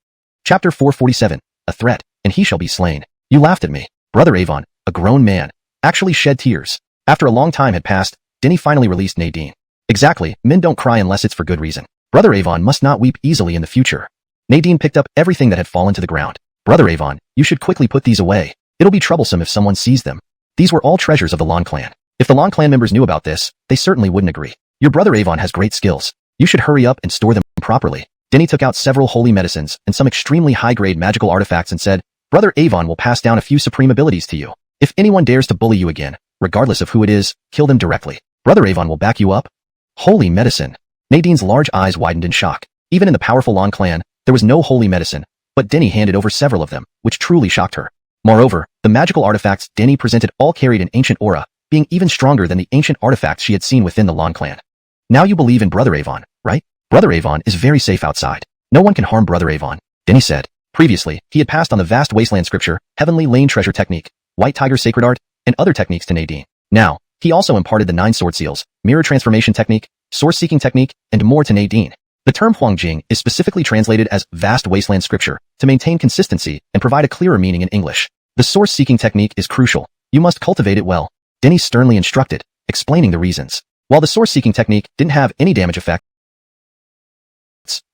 Chapter 447, A Threat, and He Shall Be Slain. "You laughed at me." Brother Avon, a grown man, actually shed tears. After a long time had passed, Denny finally released Nadine. "Exactly, men don't cry unless it's for good reason. Brother Avon must not weep easily in the future." Nadine picked up everything that had fallen to the ground. "Brother Avon, you should quickly put these away. It'll be troublesome if someone sees them." These were all treasures of the Long clan. If the Long clan members knew about this, they certainly wouldn't agree. "Your brother Avon has great skills. You should hurry up and store them properly." Denny took out several holy medicines and some extremely high-grade magical artifacts and said, "Brother Avon will pass down a few supreme abilities to you. If anyone dares to bully you again, regardless of who it is, kill them directly. Brother Avon will back you up." Holy medicine. Nadine's large eyes widened in shock. Even in the powerful Long clan, there was no holy medicine, but Denny handed over several of them, which truly shocked her. Moreover, the magical artifacts Denny presented all carried an ancient aura, being even stronger than the ancient artifacts she had seen within the Long clan. "Now you believe in Brother Avon, right? Brother Avon is very safe outside. No one can harm Brother Avon," Denny said. Previously, he had passed on the vast wasteland scripture, heavenly lane treasure technique, white tiger sacred art, and other techniques to Nadine. Now, he also imparted the 9 sword seals, mirror transformation technique, source-seeking technique, and more to Nadine. The term Huangjing is specifically translated as vast wasteland scripture to maintain consistency and provide a clearer meaning in English. The source-seeking technique is crucial. You must cultivate it well. Denny sternly instructed, explaining the reasons. While the source-seeking technique didn't have any damage effects,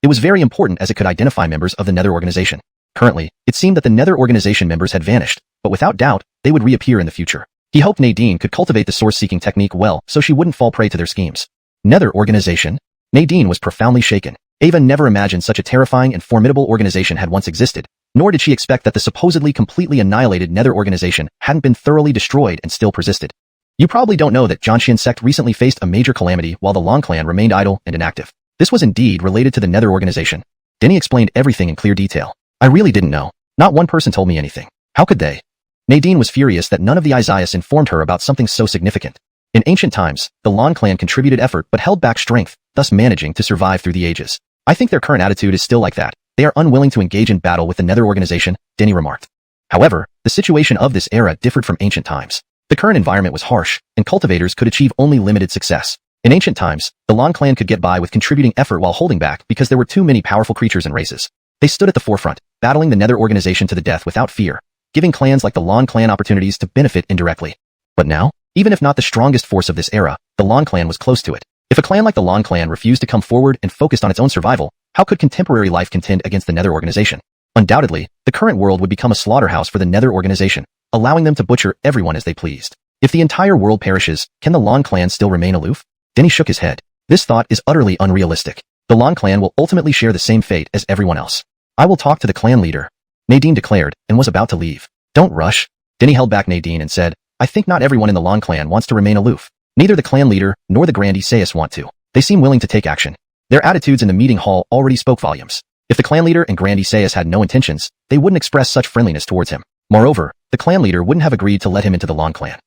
it was very important as it could identify members of the Nether organization. Currently, it seemed that the Nether organization members had vanished, but without doubt, they would reappear in the future. He hoped Nadine could cultivate the source-seeking technique well so she wouldn't fall prey to their schemes. Nether organization? Nadine was profoundly shaken. Ava never imagined such a terrifying and formidable organization had once existed, nor did she expect that the supposedly completely annihilated Nether organization hadn't been thoroughly destroyed and still persisted. You probably don't know that Zhanxian sect recently faced a major calamity while the Long clan remained idle and inactive. This was indeed related to the Nether organization. Denny explained everything in clear detail. I really didn't know. Not one person told me anything. How could they? Nadine was furious that none of the Isaias informed her about something so significant. In ancient times, the Long clan contributed effort but held back strength, thus managing to survive through the ages. I think their current attitude is still like that. They are unwilling to engage in battle with the Nether organization, Denny remarked. However, the situation of this era differed from ancient times. The current environment was harsh, and cultivators could achieve only limited success. In ancient times, the Long clan could get by with contributing effort while holding back because there were too many powerful creatures and races. They stood at the forefront, battling the Nether organization to the death without fear, giving clans like the Long clan opportunities to benefit indirectly. But now, even if not the strongest force of this era, the Long clan was close to it. If a clan like the Long clan refused to come forward and focused on its own survival, how could contemporary life contend against the Nether organization? Undoubtedly, the current world would become a slaughterhouse for the Nether organization, allowing them to butcher everyone as they pleased. If the entire world perishes, can the Long clan still remain aloof? Denny shook his head. This thought is utterly unrealistic. The Long clan will ultimately share the same fate as everyone else. I will talk to the clan leader, Nadine declared, and was about to leave. Don't rush. Denny held back Nadine and said, I think not everyone in the Long clan wants to remain aloof. Neither the clan leader nor the Grand Isaias want to. They seem willing to take action. Their attitudes in the meeting hall already spoke volumes. If the clan leader and Grand Isaias had no intentions, they wouldn't express such friendliness towards him. Moreover, the clan leader wouldn't have agreed to let him into the Long clan.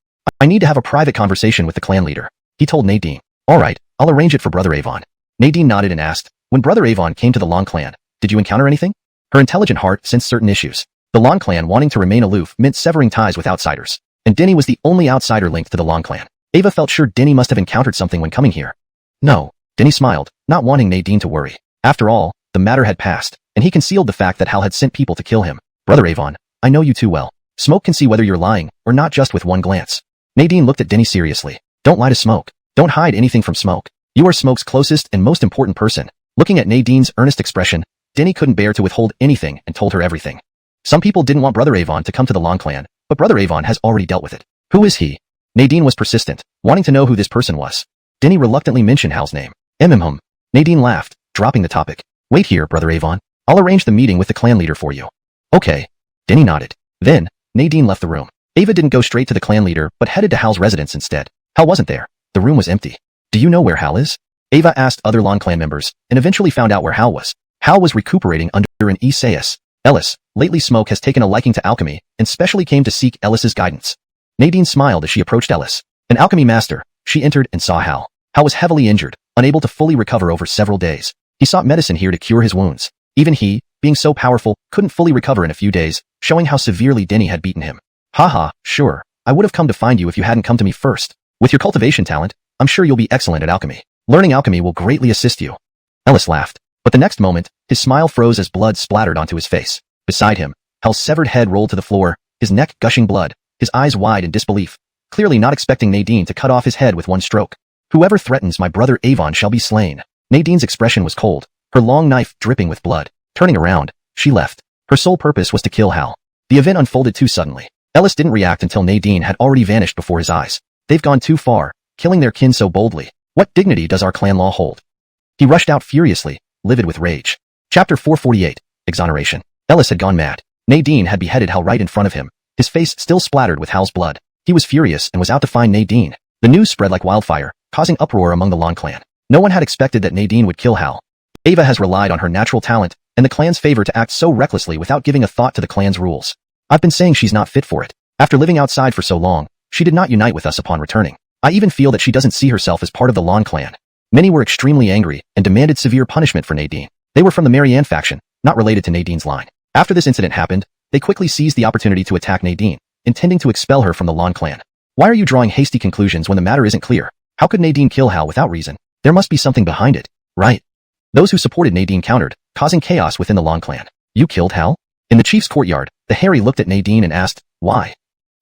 I need to have a private conversation with the clan leader, he told Nadine. All right, I'll arrange it for Brother Avon. Nadine nodded and asked, when Brother Avon came to the Long clan, did you encounter anything? Her intelligent heart sensed certain issues. The Long clan wanting to remain aloof meant severing ties with outsiders, and Denny was the only outsider linked to the Long clan. Ava felt sure Denny must have encountered something when coming here. No, Denny smiled, not wanting Nadine to worry. After all, the matter had passed, and he concealed the fact that Hal had sent people to kill him. Brother Avon, I know you too well. Smoke can see whether you're lying, or not just with one glance. Nadine looked at Denny seriously. Don't lie to Smoke. Don't hide anything from Smoke. You are Smoke's closest and most important person. Looking at Nadine's earnest expression, Denny couldn't bear to withhold anything and told her everything. Some people didn't want Brother Avon to come to the Long clan, but Brother Avon has already dealt with it. Who is he? Nadine was persistent, wanting to know who this person was. Denny reluctantly mentioned Hal's name. Nadine laughed, dropping the topic. Wait here, Brother Avon. I'll arrange the meeting with the clan leader for you. Okay. Denny nodded. Then, Nadine left the room. Ava didn't go straight to the clan leader, but headed to Hal's residence instead. Hal wasn't there. The room was empty. Do you know where Hal is? Ava asked other Long clan members, and eventually found out where Hal was. Hal was recuperating under an Isaias. Ellis. Lately Smoke has taken a liking to alchemy, and specially came to seek Ellis's guidance. Nadine smiled as she approached Ellis. An alchemy master. She entered and saw Hal. Hal was heavily injured, unable to fully recover over several days. He sought medicine here to cure his wounds. Even he, being so powerful, couldn't fully recover in a few days, showing how severely Denny had beaten him. Haha, sure. I would have come to find you if you hadn't come to me first. With your cultivation talent, I'm sure you'll be excellent at alchemy. Learning alchemy will greatly assist you. Ellis laughed. But the next moment, his smile froze as blood splattered onto his face. Beside him, Hal's severed head rolled to the floor, his neck gushing blood, his eyes wide in disbelief, clearly not expecting Nadine to cut off his head with one stroke. Whoever threatens my brother Avon shall be slain. Nadine's expression was cold, her long knife dripping with blood. Turning around, she left. Her sole purpose was to kill Hal. The event unfolded too suddenly. Ellis didn't react until Nadine had already vanished before his eyes. They've gone too far, killing their kin so boldly. What dignity does our clan law hold? He rushed out furiously, livid with rage. Chapter 448, Exoneration. Ellis had gone mad. Nadine had beheaded Hal right in front of him, his face still splattered with Hal's blood. He was furious and was out to find Nadine. The news spread like wildfire, causing uproar among the Long clan. No one had expected that Nadine would kill Hal. Ava has relied on her natural talent and the clan's favor to act so recklessly without giving a thought to the clan's rules. I've been saying she's not fit for it. After living outside for so long, she did not unite with us upon returning. I even feel that she doesn't see herself as part of the Long clan. Many were extremely angry and demanded severe punishment for Nadine. They were from the Marianne faction, not related to Nadine's line. After this incident happened, they quickly seized the opportunity to attack Nadine, intending to expel her from the Long clan. Why are you drawing hasty conclusions when the matter isn't clear? How could Nadine kill Hal without reason? There must be something behind it, right? Those who supported Nadine countered, causing chaos within the Long clan. You killed Hal? In the chief's courtyard, the Harry looked at Nadine and asked, why?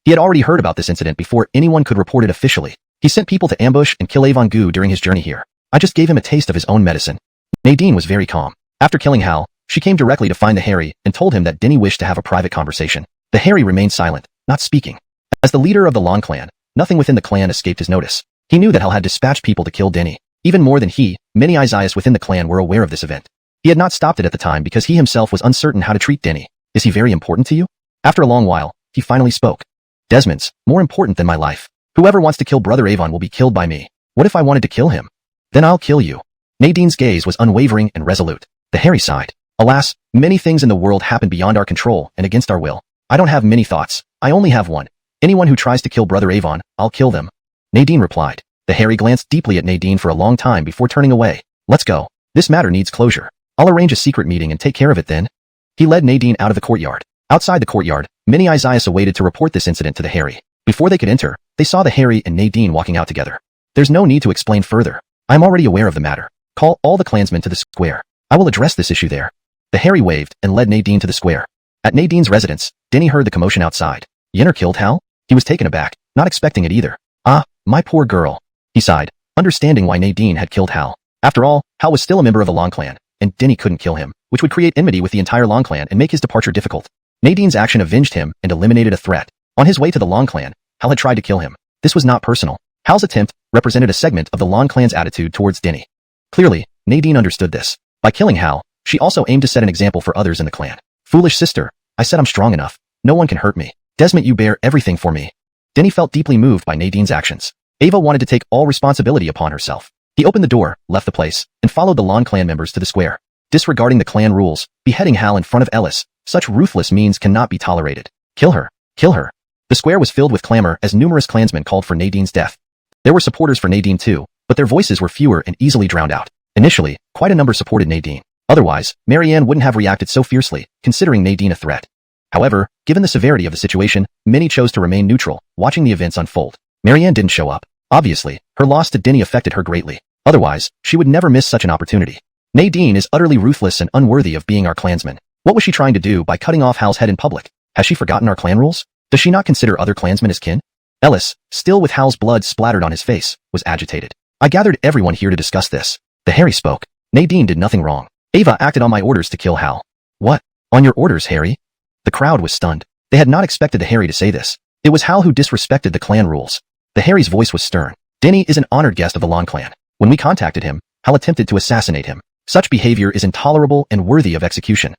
He had already heard about this incident before anyone could report it officially. He sent people to ambush and kill Avon Gu during his journey here. I just gave him a taste of his own medicine. Nadine was very calm. After killing Hal, she came directly to find the Harry and told him that Denny wished to have a private conversation. The Harry remained silent, not speaking. As the leader of the Long clan, nothing within the clan escaped his notice. He knew that Hal had dispatched people to kill Denny. Even more than he, many Isaiahs within the clan were aware of this event. He had not stopped it at the time because he himself was uncertain how to treat Denny. Is he very important to you? After a long while, he finally spoke. Desmond's more important than my life. Whoever wants to kill Brother Avon will be killed by me. What if I wanted to kill him? Then I'll kill you. Nadine's gaze was unwavering and resolute. The Harry sighed. Alas, many things in the world happen beyond our control and against our will. I don't have many thoughts. I only have one. Anyone who tries to kill Brother Avon, I'll kill them. Nadine replied. The Harry glanced deeply at Nadine for a long time before turning away. Let's go. This matter needs closure. I'll arrange a secret meeting and take care of it then. He led Nadine out of the courtyard. Outside the courtyard, many Isaiahs awaited to report this incident to the Harry. Before they could enter, they saw the Harry and Nadine walking out together. There's no need to explain further. I'm already aware of the matter. Call all the clansmen to the square. I will address this issue there. The Harry waved and led Nadine to the square. At Nadine's residence, Denny heard the commotion outside. Yenner killed Hal? He was taken aback, not expecting it either. Ah, my poor girl. He sighed, understanding why Nadine had killed Hal. After all, Hal was still a member of the Long clan, and Denny couldn't kill him, which would create enmity with the entire Long clan and make his departure difficult. Nadine's action avenged him and eliminated a threat. On his way to the Long clan, Hal had tried to kill him. This was not personal. Hal's attempt represented a segment of the Long clan's attitude towards Denny. Clearly, Nadine understood this. By killing Hal, she also aimed to set an example for others in the clan. Foolish sister, I said I'm strong enough. No one can hurt me. Desmond, you bear everything for me. Denny felt deeply moved by Nadine's actions. Ava wanted to take all responsibility upon herself. He opened the door, left the place, and followed the Long clan members to the square. Disregarding the clan rules, beheading Hal in front of Ellis, such ruthless means cannot be tolerated. Kill her. Kill her. The square was filled with clamor as numerous clansmen called for Nadine's death. There were supporters for Nadine too, but their voices were fewer and easily drowned out. Initially, quite a number supported Nadine. Otherwise, Marianne wouldn't have reacted so fiercely, considering Nadine a threat. However, given the severity of the situation, many chose to remain neutral, watching the events unfold. Marianne didn't show up. Obviously, her loss to Denny affected her greatly. Otherwise, she would never miss such an opportunity. Nadine is utterly ruthless and unworthy of being our clansman. What was she trying to do by cutting off Hal's head in public? Has she forgotten our clan rules? Does she not consider other clansmen as kin? Ellis, still with Hal's blood splattered on his face, was agitated. I gathered everyone here to discuss this. The Harry spoke. Nadine did nothing wrong. Ava acted on my orders to kill Hal. What? On your orders, Harry? The crowd was stunned. They had not expected the Harry to say this. It was Hal who disrespected the clan rules. The Harry's voice was stern. Denny is an honored guest of the Long clan. When we contacted him, Hal attempted to assassinate him. Such behavior is intolerable and worthy of execution.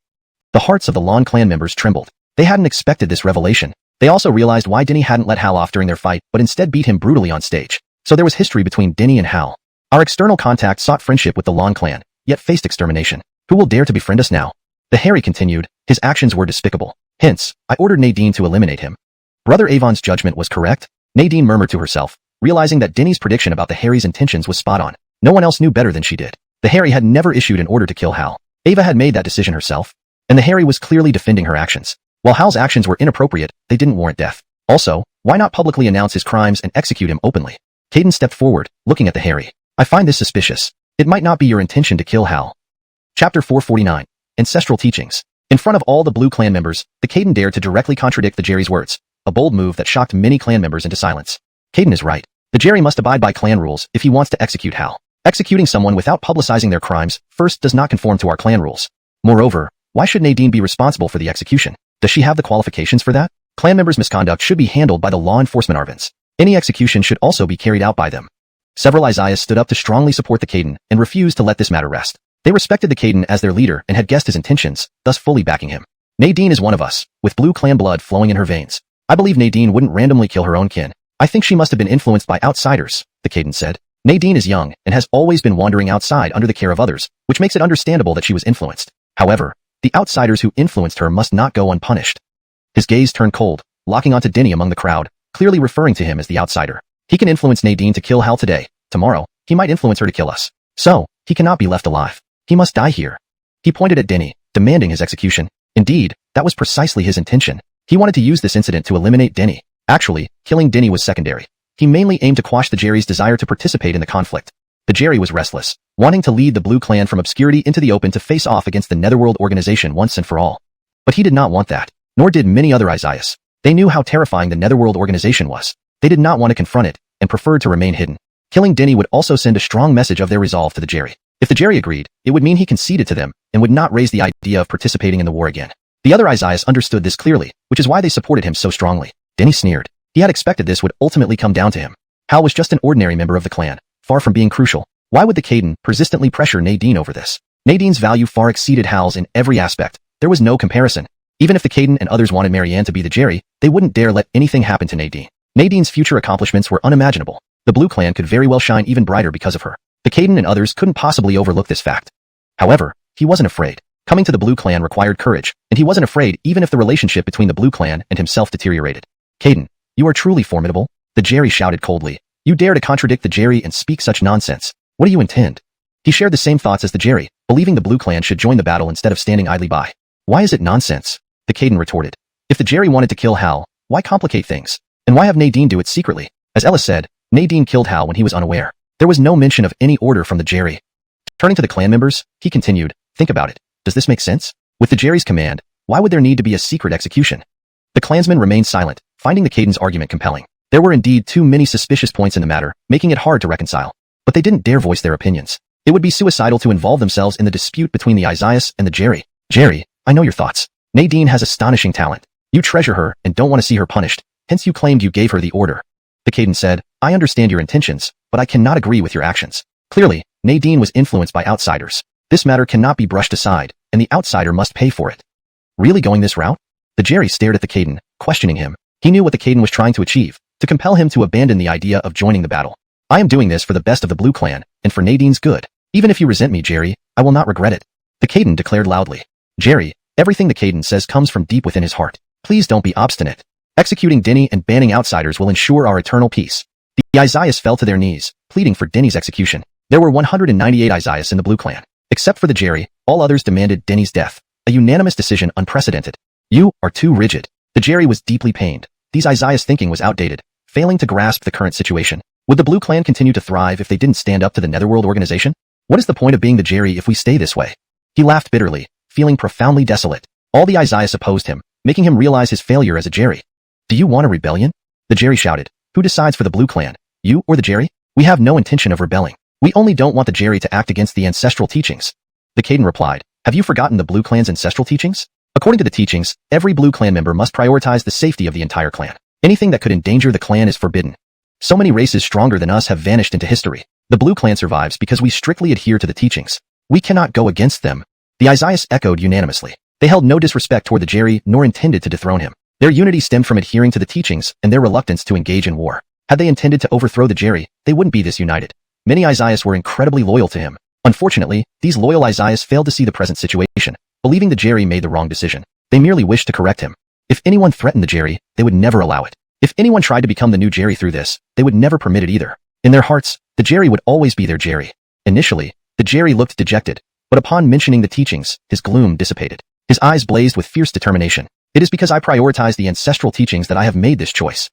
The hearts of the Long clan members trembled. They hadn't expected this revelation. They also realized why Denny hadn't let Hal off during their fight, but instead beat him brutally on stage. So there was history between Denny and Hal. Our external contact sought friendship with the Long clan, yet faced extermination. Who will dare to befriend us now? The Harry continued. His actions were despicable. Hence, I ordered Nadine to eliminate him. Brother Avon's judgment was correct. Nadine murmured to herself, realizing that Denny's prediction about the Harry's intentions was spot on. No one else knew better than she did. The Harry had never issued an order to kill Hal. Ava had made that decision herself. And the Harry was clearly defending her actions. While Hal's actions were inappropriate, they didn't warrant death. Also, why not publicly announce his crimes and execute him openly? Caden stepped forward, looking at the Harry. I find this suspicious. It might not be your intention to kill Hal. Chapter 449. Ancestral Teachings. In front of all the Blue clan members, the Caden dared to directly contradict the Jerry's words, a bold move that shocked many clan members into silence. Caden is right. The Jerry must abide by clan rules if he wants to execute Hal. Executing someone without publicizing their crimes first does not conform to our clan rules. Moreover, why should Nadine be responsible for the execution? Does she have the qualifications for that? Clan members' misconduct should be handled by the law enforcement Arvins. Any execution should also be carried out by them. Several Isaiahs stood up to strongly support the Caden and refused to let this matter rest. They respected the Caden as their leader and had guessed his intentions, thus fully backing him. Nadine is one of us, with Blue clan blood flowing in her veins. I believe Nadine wouldn't randomly kill her own kin. I think she must have been influenced by outsiders, the Caden said. Nadine is young and has always been wandering outside under the care of others, which makes it understandable that she was influenced. However, the outsiders who influenced her must not go unpunished. His gaze turned cold, locking onto Denny among the crowd, clearly referring to him as the outsider. He can influence Nadine to kill Hal today. Tomorrow, he might influence her to kill us. So, he cannot be left alive. He must die here. He pointed at Denny, demanding his execution. Indeed, that was precisely his intention. He wanted to use this incident to eliminate Denny. Actually, killing Denny was secondary. He mainly aimed to quash the Jerry's desire to participate in the conflict. The Jerry was restless, wanting to lead the Blue clan from obscurity into the open to face off against the Netherworld organization once and for all. But he did not want that, nor did many other Isaiahs. They knew how terrifying the Netherworld organization was. They did not want to confront it, and preferred to remain hidden. Killing Denny would also send a strong message of their resolve to the Jerry. If the Jerry agreed, it would mean he conceded to them, and would not raise the idea of participating in the war again. The other Isaiahs understood this clearly, which is why they supported him so strongly. Denny sneered. He had expected this would ultimately come down to him. Hal was just an ordinary member of the clan, far from being crucial. Why would the Caden persistently pressure Nadine over this? Nadine's value far exceeded Hal's in every aspect. There was no comparison. Even if the Caden and others wanted Marianne to be the Jerry, they wouldn't dare let anything happen to Nadine. Nadine's future accomplishments were unimaginable. The Blue Clan could very well shine even brighter because of her. The Caden and others couldn't possibly overlook this fact. However, he wasn't afraid. Coming to the Blue Clan required courage, and he wasn't afraid even if the relationship between the Blue Clan and himself deteriorated. Caden, you are truly formidable, the Jerry shouted coldly. You dare to contradict the Jerry and speak such nonsense. What do you intend? He shared the same thoughts as the Jerry, believing the Blue Clan should join the battle instead of standing idly by. Why is it nonsense? The Caden retorted. If the Jerry wanted to kill Hal, why complicate things? And why have Nadine do it secretly? As Ella said, Nadine killed Hal when he was unaware. There was no mention of any order from the Jerry. Turning to the clan members, he continued, think about it. Does this make sense? With the Jerry's command, why would there need to be a secret execution? The clansmen remained silent, finding the Caden's argument compelling. There were indeed too many suspicious points in the matter, making it hard to reconcile. But they didn't dare voice their opinions. It would be suicidal to involve themselves in the dispute between the Isaiahs and the Jerry. Jerry, I know your thoughts. Nadine has astonishing talent. You treasure her and don't want to see her punished, hence you claimed you gave her the order. The Caden said, I understand your intentions, but I cannot agree with your actions. Clearly, Nadine was influenced by outsiders. This matter cannot be brushed aside, and the outsider must pay for it. Really going this route? The Jerry stared at the Caden, questioning him. He knew what the Caden was trying to achieve, to compel him to abandon the idea of joining the battle. I am doing this for the best of the Blue Clan, and for Nadine's good. Even if you resent me, Jerry, I will not regret it. The Caden declared loudly. Jerry, everything the Caden says comes from deep within his heart. Please don't be obstinate. Executing Denny and banning outsiders will ensure our eternal peace. The Isaiahs fell to their knees, pleading for Denny's execution. There were 198 Isaiahs in the Blue Clan. Except for the Jerry, all others demanded Denny's death. A unanimous decision unprecedented. You are too rigid. The Jerry was deeply pained. These Isaiahs' thinking was outdated, failing to grasp the current situation. Would the Blue Clan continue to thrive if they didn't stand up to the Netherworld organization? What is the point of being the Jerry if we stay this way? He laughed bitterly, feeling profoundly desolate. All the Isaiahs opposed him, making him realize his failure as a Jerry. Do you want a rebellion? The Jerry shouted. Who decides for the Blue Clan? You or the Jerry? We have no intention of rebelling. We only don't want the Jerry to act against the ancestral teachings. The Caden replied, have you forgotten the Blue Clan's ancestral teachings? According to the teachings, every Blue Clan member must prioritize the safety of the entire clan. Anything that could endanger the clan is forbidden. So many races stronger than us have vanished into history. The Blue Clan survives because we strictly adhere to the teachings. We cannot go against them. The Isaiahs echoed unanimously. They held no disrespect toward the Jerry nor intended to dethrone him. Their unity stemmed from adhering to the teachings and their reluctance to engage in war. Had they intended to overthrow the Jerry, they wouldn't be this united. Many Isaiahs were incredibly loyal to him. Unfortunately, these loyal Isaiahs failed to see the present situation, believing the Jerry made the wrong decision. They merely wished to correct him. If anyone threatened the Jerry, they would never allow it. If anyone tried to become the new Jerry through this, they would never permit it either. In their hearts, the Jerry would always be their Jerry. Initially, the Jerry looked dejected, but upon mentioning the teachings, his gloom dissipated. His eyes blazed with fierce determination. It is because I prioritize the ancestral teachings that I have made this choice.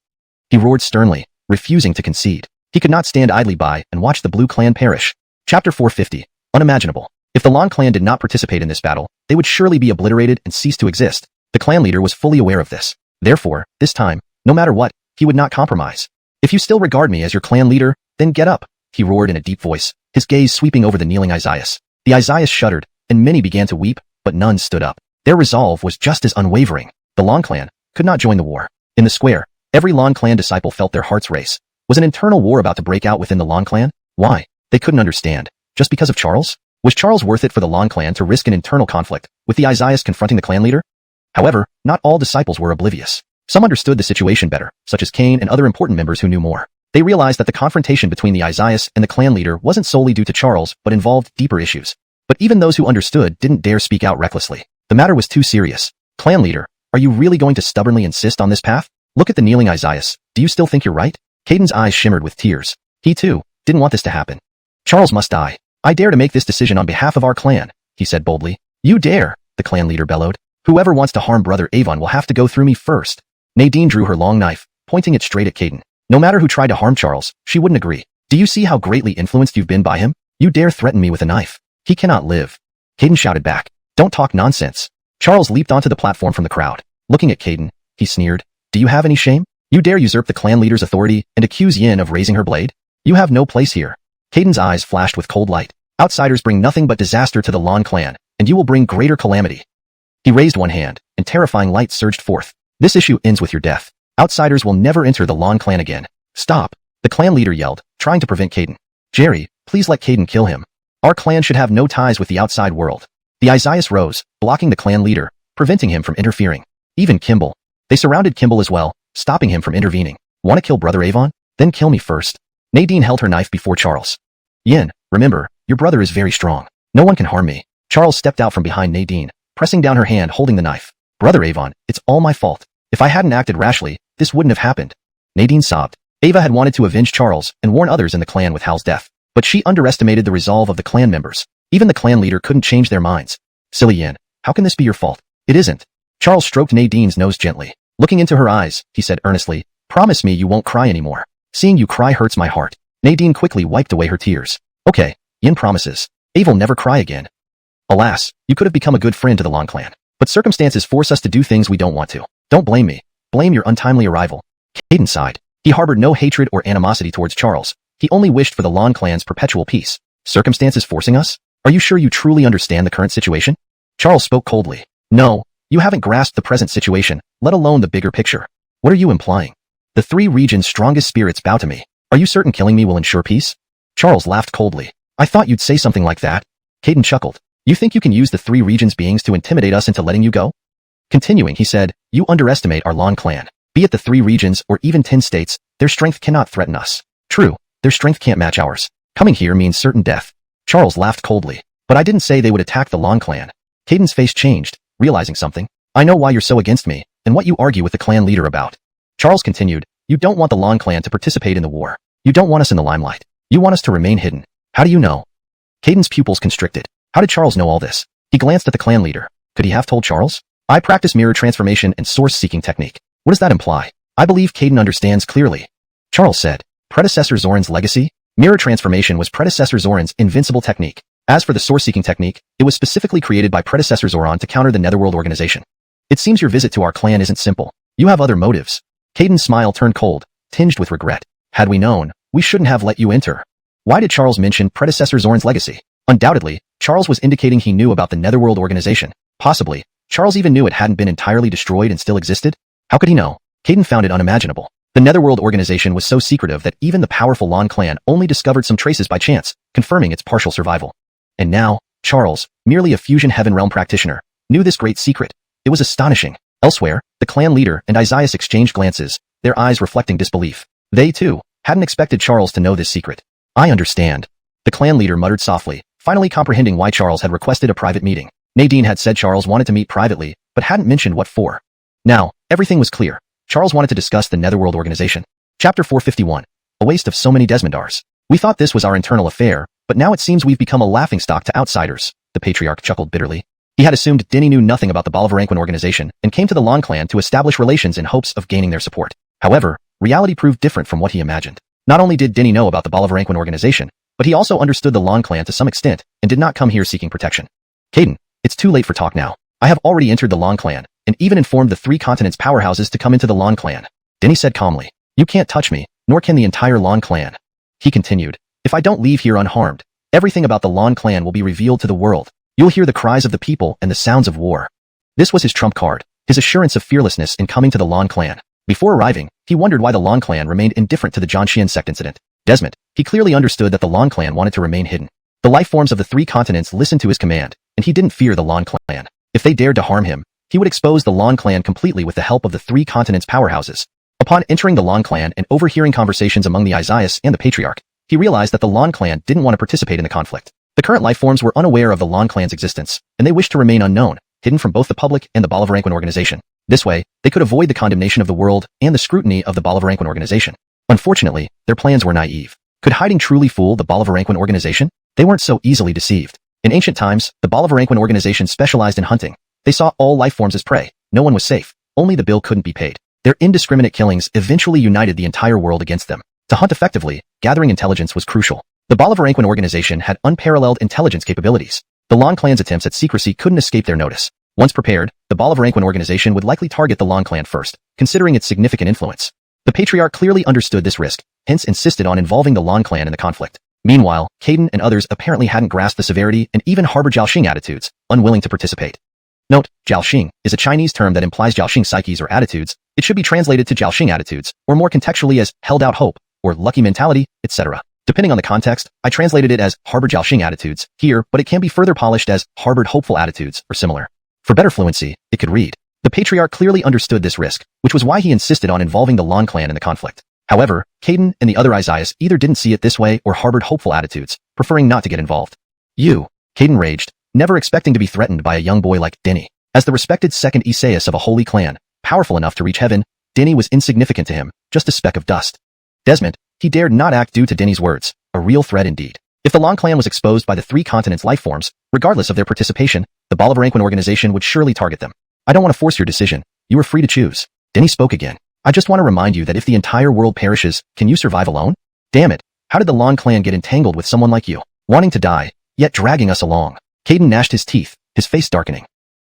He roared sternly, refusing to concede. He could not stand idly by and watch the Blue Clan perish. Chapter 450. Unimaginable. If the Long Clan did not participate in this battle, they would surely be obliterated and cease to exist. The clan leader was fully aware of this. Therefore, this time, no matter what, he would not compromise. If you still regard me as your clan leader, then get up, he roared in a deep voice, his gaze sweeping over the kneeling Isaiahs. The Isaiahs shuddered, and many began to weep, but none stood up. Their resolve was just as unwavering. The Long Clan could not join the war. In the square, every Long Clan disciple felt their hearts race. Was an internal war about to break out within the Long Clan? Why? They couldn't understand. Just because of Charles? Was Charles worth it for the Long Clan to risk an internal conflict, with the Isaiahs confronting the clan leader? However, not all disciples were oblivious. Some understood the situation better, such as Cain and other important members who knew more. They realized that the confrontation between the Isaiahs and the clan leader wasn't solely due to Charles, but involved deeper issues. But even those who understood didn't dare speak out recklessly. The matter was too serious. Clan leader, are you really going to stubbornly insist on this path? Look at the kneeling Isaiahs. Do you still think you're right? Caden's eyes shimmered with tears. He too didn't want this to happen. Charles must die. I dare to make this decision on behalf of our clan, he said boldly. You dare, the clan leader bellowed. Whoever wants to harm Brother Avon will have to go through me first. Nadine drew her long knife, pointing it straight at Caden. No matter who tried to harm Charles, she wouldn't agree. Do you see how greatly influenced you've been by him? You dare threaten me with a knife. He cannot live. Caden shouted back. Don't talk nonsense. Charles leaped onto the platform from the crowd. Looking at Caden, he sneered, "Do you have any shame? You dare usurp the clan leader's authority and accuse Yin of raising her blade? You have no place here." Caden's eyes flashed with cold light. "Outsiders bring nothing but disaster to the Lan clan, and you will bring greater calamity." He raised one hand, and terrifying light surged forth. "This issue ends with your death. Outsiders will never enter the Lan clan again." "Stop!" the clan leader yelled, trying to prevent Caden. "Jerry, please let Caden kill him. Our clan should have no ties with the outside world." The Isaias rose, blocking the clan leader, preventing him from interfering. Even Kimball. They surrounded Kimball as well, stopping him from intervening. "Want to kill Brother Avon? Then kill me first." Nadine held her knife before Charles. "Yin, remember, your brother is very strong. No one can harm me." Charles stepped out from behind Nadine, pressing down her hand holding the knife. "Brother Avon, it's all my fault. If I hadn't acted rashly, this wouldn't have happened." Nadine sobbed. Ava had wanted to avenge Charles and warn others in the clan with Hal's death, but she underestimated the resolve of the clan members. Even the clan leader couldn't change their minds. "Silly Yin, how can this be your fault?" "It isn't." Charles stroked Nadine's nose gently. Looking into her eyes, he said earnestly, "Promise me you won't cry anymore. Seeing you cry hurts my heart." Nadine quickly wiped away her tears. "Okay, Yin promises. Ava'll never cry again." "Alas, you could have become a good friend to the Lan clan. But circumstances force us to do things we don't want to. Don't blame me. Blame your untimely arrival." Caden sighed. He harbored no hatred or animosity towards Charles. He only wished for the Lan clan's perpetual peace. "Circumstances forcing us? Are you sure you truly understand the current situation?" Charles spoke coldly. "No, you haven't grasped the present situation, let alone the bigger picture." "What are you implying?" "The three regions' strongest spirits bow to me. Are you certain killing me will ensure peace?" Charles laughed coldly. "I thought you'd say something like that." Caden chuckled. "You think you can use the three regions' beings to intimidate us into letting you go?" Continuing, he said, "You underestimate our Lan clan. Be it the three regions or even 10 states, their strength cannot threaten us. True, their strength can't match ours. Coming here means certain death." Charles laughed coldly. "But I didn't say they would attack the Lan clan." Caden's face changed, realizing something. "I know why you're so against me, and what you argue with the clan leader about." Charles continued, "You don't want the Lan clan to participate in the war. You don't want us in the limelight. You want us to remain hidden. How do you know?" Caden's pupils constricted. How did Charles know all this? He glanced at the clan leader. Could he have told Charles? "I practice mirror transformation and source-seeking technique." What does that imply? I believe Caden understands clearly. Charles said, "Predecessor Zoran's legacy? Mirror transformation was predecessor Zoran's invincible technique. As for the source-seeking technique, it was specifically created by predecessor Zoran to counter the Netherworld organization. It seems your visit to our clan isn't simple. You have other motives." Caden's smile turned cold, tinged with regret. "Had we known, we shouldn't have let you enter." Why did Charles mention predecessor Zoran's legacy? Undoubtedly, Charles was indicating he knew about the Netherworld organization. Possibly, Charles even knew it hadn't been entirely destroyed and still existed. How could he know? Caden found it unimaginable. The Netherworld organization was so secretive that even the powerful Lan clan only discovered some traces by chance, confirming its partial survival. And now, Charles, merely a fusion heaven realm practitioner, knew this great secret. It was astonishing. Elsewhere, the clan leader and Isaias exchanged glances, their eyes reflecting disbelief. They, too, hadn't expected Charles to know this secret. "I understand." The clan leader muttered softly, finally comprehending why Charles had requested a private meeting. Nadine had said Charles wanted to meet privately, but hadn't mentioned what for. Now, everything was clear. Charles wanted to discuss the Netherworld organization. Chapter 451. A waste of so many Desmondars. "We thought this was our internal affair, but now it seems we've become a laughingstock to outsiders." The patriarch chuckled bitterly. He had assumed Denny knew nothing about the Bolivaranquin organization and came to the Lan clan to establish relations in hopes of gaining their support. However, reality proved different from what he imagined. Not only did Denny know about the Bolivaranquin organization, but he also understood the Lan clan to some extent and did not come here seeking protection. "Caden, it's too late for talk now. I have already entered the Lan clan and even informed the three continents' powerhouses to come into the Lan clan." Denny said calmly. "You can't touch me, nor can the entire Lan clan." He continued, "If I don't leave here unharmed, everything about the Lan clan will be revealed to the world. You'll hear the cries of the people and the sounds of war." This was his trump card, his assurance of fearlessness in coming to the Lan clan. Before arriving, he wondered why the Lan clan remained indifferent to the Jianxian sect incident. Desmond, he clearly understood that the Lan clan wanted to remain hidden. The life forms of the three continents listened to his command, and he didn't fear the Lan clan. If they dared to harm him, he would expose the Lan clan completely with the help of the three continents' powerhouses. Upon entering the Lan clan and overhearing conversations among the Isaias and the patriarch, he realized that the Lan clan didn't want to participate in the conflict. The current life forms were unaware of the Lan clan's existence, and they wished to remain unknown, hidden from both the public and the Bolivaranquin organization. This way, they could avoid the condemnation of the world and the scrutiny of the Bolivaranquin organization. Unfortunately, their plans were naive. Could hiding truly fool the Bolivaranquin organization? They weren't so easily deceived. In ancient times, the Bolivaranquin organization specialized in hunting. They saw all life forms as prey. No one was safe. Only the bill couldn't be paid. Their indiscriminate killings eventually united the entire world against them. To hunt effectively, gathering intelligence was crucial. The Bolivaranquin organization had unparalleled intelligence capabilities. The Lan clan's attempts at secrecy couldn't escape their notice. Once prepared, the Bolivar organization would likely target the Long clan first, considering its significant influence. The patriarch clearly understood this risk, hence insisted on involving the Long clan in the conflict. Meanwhile, Caden and others apparently hadn't grasped the severity and even harbored Jiaoxing attitudes, unwilling to participate. Note, Jiaoxing is a Chinese term that implies Jiaoxing psyches or attitudes. It should be translated to Jiaoxing attitudes, or more contextually as held out hope, or lucky mentality, etc. Depending on the context, I translated it as harbored Jiaoxing attitudes here, but it can be further polished as harbored hopeful attitudes, or similar. For better fluency, it could read. The patriarch clearly understood this risk, which was why he insisted on involving the Long clan in the conflict. However, Caden and the other Isaiahs either didn't see it this way or harbored hopeful attitudes, preferring not to get involved. Caden raged, never expecting to be threatened by a young boy like Denny. As the respected second Isaias of a holy clan, powerful enough to reach heaven, Denny was insignificant to him, just a speck of dust. Desmond, he dared not act due to Denny's words, a real threat indeed. If the Long clan was exposed by the three continents' lifeforms, regardless of their participation, the Bolivar organization would surely target them. I don't want to force your decision. You are free to choose. Denny spoke again. I just want to remind you that if the entire world perishes, can you survive alone? Damn it. How did the Long clan get entangled with someone like you? Wanting to die, yet dragging us along. Caden gnashed his teeth, his face darkening.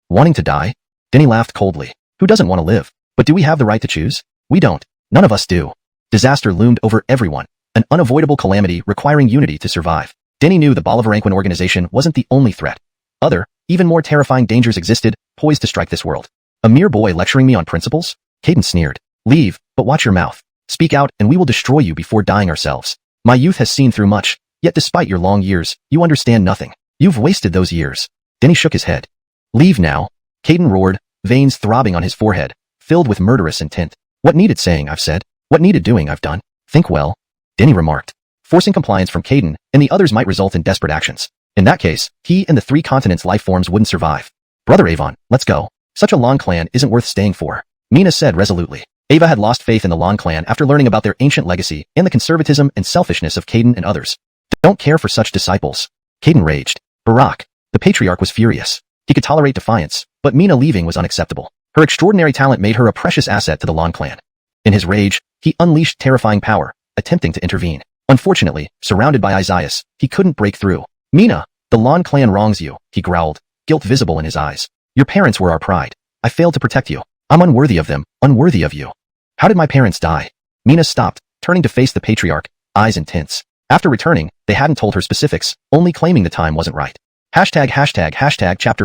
Wanting to die? Denny laughed coldly. Who doesn't want to live? But do we have the right to choose? We don't. None of us do. Disaster loomed over everyone, an unavoidable calamity requiring unity to survive. Denny knew the Bolivar organization wasn't the only threat. Other, even more terrifying dangers existed, poised to strike this world. A mere boy lecturing me on principles? Caden sneered. Leave, but watch your mouth. Speak out and we will destroy you before dying ourselves. My youth has seen through much, yet despite your long years, you understand nothing. You've wasted those years. Denny shook his head. Leave now. Caden roared, veins throbbing on his forehead, filled with murderous intent. What needed saying, I've said. What needed doing, I've done. Think well. Denny remarked. Forcing compliance from Caden and the others might result in desperate actions. In that case, he and the three continents' life forms wouldn't survive. Brother Avon, let's go. Such a Long clan isn't worth staying for. Mina said resolutely. Ava had lost faith in the Long clan after learning about their ancient legacy and the conservatism and selfishness of Caden and others. Don't care for such disciples. Caden raged. Barak. The patriarch was furious. He could tolerate defiance, but Mina leaving was unacceptable. Her extraordinary talent made her a precious asset to the Long clan. In his rage, he unleashed terrifying power, attempting to intervene. Unfortunately, surrounded by Isaias, he couldn't break through. Mina, the Long clan wrongs you, he growled, guilt visible in his eyes. Your parents were our pride. I failed to protect you. I'm unworthy of them, unworthy of you. How did my parents die? Mina stopped, turning to face the patriarch, eyes intense. After returning, they hadn't told her specifics, only claiming the time wasn't right. Chapter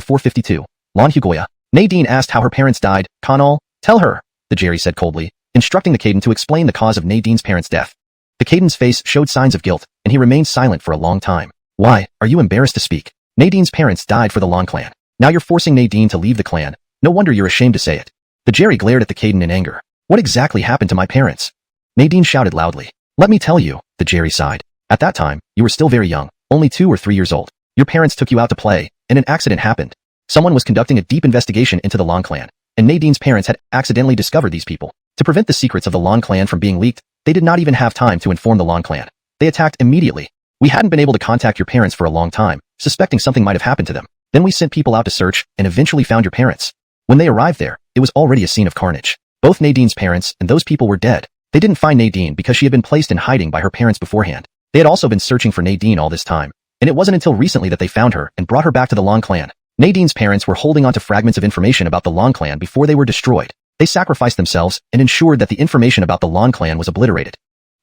452. Lon Hugoya. Nadine asked how her parents died. Kanal, tell her, the Jerry said coldly, instructing the Caden to explain the cause of Nadine's parents' death. The Caden's face showed signs of guilt, and he remained silent for a long time. Why, are you embarrassed to speak? Nadine's parents died for the Long clan. Now you're forcing Nadine to leave the clan. No wonder you're ashamed to say it. The Jerry glared at the Caden in anger. What exactly happened to my parents? Nadine shouted loudly. Let me tell you, the Jerry sighed. At that time, you were still very young, only 2 or 3 years old. Your parents took you out to play, and an accident happened. Someone was conducting a deep investigation into the Long clan, and Nadine's parents had accidentally discovered these people. To prevent the secrets of the Long clan from being leaked, they did not even have time to inform the Long clan. They attacked immediately. We hadn't been able to contact your parents for a long time, suspecting something might have happened to them. Then we sent people out to search, and eventually found your parents. When they arrived there, it was already a scene of carnage. Both Nadine's parents and those people were dead. They didn't find Nadine because she had been placed in hiding by her parents beforehand. They had also been searching for Nadine all this time, and it wasn't until recently that they found her and brought her back to the Long clan. Nadine's parents were holding on to fragments of information about the Long clan before they were destroyed. They sacrificed themselves and ensured that the information about the Long clan was obliterated.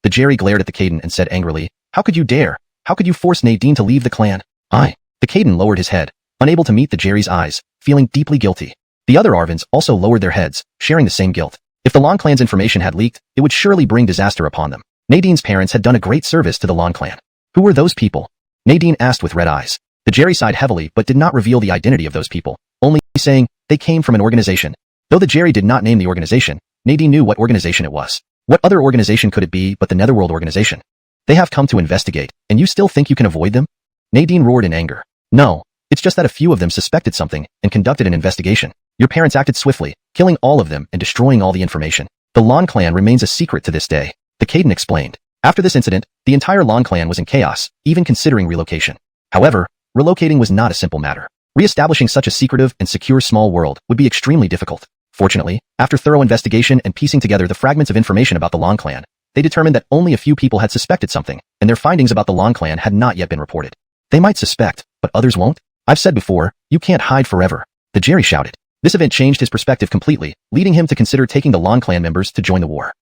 The Jerry glared at the Caden and said angrily, how could you dare? How could you force Nadine to leave the clan? The Caden lowered his head, unable to meet the Jerry's eyes, feeling deeply guilty. The other Arvins also lowered their heads, sharing the same guilt. If the Long clan's information had leaked, it would surely bring disaster upon them. Nadine's parents had done a great service to the Long clan. Who were those people? Nadine asked with red eyes. The Jerry sighed heavily but did not reveal the identity of those people, only saying, they came from an organization. Though the Jerry did not name the organization, Nadine knew what organization it was. What other organization could it be but the Netherworld organization? They have come to investigate, and you still think you can avoid them? Nadine roared in anger. No, it's just that a few of them suspected something and conducted an investigation. Your parents acted swiftly, killing all of them and destroying all the information. The Long clan remains a secret to this day, the Caden explained. After this incident, the entire Long clan was in chaos, even considering relocation. However, relocating was not a simple matter. Re-establishing such a secretive and secure small world would be extremely difficult. Fortunately, after thorough investigation and piecing together the fragments of information about the Long clan, they determined that only a few people had suspected something, and their findings about the Long clan had not yet been reported. They might suspect, but others won't. I've said before, you can't hide forever. The Jerry shouted. This event changed his perspective completely, leading him to consider taking the Lan clan members to join the war.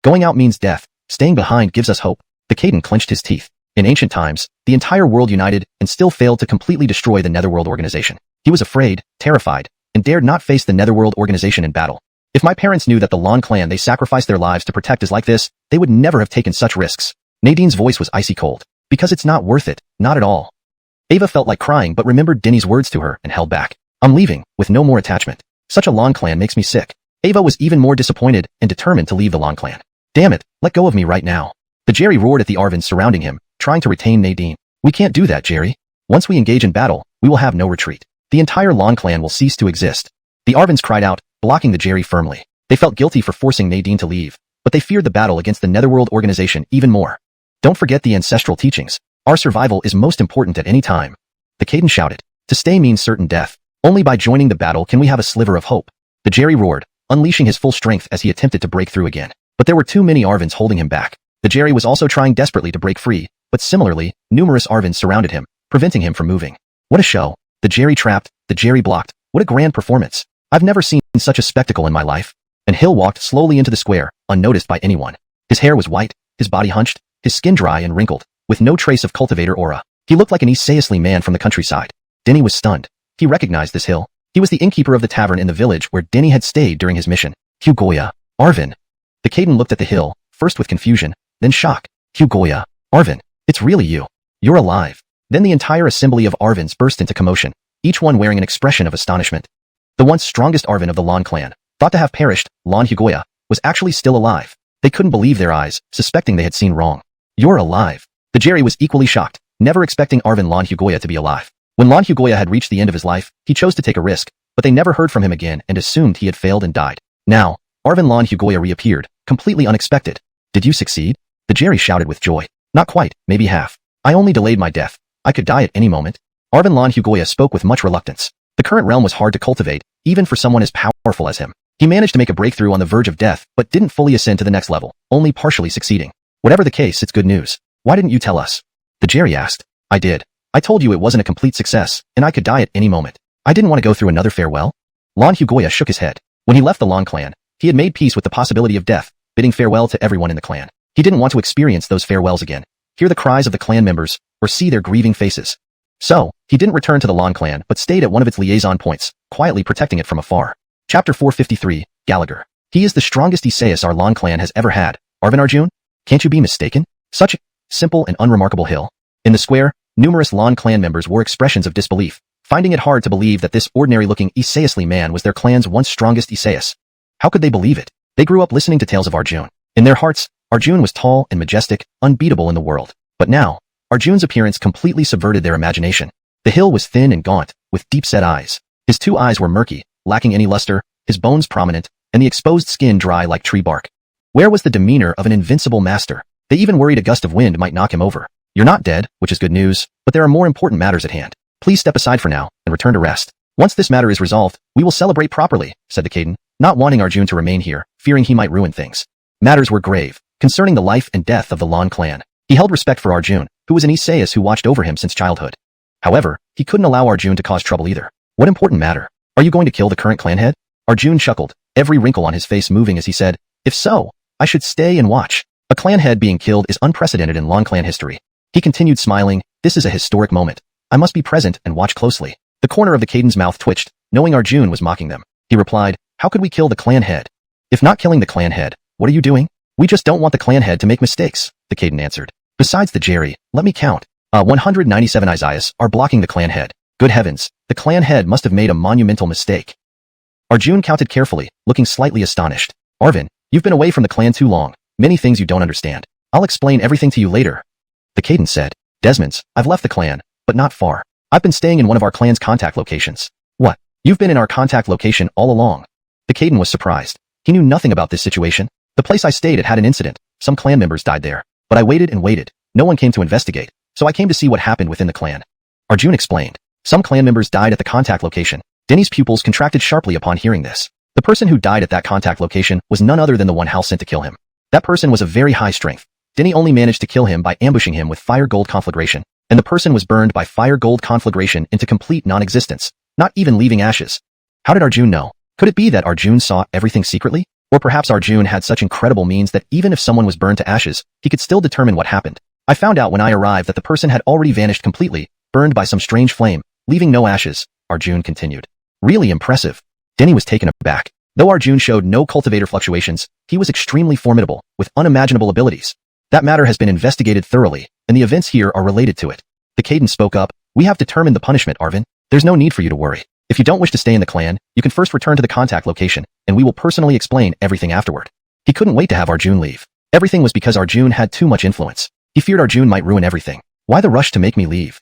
Going out means death. Staying behind gives us hope. The Caden clenched his teeth. In ancient times, the entire world united and still failed to completely destroy the Netherworld organization. He was afraid, terrified, and dared not face the Netherworld organization in battle. If my parents knew that the Lan clan they sacrificed their lives to protect is like this, they would never have taken such risks. Nadine's voice was icy cold. Because it's not worth it, not at all. Ava felt like crying but remembered Denny's words to her and held back. I'm leaving, with no more attachment. Such a Lan clan makes me sick. Ava was even more disappointed and determined to leave the Lan clan. Damn it, let go of me right now. The Jerry roared at the Arvins surrounding him, trying to retain Nadine. We can't do that, Jerry. Once we engage in battle, we will have no retreat. The entire Lan clan will cease to exist. The Arvins cried out, blocking the Jerry firmly. They felt guilty for forcing Nadine to leave, but they feared the battle against the Netherworld organization even more. Don't forget the ancestral teachings. Our survival is most important at any time. The Caden shouted. To stay means certain death. Only by joining the battle can we have a sliver of hope. The Jerry roared, unleashing his full strength as he attempted to break through again. But there were too many Arvins holding him back. The Jerry was also trying desperately to break free, but similarly, numerous Arvins surrounded him, preventing him from moving. What a show. The Jerry trapped, the Jerry blocked. What a grand performance. I've never seen such a spectacle in my life. And Hill walked slowly into the square, unnoticed by anyone. His hair was white, his body hunched, his skin dry and wrinkled, with no trace of cultivator aura. He looked like an East man from the countryside. Denny was stunned. He recognized this Hill. He was the innkeeper of the tavern in the village where Denny had stayed during his mission. Hugoya. Arvin. The Caden looked at the Hill, first with confusion, then shock. Hugoya. Arvin. It's really you. You're alive. Then the entire assembly of Arvins burst into commotion, each one wearing an expression of astonishment. The once strongest Arvin of the Lan clan, thought to have perished, Lan Hugoya, was actually still alive. They couldn't believe their eyes, suspecting they had seen wrong. You're alive. The Jerry was equally shocked, never expecting Arvin Lan Hugoya to be alive. When Lan Hugoya had reached the end of his life, he chose to take a risk, but they never heard from him again and assumed he had failed and died. Now, Arvin Lan Hugoya reappeared, completely unexpected. Did you succeed? The Jerry shouted with joy. Not quite, maybe half. I only delayed my death. I could die at any moment. Arvin Lan Hugoya spoke with much reluctance. The current realm was hard to cultivate, even for someone as powerful as him. He managed to make a breakthrough on the verge of death, but didn't fully ascend to the next level, only partially succeeding. Whatever the case, it's good news. Why didn't you tell us? The Jerry asked. I did. I told you it wasn't a complete success, and I could die at any moment. I didn't want to go through another farewell. Lan Hugoya shook his head. When he left the Lan clan, he had made peace with the possibility of death, bidding farewell to everyone in the clan. He didn't want to experience those farewells again, hear the cries of the clan members, or see their grieving faces. So, he didn't return to the Lan clan but stayed at one of its liaison points, quietly protecting it from afar. Chapter 453, Gallagher. He is the strongest Isaias our Lan clan has ever had. Arvin Arjun? Can't you be mistaken? Such a simple and unremarkable hill. In the square, numerous Lan clan members wore expressions of disbelief, finding it hard to believe that this ordinary-looking Isaiasly man was their clan's once strongest Isaias. How could they believe it? They grew up listening to tales of Arjun. In their hearts, Arjun was tall and majestic, unbeatable in the world. But now, Arjun's appearance completely subverted their imagination. The hill was thin and gaunt, with deep-set eyes. His two eyes were murky, lacking any luster, his bones prominent, and the exposed skin dry like tree bark. Where was the demeanor of an invincible master? They even worried a gust of wind might knock him over. You're not dead, which is good news, but there are more important matters at hand. Please step aside for now, and return to rest. Once this matter is resolved, we will celebrate properly, said the Caden, not wanting Arjun to remain here, fearing he might ruin things. Matters were grave, concerning the life and death of the Lan clan. He held respect for Arjun, who was an Isaias who watched over him since childhood. However, he couldn't allow Arjun to cause trouble either. What important matter? Are you going to kill the current clan head? Arjun chuckled, every wrinkle on his face moving as he said, if so, I should stay and watch. A clan head being killed is unprecedented in Lan clan history. He continued smiling, this is a historic moment. I must be present and watch closely. The corner of the Caden's mouth twitched, knowing Arjun was mocking them. He replied, how could we kill the clan head? If not killing the clan head, what are you doing? We just don't want the clan head to make mistakes, the Caden answered. Besides the Jerry, let me count. 197 Isaias are blocking the clan head. Good heavens, the clan head must have made a monumental mistake. Arjun counted carefully, looking slightly astonished. Arvin, you've been away from the clan too long. Many things you don't understand. I'll explain everything to you later. The Caden said. Desmond's, I've left the clan, but not far. I've been staying in one of our clan's contact locations. What? You've been in our contact location all along? The Caden was surprised. He knew nothing about this situation. The place I stayed at had an incident. Some clan members died there. But I waited and waited. No one came to investigate. So I came to see what happened within the clan. Arjun explained. Some clan members died at the contact location. Denny's pupils contracted sharply upon hearing this. The person who died at that contact location was none other than the one Hal sent to kill him. That person was of very high strength. Denny only managed to kill him by ambushing him with fire gold conflagration, and the person was burned by fire gold conflagration into complete non-existence, not even leaving ashes. How did Arjun know? Could it be that Arjun saw everything secretly? Or perhaps Arjun had such incredible means that even if someone was burned to ashes, he could still determine what happened. I found out when I arrived that the person had already vanished completely, burned by some strange flame, leaving no ashes, Arjun continued. Really impressive. Denny was taken aback. Though Arjun showed no cultivator fluctuations, he was extremely formidable, with unimaginable abilities. That matter has been investigated thoroughly, and the events here are related to it. The Caden spoke up. We have determined the punishment, Arvin. There's no need for you to worry. If you don't wish to stay in the clan, you can first return to the contact location, and we will personally explain everything afterward. He couldn't wait to have Arjun leave. Everything was because Arjun had too much influence. He feared Arjun might ruin everything. Why the rush to make me leave?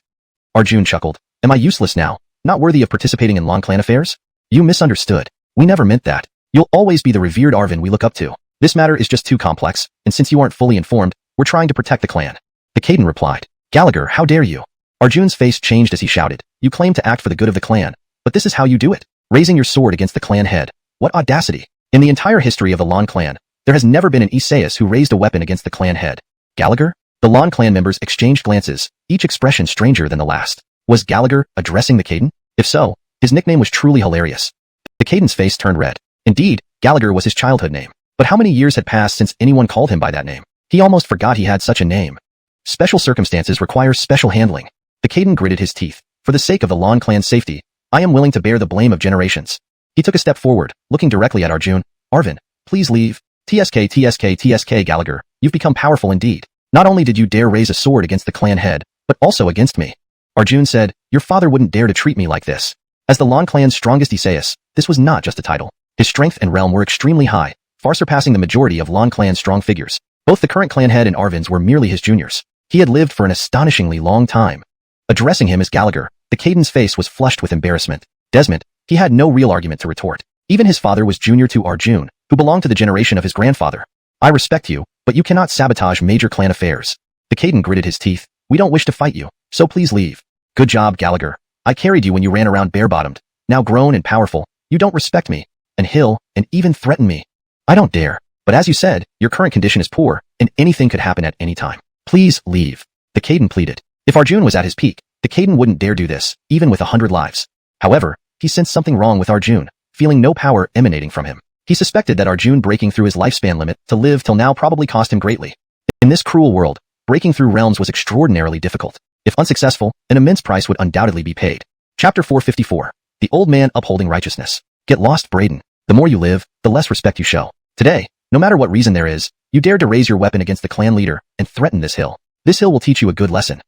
Arjun chuckled. Am I useless now? Not worthy of participating in Long Clan affairs? You misunderstood. We never meant that. You'll always be the revered Arvin we look up to. This matter is just too complex, and since you aren't fully informed, we're trying to protect the clan. The Caden replied. Gallagher, how dare you? Arjun's face changed as he shouted. You claim to act for the good of the clan, but this is how you do it. Raising your sword against the clan head. What audacity. In the entire history of the Long Clan, there has never been an Isaias who raised a weapon against the clan head. Gallagher? The Long Clan members exchanged glances, each expression stranger than the last. Was Gallagher addressing the Caden? If so, his nickname was truly hilarious. The Caden's face turned red. Indeed, Gallagher was his childhood name. But how many years had passed since anyone called him by that name? He almost forgot he had such a name. Special circumstances require special handling. The Caden gritted his teeth. For the sake of the Long Clan's safety, I am willing to bear the blame of generations. He took a step forward, looking directly at Arjun. Arvin, please leave. TSK Gallagher, you've become powerful indeed. Not only did you dare raise a sword against the clan head, but also against me. Arjun said, your father wouldn't dare to treat me like this. As the Long Clan's strongest Isaias, this was not just a title. His strength and realm were extremely high, far surpassing the majority of Long Clan's strong figures. Both the current clan head and Arvin's were merely his juniors. He had lived for an astonishingly long time. Addressing him as Gallagher, the Caden's face was flushed with embarrassment. Desmond, he had no real argument to retort. Even his father was junior to Arjun, who belonged to the generation of his grandfather. I respect you, but you cannot sabotage major clan affairs. The Caden gritted his teeth. We don't wish to fight you, so please leave. Good job, Gallagher. I carried you when you ran around bare-bottomed. Now grown and powerful, you don't respect me, and and even threaten me. I don't dare. But as you said, your current condition is poor, and anything could happen at any time. Please leave. The Caden pleaded. If Arjun was at his peak, the Caden wouldn't dare do this, even with 100 lives. However, he sensed something wrong with Arjun, feeling no power emanating from him. He suspected that Arjun breaking through his lifespan limit to live till now probably cost him greatly. In this cruel world, breaking through realms was extraordinarily difficult. If unsuccessful, an immense price would undoubtedly be paid. Chapter 454. The Old Man Upholding Righteousness. Get lost, Braden. The more you live, the less respect you show. Today, no matter what reason there is, you dared to raise your weapon against the clan leader and threaten this hill. This hill will teach you a good lesson.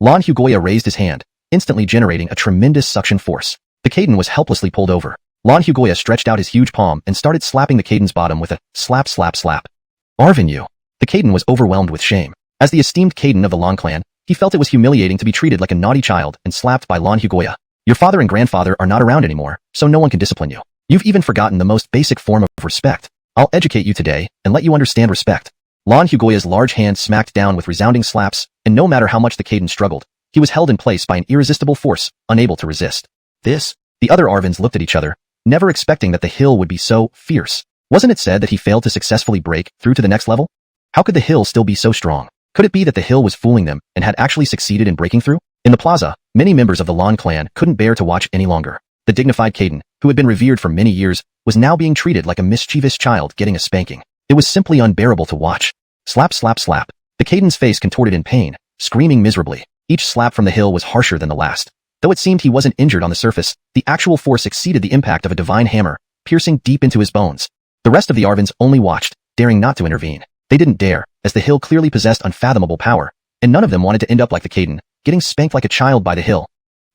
Lan Hugoya raised his hand, instantly generating a tremendous suction force. The Caden was helplessly pulled over. Lan Hugoya stretched out his huge palm and started slapping the Caden's bottom with a slap slap slap. Arvin, you. The Caden was overwhelmed with shame. As the esteemed Caden of the Long Clan, he felt it was humiliating to be treated like a naughty child and slapped by Lan Hugoya. Your father and grandfather are not around anymore, so no one can discipline you. You've even forgotten the most basic form of respect. I'll educate you today and let you understand respect. Lan Hugoya's large hand smacked down with resounding slaps, and no matter how much the Caden struggled, he was held in place by an irresistible force, unable to resist. The other Arvins looked at each other, never expecting that the hill would be so fierce. Wasn't it said that he failed to successfully break through to the next level? How could the hill still be so strong? Could it be that the hill was fooling them and had actually succeeded in breaking through? In the plaza, many members of the Long Clan couldn't bear to watch any longer. The dignified Caden, who had been revered for many years, was now being treated like a mischievous child getting a spanking. It was simply unbearable to watch. Slap slap slap. The Caden's face contorted in pain, screaming miserably. Each slap from the hill was harsher than the last. Though it seemed he wasn't injured on the surface, the actual force exceeded the impact of a divine hammer, piercing deep into his bones. The rest of the Arvins only watched, daring not to intervene. They didn't dare, as the hill clearly possessed unfathomable power, and none of them wanted to end up like the Caden, getting spanked like a child by the hill.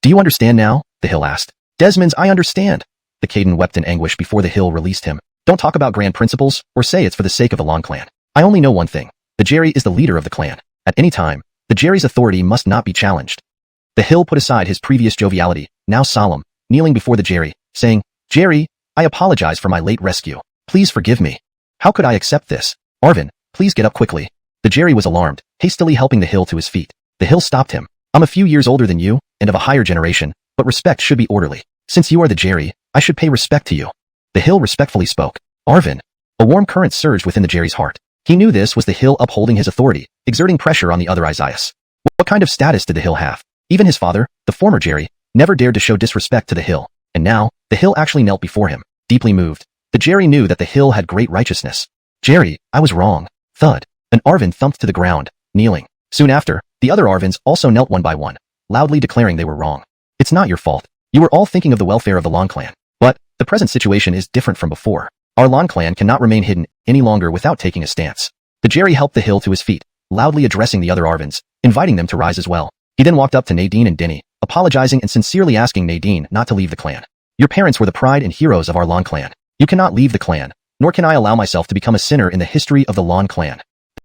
Do you understand now? The hill asked. Desmond's, I understand. The Caden wept in anguish before the hill released him. Don't talk about grand principles, or say it's for the sake of the Long Clan. I only know one thing. The Jerry is the leader of the clan. At any time, the Jerry's authority must not be challenged. The hill put aside his previous joviality, now solemn, kneeling before the Jerry, saying, Jerry, I apologize for my late rescue. Please forgive me. How could I accept this? Arvin, please get up quickly. The Jerry was alarmed, hastily helping the hill to his feet. The hill stopped him. I'm a few years older than you, and of a higher generation, but respect should be orderly. Since you are the Jerry, I should pay respect to you. The hill respectfully spoke. Arvin. A warm current surged within the Jerry's heart. He knew this was the hill upholding his authority, exerting pressure on the other Isaias. What kind of status did the hill have? Even his father, the former Jerry, never dared to show disrespect to the hill. And now, The hill actually knelt before him, deeply moved. The Jerry knew that the hill had great righteousness. Jerry, I was wrong. Thud. An Arvin thumped to the ground, kneeling. Soon after, the other Arvins also knelt one by one, loudly declaring they were wrong. It's not your fault. You were all thinking of the welfare of the Long clan. But the present situation is different from before. Our Long clan cannot remain hidden any longer without taking a stance. The Jerry helped the hill to his feet, loudly addressing the other Arvins, inviting them to rise as well. He then walked up to Nadine and Denny, apologizing and sincerely asking Nadine not to leave the clan. Your parents were the pride and heroes of our Long clan. You cannot leave the clan, nor can I allow myself to become a sinner in the history of the Long clan.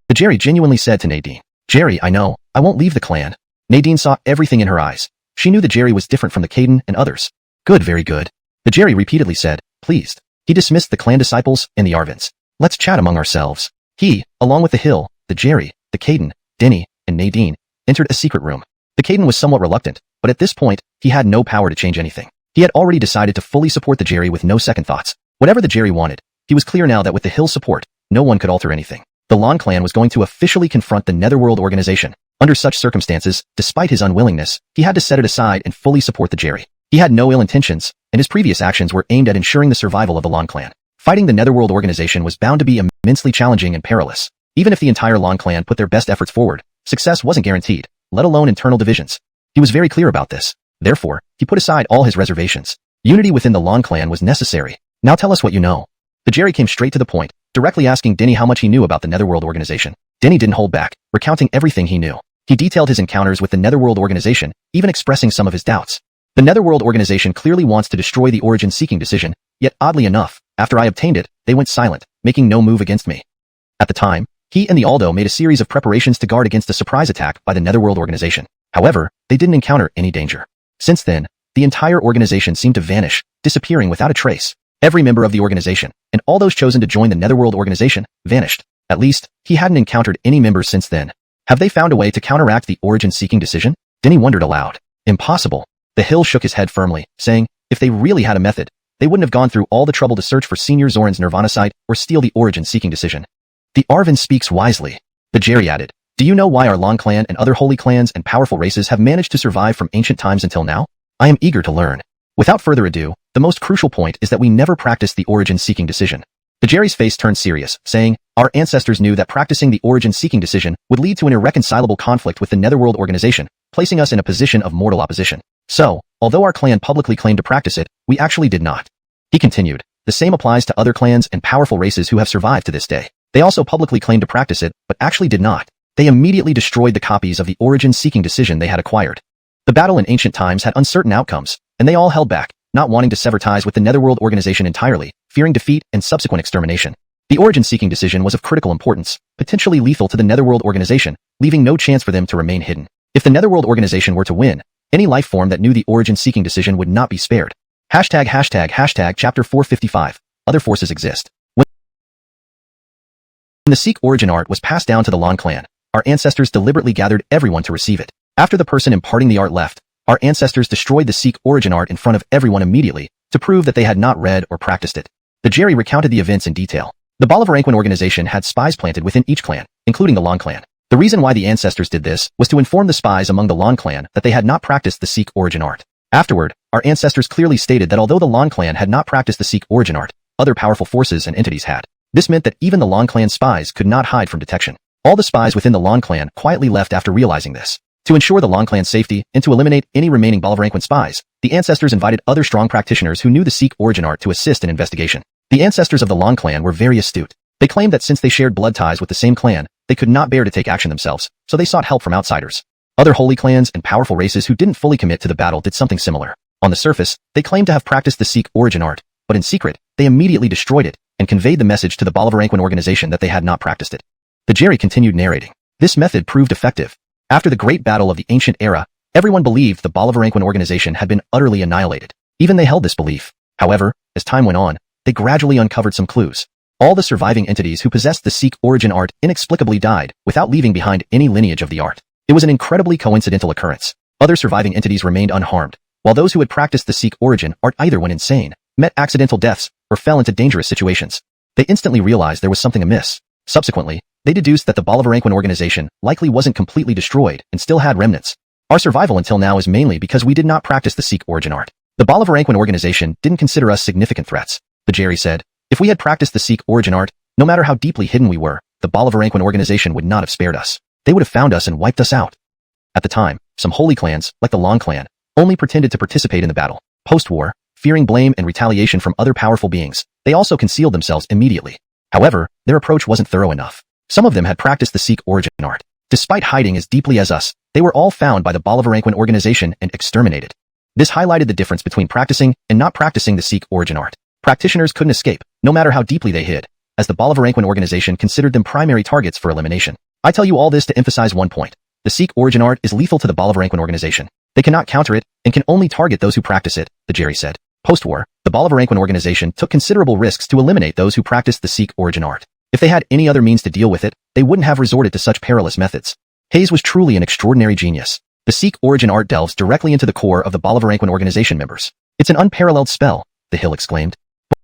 The Jerry genuinely said to Nadine, Jerry, I know, I won't leave the clan. Nadine saw everything in her eyes. She knew the Jerry was different from the Caden and others. Good, very good. The Jerry repeatedly said, pleased. He dismissed the clan disciples and the Arvins. Let's chat among ourselves. He, along with the hill, the Jerry, the Caden, Denny, and Nadine, entered a secret room. The Caden was somewhat reluctant, but at this point, he had no power to change anything. He had already decided to fully support the Jerry with no second thoughts. Whatever the Jerry wanted, he was clear now that with the hill's support, no one could alter anything. The Long clan was going to officially confront the Netherworld organization. Under such circumstances, despite his unwillingness, he had to set it aside and fully support the Jerry. He had no ill intentions, and his previous actions were aimed at ensuring the survival of the Long clan. Fighting the Netherworld organization was bound to be immensely challenging and perilous. Even if the entire Long clan put their best efforts forward, success wasn't guaranteed, let alone internal divisions. He was very clear about this. Therefore, he put aside all his reservations. Unity within the Long clan was necessary. Now tell us what you know. The Jerry came straight to the point, directly asking Denny how much he knew about the Netherworld organization. Denny didn't hold back, recounting everything he knew. He detailed his encounters with the Netherworld organization, even expressing some of his doubts. The Netherworld organization clearly wants to destroy the origin-seeking decision, yet oddly enough, after I obtained it, they went silent, making no move against me. At the time, he and the Aldo made a series of preparations to guard against a surprise attack by the Netherworld organization. However, they didn't encounter any danger. Since then, the entire organization seemed to vanish, disappearing without a trace. Every member of the organization, and all those chosen to join the Netherworld organization, vanished. At least, he hadn't encountered any members since then. Have they found a way to counteract the origin-seeking decision? Denny wondered aloud. Impossible. The Hill shook his head firmly, saying, if they really had a method, they wouldn't have gone through all the trouble to search for Senior Zoran's Nirvana site or steal the origin-seeking decision. The Arvin speaks wisely. The Jerry added, do you know why our Long clan and other holy clans and powerful races have managed to survive from ancient times until now? I am eager to learn. Without further ado, the most crucial point is that we never practiced the origin-seeking decision. The Jerry's face turned serious, saying, our ancestors knew that practicing the origin-seeking decision would lead to an irreconcilable conflict with the Netherworld organization, placing us in a position of mortal opposition. So, although our clan publicly claimed to practice it, we actually did not. He continued, the same applies to other clans and powerful races who have survived to this day. They also publicly claimed to practice it, but actually did not. They immediately destroyed the copies of the origin-seeking decision they had acquired. The battle in ancient times had uncertain outcomes, and they all held back, not wanting to sever ties with the Netherworld organization entirely, fearing defeat and subsequent extermination. The origin-seeking decision was of critical importance, potentially lethal to the Netherworld organization, leaving no chance for them to remain hidden. If the Netherworld organization were to win, any life form that knew the origin-seeking decision would not be spared. Hashtag chapter 455. Other forces exist. When the Sikh origin art was passed down to the Long clan, our ancestors deliberately gathered everyone to receive it. After the person imparting the art left, our ancestors destroyed the Sikh origin art in front of everyone immediately to prove that they had not read or practiced it. The Jerry recounted the events in detail. The Bolivaranquin organization had spies planted within each clan, including the Long clan. The reason why the ancestors did this was to inform the spies among the Long clan that they had not practiced the Sikh origin art. Afterward, our ancestors clearly stated that although the Long clan had not practiced the Sikh origin art, other powerful forces and entities had. This meant that even the Long clan spies could not hide from detection. All the spies within the Long clan quietly left after realizing this. To ensure the Long clan's safety and to eliminate any remaining Bolivaranquin spies, the ancestors invited other strong practitioners who knew the Sikh origin art to assist in investigation. The ancestors of the Long clan were very astute. They claimed that since they shared blood ties with the same clan, they could not bear to take action themselves, so they sought help from outsiders. Other holy clans and powerful races who didn't fully commit to the battle did something similar. On the surface, they claimed to have practiced the Sikh origin art, but in secret, they immediately destroyed it and conveyed the message to the Bolivaranquin organization that they had not practiced it. The Jerry continued narrating. This method proved effective. After the great battle of the ancient era, everyone believed the Bolivaranquin organization had been utterly annihilated. Even they held this belief. However, as time went on, they gradually uncovered some clues. All the surviving entities who possessed the Sikh origin art inexplicably died without leaving behind any lineage of the art. It was an incredibly coincidental occurrence. Other surviving entities remained unharmed, while those who had practiced the Sikh origin art either went insane, met accidental deaths, or fell into dangerous situations. They instantly realized there was something amiss. Subsequently, they deduced that the Bolivaranquin organization likely wasn't completely destroyed and still had remnants. Our survival until now is mainly because we did not practice the Sikh origin art. The Bolivaranquin organization didn't consider us significant threats, the Jerry said. If we had practiced the Sikh origin art, no matter how deeply hidden we were, the Bolivaranquin organization would not have spared us. They would have found us and wiped us out. At the time, some holy clans, like the Long clan, only pretended to participate in the battle. Post-war, fearing blame and retaliation from other powerful beings, they also concealed themselves immediately. However, their approach wasn't thorough enough. Some of them had practiced the Sikh origin art. Despite hiding as deeply as us, they were all found by the Bolivaranquin organization and exterminated. This highlighted the difference between practicing and not practicing the Sikh origin art. Practitioners couldn't escape, no matter how deeply they hid, as the Bolivaranquin organization considered them primary targets for elimination. I tell you all this to emphasize one point. The Sikh origin art is lethal to the Bolivaranquin organization. They cannot counter it and can only target those who practice it, the Jerry said. Post-war, the Bolivaranquin organization took considerable risks to eliminate those who practiced the Sikh origin art. If they had any other means to deal with it, they wouldn't have resorted to such perilous methods. Hayes was truly an extraordinary genius. The Sikh origin art delves directly into the core of the Bolivaranquin organization members. It's an unparalleled spell, the Hill exclaimed.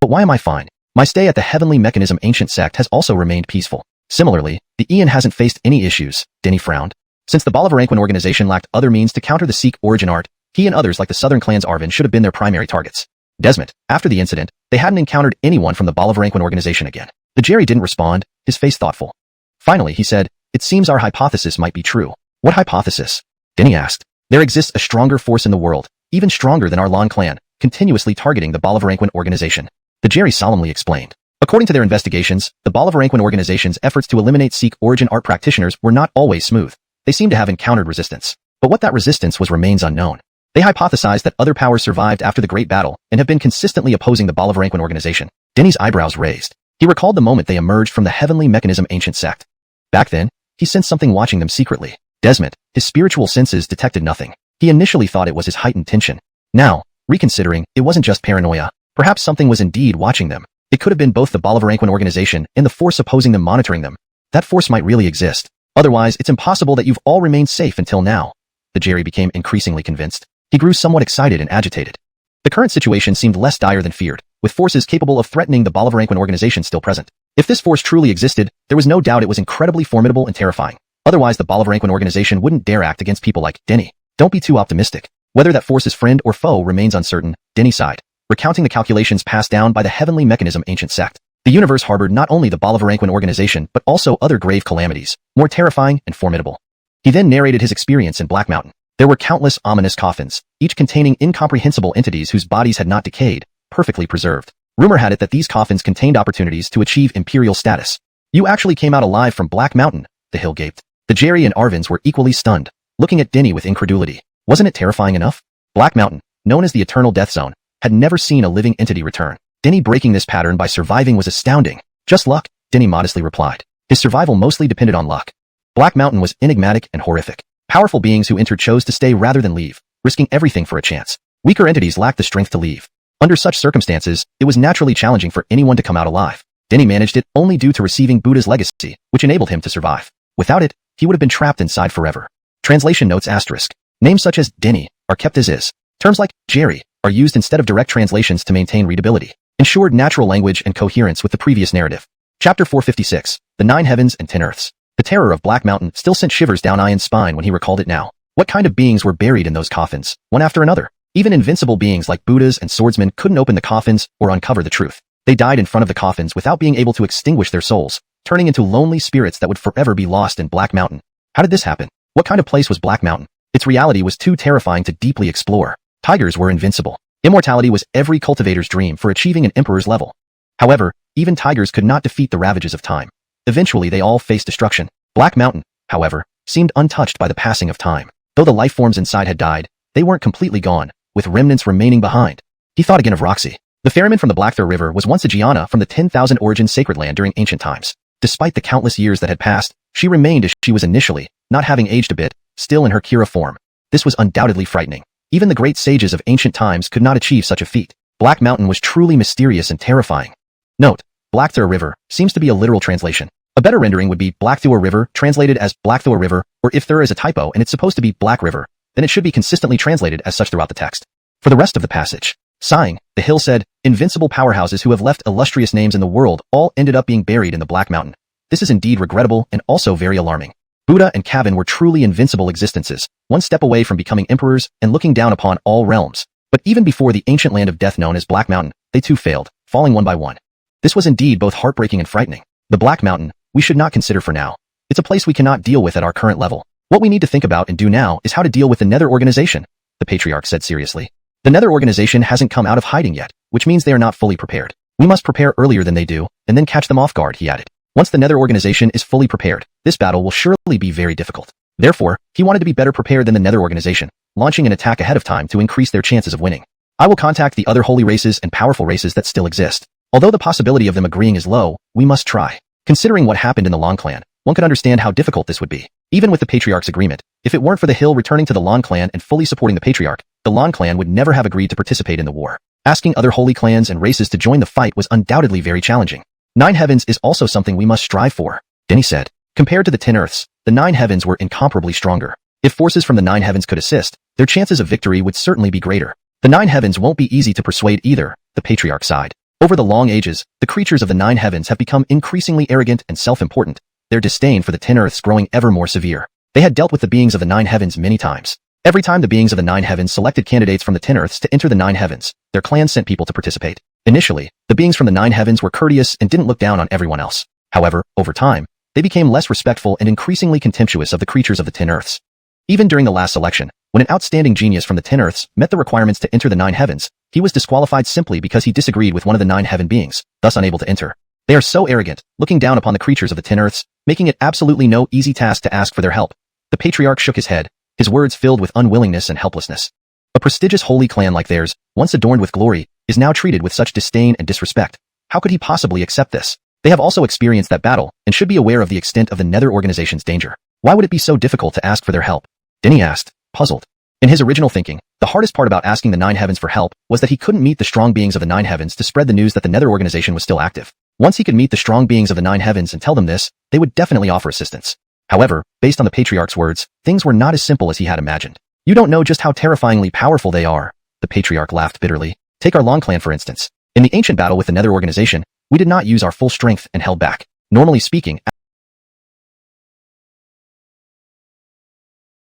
But why am I fine? My stay at the Heavenly Mechanism Ancient Sect has also remained peaceful. Similarly, the Ian hasn't faced any issues, Denny frowned. Since the Bolivaranquin organization lacked other means to counter the Sikh origin art, he and others like the Southern clans Arvin should have been their primary targets. Desmond, after the incident, they hadn't encountered anyone from the Bolivaranquin organization again. The Jerry didn't respond, his face thoughtful. Finally, he said, "It seems our hypothesis might be true." "What hypothesis?" Denny asked. "There exists a stronger force in the world, even stronger than our Long clan, continuously targeting the Bolivaranquin organization." The Jerry solemnly explained. According to their investigations, the Bolivaranquin organization's efforts to eliminate Sikh origin art practitioners were not always smooth. They seem to have encountered resistance. But what that resistance was remains unknown. They hypothesized that other powers survived after the Great Battle and have been consistently opposing the Bolivaranquin organization. Denny's eyebrows raised. He recalled the moment they emerged from the Heavenly Mechanism Ancient Sect. Back then, he sensed something watching them secretly. Desmond, his spiritual senses detected nothing. He initially thought it was his heightened tension. Now, reconsidering, it wasn't just paranoia. Perhaps something was indeed watching them. It could have been both the Bolivaranquin organization and the force opposing them monitoring them. That force might really exist. Otherwise, it's impossible that you've all remained safe until now. The Jerry became increasingly convinced. He grew somewhat excited and agitated. The current situation seemed less dire than feared, with forces capable of threatening the Bolivaranquin organization still present. If this force truly existed, there was no doubt it was incredibly formidable and terrifying. Otherwise, the Bolivaranquin organization wouldn't dare act against people like Denny. Don't be too optimistic. Whether that force is friend or foe remains uncertain, Denny sighed, recounting the calculations passed down by the Heavenly Mechanism Ancient Sect. The universe harbored not only the Bolivaranquin organization but also other grave calamities, more terrifying and formidable. He then narrated his experience in Black Mountain. There were countless ominous coffins, each containing incomprehensible entities whose bodies had not decayed, perfectly preserved. Rumor had it that these coffins contained opportunities to achieve imperial status. "You actually came out alive from Black Mountain," the Hill gaped. The Jerry and Arvins were equally stunned, looking at Denny with incredulity. Wasn't it terrifying enough? Black Mountain, known as the Eternal Death Zone, had never seen a living entity return. Denny breaking this pattern by surviving was astounding. "Just luck," Denny modestly replied. His survival mostly depended on luck. Black Mountain was enigmatic and horrific. Powerful beings who entered chose to stay rather than leave, risking everything for a chance. Weaker entities lacked the strength to leave. Under such circumstances, it was naturally challenging for anyone to come out alive. Denny managed it only due to receiving Buddha's legacy, which enabled him to survive. Without it, he would have been trapped inside forever. Translation notes asterisk. Names such as Denny are kept as is. Terms like Jerry are used instead of direct translations to maintain readability. Ensured natural language and coherence with the previous narrative. Chapter 456, The 9 Heavens and 10 Earths. The terror of Black Mountain still sent shivers down Ian's spine when he recalled it now. What kind of beings were buried in those coffins, one after another? Even invincible beings like Buddhas and swordsmen couldn't open the coffins or uncover the truth. They died in front of the coffins without being able to extinguish their souls, turning into lonely spirits that would forever be lost in Black Mountain. How did this happen? What kind of place was Black Mountain? Its reality was too terrifying to deeply explore. Tigers were invincible. Immortality was every cultivator's dream for achieving an emperor's level. However, even tigers could not defeat the ravages of time. Eventually, they all faced destruction. Black Mountain, however, seemed untouched by the passing of time. Though the life forms inside had died, they weren't completely gone, with remnants remaining behind. He thought again of Roxy. The ferryman from the Blackthor River was once a Gianna from the 10,000 Origin Sacred Land during ancient times. Despite the countless years that had passed, she remained as she was initially, not having aged a bit, still in her Kira form. This was undoubtedly frightening. Even the great sages of ancient times could not achieve such a feat. Black Mountain was truly mysterious and terrifying. Note, Blackthor River seems to be a literal translation. A better rendering would be Blackthor River, translated as Blackthor River, or if there is a typo and it's supposed to be Black River, then it should be consistently translated as such throughout the text. For the rest of the passage, sighing, the Hill said, invincible powerhouses who have left illustrious names in the world all ended up being buried in the Black Mountain. This is indeed regrettable and also very alarming. Buddha and Kavin were truly invincible existences, one step away from becoming emperors and looking down upon all realms. But even before the ancient land of death known as Black Mountain, they too failed, falling one by one. This was indeed both heartbreaking and frightening. The Black Mountain, we should not consider for now. It's a place we cannot deal with at our current level. What we need to think about and do now is how to deal with the Nether Organization, the Patriarch said seriously. The Nether Organization hasn't come out of hiding yet, which means they are not fully prepared. We must prepare earlier than they do, and then catch them off guard, he added. Once the Nether Organization is fully prepared, this battle will surely be very difficult. Therefore, he wanted to be better prepared than the Nether Organization, launching an attack ahead of time to increase their chances of winning. I will contact the other holy races and powerful races that still exist. Although the possibility of them agreeing is low, we must try. Considering what happened in the Long Clan, one could understand how difficult this would be. Even with the Patriarch's agreement, if it weren't for the Hill returning to the Long Clan and fully supporting the Patriarch, the Long Clan would never have agreed to participate in the war. Asking other holy clans and races to join the fight was undoubtedly very challenging. 9 Heavens is also something we must strive for, Denny said. Compared to the 10 Earths, the 9 Heavens were incomparably stronger. If forces from the 9 Heavens could assist, their chances of victory would certainly be greater. The 9 Heavens won't be easy to persuade either, the Patriarch sighed. Over the long ages, the creatures of the 9 Heavens have become increasingly arrogant and self-important, their disdain for the 10 Earths growing ever more severe. They had dealt with the beings of the 9 Heavens many times. Every time the beings of the 9 Heavens selected candidates from the 10 Earths to enter the 9 Heavens, their clans sent people to participate. Initially, the beings from the 9 Heavens were courteous and didn't look down on everyone else. However, over time, they became less respectful and increasingly contemptuous of the creatures of the 10 Earths. Even during the last selection, when an outstanding genius from the 10 Earths met the requirements to enter the 9 Heavens, he was disqualified simply because he disagreed with one of the 9 Heaven beings, thus unable to enter. They are so arrogant, looking down upon the creatures of the 10 Earths, making it absolutely no easy task to ask for their help. The Patriarch shook his head, his words filled with unwillingness and helplessness. A prestigious holy clan like theirs, once adorned with glory, is now treated with such disdain and disrespect. How could he possibly accept this? They have also experienced that battle, and should be aware of the extent of the Nether Organization's danger. Why would it be so difficult to ask for their help? Denny asked, puzzled. In his original thinking, the hardest part about asking the 9 Heavens for help was that he couldn't meet the strong beings of the 9 Heavens to spread the news that the Nether Organization was still active. Once he could meet the strong beings of the 9 Heavens and tell them this, they would definitely offer assistance. However, based on the Patriarch's words, things were not as simple as he had imagined. You don't know just how terrifyingly powerful they are, the Patriarch laughed bitterly. Take our Long Clan for instance. In the ancient battle with the Nether Organization, we did not use our full strength and held back. Normally speaking,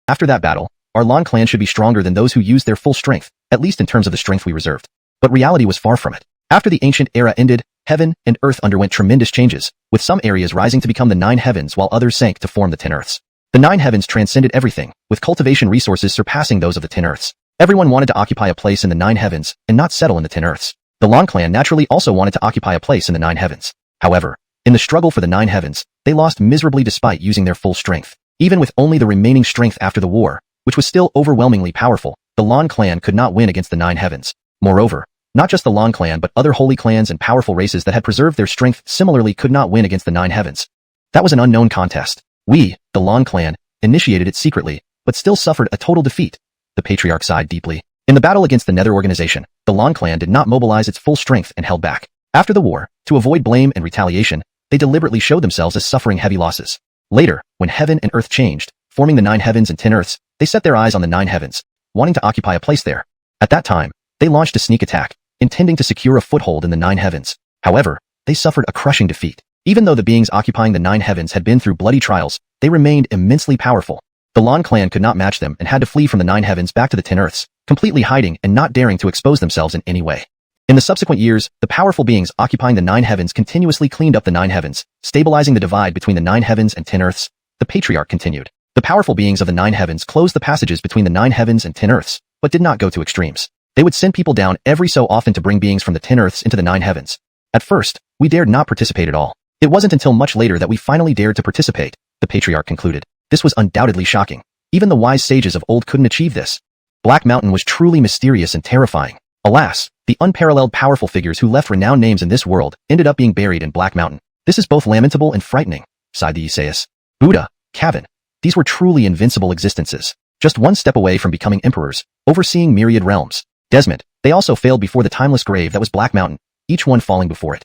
after that battle, our Long Clan should be stronger than those who used their full strength, at least in terms of the strength we reserved. But reality was far from it. After the ancient era ended, heaven and earth underwent tremendous changes, with some areas rising to become the 9 Heavens while others sank to form the 10 Earths. The 9 Heavens transcended everything, with cultivation resources surpassing those of the 10 Earths. Everyone wanted to occupy a place in the 9 Heavens and not settle in the 10 Earths. The Long Clan naturally also wanted to occupy a place in the 9 Heavens. However, in the struggle for the 9 Heavens, they lost miserably despite using their full strength. Even with only the remaining strength after the war, which was still overwhelmingly powerful, the Long Clan could not win against the 9 Heavens. Moreover, not just the Long Clan but other holy clans and powerful races that had preserved their strength similarly could not win against the 9 Heavens. That was an unknown contest. We, the Long Clan, initiated it secretly, but still suffered a total defeat. The Patriarch sighed deeply. In the battle against the Nether Organization, the Long Clan did not mobilize its full strength and held back. After the war, to avoid blame and retaliation, they deliberately showed themselves as suffering heavy losses. Later, when heaven and earth changed, forming the 9 Heavens and 10 Earths, they set their eyes on the 9 Heavens, wanting to occupy a place there. At that time, they launched a sneak attack, intending to secure a foothold in the 9 Heavens. However, they suffered a crushing defeat. Even though the beings occupying the 9 Heavens had been through bloody trials, they remained immensely powerful. The Long Clan could not match them and had to flee from the 9 Heavens back to the 10 Earths, completely hiding and not daring to expose themselves in any way. In the subsequent years, the powerful beings occupying the 9 Heavens continuously cleaned up the 9 Heavens, stabilizing the divide between the 9 Heavens and 10 Earths. The Patriarch continued. The powerful beings of the 9 Heavens closed the passages between the 9 Heavens and 10 Earths, but did not go to extremes. They would send people down every so often to bring beings from the 10 Earths into the 9 Heavens. At first, we dared not participate at all. It wasn't until much later that we finally dared to participate, the Patriarch concluded. This was undoubtedly shocking. Even the wise sages of old couldn't achieve this. Black Mountain was truly mysterious and terrifying. Alas, the unparalleled powerful figures who left renowned names in this world ended up being buried in Black Mountain. This is both lamentable and frightening, sighed the Isaias. Buddha, Kevin, these were truly invincible existences, just one step away from becoming emperors, overseeing myriad realms. Desmond, they also failed before the timeless grave that was Black Mountain, each one falling before it.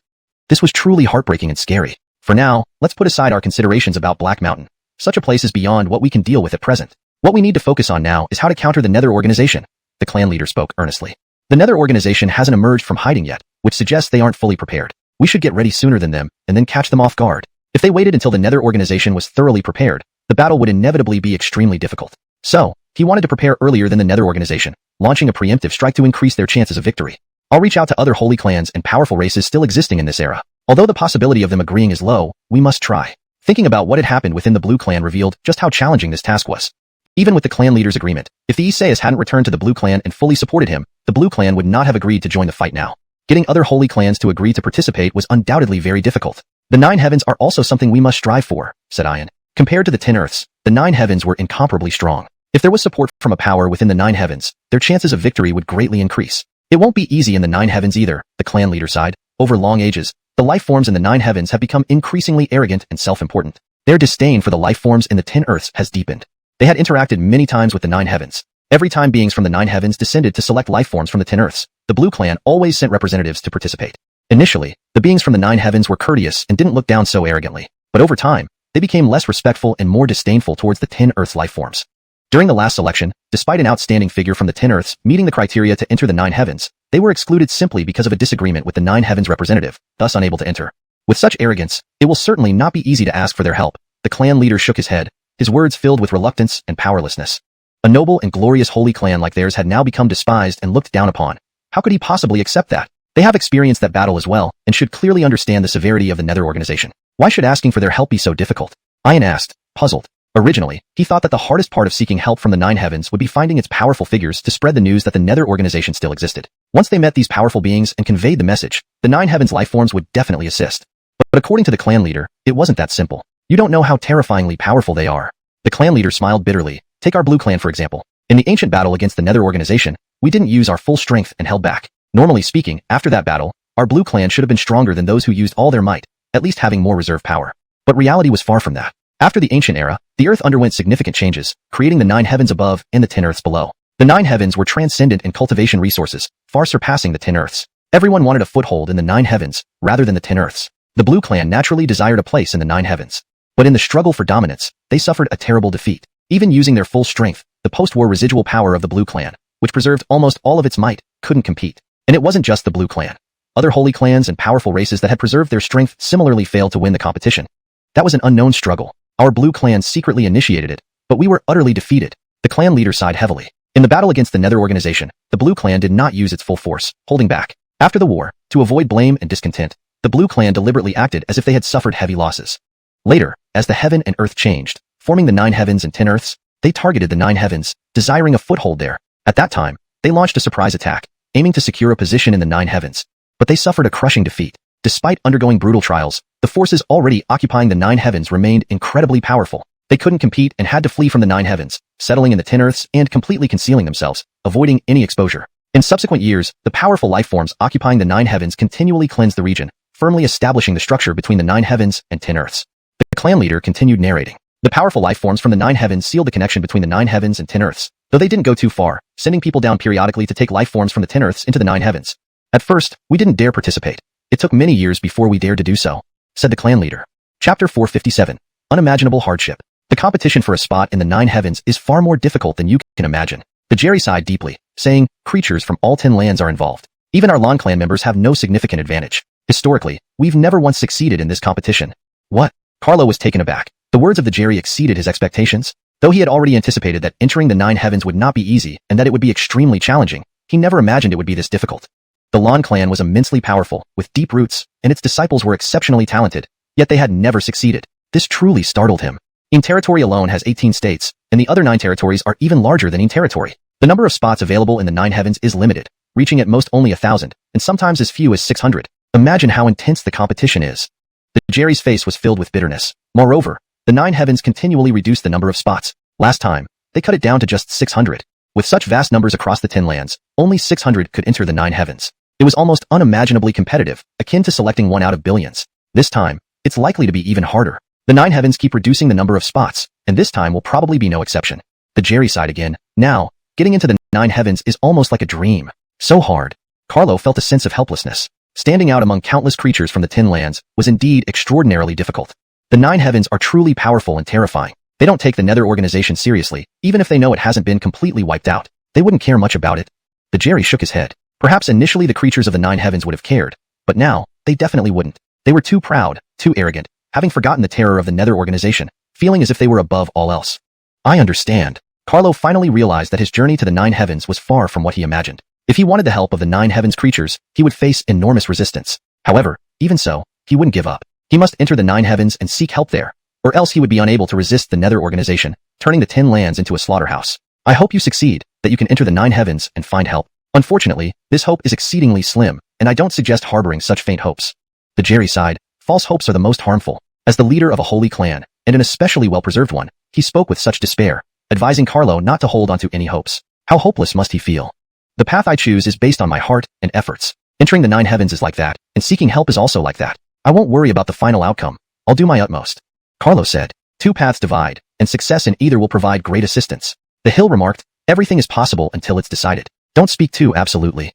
This was truly heartbreaking and scary. For now, let's put aside our considerations about Black Mountain. Such a place is beyond what we can deal with at present. What we need to focus on now is how to counter the Nether Organization. The clan leader spoke earnestly. The Nether Organization hasn't emerged from hiding yet, which suggests they aren't fully prepared. We should get ready sooner than them, and then catch them off guard. If they waited until the Nether Organization was thoroughly prepared, the battle would inevitably be extremely difficult. So, he wanted to prepare earlier than the Nether Organization, launching a preemptive strike to increase their chances of victory. I'll reach out to other holy clans and powerful races still existing in this era. Although the possibility of them agreeing is low, we must try. Thinking about what had happened within the Blue Clan revealed just how challenging this task was. Even with the clan leader's agreement, if the Isaias hadn't returned to the Blue Clan and fully supported him, the Blue Clan would not have agreed to join the fight now. Getting other holy clans to agree to participate was undoubtedly very difficult. The 9 heavens are also something we must strive for, said Ian. Compared to the 10 earths, the 9 heavens were incomparably strong. If there was support from a power within the 9 heavens, their chances of victory would greatly increase. It won't be easy in the 9 heavens either, the clan leader sighed. Over long ages, the life forms in the 9 heavens have become increasingly arrogant and self-important. Their disdain for the life forms in the 10 earths has deepened. They had interacted many times with the 9 heavens. Every time beings from the 9 heavens descended to select life forms from the 10 earths, the Blue Clan always sent representatives to participate. Initially, the beings from the 9 heavens were courteous and didn't look down so arrogantly, but over time, they became less respectful and more disdainful towards the 10 earths life forms. During the last selection, despite an outstanding figure from the 10 earths meeting the criteria to enter the 9 heavens, they were excluded simply because of a disagreement with the 9 heavens representative, thus unable to enter. With such arrogance, it will certainly not be easy to ask for their help. The clan leader shook his head, his words filled with reluctance and powerlessness. A noble and glorious holy clan like theirs had now become despised and looked down upon. How could he possibly accept that? They have experienced that battle as well, and should clearly understand the severity of the Nether organization. Why should asking for their help be so difficult? Ian asked, puzzled. Originally, he thought that the hardest part of seeking help from the 9 heavens would be finding its powerful figures to spread the news that the Nether organization still existed. Once they met these powerful beings and conveyed the message, the 9 heavens life forms would definitely assist. But according to the clan leader, it wasn't that simple. You don't know how terrifyingly powerful they are. The clan leader smiled bitterly. Take our Blue Clan for example. In the ancient battle against the Nether organization, we didn't use our full strength and held back. Normally speaking, after that battle, our Blue Clan should have been stronger than those who used all their might, at least having more reserve power. But reality was far from that. After the ancient era, the earth underwent significant changes, creating the 9 heavens above and the 10 earths below. The 9 heavens were transcendent in cultivation resources, far surpassing the 10 earths. Everyone wanted a foothold in the 9 heavens, rather than the 10 earths. The Blue Clan naturally desired a place in the 9 heavens. But in the struggle for dominance, they suffered a terrible defeat. Even using their full strength, the post-war residual power of the Blue Clan, which preserved almost all of its might, couldn't compete. And it wasn't just the Blue Clan. Other holy clans and powerful races that had preserved their strength similarly failed to win the competition. That was an unknown struggle. Our Blue Clan secretly initiated it, but we were utterly defeated. The clan leader sighed heavily. In the battle against the Nether organization, the Blue Clan did not use its full force, holding back. After the war, to avoid blame and discontent, the Blue Clan deliberately acted as if they had suffered heavy losses. Later, as the heaven and earth changed, forming the 9 heavens and 10 earths, they targeted the 9 heavens, desiring a foothold there. At that time, they launched a surprise attack, aiming to secure a position in the 9 heavens. But they suffered a crushing defeat. Despite undergoing brutal trials, the forces already occupying the 9 heavens remained incredibly powerful. They couldn't compete and had to flee from the 9 heavens, settling in the 10 earths and completely concealing themselves, avoiding any exposure. In subsequent years, the powerful life forms occupying the 9 heavens continually cleansed the region, firmly establishing the structure between the 9 heavens and 10 earths. The clan leader continued narrating. The powerful life forms from the 9 heavens sealed the connection between the 9 heavens and 10 earths, though they didn't go too far, sending people down periodically to take life forms from the 10 earths into the 9 heavens. At first, we didn't dare participate. It took many years before we dared to do so, said the clan leader. Chapter 457. Unimaginable Hardship. The competition for a spot in the 9 heavens is far more difficult than you can imagine. The Jerry sighed deeply, saying, creatures from all 10 lands are involved. Even our Lon clan members have no significant advantage. Historically, we've never once succeeded in this competition. What? Carlo was taken aback. The words of the Jerry exceeded his expectations. Though he had already anticipated that entering the 9 heavens would not be easy and that it would be extremely challenging, he never imagined it would be this difficult. The Lon clan was immensely powerful, with deep roots, and its disciples were exceptionally talented, yet they had never succeeded. This truly startled him. Een territory alone has 18 states, and the other 9 territories are even larger than Een territory. The number of spots available in the 9 heavens is limited, reaching at most only 1,000, and sometimes as few as 600. Imagine how intense the competition is. The Jerry's face was filled with bitterness. Moreover, the 9 heavens continually reduced the number of spots. Last time, they cut it down to just 600. With such vast numbers across the 10 lands, only 600 could enter the 9 heavens. It was almost unimaginably competitive, akin to selecting one out of billions. This time, it's likely to be even harder. The 9 heavens keep reducing the number of spots, and this time will probably be no exception. The Jerry sighed again. Now, getting into the 9 heavens is almost like a dream. So hard. Carlo felt a sense of helplessness. Standing out among countless creatures from the 10 lands was indeed extraordinarily difficult. The 9 heavens are truly powerful and terrifying. They don't take the Nether organization seriously, even if they know it hasn't been completely wiped out. They wouldn't care much about it. The Jerry shook his head. Perhaps initially the creatures of the 9 heavens would have cared, but now, they definitely wouldn't. They were too proud, too arrogant, having forgotten the terror of the Nether organization, feeling as if they were above all else. I understand. Carlo finally realized that his journey to the Nine Heavens was far from what he imagined. If he wanted the help of the Nine Heavens creatures, he would face enormous resistance. However, even so, he wouldn't give up. He must enter the Nine Heavens and seek help there, or else he would be unable to resist the Nether organization, turning the 10 lands into a slaughterhouse. I hope you succeed, that you can enter the Nine Heavens and find help. Unfortunately, this hope is exceedingly slim, and I don't suggest harboring such faint hopes. The Jerry sighed. False hopes are the most harmful. As the leader of a holy clan, and an especially well-preserved one, he spoke with such despair, advising Carlo not to hold onto any hopes. How hopeless must he feel? The path I choose is based on my heart and efforts. Entering the Nine Heavens is like that, and seeking help is also like that. I won't worry about the final outcome. I'll do my utmost. Carlo said. Two paths divide, and success in either will provide great assistance. The Hill remarked, everything is possible until it's decided. Don't speak too absolutely.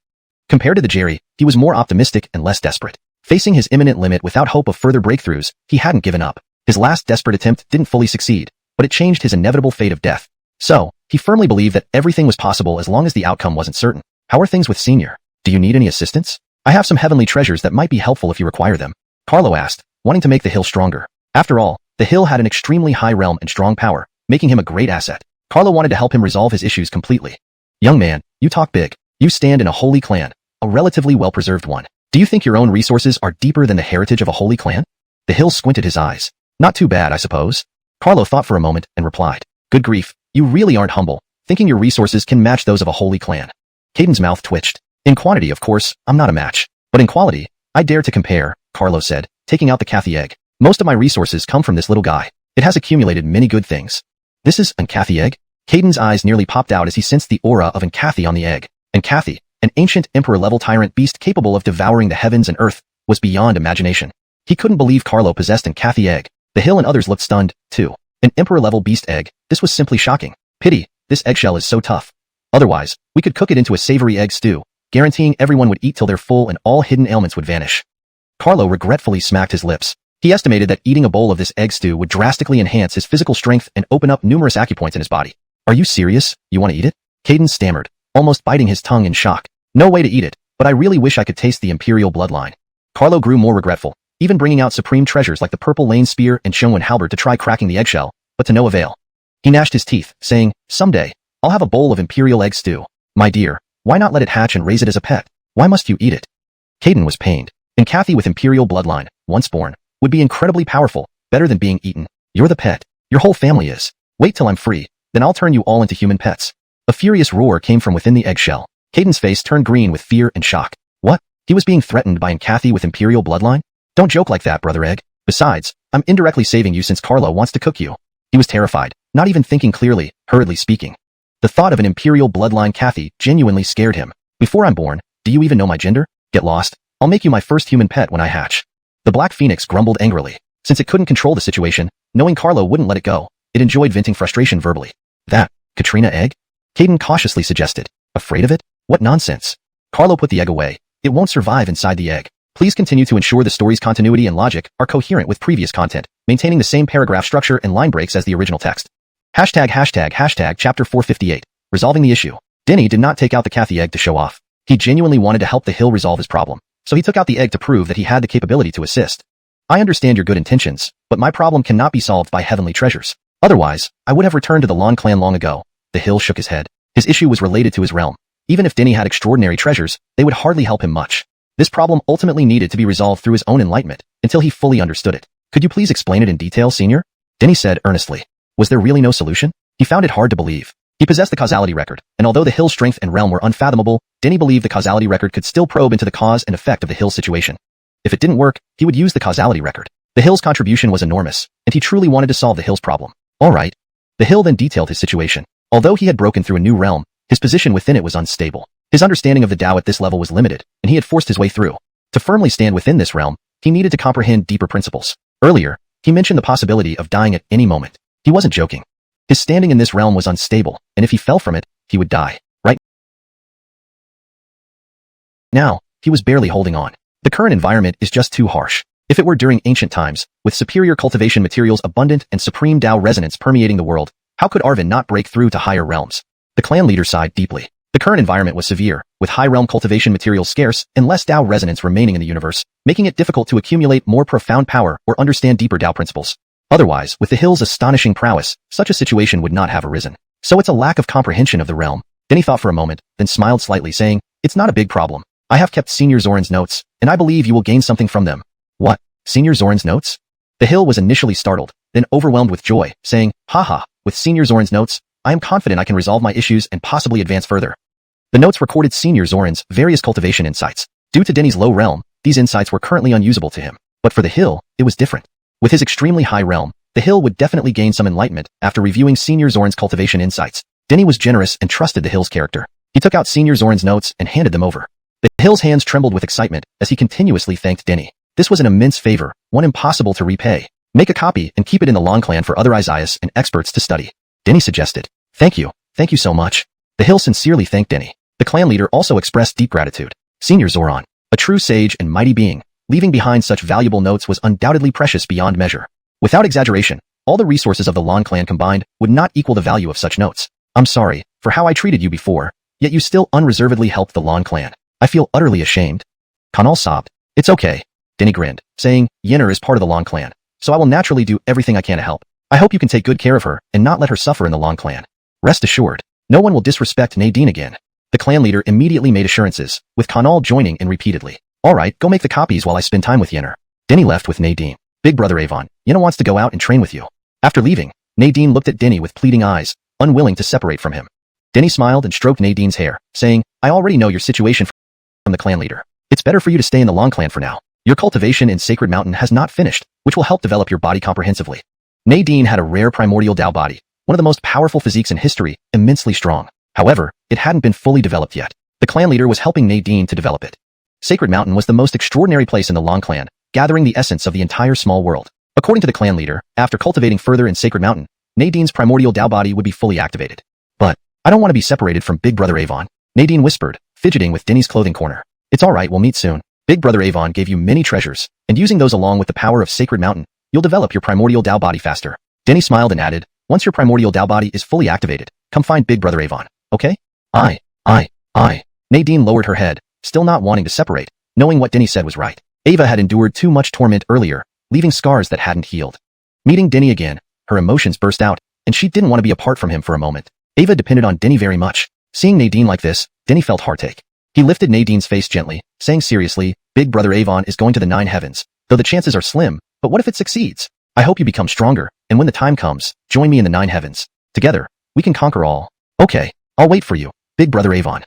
Compared to the Jerry, he was more optimistic and less desperate. Facing his imminent limit without hope of further breakthroughs, he hadn't given up. His last desperate attempt didn't fully succeed, but it changed his inevitable fate of death. So, he firmly believed that everything was possible as long as the outcome wasn't certain. How are things with Senior? Do you need any assistance? I have some heavenly treasures that might be helpful if you require them. Carlo asked, wanting to make the Hill stronger. After all, the Hill had an extremely high realm and strong power, making him a great asset. Carlo wanted to help him resolve his issues completely. Young man, you talk big. You stand in a holy clan, a relatively well-preserved one. Do you think your own resources are deeper than the heritage of a holy clan? The Hill squinted his eyes. Not too bad, I suppose. Carlo thought for a moment and replied. Good grief, you really aren't humble, thinking your resources can match those of a holy clan. Caden's mouth twitched. In quantity, of course, I'm not a match. But in quality, I dare to compare, Carlo said, taking out the Cathy egg. Most of my resources come from this little guy. It has accumulated many good things. This is an Cathy egg? Caden's eyes nearly popped out as he sensed the aura of an Cathy on the egg. And Cathy, an ancient emperor-level tyrant beast capable of devouring the heavens and earth, was beyond imagination. He couldn't believe Carlo possessed an Cathy egg. The Hill and others looked stunned, too. An emperor-level beast egg, this was simply shocking. Pity, this eggshell is so tough. Otherwise, we could cook it into a savory egg stew, guaranteeing everyone would eat till they're full and all hidden ailments would vanish. Carlo regretfully smacked his lips. He estimated that eating a bowl of this egg stew would drastically enhance his physical strength and open up numerous acupoints in his body. Are you serious? You want to eat it? Caden stammered, almost biting his tongue in shock. No way to eat it, but I really wish I could taste the imperial bloodline. Carlo grew more regretful, even bringing out supreme treasures like the purple lane spear and xuanhuan halberd to try cracking the eggshell, but to no avail. He gnashed his teeth, saying, someday, I'll have a bowl of imperial egg stew. My dear, why not let it hatch and raise it as a pet? Why must you eat it? Caden was pained. And Cathy with imperial bloodline, once born, would be incredibly powerful, better than being eaten. You're the pet. Your whole family is. Wait till I'm free, then I'll turn you all into human pets. A furious roar came from within the eggshell. Caden's face turned green with fear and shock. What? He was being threatened by an Cathy with imperial bloodline? Don't joke like that, Brother Egg. Besides, I'm indirectly saving you since Carlo wants to cook you. He was terrified, not even thinking clearly, hurriedly speaking. The thought of an imperial bloodline Cathy genuinely scared him. Before I'm born, do you even know my gender? Get lost. I'll make you my first human pet when I hatch. The Black Phoenix grumbled angrily. Since it couldn't control the situation, knowing Carlo wouldn't let it go, it enjoyed venting frustration verbally. That, Katrina egg? Caden cautiously suggested. Afraid of it? What nonsense. Carlo put the egg away. It won't survive inside the egg. Please continue to ensure the story's continuity and logic are coherent with previous content, maintaining the same paragraph structure and line breaks as the original text. Hashtag chapter 458. Resolving the issue. Denny did not take out the Cathy egg to show off. He genuinely wanted to help the Hill resolve his problem, so he took out the egg to prove that he had the capability to assist. I understand your good intentions, but my problem cannot be solved by heavenly treasures. Otherwise, I would have returned to the Lon clan long ago. The Hill shook his head. His issue was related to his realm. Even if Denny had extraordinary treasures, they would hardly help him much. This problem ultimately needed to be resolved through his own enlightenment, until he fully understood it. Could you please explain it in detail, Senior? Denny said earnestly. Was there really no solution? He found it hard to believe. He possessed the causality record, and although the Hill's strength and realm were unfathomable, Denny believed the causality record could still probe into the cause and effect of the Hill's situation. If it didn't work, he would use the causality record. The Hill's contribution was enormous, and he truly wanted to solve the Hill's problem. All right. The Hill then detailed his situation. Although he had broken through a new realm, his position within it was unstable. His understanding of the Tao at this level was limited, and he had forced his way through. To firmly stand within this realm, he needed to comprehend deeper principles. Earlier, he mentioned the possibility of dying at any moment. He wasn't joking. His standing in this realm was unstable, and if he fell from it, he would die. Right now, he was barely holding on. The current environment is just too harsh. If it were during ancient times, with superior cultivation materials abundant and supreme Tao resonance permeating the world, how could Arvin not break through to higher realms? The clan leader sighed deeply. The current environment was severe, with high realm cultivation materials scarce and less Tao resonance remaining in the universe, making it difficult to accumulate more profound power or understand deeper Tao principles. Otherwise, with the Hill's astonishing prowess, such a situation would not have arisen. So it's a lack of comprehension of the realm. Denny thought for a moment, then smiled slightly, saying, "It's not a big problem. I have kept Senior Zoran's notes, and I believe you will gain something from them." "What? Senior Zoran's notes?" The hill was initially startled, then overwhelmed with joy, saying, "Haha, with Senior Zoran's notes, I am confident I can resolve my issues and possibly advance further." The notes recorded Senior Zoran's various cultivation insights. Due to Denny's low realm, these insights were currently unusable to him. But for the hill, it was different. With his extremely high realm, the hill would definitely gain some enlightenment after reviewing Senior Zoran's cultivation insights. Denny was generous and trusted the hill's character. He took out Senior Zoran's notes and handed them over. The hill's hands trembled with excitement as he continuously thanked Denny. This was an immense favor, one impossible to repay. "Make a copy and keep it in the Long Clan for other Isaiahs and experts to study," Denny suggested. Thank you so much." The hill sincerely thanked Denny. The clan leader also expressed deep gratitude. Senior Zoran, a true sage and mighty being, leaving behind such valuable notes was undoubtedly precious beyond measure. Without exaggeration, all the resources of the Long Clan combined would not equal the value of such notes. "I'm sorry for how I treated you before, yet you still unreservedly helped the Long Clan. I feel utterly ashamed." Kanal sobbed. "It's okay," Denny grinned, saying, "Yenner is part of the Long Clan, so I will naturally do everything I can to help. I hope you can take good care of her and not let her suffer in the Long Clan. Rest assured, no one will disrespect Nadine again." The clan leader immediately made assurances, with Kanal joining in repeatedly. "All right, go make the copies while I spend time with Yenner." Denny left with Nadine. "Big brother Avon, Yenner wants to go out and train with you." After leaving, Nadine looked at Denny with pleading eyes, unwilling to separate from him. Denny smiled and stroked Nadine's hair, saying, "I already know your situation from the clan leader. It's better for you to stay in the Long Clan for now. Your cultivation in Sacred Mountain has not finished, which will help develop your body comprehensively." Nadine had a rare primordial Dao body, one of the most powerful physiques in history, immensely strong. However, it hadn't been fully developed yet. The clan leader was helping Nadine to develop it. Sacred Mountain was the most extraordinary place in the Long Clan, gathering the essence of the entire small world. According to the clan leader, after cultivating further in Sacred Mountain, Nadine's primordial Dao body would be fully activated. "But I don't want to be separated from Big Brother Avon," Nadine whispered, fidgeting with Denny's clothing corner. "It's all right, we'll meet soon. Big Brother Avon gave you many treasures, and using those along with the power of Sacred Mountain, you'll develop your primordial Dao body faster." Denny smiled and added, "Once your primordial Dao body is fully activated, come find Big Brother Avon, okay?" I. Nadine lowered her head, still not wanting to separate, knowing what Denny said was right. Ava had endured too much torment earlier, leaving scars that hadn't healed. Meeting Denny again, her emotions burst out, and she didn't want to be apart from him for a moment. Ava depended on Denny very much. Seeing Nadine like this, Denny felt heartache. He lifted Nadine's face gently, saying seriously, "Big Brother Avon is going to the 9 heavens, though the chances are slim, but what if it succeeds? I hope you become stronger, and when the time comes, join me in the 9 heavens. Together, we can conquer all." "Okay, I'll wait for you, Big Brother Avon."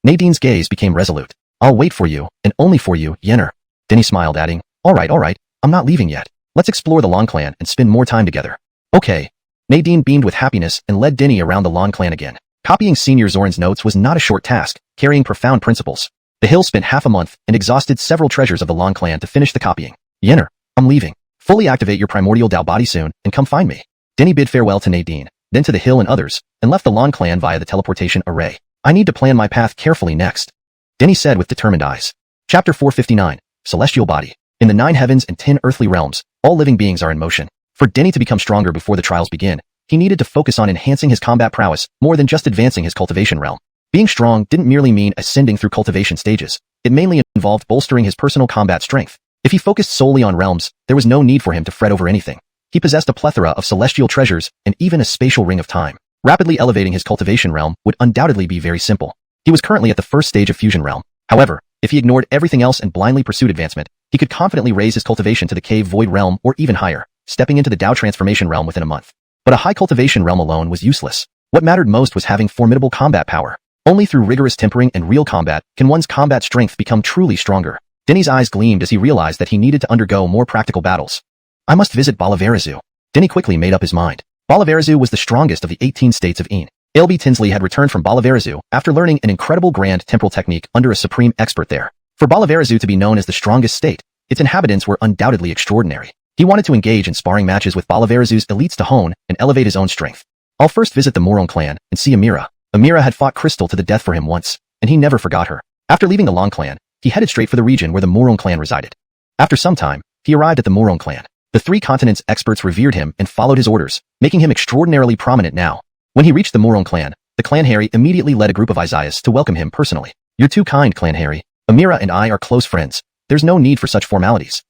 Nadine's gaze became resolute. "I'll wait for you, and only for you, Yenner." Denny smiled, adding, all right, I'm not leaving yet. Let's explore the Long Clan and spend more time together." "Okay." Nadine beamed with happiness and led Denny around the Long Clan again. Copying Senior Zoran's notes was not a short task, carrying profound principles. The hill spent half a month and exhausted several treasures of the Long Clan to finish the copying. "Yenner, I'm leaving. Fully activate your primordial Dao body soon, and come find me." Denny bid farewell to Nadine, then to the hill and others, and left the Long Clan via the teleportation array. "I need to plan my path carefully next," Denny said with determined eyes. Chapter 459, Celestial Body. In the 9 heavens and 10 earthly realms, all living beings are in motion. For Denny to become stronger before the trials begin, he needed to focus on enhancing his combat prowess more than just advancing his cultivation realm. Being strong didn't merely mean ascending through cultivation stages. It mainly involved bolstering his personal combat strength. If he focused solely on realms, there was no need for him to fret over anything. He possessed a plethora of celestial treasures and even a spatial ring of time. Rapidly elevating his cultivation realm would undoubtedly be very simple. He was currently at the first stage of fusion realm. However, if he ignored everything else and blindly pursued advancement, he could confidently raise his cultivation to the cave void realm or even higher, stepping into the Dao transformation realm within a month. But a high cultivation realm alone was useless. What mattered most was having formidable combat power. Only through rigorous tempering and real combat can one's combat strength become truly stronger. Denny's eyes gleamed as he realized that he needed to undergo more practical battles. "I must visit Balaverazu." Denny quickly made up his mind. Balaverazu was the strongest of the 18 states of Een. LB Tinsley had returned from Balaverazu after learning an incredible grand temporal technique under a supreme expert there. For Balaverazu to be known as the strongest state, its inhabitants were undoubtedly extraordinary. He wanted to engage in sparring matches with Balaverazu's elites to hone and elevate his own strength. "I'll first visit the Moron clan and see Amira." Amira had fought Crystal to the death for him once, and he never forgot her. After leaving the Long clan, he headed straight for the region where the Moron clan resided. After some time, he arrived at the Moron clan. The 3 continents experts revered him and followed his orders, making him extraordinarily prominent now. When he reached the Moron clan, the Clan Harry immediately led a group of Isaiahs to welcome him personally. "You're too kind, Clan Harry. Amira and I are close friends. There's no need for such formalities."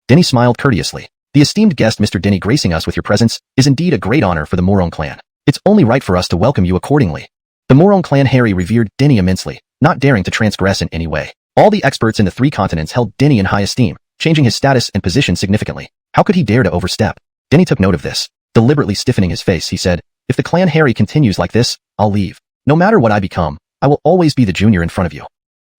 Denny smiled courteously. "The esteemed guest Mr. Denny gracing us with your presence is indeed a great honor for the Moron clan." It's only right for us to welcome you accordingly. The Morong clan Harry revered Denny immensely, not daring to transgress in any way. All the experts in the 3 continents held Denny in high esteem, changing his status and position significantly. How could he dare to overstep? Denny took note of this. Deliberately stiffening his face, he said, "If the clan Harry continues like this, I'll leave. No matter what I become, I will always be the junior in front of you."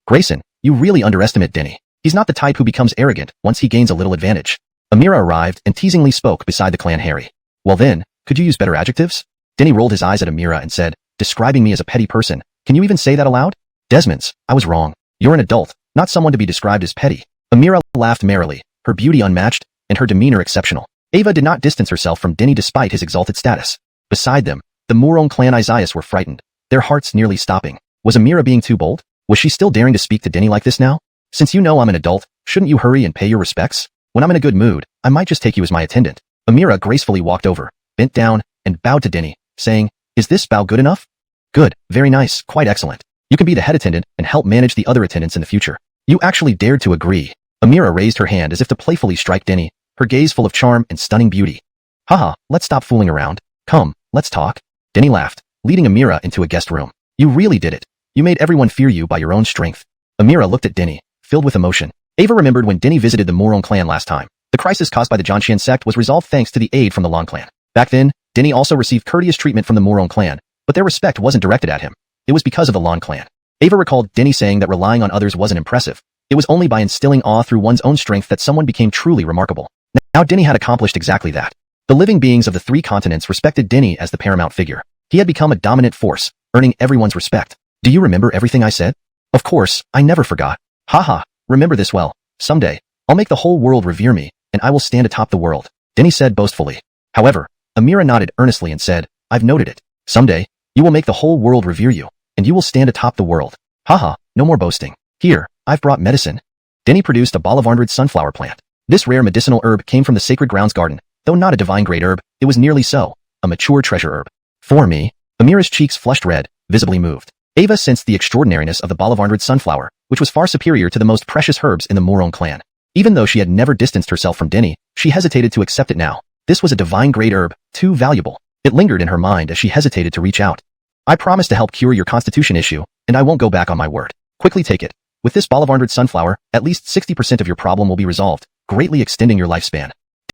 Grayson, you really underestimate Denny. He's not the type who becomes arrogant once he gains a little advantage. Amira arrived and teasingly spoke beside the clan Harry. Well then, could you use better adjectives? Denny rolled his eyes at Amira and said, "Describing me as a petty person, can you even say that aloud?" "Desmond's, I was wrong. You're an adult, not someone to be described as petty." Amira laughed merrily, her beauty unmatched, and her demeanor exceptional. Ava did not distance herself from Denny despite his exalted status. Beside them, the Morong clan Isaias were frightened, their hearts nearly stopping. Was Amira being too bold? Was she still daring to speak to Denny like this now? "Since you know I'm an adult, shouldn't you hurry and pay your respects? When I'm in a good mood, I might just take you as my attendant." Amira gracefully walked over, bent down, and bowed to Denny, saying, "Is this bow good enough?" "Good, very nice, quite excellent. You can be the head attendant and help manage the other attendants in the future." You actually dared to agree. Amira raised her hand as if to playfully strike Denny, her gaze full of charm and stunning beauty. "Haha, let's stop fooling around. Come, let's talk." Denny laughed, leading Amira into a guest room. "You really did it. You made everyone fear you by your own strength." Amira looked at Denny, filled with emotion. Ava remembered when Denny visited the Morong clan last time. The crisis caused by the Zhanxian sect was resolved thanks to the aid from the Lan clan. Back then, Denny also received courteous treatment from the Morong clan, but their respect wasn't directed at him. It was because of the Lan clan. Ava recalled Denny saying that relying on others wasn't impressive. It was only by instilling awe through one's own strength that someone became truly remarkable. Now Denny had accomplished exactly that. The living beings of the 3 continents respected Denny as the paramount figure. He had become a dominant force, earning everyone's respect. "Do you remember everything I said?" "Of course, I never forgot." "Haha, remember this well. Someday, I'll make the whole world revere me, and I will stand atop the world," Denny said boastfully. However, Amira nodded earnestly and said, "I've noted it. Someday, you will make the whole world revere you, and you will stand atop the world." "Haha, no more boasting. Here, I've brought medicine." Denny produced a bolivarndred sunflower plant. This rare medicinal herb came from the sacred grounds garden. Though not a divine-grade herb, it was nearly so, a mature treasure herb. "For me?" Amira's cheeks flushed red, visibly moved. Ava sensed the extraordinariness of the bolivarndred sunflower, which was far superior to the most precious herbs in the Morong clan. Even though she had never distanced herself from Denny, she hesitated to accept it now. This was a divine-grade herb, too valuable. It lingered in her mind as she hesitated to reach out. "I promise to help cure your constitution issue, and I won't go back on my word. Quickly take it. With this bolivarndred sunflower, at least 60% of your problem will be resolved, greatly extending your lifespan."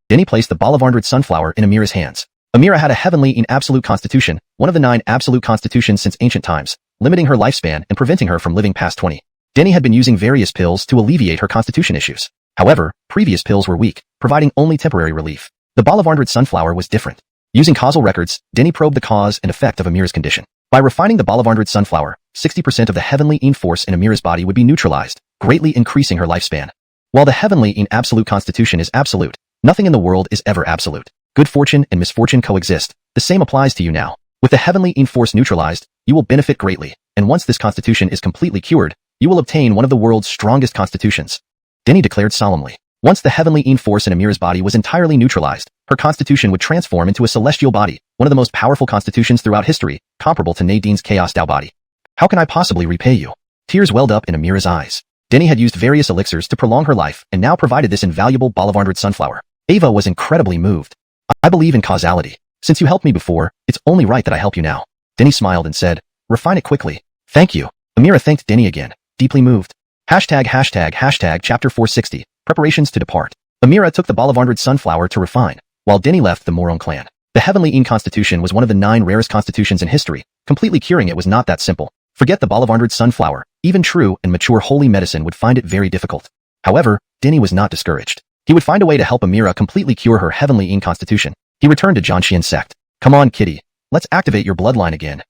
Denny placed the bolivarndred sunflower in Amira's hands. Amira had a heavenly in absolute constitution, one of the 9 absolute constitutions since ancient times, limiting her lifespan and preventing her from living past 20. Denny had been using various pills to alleviate her constitution issues. However, previous pills were weak, providing only temporary relief. The bolivarndred sunflower was different. Using causal records, Denny probed the cause and effect of Amira's condition. By refining the bolivarndred sunflower, 60% of the heavenly in force in Amira's body would be neutralized, greatly increasing her lifespan. While the heavenly in absolute constitution is absolute, nothing in the world is ever absolute. Good fortune and misfortune coexist. The same applies to you now. With the heavenly in force neutralized, you will benefit greatly, and once this constitution is completely cured, you will obtain one of the world's strongest constitutions. Denny declared solemnly. Once the heavenly in force in Amira's body was entirely neutralized, her constitution would transform into a celestial body, one of the most powerful constitutions throughout history, comparable to Nadine's Chaos Dao body. "How can I possibly repay you?" Tears welled up in Amira's eyes. Denny had used various elixirs to prolong her life and now provided this invaluable bolivarndred sunflower. Ava was incredibly moved. "I believe in causality. Since you helped me before, it's only right that I help you now." Denny smiled and said, "Refine it quickly." "Thank you." Amira thanked Denny again, deeply moved. Chapter 460, Preparations to Depart. Amira took the bolivarndred sunflower to refine, while Denny left the Morong clan. The heavenly in constitution was one of the 9 rarest constitutions in history. Completely curing it was not that simple. Forget the bolivarndred sunflower, even true and mature holy medicine would find it very difficult. However, Denny was not discouraged. He would find a way to help Amira completely cure her heavenly in constitution. He returned to Zhanxian sect. "Come on, kitty. Let's activate your bloodline again."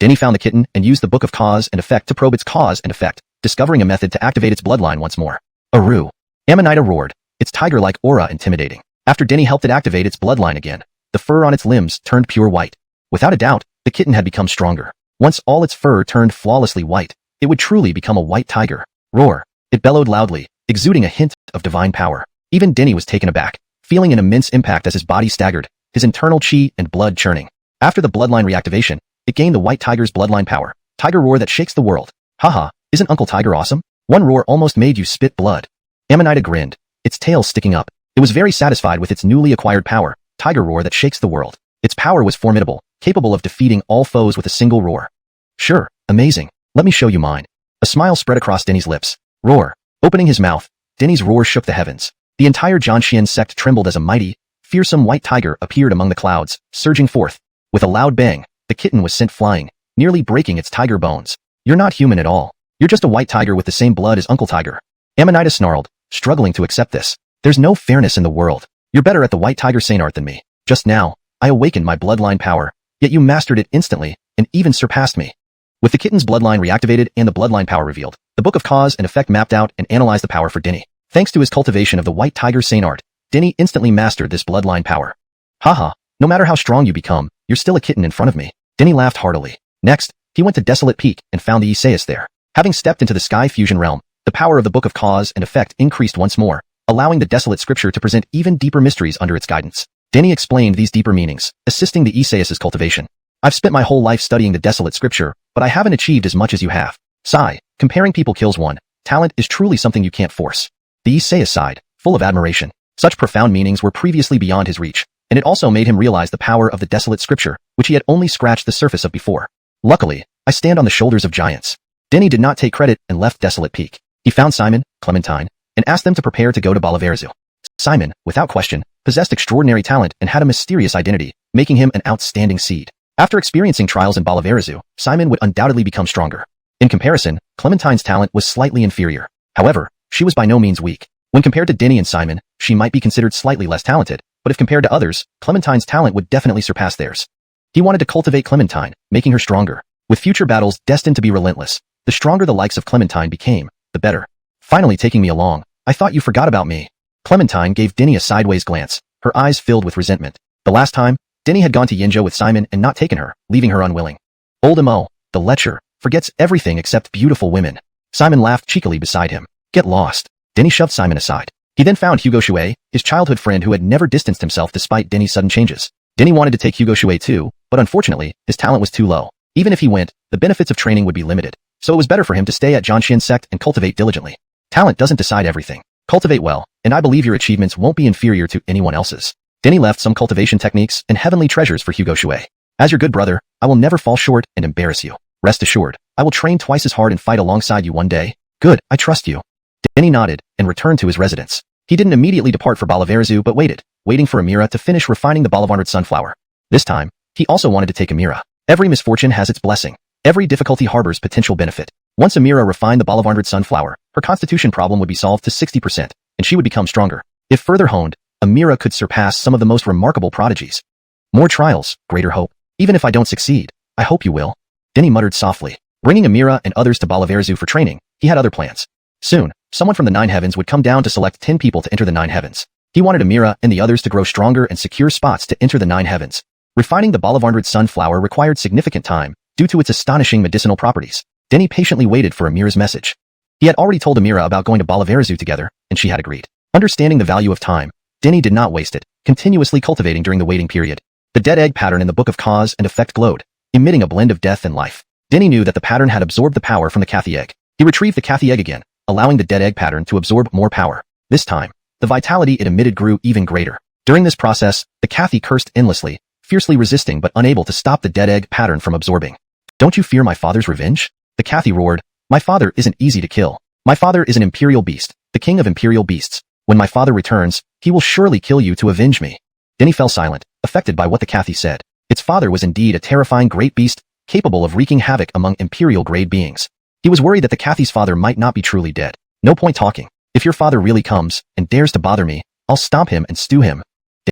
Denny found the kitten and used the Book of Cause and Effect to probe its cause and effect, discovering a method to activate its bloodline once more. "Aru!" Amanita roared, its tiger-like aura intimidating. After Denny helped it activate its bloodline again, the fur on its limbs turned pure white. Without a doubt, the kitten had become stronger. Once all its fur turned flawlessly white, it would truly become a white tiger. "Roar!" It bellowed loudly, exuding a hint of divine power. Even Denny was taken aback, feeling an immense impact as his body staggered, his internal chi and blood churning. After the bloodline reactivation, it gained the white tiger's bloodline power. Tiger roar that shakes the world. "Haha, isn't Uncle Tiger awesome? One roar almost made you spit blood." Amanita grinned, its tail sticking up. It was very satisfied with its newly acquired power, tiger roar that shakes the world. Its power was formidable, capable of defeating all foes with a single roar. Sure, amazing. Let me show you mine. A smile spread across Denny's lips. Roar. Opening his mouth, Denny's roar shook the heavens. The entire Jianxian sect trembled as a mighty, fearsome white tiger appeared among the clouds, surging forth. With a loud bang, the kitten was sent flying, nearly breaking its tiger bones. You're not human at all. You're just a white tiger with the same blood as Uncle Tiger. Amanita snarled, struggling to accept this. There's no fairness in the world. You're better at the white tiger saint art than me. Just now, I awakened my bloodline power, yet you mastered it instantly, and even surpassed me. With the kitten's bloodline reactivated and the bloodline power revealed, the book of cause and effect mapped out and analyzed the power for Denny. Thanks to his cultivation of the white tiger saint art, Denny instantly mastered this bloodline power. Haha, no matter how strong you become, you're still a kitten in front of me. Denny laughed heartily. Next, he went to Desolate Peak and found the Isaias there. Having stepped into the Sky Fusion realm, the power of the book of cause and effect increased once more, allowing the desolate scripture to present even deeper mysteries under its guidance. Denny explained these deeper meanings, assisting the Isaias' cultivation. I've spent my whole life studying the desolate scripture, but I haven't achieved as much as you have. Sigh, comparing people kills one. Talent is truly something you can't force. The Isaias sighed, full of admiration. Such profound meanings were previously beyond his reach, and it also made him realize the power of the desolate scripture, which he had only scratched the surface of before. Luckily, I stand on the shoulders of giants. Denny did not take credit and left Desolate Peak. He found Simon, Clementine, and asked them to prepare to go to Balaverzu. Simon, without question, possessed extraordinary talent and had a mysterious identity, making him an outstanding seed. After experiencing trials in Balaverzu, Simon would undoubtedly become stronger. In comparison, Clementine's talent was slightly inferior. However, she was by no means weak. When compared to Denny and Simon, she might be considered slightly less talented, but if compared to others, Clementine's talent would definitely surpass theirs. He wanted to cultivate Clementine, making her stronger. With future battles destined to be relentless, the stronger the likes of Clementine became, the better. Finally taking me along, I thought you forgot about me. Clementine gave Denny a sideways glance, her eyes filled with resentment. The last time, Denny had gone to Yinzhou with Simon and not taken her, leaving her unwilling. Old Mo, the lecher, forgets everything except beautiful women. Simon laughed cheekily beside him. Get lost. Denny shoved Simon aside. He then found Hugo Shui, his childhood friend who had never distanced himself despite Denny's sudden changes. Denny wanted to take Hugo Shui too, but unfortunately, his talent was too low. Even if he went, the benefits of training would be limited, so it was better for him to stay at Jianxian sect and cultivate diligently. Talent doesn't decide everything. Cultivate well, and I believe your achievements won't be inferior to anyone else's. Denny left some cultivation techniques and heavenly treasures for Hugo Shui. As your good brother, I will never fall short and embarrass you. Rest assured, I will train twice as hard and fight alongside you one day. Good, I trust you. Denny nodded and returned to his residence. He didn't immediately depart for Balaverzu but waiting for Amira to finish refining the Bolivarnard sunflower. This time, he also wanted to take Amira. Every misfortune has its blessing. Every difficulty harbors potential benefit. Once Amira refined the Bolivarnard sunflower, her constitution problem would be solved to 60%, and she would become stronger. If further honed, Amira could surpass some of the most remarkable prodigies. More trials, greater hope. Even if I don't succeed, I hope you will. Denny muttered softly. Bringing Amira and others to Balaverzu for training, he had other plans. Soon, someone from the Nine Heavens would come down to select 10 people to enter the Nine Heavens. He wanted Amira and the others to grow stronger and secure spots to enter the Nine Heavens. Refining the Bolivarnard sunflower required significant time, due to its astonishing medicinal properties. Denny patiently waited for Amira's message. He had already told Amira about going to Balaverzu together, and she had agreed. Understanding the value of time, Denny did not waste it, continuously cultivating during the waiting period. The dead egg pattern in the book of cause and effect glowed, emitting a blend of death and life. Denny knew that the pattern had absorbed the power from the Cathy egg. He retrieved the Cathy egg again, allowing the dead egg pattern to absorb more power. This time, the vitality it emitted grew even greater. During this process, the Cathy cursed endlessly, fiercely resisting but unable to stop the dead egg pattern from absorbing. Don't you fear my father's revenge? The Cathy roared. My father isn't easy to kill. My father is an imperial beast, the king of imperial beasts. When my father returns, he will surely kill you to avenge me. Denny fell silent, affected by what the Cathy said. Its father was indeed a terrifying great beast, capable of wreaking havoc among imperial-grade beings. He was worried that the Cathy's father might not be truly dead. No point talking. If your father really comes and dares to bother me, I'll stomp him and stew him.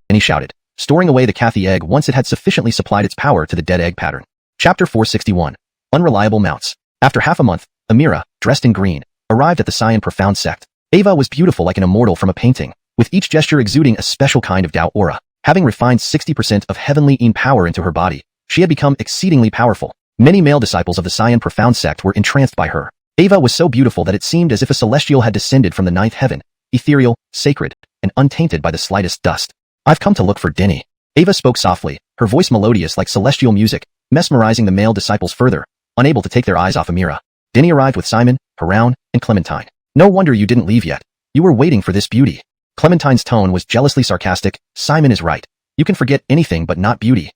Denny shouted, storing away the Cathy egg once it had sufficiently supplied its power to the dead egg pattern. Chapter 461. Unreliable Mounts. After half a month, Amira, dressed in green, arrived at the Cyan Profound sect. Ava was beautiful like an immortal from a painting, with each gesture exuding a special kind of Tao aura. Having refined 60% of heavenly Yin power into her body, she had become exceedingly powerful. Many male disciples of the Cyan Profound sect were entranced by her. Ava was so beautiful that it seemed as if a celestial had descended from the ninth heaven, ethereal, sacred, and untainted by the slightest dust. I've come to look for Denny. Ava spoke softly, her voice melodious like celestial music, mesmerizing the male disciples further, unable to take their eyes off Amira. Denny arrived with Simon, Haroun, and Clementine. No wonder you didn't leave yet. You were waiting for this beauty. Clementine's tone was jealously sarcastic. Simon is right. You can forget anything but not beauty.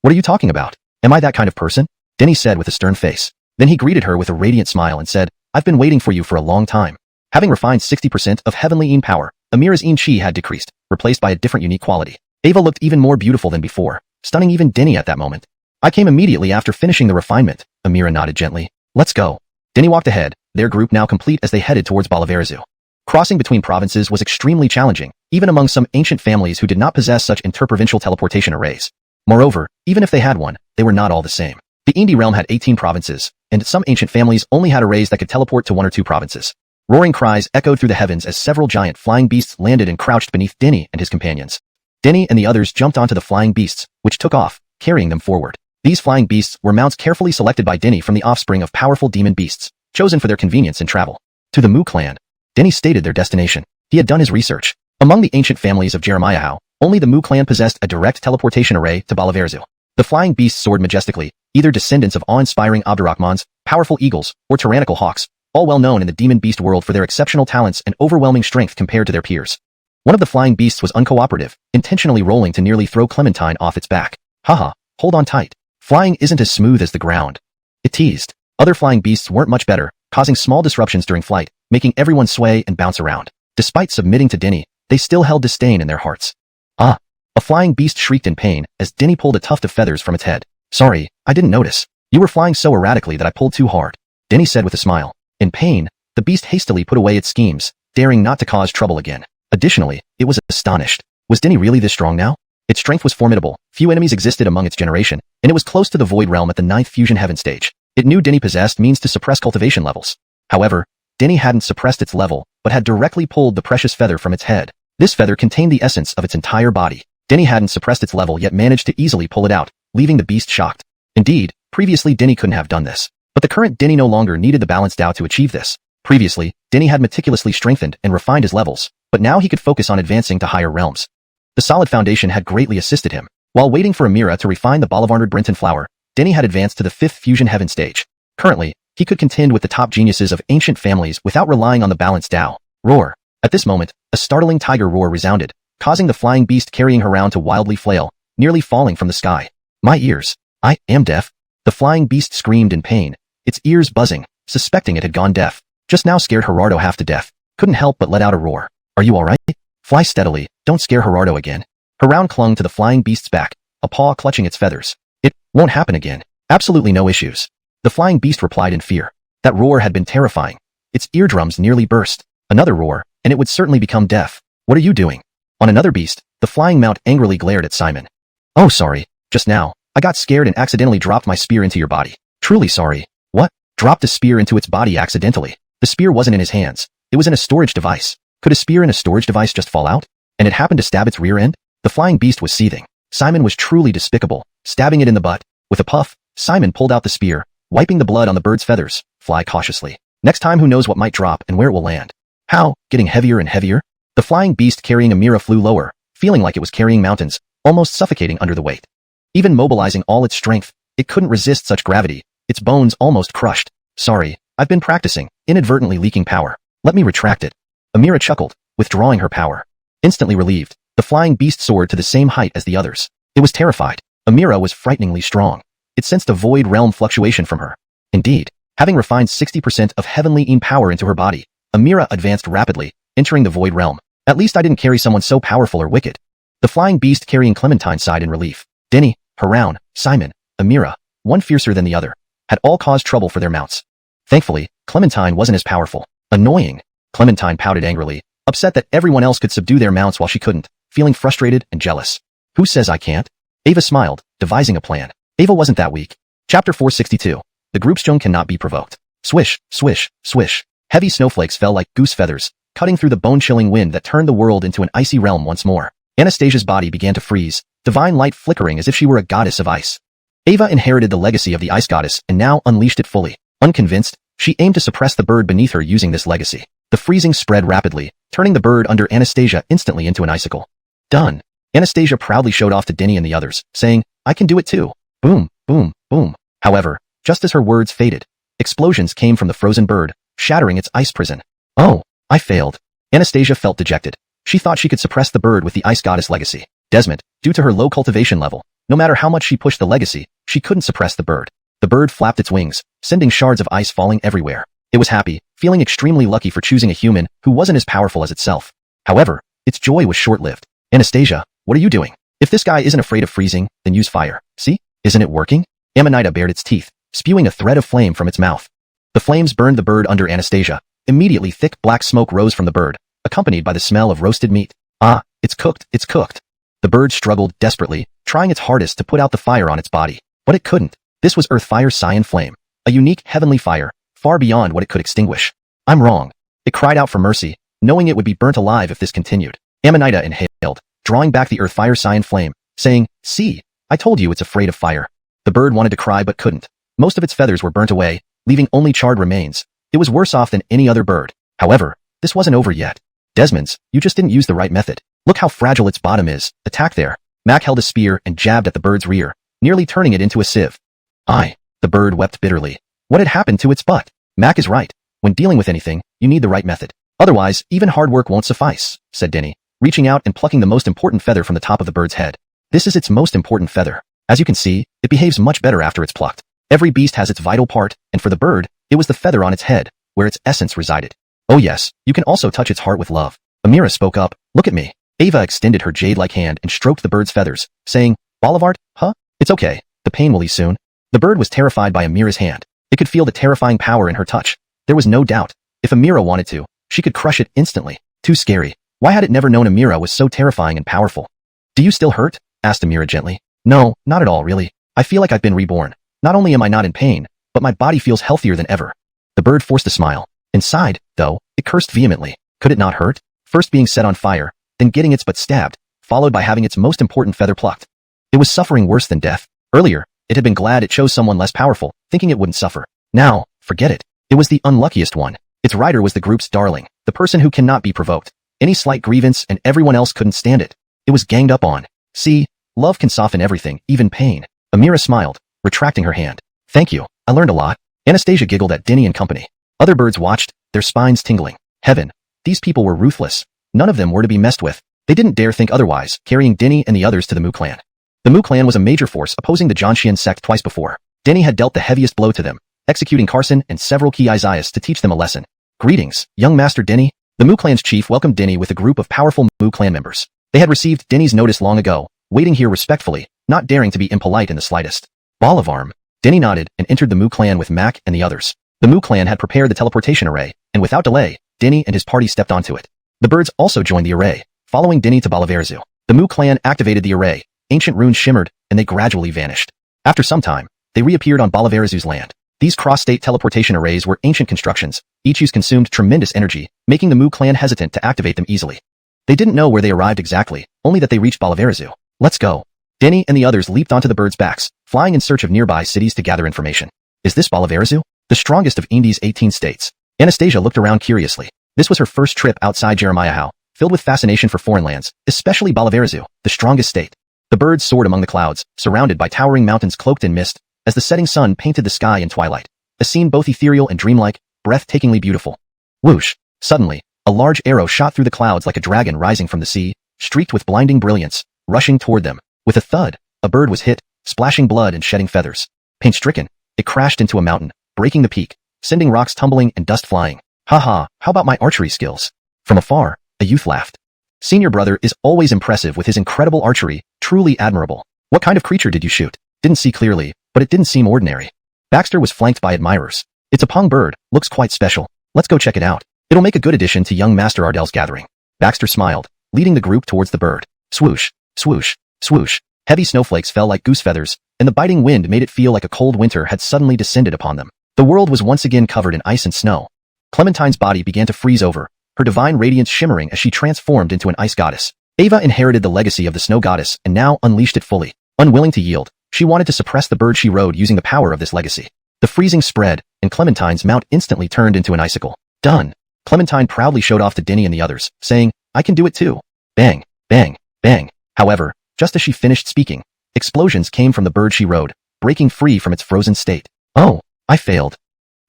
What are you talking about? Am I that kind of person? Denny said with a stern face. Then he greeted her with a radiant smile and said, I've been waiting for you for a long time. Having refined 60% of heavenly Yin power, Amira's Yin chi had decreased, replaced by a different unique quality. Ava looked even more beautiful than before, stunning even Denny at that moment. I came immediately after finishing the refinement, Amira nodded gently. Let's go. Denny walked ahead, their group now complete as they headed towards Balaverzu. Crossing between provinces was extremely challenging, even among some ancient families who did not possess such interprovincial teleportation arrays. Moreover, even if they had one, they were not all the same. The Indi realm had 18 provinces, and some ancient families only had arrays that could teleport to 1 or 2 provinces. Roaring cries echoed through the heavens as several giant flying beasts landed and crouched beneath Denny and his companions. Denny and the others jumped onto the flying beasts, which took off, carrying them forward. These flying beasts were mounts carefully selected by Denny from the offspring of powerful demon beasts, chosen for their convenience in travel. To the Mu clan. Denny stated their destination. He had done his research. Among the ancient families of Jeremiah, only the Mu clan possessed a direct teleportation array to Balaverzu. The flying beasts soared majestically, either descendants of awe-inspiring Abdurrahmans, powerful eagles, or tyrannical hawks, all well known in the demon beast world for their exceptional talents and overwhelming strength compared to their peers. One of the flying beasts was uncooperative, intentionally rolling to nearly throw Clementine off its back. Haha, hold on tight. Flying isn't as smooth as the ground. It teased. Other flying beasts weren't much better, causing small disruptions during flight, making everyone sway and bounce around. Despite submitting to Denny, they still held disdain in their hearts. Ah! A flying beast shrieked in pain as Denny pulled a tuft of feathers from its head. Sorry, I didn't notice. You were flying so erratically that I pulled too hard. Denny said with a smile. In pain, the beast hastily put away its schemes, daring not to cause trouble again. Additionally, it was astonished. Was Denny really this strong now? Its strength was formidable, few enemies existed among its generation, and it was close to the Void Realm at the 9th Fusion Heaven stage. It knew Denny possessed means to suppress cultivation levels. However, Denny hadn't suppressed its level, but had directly pulled the precious feather from its head. This feather contained the essence of its entire body. Denny hadn't suppressed its level yet managed to easily pull it out, leaving the beast shocked. Indeed, previously Denny couldn't have done this. But the current Denny no longer needed the balanced Tao to achieve this. Previously, Denny had meticulously strengthened and refined his levels, but now he could focus on advancing to higher realms. The solid foundation had greatly assisted him. While waiting for Amira to refine the Bolivarnard Brenton flower, Denny had advanced to the 5th Fusion Heaven stage. Currently, he could contend with the top geniuses of ancient families without relying on the balanced Tao. Roar. At this moment, a startling tiger roar resounded, causing the flying beast carrying her around to wildly flail, nearly falling from the sky. My ears. I am deaf. The flying beast screamed in pain, its ears buzzing, suspecting it had gone deaf. Just now scared Gerardo half to death. Couldn't help but let out a roar. Are you alright? Fly steadily, don't scare Gerardo again. Haroun clung to the flying beast's back, a paw clutching its feathers. It won't happen again. Absolutely no issues. The flying beast replied in fear. That roar had been terrifying. Its eardrums nearly burst. Another roar, and it would certainly become deaf. What are you doing? On another beast, the flying mount angrily glared at Simon. Oh sorry, just now, I got scared and accidentally dropped my spear into your body. Truly sorry. What? Dropped a spear into its body accidentally. The spear wasn't in his hands. It was in a storage device. Could a spear in a storage device just fall out? And it happened to stab its rear end? The flying beast was seething. Simon was truly despicable, stabbing it in the butt. With a puff, Simon pulled out the spear, wiping the blood on the bird's feathers. Fly cautiously. Next time who knows what might drop and where it will land. How? Getting heavier and heavier? The flying beast carrying Amira flew lower, feeling like it was carrying mountains, almost suffocating under the weight. Even mobilizing all its strength, it couldn't resist such gravity, its bones almost crushed. Sorry, I've been practicing, inadvertently leaking power. Let me retract it. Amira chuckled, withdrawing her power. Instantly relieved, the flying beast soared to the same height as the others. It was terrified. Amira was frighteningly strong. It sensed a void realm fluctuation from her. Indeed, having refined 60% of heavenly Yin power into her body, Amira advanced rapidly, entering the void realm. At least I didn't carry someone so powerful or wicked. The flying beast carrying Clementine sighed in relief. Denny, Haroun, Simon, Amira, one fiercer than the other, had all caused trouble for their mounts. Thankfully, Clementine wasn't as powerful. Annoying. Clementine pouted angrily, upset that everyone else could subdue their mounts while she couldn't, feeling frustrated and jealous. Who says I can't? Ava smiled, devising a plan. Ava wasn't that weak. Chapter 462. The group's Jung cannot be provoked. Swish, swish, swish. Heavy snowflakes fell like goose feathers, cutting through the bone-chilling wind that turned the world into an icy realm once more. Anastasia's body began to freeze, divine light flickering as if she were a goddess of ice. Ava inherited the legacy of the ice goddess and now unleashed it fully. Unconvinced, she aimed to suppress the bird beneath her using this legacy. The freezing spread rapidly, turning the bird under Anastasia instantly into an icicle. Done. Anastasia proudly showed off to Denny and the others, saying, I can do it too. Boom, boom, boom. However, just as her words faded, explosions came from the frozen bird, shattering its ice prison. Oh, I failed. Anastasia felt dejected. She thought she could suppress the bird with the ice goddess legacy. Desmond, due to her low cultivation level, No matter how much she pushed the legacy, she couldn't suppress the bird. The bird flapped its wings, sending shards of ice falling everywhere. It was happy, feeling extremely lucky for choosing a human who wasn't as powerful as itself. However, its joy was short-lived. Anastasia, what are you doing? If this guy isn't afraid of freezing, then use fire. See? Isn't it working? Amanita bared its teeth, spewing a thread of flame from its mouth. The flames burned the bird under Anastasia. Immediately thick black smoke rose from the bird, accompanied by the smell of roasted meat. Ah, it's cooked, it's cooked. The bird struggled desperately, trying its hardest to put out the fire on its body. But it couldn't. This was Earth Fire Cyan Flame, a unique heavenly fire, far beyond what it could extinguish. I'm wrong. It cried out for mercy, knowing it would be burnt alive if this continued. Amanita inhaled, drawing back the Earth Fire Cyan Flame, saying, "See, I told you it's afraid of fire." The bird wanted to cry but couldn't. Most of its feathers were burnt away, leaving only charred remains. It was worse off than any other bird. However, this wasn't over yet. Desmond's, you just didn't use the right method. Look how fragile its bottom is. Attack there. Mac held a spear and jabbed at the bird's rear, nearly turning it into a sieve. The bird wept bitterly. What had happened to its butt? Mac is right. When dealing with anything, you need the right method. Otherwise, even hard work won't suffice, said Denny, reaching out and plucking the most important feather from the top of the bird's head. This is its most important feather. As you can see, it behaves much better after it's plucked. Every beast has its vital part, and for the bird, it was the feather on its head, where its essence resided. Oh yes, you can also touch its heart with love. Amira spoke up, look at me. Ava extended her jade-like hand and stroked the bird's feathers, saying, Bolivart, huh? It's okay. The pain will ease soon. The bird was terrified by Amira's hand. It could feel the terrifying power in her touch. There was no doubt. If Amira wanted to, she could crush it instantly. Too scary. Why had it never known Amira was so terrifying and powerful? Do you still hurt? Asked Amira gently. No, not at all really. I feel like I've been reborn. Not only am I not in pain, but my body feels healthier than ever. The bird forced a smile. Inside, though, it cursed vehemently. Could it not hurt? First being set on fire, then getting its butt stabbed, followed by having its most important feather plucked. It was suffering worse than death. Earlier, it had been glad it chose someone less powerful, thinking it wouldn't suffer. Now, forget it. It was the unluckiest one. Its rider was the group's darling, the person who cannot be provoked. Any slight grievance and everyone else couldn't stand it. It was ganged up on. See, love can soften everything, even pain. Amira smiled, retracting her hand. Thank you, I learned a lot. Anastasia giggled at Denny and company. Other birds watched, their spines tingling. Heaven, these people were ruthless. None of them were to be messed with. They didn't dare think otherwise, carrying Denny and the others to the Mu clan. The Mu clan was a major force opposing the Jianxian sect twice before. Denny had dealt the heaviest blow to them, executing Carson and several key Isaiahs to teach them a lesson. Greetings, young Master Denny. The Mu clan's chief welcomed Denny with a group of powerful Mu clan members. They had received Denny's notice long ago, waiting here respectfully, not daring to be impolite in the slightest. Bolivarm. Denny nodded and entered the Mu clan with Mac and the others. The Mu clan had prepared the teleportation array, and without delay, Denny and his party stepped onto it. The birds also joined the array, following Denny to Bolivarzu. The Mu clan activated the array, ancient runes shimmered, and they gradually vanished. After some time, they reappeared on Bolivarzu's land. These cross-state teleportation arrays were ancient constructions. Each use consumed tremendous energy, making the Mu clan hesitant to activate them easily. They didn't know where they arrived exactly, only that they reached Bolivarzu. Let's go. Denny and the others leaped onto the birds' backs, flying in search of nearby cities to gather information. Is this Bolivarzu? The strongest of India's 18 states. Anastasia looked around curiously. This was her first trip outside Jeremiah, filled with fascination for foreign lands, especially Bolivarzu, the strongest state. The birds soared among the clouds, surrounded by towering mountains cloaked in mist, as the setting sun painted the sky in twilight. A scene both ethereal and dreamlike, breathtakingly beautiful. Whoosh! Suddenly, a large arrow shot through the clouds like a dragon rising from the sea, streaked with blinding brilliance, rushing toward them. With a thud, a bird was hit, splashing blood and shedding feathers. Pain-stricken, it crashed into a mountain, breaking the peak, sending rocks tumbling and dust flying. Haha, how about my archery skills? From afar, a youth laughed. Senior brother is always impressive with his incredible archery, truly admirable. What kind of creature did you shoot? Didn't see clearly, but it didn't seem ordinary. Baxter was flanked by admirers. It's a Pong bird, looks quite special. Let's go check it out. It'll make a good addition to young Master Ardell's gathering. Baxter smiled, leading the group towards the bird. Swoosh, swoosh, swoosh. Heavy snowflakes fell like goose feathers, and the biting wind made it feel like a cold winter had suddenly descended upon them. The world was once again covered in ice and snow. Clementine's body began to freeze over, her divine radiance shimmering as she transformed into an ice goddess. Ava inherited the legacy of the snow goddess and now unleashed it fully. Unwilling to yield, she wanted to suppress the bird she rode using the power of this legacy. The freezing spread, and Clementine's mount instantly turned into an icicle. Done. Clementine proudly showed off to Denny and the others, saying, I can do it too. Bang, bang, bang. However, just as she finished speaking, explosions came from the bird she rode, breaking free from its frozen state. Oh, I failed.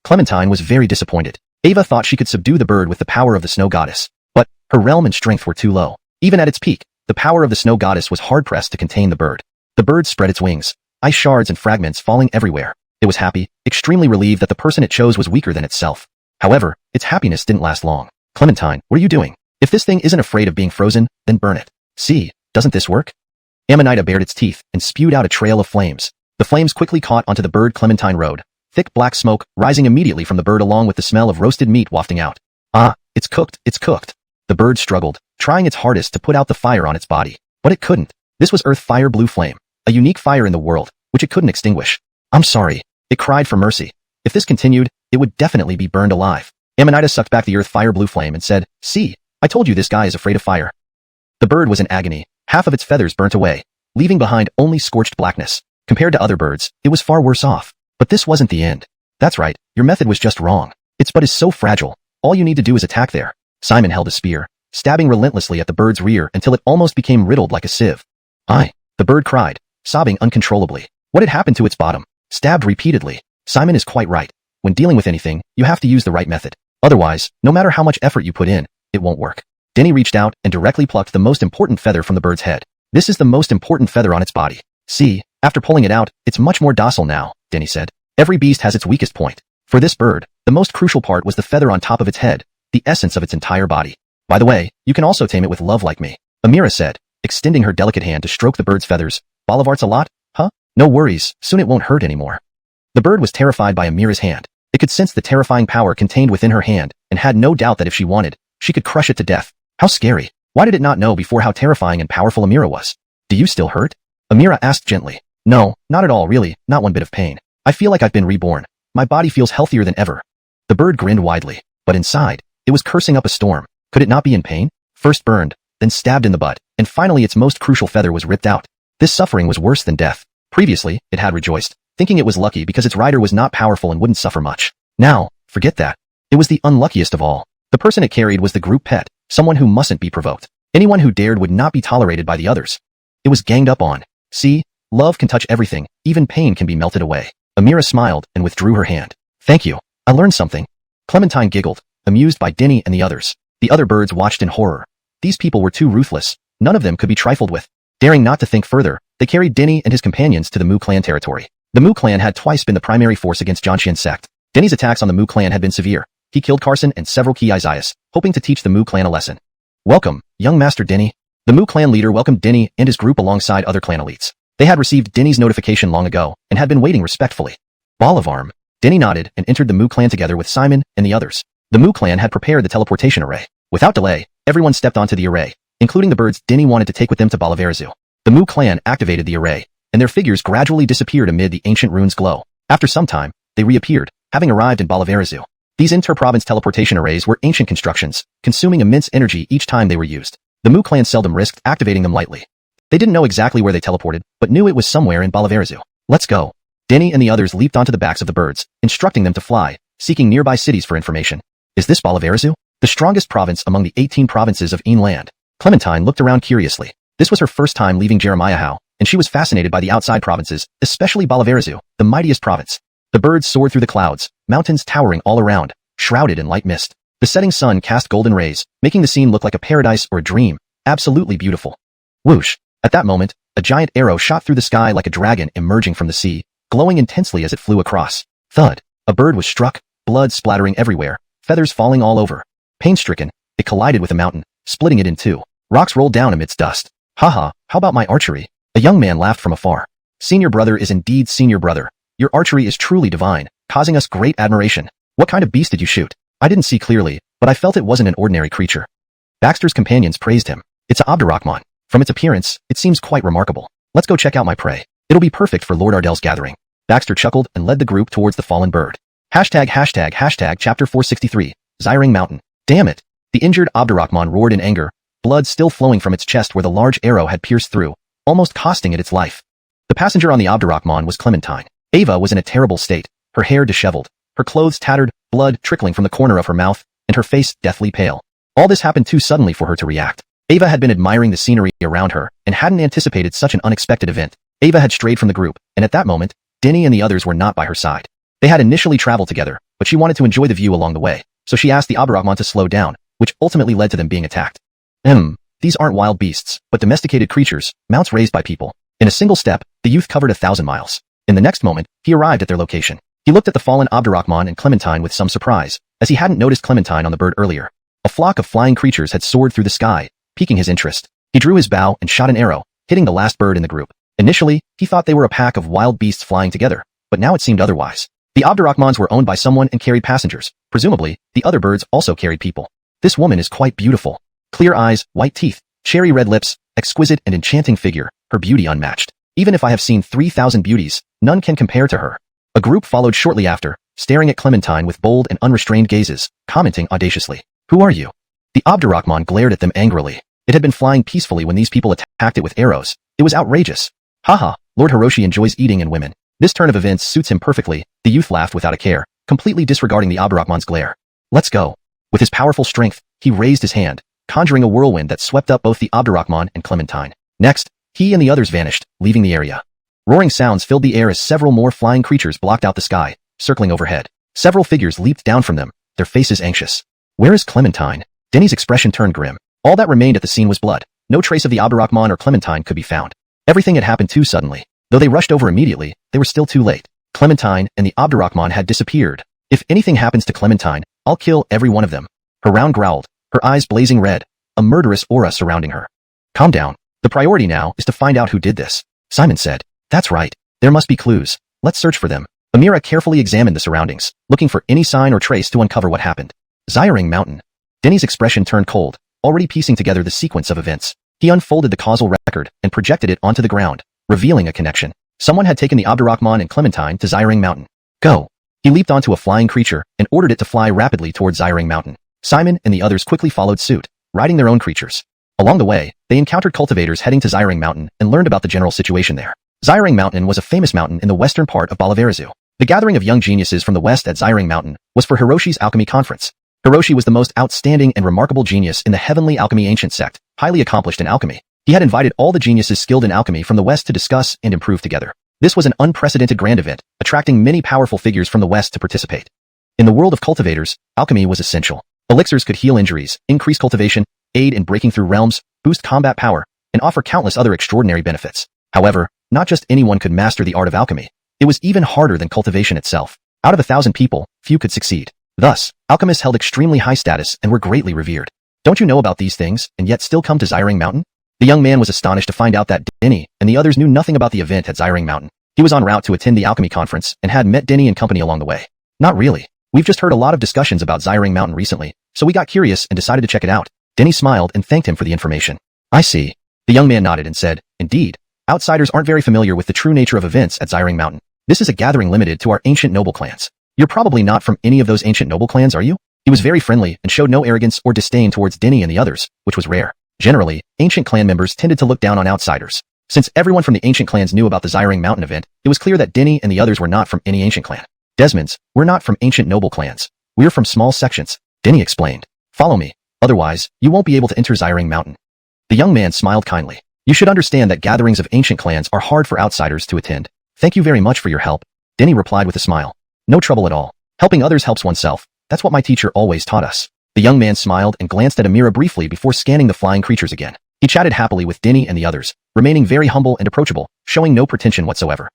Clementine was very disappointed. Ava thought she could subdue the bird with the power of the snow goddess, but her realm and strength were too low. Even at its peak, the power of the snow goddess was hard-pressed to contain the bird. The bird spread its wings, ice shards and fragments falling everywhere. It was happy, extremely relieved that the person it chose was weaker than itself. However, its happiness didn't last long. Clementine, what are you doing? If this thing isn't afraid of being frozen, then burn it. See, doesn't this work? Amanita bared its teeth and spewed out a trail of flames. The flames quickly caught onto the bird Clementine rode, thick black smoke rising immediately from the bird along with the smell of roasted meat wafting out. Ah, it's cooked, it's cooked. The bird struggled, trying its hardest to put out the fire on its body. But it couldn't. This was Earth Fire Blue Flame, a unique fire in the world, which it couldn't extinguish. I'm sorry. It cried for mercy. If this continued, it would definitely be burned alive. Amanita sucked back the Earth Fire Blue Flame and said, "See, I told you this guy is afraid of fire." The bird was in agony. Half of its feathers burnt away, leaving behind only scorched blackness. Compared to other birds, it was far worse off. But this wasn't the end. That's right, your method was just wrong. Its bud is so fragile. All you need to do is attack there. Simon held a spear, stabbing relentlessly at the bird's rear until it almost became riddled like a sieve. The bird cried, sobbing uncontrollably. What had happened to its bottom? Stabbed repeatedly. Simon is quite right. When dealing with anything, you have to use the right method. Otherwise, no matter how much effort you put in, it won't work. Denny reached out and directly plucked the most important feather from the bird's head. This is the most important feather on its body. See, after pulling it out, it's much more docile now, Denny said. Every beast has its weakest point. For this bird, the most crucial part was the feather on top of its head, the essence of its entire body. By the way, you can also tame it with love like me, Amira said, extending her delicate hand to stroke the bird's feathers. Bolivar's a lot, huh? No worries, soon it won't hurt anymore. The bird was terrified by Amira's hand. It could sense the terrifying power contained within her hand, and had no doubt that if she wanted, she could crush it to death. How scary. Why did it not know before how terrifying and powerful Amira was? Do you still hurt? Amira asked gently. No, not at all really, not one bit of pain. I feel like I've been reborn. My body feels healthier than ever. The bird grinned widely, but inside, it was cursing up a storm. Could it not be in pain? First burned, then stabbed in the butt, and finally its most crucial feather was ripped out. This suffering was worse than death. Previously, it had rejoiced, thinking it was lucky because its rider was not powerful and wouldn't suffer much. Now, forget that. It was the unluckiest of all. The person it carried was the group pet, someone who mustn't be provoked. Anyone who dared would not be tolerated by the others. It was ganged up on. See, love can touch everything, even pain can be melted away. Amira smiled and withdrew her hand. Thank you. I learned something. Clementine giggled, amused by Denny and the others. The other birds watched in horror. These people were too ruthless. None of them could be trifled with. Daring not to think further, they carried Denny and his companions to the Mu clan territory. The Mu clan had twice been the primary force against Jianxian's sect. Denny's attacks on the Mu clan had been severe. He killed Carson and several key Isaias, hoping to teach the Mu clan a lesson. Welcome, young Master Denny. The Mu clan leader welcomed Denny and his group alongside other clan elites. They had received Denny's notification long ago and had been waiting respectfully. Bolivar. Denny nodded and entered the Mu clan together with Simon and the others. The Mu clan had prepared the teleportation array. Without delay, everyone stepped onto the array, including the birds Denny wanted to take with them to Bolivarizu. The Mu clan activated the array, and their figures gradually disappeared amid the ancient ruins' glow. After some time, they reappeared, having arrived in Bolivarizu. These inter-province teleportation arrays were ancient constructions, consuming immense energy each time they were used. The Mu clan seldom risked activating them lightly. They didn't know exactly where they teleported, but knew it was somewhere in Bolivarizu. Let's go. Denny and the others leaped onto the backs of the birds, instructing them to fly, seeking nearby cities for information. Is this Bolivarizu? The strongest province among the 18 provinces of Land. Clementine looked around curiously. This was her first time leaving Jeremiah, and she was fascinated by the outside provinces, especially Bolivarizu, the mightiest province. The birds soared through the clouds, mountains towering all around, shrouded in light mist. The setting sun cast golden rays, making the scene look like a paradise or a dream, absolutely beautiful. Whoosh! At that moment, a giant arrow shot through the sky like a dragon emerging from the sea, glowing intensely as it flew across. Thud! A bird was struck, blood splattering everywhere, feathers falling all over. Pain-stricken, it collided with a mountain, splitting it in two. Rocks rolled down amidst dust. Haha, how about my archery? A young man laughed from afar. Senior brother is indeed senior brother. Your archery is truly divine, causing us great admiration. What kind of beast did you shoot? I didn't see clearly, but I felt it wasn't an ordinary creature. Baxter's companions praised him. It's a Abdurrahman. From its appearance, it seems quite remarkable. Let's go check out my prey. It'll be perfect for Lord Ardell's gathering. Baxter chuckled and led the group towards the fallen bird. Hashtag chapter 463, Zyring Mountain. Damn it! The injured Abdurrahman roared in anger, blood still flowing from its chest where the large arrow had pierced through, almost costing it its life. The passenger on the Abdurrahman was Clementine. Ava was in a terrible state, her hair disheveled, her clothes tattered, blood trickling from the corner of her mouth, and her face deathly pale. All this happened too suddenly for her to react. Ava had been admiring the scenery around her and hadn't anticipated such an unexpected event. Ava had strayed from the group, and at that moment, Denny and the others were not by her side. They had initially traveled together, but she wanted to enjoy the view along the way, so she asked the Abdurrahman to slow down, which ultimately led to them being attacked. These aren't wild beasts, but domesticated creatures, mounts raised by people. In a single step, the youth covered 1,000 miles. In the next moment, he arrived at their location. He looked at the fallen Abderrahman and Clementine with some surprise, as he hadn't noticed Clementine on the bird earlier. A flock of flying creatures had soared through the sky, piquing his interest. He drew his bow and shot an arrow, hitting the last bird in the group. Initially, he thought they were a pack of wild beasts flying together, but now it seemed otherwise. The Abderrahmans were owned by someone and carried passengers. Presumably, the other birds also carried people. This woman is quite beautiful. Clear eyes, white teeth, cherry red lips, exquisite and enchanting figure, her beauty unmatched. Even if I have seen 3,000 beauties, none can compare to her. A group followed shortly after, staring at Clementine with bold and unrestrained gazes, commenting audaciously. Who are you? The Abderrahman glared at them angrily. It had been flying peacefully when these people attacked it with arrows. It was outrageous. Haha, Lord Hiroshi enjoys eating and women. This turn of events suits him perfectly. The youth laughed without a care, completely disregarding the Abderrahman's glare. Let's go. With his powerful strength, he raised his hand, conjuring a whirlwind that swept up both the Abderrahman and Clementine. Next, he and the others vanished, leaving the area. Roaring sounds filled the air as several more flying creatures blocked out the sky, circling overhead. Several figures leaped down from them, their faces anxious. Where is Clementine? Denny's expression turned grim. All that remained at the scene was blood. No trace of the Abderrahman or Clementine could be found. Everything had happened too suddenly. Though they rushed over immediately, they were still too late. Clementine and the Abderrahman had disappeared. If anything happens to Clementine, I'll kill every one of them. Her round growled, her eyes blazing red, a murderous aura surrounding her. Calm down. The priority now is to find out who did this. Simon said. That's right. There must be clues. Let's search for them. Amira carefully examined the surroundings, looking for any sign or trace to uncover what happened. Xiring Mountain. Denny's expression turned cold, already piecing together the sequence of events. He unfolded the causal record and projected it onto the ground, revealing a connection. Someone had taken the Abderrahman and Clementine to Xiring Mountain. Go. He leaped onto a flying creature and ordered it to fly rapidly towards Xiring Mountain. Simon and the others quickly followed suit, riding their own creatures. Along the way, they encountered cultivators heading to Xiring Mountain and learned about the general situation there. Xiring Mountain was a famous mountain in the western part of Baliverizu. The gathering of young geniuses from the west at Xiring Mountain was for Hiroshi's alchemy conference. Hiroshi was the most outstanding and remarkable genius in the heavenly alchemy ancient sect, highly accomplished in alchemy. He had invited all the geniuses skilled in alchemy from the west to discuss and improve together. This was an unprecedented grand event, attracting many powerful figures from the west to participate. In the world of cultivators, alchemy was essential. Elixirs could heal injuries, increase cultivation, aid in breaking through realms, boost combat power, and offer countless other extraordinary benefits. However, not just anyone could master the art of alchemy. It was even harder than cultivation itself. Out of 1,000 people, few could succeed. Thus, alchemists held extremely high status and were greatly revered. Don't you know about these things, and yet still come to Xiring Mountain? The young man was astonished to find out that Denny and the others knew nothing about the event at Xiring Mountain. He was en route to attend the alchemy conference and had met Denny and company along the way. Not really. We've just heard a lot of discussions about Xiring Mountain recently, so we got curious and decided to check it out. Denny smiled and thanked him for the information. I see. The young man nodded and said, Indeed, outsiders aren't very familiar with the true nature of events at Xiring Mountain. This is a gathering limited to our ancient noble clans. You're probably not from any of those ancient noble clans, are you? He was very friendly and showed no arrogance or disdain towards Denny and the others, which was rare. Generally, ancient clan members tended to look down on outsiders. Since everyone from the ancient clans knew about the Xiring Mountain event, it was clear that Denny and the others were not from any ancient clan. Desmonds, we're not from ancient noble clans. We're from small sections. Denny explained. Follow me. Otherwise, you won't be able to enter Xiring Mountain. The young man smiled kindly. You should understand that gatherings of ancient clans are hard for outsiders to attend. Thank you very much for your help. Denny replied with a smile. No trouble at all. Helping others helps oneself. That's what my teacher always taught us. The young man smiled and glanced at Amira briefly before scanning the flying creatures again. He chatted happily with Denny and the others, remaining very humble and approachable, showing no pretension whatsoever.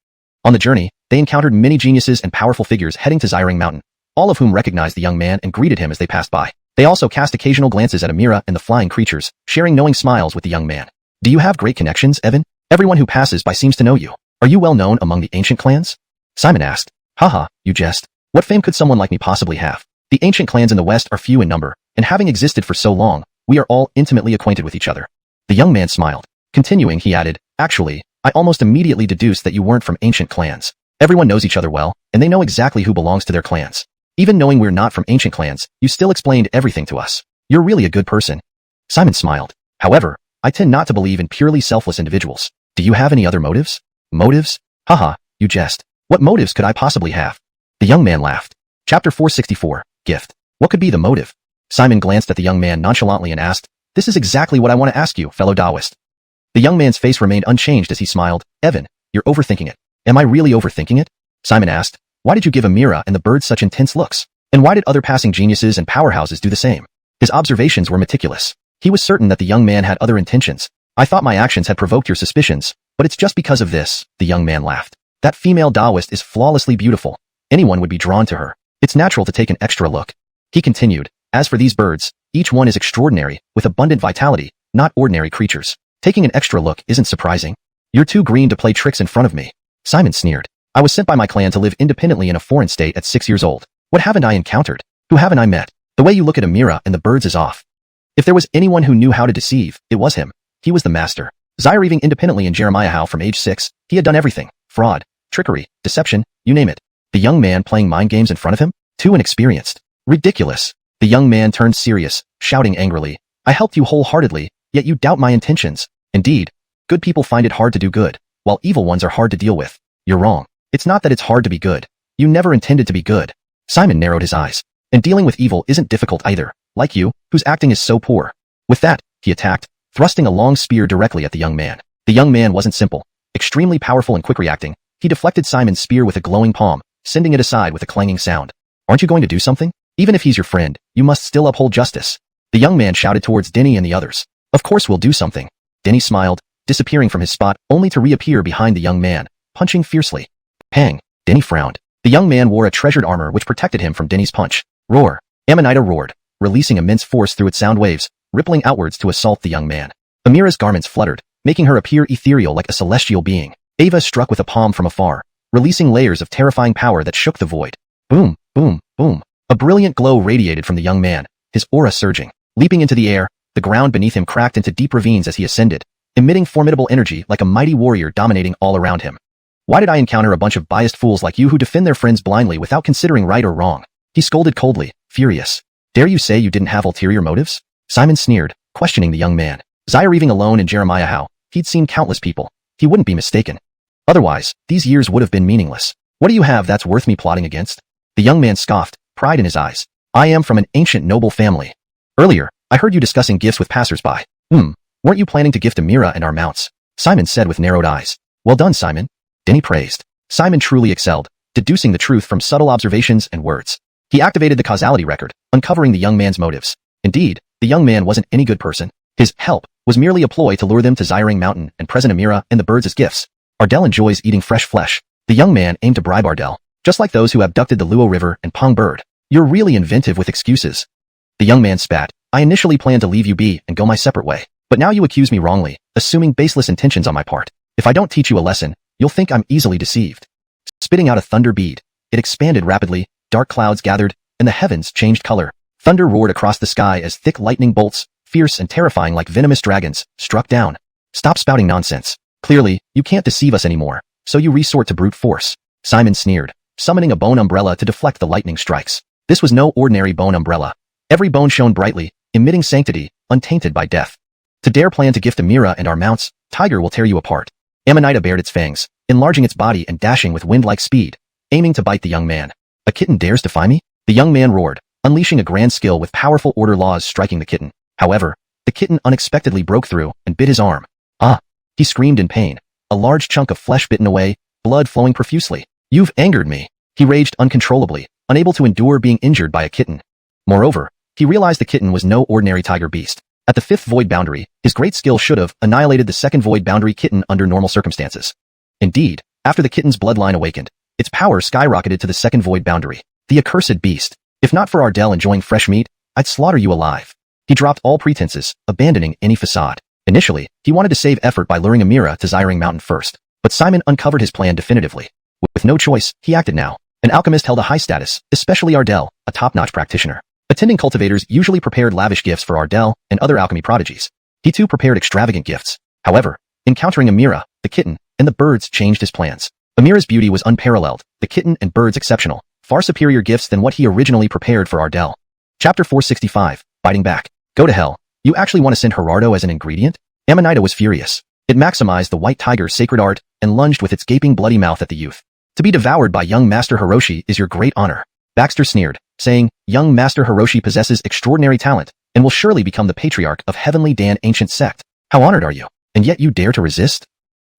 On the journey, they encountered many geniuses and powerful figures heading to Xiring Mountain, all of whom recognized the young man and greeted him as they passed by. They also cast occasional glances at Amira and the flying creatures, sharing knowing smiles with the young man. Do you have great connections, Evan? Everyone who passes by seems to know you. Are you well known among the ancient clans? Simon asked. Haha, you jest. What fame could someone like me possibly have? The ancient clans in the West are few in number, and having existed for so long, we are all intimately acquainted with each other. The young man smiled. Continuing, he added, Actually, I almost immediately deduced that you weren't from ancient clans. Everyone knows each other well, and they know exactly who belongs to their clans. Even knowing we're not from ancient clans, you still explained everything to us. You're really a good person. Simon smiled. However, I tend not to believe in purely selfless individuals. Do you have any other motives? Motives? Haha, you jest. What motives could I possibly have? The young man laughed. Chapter 464, Gift. What could be the motive? Simon glanced at the young man nonchalantly and asked, This is exactly what I want to ask you, fellow Taoist. The young man's face remained unchanged as he smiled. Evan, you're overthinking it. Am I really overthinking it? Simon asked. Why did you give Amira and the birds such intense looks? And why did other passing geniuses and powerhouses do the same? His observations were meticulous. He was certain that the young man had other intentions. I thought my actions had provoked your suspicions, But it's just because of this, the young man laughed. That female Taoist is flawlessly beautiful. Anyone would be drawn to her. It's natural to take an extra look. He continued, as for these birds, each one is extraordinary, with abundant vitality, not ordinary creatures. Taking an extra look isn't surprising. You're too green to play tricks in front of me. Simon sneered. I was sent by my clan to live independently in a foreign state at 6 years old. What haven't I encountered? Who haven't I met? The way you look at Amira and the birds is off. If there was anyone who knew how to deceive, it was him. He was the master. Zyreving independently in Jeremiah from age 6, he had done everything. Fraud, trickery, deception, you name it. The young man playing mind games in front of him? Too inexperienced. Ridiculous. The young man turned serious, shouting angrily. I helped you wholeheartedly, yet you doubt my intentions. Indeed, good people find it hard to do good, while evil ones are hard to deal with. You're wrong. It's not that it's hard to be good. You never intended to be good. Simon narrowed his eyes. And dealing with evil isn't difficult either, like you, whose acting is so poor. With that, he attacked, thrusting a long spear directly at the young man. The young man wasn't simple, extremely powerful and quick-reacting. He deflected Simon's spear with a glowing palm, sending it aside with a clanging sound. Aren't you going to do something? Even if he's your friend, you must still uphold justice. The young man shouted towards Denny and the others. Of course we'll do something. Denny smiled, disappearing from his spot, only to reappear behind the young man, punching fiercely. Pang! Denny frowned. The young man wore a treasured armor which protected him from Denny's punch. Roar! Amanita roared, releasing immense force through its sound waves, rippling outwards to assault the young man. Amira's garments fluttered, making her appear ethereal like a celestial being. Ava struck with a palm from afar, releasing layers of terrifying power that shook the void. Boom, boom, boom. A brilliant glow radiated from the young man, his aura surging. Leaping into the air, the ground beneath him cracked into deep ravines as he ascended, emitting formidable energy like a mighty warrior dominating all around him. Why did I encounter a bunch of biased fools like you who defend their friends blindly without considering right or wrong? He scolded coldly, furious. Dare you say you didn't have ulterior motives? Simon sneered, questioning the young man. Zyreving alone in Jeremiah, he'd seen countless people. He wouldn't be mistaken. Otherwise, these years would have been meaningless. What do you have that's worth me plotting against? The young man scoffed, pride in his eyes. I am from an ancient noble family. Earlier, I heard you discussing gifts with passers-by. Weren't you planning to gift Amira and our mounts? Simon said with narrowed eyes. Well done, Simon. Denny praised. Simon truly excelled, deducing the truth from subtle observations and words. He activated the causality record, uncovering the young man's motives. Indeed, the young man wasn't any good person. His help was merely a ploy to lure them to Zyrang Mountain and present Amira and the birds as gifts. Ardell enjoys eating fresh flesh. The young man aimed to bribe Ardell, just like those who abducted the Luo River and Pong Bird. You're really inventive with excuses. The young man spat. I initially planned to leave you be and go my separate way, but now you accuse me wrongly, assuming baseless intentions on my part. If I don't teach you a lesson, you'll think I'm easily deceived. Spitting out a thunder bead, it expanded rapidly, dark clouds gathered, and the heavens changed color. Thunder roared across the sky as thick lightning bolts, fierce and terrifying like venomous dragons, struck down. Stop spouting nonsense. Clearly, you can't deceive us anymore, so you resort to brute force. Simon sneered, summoning a bone umbrella to deflect the lightning strikes. This was no ordinary bone umbrella. Every bone shone brightly, emitting sanctity, untainted by death. To dare plan to gift Amira and our mounts, Tiger will tear you apart. Amanita bared its fangs, enlarging its body and dashing with wind-like speed, aiming to bite the young man. A kitten dares defy me? The young man roared, unleashing a grand skill with powerful order laws striking the kitten. However, the kitten unexpectedly broke through and bit his arm. Ah! He screamed in pain, a large chunk of flesh bitten away, blood flowing profusely. You've angered me. He raged uncontrollably, unable to endure being injured by a kitten. Moreover, he realized the kitten was no ordinary tiger beast. At the fifth void boundary, his great skill should have annihilated the second void boundary kitten under normal circumstances. Indeed, after the kitten's bloodline awakened, its power skyrocketed to the second void boundary. The accursed beast. If not for Ardell enjoying fresh meat, I'd slaughter you alive. He dropped all pretenses, abandoning any facade. Initially, he wanted to save effort by luring Amira to Zyrang Mountain first, but Simon uncovered his plan definitively. With no choice, he acted now. An alchemist held a high status, especially Ardell, a top-notch practitioner. Attending cultivators usually prepared lavish gifts for Ardell and other alchemy prodigies. He too prepared extravagant gifts. However, encountering Amira, the kitten, and the birds changed his plans. Amira's beauty was unparalleled, the kitten and birds exceptional, far superior gifts than what he originally prepared for Ardell. Chapter 465, Biting Back. Go to hell. You actually want to send Gerardo as an ingredient? Amanita was furious. It maximized the white tiger's sacred art and lunged with its gaping bloody mouth at the youth. To be devoured by young Master Hiroshi is your great honor. Baxter sneered, saying, young Master Hiroshi possesses extraordinary talent and will surely become the patriarch of Heavenly Dan ancient sect. How honored are you? And yet you dare to resist?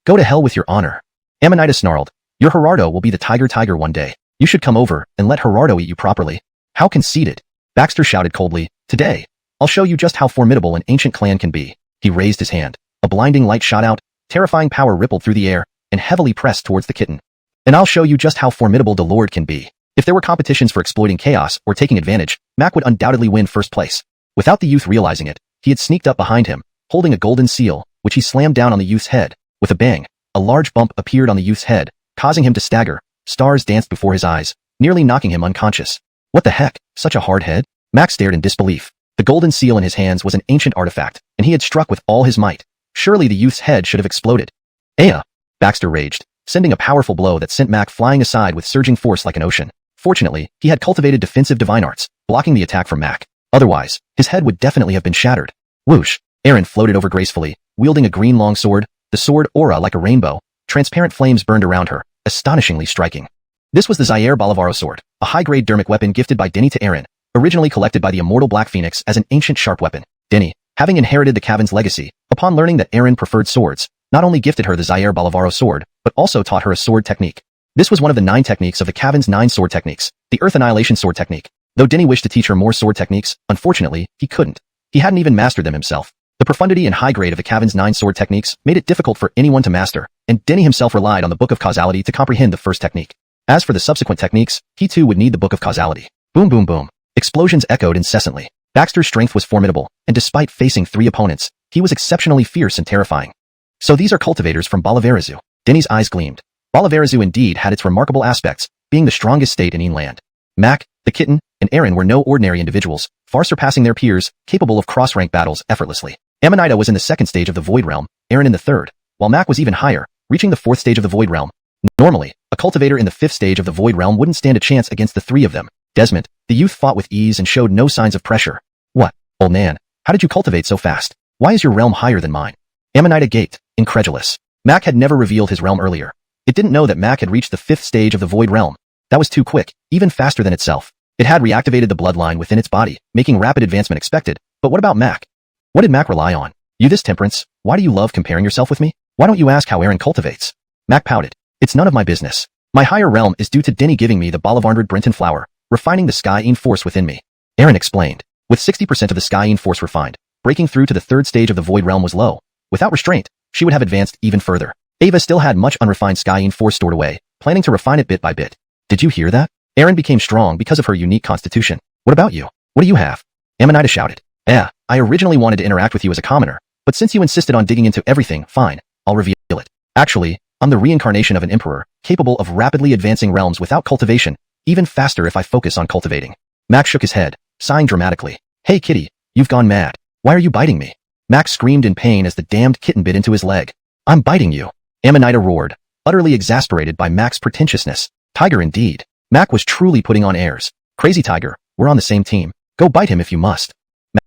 Go to hell with your honor. Amanita snarled, your Gerardo will be the tiger one day. You should come over and let Gerardo eat you properly. How conceited. Baxter shouted coldly, today, I'll show you just how formidable an ancient clan can be. He raised his hand. A blinding light shot out, Terrifying power rippled through the air and heavily pressed towards the kitten. And I'll show you just how formidable the Lord can be. If there were competitions for exploiting chaos or taking advantage, Mac would undoubtedly win first place. Without the youth realizing it, he had sneaked up behind him, holding a golden seal, which he slammed down on the youth's head. With a bang, a large bump appeared on the youth's head, causing him to stagger. Stars danced before his eyes, nearly knocking him unconscious. What the heck? Such a hard head? Mac stared in disbelief. The golden seal in his hands was an ancient artifact, and he had struck with all his might. Surely the youth's head should have exploded. Aya! Baxter raged, sending a powerful blow that sent Mac flying aside with surging force like an ocean. Fortunately, he had cultivated defensive divine arts, blocking the attack from Mac. Otherwise, his head would definitely have been shattered. Whoosh! Aaron floated over gracefully, wielding a green longsword, the sword aura like a rainbow. Transparent flames burned around her, astonishingly striking. This was the Zaire Balavaro sword, a high-grade dermic weapon gifted by Denny to Aaron, originally collected by the immortal Black Phoenix as an ancient sharp weapon. Denny, having inherited the Cavan's legacy, upon learning that Aaron preferred swords, not only gifted her the Zaire Balavaro sword, but also taught her a sword technique. This was one of the 9 techniques of the Cavan's 9 sword techniques, the Earth Annihilation sword technique. Though Denny wished to teach her more sword techniques, unfortunately, he couldn't. He hadn't even mastered them himself. The profundity and high grade of the Cavan's 9 sword techniques made it difficult for anyone to master, and Denny himself relied on the Book of Causality to comprehend the first technique. As for the subsequent techniques, he too would need the Book of Causality. Boom boom boom. Explosions echoed incessantly. Baxter's strength was formidable, and despite facing 3 opponents, he was exceptionally fierce and terrifying. So these are cultivators from Balavarazu. Denny's eyes gleamed. Balavarazu indeed had its remarkable aspects, being the strongest state in Inland. Mac, the kitten, and Aaron were no ordinary individuals, far surpassing their peers, capable of cross-rank battles effortlessly. Amanita was in the 2nd stage of the Void Realm, Aaron in the 3rd, while Mac was even higher, reaching the 4th stage of the Void Realm. Normally, a cultivator in the 5th stage of the Void Realm wouldn't stand a chance against the 3 of them. Desmond, the youth fought with ease and showed no signs of pressure. What, old man, how did you cultivate so fast? Why is your realm higher than mine? Amanita gaped, incredulous. Mac had never revealed his realm earlier. It didn't know that Mac had reached the 5th stage of the Void Realm. That was too quick, even faster than itself. It had reactivated the bloodline within its body, making rapid advancement expected. But what about Mac? What did Mac rely on? You this Temperance, why do you love comparing yourself with me? Why don't you ask how Aaron cultivates? Mac pouted. It's none of my business. My higher realm is due to Denny giving me the Bolivarnard Brenton flower, refining the Skyene force within me. Aaron explained. With 60% of the Skyene force refined, breaking through to the 3rd stage of the Void Realm was low. Without restraint, she would have advanced even further. Ava still had much unrefined Skyene force stored away, planning to refine it bit by bit. Did you hear that? Aaron became strong because of her unique constitution. What about you? What do you have? Amanita shouted. I originally wanted to interact with you as a commoner, but since you insisted on digging into everything, fine, I'll reveal it. Actually, I'm the reincarnation of an emperor, capable of rapidly advancing realms without cultivation, even faster if I focus on cultivating. Mac shook his head, sighing dramatically. Hey kitty, you've gone mad. Why are you biting me? Mac screamed in pain as the damned kitten bit into his leg. I'm biting you. Amanita roared, utterly exasperated by Mac's pretentiousness. Tiger indeed. Mac was truly putting on airs. Crazy tiger, we're on the same team. Go bite him if you must.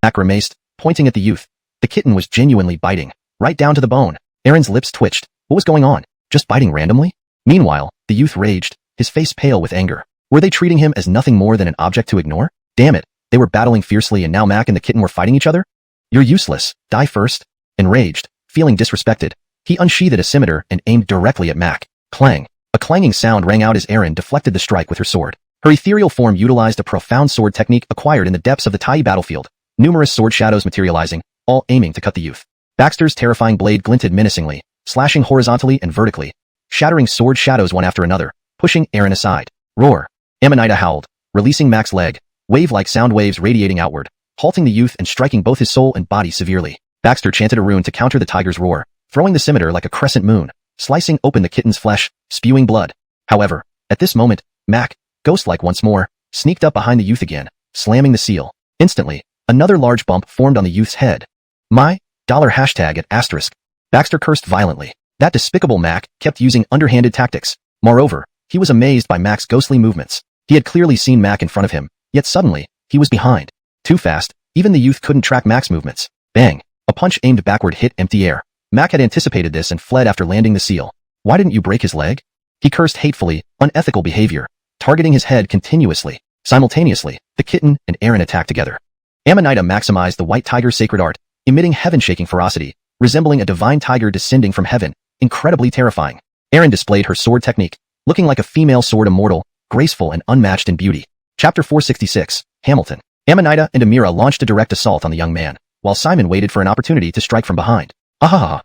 Mac grimaced, pointing at the youth. The kitten was genuinely biting, right down to the bone. Aaron's lips twitched. What was going on? Just biting randomly? Meanwhile, the youth raged, his face pale with anger. Were they treating him as nothing more than an object to ignore? Damn it, they were battling fiercely and now Mac and the kitten were fighting each other? You're useless, die first. Enraged, feeling disrespected, he unsheathed a scimitar and aimed directly at Mac. Clang. A clanging sound rang out as Aaron deflected the strike with her sword. Her ethereal form utilized a profound sword technique acquired in the depths of the Tai battlefield, numerous sword shadows materializing, all aiming to cut the youth. Baxter's terrifying blade glinted menacingly, slashing horizontally and vertically, shattering sword shadows one after another, pushing Aaron aside. Roar. Amanita howled, releasing Mac's leg, wave-like sound waves radiating outward, halting the youth and striking both his soul and body severely. Baxter chanted a rune to counter the tiger's roar, throwing the scimitar like a crescent moon, slicing open the kitten's flesh, spewing blood. However, at this moment, Mac, ghost-like once more, sneaked up behind the youth again, slamming the seal. Instantly, another large bump formed on the youth's head. My $hashtag at asterisk. Baxter cursed violently. That despicable Mac kept using underhanded tactics. Moreover, he was amazed by Mac's ghostly movements. He had clearly seen Mac in front of him, yet suddenly, he was behind. Too fast, even the youth couldn't track Mac's movements. Bang! A punch aimed backward hit empty air. Mac had anticipated this and fled after landing the seal. Why didn't you break his leg? He cursed hatefully, unethical behavior, targeting his head continuously. Simultaneously, the kitten and Aaron attacked together. Amanita maximized the white tiger's sacred art, emitting heaven-shaking ferocity, resembling a divine tiger descending from heaven, incredibly terrifying. Aaron displayed her sword technique, looking like a female sword immortal, graceful and unmatched in beauty. Chapter 466, Hamilton. Amanita and Amira launched a direct assault on the young man, while Simon waited for an opportunity to strike from behind. Ahaha!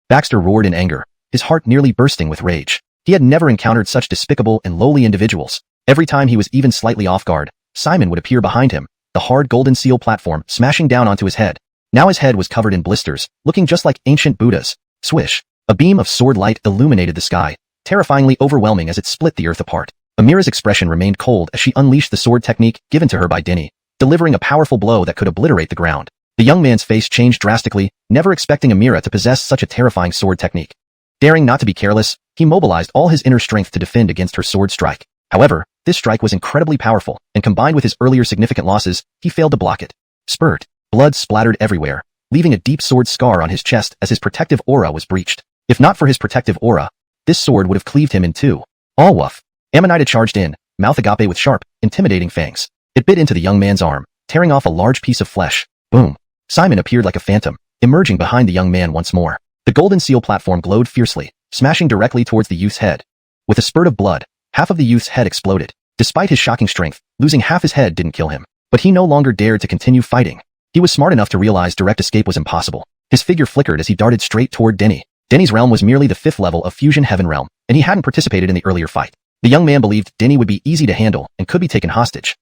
Baxter roared in anger, his heart nearly bursting with rage. He had never encountered such despicable and lowly individuals. Every time he was even slightly off guard, Simon would appear behind him, the hard golden seal platform smashing down onto his head. Now his head was covered in blisters, looking just like ancient Buddhas. Swish! A beam of sword light illuminated the sky, terrifyingly overwhelming as it split the earth apart. Amira's expression remained cold as she unleashed the sword technique given to her by Denny, delivering a powerful blow that could obliterate the ground. The young man's face changed drastically, never expecting Amira to possess such a terrifying sword technique. Daring not to be careless, he mobilized all his inner strength to defend against her sword strike. However, this strike was incredibly powerful, and combined with his earlier significant losses, he failed to block it. Spurt! Blood splattered everywhere, leaving a deep sword scar on his chest as his protective aura was breached. If not for his protective aura, this sword would have cleaved him in two. All woof! Amanita charged in, mouth agape with sharp, intimidating fangs. It bit into the young man's arm, tearing off a large piece of flesh. Boom! Simon appeared like a phantom, emerging behind the young man once more. The golden seal platform glowed fiercely, smashing directly towards the youth's head. With a spurt of blood, half of the youth's head exploded. Despite his shocking strength, losing half his head didn't kill him. But he no longer dared to continue fighting. He was smart enough to realize direct escape was impossible. His figure flickered as he darted straight toward Denny. Denny's realm was merely the 5th level of Fusion Heaven realm, and he hadn't participated in the earlier fight. The young man believed Denny would be easy to handle and could be taken hostage.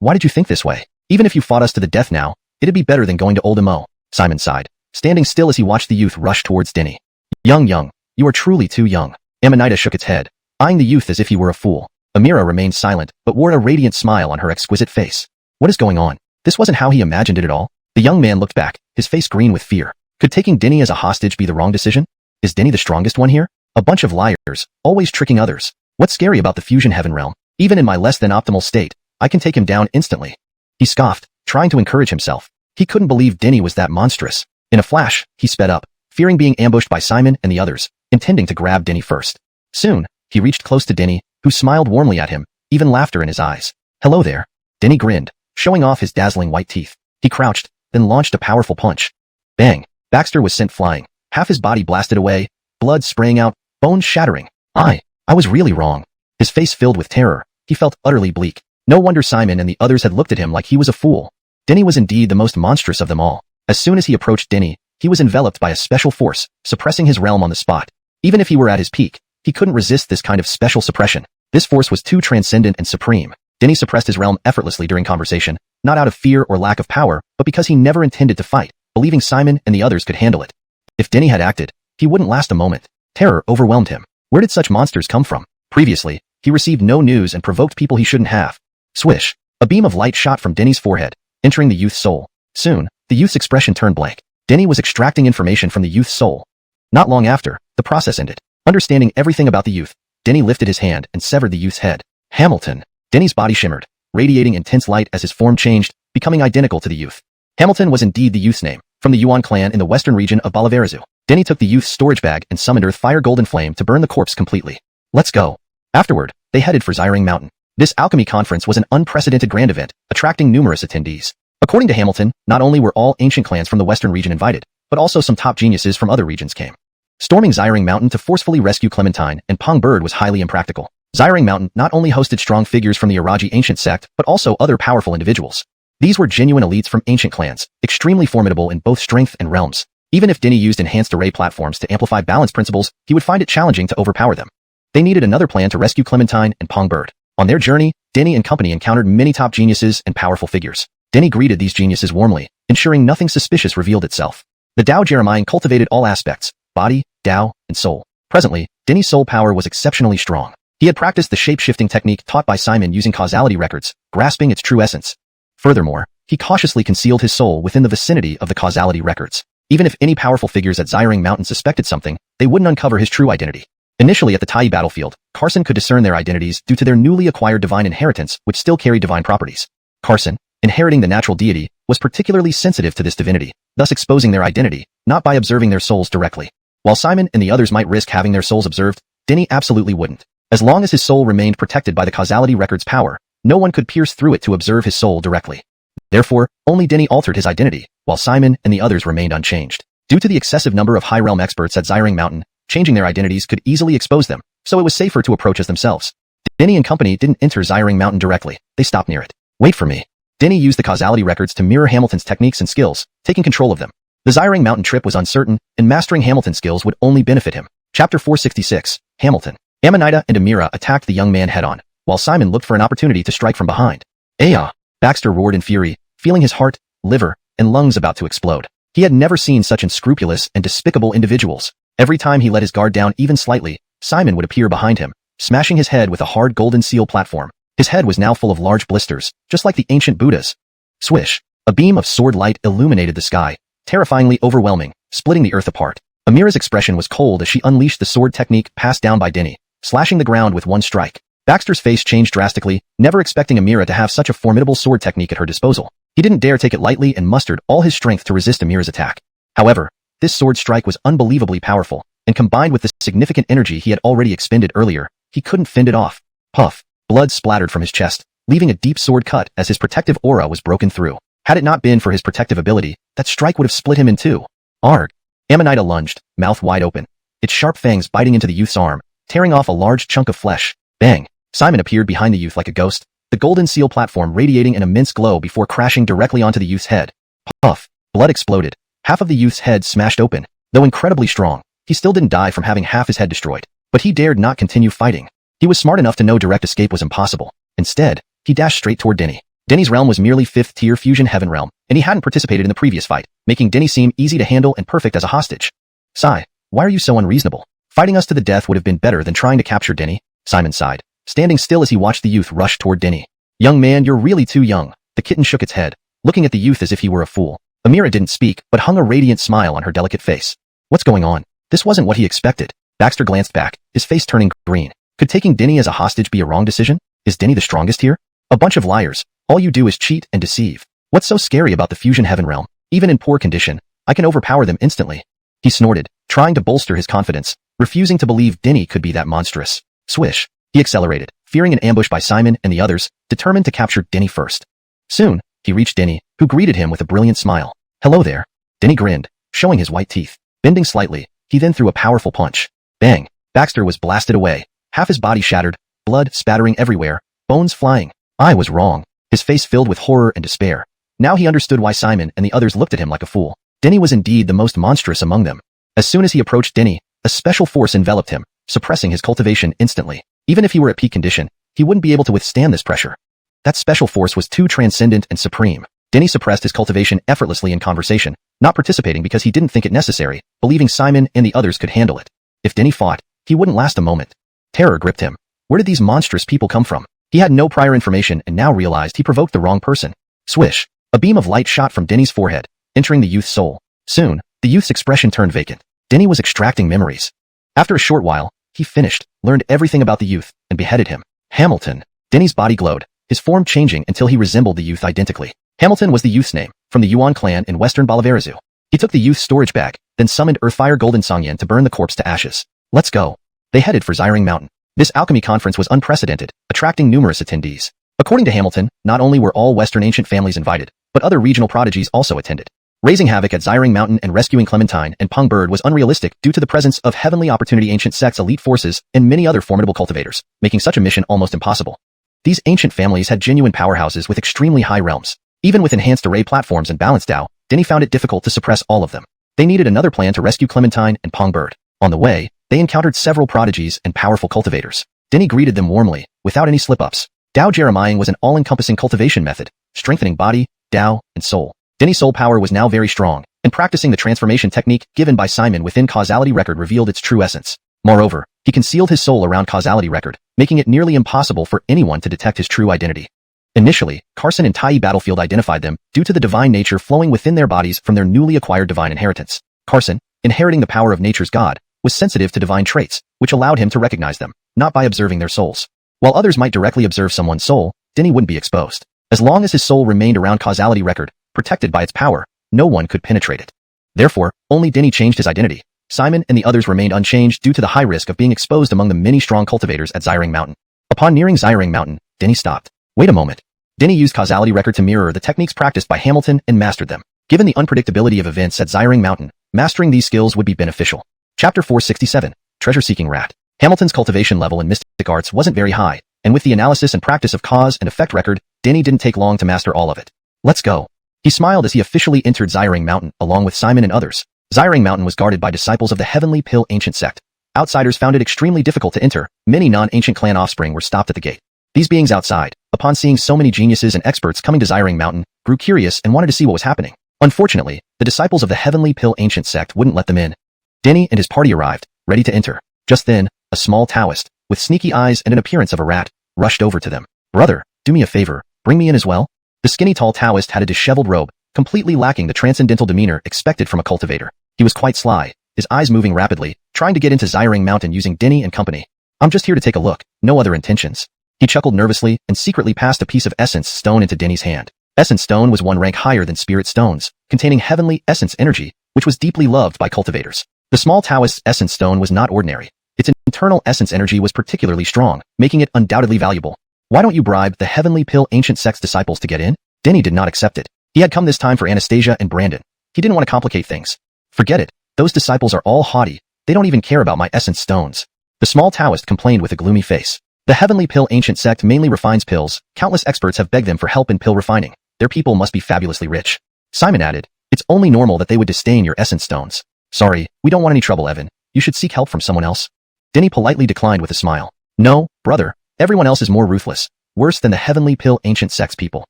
Why did you think this way? Even if you fought us to the death now, it'd be better than going to Old Imo, Simon sighed, standing still as he watched the youth rush towards Denny. Young, you are truly too young. Amanita shook its head, eyeing the youth as if he were a fool. Amira remained silent, but wore a radiant smile on her exquisite face. What is going on? This wasn't how he imagined it at all. The young man looked back, his face green with fear. Could taking Denny as a hostage be the wrong decision? Is Denny the strongest one here? A bunch of liars, always tricking others. What's scary about the Fusion Heaven realm? Even in my less than optimal state, I can take him down instantly. He scoffed, trying to encourage himself. He couldn't believe Denny was that monstrous. In a flash, he sped up, fearing being ambushed by Simon and the others, intending to grab Denny first. Soon, he reached close to Denny, who smiled warmly at him, even laughter in his eyes. Hello there. Denny grinned, showing off his dazzling white teeth. He crouched, then launched a powerful punch. Bang! Baxter was sent flying, half his body blasted away, blood spraying out, bones shattering. I was really wrong. His face filled with terror, he felt utterly bleak. No wonder Simon and the others had looked at him like he was a fool. Denny was indeed the most monstrous of them all. As soon as he approached Denny, he was enveloped by a special force, suppressing his realm on the spot. Even if he were at his peak, he couldn't resist this kind of special suppression. This force was too transcendent and supreme. Denny suppressed his realm effortlessly during conversation, not out of fear or lack of power, but because he never intended to fight, believing Simon and the others could handle it. If Denny had acted, he wouldn't last a moment. Terror overwhelmed him. Where did such monsters come from? Previously, he received no news and provoked people he shouldn't have. Swish! A beam of light shot from Denny's forehead, entering the youth's soul. Soon, the youth's expression turned blank. Denny was extracting information from the youth's soul. Not long after, the process ended. Understanding everything about the youth, Denny lifted his hand and severed the youth's head. Hamilton! Denny's body shimmered, radiating intense light as his form changed, becoming identical to the youth. Hamilton was indeed the youth's name, from the Yuan clan in the western region of Bolivarizu. Denny took the youth's storage bag and summoned Earth Fire Golden Flame to burn the corpse completely. Let's go. Afterward, they headed for Xiring Mountain. This alchemy conference was an unprecedented grand event, attracting numerous attendees. According to Hamilton, not only were all ancient clans from the western region invited, but also some top geniuses from other regions came. Storming Xiring Mountain to forcefully rescue Clementine and Pong Bird was highly impractical. Xiring Mountain not only hosted strong figures from the Araji ancient sect, but also other powerful individuals. These were genuine elites from ancient clans, extremely formidable in both strength and realms. Even if Denny used enhanced array platforms to amplify balance principles, he would find it challenging to overpower them. They needed another plan to rescue Clementine and Pong Bird. On their journey, Denny and company encountered many top geniuses and powerful figures. Denny greeted these geniuses warmly, ensuring nothing suspicious revealed itself. The Tao Jeremiah cultivated all aspects, body, Tao, and soul. Presently, Denny's soul power was exceptionally strong. He had practiced the shape-shifting technique taught by Simon using causality records, grasping its true essence. Furthermore, he cautiously concealed his soul within the vicinity of the causality records. Even if any powerful figures at Xiring Mountain suspected something, they wouldn't uncover his true identity. Initially at the Tai battlefield, Carson could discern their identities due to their newly acquired divine inheritance, which still carried divine properties. Carson, inheriting the natural deity, was particularly sensitive to this divinity, thus exposing their identity, not by observing their souls directly. While Simon and the others might risk having their souls observed, Denny absolutely wouldn't. As long as his soul remained protected by the causality record's power, no one could pierce through it to observe his soul directly. Therefore, only Denny altered his identity, while Simon and the others remained unchanged. Due to the excessive number of high realm experts at Xiring Mountain, changing their identities could easily expose them, so it was safer to approach as themselves. Denny and company didn't enter Xiring Mountain directly, they stopped near it. Wait for me. Denny used the causality records to mirror Hamilton's techniques and skills, taking control of them. The Xiring Mountain trip was uncertain, and mastering Hamilton's skills would only benefit him. Chapter 466, Hamilton. Amanita and Amira attacked the young man head-on, while Simon looked for an opportunity to strike from behind. "Aya!" Baxter roared in fury, feeling his heart, liver, and lungs about to explode. He had never seen such unscrupulous and despicable individuals. Every time he let his guard down even slightly, Simon would appear behind him, smashing his head with a hard golden seal platform. His head was now full of large blisters, just like the ancient Buddhas. Swish! A beam of sword light illuminated the sky, terrifyingly overwhelming, splitting the earth apart. Amira's expression was cold as she unleashed the sword technique passed down by Denny, slashing the ground with one strike. Baxter's face changed drastically, never expecting Amira to have such a formidable sword technique at her disposal. He didn't dare take it lightly and mustered all his strength to resist Amira's attack. However, this sword strike was unbelievably powerful, and combined with the significant energy he had already expended earlier, he couldn't fend it off. Puff! Blood splattered from his chest, leaving a deep sword cut as his protective aura was broken through. Had it not been for his protective ability, that strike would have split him in two. Arg! Amanita lunged, mouth wide open, its sharp fangs biting into the youth's arm, tearing off a large chunk of flesh. Bang! Simon appeared behind the youth like a ghost, the golden seal platform radiating an immense glow before crashing directly onto the youth's head. Puff! Blood exploded. Half of the youth's head smashed open. Though incredibly strong, he still didn't die from having half his head destroyed. But he dared not continue fighting. He was smart enough to know direct escape was impossible. Instead, he dashed straight toward Denny. Denny's realm was merely 5th-tier fusion heaven realm, and he hadn't participated in the previous fight, making Denny seem easy to handle and perfect as a hostage. Sigh, why are you so unreasonable? Fighting us to the death would have been better than trying to capture Denny, Simon sighed, standing still as he watched the youth rush toward Denny. Young man, you're really too young. The kitten shook its head, looking at the youth as if he were a fool. Amira didn't speak, but hung a radiant smile on her delicate face. What's going on? This wasn't what he expected. Baxter glanced back, his face turning green. Could taking Denny as a hostage be a wrong decision? Is Denny the strongest here? A bunch of liars. All you do is cheat and deceive. What's so scary about the fusion heaven realm? Even in poor condition, I can overpower them instantly. He snorted, trying to bolster his confidence, refusing to believe Denny could be that monstrous. Swish! He accelerated, fearing an ambush by Simon and the others, determined to capture Denny first. Soon, he reached Denny, who greeted him with a brilliant smile. Hello there. Denny grinned, showing his white teeth. Bending slightly, he then threw a powerful punch. Bang! Baxter was blasted away, half his body shattered, blood spattering everywhere, bones flying. I was wrong. His face filled with horror and despair. Now he understood why Simon and the others looked at him like a fool. Denny was indeed the most monstrous among them. As soon as he approached Denny, a special force enveloped him, suppressing his cultivation instantly. Even if he were at peak condition, he wouldn't be able to withstand this pressure. That special force was too transcendent and supreme. Denny suppressed his cultivation effortlessly in conversation, not participating because he didn't think it necessary, believing Simon and the others could handle it. If Denny fought, he wouldn't last a moment. Terror gripped him. Where did these monstrous people come from? He had no prior information and now realized he provoked the wrong person. Swish! A beam of light shot from Denny's forehead, entering the youth's soul. Soon, the youth's expression turned vacant. Denny was extracting memories. After a short while, he finished, learned everything about the youth, and beheaded him. Hamilton. Denny's body glowed, his form changing until he resembled the youth identically. Hamilton was the youth's name, from the Yuan clan in western Bolivarizu. He took the youth's storage bag, then summoned Earthfire Golden Songyan to burn the corpse to ashes. Let's go. They headed for Xiring Mountain. This alchemy conference was unprecedented, attracting numerous attendees. According to Hamilton, not only were all Western ancient families invited, but other regional prodigies also attended. Raising havoc at Xiring Mountain and rescuing Clementine and Pong Bird was unrealistic due to the presence of Heavenly Opportunity Ancient Sect's elite forces and many other formidable cultivators, making such a mission almost impossible. These ancient families had genuine powerhouses with extremely high realms. Even with enhanced array platforms and balanced Dao, Denny found it difficult to suppress all of them. They needed another plan to rescue Clementine and Pong Bird. On the way, they encountered several prodigies and powerful cultivators. Denny greeted them warmly, without any slip-ups. Dao Jeremying was an all-encompassing cultivation method, strengthening body, Dao, and soul. Denny's soul power was now very strong, and practicing the transformation technique given by Simon within Causality Record revealed its true essence. Moreover, he concealed his soul around Causality Record, making it nearly impossible for anyone to detect his true identity. Initially, Carson and Tai Battlefield identified them due to the divine nature flowing within their bodies from their newly acquired divine inheritance. Carson, inheriting the power of nature's god, was sensitive to divine traits, which allowed him to recognize them, not by observing their souls. While others might directly observe someone's soul, Denny wouldn't be exposed. As long as his soul remained around Causality Record, protected by its power, no one could penetrate it. Therefore, only Denny changed his identity. Simon and the others remained unchanged due to the high risk of being exposed among the many strong cultivators at Xiring Mountain. Upon nearing Xiring Mountain, Denny stopped. Wait a moment. Denny used Causality Record to mirror the techniques practiced by Hamilton and mastered them. Given the unpredictability of events at Xiring Mountain, mastering these skills would be beneficial. Chapter 467, Treasure-Seeking Rat. Hamilton's cultivation level in mystic arts wasn't very high, and with the analysis and practice of cause and effect record, Denny didn't take long to master all of it. Let's go. He smiled as he officially entered Xiring Mountain along with Simon and others. Xiring Mountain was guarded by disciples of the Heavenly Pill Ancient Sect. Outsiders found it extremely difficult to enter. Many non-ancient clan offspring were stopped at the gate. These beings outside, upon seeing so many geniuses and experts coming to Xiring Mountain, grew curious and wanted to see what was happening. Unfortunately, the disciples of the Heavenly Pill Ancient Sect wouldn't let them in. Denny and his party arrived, ready to enter. Just then, a small Taoist, with sneaky eyes and an appearance of a rat, rushed over to them. "Brother, do me a favor, bring me in as well." The skinny tall Taoist had a disheveled robe, completely lacking the transcendental demeanor expected from a cultivator. He was quite sly, his eyes moving rapidly, trying to get into Xiring Mountain using Denny and company. "I'm just here to take a look, no other intentions." He chuckled nervously and secretly passed a piece of essence stone into Denny's hand. Essence stone was one rank higher than spirit stones, containing heavenly essence energy, which was deeply loved by cultivators. The small Taoist's essence stone was not ordinary. Its internal essence energy was particularly strong, making it undoubtedly valuable. "Why don't you bribe the Heavenly Pill Ancient Sect's disciples to get in?" Denny did not accept it. He had come this time for Anastasia and Brandon. He didn't want to complicate things. "Forget it. Those disciples are all haughty. They don't even care about my essence stones." The small Taoist complained with a gloomy face. The Heavenly Pill Ancient Sect mainly refines pills. Countless experts have begged them for help in pill refining. Their people must be fabulously rich. Simon added, "It's only normal that they would disdain your essence stones." "Sorry, we don't want any trouble, Evan. You should seek help from someone else." Denny politely declined with a smile. "No, brother, everyone else is more ruthless. Worse than the Heavenly Pill Ancient Sect's people.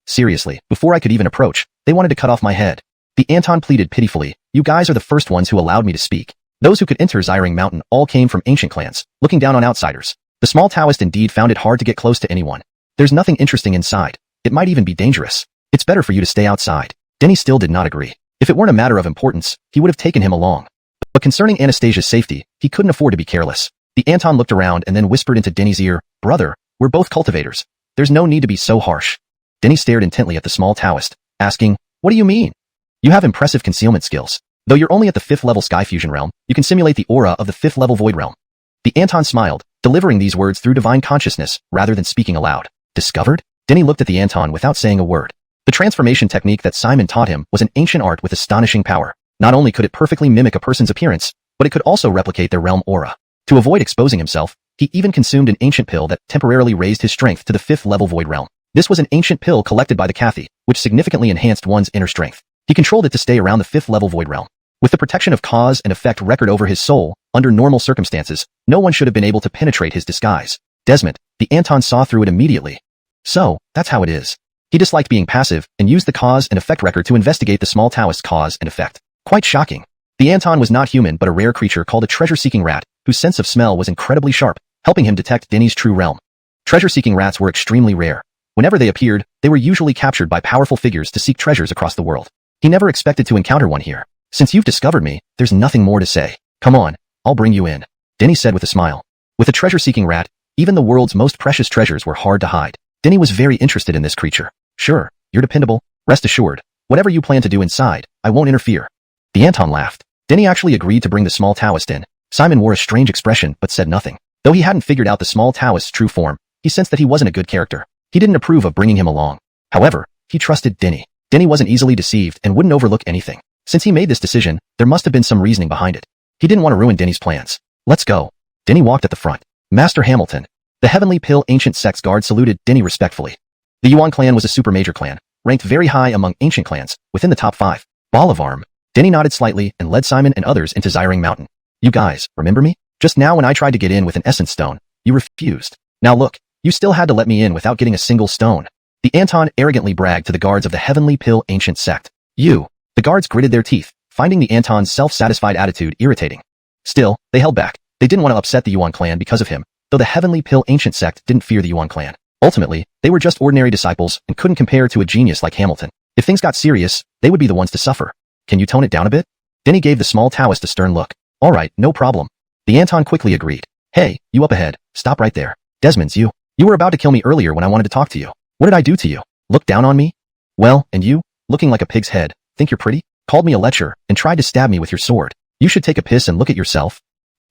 Seriously, before I could even approach, they wanted to cut off my head." The Anton pleaded pitifully, "You guys are the first ones who allowed me to speak. Those who could enter Xiring Mountain all came from ancient clans, looking down on outsiders." The small Taoist indeed found it hard to get close to anyone. "There's nothing interesting inside. It might even be dangerous. It's better for you to stay outside." Denny still did not agree. If it weren't a matter of importance, he would have taken him along. But concerning Anastasia's safety, he couldn't afford to be careless. The Anton looked around and then whispered into Denny's ear, "Brother, we're both cultivators. There's no need to be so harsh." Denny stared intently at the small Taoist, asking, "What do you mean?" "You have impressive concealment skills. Though you're only at the 5th level Sky Fusion realm, you can simulate the aura of the 5th level Void realm." The Anton smiled, delivering these words through divine consciousness rather than speaking aloud. "Discovered?" Denny looked at the Anton without saying a word. The transformation technique that Simon taught him was an ancient art with astonishing power. Not only could it perfectly mimic a person's appearance, but it could also replicate their realm aura. To avoid exposing himself, he even consumed an ancient pill that temporarily raised his strength to the 5th level Void realm. This was an ancient pill collected by the Cathy, which significantly enhanced one's inner strength. He controlled it to stay around the 5th level Void realm. With the protection of cause and effect record over his soul, under normal circumstances, no one should have been able to penetrate his disguise. Desmond, the Anton saw through it immediately. So, that's how it is. He disliked being passive and used the cause and effect record to investigate the small Taoist's cause and effect. Quite shocking. The Anton was not human but a rare creature called a treasure-seeking rat, whose sense of smell was incredibly sharp, helping him detect Denny's true realm. Treasure-seeking rats were extremely rare. Whenever they appeared, they were usually captured by powerful figures to seek treasures across the world. He never expected to encounter one here. "Since you've discovered me, there's nothing more to say. Come on, I'll bring you in," Denny said with a smile. With a treasure-seeking rat, even the world's most precious treasures were hard to hide. Denny was very interested in this creature. "Sure, you're dependable. Rest assured, whatever you plan to do inside, I won't interfere." The Anton laughed. Denny actually agreed to bring the small Taoist in. Simon wore a strange expression but said nothing. Though he hadn't figured out the small Taoist's true form, he sensed that he wasn't a good character. He didn't approve of bringing him along. However, he trusted Denny. Denny wasn't easily deceived and wouldn't overlook anything. Since he made this decision, there must have been some reasoning behind it. He didn't want to ruin Denny's plans. "Let's go." Denny walked at the front. "Master Hamilton." The Heavenly Pill Ancient Sect's guard saluted Denny respectfully. The Yuan clan was a super major clan, ranked very high among ancient clans, within the top 5. Bolivarm. Denny nodded slightly and led Simon and others into Xiring Mountain. "You guys, remember me? Just now when I tried to get in with an essence stone, you refused. Now look, you still had to let me in without getting a single stone." The Anton arrogantly bragged to the guards of the Heavenly Pill Ancient Sect. "You." The guards gritted their teeth, finding the Anton's self-satisfied attitude irritating. Still, they held back. They didn't want to upset the Yuan clan because of him, though the Heavenly Pill Ancient Sect didn't fear the Yuan clan. Ultimately, they were just ordinary disciples and couldn't compare to a genius like Hamilton. If things got serious, they would be the ones to suffer. "Can you tone it down a bit?" Denny gave the small Taoist a stern look. "All right, no problem." The Anton quickly agreed. "Hey, you up ahead, stop right there. Desmond's you. You were about to kill me earlier when I wanted to talk to you. What did I do to you? Look down on me? Well, and you, looking like a pig's head, think you're pretty? Called me a lecher and tried to stab me with your sword. You should take a piss and look at yourself."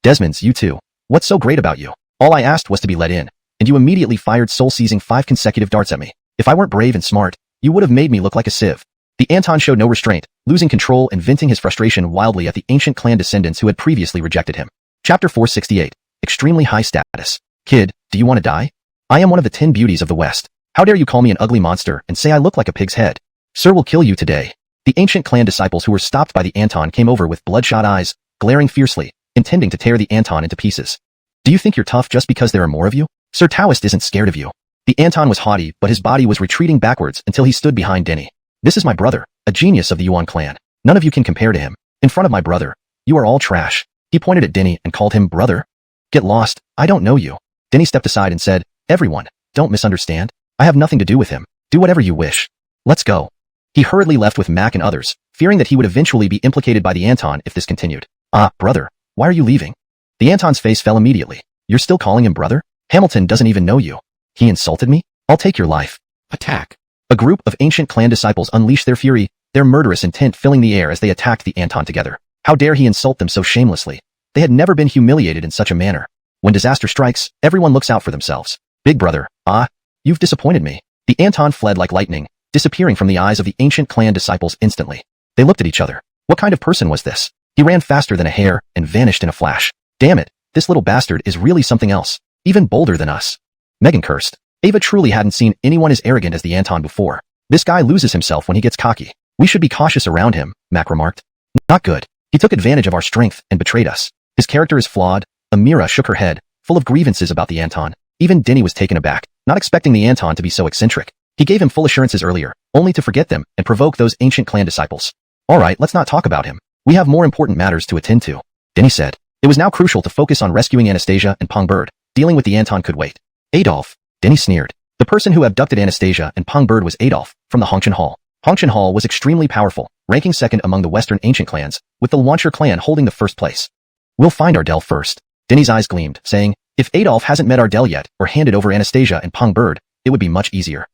"Desmond's you too. What's so great about you? All I asked was to be let in, and you immediately fired soul-seizing 5 consecutive darts at me. If I weren't brave and smart, you would have made me look like a sieve." The Anton showed no restraint, losing control and venting his frustration wildly at the ancient clan descendants who had previously rejected him. Chapter 468. Extremely High Status. "Kid, do you want to die? I am one of the 10 beauties of the West. How dare you call me an ugly monster and say I look like a pig's head?" Sir will kill you today. The ancient clan disciples who were stopped by the Anton came over with bloodshot eyes, glaring fiercely, intending to tear the Anton into pieces. Do you think you're tough just because there are more of you? Sir Taoist isn't scared of you. The Anton was haughty, but his body was retreating backwards until he stood behind Denny. This is my brother, a genius of the Yuan clan. None of you can compare to him. In front of my brother, you are all trash. He pointed at Denny and called him brother. Get lost, I don't know you. Denny stepped aside and said, everyone, don't misunderstand. I have nothing to do with him. Do whatever you wish. Let's go. He hurriedly left with Mac and others, fearing that he would eventually be implicated by the Anton if this continued. Ah, brother, why are you leaving? The Anton's face fell immediately. You're still calling him brother? Hamilton doesn't even know you. He insulted me? I'll take your life. Attack. A group of ancient clan disciples unleashed their fury, their murderous intent filling the air as they attacked the Anton together. How dare he insult them so shamelessly? They had never been humiliated in such a manner. When disaster strikes, everyone looks out for themselves. Big brother, you've disappointed me. The Anton fled like lightning, disappearing from the eyes of the ancient clan disciples instantly. They looked at each other. What kind of person was this? He ran faster than a hare and vanished in a flash. Damn it, this little bastard is really something else, even bolder than us. Megan cursed. Ava truly hadn't seen anyone as arrogant as the Anton before. This guy loses himself when he gets cocky. We should be cautious around him, Mac remarked. Not good. He took advantage of our strength and betrayed us. His character is flawed. Amira shook her head, full of grievances about the Anton. Even Denny was taken aback, not expecting the Anton to be so eccentric. He gave him full assurances earlier, only to forget them and provoke those ancient clan disciples. All right, let's not talk about him. We have more important matters to attend to, Denny said. It was now crucial to focus on rescuing Anastasia and Pong Bird. Dealing with the Anton could wait. Adolf, Denny sneered. The person who abducted Anastasia and Pong Bird was Adolf, from the Hongchen Hall. Hongchen Hall was extremely powerful, ranking second among the Western ancient clans, with the Wancher clan holding the first place. We'll find Ardell first. Denny's eyes gleamed, saying, if Adolf hasn't met Ardell yet or handed over Anastasia and Pong Bird, it would be much easier.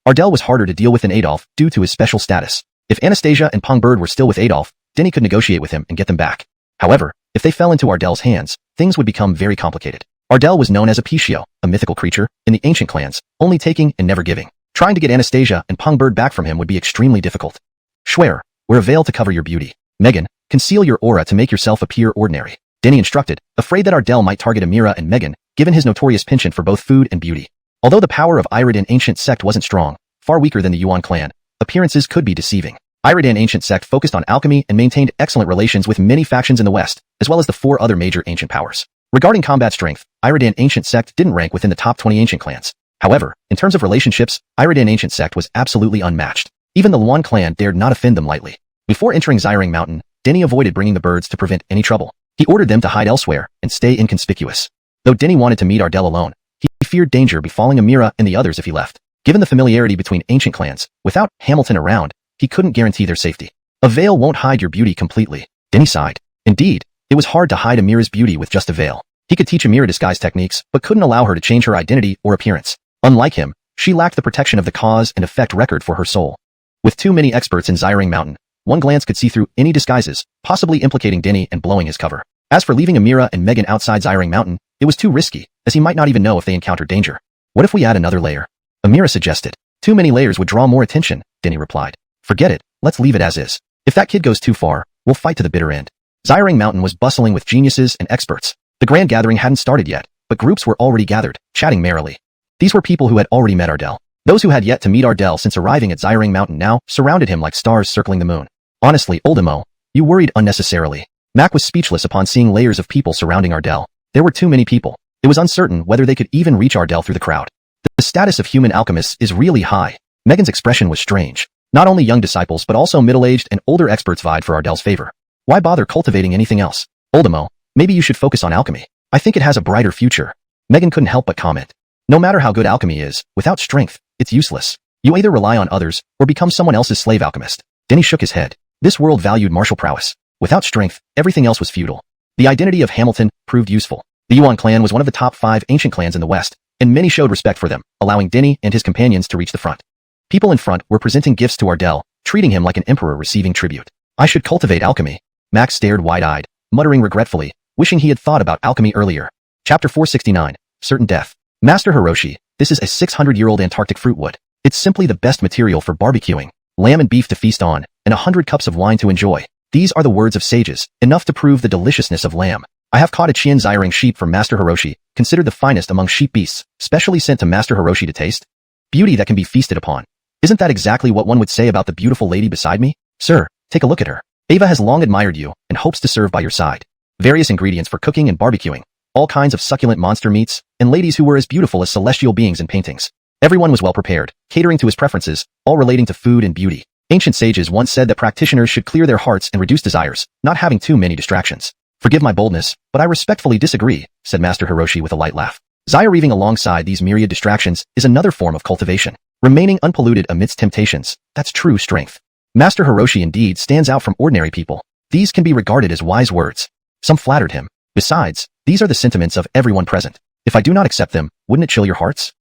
Ardell was harder to deal with than Adolf due to his special status. If Anastasia and Pong Bird were still with Adolf, Denny could negotiate with him and get them back. However, if they fell into Ardell's hands, things would become very complicated. Ardell was known as a Pichio, a mythical creature, in the ancient clans, only taking and never giving. Trying to get Anastasia and Pong Bird back from him would be extremely difficult. Swear, wear a veil to cover your beauty. Megan, conceal your aura to make yourself appear ordinary. Denny instructed, afraid that Ardell might target Amira and Megan, given his notorious penchant for both food and beauty. Although the power of Iridan Ancient Sect wasn't strong, far weaker than the Yuan clan, appearances could be deceiving. Iridan Ancient Sect focused on alchemy and maintained excellent relations with many factions in the West, as well as the 4 other major ancient powers. Regarding combat strength, Iridan Ancient Sect didn't rank within the top 20 ancient clans. However, in terms of relationships, Iridan Ancient Sect was absolutely unmatched. Even the Luan clan dared not offend them lightly. Before entering Xiring Mountain, Denny avoided bringing the birds to prevent any trouble. He ordered them to hide elsewhere and stay inconspicuous. Though Denny wanted to meet Ardell alone, he feared danger befalling Amira and the others if he left. Given the familiarity between ancient clans, without Hamilton around, he couldn't guarantee their safety. A veil won't hide your beauty completely. Denny sighed. Indeed, it was hard to hide Amira's beauty with just a veil. He could teach Amira disguise techniques, but couldn't allow her to change her identity or appearance. Unlike him, she lacked the protection of the cause and effect record for her soul. With too many experts in Xiring Mountain, one glance could see through any disguises, possibly implicating Denny and blowing his cover. As for leaving Amira and Megan outside Xiring Mountain, it was too risky, as he might not even know if they encountered danger. What if we add another layer? Amira suggested. Too many layers would draw more attention, Denny replied. Forget it, let's leave it as is. If that kid goes too far, we'll fight to the bitter end. Xiring Mountain was bustling with geniuses and experts. The grand gathering hadn't started yet, but groups were already gathered, chatting merrily. These were people who had already met Ardell. Those who had yet to meet Ardell since arriving at Xiring Mountain now surrounded him like stars circling the moon. Honestly, Oldemo, you worried unnecessarily. Mac was speechless upon seeing layers of people surrounding Ardell. There were too many people. It was uncertain whether they could even reach Ardell through the crowd. The status of human alchemists is really high. Megan's expression was strange. Not only young disciples but also middle-aged and older experts vied for Ardell's favor. Why bother cultivating anything else? Oldemo, maybe you should focus on alchemy. I think it has a brighter future. Megan couldn't help but comment. No matter how good alchemy is, without strength, it's useless. You either rely on others or become someone else's slave alchemist. Denny shook his head. This world valued martial prowess. Without strength, everything else was futile. The identity of Hamilton proved useful. The Yuan clan was one of the top 5 ancient clans in the West, and many showed respect for them, allowing Denny and his companions to reach the front. People in front were presenting gifts to Ardell, treating him like an emperor receiving tribute. I should cultivate alchemy. Max stared wide-eyed, muttering regretfully, wishing he had thought about alchemy earlier. Chapter 469, Certain Death. Master Hiroshi, this is a 600-year-old Antarctic fruit wood. It's simply the best material for barbecuing, lamb and beef to feast on, and 100 cups of wine to enjoy. These are the words of sages, enough to prove the deliciousness of lamb. I have caught a Qian Xiring sheep from Master Hiroshi, considered the finest among sheep beasts, specially sent to Master Hiroshi to taste. Beauty that can be feasted upon. Isn't that exactly what one would say about the beautiful lady beside me? Sir, take a look at her. Ava has long admired you and hopes to serve by your side. Various ingredients for cooking and barbecuing, all kinds of succulent monster meats, and ladies who were as beautiful as celestial beings in paintings. Everyone was well prepared, catering to his preferences, all relating to food and beauty. Ancient sages once said that practitioners should clear their hearts and reduce desires, not having too many distractions. Forgive my boldness, but I respectfully disagree, said Master Hiroshi with a light laugh. Zyreving alongside these myriad distractions is another form of cultivation. Remaining unpolluted amidst temptations, that's true strength. Master Hiroshi indeed stands out from ordinary people. These can be regarded as wise words. Some flattered him. Besides, these are the sentiments of everyone present. If I do not accept them, wouldn't it chill your hearts?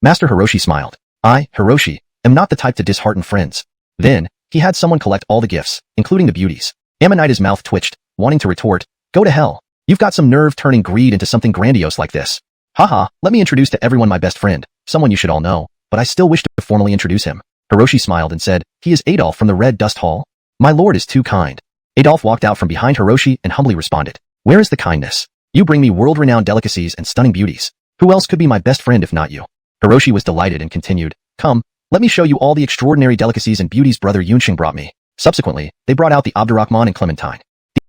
Master Hiroshi smiled. I, Hiroshi, am not the type to dishearten friends. Then, he had someone collect all the gifts, including the beauties. Amanita's mouth twitched, wanting to retort, go to hell. You've got some nerve turning greed into something grandiose like this. Haha, let me introduce to everyone my best friend, someone you should all know, but I still wish to formally introduce him. Hiroshi smiled and said, he is Adolf from the Red Dust Hall. My lord is too kind. Adolf walked out from behind Hiroshi and humbly responded, where is the kindness? You bring me world-renowned delicacies and stunning beauties. Who else could be my best friend if not you? Hiroshi was delighted and continued, come, let me show you all the extraordinary delicacies and beauties brother Yunsheng brought me. Subsequently, they brought out the Abdurrahman and Clementine.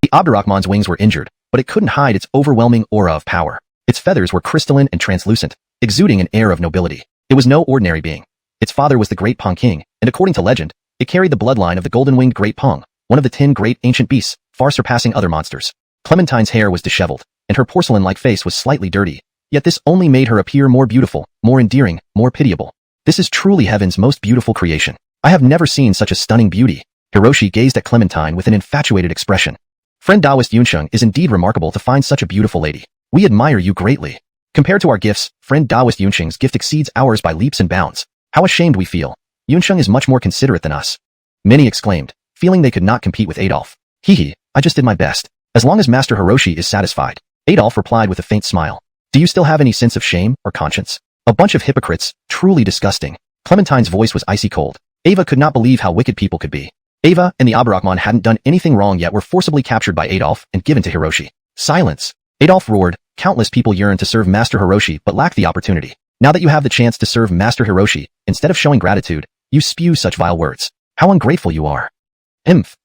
The Abdurrahman's wings were injured, but it couldn't hide its overwhelming aura of power. Its feathers were crystalline and translucent, exuding an air of nobility. It was no ordinary being. Its father was the Great Pong King, and according to legend, it carried the bloodline of the golden-winged Great Pong, one of the 10 great ancient beasts, far surpassing other monsters. Clementine's hair was disheveled, and her porcelain-like face was slightly dirty, yet this only made her appear more beautiful, more endearing, more pitiable. This is truly heaven's most beautiful creation. I have never seen such a stunning beauty. Hiroshi gazed at Clementine with an infatuated expression. Friend Taoist Yunsheng is indeed remarkable to find such a beautiful lady. We admire you greatly. Compared to our gifts, friend Taoist Yunsheng's gift exceeds ours by leaps and bounds. How ashamed we feel. Yunsheng is much more considerate than us. Many exclaimed, feeling they could not compete with Adolf. Hee, I just did my best. As long as Master Hiroshi is satisfied. Adolf replied with a faint smile. Do you still have any sense of shame or conscience? A bunch of hypocrites, truly disgusting. Clementine's voice was icy cold. Ava could not believe how wicked people could be. Ava and the Abdurrahman hadn't done anything wrong yet were forcibly captured by Adolf and given to Hiroshi. Silence. Adolf roared, countless people yearn to serve Master Hiroshi but lack the opportunity. Now that you have the chance to serve Master Hiroshi, instead of showing gratitude, you spew such vile words. How ungrateful you are.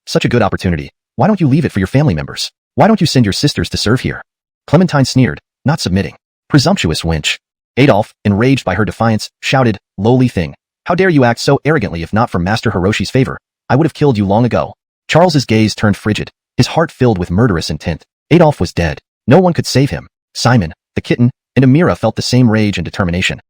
Such a good opportunity. Why don't you leave it for your family members? Why don't you send your sisters to serve here? Clementine sneered, not submitting. Presumptuous wench. Adolf, enraged by her defiance, shouted, lowly thing. How dare you act so arrogantly if not for Master Hiroshi's favor? I would have killed you long ago. Charles's gaze turned frigid, his heart filled with murderous intent. Adolf was dead. No one could save him. Simon, the kitten, and Amira felt the same rage and determination.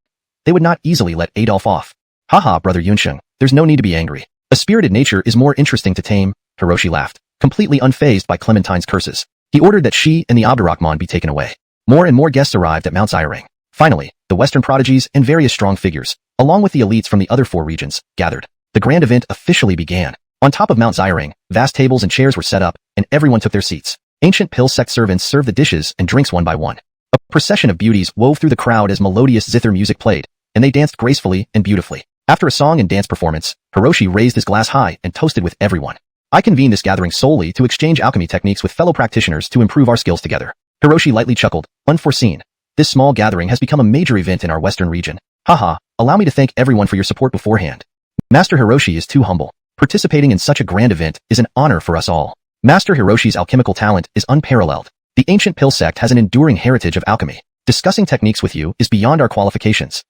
They would not easily let Adolf off. Haha, brother Yunsheng, there's no need to be angry. A spirited nature is more interesting to tame, Hiroshi laughed, completely unfazed by Clementine's curses. He ordered that she and the Abdurrahman be taken away. More and more guests arrived at Mount Zyrang. Finally, the Western prodigies and various strong figures, along with the elites from the other 4 regions, gathered. The grand event officially began. On top of Mount Zyrang, vast tables and chairs were set up, and everyone took their seats. Ancient Pill sect servants served the dishes and drinks one by one. A procession of beauties wove through the crowd as melodious zither music played, and they danced gracefully and beautifully. After a song and dance performance, Hiroshi raised his glass high and toasted with everyone. I convened this gathering solely to exchange alchemy techniques with fellow practitioners to improve our skills together. Hiroshi lightly chuckled, unforeseen. This small gathering has become a major event in our western region. Haha, allow me to thank everyone for your support beforehand. Master Hiroshi is too humble. Participating in such a grand event is an honor for us all. Master Hiroshi's alchemical talent is unparalleled. The ancient Pill sect has an enduring heritage of alchemy. Discussing techniques with you is beyond our qualifications.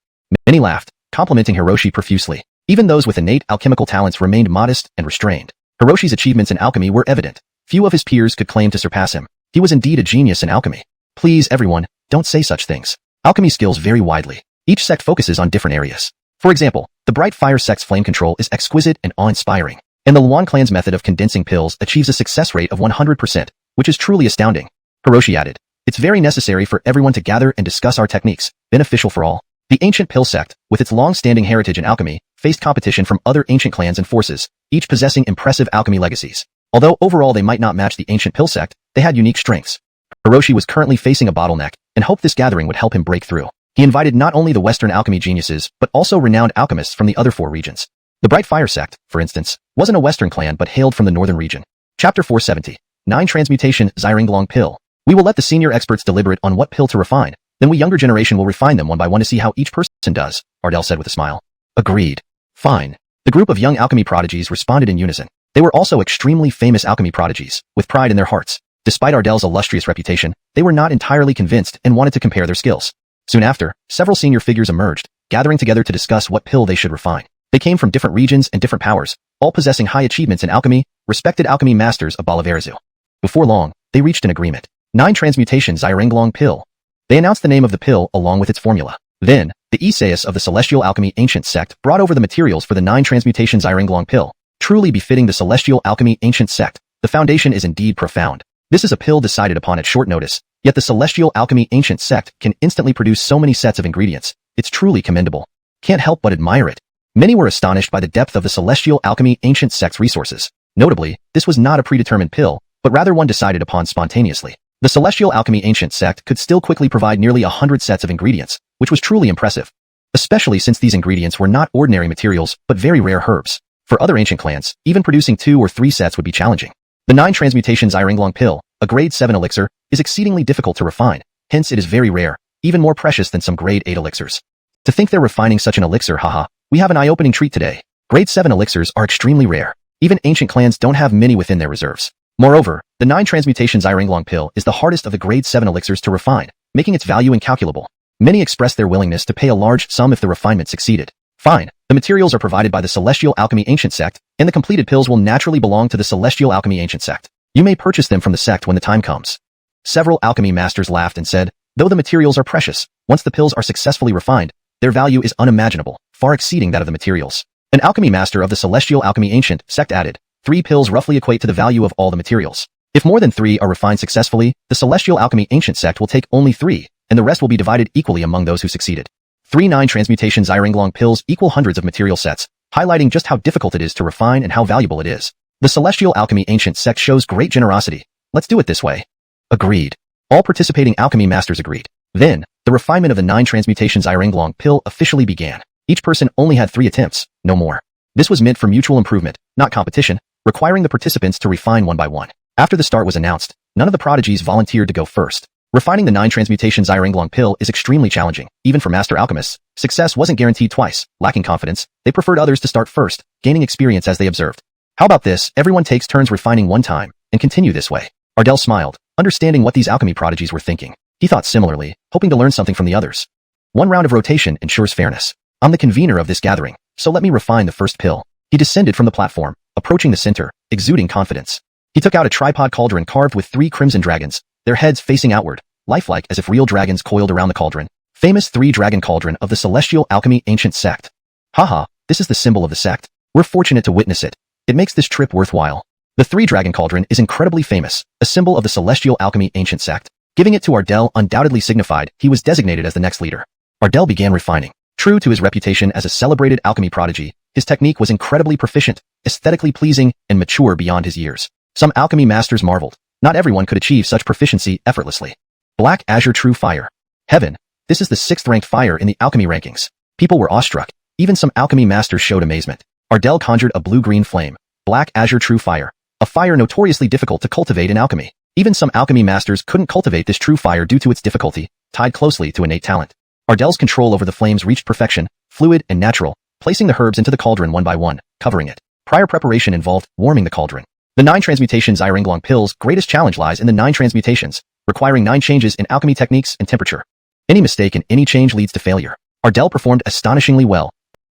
Many laughed, complimenting Hiroshi profusely. Even those with innate alchemical talents remained modest and restrained. Hiroshi's achievements in alchemy were evident. Few of his peers could claim to surpass him. He was indeed a genius in alchemy. Please, everyone, don't say such things. Alchemy skills vary widely. Each sect focuses on different areas. For example, the Bright Fire sect's flame control is exquisite and awe-inspiring. And the Luan clan's method of condensing pills achieves a success rate of 100%, which is truly astounding. Hiroshi added, it's very necessary for everyone to gather and discuss our techniques, beneficial for all. The ancient Pill sect, with its long-standing heritage in alchemy, faced competition from other ancient clans and forces, each possessing impressive alchemy legacies. Although overall they might not match the ancient Pill sect, they had unique strengths. Hiroshi was currently facing a bottleneck, and hoped this gathering would help him break through. He invited not only the Western alchemy geniuses, but also renowned alchemists from the other 4 regions. The Bright Fire sect, for instance, wasn't a Western clan but hailed from the northern region. Chapter 470. 9 Transmutation Zyringlong Pill. We will let the senior experts deliberate on what pill to refine, then we younger generation will refine them one by one to see how each person does, Ardell said with a smile. Agreed. Fine. The group of young alchemy prodigies responded in unison. They were also extremely famous alchemy prodigies, with pride in their hearts. Despite Ardell's illustrious reputation, they were not entirely convinced and wanted to compare their skills. Soon after, several senior figures emerged, gathering together to discuss what pill they should refine. They came from different regions and different powers, all possessing high achievements in alchemy, respected alchemy masters of Balaverzu. Before long, they reached an agreement. 9 Transmutation Xirenglong Pill. They announced the name of the pill along with its formula. Then, the Isaias of the Celestial Alchemy Ancient Sect brought over the materials for the 9 Transmutation Xirenglong Pill. Truly befitting the Celestial Alchemy Ancient Sect, the foundation is indeed profound. This is a pill decided upon at short notice, yet the Celestial Alchemy Ancient Sect can instantly produce so many sets of ingredients. It's truly commendable. Can't help but admire it. Many were astonished by the depth of the Celestial Alchemy Ancient Sect's resources. Notably, this was not a predetermined pill, but rather one decided upon spontaneously. The Celestial Alchemy Ancient Sect could still quickly provide nearly 100 sets of ingredients, which was truly impressive. Especially since these ingredients were not ordinary materials, but very rare herbs. For other ancient clans, even producing 2 or 3 sets would be challenging. The 9 Transmutation Xirenglong Pill, a grade 7 elixir, is exceedingly difficult to refine, hence it is very rare, even more precious than some grade 8 elixirs. To think they're refining such an elixir, haha, we have an eye-opening treat today. Grade 7 elixirs are extremely rare. Even ancient clans don't have many within their reserves. Moreover, the 9 Transmutation Xirenglong Pill is the hardest of the grade 7 elixirs to refine, making its value incalculable. Many expressed their willingness to pay a large sum if the refinement succeeded. Fine, the materials are provided by the Celestial Alchemy Ancient Sect, and the completed pills will naturally belong to the Celestial Alchemy Ancient Sect. You may purchase them from the sect when the time comes. Several alchemy masters laughed and said, though the materials are precious, once the pills are successfully refined, their value is unimaginable, far exceeding that of the materials. An alchemy master of the Celestial Alchemy Ancient Sect added, 3 pills roughly equate to the value of all the materials. If more than 3 are refined successfully, the Celestial Alchemy Ancient Sect will take only 3, and the rest will be divided equally among those who succeeded. 3 9 Transmutation Xirenglong Pills equal hundreds of material sets, highlighting just how difficult it is to refine and how valuable it is. The Celestial Alchemy Ancient Sect shows great generosity. Let's do it this way. Agreed. All participating alchemy masters agreed. Then, the refinement of the 9 Transmutation Xirenglong Pill officially began. Each person only had 3 attempts, no more. This was meant for mutual improvement, not competition, requiring the participants to refine one by one. After the start was announced, none of the prodigies volunteered to go first. Refining the 9 Transmutation Xirenglong Pill is extremely challenging, even for master alchemists. Success wasn't guaranteed twice. Lacking confidence, they preferred others to start first, gaining experience as they observed. How about this, everyone takes turns refining one time, and continue this way. Ardell smiled, understanding what these alchemy prodigies were thinking. He thought similarly, hoping to learn something from the others. One round of rotation ensures fairness. I'm the convener of this gathering, so let me refine the first pill. He descended from the platform, approaching the center, exuding confidence. He took out a tripod cauldron carved with 3 crimson dragons, their heads facing outward, lifelike as if real dragons coiled around the cauldron. Famous 3-dragon cauldron of the Celestial Alchemy Ancient Sect. Haha, this is the symbol of the sect. We're fortunate to witness it. It makes this trip worthwhile. The 3-dragon cauldron is incredibly famous, a symbol of the Celestial Alchemy Ancient Sect. Giving it to Ardell undoubtedly signified he was designated as the next leader. Ardell began refining. True to his reputation as a celebrated alchemy prodigy, his technique was incredibly proficient, aesthetically pleasing, and mature beyond his years. Some alchemy masters marveled. Not everyone could achieve such proficiency effortlessly. Black Azure True Fire. Heaven. This is the 6th-ranked fire in the alchemy rankings. People were awestruck. Even some alchemy masters showed amazement. Ardell conjured a blue-green flame. Black Azure True Fire. A fire notoriously difficult to cultivate in alchemy. Even some alchemy masters couldn't cultivate this true fire due to its difficulty, tied closely to innate talent. Ardell's control over the flames reached perfection, fluid and natural, placing the herbs into the cauldron one by one, covering it. Prior preparation involved warming the cauldron. The 9 Transmutation Xirenglong Pill's greatest challenge lies in the 9 transmutations, requiring 9 changes in alchemy techniques and temperature. Any mistake in any change leads to failure. Ardell performed astonishingly well,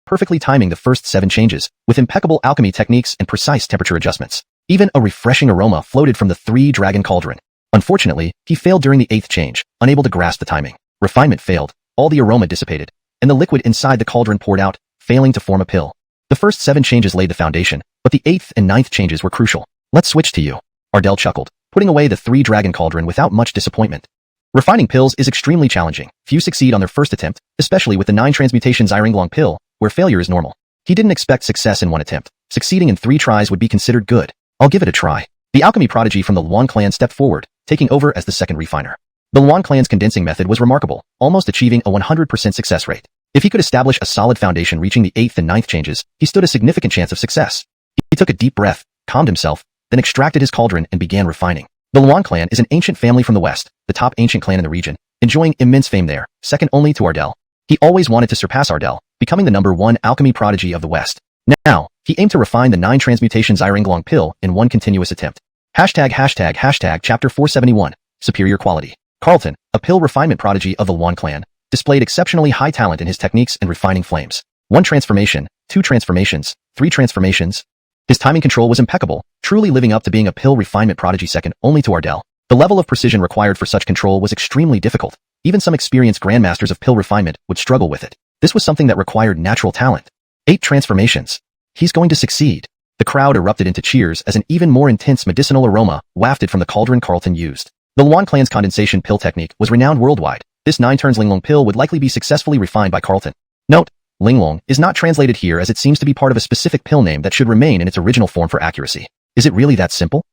perfectly timing the first 7 changes, with impeccable alchemy techniques and precise temperature adjustments. Even a refreshing aroma floated from the 3-dragon cauldron. Unfortunately, he failed during the 8th change, unable to grasp the timing. Refinement failed, all the aroma dissipated, and the liquid inside the cauldron poured out, failing to form a pill. The first 7 changes laid the foundation, but the 8th and 9th changes were crucial. Let's switch to you. Ardell chuckled, putting away the 3-dragon cauldron without much disappointment. Refining pills is extremely challenging. Few succeed on their first attempt, especially with the 9 Transmutation Xirenglong Pill, where failure is normal. He didn't expect success in one attempt. Succeeding in 3 tries would be considered good. I'll give it a try. The alchemy prodigy from the Luan clan stepped forward, taking over as the second refiner. The Luan clan's condensing method was remarkable, almost achieving a 100% success rate. If he could establish a solid foundation reaching the 8th and 9th changes, he stood a significant chance of success. He took a deep breath, calmed himself, then extracted his cauldron and began refining. The Luan clan is an ancient family from the west, the top ancient clan in the region, enjoying immense fame there, second only to Ardell. He always wanted to surpass Ardell, becoming the #1 alchemy prodigy of the west. Now, he aimed to refine the 9 transmutation Xiringlong pill in one continuous attempt. Chapter 471, Superior Quality. Carlton, a pill refinement prodigy of the Xuan clan, displayed exceptionally high talent in his techniques and refining flames. 1 transformation, 2 transformations, 3 transformations. His timing control was impeccable, truly living up to being a pill refinement prodigy second only to Ardell. The level of precision required for such control was extremely difficult. Even some experienced grandmasters of pill refinement would struggle with it. This was something that required natural talent. 8 transformations. He's going to succeed. The crowd erupted into cheers as an even more intense medicinal aroma wafted from the cauldron Carlton used. The Xuan clan's condensation pill technique was renowned worldwide. This 9 turns Linglong pill would likely be successfully refined by Carlton. Note: Linglong is not translated here as it seems to be part of a specific pill name that should remain in its original form for accuracy. Is it really that simple?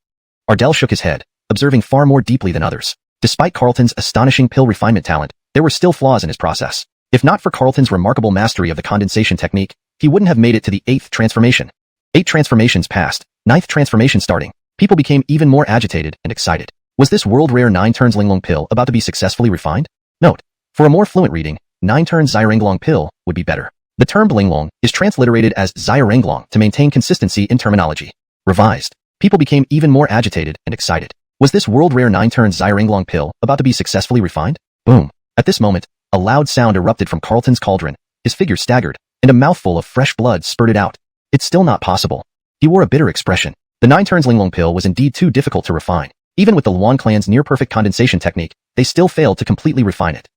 Ardell shook his head, observing far more deeply than others. Despite Carlton's astonishing pill refinement talent, there were still flaws in his process. If not for Carlton's remarkable mastery of the condensation technique, he wouldn't have made it to the 8th transformation. 8 transformations passed, 9th transformation starting. People became even more agitated and excited. Was this world-rare 9 turns Linglong pill about to be successfully refined? Note: for a more fluent reading, 9 turns Xiringlong pill would be better. The term Linglong is transliterated as Xiringlong to maintain consistency in terminology. Revised. People became even more agitated and excited. Was this world-rare 9 turns Xiringlong pill about to be successfully refined? Boom. At this moment, a loud sound erupted from Carlton's cauldron. His figure staggered, and a mouthful of fresh blood spurted out. It's still not possible. He wore a bitter expression. The 9 turns Linglong pill was indeed too difficult to refine. Even with the Xuan clan's near-perfect condensation technique, they still failed to completely refine it.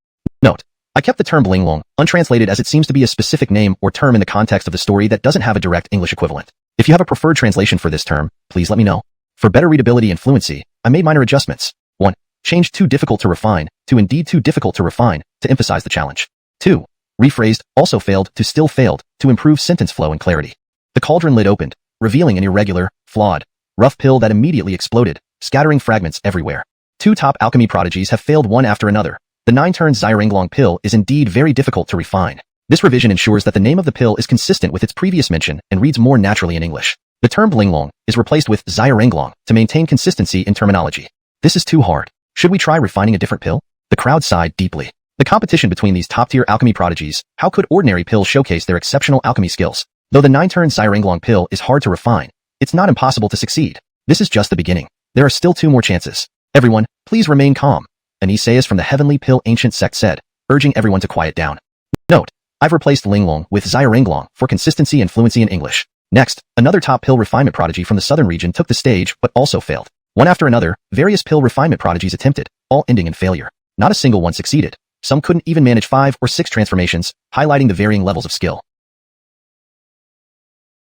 Note: I kept the term Linglong untranslated as it seems to be a specific name or term in the context of the story that doesn't have a direct English equivalent. If you have a preferred translation for this term, please let me know. For better readability and fluency, I made minor adjustments. 1. Changed too difficult to refine to indeed too difficult to refine to emphasize the challenge. 2. Rephrased also failed to still failed to improve sentence flow and clarity. The cauldron lid opened, revealing an irregular, flawed, rough pill that immediately exploded, scattering fragments everywhere. 2 top alchemy prodigies have failed one after another. The 9 turns Xiringlong pill is indeed very difficult to refine. This revision ensures that the name of the pill is consistent with its previous mention and reads more naturally in English. The term Linglong is replaced with Xiringlong to maintain consistency in terminology. This is too hard. Should we try refining a different pill? The crowd sighed deeply. The competition between these top-tier alchemy prodigies, how could ordinary pills showcase their exceptional alchemy skills? Though the 9 turns Xiringlong pill is hard to refine, it's not impossible to succeed. This is just the beginning. There are still 2 more chances. Everyone, please remain calm. An Isaias from the Heavenly Pill Ancient Sect said, urging everyone to quiet down. Note: I've replaced Linglong with Xiringlong for consistency and fluency in English. Next, another top pill refinement prodigy from the southern region took the stage but also failed. One after another, various pill refinement prodigies attempted, all ending in failure. Not a single one succeeded. Some couldn't even manage 5 or 6 transformations, highlighting the varying levels of skill.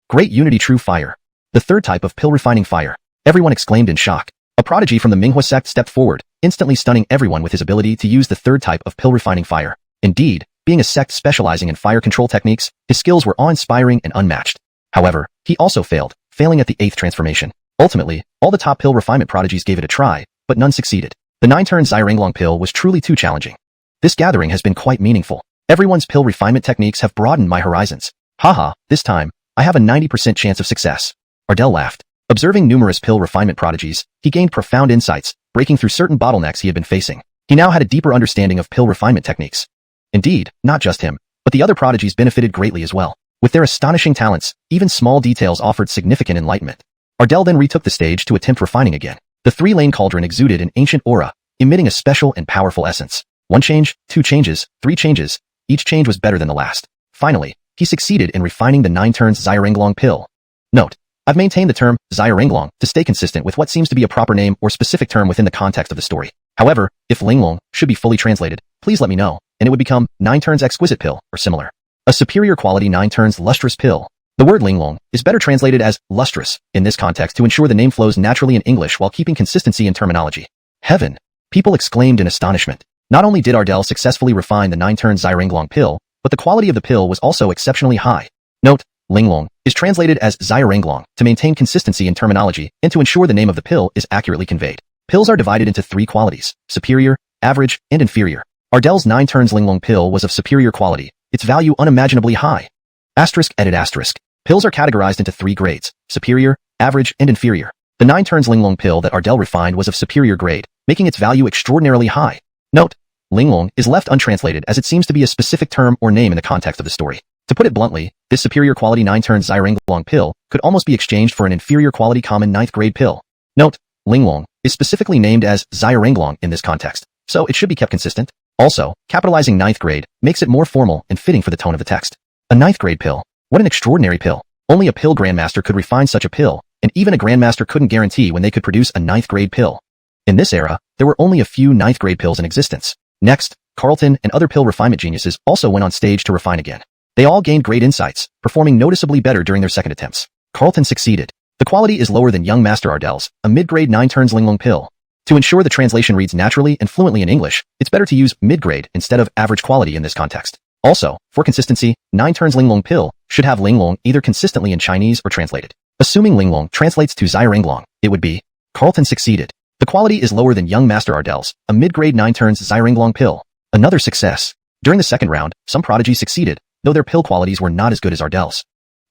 Great Unity True Fire. The third type of pill refining fire. Everyone exclaimed in shock. A prodigy from the Minghua sect stepped forward, instantly stunning everyone with his ability to use the third type of pill refining fire. Indeed, being a sect specializing in fire control techniques, his skills were awe-inspiring and unmatched. However, he also failed, failing at the 8th transformation. Ultimately, all the top pill refinement prodigies gave it a try, but none succeeded. The 9 turns Xiringlong pill was truly too challenging. This gathering has been quite meaningful. Everyone's pill refinement techniques have broadened my horizons. Haha, this time, I have a 90% chance of success. Ardell laughed. Observing numerous pill refinement prodigies, he gained profound insights, breaking through certain bottlenecks he had been facing. He now had a deeper understanding of pill refinement techniques. Indeed, not just him, but the other prodigies benefited greatly as well. With their astonishing talents, even small details offered significant enlightenment. Ardell then retook the stage to attempt refining again. The 3-lane cauldron exuded an ancient aura, emitting a special and powerful essence. 1 change, 2 changes, 3 changes. Each change was better than the last. Finally, he succeeded in refining the 9 turns Xiringlong pill. Note: I've maintained the term Xiringlong to stay consistent with what seems to be a proper name or specific term within the context of the story. However, if Linglong should be fully translated, please let me know, and it would become 9 turns exquisite pill or similar. A superior quality 9 turns lustrous pill. The word Linglong is better translated as lustrous in this context to ensure the name flows naturally in English while keeping consistency in terminology. Heaven! People exclaimed in astonishment. Not only did Ardell successfully refine the 9 turns Xiringlong pill, but the quality of the pill was also exceptionally high. Note: Linglong is translated as Xiringlong to maintain consistency in terminology and to ensure the name of the pill is accurately conveyed. Pills are divided into 3 qualities: superior, average, and inferior. Ardell's 9 turns Linglong pill was of superior quality, its value unimaginably high. Edit asterisk. Pills are categorized into 3 grades: superior, average, and inferior. The 9 turns Linglong pill that Ardell refined was of superior grade, making its value extraordinarily high. Note: Linglong is left untranslated as it seems to be a specific term or name in the context of the story. To put it bluntly, this superior quality 9-turn Zairanglong pill could almost be exchanged for an inferior quality common 9th grade pill. Note, Linglong is specifically named as Zairanglong in this context, so it should be kept consistent. Also, capitalizing 9th grade makes it more formal and fitting for the tone of the text. A 9th grade pill. What an extraordinary pill. Only a pill grandmaster could refine such a pill, and even a grandmaster couldn't guarantee when they could produce a 9th grade pill. In this era, there were only a few 9th grade pills in existence. Next, Carlton and other pill refinement geniuses also went on stage to refine again. They all gained great insights, performing noticeably better during their second attempts. Carlton succeeded. The quality is lower than young Master Ardell's, a mid-grade 9-turn Linglong pill. To ensure the translation reads naturally and fluently in English, it's better to use mid-grade instead of average quality in this context. Also, for consistency, 9-turn Linglong pill should have Linglong either consistently in Chinese or translated. Assuming Linglong translates to Zairanglong, it would be Carlton succeeded. The quality is lower than young Master Ardell's, a mid-grade 9-turn Zairanglong pill. Another success. During the second round, some prodigies succeeded, though their pill qualities were not as good as Ardell's.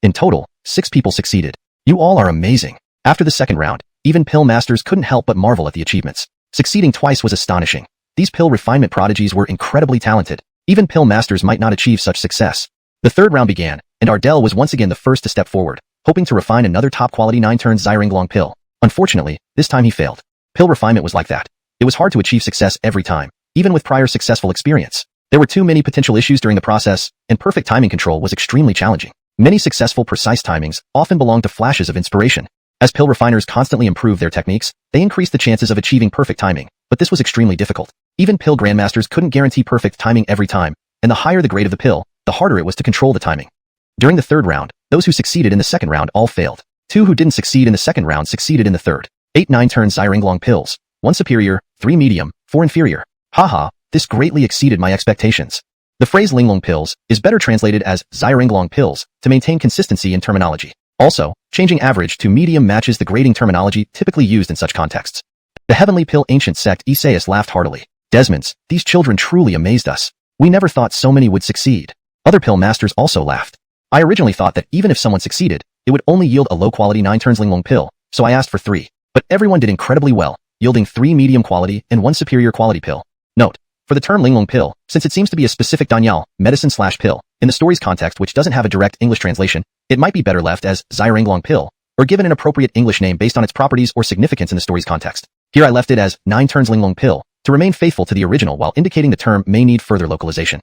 In total, 6 people succeeded. You all are amazing. After the second round, even pill masters couldn't help but marvel at the achievements. Succeeding twice was astonishing. These pill refinement prodigies were incredibly talented. Even pill masters might not achieve such success. The third round began, and Ardell was once again the first to step forward, hoping to refine another top-quality 9-turn Zairanglong pill. Unfortunately, this time he failed. Pill refinement was like that. It was hard to achieve success every time, even with prior successful experience. There were too many potential issues during the process, and perfect timing control was extremely challenging. Many successful precise timings often belong to flashes of inspiration. As pill refiners constantly improve their techniques, they increase the chances of achieving perfect timing, but this was extremely difficult. Even pill grandmasters couldn't guarantee perfect timing every time, and the higher the grade of the pill, the harder it was to control the timing. During the third round, those who succeeded in the second round all failed. 2 who didn't succeed in the second round succeeded in the third. 8 9-turn Zairanglong pills, 1 superior, 3 medium, 4 inferior. Haha, this greatly exceeded my expectations. The phrase Linglong pills is better translated as Zairanglong pills to maintain consistency in terminology. Also, changing average to medium matches the grading terminology typically used in such contexts. The heavenly pill ancient sect Isaias laughed heartily. Desmonds, these children truly amazed us. We never thought so many would succeed. Other pill masters also laughed. I originally thought that even if someone succeeded, it would only yield a low-quality 9-turn Linglong pill, so I asked for 3. But everyone did incredibly well, yielding 3 medium quality and 1 superior quality pill. Note, for the term Linglong pill, since it seems to be a specific Danyal, medicine/pill, in the story's context which doesn't have a direct English translation, it might be better left as Zairanglong pill, or given an appropriate English name based on its properties or significance in the story's context. Here I left it as 9-turn Linglong pill, to remain faithful to the original while indicating the term may need further localization.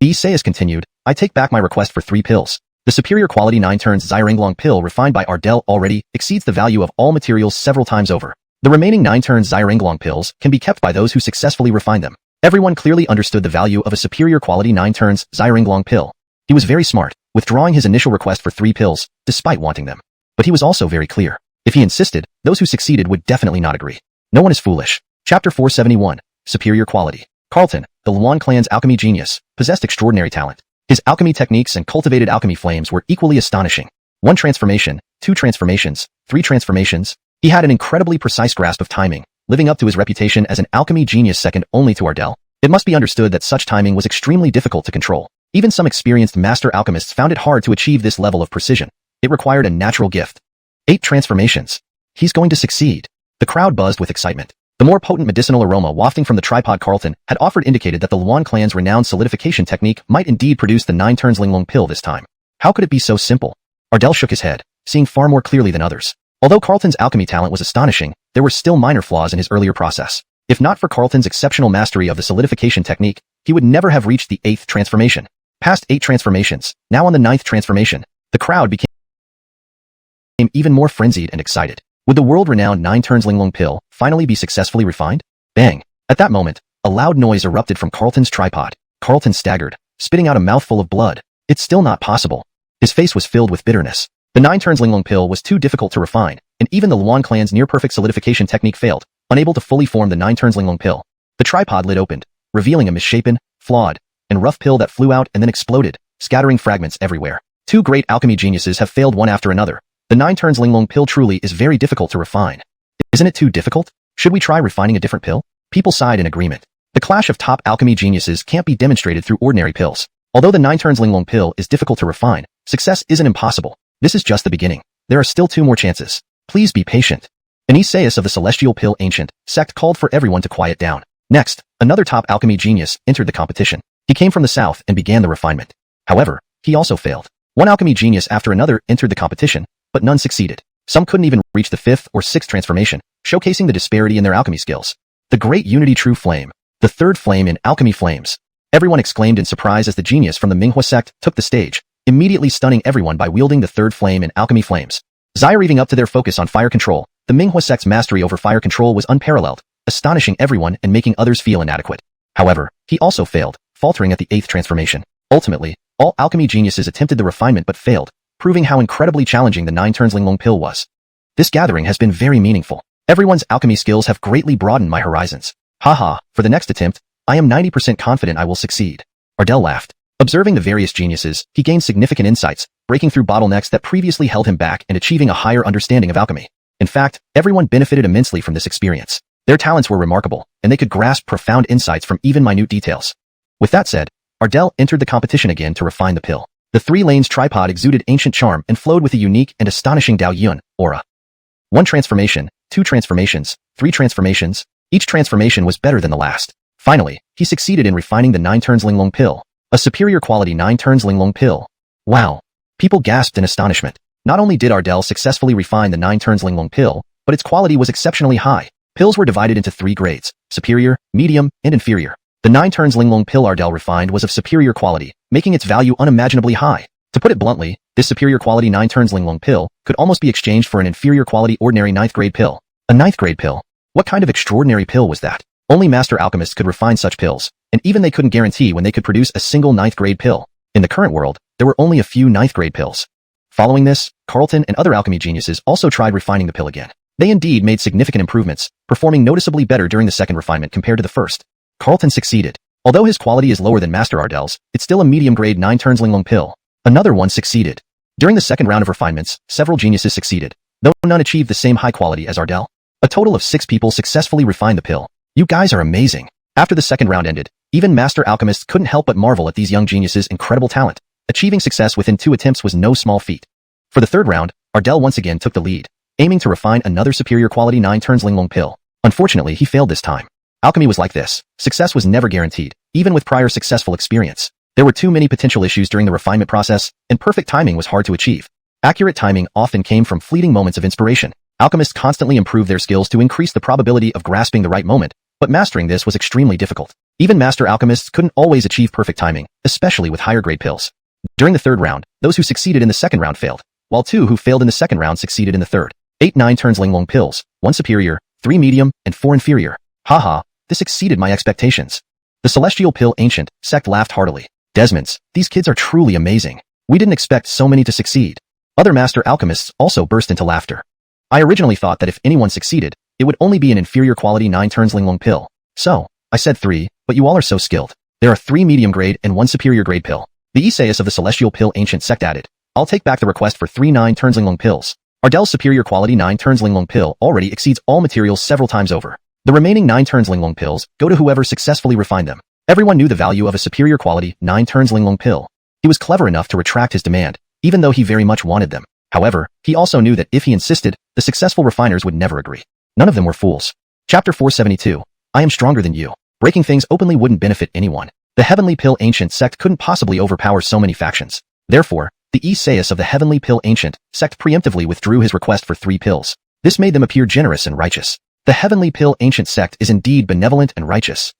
Isaias continued, I take back my request for 3 pills. The superior quality 9-turn Zairanglong pill refined by Ardell already exceeds the value of all materials several times over. The remaining 9-turn Zairanglong pills can be kept by those who successfully refine them. Everyone clearly understood the value of a superior quality 9-turn Zairanglong pill. He was very smart, withdrawing his initial request for 3 pills, despite wanting them. But he was also very clear. If he insisted, those who succeeded would definitely not agree. No one is foolish. Chapter 471, Superior Quality. Carlton, the Luan clan's alchemy genius, possessed extraordinary talent. His alchemy techniques and cultivated alchemy flames were equally astonishing. 1 transformation, 2 transformations, 3 transformations. He had an incredibly precise grasp of timing, living up to his reputation as an alchemy genius second only to Ardell. It must be understood that such timing was extremely difficult to control. Even some experienced master alchemists found it hard to achieve this level of precision. It required a natural gift. 8 transformations. He's going to succeed. The crowd buzzed with excitement. The more potent medicinal aroma wafting from the tripod Carlton had offered indicated that the Luan clan's renowned solidification technique might indeed produce the 9-turn Linglong pill this time. How could it be so simple? Ardell shook his head, seeing far more clearly than others. Although Carlton's alchemy talent was astonishing, there were still minor flaws in his earlier process. If not for Carlton's exceptional mastery of the solidification technique, he would never have reached the 8th transformation. Past 8 transformations, now on the 9th transformation, the crowd became even more frenzied and excited. Would the world-renowned 9-turn Linglong pill finally be successfully refined? Bang! At that moment, a loud noise erupted from Carlton's tripod. Carlton staggered, spitting out a mouthful of blood. It's still not possible. His face was filled with bitterness. The 9-turn Linglong pill was too difficult to refine, and even the Luan clan's near-perfect solidification technique failed, unable to fully form the 9-turn Linglong pill. The tripod lid opened, revealing a misshapen, flawed, and rough pill that flew out and then exploded, scattering fragments everywhere. 2 great alchemy geniuses have failed one after another. The 9-turn Linglong pill truly is very difficult to refine. Isn't it too difficult? Should we try refining a different pill? People sighed in agreement. The clash of top alchemy geniuses can't be demonstrated through ordinary pills. Although the 9-turn Linglong pill is difficult to refine, success isn't impossible. This is just the beginning. There are still 2 more chances. Please be patient. An Isaias of the Celestial Pill Ancient sect called for everyone to quiet down. Next, another top alchemy genius entered the competition. He came from the south and began the refinement. However, he also failed. One alchemy genius after another entered the competition, but none succeeded. Some couldn't even reach the 5th or 6th transformation, showcasing the disparity in their alchemy skills. The Great Unity True Flame. The third flame in alchemy flames. Everyone exclaimed in surprise as the genius from the Minghua sect took the stage, immediately stunning everyone by wielding the third flame in alchemy flames. Zyreeving up to their focus on fire control, the Minghua sect's mastery over fire control was unparalleled, astonishing everyone and making others feel inadequate. However, he also failed, faltering at the 8th transformation. Ultimately, all alchemy geniuses attempted the refinement but failed, proving how incredibly challenging the 9 turns Linglong pill was. This gathering has been very meaningful. Everyone's alchemy skills have greatly broadened my horizons. Haha, for the next attempt, I am 90% confident I will succeed. Ardell laughed. Observing the various geniuses, he gained significant insights, breaking through bottlenecks that previously held him back and achieving a higher understanding of alchemy. In fact, everyone benefited immensely from this experience. Their talents were remarkable, and they could grasp profound insights from even minute details. With that said, Ardell entered the competition again to refine the pill. The 3 lanes tripod exuded ancient charm and flowed with a unique and astonishing Dao Yun aura. 1 transformation, 2 transformations, 3 transformations. Each transformation was better than the last. Finally, he succeeded in refining the 9 turns Linglong pill, a superior quality 9 turns Linglong pill. Wow! People gasped in astonishment. Not only did Ardell successfully refine the 9 turns Linglong pill, but its quality was exceptionally high. Pills were divided into 3 grades: superior, medium, and inferior. The 9 turns Linglong pill Ardell refined was of superior quality, making its value unimaginably high. To put it bluntly, this superior quality 9 turns Linglong pill could almost be exchanged for an inferior quality ordinary 9th grade pill. A 9th grade pill? What kind of extraordinary pill was that? Only master alchemists could refine such pills, and even they couldn't guarantee when they could produce a single 9th grade pill. In the current world, there were only a few 9th grade pills. Following this, Carlton and other alchemy geniuses also tried refining the pill again. They indeed made significant improvements, performing noticeably better during the second refinement compared to the first. Carlton succeeded. Although his quality is lower than Master Ardell's, it's still a medium grade 9 turns Linglong pill. Another one succeeded. During the second round of refinements, several geniuses succeeded, though none achieved the same high quality as Ardell. A total of 6 people successfully refined the pill. You guys are amazing. After the second round ended, even master alchemists couldn't help but marvel at these young geniuses' incredible talent. Achieving success within 2 attempts was no small feat. For the third round, Ardell once again took the lead, aiming to refine another superior quality 9 turns Linglong pill. Unfortunately, he failed this time. Alchemy was like this. Success was never guaranteed, even with prior successful experience. There were too many potential issues during the refinement process, and perfect timing was hard to achieve. Accurate timing often came from fleeting moments of inspiration. Alchemists constantly improved their skills to increase the probability of grasping the right moment, but mastering this was extremely difficult. Even master alchemists couldn't always achieve perfect timing, especially with higher grade pills. During the third round, those who succeeded in the second round failed, while 2 who failed in the second round succeeded in the third. 8 9 turns Linglong pills, 1 superior, 3 medium, and 4 inferior. Haha, this exceeded my expectations. The Celestial Pill Ancient sect laughed heartily. Desmonds, these kids are truly amazing. We didn't expect so many to succeed. Other master alchemists also burst into laughter. I originally thought that if anyone succeeded, it would only be an inferior quality 9 turns Linglong pill. So, I said 3, but you all are so skilled. There are 3 medium grade and 1 superior grade pill. The Isaias of the Celestial Pill Ancient sect added. I'll take back the request for 3 9 turns Linglong pills. Ardell's superior quality 9 turns Linglong pill already exceeds all materials several times over. The remaining 9 turns Linglong pills go to whoever successfully refined them. Everyone knew the value of a superior quality 9 turns Linglong pill. He was clever enough to retract his demand, even though he very much wanted them. However, he also knew that if he insisted, the successful refiners would never agree. None of them were fools. Chapter 472. I am stronger than you. Breaking things openly wouldn't benefit anyone. The Heavenly Pill Ancient sect couldn't possibly overpower so many factions. Therefore, the Isaias of the Heavenly Pill Ancient sect preemptively withdrew his request for 3 pills. This made them appear generous and righteous. The Heavenly Pill Ancient sect is indeed benevolent and righteous.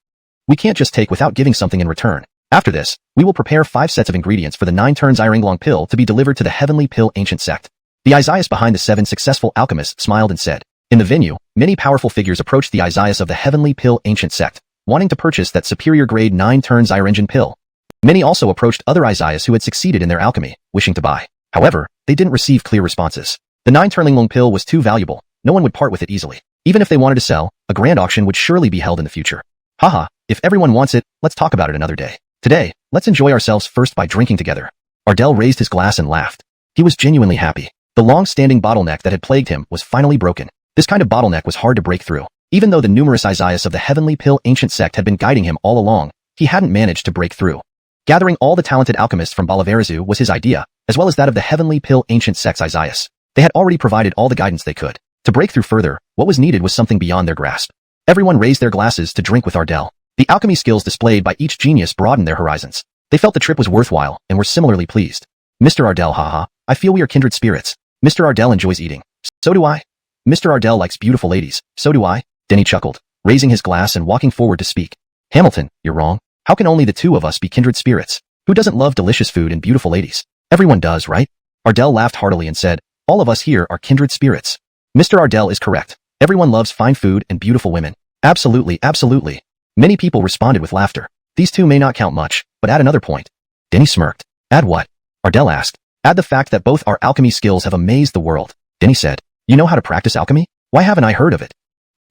We can't just take without giving something in return. After this, we will prepare 5 sets of ingredients for the 9 turns Iringlong pill to be delivered to the Heavenly Pill Ancient sect. The Isaias behind the 7 successful alchemists smiled and said. In the venue, many powerful figures approached the Isaias of the Heavenly Pill Ancient sect, wanting to purchase that superior grade 9 turns Iringlong pill. Many also approached other Isaias who had succeeded in their alchemy, wishing to buy. However, they didn't receive clear responses. The 9 turn Iringlong pill was too valuable. No one would part with it easily. Even if they wanted to sell, a grand auction would surely be held in the future. Haha, if everyone wants it, let's talk about it another day. Today, let's enjoy ourselves first by drinking together. Ardell raised his glass and laughed. He was genuinely happy. The long-standing bottleneck that had plagued him was finally broken. This kind of bottleneck was hard to break through. Even though the numerous Isaias of the Heavenly Pill Ancient sect had been guiding him all along, he hadn't managed to break through. Gathering all the talented alchemists from Baliverizu was his idea, as well as that of the Heavenly Pill Ancient sect's Isaias. They had already provided all the guidance they could. To break through further, what was needed was something beyond their grasp. Everyone raised their glasses to drink with Ardell. The alchemy skills displayed by each genius broadened their horizons. They felt the trip was worthwhile and were similarly pleased. Mr. Ardell, haha, I feel we are kindred spirits. Mr. Ardell enjoys eating. So do I. Mr. Ardell likes beautiful ladies. So do I. Denny chuckled, raising his glass and walking forward to speak. Hamilton, you're wrong. How can only the two of us be kindred spirits? Who doesn't love delicious food and beautiful ladies? Everyone does, right? Ardell laughed heartily and said, all of us here are kindred spirits. Mr. Ardell is correct. Everyone loves fine food and beautiful women. Absolutely, absolutely. Many people responded with laughter. These two may not count much, but add another point. Denny smirked. Add what? Ardell asked. Add the fact that both our alchemy skills have amazed the world. Denny said. You know how to practice alchemy? Why haven't I heard of it?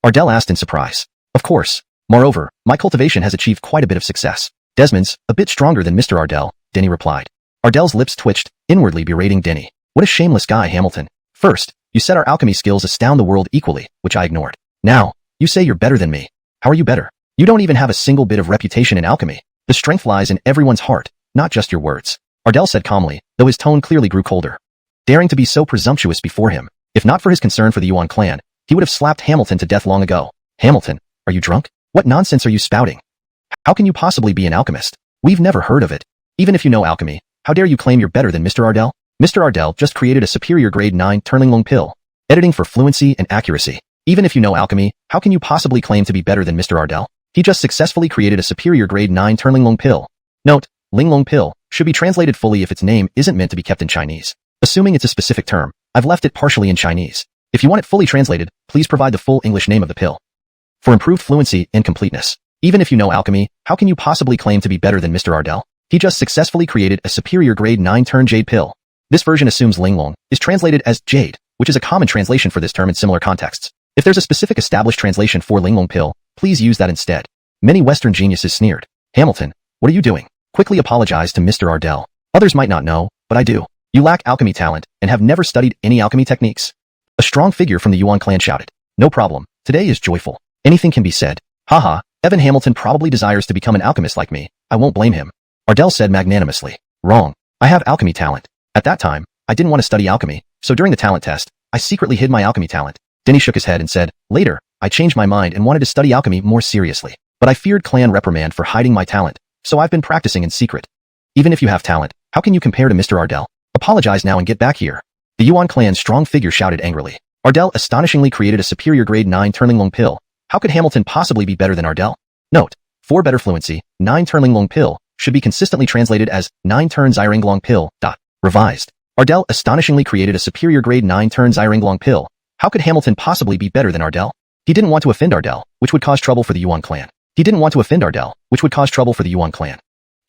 Ardell asked in surprise. Of course. Moreover, my cultivation has achieved quite a bit of success. Desmond's a bit stronger than Mr. Ardell, Denny replied. Ardell's lips twitched, inwardly berating Denny. What a shameless guy, Hamilton. First, you said our alchemy skills astound the world equally, which I ignored. Now, you say you're better than me. How are you better? You don't even have a single bit of reputation in alchemy. The strength lies in everyone's heart, not just your words. Ardell said calmly, though his tone clearly grew colder. Daring to be so presumptuous before him, if not for his concern for the Yuan clan, he would have slapped Hamilton to death long ago. Hamilton, are you drunk? What nonsense are you spouting? How can you possibly be an alchemist? We've never heard of it. Even if you know alchemy, how dare you claim you're better than Mr. Ardell? Mr. Ardell just created a superior grade 9 Turlinglong pill. Editing for fluency and accuracy. Even if you know alchemy, how can you possibly claim to be better than Mr. Ardell? He just successfully created a superior grade 9 Turlinglong pill. Note, Linglong pill should be translated fully if its name isn't meant to be kept in Chinese. Assuming it's a specific term, I've left it partially in Chinese. If you want it fully translated, please provide the full English name of the pill. For improved fluency and completeness. Even if you know alchemy, how can you possibly claim to be better than Mr. Ardell? He just successfully created a superior grade 9 Turn Jade pill. This version assumes Linglong is translated as jade, which is a common translation for this term in similar contexts. If there's a specific established translation for Linglong pill, please use that instead. Many Western geniuses sneered. Hamilton, what are you doing? Quickly apologize to Mr. Ardell. Others might not know, but I do. You lack alchemy talent and have never studied any alchemy techniques. A strong figure from the Yuan clan shouted. No problem. Today is joyful. Anything can be said. Haha, Evan Hamilton probably desires to become an alchemist like me. I won't blame him. Ardell said magnanimously. Wrong. I have alchemy talent. At that time, I didn't want to study alchemy, so during the talent test, I secretly hid my alchemy talent. Denny shook his head and said, later, I changed my mind and wanted to study alchemy more seriously. But I feared clan reprimand for hiding my talent, so I've been practicing in secret. Even if you have talent, how can you compare to Mr. Ardell? Apologize now and get back here. The Yuan clan's strong figure shouted angrily. Ardell astonishingly created a superior grade 9 Turlinglong pill. How could Hamilton possibly be better than Ardell? Note, for better fluency, 9 Turlinglong pill should be consistently translated as 9 Turn Xiringlong pill. Revised. Ardell astonishingly created a superior grade 9 Turn Xiringlong pill. How could Hamilton possibly be better than Ardell? He didn't want to offend Ardell, which would cause trouble for the Yuan clan.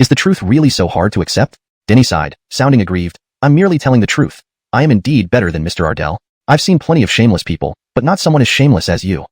Is the truth really so hard to accept? Denny sighed, sounding aggrieved. I'm merely telling the truth. I am indeed better than Mr. Ardell. I've seen plenty of shameless people, but not someone as shameless as you.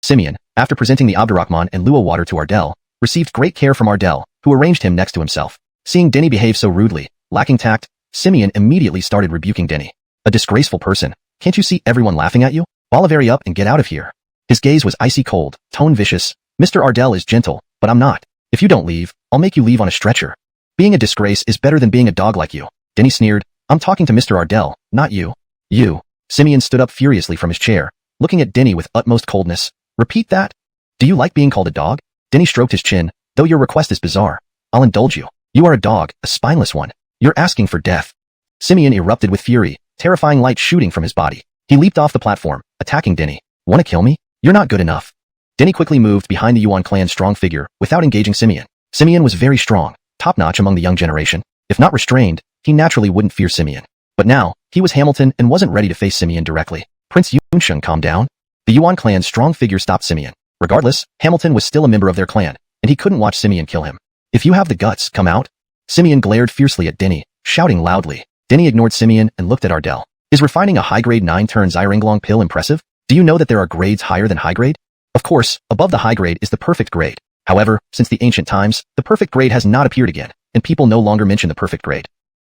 Simeon, after presenting the Abdurrahman and Luo water to Ardell, received great care from Ardell, who arranged him next to himself. Seeing Denny behave so rudely, lacking tact, Simeon immediately started rebuking Denny. A disgraceful person. Can't you see everyone laughing at you? Bolivari up and get out of here. His gaze was icy cold, tone vicious. Mr. Ardell is gentle, but I'm not. If you don't leave, I'll make you leave on a stretcher. Being a disgrace is better than being a dog like you. Denny sneered. I'm talking to Mr. Ardell, not you. You. Simeon stood up furiously from his chair, looking at Denny with utmost coldness. Repeat that? Do you like being called a dog? Denny stroked his chin. Though your request is bizarre, I'll indulge you. You are a dog, a spineless one. You're asking for death. Simeon erupted with fury, terrifying light shooting from his body. He leaped off the platform, attacking Denny. Want to kill me? You're not good enough. Denny quickly moved behind the Yuan clan's strong figure without engaging Simeon. Simeon was very strong, top-notch among the young generation. If not restrained, he naturally wouldn't fear Simeon. But now, he was Hamilton and wasn't ready to face Simeon directly. Prince Yunsheng, calm down. The Yuan clan's strong figure stopped Simeon. Regardless, Hamilton was still a member of their clan, and he couldn't watch Simeon kill him. If you have the guts, come out. Simeon glared fiercely at Denny, shouting loudly. Denny ignored Simeon and looked at Ardell. Is refining a high-grade 9 Turn Xiringlong pill impressive? Do you know that there are grades higher than high grade? Of course, above the high grade is the perfect grade. However, since the ancient times, the perfect grade has not appeared again, and people no longer mention the perfect grade.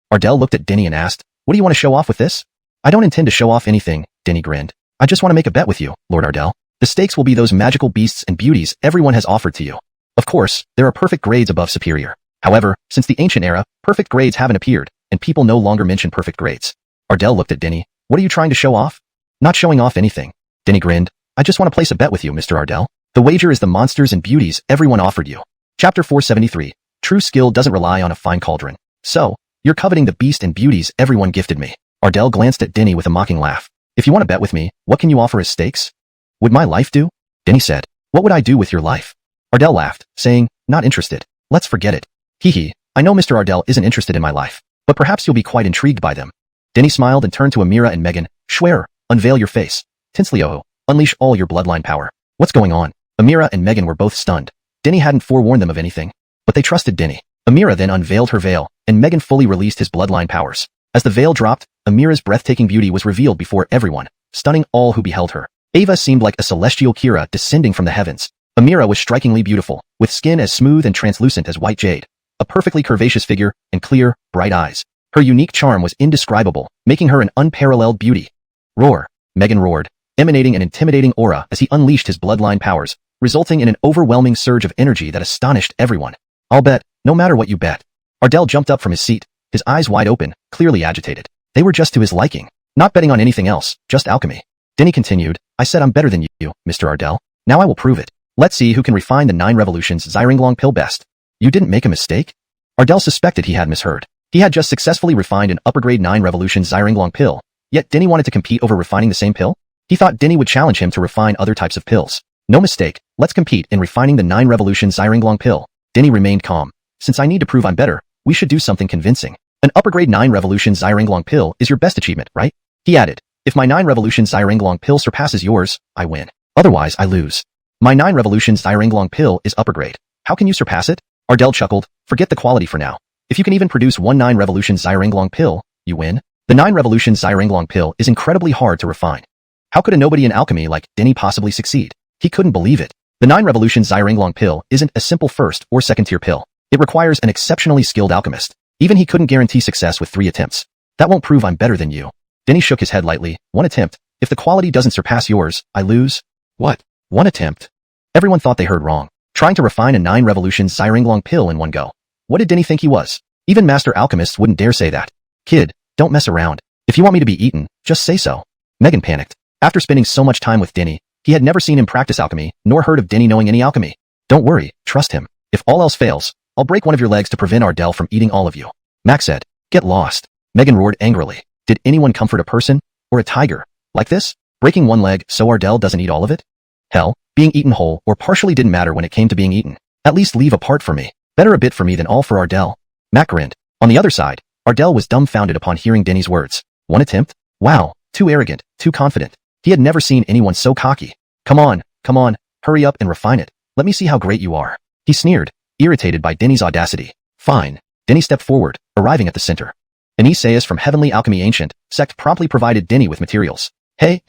Ardell looked at Denny and asked, what do you want to show off with this? I don't intend to show off anything, Denny grinned. I just want to make a bet with you, Lord Ardell. The stakes will be those magical beasts and beauties everyone has offered to you. Of course, there are perfect grades above superior. However, since the ancient era, perfect grades haven't appeared, and people no longer mention perfect grades. Ardell looked at Denny. What are you trying to show off? Not showing off anything. Denny grinned. I just want to place a bet with you, Mr. Ardell. The wager is the monsters and beauties everyone offered you. Chapter 473. True skill doesn't rely on a fine cauldron. So, you're coveting the beast and beauties everyone gifted me. Ardell glanced at Denny with a mocking laugh. If you want to bet with me, what can you offer as stakes? Would my life do? Denny said. What would I do with your life? Ardell laughed, saying, not interested. Let's forget it. Hee. I know Mr. Ardell isn't interested in my life, but perhaps you'll be quite intrigued by them. Denny smiled and turned to Amira and Megan. Schwerer, unveil your face. Tinsley-oho, unleash all your bloodline power. What's going on? Amira and Megan were both stunned. Denny hadn't forewarned them of anything, but they trusted Denny. Amira then unveiled her veil, and Megan fully released his bloodline powers. As the veil dropped, Amira's breathtaking beauty was revealed before everyone, stunning all who beheld her. Ava seemed like a celestial Kira descending from the heavens. Amira was strikingly beautiful, with skin as smooth and translucent as white jade, a perfectly curvaceous figure, and clear, bright eyes. Her unique charm was indescribable, making her an unparalleled beauty. Roar! Megan roared, emanating an intimidating aura as he unleashed his bloodline powers, resulting in an overwhelming surge of energy that astonished everyone. I'll bet, no matter what you bet. Ardell jumped up from his seat, his eyes wide open, clearly agitated. They were just to his liking. Not betting on anything else, just alchemy. Denny continued, I said I'm better than you, Mr. Ardell. Now I will prove it. Let's see who can refine the 9 revolutions Xiringlong pill best. You didn't make a mistake? Ardell suspected he had misheard. He had just successfully refined an upper grade 9 revolutions Xiringlong pill, yet Denny wanted to compete over refining the same pill? He thought Denny would challenge him to refine other types of pills. No mistake, let's compete in refining the 9 revolutions Xiringlong pill. Denny remained calm. Since I need to prove I'm better, we should do something convincing. An upper grade 9 revolutions Xiringlong pill is your best achievement, right? He added, if my 9 revolutions Xiringlong pill surpasses yours, I win. Otherwise, I lose. My 9 revolutions Xiringlong pill is upper grade. How can you surpass it? Ardell chuckled, forget the quality for now. If you can even produce one 9 revolutions Xiringlong pill, you win. The 9 revolutions Xiringlong pill is incredibly hard to refine. How could a nobody in alchemy like Denny possibly succeed? He couldn't believe it. The 9 revolutions Xiringlong pill isn't a simple first or second tier pill. It requires an exceptionally skilled alchemist. Even he couldn't guarantee success with 3 attempts. That won't prove I'm better than you. Denny shook his head lightly. 1 attempt. If the quality doesn't surpass yours, I lose. What? 1 attempt? Everyone thought they heard wrong. Trying to refine a 9 revolutions Xiringlong pill in one go. What did Denny think he was? Even master alchemists wouldn't dare say that. Kid, don't mess around. If you want me to be eaten, just say so. Megan panicked. After spending so much time with Denny, he had never seen him practice alchemy, nor heard of Denny knowing any alchemy. Don't worry, trust him. If all else fails, I'll break one of your legs to prevent Ardell from eating all of you. Max said, get lost. Megan roared angrily. Did anyone comfort a person, or a tiger, like this? Breaking one leg so Ardell doesn't eat all of it? Hell, being eaten whole or partially didn't matter when it came to being eaten. At least leave a part for me. Better a bit for me than all for Ardell. Mac grinned. On the other side, Ardell was dumbfounded upon hearing Denny's words. 1 attempt? Wow, too arrogant, too confident. He had never seen anyone so cocky. Come on, hurry up and refine it. Let me see how great you are. He sneered, irritated by Denny's audacity. Fine. Denny stepped forward, arriving at the center. An Isaias from Heavenly Alchemy Ancient sect promptly provided Denny with materials. Hey,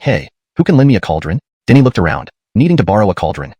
who can lend me a cauldron? Denny looked around, needing to borrow a cauldron.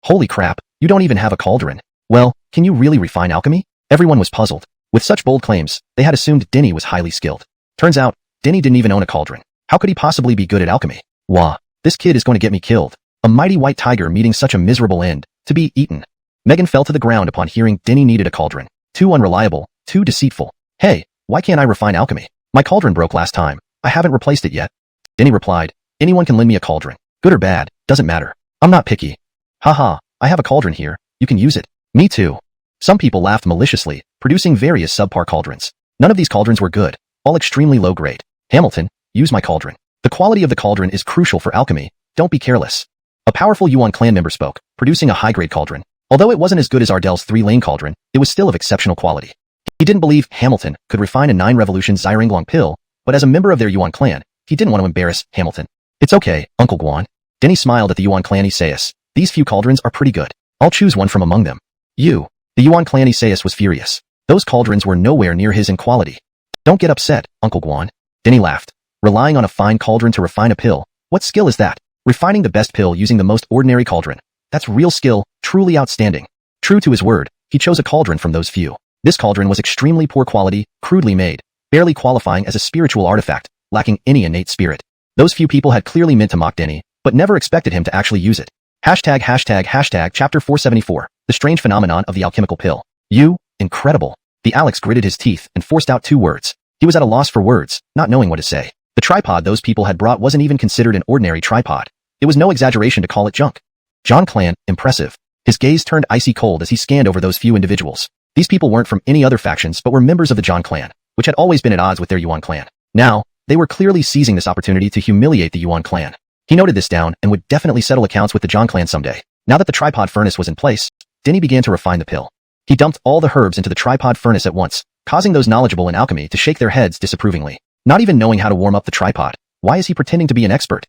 Holy crap, you don't even have a cauldron. Well, can you really refine alchemy? Everyone was puzzled. With such bold claims, they had assumed Denny was highly skilled. Turns out, Denny didn't even own a cauldron. How could he possibly be good at alchemy? Wah, this kid is going to get me killed. A mighty white tiger meeting such a miserable end, to be eaten. Megan fell to the ground upon hearing Denny needed a cauldron. Too unreliable, too deceitful. Hey, why can't I refine alchemy? My cauldron broke last time. I haven't replaced it yet. Denny replied, anyone can lend me a cauldron. Good or bad, doesn't matter. I'm not picky. Haha, I have a cauldron here. You can use it. Me too. Some people laughed maliciously, producing various subpar cauldrons. None of these cauldrons were good, all extremely low grade. Hamilton, use my cauldron. The quality of the cauldron is crucial for alchemy. Don't be careless. A powerful Yuan clan member spoke, producing a high-grade cauldron. Although it wasn't as good as Ardell's 3-lane cauldron, it was still of exceptional quality. He didn't believe Hamilton could refine a 9 revolutions Xiringlong pill, but as a member of their Yuan clan, he didn't want to embarrass Hamilton. It's okay, Uncle Guan. Denny smiled at the Yuan clan Isaias. These few cauldrons are pretty good. I'll choose one from among them. You. The Yuan clan Isaias was furious. Those cauldrons were nowhere near his in quality. Don't get upset, Uncle Guan. Denny laughed. Relying on a fine cauldron to refine a pill. What skill is that? Refining the best pill using the most ordinary cauldron. That's real skill, truly outstanding. True to his word, he chose a cauldron from those few. This cauldron was extremely poor quality, crudely made, barely qualifying as a spiritual artifact, lacking any innate spirit. Those few people had clearly meant to mock Denny, but never expected him to actually use it. Hashtag chapter 474, the strange phenomenon of the alchemical pill. You, incredible. The Alex gritted his teeth and forced out 2 words. He was at a loss for words, not knowing what to say. The tripod those people had brought wasn't even considered an ordinary tripod. It was no exaggeration to call it junk. John Clan, impressive. His gaze turned icy cold as he scanned over those few individuals. These people weren't from any other factions but were members of the Zhang clan, which had always been at odds with their Yuan clan. Now, they were clearly seizing this opportunity to humiliate the Yuan clan. He noted this down and would definitely settle accounts with the Zhang clan someday. Now that the tripod furnace was in place, Denny began to refine the pill. He dumped all the herbs into the tripod furnace at once, causing those knowledgeable in alchemy to shake their heads disapprovingly. Not even knowing how to warm up the tripod, why is he pretending to be an expert?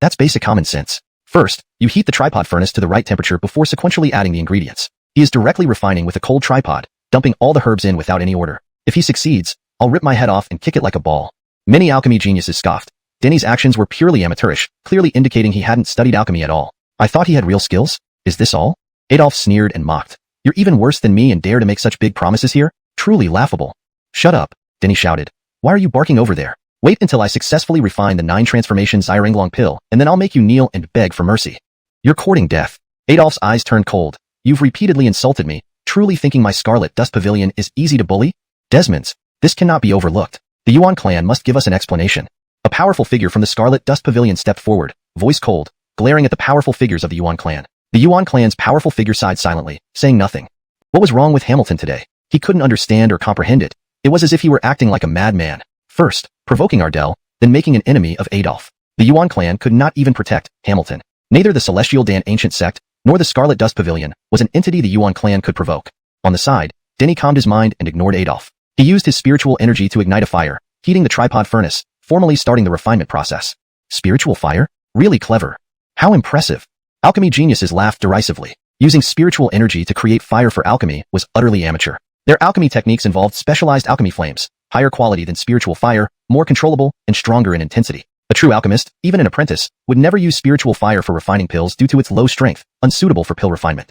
That's basic common sense. First, you heat the tripod furnace to the right temperature before sequentially adding the ingredients. He is directly refining with a cold tripod, dumping all the herbs in without any order. If he succeeds, I'll rip my head off and kick it like a ball. Many alchemy geniuses scoffed. Denny's actions were purely amateurish, clearly indicating he hadn't studied alchemy at all. I thought he had real skills? Is this all? Adolf sneered and mocked. You're even worse than me and dare to make such big promises here? Truly laughable. Shut up, Denny shouted. Why are you barking over there? Wait until I successfully refine the 9 transformation Zairenglong pill, and then I'll make you kneel and beg for mercy. You're courting death. Adolf's eyes turned cold. You've repeatedly insulted me, truly thinking my Scarlet Dust Pavilion is easy to bully? Desmond's. This cannot be overlooked. The Yuan clan must give us an explanation. A powerful figure from the Scarlet Dust Pavilion stepped forward, voice cold, glaring at the powerful figures of the Yuan clan. The Yuan clan's powerful figure sighed silently, saying nothing. What was wrong with Hamilton today? He couldn't understand or comprehend it. It was as if he were acting like a madman. First, provoking Ardell, then making an enemy of Adolf. The Yuan clan could not even protect Hamilton. Neither the Celestial Dan Ancient Sect, nor the Scarlet Dust Pavilion, was an entity the Yuan clan could provoke. On the side, Denny calmed his mind and ignored Adolf. He used his spiritual energy to ignite a fire, heating the tripod furnace, formally starting the refinement process. Spiritual fire? Really clever. How impressive. Alchemy geniuses laughed derisively. Using spiritual energy to create fire for alchemy was utterly amateur. Their alchemy techniques involved specialized alchemy flames, higher quality than spiritual fire, more controllable, and stronger in intensity. A true alchemist, even an apprentice, would never use spiritual fire for refining pills due to its low strength, unsuitable for pill refinement.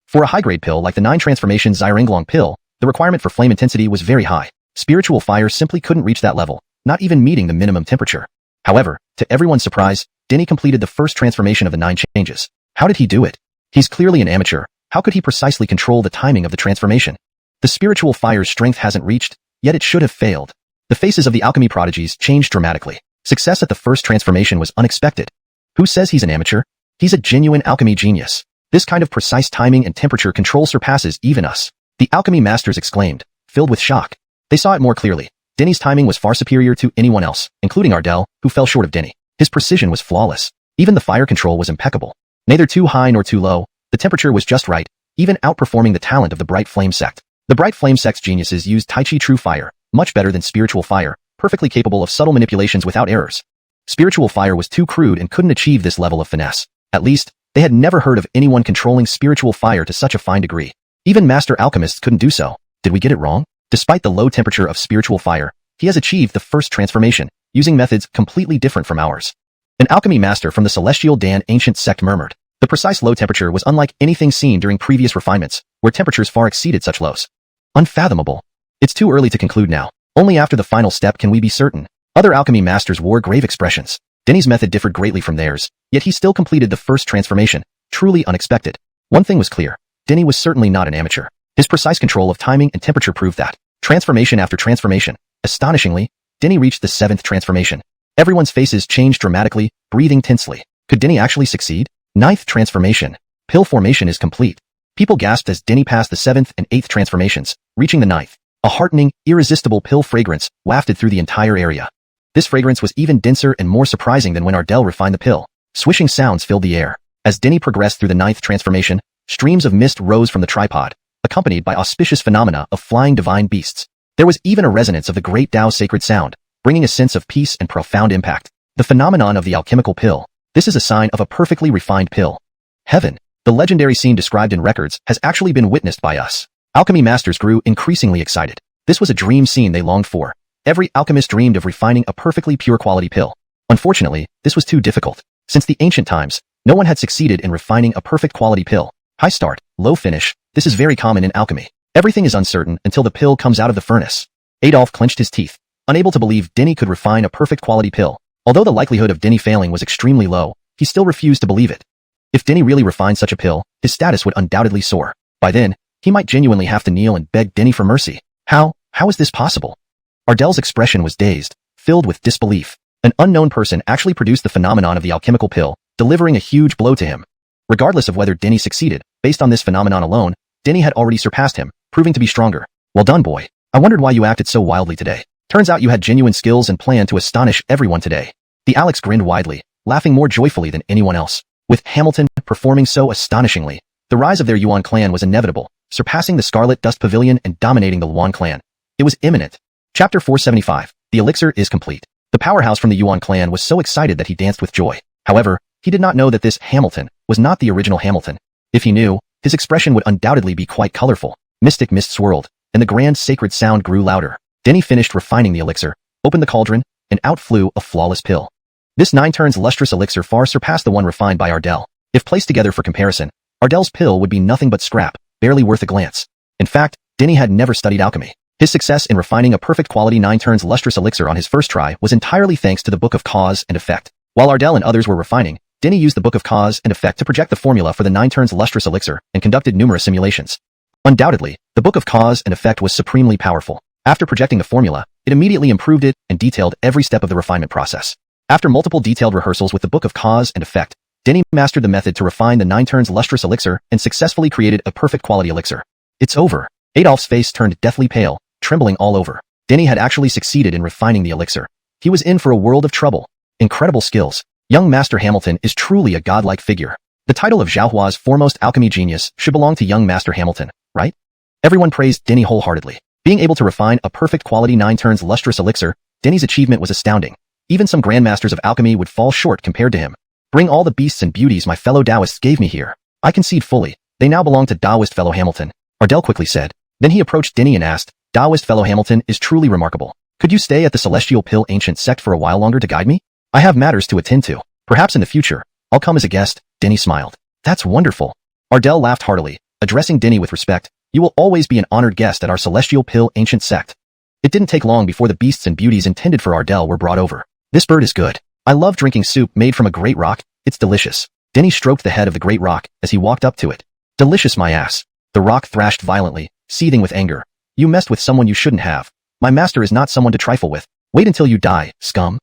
For a high-grade pill like the 9 transformation Zairenglong pill, the requirement for flame intensity was very high. Spiritual fire simply couldn't reach that level, not even meeting the minimum temperature. However, to everyone's surprise, Denny completed the first transformation of the 9 changes. How did he do it? He's clearly an amateur. How could he precisely control the timing of the transformation? The spiritual fire's strength hasn't reached, yet it should have failed. The faces of the alchemy prodigies changed dramatically. Success at the first transformation was unexpected. Who says he's an amateur? He's a genuine alchemy genius. This kind of precise timing and temperature control surpasses even us. The alchemy masters exclaimed, filled with shock. They saw it more clearly. Denny's timing was far superior to anyone else, including Ardell, who fell short of Denny. His precision was flawless. Even the fire control was impeccable. Neither too high nor too low, the temperature was just right, even outperforming the talent of the Bright Flame sect. The Bright Flame sect's geniuses used Tai Chi True Fire, much better than spiritual fire, perfectly capable of subtle manipulations without errors. Spiritual fire was too crude and couldn't achieve this level of finesse. At least, they had never heard of anyone controlling spiritual fire to such a fine degree. Even master alchemists couldn't do so. Did we get it wrong? Despite the low temperature of spiritual fire, he has achieved the first transformation, using methods completely different from ours. An alchemy master from the Celestial Dan Ancient Sect murmured. The precise low temperature was unlike anything seen during previous refinements, where temperatures far exceeded such lows. Unfathomable. It's too early to conclude now. Only after the final step can we be certain. Other alchemy masters wore grave expressions. Denny's method differed greatly from theirs, yet he still completed the first transformation, truly unexpected. One thing was clear. Denny was certainly not an amateur. His precise control of timing and temperature proved that. Transformation after transformation. Astonishingly, Denny reached the 7th transformation. Everyone's faces changed dramatically, breathing tensely. Could Denny actually succeed? 9th transformation. Pill formation is complete. People gasped as Denny passed the 7th and 8th transformations, reaching the 9th. A heartening, irresistible pill fragrance wafted through the entire area. This fragrance was even denser and more surprising than when Ardell refined the pill. Swishing sounds filled the air. As Denny progressed through the 9th transformation, streams of mist rose from the tripod, accompanied by auspicious phenomena of flying divine beasts. There was even a resonance of the great Tao's sacred sound, bringing a sense of peace and profound impact. The phenomenon of the alchemical pill. This is a sign of a perfectly refined pill. Heaven. The legendary scene described in records has actually been witnessed by us. Alchemy masters grew increasingly excited. This was a dream scene they longed for. Every alchemist dreamed of refining a perfectly pure quality pill. Unfortunately, this was too difficult. Since the ancient times, no one had succeeded in refining a perfect quality pill. High start, low finish. This is very common in alchemy. Everything is uncertain until the pill comes out of the furnace. Adolf clenched his teeth, unable to believe Denny could refine a perfect quality pill. Although the likelihood of Denny failing was extremely low, he still refused to believe it. If Denny really refined such a pill, his status would undoubtedly soar. By then, he might genuinely have to kneel and beg Denny for mercy. How is this possible? Ardell's expression was dazed, filled with disbelief. An unknown person actually produced the phenomenon of the alchemical pill, delivering a huge blow to him. Regardless of whether Denny succeeded, based on this phenomenon alone, Denny had already surpassed him, proving to be stronger. Well done, boy. I wondered why you acted so wildly today. Turns out you had genuine skills and planned to astonish everyone today. The Alex grinned widely, laughing more joyfully than anyone else. With Hamilton performing so astonishingly, the rise of their Yuan clan was inevitable, surpassing the Scarlet Dust Pavilion and dominating the Luan clan. It was imminent. Chapter 475. The elixir is complete. The powerhouse from the Yuan clan was so excited that he danced with joy. However, he did not know that this Hamilton was not the original Hamilton. If he knew, his expression would undoubtedly be quite colorful. Mystic mist swirled, and the grand sacred sound grew louder. Denny finished refining the elixir, opened the cauldron, and out flew a flawless pill. This 9 turns lustrous elixir far surpassed the one refined by Ardell. If placed together for comparison, Ardell's pill would be nothing but scrap, barely worth a glance. In fact, Denny had never studied alchemy. His success in refining a perfect quality 9 turns lustrous elixir on his first try was entirely thanks to the Book of Cause and Effect. While Ardell and others were refining, Denny used the Book of Cause and Effect to project the formula for the 9 turns lustrous elixir and conducted numerous simulations. Undoubtedly, the Book of Cause and Effect was supremely powerful. After projecting the formula, it immediately improved it and detailed every step of the refinement process. After multiple detailed rehearsals with the Book of Cause and Effect, Denny mastered the method to refine the 9 turns lustrous elixir and successfully created a perfect quality elixir. It's over. Adolph's face turned deathly pale, trembling all over. Denny had actually succeeded in refining the elixir. He was in for a world of trouble. Incredible skills. Young Master Hamilton is truly a godlike figure. The title of Xiaohua's foremost alchemy genius should belong to young Master Hamilton, right? Everyone praised Denny wholeheartedly. Being able to refine a perfect quality 9 turns lustrous elixir, Denny's achievement was astounding. Even some grandmasters of alchemy would fall short compared to him. Bring all the beasts and beauties my fellow Taoists gave me here. I concede fully. They now belong to Taoist fellow Hamilton, Ardell quickly said. Then he approached Denny and asked, Taoist fellow Hamilton is truly remarkable. Could you stay at the Celestial Pill Ancient Sect for a while longer to guide me? I have matters to attend to. Perhaps in the future, I'll come as a guest. Denny smiled. That's wonderful. Ardell laughed heartily, addressing Denny with respect. You will always be an honored guest at our Celestial Pill Ancient Sect. It didn't take long before the beasts and beauties intended for Ardell were brought over. This bird is good. I love drinking soup made from a great rock. It's delicious. Denny stroked the head of the great rock as he walked up to it. Delicious, my ass. The rock thrashed violently, seething with anger. You messed with someone you shouldn't have. My master is not someone to trifle with. Wait until you die, scum.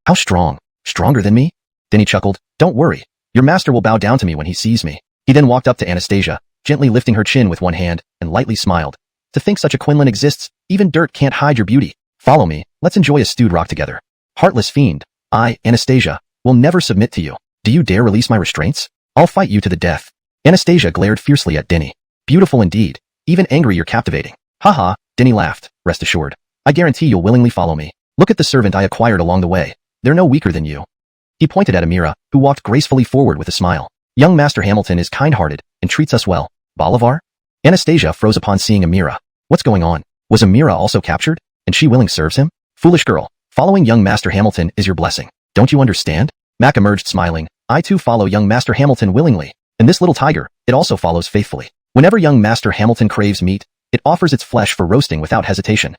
How strong? Stronger than me? Denny chuckled. Don't worry. Your master will bow down to me when he sees me. He then walked up to Anastasia, gently lifting her chin with one hand, and lightly smiled. To think such a Quinlan exists, even dirt can't hide your beauty. Follow me, let's enjoy a stewed rock together. Heartless fiend. I, Anastasia, will never submit to you. Do you dare release my restraints? I'll fight you to the death. Anastasia glared fiercely at Denny. Beautiful indeed. Even angry you're captivating. Haha, Denny laughed, rest assured. I guarantee you'll willingly follow me. Look at the servant I acquired along the way. They're no weaker than you. He pointed at Amira, who walked gracefully forward with a smile. Young Master Hamilton is kind-hearted and treats us well. Bolivar? Anastasia froze upon seeing Amira. What's going on? Was Amira also captured? And she willing serves him? Foolish girl. Following young Master Hamilton is your blessing. Don't you understand? Mac emerged smiling. I too follow young Master Hamilton willingly. And this little tiger, it also follows faithfully. Whenever young Master Hamilton craves meat, it offers its flesh for roasting without hesitation.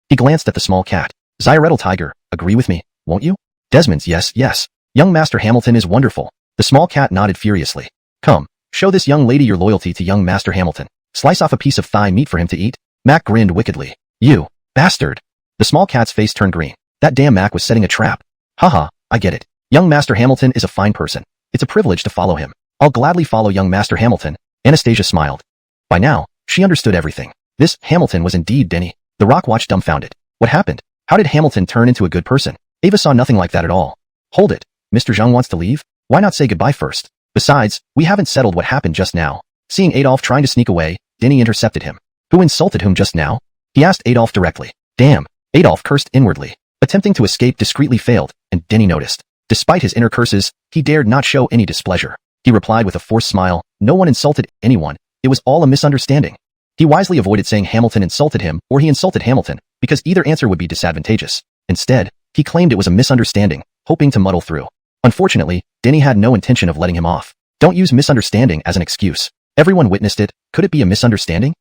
He glanced at the small cat. Zyrettle tiger, agree with me, won't you? Desmond's yes. Young Master Hamilton is wonderful. The small cat nodded furiously. Come, show this young lady your loyalty to young Master Hamilton. Slice off a piece of thigh meat for him to eat. Mac grinned wickedly. You, bastard. The small cat's face turned green. That damn Mac was setting a trap. Haha, I get it. Young Master Hamilton is a fine person. It's a privilege to follow him. I'll gladly follow young Master Hamilton. Anastasia smiled. By now, she understood everything. This Hamilton was indeed Denny. The Rock watched dumbfounded. What happened? How did Hamilton turn into a good person? Ava saw nothing like that at all. Hold it. Mr. Zhang wants to leave? Why not say goodbye first? Besides, we haven't settled what happened just now. Seeing Adolf trying to sneak away, Denny intercepted him. Who insulted whom just now? He asked Adolf directly. Damn. Adolf cursed inwardly. Attempting to escape discreetly failed, and Denny noticed. Despite his inner curses, he dared not show any displeasure. He replied with a forced smile, no one insulted anyone. It was all a misunderstanding. He wisely avoided saying Hamilton insulted him or he insulted Hamilton, because either answer would be disadvantageous. Instead, he claimed it was a misunderstanding, hoping to muddle through. Unfortunately, Denny had no intention of letting him off. Don't use misunderstanding as an excuse. Everyone witnessed it. Could it be a misunderstanding?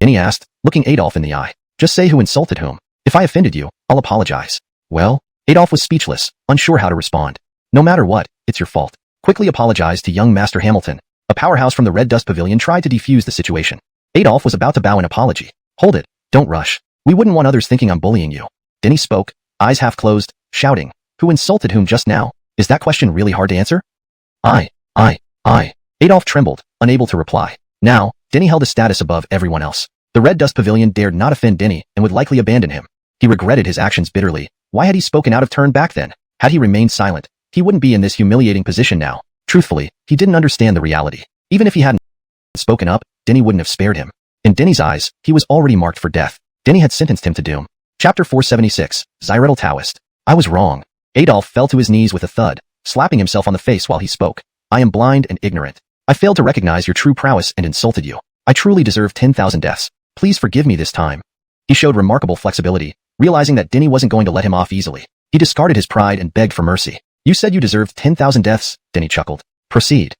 Denny asked, looking Adolf in the eye. Just say who insulted whom. If I offended you, I'll apologize. Well, Adolf was speechless, unsure how to respond. No matter what, it's your fault. Quickly apologized to young Master Hamilton. A powerhouse from the Red Dust Pavilion tried to defuse the situation. Adolf was about to bow an apology. Hold it. Don't rush. We wouldn't want others thinking I'm bullying you. Denny spoke, eyes half closed, shouting. Who insulted whom just now? Is that question really hard to answer? I. Adolf trembled, unable to reply. Now, Denny held a status above everyone else. The Red Dust Pavilion dared not offend Denny and would likely abandon him. He regretted his actions bitterly. Why had he spoken out of turn back then? Had he remained silent, he wouldn't be in this humiliating position now. Truthfully, he didn't understand the reality. Even if he hadn't spoken up, Denny wouldn't have spared him. In Denny's eyes, he was already marked for death. Denny had sentenced him to doom. Chapter 476, Zyretal Taoist. I was wrong. Adolf fell to his knees with a thud, slapping himself on the face while he spoke. I am blind and ignorant. I failed to recognize your true prowess and insulted you. I truly deserve 10,000 deaths. Please forgive me this time. He showed remarkable flexibility, realizing that Denny wasn't going to let him off easily. He discarded his pride and begged for mercy. You said you deserved 10,000 deaths, Denny chuckled. Proceed.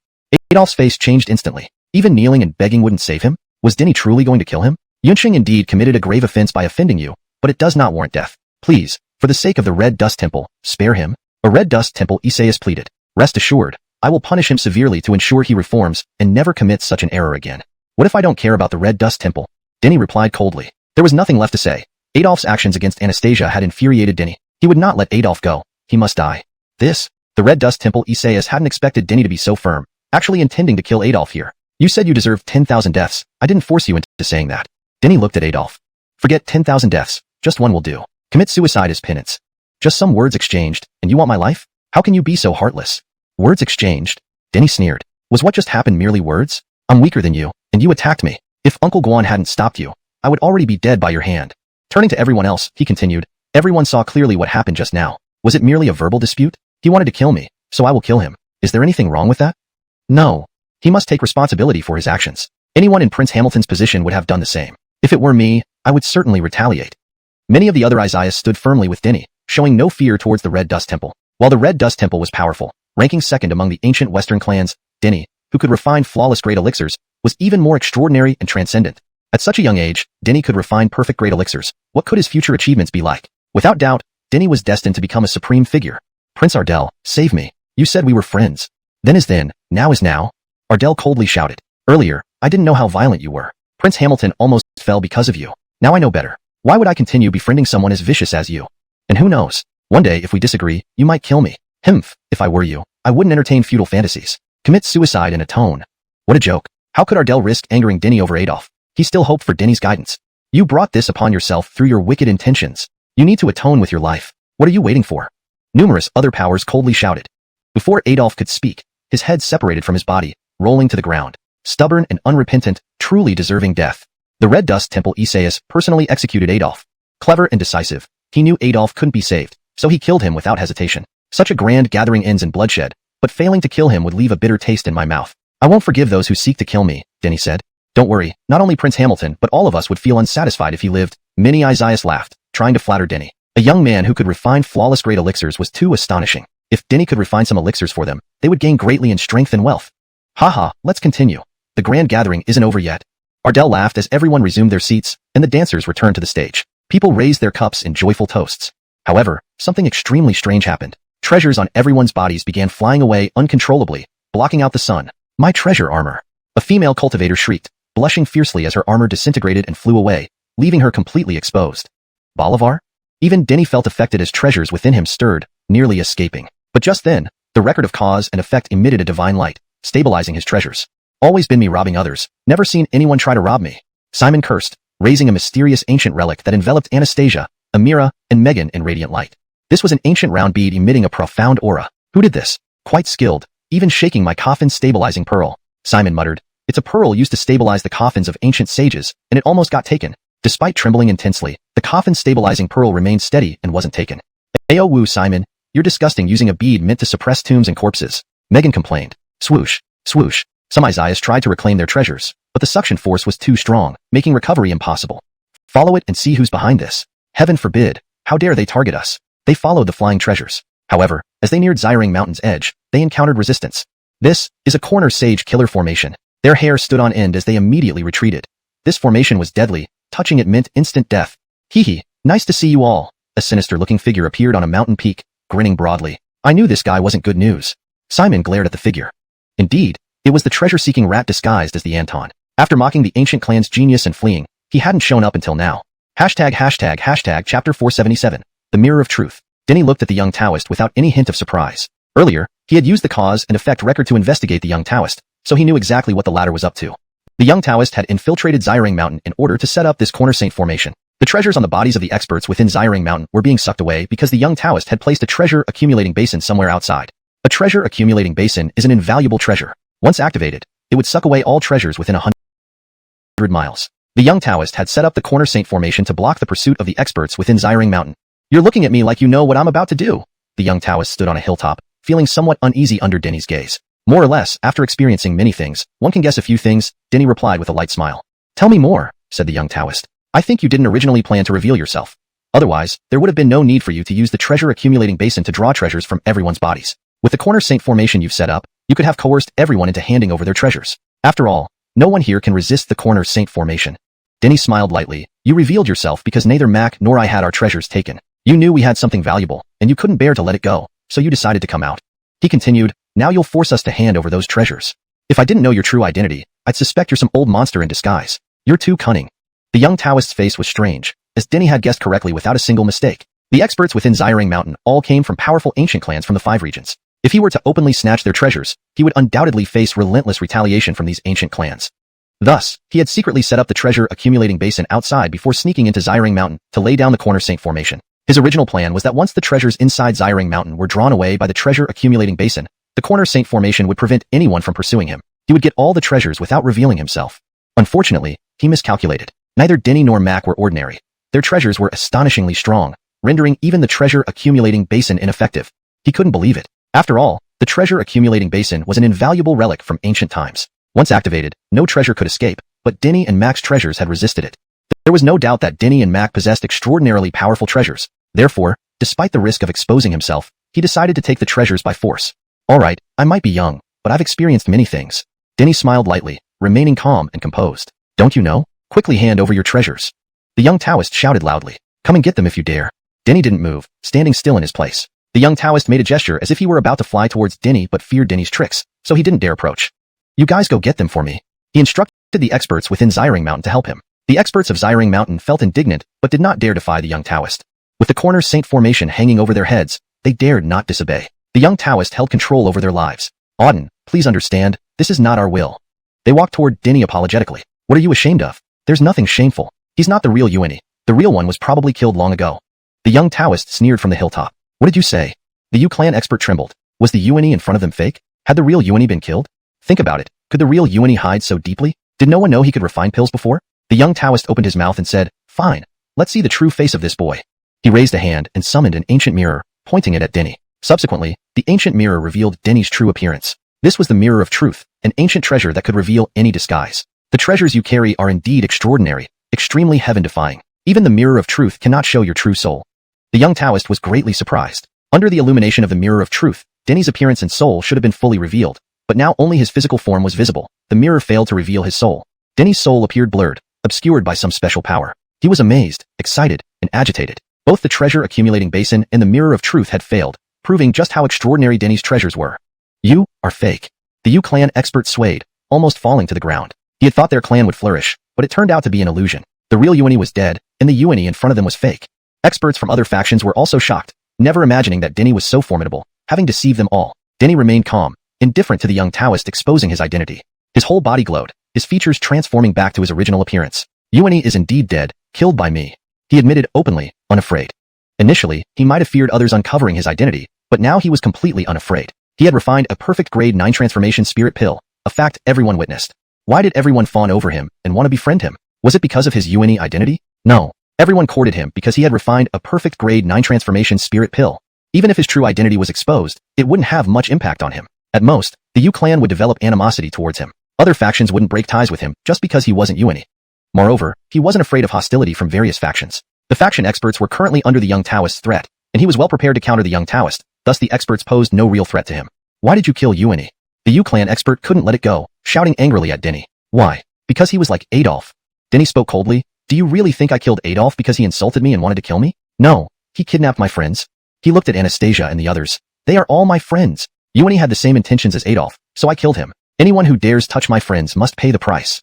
Adolf's face changed instantly. Even kneeling and begging wouldn't save him? Was Denny truly going to kill him? Yunqing indeed committed a grave offense by offending you, but it does not warrant death. Please, for the sake of the Red Dust Temple, spare him. A Red Dust Temple, Isaias pleaded. Rest assured, I will punish him severely to ensure he reforms and never commits such an error again. What if I don't care about the Red Dust Temple? Denny replied coldly. There was nothing left to say. Adolf's actions against Anastasia had infuriated Denny. He would not let Adolf go. He must die. The Red Dust Temple, Isaias hadn't expected Denny to be so firm, actually intending to kill Adolf here. You said you deserved 10,000 deaths. I didn't force you into saying that. Denny looked at Adolf. Forget 10,000 deaths. Just one will do. Commit suicide as penance. Just some words exchanged, and you want my life? How can you be so heartless? Words exchanged? Denny sneered. Was what just happened merely words? I'm weaker than you, and you attacked me. If Uncle Guan hadn't stopped you, I would already be dead by your hand. Turning to everyone else, he continued. Everyone saw clearly what happened just now. Was it merely a verbal dispute? He wanted to kill me, so I will kill him. Is there anything wrong with that? No. He must take responsibility for his actions. Anyone in Prince Hamilton's position would have done the same. If it were me, I would certainly retaliate. Many of the other Isaias stood firmly with Denny, showing no fear towards the Red Dust Temple. While the Red Dust Temple was powerful, ranking second among the ancient Western clans, Denny, who could refine flawless great elixirs, was even more extraordinary and transcendent. At such a young age, Denny could refine perfect great elixirs. What could his future achievements be like? Without doubt, Denny was destined to become a supreme figure. Prince Ardell, save me. You said we were friends. Then is then, now is now. Ardell coldly shouted. Earlier, I didn't know how violent you were. Prince Hamilton almost fell because of you. Now I know better. Why would I continue befriending someone as vicious as you? And who knows? One day, if we disagree, you might kill me. Himph, if I were you, I wouldn't entertain futile fantasies. Commit suicide and atone. What a joke. How could Ardell risk angering Denny over Adolf? He still hoped for Denny's guidance. You brought this upon yourself through your wicked intentions. You need to atone with your life. What are you waiting for? Numerous other powers coldly shouted. Before Adolf could speak, his head separated from his body, rolling to the ground. Stubborn and unrepentant, truly deserving death. The Red Dust Temple Isaias personally executed Adolf. Clever and decisive, he knew Adolf couldn't be saved, so he killed him without hesitation. Such a grand gathering ends in bloodshed, but failing to kill him would leave a bitter taste in my mouth. I won't forgive those who seek to kill me, Denny said. Don't worry, not only Prince Hamilton but all of us would feel unsatisfied if he lived. Many Isaias laughed, trying to flatter Denny. A young man who could refine flawless great elixirs was too astonishing. If Denny could refine some elixirs for them, they would gain greatly in strength and wealth. Haha, let's continue. The grand gathering isn't over yet. Ardell laughed as everyone resumed their seats, and the dancers returned to the stage. People raised their cups in joyful toasts. However, something extremely strange happened. Treasures on everyone's bodies began flying away uncontrollably, blocking out the sun. My treasure armor. A female cultivator shrieked, blushing fiercely as her armor disintegrated and flew away, leaving her completely exposed. Bolivar? Even Denny felt affected as treasures within him stirred, nearly escaping. But just then, the record of cause and effect emitted a divine light, stabilizing his treasures. Always been me robbing others, never seen anyone try to rob me. Simon cursed, raising a mysterious ancient relic that enveloped Anastasia, Amira, and Megan in radiant light. This was an ancient round bead emitting a profound aura. Who did this? Quite skilled, even shaking my coffin's stabilizing pearl. Simon muttered. It's a pearl used to stabilize the coffins of ancient sages, and it almost got taken. Despite trembling intensely, the coffin's stabilizing pearl remained steady and wasn't taken. Ayo woo, Simon. You're disgusting using a bead meant to suppress tombs and corpses. Megan complained. Swoosh, swoosh. Some Isaias tried to reclaim their treasures, but the suction force was too strong, making recovery impossible. Follow it and see who's behind this. Heaven forbid. How dare they target us? They followed the flying treasures. However, as they neared Zyring Mountain's edge, they encountered resistance. This is a corner sage killer formation. Their hair stood on end as they immediately retreated. This formation was deadly. Touching it meant instant death. Hee hee, nice to see you all. A sinister-looking figure appeared on a mountain peak, grinning broadly. I knew this guy wasn't good news. Simon glared at the figure. Indeed, it was the treasure-seeking rat disguised as the Anton. After mocking the ancient clan's genius and fleeing, he hadn't shown up until now. Hashtag chapter 477. The Mirror of Truth. Denny looked at the young Taoist without any hint of surprise. Earlier, he had used the cause and effect record to investigate the young Taoist, so he knew exactly what the latter was up to. The young Taoist had infiltrated Xiring Mountain in order to set up this corner saint formation. The treasures on the bodies of the experts within Xiring Mountain were being sucked away because the young Taoist had placed a treasure accumulating basin somewhere outside. A treasure accumulating basin is an invaluable treasure. Once activated, it would suck away all treasures within 100 miles. The young Taoist had set up the corner saint formation to block the pursuit of the experts within Xiring Mountain. You're looking at me like you know what I'm about to do. The young Taoist stood on a hilltop, feeling somewhat uneasy under Denny's gaze. More or less, after experiencing many things, one can guess a few things, Denny replied with a light smile. Tell me more, said the young Taoist. I think you didn't originally plan to reveal yourself. Otherwise, there would have been no need for you to use the treasure accumulating basin to draw treasures from everyone's bodies. With the corner saint formation you've set up, you could have coerced everyone into handing over their treasures. After all, no one here can resist the corner saint formation. Denny smiled lightly. You revealed yourself because neither Mac nor I had our treasures taken. You knew we had something valuable, and you couldn't bear to let it go, so you decided to come out. He continued, now you'll force us to hand over those treasures. If I didn't know your true identity, I'd suspect you're some old monster in disguise. You're too cunning. The young Taoist's face was strange, as Denny had guessed correctly without a single mistake. The experts within Xiring Mountain all came from powerful ancient clans from the 5 regions. If he were to openly snatch their treasures, he would undoubtedly face relentless retaliation from these ancient clans. Thus, he had secretly set up the treasure accumulating basin outside before sneaking into Xiring Mountain to lay down the corner saint formation. His original plan was that once the treasures inside Xiring Mountain were drawn away by the treasure accumulating basin, the corner saint formation would prevent anyone from pursuing him. He would get all the treasures without revealing himself. Unfortunately, he miscalculated. Neither Denny nor Mac were ordinary. Their treasures were astonishingly strong, rendering even the treasure accumulating basin ineffective. He couldn't believe it. After all, the treasure accumulating basin was an invaluable relic from ancient times. Once activated, no treasure could escape, but Denny and Mac's treasures had resisted it. There was no doubt that Denny and Mac possessed extraordinarily powerful treasures. Therefore, despite the risk of exposing himself, he decided to take the treasures by force. All right, I might be young, but I've experienced many things. Denny smiled lightly, remaining calm and composed. Don't you know? Quickly hand over your treasures. The young Taoist shouted loudly. Come and get them if you dare. Denny didn't move, standing still in his place. The young Taoist made a gesture as if he were about to fly towards Denny but feared Denny's tricks, so he didn't dare approach. You guys go get them for me. He instructed the experts within Xiring Mountain to help him. The experts of Xiring Mountain felt indignant but did not dare defy the young Taoist. With the corner saint formation hanging over their heads, they dared not disobey. The young Taoist held control over their lives. Auden, please understand, this is not our will. They walked toward Denny apologetically. What are you ashamed of? There's nothing shameful. He's not the real Yuani. The real one was probably killed long ago. The young Taoist sneered from the hilltop. What did you say? The Yu clan expert trembled. Was the Yuani in front of them fake? Had the real Yuani been killed? Think about it. Could the real Yuani hide so deeply? Did no one know he could refine pills before? The young Taoist opened his mouth and said, Fine. Let's see the true face of this boy. He raised a hand and summoned an ancient mirror, pointing it at Denny. Subsequently, the ancient mirror revealed Denny's true appearance. This was the mirror of truth, an ancient treasure that could reveal any disguise. The treasures you carry are indeed extraordinary, extremely heaven-defying. Even the mirror of truth cannot show your true soul. The young Taoist was greatly surprised. Under the illumination of the mirror of truth, Denny's appearance and soul should have been fully revealed, but now only his physical form was visible. The mirror failed to reveal his soul. Denny's soul appeared blurred, obscured by some special power. He was amazed, excited, and agitated. Both the treasure accumulating basin and the mirror of truth had failed, proving just how extraordinary Denny's treasures were. You are fake. The Yu clan expert swayed, almost falling to the ground. He had thought their clan would flourish, but it turned out to be an illusion. The real Yuani was dead, and the Yuani in front of them was fake. Experts from other factions were also shocked, never imagining that Denny was so formidable, having deceived them all. Denny remained calm, indifferent to the young Taoist exposing his identity. His whole body glowed, his features transforming back to his original appearance. Yuani is indeed dead, killed by me. He admitted openly, unafraid. Initially, he might have feared others uncovering his identity, but now he was completely unafraid. He had refined a perfect grade 9 transformation spirit pill, a fact everyone witnessed. Why did everyone fawn over him and want to befriend him? Was it because of his Yuani identity? No. Everyone courted him because he had refined a perfect grade 9 transformation spirit pill. Even if his true identity was exposed, it wouldn't have much impact on him. At most, the Yu clan would develop animosity towards him. Other factions wouldn't break ties with him just because he wasn't Yuani. Moreover, he wasn't afraid of hostility from various factions. The faction experts were currently under the young Taoist's threat, and he was well prepared to counter the young Taoist, thus the experts posed no real threat to him. Why did you kill Yuani? The Yu clan expert couldn't let it go, shouting angrily at Denny. Why? Because he was like Adolf. Denny spoke coldly. Do you really think I killed Adolf because he insulted me and wanted to kill me? No. He kidnapped my friends. He looked at Anastasia and the others. They are all my friends. Yuani had the same intentions as Adolf, so I killed him. Anyone who dares touch my friends must pay the price.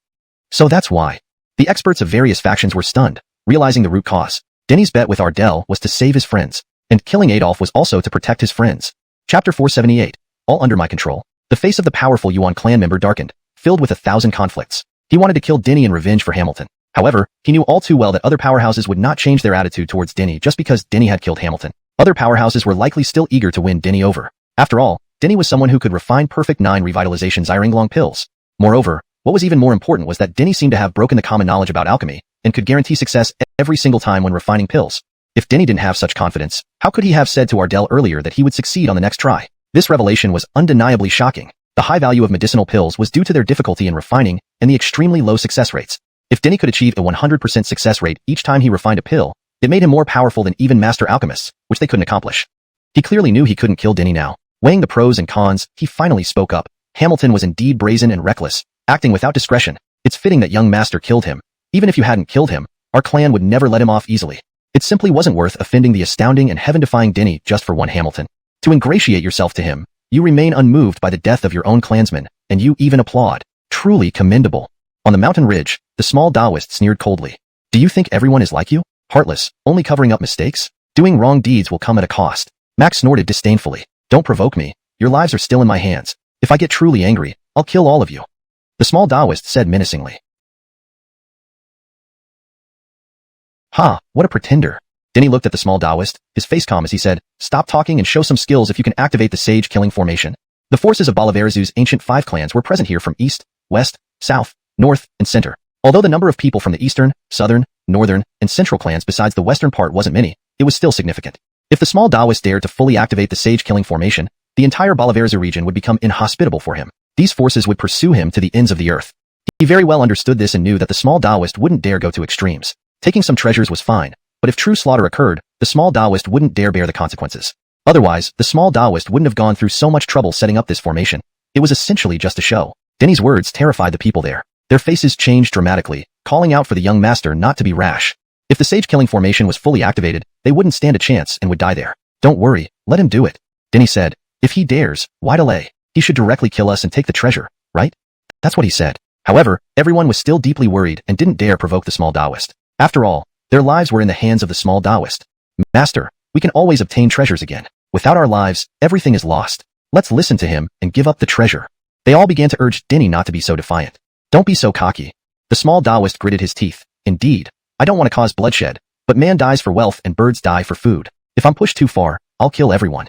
So that's why. The experts of various factions were stunned, realizing the root cause. Denny's bet with Ardell was to save his friends, and killing Adolf was also to protect his friends. Chapter 478. All under my control. The face of the powerful Yuan clan member darkened, filled with 1,000 conflicts. He wanted to kill Denny in revenge for Hamilton. However, he knew all too well that other powerhouses would not change their attitude towards Denny just because Denny had killed Hamilton. Other powerhouses were likely still eager to win Denny over. After all, Denny was someone who could refine perfect 9 revitalization Zyringlong pills. Moreover, what was even more important was that Denny seemed to have broken the common knowledge about alchemy and could guarantee success every single time when refining pills. If Denny didn't have such confidence, how could he have said to Ardell earlier that he would succeed on the next try? This revelation was undeniably shocking. The high value of medicinal pills was due to their difficulty in refining and the extremely low success rates. If Denny could achieve a 100% success rate each time he refined a pill, it made him more powerful than even master alchemists, which they couldn't accomplish. He clearly knew he couldn't kill Denny now. Weighing the pros and cons, he finally spoke up. Hamilton was indeed brazen and reckless, acting without discretion. It's fitting that young master killed him. Even if you hadn't killed him, our clan would never let him off easily. It simply wasn't worth offending the astounding and heaven-defying Denny just for one Hamilton. To ingratiate yourself to him, you remain unmoved by the death of your own clansman, and you even applaud. Truly commendable. On the mountain ridge, the small Taoist sneered coldly. Do you think everyone is like you? Heartless, only covering up mistakes? Doing wrong deeds will come at a cost. Max snorted disdainfully. Don't provoke me. Your lives are still in my hands. If I get truly angry, I'll kill all of you. The small Taoist said menacingly. Ha, what a pretender. Denny looked at the small Taoist, his face calm as he said, stop talking and show some skills if you can activate the sage killing formation. The forces of Bolivarizu's ancient 5 clans were present here from east, west, south, north, and center. Although the number of people from the eastern, southern, northern, and central clans besides the western part wasn't many, it was still significant. If the small Taoist dared to fully activate the sage killing formation, the entire Bolivarizu region would become inhospitable for him. These forces would pursue him to the ends of the earth. He very well understood this and knew that the small Taoist wouldn't dare go to extremes. Taking some treasures was fine, but if true slaughter occurred, the small Taoist wouldn't dare bear the consequences. Otherwise, the small Taoist wouldn't have gone through so much trouble setting up this formation. It was essentially just a show. Denny's words terrified the people there. Their faces changed dramatically, calling out for the young master not to be rash. If the sage killing formation was fully activated, they wouldn't stand a chance and would die there. Don't worry, let him do it. Denny said, if he dares, why delay? He should directly kill us and take the treasure, right? That's what he said. However, everyone was still deeply worried and didn't dare provoke the small Taoist. After all, their lives were in the hands of the small Taoist. Master, we can always obtain treasures again. Without our lives, everything is lost. Let's listen to him and give up the treasure. They all began to urge Denny not to be so defiant. Don't be so cocky. The small Taoist gritted his teeth. Indeed, I don't want to cause bloodshed, but man dies for wealth and birds die for food. If I'm pushed too far, I'll kill everyone.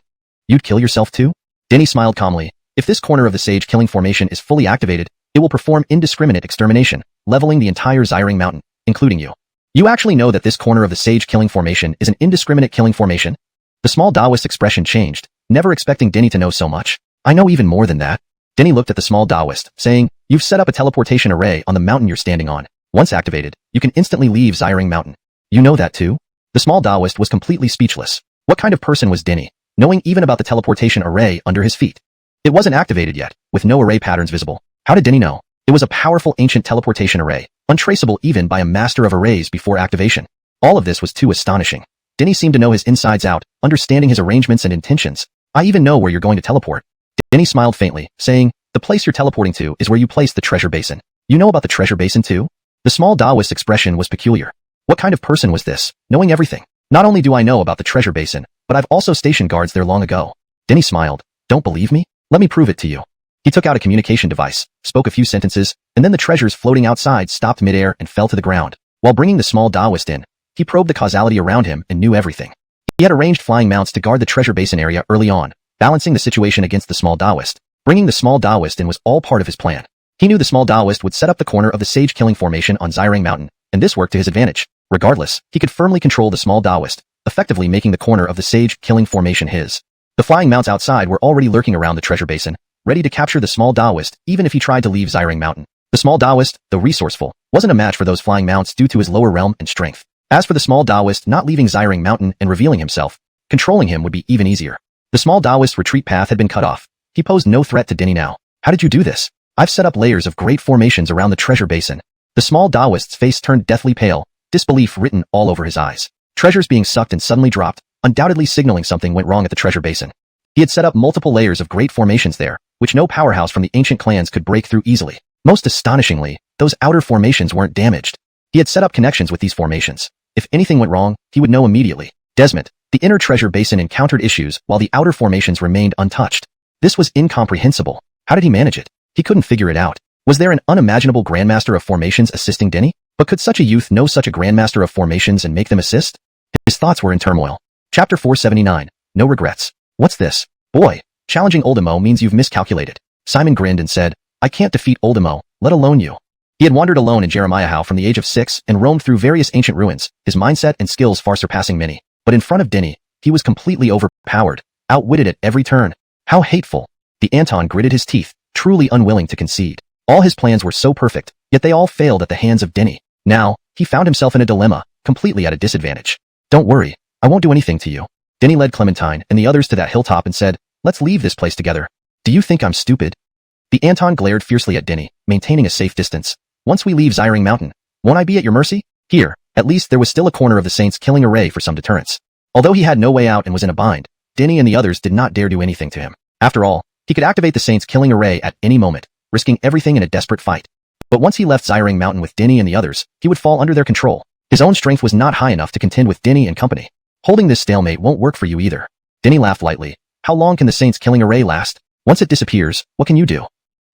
You'd kill yourself too? Denny smiled calmly. If this corner of the sage killing formation is fully activated, it will perform indiscriminate extermination, leveling the entire Zyring Mountain, including you. You actually know that this corner of the sage killing formation is an indiscriminate killing formation? The small Taoist's expression changed, never expecting Denny to know so much. I know even more than that. Denny looked at the small Taoist, saying, you've set up a teleportation array on the mountain you're standing on. Once activated, you can instantly leave Zyring Mountain. You know that too? The small Taoist was completely speechless. What kind of person was Denny, knowing even about the teleportation array under his feet? It wasn't activated yet, with no array patterns visible. How did Denny know? It was a powerful ancient teleportation array, untraceable even by a master of arrays before activation. All of this was too astonishing. Denny seemed to know his insides out, understanding his arrangements and intentions. I even know where you're going to teleport. Denny smiled faintly, saying, the place you're teleporting to is where you place the treasure basin. You know about the treasure basin too? The small Taoist's expression was peculiar. What kind of person was this, knowing everything? Not only do I know about the treasure basin, but I've also stationed guards there long ago. Denny smiled. Don't believe me? Let me prove it to you. He took out a communication device, spoke a few sentences, and then the treasures floating outside stopped midair and fell to the ground. While bringing the small Taoist in, he probed the causality around him and knew everything. He had arranged flying mounts to guard the treasure basin area early on, balancing the situation against the small Taoist. Bringing the small Taoist in was all part of his plan. He knew the small Taoist would set up the corner of the sage killing formation on Zyring Mountain, and this worked to his advantage. Regardless, he could firmly control the small Taoist, effectively making the corner of the sage killing formation his. The flying mounts outside were already lurking around the treasure basin, ready to capture the small Taoist even if he tried to leave Zyring Mountain. The small Taoist, though resourceful, wasn't a match for those flying mounts due to his lower realm and strength. As for the small Taoist not leaving Zyring Mountain and revealing himself, controlling him would be even easier. The small Taoist's retreat path had been cut off. He posed no threat to Denny now. How did you do this? I've set up layers of great formations around the treasure basin. The small Taoist's face turned deathly pale, disbelief written all over his eyes. Treasures being sucked and suddenly dropped, undoubtedly signaling something went wrong at the treasure basin. He had set up multiple layers of great formations there, which no powerhouse from the ancient clans could break through easily. Most astonishingly, those outer formations weren't damaged. He had set up connections with these formations. If anything went wrong, he would know immediately. Desmond, the inner treasure basin encountered issues while the outer formations remained untouched. This was incomprehensible. How did he manage it? He couldn't figure it out. Was there an unimaginable grandmaster of formations assisting Denny? But could such a youth know such a grandmaster of formations and make them assist? His thoughts were in turmoil. Chapter 479. No regrets. What's this? Boy, challenging Oldemo means you've miscalculated. Simon grinned and said, I can't defeat Oldemo, let alone you. He had wandered alone in Jeremiah from the age of 6 and roamed through various ancient ruins, his mindset and skills far surpassing many. But in front of Denny, he was completely overpowered, outwitted at every turn. How hateful. The Anton gritted his teeth, truly unwilling to concede. All his plans were so perfect, yet they all failed at the hands of Denny. Now, he found himself in a dilemma, completely at a disadvantage. Don't worry, I won't do anything to you. Denny led Clementine and the others to that hilltop and said, let's leave this place together. Do you think I'm stupid? The Anton glared fiercely at Denny, maintaining a safe distance. Once we leave Zyring Mountain, won't I be at your mercy? Here, at least there was still a corner of the Saints killing array for some deterrence. Although he had no way out and was in a bind, Denny and the others did not dare do anything to him. After all, he could activate the Saints killing array at any moment, risking everything in a desperate fight. But once he left Zyring Mountain with Denny and the others, he would fall under their control. His own strength was not high enough to contend with Denny and company. Holding this stalemate won't work for you either. Denny laughed lightly. How long can the Saints killing array last? Once it disappears, what can you do?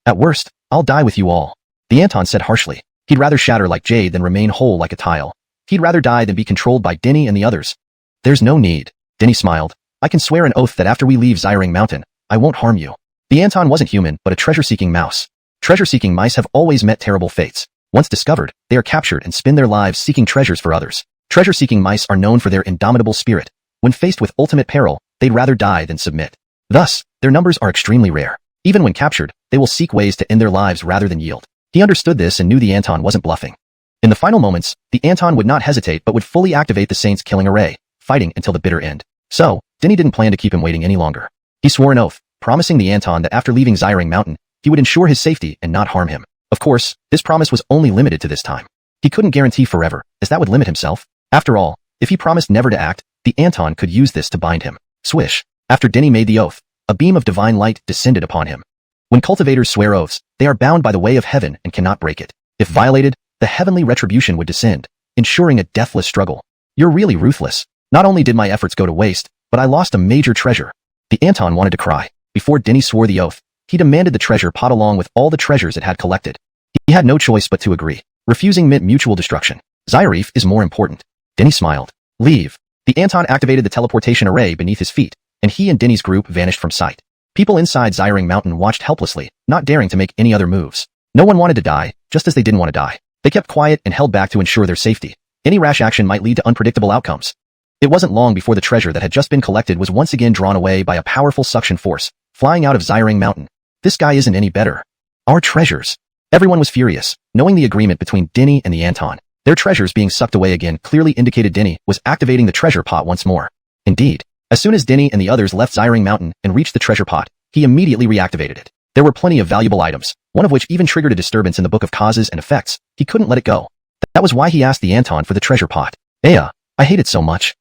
At worst, I'll die with you all. The Anton said harshly. He'd rather shatter like jade than remain whole like a tile. He'd rather die than be controlled by Denny and the others. There's no need. Denny smiled. I can swear an oath that after we leave Zyring Mountain, I won't harm you. The Anton wasn't human, but a treasure-seeking mouse. Treasure-seeking mice have always met terrible fates. Once discovered, they are captured and spend their lives seeking treasures for others. Treasure-seeking mice are known for their indomitable spirit. When faced with ultimate peril, they'd rather die than submit. Thus, their numbers are extremely rare. Even when captured, they will seek ways to end their lives rather than yield. He understood this and knew the Anton wasn't bluffing. In the final moments, the Anton would not hesitate but would fully activate the Saints killing array, fighting until the bitter end. So, Denny didn't plan to keep him waiting any longer. He swore an oath, promising the Anton that after leaving Zyring Mountain, he would ensure his safety and not harm him. Of course, this promise was only limited to this time. He couldn't guarantee forever, as that would limit himself. After all, if he promised never to act, the Anton could use this to bind him. Swish. After Denny made the oath, a beam of divine light descended upon him. When cultivators swear oaths, they are bound by the way of heaven and cannot break it. If violated, the heavenly retribution would descend, ensuring a deathless struggle. You're really ruthless. Not only did my efforts go to waste, but I lost a major treasure. The Anton wanted to cry. Before Denny swore the oath, he demanded the treasure pot along with all the treasures it had collected. He had no choice but to agree. Refusing meant mutual destruction. Zyrif is more important. Denny smiled. Leave. The Anton activated the teleportation array beneath his feet, and he and Denny's group vanished from sight. People inside Zyring Mountain watched helplessly, not daring to make any other moves. No one wanted to die, just as they didn't want to die. They kept quiet and held back to ensure their safety. Any rash action might lead to unpredictable outcomes. It wasn't long before the treasure that had just been collected was once again drawn away by a powerful suction force, flying out of Zyring Mountain. This guy isn't any better. Our treasures. Everyone was furious, knowing the agreement between Denny and the Anton. Their treasures being sucked away again clearly indicated Denny was activating the treasure pot once more. Indeed, as soon as Denny and the others left Zyring Mountain and reached the treasure pot, he immediately reactivated it. There were plenty of valuable items, one of which even triggered a disturbance in the book of causes and effects. He couldn't let it go. That was why he asked the Anton for the treasure pot. I hate it so much.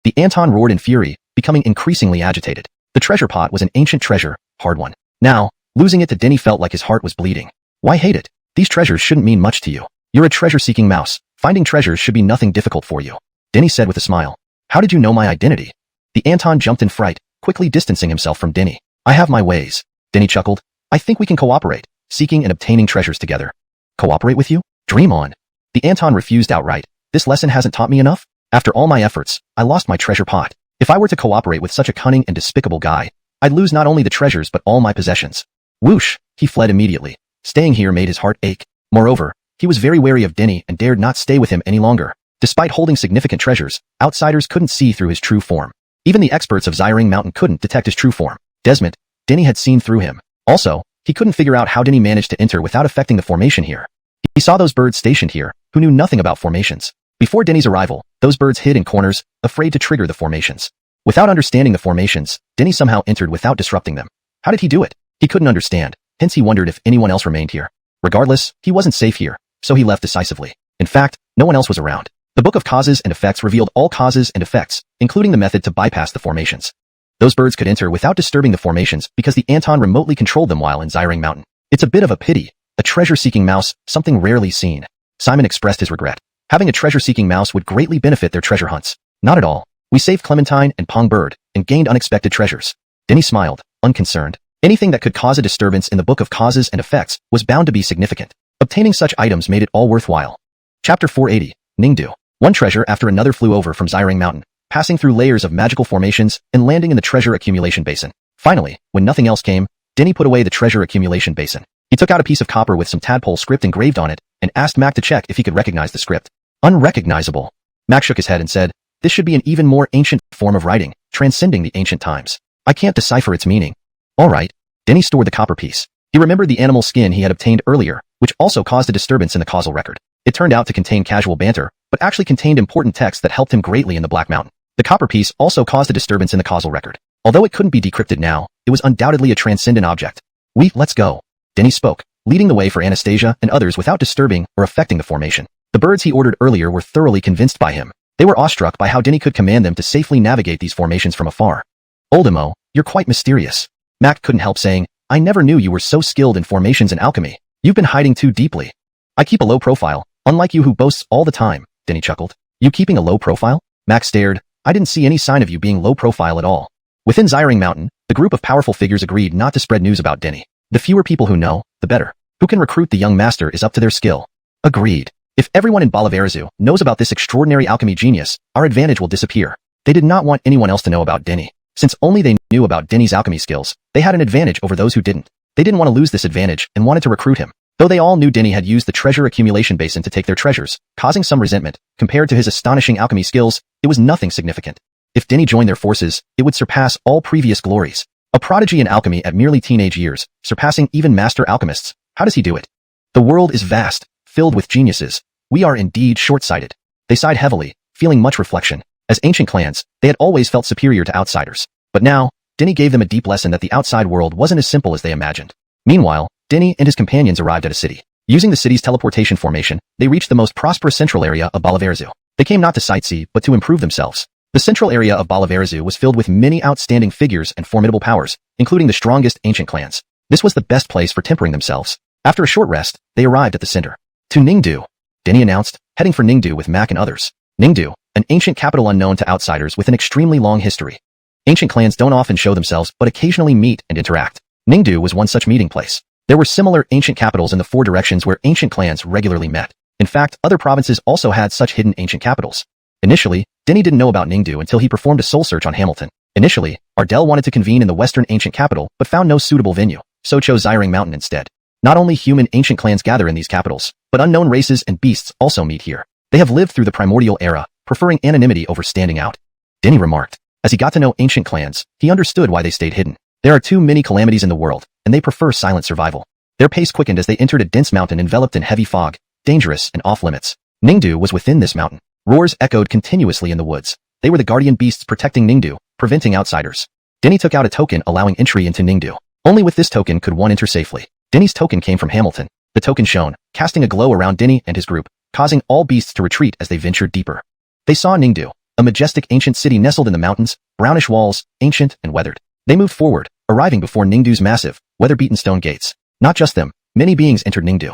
The Anton roared in fury, becoming increasingly agitated. The treasure pot was an ancient treasure, hard one. Now, losing it to Denny felt like his heart was bleeding. Why hate it? These treasures shouldn't mean much to you. You're a treasure-seeking mouse. Finding treasures should be nothing difficult for you. Denny said with a smile. How did you know my identity? The Anton jumped in fright, quickly distancing himself from Denny. I have my ways. Denny chuckled. I think we can cooperate, seeking and obtaining treasures together. Cooperate with you? Dream on. The Anton refused outright. This lesson hasn't taught me enough? After all my efforts, I lost my treasure pot. If I were to cooperate with such a cunning and despicable guy, I'd lose not only the treasures but all my possessions. Whoosh! He fled immediately. Staying here made his heart ache. Moreover, he was very wary of Denny and dared not stay with him any longer. Despite holding significant treasures, outsiders couldn't see through his true form. Even the experts of Zyring Mountain couldn't detect his true form. Desmond, Denny had seen through him. Also, he couldn't figure out how Denny managed to enter without affecting the formation here. He saw those birds stationed here, who knew nothing about formations. Before Denny's arrival, those birds hid in corners, afraid to trigger the formations. Without understanding the formations, Denny somehow entered without disrupting them. How did he do it? He couldn't understand, hence he wondered if anyone else remained here. Regardless, he wasn't safe here, so he left decisively. In fact, no one else was around. The Book of Causes and Effects revealed all causes and effects, including the method to bypass the formations. Those birds could enter without disturbing the formations because the Anton remotely controlled them while in Zyring Mountain. It's a bit of a pity. A treasure-seeking mouse, something rarely seen. Simon expressed his regret. Having a treasure-seeking mouse would greatly benefit their treasure hunts. Not at all. We saved Clementine and Pong Bird and gained unexpected treasures. Denny smiled, unconcerned. Anything that could cause a disturbance in the book of causes and effects was bound to be significant. Obtaining such items made it all worthwhile. Chapter 480, Ningdu. One treasure after another flew over from Xiring Mountain, passing through layers of magical formations and landing in the treasure accumulation basin. Finally, when nothing else came, Denny put away the treasure accumulation basin. He took out a piece of copper with some tadpole script engraved on it and asked Mac to check if he could recognize the script. Unrecognizable. Mac shook his head and said, this should be an even more ancient form of writing, transcending the ancient times. I can't decipher its meaning. All right. Denny stored the copper piece. He remembered the animal skin he had obtained earlier, which also caused a disturbance in the causal record. It turned out to contain casual banter, but actually contained important text that helped him greatly in the Black Mountain. The copper piece also caused a disturbance in the causal record. Although it couldn't be decrypted now, it was undoubtedly a transcendent object. Let's go. Denny spoke, leading the way for Anastasia and others without disturbing or affecting the formation. The birds he ordered earlier were thoroughly convinced by him. They were awestruck by how Denny could command them to safely navigate these formations from afar. Oldemo, you're quite mysterious. Mac couldn't help saying, I never knew you were so skilled in formations and alchemy. You've been hiding too deeply. I keep a low profile, unlike you who boasts all the time, Denny chuckled. You keeping a low profile? Mac stared. I didn't see any sign of you being low profile at all. Within Xiring Mountain, the group of powerful figures agreed not to spread news about Denny. The fewer people who know, the better. Who can recruit the young master is up to their skill. Agreed. If everyone in Baliverizu knows about this extraordinary alchemy genius, our advantage will disappear. They did not want anyone else to know about Denny. Since only they knew about Denny's alchemy skills, they had an advantage over those who didn't. They didn't want to lose this advantage and wanted to recruit him. Though they all knew Denny had used the treasure accumulation basin to take their treasures, causing some resentment, compared to his astonishing alchemy skills, it was nothing significant. If Denny joined their forces, it would surpass all previous glories. A prodigy in alchemy at merely teenage years, surpassing even master alchemists. How does he do it? The world is vast, filled with geniuses. We are indeed short-sighted. They sighed heavily, feeling much reflection. As ancient clans, they had always felt superior to outsiders. But now, Denny gave them a deep lesson that the outside world wasn't as simple as they imagined. Meanwhile, Denny and his companions arrived at a city. Using the city's teleportation formation, they reached the most prosperous central area of Baliverizu. They came not to sightsee, but to improve themselves. The central area of Baliverizu was filled with many outstanding figures and formidable powers, including the strongest ancient clans. This was the best place for tempering themselves. After a short rest, they arrived at the center. To Ningdu, Denny announced, heading for Ningdu with Mac and others. Ningdu, an ancient capital unknown to outsiders with an extremely long history. Ancient clans don't often show themselves but occasionally meet and interact. Ningdu was one such meeting place. There were similar ancient capitals in the four directions where ancient clans regularly met. In fact, other provinces also had such hidden ancient capitals. Initially, Denny didn't know about Ningdu until he performed a soul search on Hamilton. Initially, Ardell wanted to convene in the western ancient capital but found no suitable venue, so chose Xiring Mountain instead. Not only human ancient clans gather in these capitals, but unknown races and beasts also meet here. They have lived through the primordial era, preferring anonymity over standing out. Denny remarked. As he got to know ancient clans, he understood why they stayed hidden. There are too many calamities in the world, and they prefer silent survival. Their pace quickened as they entered a dense mountain enveloped in heavy fog, dangerous and off-limits. Ningdu was within this mountain. Roars echoed continuously in the woods. They were the guardian beasts protecting Ningdu, preventing outsiders. Denny took out a token allowing entry into Ningdu. Only with this token could one enter safely. Denny's token came from Hamilton. The token shone, casting a glow around Denny and his group, causing all beasts to retreat as they ventured deeper. They saw Ningdu, a majestic ancient city nestled in the mountains, brownish walls, ancient and weathered. They moved forward, arriving before Ningdu's massive, weather-beaten stone gates. Not just them, many beings entered Ningdu.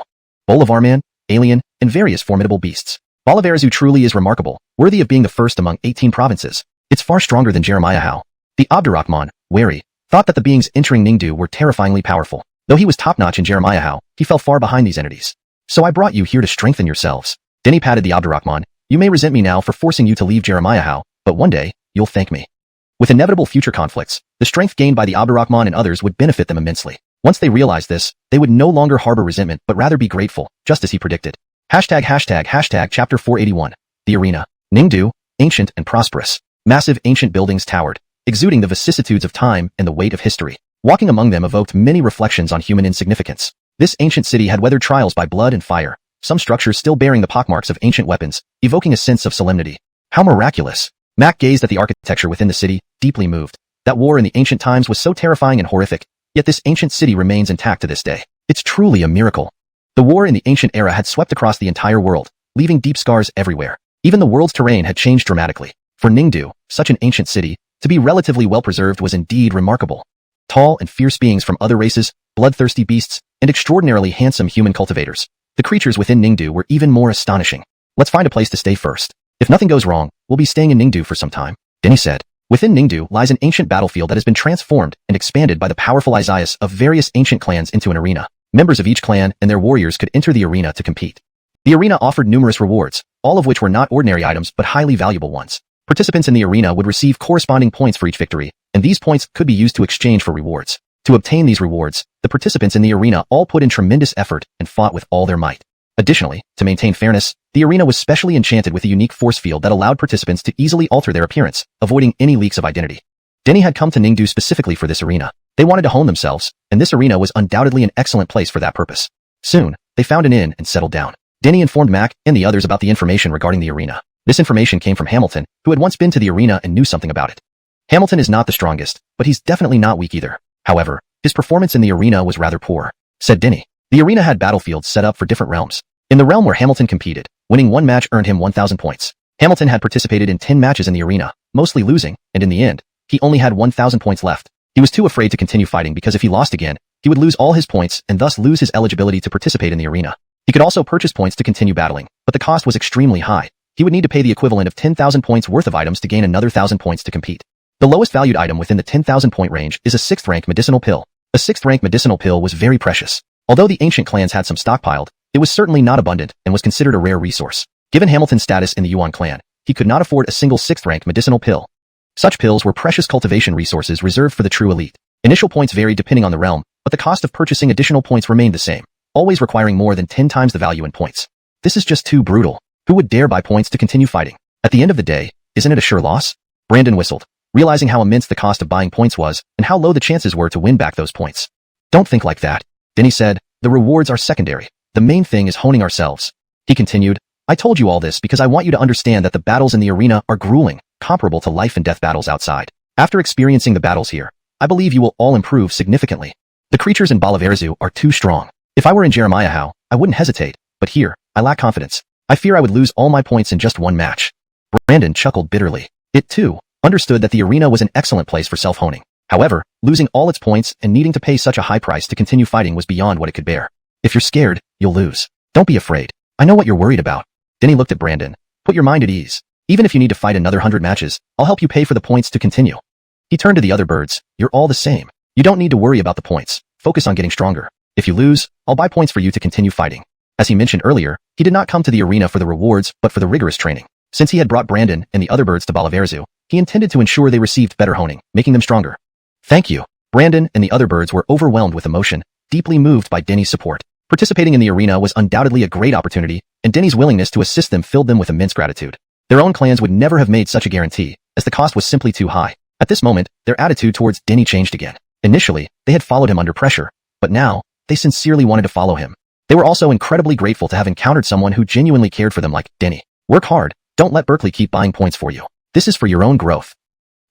Bolivarman, alien, and various formidable beasts. Baliverizu truly is remarkable, worthy of being the first among 18 provinces. It's far stronger than Jeremiah Howe. The Abdurrahman, wary, thought that the beings entering Ningdu were terrifyingly powerful. Though he was top-notch in Jeremiah Howe, he fell far behind these entities. So I brought you here to strengthen yourselves. Denny patted the Abdurrahman. You may resent me now for forcing you to leave Jeremiah Howe, but one day, you'll thank me. With inevitable future conflicts, the strength gained by the Abdurrahman and others would benefit them immensely. Once they realized this, they would no longer harbor resentment but rather be grateful, just as he predicted. Chapter 481. The Arena. Ningdu, ancient and prosperous. Massive ancient buildings towered, exuding the vicissitudes of time and the weight of history. Walking among them evoked many reflections on human insignificance. This ancient city had weathered trials by blood and fire, some structures still bearing the pockmarks of ancient weapons, evoking a sense of solemnity. How miraculous! Mac gazed at the architecture within the city, deeply moved. That war in the ancient times was so terrifying and horrific, yet this ancient city remains intact to this day. It's truly a miracle. The war in the ancient era had swept across the entire world, leaving deep scars everywhere. Even the world's terrain had changed dramatically. For Ningdu, such an ancient city, to be relatively well-preserved was indeed remarkable. Tall and fierce beings from other races, bloodthirsty beasts, and extraordinarily handsome human cultivators. The creatures within Ningdu were even more astonishing. Let's find a place to stay first. If nothing goes wrong, we'll be staying in Ningdu for some time, Denny said. Within Ningdu lies an ancient battlefield that has been transformed and expanded by the powerful izayas of various ancient clans into an arena. Members of each clan and their warriors could enter the arena to compete. The arena offered numerous rewards, all of which were not ordinary items but highly valuable ones. Participants in the arena would receive corresponding points for each victory, and these points could be used to exchange for rewards. To obtain these rewards, the participants in the arena all put in tremendous effort and fought with all their might. Additionally, to maintain fairness, the arena was specially enchanted with a unique force field that allowed participants to easily alter their appearance, avoiding any leaks of identity. Denny had come to Ningdu specifically for this arena. They wanted to hone themselves, and this arena was undoubtedly an excellent place for that purpose. Soon, they found an inn and settled down. Denny informed Mac and the others about the information regarding the arena. This information came from Hamilton, who had once been to the arena and knew something about it. Hamilton is not the strongest, but he's definitely not weak either. However, his performance in the arena was rather poor, said Denny. The arena had battlefields set up for different realms. In the realm where Hamilton competed, winning one match earned him 1,000 points. Hamilton had participated in 10 matches in the arena, mostly losing, and in the end, he only had 1,000 points left. He was too afraid to continue fighting because if he lost again, he would lose all his points and thus lose his eligibility to participate in the arena. He could also purchase points to continue battling, but the cost was extremely high. He would need to pay the equivalent of 10,000 points worth of items to gain another 1,000 points to compete. The lowest valued item within the 10,000 point range is a 6th rank medicinal pill. A 6th rank medicinal pill was very precious. Although the ancient clans had some stockpiled, it was certainly not abundant and was considered a rare resource. Given Hamilton's status in the Yuan clan, he could not afford a single 6th rank medicinal pill. Such pills were precious cultivation resources reserved for the true elite. Initial points varied depending on the realm, but the cost of purchasing additional points remained the same, always requiring more than 10 times the value in points. This is just too brutal. Who would dare buy points to continue fighting? At the end of the day, isn't it a sure loss? Brandon whistled, realizing how immense the cost of buying points was and how low the chances were to win back those points. Don't think like that. Then he said, the rewards are secondary. The main thing is honing ourselves. He continued, I told you all this because I want you to understand that the battles in the arena are grueling, comparable to life and death battles outside. After experiencing the battles here, I believe you will all improve significantly. The creatures in Balaverzu are too strong. If I were in Jeremiah Howe, I wouldn't hesitate, but here, I lack confidence. I fear I would lose all my points in just one match. Brandon chuckled bitterly. It, too, understood that the arena was an excellent place for self-honing. However, losing all its points and needing to pay such a high price to continue fighting was beyond what it could bear. If you're scared, you'll lose. Don't be afraid. I know what you're worried about. Then he looked at Brandon. Put your mind at ease. Even if you need to fight another 100 matches, I'll help you pay for the points to continue. He turned to the other birds. You're all the same. You don't need to worry about the points. Focus on getting stronger. If you lose, I'll buy points for you to continue fighting. As he mentioned earlier, he did not come to the arena for the rewards but for the rigorous training. Since he had brought Brandon and the other birds to Balaverzu, he intended to ensure they received better honing, making them stronger. Thank you. Brandon and the other birds were overwhelmed with emotion, deeply moved by Denny's support. Participating in the arena was undoubtedly a great opportunity, and Denny's willingness to assist them filled them with immense gratitude. Their own clans would never have made such a guarantee, as the cost was simply too high. At this moment, their attitude towards Denny changed again. Initially, they had followed him under pressure, but now, they sincerely wanted to follow him. They were also incredibly grateful to have encountered someone who genuinely cared for them like Denny. Work hard, don't let Berkeley keep buying points for you. This is for your own growth.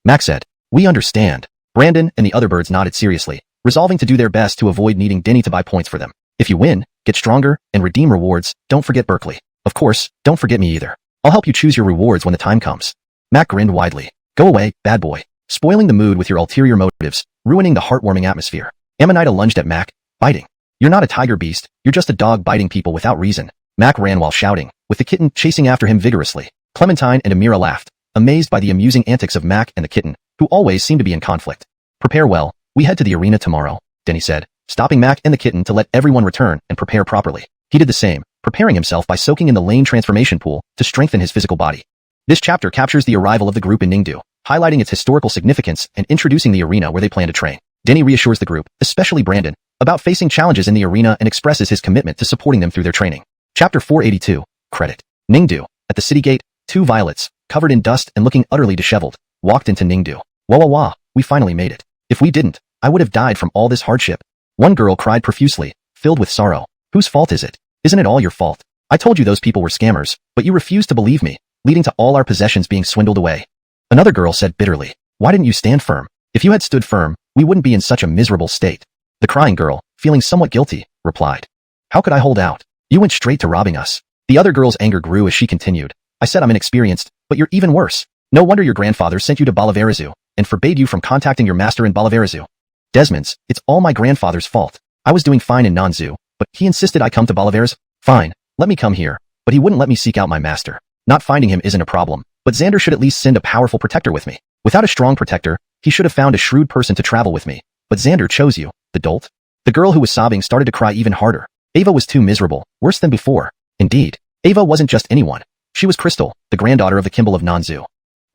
Max said, we understand. Brandon and the other birds nodded seriously, resolving to do their best to avoid needing Denny to buy points for them. If you win, get stronger, and redeem rewards, don't forget Berkeley. Of course, don't forget me either. I'll help you choose your rewards when the time comes. Mac grinned widely. Go away, bad boy. Spoiling the mood with your ulterior motives, ruining the heartwarming atmosphere. Amanita lunged at Mac, biting. You're not a tiger beast, you're just a dog biting people without reason. Mac ran while shouting, with the kitten chasing after him vigorously. Clementine and Amira laughed, amazed by the amusing antics of Mac and the kitten, who always seemed to be in conflict. Prepare well, we head to the arena tomorrow, Denny said, stopping Mac and the kitten to let everyone return and prepare properly. He did the same, preparing himself by soaking in the Lane transformation pool to strengthen his physical body. This chapter captures the arrival of the group in Ningdu, highlighting its historical significance and introducing the arena where they plan to train. Denny reassures the group, especially Brandon, about facing challenges in the arena and expresses his commitment to supporting them through their training. Chapter 482, Credit. Ningdu. At the city gate, two violets, covered in dust and looking utterly disheveled, walked into Ningdu. Wah wah wah, we finally made it. If we didn't, I would have died from all this hardship. One girl cried profusely, filled with sorrow. Whose fault is it? Isn't it all your fault? I told you those people were scammers, but you refused to believe me, leading to all our possessions being swindled away. Another girl said bitterly, why didn't you stand firm? If you had stood firm, we wouldn't be in such a miserable state. The crying girl, feeling somewhat guilty, replied, how could I hold out? You went straight to robbing us. The other girl's anger grew as she continued, I said I'm inexperienced, but you're even worse. No wonder your grandfather sent you to Balaverzu, and forbade you from contacting your master in Balaverzu. Desmond's, it's all my grandfather's fault. I was doing fine in Nanzu, but he insisted I come to Balaverzu. Fine, let me come here, but he wouldn't let me seek out my master. Not finding him isn't a problem, but Xander should at least send a powerful protector with me. Without a strong protector, he should have found a shrewd person to travel with me. But Xander chose you, the dolt. The girl who was sobbing started to cry even harder. Ava was too miserable, worse than before. Indeed, Ava wasn't just anyone. She was Crystal, the granddaughter of the Kimball of Nanzu.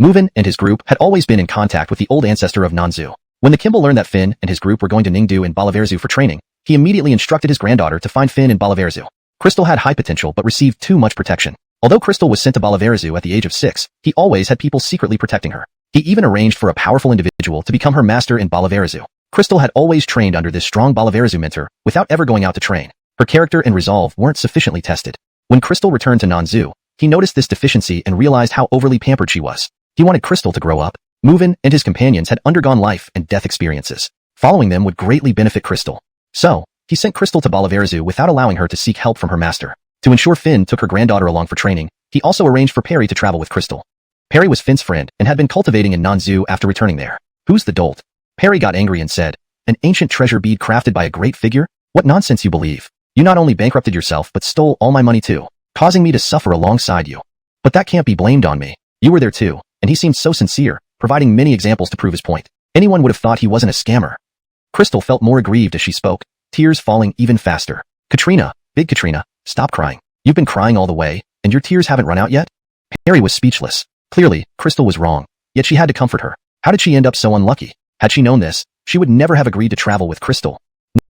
Muvin and his group had always been in contact with the old ancestor of Nanzu. When the Kimball learned that Finn and his group were going to Ningdu and Balaverzu for training, he immediately instructed his granddaughter to find Finn in Balaverzu. Crystal had high potential but received too much protection. Although Crystal was sent to Balaverzu at the age of 6, he always had people secretly protecting her. He even arranged for a powerful individual to become her master in Balaverzu. Crystal had always trained under this strong Balaverzu mentor without ever going out to train. Her character and resolve weren't sufficiently tested. When Crystal returned to Nanzu, he noticed this deficiency and realized how overly pampered she was. He wanted Crystal to grow up. Muvin and his companions had undergone life and death experiences. Following them would greatly benefit Crystal. So, he sent Crystal to Balaverzu without allowing her to seek help from her master. To ensure Finn took her granddaughter along for training, he also arranged for Perry to travel with Crystal. Perry was Finn's friend and had been cultivating in Nanzu after returning there. Who's the dolt? Perry got angry and said, an ancient treasure bead crafted by a great figure? What nonsense you believe. You not only bankrupted yourself but stole all my money too, causing me to suffer alongside you. But that can't be blamed on me. You were there too, and he seemed so sincere, providing many examples to prove his point. Anyone would have thought he wasn't a scammer. Crystal felt more aggrieved as she spoke, tears falling even faster. Katrina, big Katrina, stop crying. You've been crying all the way, and your tears haven't run out yet? Perry was speechless. Clearly, Crystal was wrong, yet she had to comfort her. How did she end up so unlucky? Had she known this, she would never have agreed to travel with Crystal.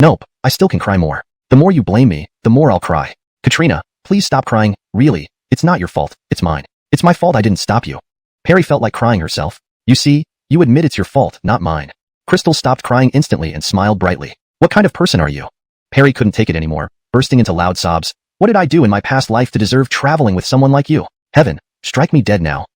Nope, I still can cry more. The more you blame me, the more I'll cry. Katrina, please stop crying, really, it's not your fault, it's mine. It's my fault I didn't stop you. Perry felt like crying herself. You see, you admit it's your fault, not mine. Crystal stopped crying instantly and smiled brightly. What kind of person are you? Perry couldn't take it anymore, bursting into loud sobs. What did I do in my past life to deserve traveling with someone like you? Heaven, strike me dead now.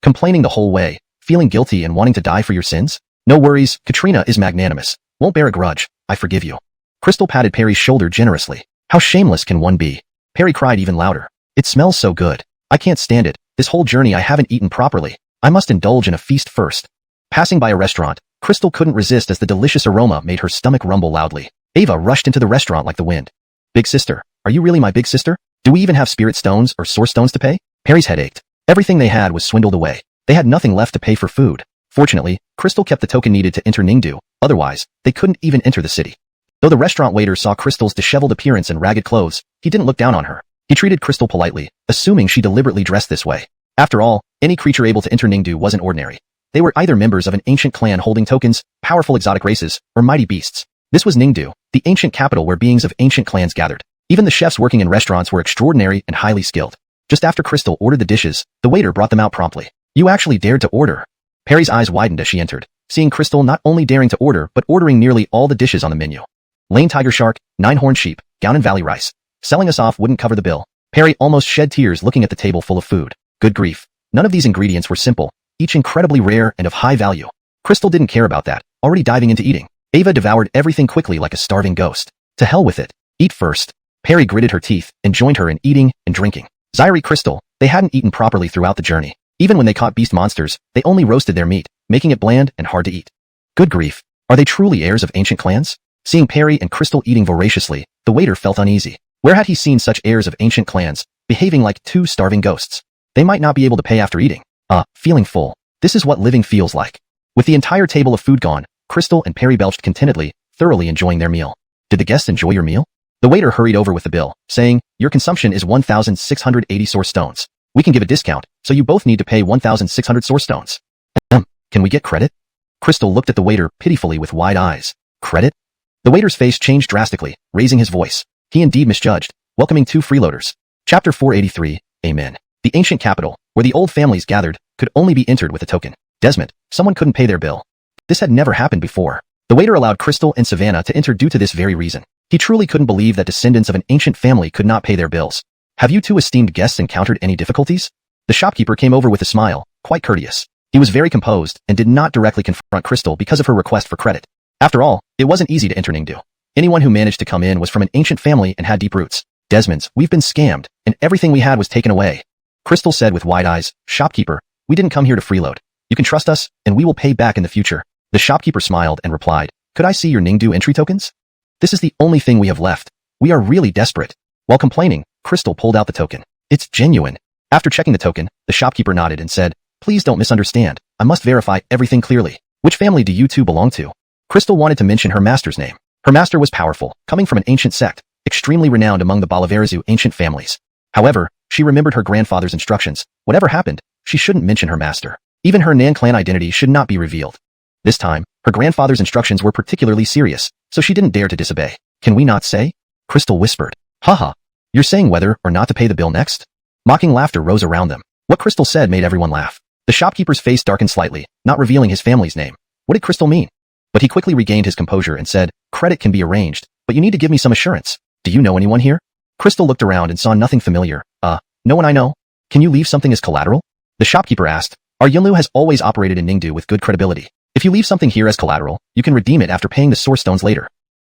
Complaining the whole way, feeling guilty and wanting to die for your sins? No worries, Katrina is magnanimous. Won't bear a grudge, I forgive you. Crystal patted Perry's shoulder generously. How shameless can one be? Perry cried even louder. It smells so good. I can't stand it. This whole journey I haven't eaten properly. I must indulge in a feast first. Passing by a restaurant, Crystal couldn't resist as the delicious aroma made her stomach rumble loudly. Ava rushed into the restaurant like the wind. Big sister, are you really my big sister? Do we even have spirit stones or source stones to pay? Perry's head ached. Everything they had was swindled away. They had nothing left to pay for food. Fortunately, Crystal kept the token needed to enter Ningdu, otherwise, they couldn't even enter the city. Though the restaurant waiter saw Crystal's disheveled appearance and ragged clothes, he didn't look down on her. He treated Crystal politely, assuming she deliberately dressed this way. After all, any creature able to enter Ningdu wasn't ordinary. They were either members of an ancient clan holding tokens, powerful exotic races, or mighty beasts. This was Ningdu, the ancient capital where beings of ancient clans gathered. Even the chefs working in restaurants were extraordinary and highly skilled. Just after Crystal ordered the dishes, the waiter brought them out promptly. You actually dared to order. Perry's eyes widened as she entered, seeing Crystal not only daring to order but ordering nearly all the dishes on the menu. Lane tiger shark, 9-horned sheep, Gounan valley rice. Selling us off wouldn't cover the bill. Perry almost shed tears looking at the table full of food. Good grief. None of these ingredients were simple, each incredibly rare and of high value. Crystal didn't care about that, already diving into eating. Ava devoured everything quickly like a starving ghost. To hell with it. Eat first. Perry gritted her teeth and joined her in eating and drinking. Zyrie Crystal, they hadn't eaten properly throughout the journey. Even when they caught beast monsters, they only roasted their meat, making it bland and hard to eat. Good grief. Are they truly heirs of ancient clans? Seeing Perry and Crystal eating voraciously, the waiter felt uneasy. Where had he seen such heirs of ancient clans, behaving like two starving ghosts? They might not be able to pay after eating. Feeling full. This is what living feels like. With the entire table of food gone, Crystal and Perry belched contentedly, thoroughly enjoying their meal. Did the guests enjoy your meal? The waiter hurried over with the bill, saying, your consumption is 1,680 source stones. We can give a discount, so you both need to pay 1,600 source stones. Can we get credit? Crystal looked at the waiter pitifully with wide eyes. Credit? The waiter's face changed drastically, raising his voice. He indeed misjudged, welcoming two freeloaders. Chapter 483, Amen. The ancient capital, where the old families gathered, could only be entered with a token. Desmond, someone couldn't pay their bill. This had never happened before. The waiter allowed Crystal and Savannah to enter due to this very reason. He truly couldn't believe that descendants of an ancient family could not pay their bills. Have you two esteemed guests encountered any difficulties? The shopkeeper came over with a smile, quite courteous. He was very composed and did not directly confront Crystal because of her request for credit. After all, it wasn't easy to enter Ningdu. Anyone who managed to come in was from an ancient family and had deep roots. Desmond's, we've been scammed, and everything we had was taken away. Crystal said with wide eyes, shopkeeper, we didn't come here to freeload. You can trust us, and we will pay back in the future. The shopkeeper smiled and replied, could I see your Ningdu entry tokens? This is the only thing we have left. We are really desperate. While complaining, Crystal pulled out the token. It's genuine. After checking the token, the shopkeeper nodded and said, Please don't misunderstand. I must verify everything clearly. Which family do you two belong to? Crystal wanted to mention her master's name. Her master was powerful, coming from an ancient sect, extremely renowned among the Balaverizu ancient families. However, she remembered her grandfather's instructions. Whatever happened, she shouldn't mention her master. Even her Nan clan identity should not be revealed. This time, her grandfather's instructions were particularly serious, so she didn't dare to disobey. Can we not say? Crystal whispered. Haha. You're saying whether or not to pay the bill next? Mocking laughter rose around them. What Crystal said made everyone laugh. The shopkeeper's face darkened slightly, not revealing his family's name. What did Crystal mean? But he quickly regained his composure and said, credit can be arranged, but you need to give me some assurance. Do you know anyone here? Crystal looked around and saw nothing familiar. No one I know. Can you leave something as collateral? The shopkeeper asked. Our Yunlu has always operated in Ningdu with good credibility. If you leave something here as collateral, you can redeem it after paying the source stones later.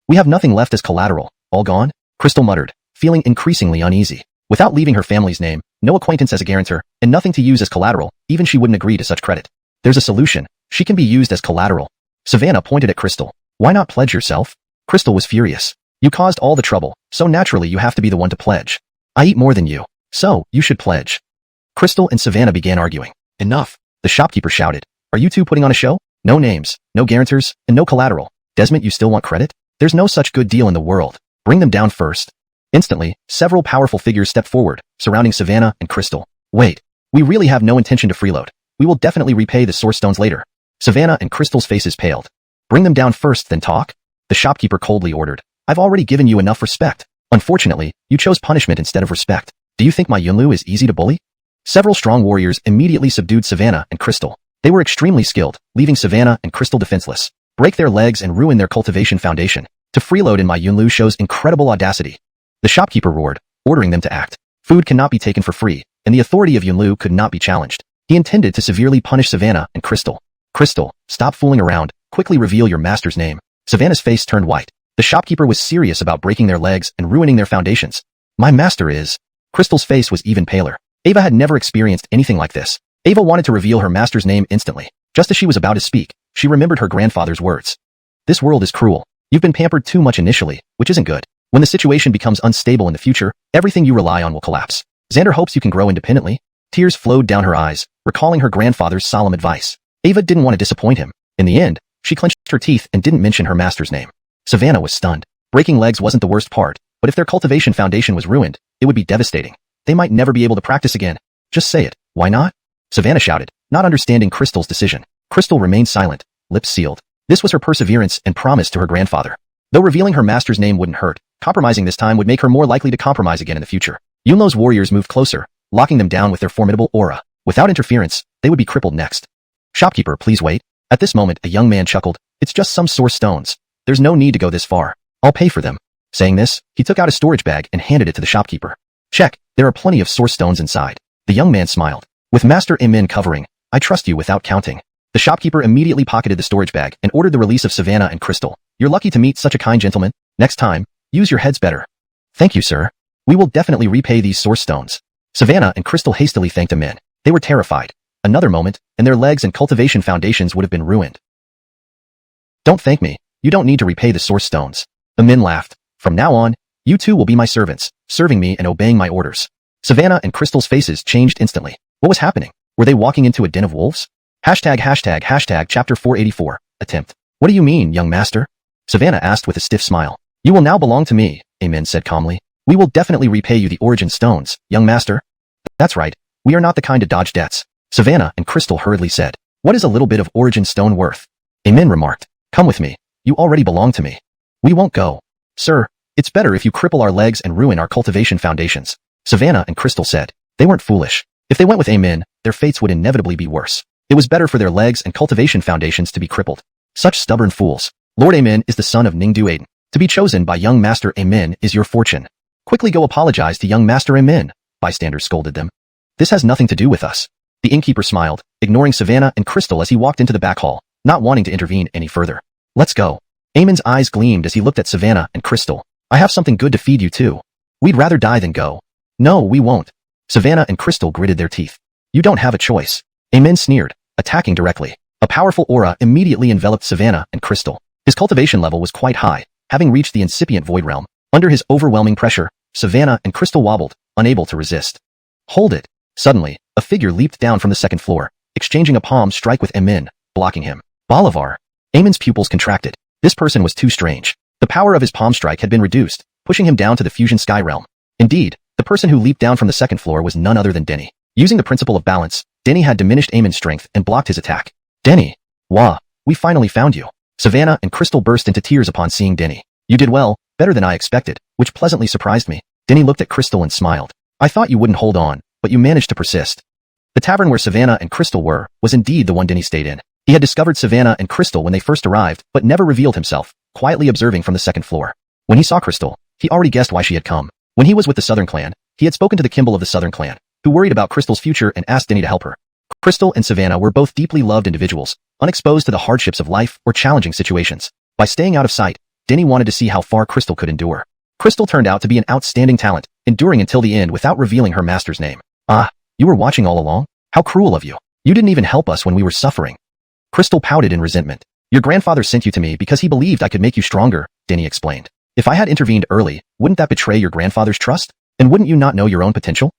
We have nothing left as collateral. All gone? Crystal muttered, feeling increasingly uneasy. Without leaving her family's name, no acquaintance as a guarantor, and nothing to use as collateral, even she wouldn't agree to such credit. There's a solution. She can be used as collateral. Savannah pointed at Crystal. Why not pledge yourself? Crystal was furious. You caused all the trouble, so naturally you have to be the one to pledge. I eat more than you, so you should pledge. Crystal and Savannah began arguing. Enough. The shopkeeper shouted. Are you two putting on a show? No names, no guarantors, and no collateral. Desmond, you still want credit? There's no such good deal in the world. Bring them down first. Instantly, several powerful figures stepped forward, surrounding Savannah and Crystal. Wait. We really have no intention to freeload. We will definitely repay the source stones later. Savannah and Crystal's faces paled. Bring them down first, then talk? The shopkeeper coldly ordered. I've already given you enough respect. Unfortunately, you chose punishment instead of respect. Do you think my Yunlu is easy to bully? Several strong warriors immediately subdued Savannah and Crystal. They were extremely skilled, leaving Savannah and Crystal defenseless. Break their legs and ruin their cultivation foundation. To freeload in my Yunlu shows incredible audacity. The shopkeeper roared, ordering them to act. Food cannot be taken for free, and the authority of Yunlu could not be challenged. He intended to severely punish Savannah and Crystal. Crystal, stop fooling around. Quickly reveal your master's name. Savannah's face turned white. The shopkeeper was serious about breaking their legs and ruining their foundations. My master is... Crystal's face was even paler. Ava had never experienced anything like this. Ava wanted to reveal her master's name instantly. Just as she was about to speak, she remembered her grandfather's words. This world is cruel. You've been pampered too much initially, which isn't good. When the situation becomes unstable in the future, everything you rely on will collapse. Xander hopes you can grow independently. Tears flowed down her eyes, recalling her grandfather's solemn advice. Ava didn't want to disappoint him. In the end, she clenched her teeth and didn't mention her master's name. Savannah was stunned. Breaking legs wasn't the worst part, but if their cultivation foundation was ruined, it would be devastating. They might never be able to practice again. Just say it. Why not? Savannah shouted, not understanding Crystal's decision. Crystal remained silent, lips sealed. This was her perseverance and promise to her grandfather. Though revealing her master's name wouldn't hurt, compromising this time would make her more likely to compromise again in the future. Yunlo's warriors moved closer, locking them down with their formidable aura. Without interference, they would be crippled next. Shopkeeper, please wait. At this moment, a young man chuckled. It's just some source stones. There's no need to go this far. I'll pay for them. Saying this, he took out a storage bag and handed it to the shopkeeper. Check, there are plenty of source stones inside. The young man smiled. With Master Imin covering, I trust you without counting. The shopkeeper immediately pocketed the storage bag and ordered the release of Savannah and Crystal. You're lucky to meet such a kind gentleman. Next time, use your heads better. Thank you, sir. We will definitely repay these source stones. Savannah and Crystal hastily thanked Imin. They were terrified. Another moment, and their legs and cultivation foundations would have been ruined. Don't thank me. You don't need to repay the source stones. Imin laughed. From now on, you two will be my servants, serving me and obeying my orders. Savannah and Crystal's faces changed instantly. What was happening? Were they walking into a den of wolves? Hashtag chapter 484, attempt. What do you mean, young master? Savannah asked with a stiff smile. You will now belong to me, Imin said calmly. We will definitely repay you the origin stones, young master. That's right. We are not the kind to dodge debts. Savannah and Crystal hurriedly said. What is a little bit of origin stone worth? Imin remarked. Come with me. You already belong to me. We won't go. Sir, it's better if you cripple our legs and ruin our cultivation foundations. Savannah and Crystal said. They weren't foolish. If they went with Imin, their fates would inevitably be worse. It was better for their legs and cultivation foundations to be crippled. Such stubborn fools. Lord Amin is the son of Ningdu Aiden. To be chosen by young Master Amin is your fortune. Quickly go apologize to young Master Amin, bystanders scolded them. This has nothing to do with us. The innkeeper smiled, ignoring Savannah and Crystal as he walked into the back hall, not wanting to intervene any further. Let's go. Amin's eyes gleamed as he looked at Savannah and Crystal. I have something good to feed you too. We'd rather die than go. No, we won't. Savannah and Crystal gritted their teeth. You don't have a choice. Amin sneered, attacking directly. A powerful aura immediately enveloped Savannah and Crystal. His cultivation level was quite high, having reached the incipient void realm. Under his overwhelming pressure, Savannah and Crystal wobbled, unable to resist. Hold it. Suddenly, a figure leaped down from the second floor. exchanging a palm strike with Emin, blocking him. Bolivar. Emin's pupils contracted. This person was too strange. The power of his palm strike had been reduced, pushing him down to the fusion sky realm. Indeed, the person who leaped down from the second floor was none other than Denny. Using the principle of balance, Denny had diminished Emin's strength and blocked his attack. Denny. Wah, we finally found you. Savannah and Crystal burst into tears upon seeing Denny. You did well, better than I expected, which pleasantly surprised me. Denny looked at Crystal and smiled. I thought you wouldn't hold on, but you managed to persist. The tavern where Savannah and Crystal were, was indeed the one Denny stayed in. He had discovered Savannah and Crystal when they first arrived, but never revealed himself, quietly observing from the second floor. When he saw Crystal, he already guessed why she had come. When he was with the Southern Clan, he had spoken to the Kimball of the Southern Clan, who worried about Crystal's future and asked Denny to help her. Crystal and Savannah were both deeply loved individuals, unexposed to the hardships of life or challenging situations. By staying out of sight, Denny wanted to see how far Crystal could endure. Crystal turned out to be an outstanding talent, enduring until the end without revealing her master's name. Ah, you were watching all along? How cruel of you. You didn't even help us when we were suffering. Crystal pouted in resentment. Your grandfather sent you to me because he believed I could make you stronger, Denny explained. If I had intervened early, wouldn't that betray your grandfather's trust? And wouldn't you not know your own potential?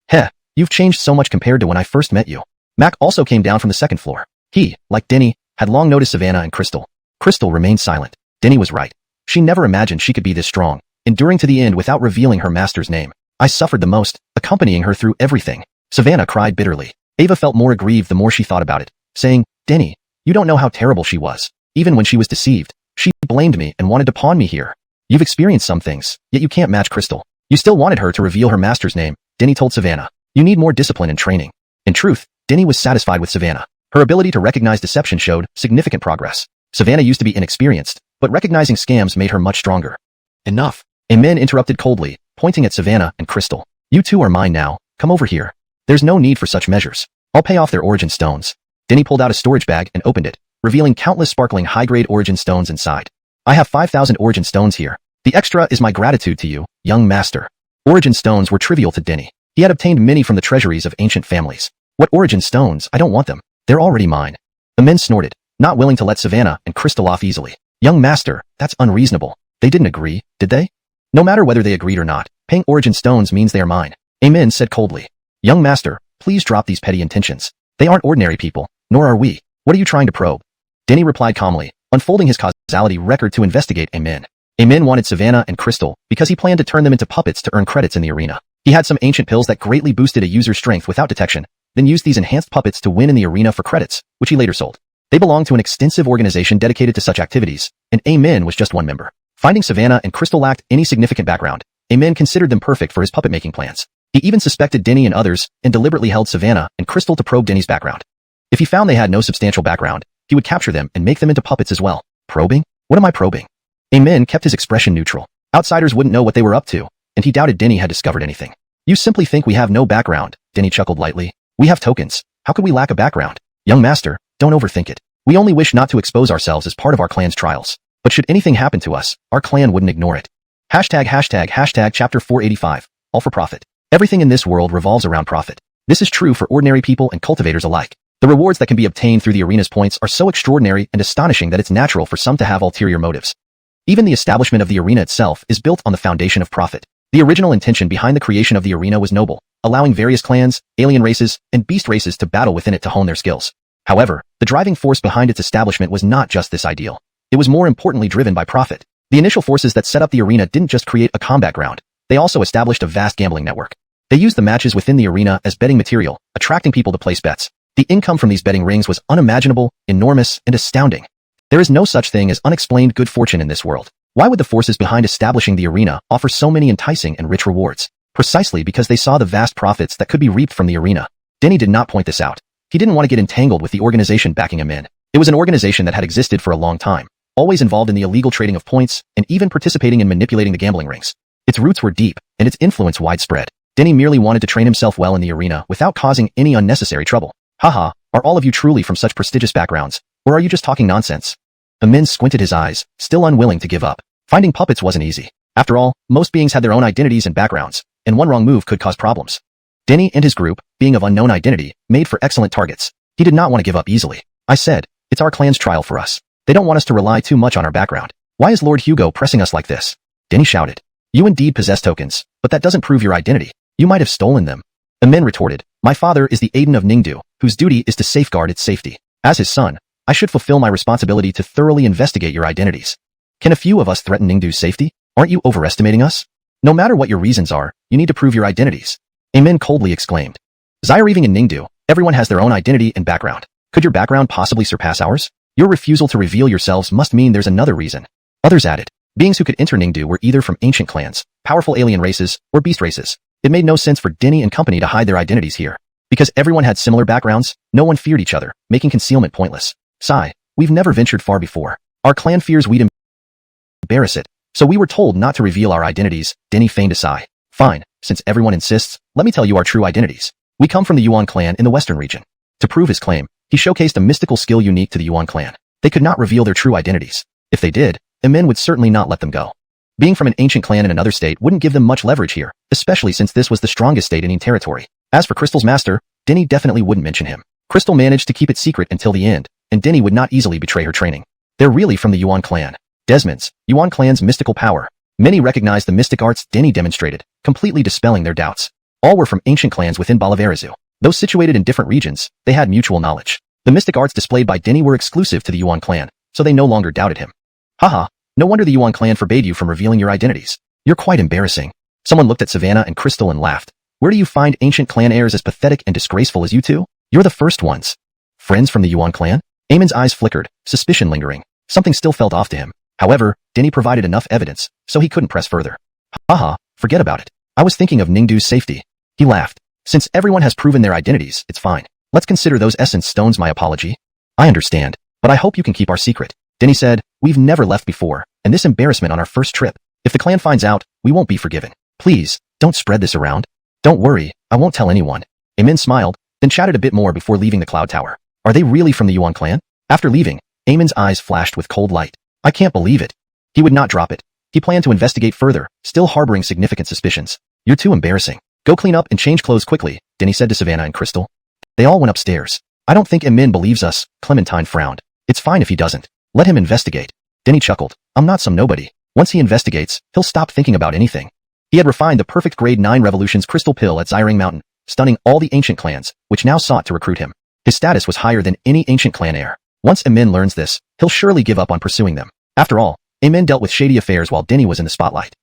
Heh, you've changed so much compared to when I first met you. Mac also came down from the second floor. He, like Denny, had long noticed Savannah and Crystal. Crystal remained silent. Denny was right. She never imagined she could be this strong, enduring to the end without revealing her master's name. I suffered the most, accompanying her through everything. Savannah cried bitterly. Ava felt more aggrieved the more she thought about it, saying, Denny, you don't know how terrible she was. Even when she was deceived, she blamed me and wanted to pawn me here. You've experienced some things, yet you can't match Crystal. You still wanted her to reveal her master's name, Denny told Savannah. You need more discipline and training. In truth, Denny was satisfied with Savannah. Her ability to recognize deception showed significant progress. Savannah used to be inexperienced, but recognizing scams made her much stronger. Enough. Emin interrupted coldly, pointing at Savannah and Crystal. You two are mine now, come over here. There's no need for such measures. I'll pay off their origin stones. Denny pulled out a storage bag and opened it, revealing countless sparkling high-grade origin stones inside. I have 5,000 origin stones here. The extra is my gratitude to you, young master. Origin stones were trivial to Denny. He had obtained many from the treasuries of ancient families. What origin stones? I don't want them. They're already mine. The men snorted, not willing to let Savannah and Crystal off easily. Young master, that's unreasonable. They didn't agree, did they? No matter whether they agreed or not, paying origin stones means they are mine. Emin said coldly. Young master, please drop these petty intentions. They aren't ordinary people, nor are we. What are you trying to probe? Denny replied calmly, unfolding his causality record to investigate Emin. Emin wanted Savannah and Crystal because he planned to turn them into puppets to earn credits in the arena. He had some ancient pills that greatly boosted a user's strength without detection, then used these enhanced puppets to win in the arena for credits, which he later sold. They belonged to an extensive organization dedicated to such activities, and Emin was just one member. Finding Savannah and Crystal lacked any significant background, Emin considered them perfect for his puppet-making plans. He even suspected Denny and others, and deliberately held Savannah and Crystal to probe Denny's background. If he found they had no substantial background, he would capture them and make them into puppets as well. Probing? What am I probing? Emin kept his expression neutral. Outsiders wouldn't know what they were up to, and he doubted Denny had discovered anything. You simply think we have no background, Denny chuckled lightly. We have tokens. How could we lack a background? Young master, don't overthink it. We only wish not to expose ourselves as part of our clan's trials. But should anything happen to us, our clan wouldn't ignore it. Hashtag chapter 485. All for profit. Everything in this world revolves around profit. This is true for ordinary people and cultivators alike. The rewards that can be obtained through the arena's points are so extraordinary and astonishing that it's natural for some to have ulterior motives. Even the establishment of the arena itself is built on the foundation of profit. The original intention behind the creation of the arena was noble, allowing various clans, alien races, and beast races to battle within it to hone their skills. However, the driving force behind its establishment was not just this ideal. It was more importantly driven by profit. The initial forces that set up the arena didn't just create a combat ground. They also established a vast gambling network. They used the matches within the arena as betting material, attracting people to place bets. The income from these betting rings was unimaginable, enormous, and astounding. There is no such thing as unexplained good fortune in this world. Why would the forces behind establishing the arena offer so many enticing and rich rewards? Precisely because they saw the vast profits that could be reaped from the arena. Denny did not point this out. He didn't want to get entangled with the organization backing him in. It was an organization that had existed for a long time, always involved in the illegal trading of points, and even participating in manipulating the gambling rings. Its roots were deep, and its influence widespread. Denny merely wanted to train himself well in the arena without causing any unnecessary trouble. Haha, are all of you truly from such prestigious backgrounds, or are you just talking nonsense? Emin squinted his eyes, still unwilling to give up. Finding puppets wasn't easy. After all, most beings had their own identities and backgrounds, and one wrong move could cause problems. Denny and his group, being of unknown identity, made for excellent targets. He did not want to give up easily. I said, it's our clan's trial for us. They don't want us to rely too much on our background. Why is Lord Hugo pressing us like this? Denny shouted. You indeed possess tokens, but that doesn't prove your identity. You might have stolen them. Emin retorted, My father is the Aiden of Ningdu, whose duty is to safeguard its safety. As his son, I should fulfill my responsibility to thoroughly investigate your identities. Can a few of us threaten Ningdu's safety? Aren't you overestimating us? No matter what your reasons are, you need to prove your identities. Amin coldly exclaimed. Zyreving in Ningdu, everyone has their own identity and background. Could your background possibly surpass ours? Your refusal to reveal yourselves must mean there's another reason. Others added. Beings who could enter Ningdu were either from ancient clans, powerful alien races, or beast races. It made no sense for Denny and company to hide their identities here. Because everyone had similar backgrounds, no one feared each other, making concealment pointless. Sigh, we've never ventured far before. Our clan fears we'd embarrass it, so we were told not to reveal our identities. Denny feigned a sigh. Fine, since everyone insists, let me tell you our true identities. We come from the Yuan clan in the western region. To prove his claim, he showcased a mystical skill unique to the Yuan clan. They could not reveal their true identities. If they did, Emin would certainly not let them go. Being from an ancient clan in another state wouldn't give them much leverage here, especially since this was the strongest state in territory. As for Crystal's master, Denny definitely wouldn't mention him. Crystal managed to keep it secret until the end, and Denny would not easily betray her training. They're really from the Yuan clan. Desmond's, Yuan clan's mystical power. Many recognized the mystic arts Denny demonstrated, completely dispelling their doubts. All were from ancient clans within Baliverizu. Though situated in different regions, they had mutual knowledge. The mystic arts displayed by Denny were exclusive to the Yuan clan, so they no longer doubted him. Haha, no wonder the Yuan clan forbade you from revealing your identities. You're quite embarrassing. Someone looked at Savannah and Crystal and laughed. Where do you find ancient clan heirs as pathetic and disgraceful as you two? You're the first ones. Friends from the Yuan clan? Eamon's eyes flickered, suspicion lingering. Something still felt off to him. However, Denny provided enough evidence, so he couldn't press further. Haha, forget about it. I was thinking of Ningdu's safety. He laughed. Since everyone has proven their identities, it's fine. Let's consider those essence stones my apology. I understand, but I hope you can keep our secret. Denny said, we've never left before, and this embarrassment on our first trip. If the clan finds out, we won't be forgiven. Please, don't spread this around. Don't worry, I won't tell anyone. Emin smiled, then chatted a bit more before leaving the cloud tower. Are they really from the Yuan clan? After leaving, Eamon's eyes flashed with cold light. I can't believe it. He would not drop it. He planned to investigate further, still harboring significant suspicions. You're too embarrassing. Go clean up and change clothes quickly, Denny said to Savannah and Crystal. They all went upstairs. I don't think Emin believes us, Clementine frowned. It's fine if he doesn't. Let him investigate. Denny chuckled. I'm not some nobody. Once he investigates, he'll stop thinking about anything. He had refined the perfect grade 9 revolutions crystal pill at Zyring Mountain, stunning all the ancient clans, which now sought to recruit him. His status was higher than any ancient clan heir. Once Emin learns this, he'll surely give up on pursuing them. After all, Emin dealt with shady affairs while Denny was in the spotlight.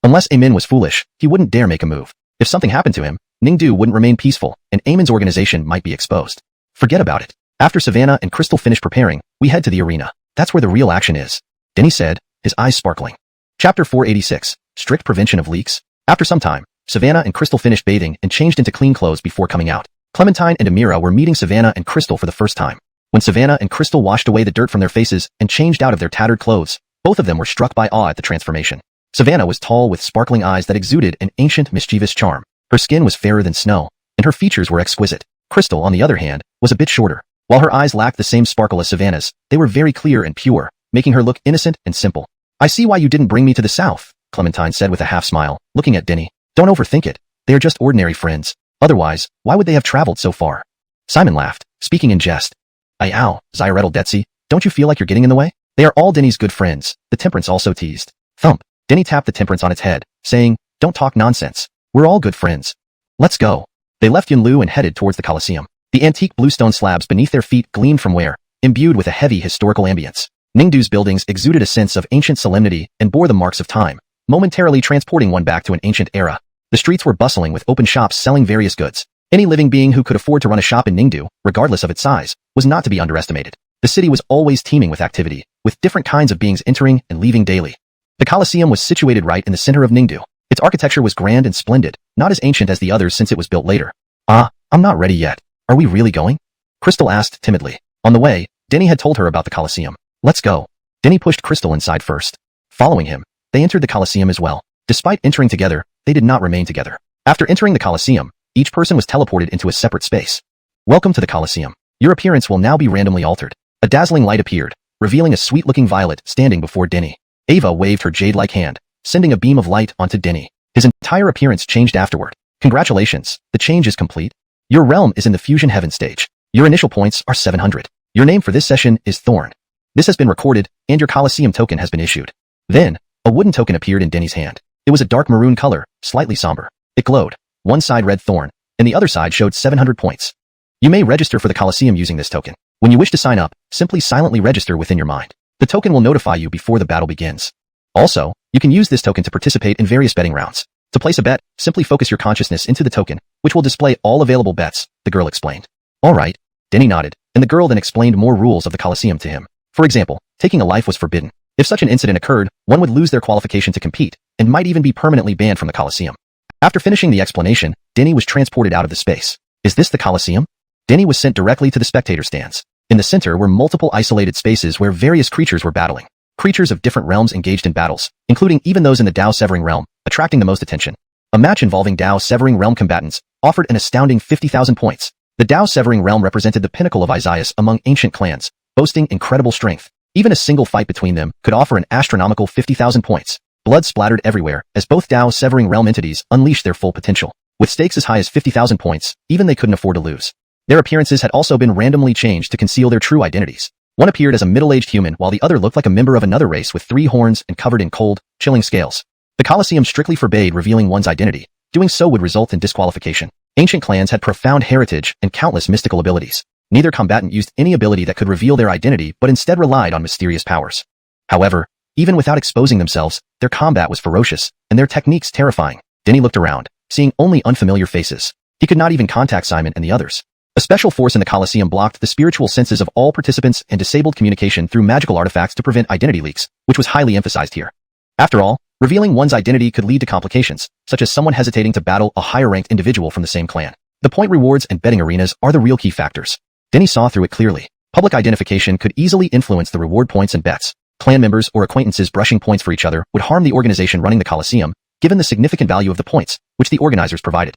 Unless Emin was foolish, he wouldn't dare make a move. If something happened to him, Ningdu wouldn't remain peaceful, and Eamon's organization might be exposed. Forget about it. After Savannah and Crystal finish preparing, we head to the arena. That's where the real action is, Denny said, his eyes sparkling. Chapter 486, Strict Prevention of Leaks. After some time, Savannah and Crystal finished bathing and changed into clean clothes before coming out. Clementine and Amira were meeting Savannah and Crystal for the first time. When Savannah and Crystal washed away the dirt from their faces and changed out of their tattered clothes, both of them were struck by awe at the transformation. Savannah was tall with sparkling eyes that exuded an ancient mischievous charm. Her skin was fairer than snow, and her features were exquisite. Crystal, on the other hand, was a bit shorter. While her eyes lacked the same sparkle as Savannah's, they were very clear and pure, making her look innocent and simple. I see why you didn't bring me to the south, Clementine said with a half smile, looking at Denny. Don't overthink it. They are just ordinary friends. Otherwise, why would they have traveled so far? Simon laughed, speaking in jest. Ow, Zyrettle Detsy, don't you feel like you're getting in the way? They are all Denny's good friends, the Temperance also teased. Thump. Denny tapped the Temperance on its head, saying, don't talk nonsense. We're all good friends. Let's go. They left Yunlu and headed towards the Colosseum. The antique bluestone slabs beneath their feet gleamed from where, imbued with a heavy historical ambience. Ningdu's buildings exuded a sense of ancient solemnity and bore the marks of time, momentarily transporting one back to an ancient era. The streets were bustling with open shops selling various goods. Any living being who could afford to run a shop in Ningdu, regardless of its size, was not to be underestimated. The city was always teeming with activity, with different kinds of beings entering and leaving daily. The Colosseum was situated right in the center of Ningdu. Its architecture was grand and splendid, not as ancient as the others since it was built later. I'm not ready yet. Are we really going? Crystal asked timidly. On the way, Denny had told her about the Colosseum. Let's go. Denny pushed Crystal inside first. Following him, they entered the Colosseum as well. Despite entering together, they did not remain together. After entering the Colosseum, each person was teleported into a separate space. Welcome to the Colosseum. Your appearance will now be randomly altered. A dazzling light appeared, revealing a sweet-looking Violet standing before Denny. Ava waved her jade-like hand, sending a beam of light onto Denny. His entire appearance changed afterward. Congratulations, the change is complete. Your realm is in the Fusion Heaven stage. Your initial points are 700. Your name for this session is Thorn. This has been recorded, and your Colosseum token has been issued. Then, a wooden token appeared in Denny's hand. It was a dark maroon color, slightly somber. It glowed. One side read Thorn, and the other side showed 700 points. You may register for the Colosseum using this token. When you wish to sign up, simply silently register within your mind. The token will notify you before the battle begins. Also, you can use this token to participate in various betting rounds. To place a bet, simply focus your consciousness into the token, which will display all available bets, the girl explained. Alright, Denny nodded, and the girl then explained more rules of the Colosseum to him. For example, taking a life was forbidden. If such an incident occurred, one would lose their qualification to compete, and might even be permanently banned from the Colosseum. After finishing the explanation, Denny was transported out of the space. Is this the Colosseum? Denny was sent directly to the spectator stands. In the center were multiple isolated spaces where various creatures were battling. Creatures of different realms engaged in battles, including even those in the Dao-severing realm, attracting the most attention. A match involving Dao-severing realm combatants offered an astounding 50,000 points. The Dao-severing realm represented the pinnacle of Isaias among ancient clans, boasting incredible strength. Even a single fight between them could offer an astronomical 50,000 points. Blood splattered everywhere as both Dao-severing realm entities unleashed their full potential. With stakes as high as 50,000 points, even they couldn't afford to lose. Their appearances had also been randomly changed to conceal their true identities. One appeared as a middle-aged human while the other looked like a member of another race with 3 horns and covered in cold, chilling scales. The Colosseum strictly forbade revealing one's identity. Doing so would result in disqualification. Ancient clans had profound heritage and countless mystical abilities. Neither combatant used any ability that could reveal their identity but instead relied on mysterious powers. However, even without exposing themselves, their combat was ferocious, and their techniques terrifying. Denny looked around, seeing only unfamiliar faces. He could not even contact Simon and the others. A special force in the Colosseum blocked the spiritual senses of all participants and disabled communication through magical artifacts to prevent identity leaks, which was highly emphasized here. After all, revealing one's identity could lead to complications, such as someone hesitating to battle a higher-ranked individual from the same clan. The point rewards and betting arenas are the real key factors. Denny saw through it clearly. Public identification could easily influence the reward points and bets. Clan members or acquaintances brushing points for each other would harm the organization running the Colosseum, given the significant value of the points, which the organizers provided.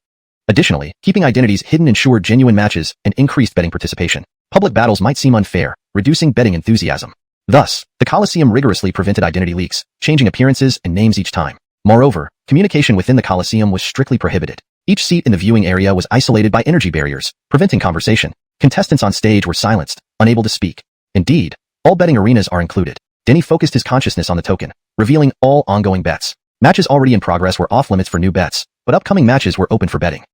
Additionally, keeping identities hidden ensured genuine matches and increased betting participation. Public battles might seem unfair, reducing betting enthusiasm. Thus, the Colosseum rigorously prevented identity leaks, changing appearances and names each time. Moreover, communication within the Colosseum was strictly prohibited. Each seat in the viewing area was isolated by energy barriers, preventing conversation. Contestants on stage were silenced, unable to speak. Indeed, all betting arenas are included. Denny focused his consciousness on the token, revealing all ongoing bets. Matches already in progress were off-limits for new bets, but upcoming matches were open for betting.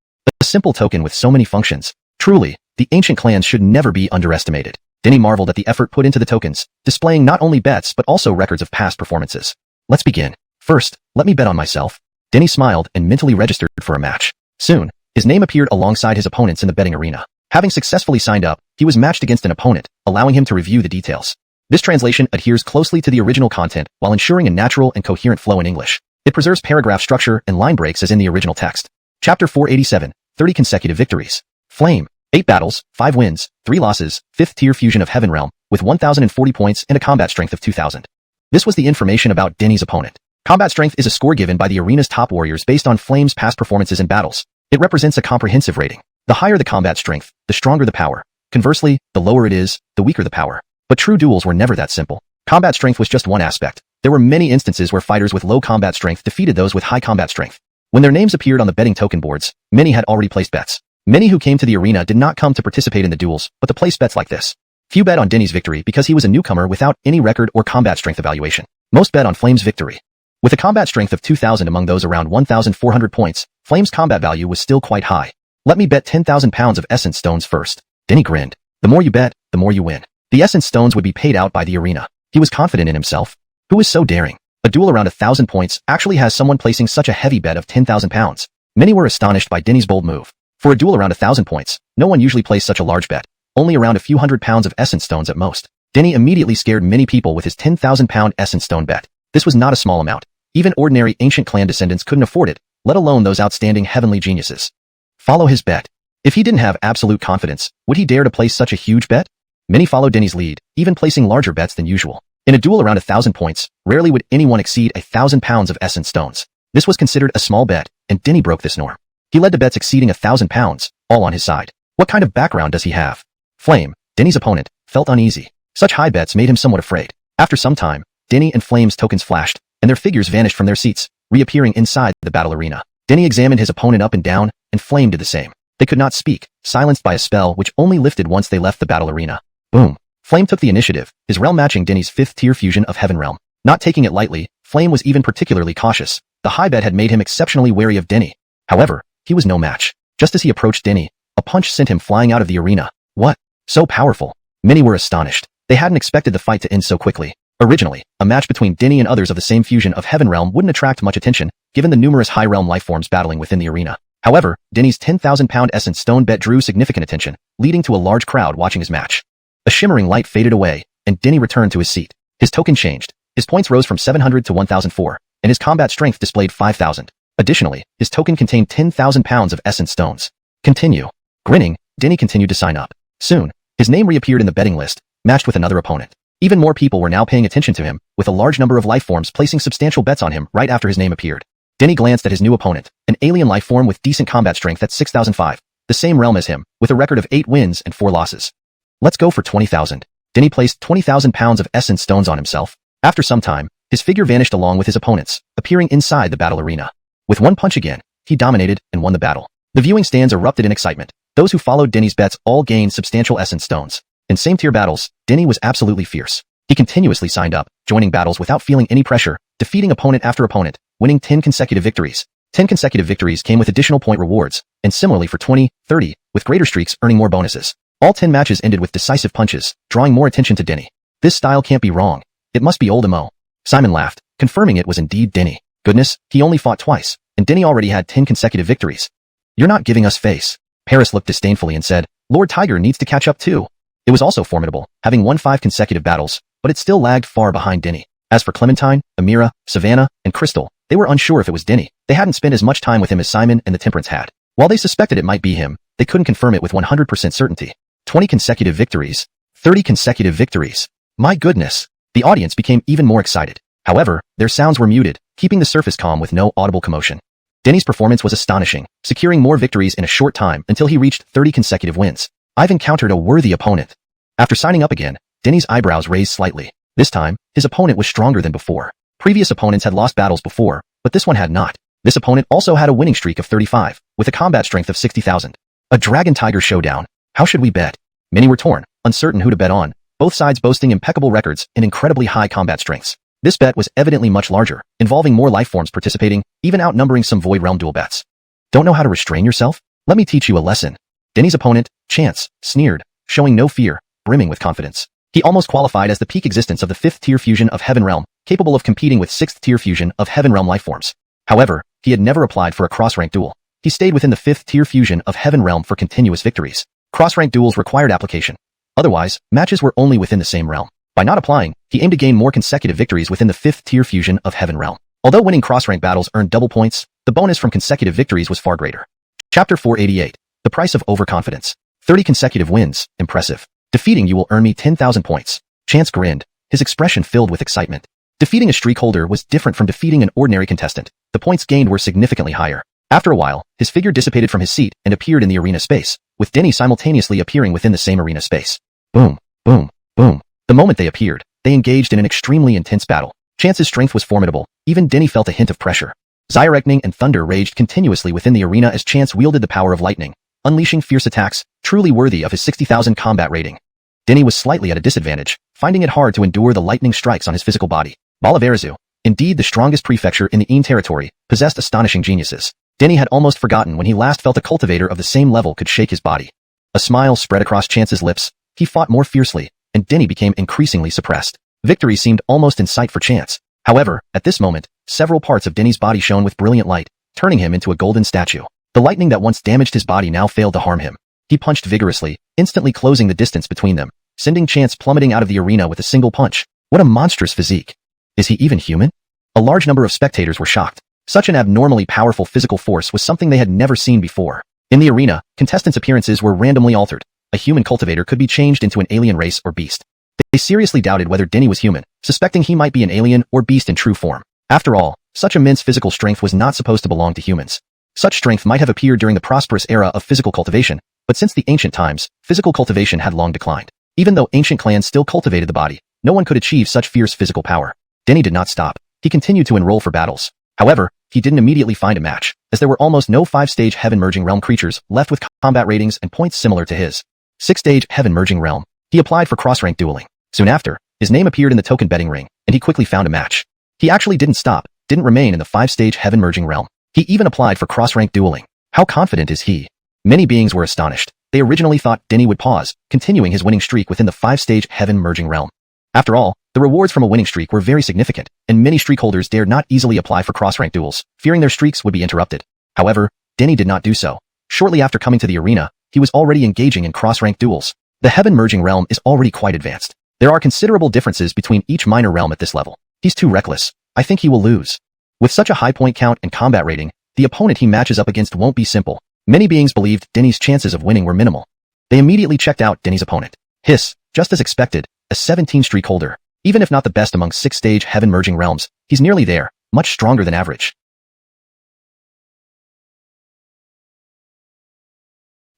A simple token with so many functions. Truly, the ancient clans should never be underestimated. Denny marveled at the effort put into the tokens, displaying not only bets but also records of past performances. Let's begin. First, let me bet on myself. Denny smiled and mentally registered for a match. Soon, his name appeared alongside his opponents in the betting arena. Having successfully signed up, he was matched against an opponent, allowing him to review the details. This translation adheres closely to the original content while ensuring a natural and coherent flow in English. It preserves paragraph structure and line breaks as in the original text. Chapter 487, 30 consecutive victories. Flame, 8 battles, 5 wins, 3 losses, 5th tier fusion of Heaven Realm, with 1,040 points and a combat strength of 2,000. This was the information about Denny's opponent. Combat strength is a score given by the arena's top warriors based on Flame's past performances in battles. It represents a comprehensive rating. The higher the combat strength, the stronger the power. Conversely, the lower it is, the weaker the power. But true duels were never that simple. Combat strength was just one aspect. There were many instances where fighters with low combat strength defeated those with high combat strength. When their names appeared on the betting token boards, many had already placed bets. Many who came to the arena did not come to participate in the duels, but to place bets like this. Few bet on Denny's victory because he was a newcomer without any record or combat strength evaluation. Most bet on Flame's victory. With a combat strength of 2,000 among those around 1,400 points, Flame's combat value was still quite high. Let me bet 10,000 pounds of essence stones first. Denny grinned. The more you bet, the more you win. The essence stones would be paid out by the arena. He was confident in himself. Who is so daring? A duel around 1,000 points actually has someone placing such a heavy bet of 10,000 pounds. Many were astonished by Denny's bold move. For a duel around 1,000 points, no one usually placed such a large bet. Only around a few hundred pounds of essence stones at most. Denny immediately scared many people with his 10,000 pound essence stone bet. This was not a small amount. Even ordinary ancient clan descendants couldn't afford it, let alone those outstanding heavenly geniuses. Follow his bet. If he didn't have absolute confidence, would he dare to place such a huge bet? Many followed Denny's lead, even placing larger bets than usual. In a duel around 1,000 points, rarely would anyone exceed 1,000 pounds of essence stones. This was considered a small bet, and Denny broke this norm. He led to bets exceeding 1,000 pounds, all on his side. What kind of background does he have? Flame, Denny's opponent, felt uneasy. Such high bets made him somewhat afraid. After some time, Denny and Flame's tokens flashed, and their figures vanished from their seats, reappearing inside the battle arena. Denny examined his opponent up and down, and Flame did the same. They could not speak, silenced by a spell which only lifted once they left the battle arena. Boom. Flame took the initiative, his realm matching Denny's 5th tier fusion of Heaven Realm. Not taking it lightly, Flame was even particularly cautious. The high bet had made him exceptionally wary of Denny. However, he was no match. Just as he approached Denny, a punch sent him flying out of the arena. What? So powerful. Many were astonished. They hadn't expected the fight to end so quickly. Originally, a match between Denny and others of the same fusion of Heaven Realm wouldn't attract much attention, given the numerous High Realm lifeforms battling within the arena. However, Denny's 10,000-pound Essence Stone bet drew significant attention, leading to a large crowd watching his match. A shimmering light faded away, and Denny returned to his seat. His token changed. His points rose from 700 to 1,004, and his combat strength displayed 5,000. Additionally, his token contained 10,000 pounds of Essence Stones. Continue. Grinning, Denny continued to sign up. Soon, his name reappeared in the betting list, matched with another opponent. Even more people were now paying attention to him, with a large number of lifeforms placing substantial bets on him right after his name appeared. Denny glanced at his new opponent, an alien lifeform with decent combat strength at 6,005, the same realm as him, with a record of 8 wins and 4 losses. Let's go for 20,000. Denny placed 20,000 pounds of Essence Stones on himself. After some time, his figure vanished along with his opponents, appearing inside the battle arena. With one punch again, he dominated and won the battle. The viewing stands erupted in excitement. Those who followed Denny's bets all gained substantial Essence Stones. In same-tier battles, Denny was absolutely fierce. He continuously signed up, joining battles without feeling any pressure, defeating opponent after opponent, winning 10 consecutive victories. 10 consecutive victories came with additional point rewards, and similarly for 20, 30, with greater streaks earning more bonuses. All 10 matches ended with decisive punches, drawing more attention to Denny. This style can't be wrong. It must be old Mo. Simon laughed, confirming it was indeed Denny. Goodness, he only fought twice, and Denny already had 10 consecutive victories. You're not giving us face. Paris looked disdainfully and said, Lord Tiger needs to catch up too. It was also formidable, having won 5 consecutive battles, but it still lagged far behind Denny. As for Clementine, Amira, Savannah, and Crystal, they were unsure if it was Denny. They hadn't spent as much time with him as Simon and the Temperance had. While they suspected it might be him, they couldn't confirm it with 100% certainty. 20 consecutive victories. 30 consecutive victories. My goodness. The audience became even more excited. However, their sounds were muted, keeping the surface calm with no audible commotion. Denny's performance was astonishing, securing more victories in a short time until he reached 30 consecutive wins. I've encountered a worthy opponent. After signing up again, Denny's eyebrows raised slightly. This time, his opponent was stronger than before. Previous opponents had lost battles before, but this one had not. This opponent also had a winning streak of 35, with a combat strength of 60,000. A dragon-tiger showdown. How should we bet? Many were torn, uncertain who to bet on, both sides boasting impeccable records and incredibly high combat strengths. This bet was evidently much larger, involving more lifeforms participating, even outnumbering some Void Realm duel bets. Don't know how to restrain yourself? Let me teach you a lesson. Denny's opponent, Chance, sneered, showing no fear, brimming with confidence. He almost qualified as the peak existence of the 5th-tier fusion of Heaven Realm, capable of competing with 6th-tier fusion of Heaven Realm lifeforms. However, he had never applied for a cross-rank duel. He stayed within the 5th-tier fusion of Heaven Realm for continuous victories. Cross-rank duels required application. Otherwise, matches were only within the same realm. By not applying, he aimed to gain more consecutive victories within the 5th-tier fusion of Heaven Realm. Although winning cross-rank battles earned double points, the bonus from consecutive victories was far greater. Chapter 488. The Price of Overconfidence. 30 consecutive wins. Impressive. Defeating you will earn me 10,000 points. Chance grinned, his expression filled with excitement. Defeating a streak holder was different from defeating an ordinary contestant. The points gained were significantly higher. After a while, his figure dissipated from his seat and appeared in the arena space, with Denny simultaneously appearing within the same arena space. Boom, boom, boom. The moment they appeared, they engaged in an extremely intense battle. Chance's strength was formidable. Even Denny felt a hint of pressure. Zyregning and thunder raged continuously within the arena as Chance wielded the power of lightning, unleashing fierce attacks, truly worthy of his 60,000 combat rating. Denny was slightly at a disadvantage, finding it hard to endure the lightning strikes on his physical body. Baliverizu, indeed the strongest prefecture in the Een territory, possessed astonishing geniuses. Denny had almost forgotten when he last felt a cultivator of the same level could shake his body. A smile spread across Chance's lips. He fought more fiercely, and Denny became increasingly suppressed. Victory seemed almost in sight for Chance. However, at this moment, several parts of Denny's body shone with brilliant light, turning him into a golden statue. The lightning that once damaged his body now failed to harm him. He punched vigorously, instantly closing the distance between them, sending Chance plummeting out of the arena with a single punch. What a monstrous physique. Is he even human? A large number of spectators were shocked. Such an abnormally powerful physical force was something they had never seen before. In the arena, contestants' appearances were randomly altered. A human cultivator could be changed into an alien race or beast. They seriously doubted whether Denny was human, suspecting he might be an alien or beast in true form. After all, such immense physical strength was not supposed to belong to humans. Such strength might have appeared during the prosperous era of physical cultivation, but since the ancient times, physical cultivation had long declined. Even though ancient clans still cultivated the body, no one could achieve such fierce physical power. Denny did not stop. He continued to enroll for battles. However, he didn't immediately find a match, as there were almost no 5-stage Heaven Merging Realm creatures left with combat ratings and points similar to his. 6-stage Heaven Merging Realm. He applied for cross-rank dueling. Soon after, his name appeared in the token betting ring, and he quickly found a match. He actually didn't stop, didn't remain in the 5-stage Heaven Merging Realm. He even applied for cross-rank dueling. How confident is he? Many beings were astonished. They originally thought Denny would pause, continuing his winning streak within the 5-stage heaven merging realm. After all, the rewards from a winning streak were very significant, and many streak holders dared not easily apply for cross-rank duels, fearing their streaks would be interrupted. However, Denny did not do so. Shortly after coming to the arena, he was already engaging in cross-rank duels. The heaven merging realm is already quite advanced. There are considerable differences between each minor realm at this level. He's too reckless. I think he will lose. With such a high point count and combat rating, the opponent he matches up against won't be simple. Many beings believed Denny's chances of winning were minimal. They immediately checked out Denny's opponent. Hiss, just as expected, a 17 streak holder. Even if not the best among 6-stage heaven merging realms, he's nearly there, much stronger than average.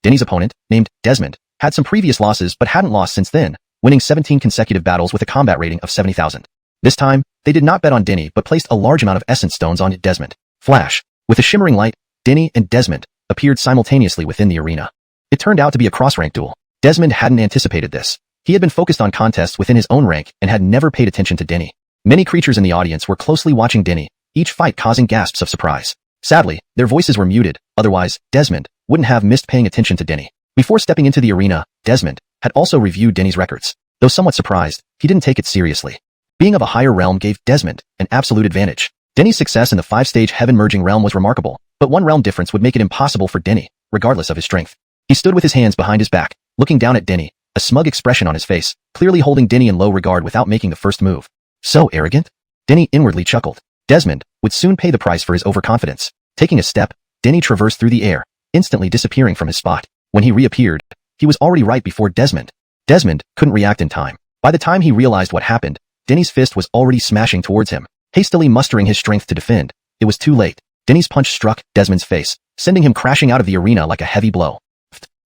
Denny's opponent, named Desmond, had some previous losses but hadn't lost since then, winning 17 consecutive battles with a combat rating of 70,000. This time, they did not bet on Denny but placed a large amount of essence stones on Desmond. Flash. With a shimmering light, Denny and Desmond appeared simultaneously within the arena. It turned out to be a cross-rank duel. Desmond hadn't anticipated this. He had been focused on contests within his own rank and had never paid attention to Denny. Many creatures in the audience were closely watching Denny, each fight causing gasps of surprise. Sadly, their voices were muted, otherwise, Desmond wouldn't have missed paying attention to Denny. Before stepping into the arena, Desmond had also reviewed Denny's records. Though somewhat surprised, he didn't take it seriously. Being of a higher realm gave Desmond an absolute advantage. Denny's success in the 5-stage heaven merging realm was remarkable, but one realm difference would make it impossible for Denny, regardless of his strength. He stood with his hands behind his back, looking down at Denny, a smug expression on his face, clearly holding Denny in low regard without making the first move. So arrogant? Denny inwardly chuckled. Desmond would soon pay the price for his overconfidence. Taking a step, Denny traversed through the air, instantly disappearing from his spot. When he reappeared, he was already right before Desmond. Desmond couldn't react in time. By the time he realized what happened, Denny's fist was already smashing towards him. Hastily mustering his strength to defend, it was too late. Denny's punch struck Desmond's face, sending him crashing out of the arena like a heavy blow.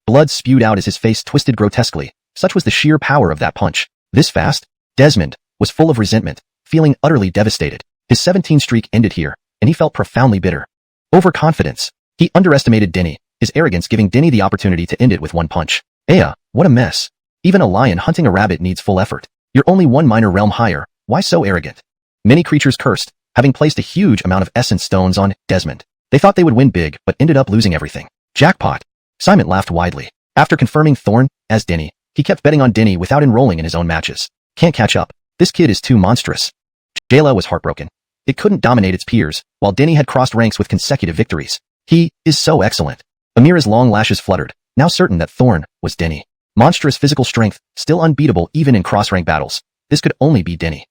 Blood spewed out as his face twisted grotesquely. Such was the sheer power of that punch. This fast? Desmond was full of resentment, feeling utterly devastated. His 17 streak ended here, and he felt profoundly bitter. Overconfidence. He underestimated Denny, his arrogance giving Denny the opportunity to end it with one punch. What a mess. Even a lion hunting a rabbit needs full effort. You're only one minor realm higher, why so arrogant? Many creatures cursed, having placed a huge amount of essence stones on Desmond. They thought they would win big, but ended up losing everything. Jackpot. Simon laughed widely. After confirming Thorn as Denny, he kept betting on Denny without enrolling in his own matches. Can't catch up. This kid is too monstrous. Jayla was heartbroken. It couldn't dominate its peers, while Denny had crossed ranks with consecutive victories. He is so excellent. Amira's long lashes fluttered, now certain that Thorn was Denny. Monstrous physical strength, still unbeatable even in cross-rank battles. This could only be Denny.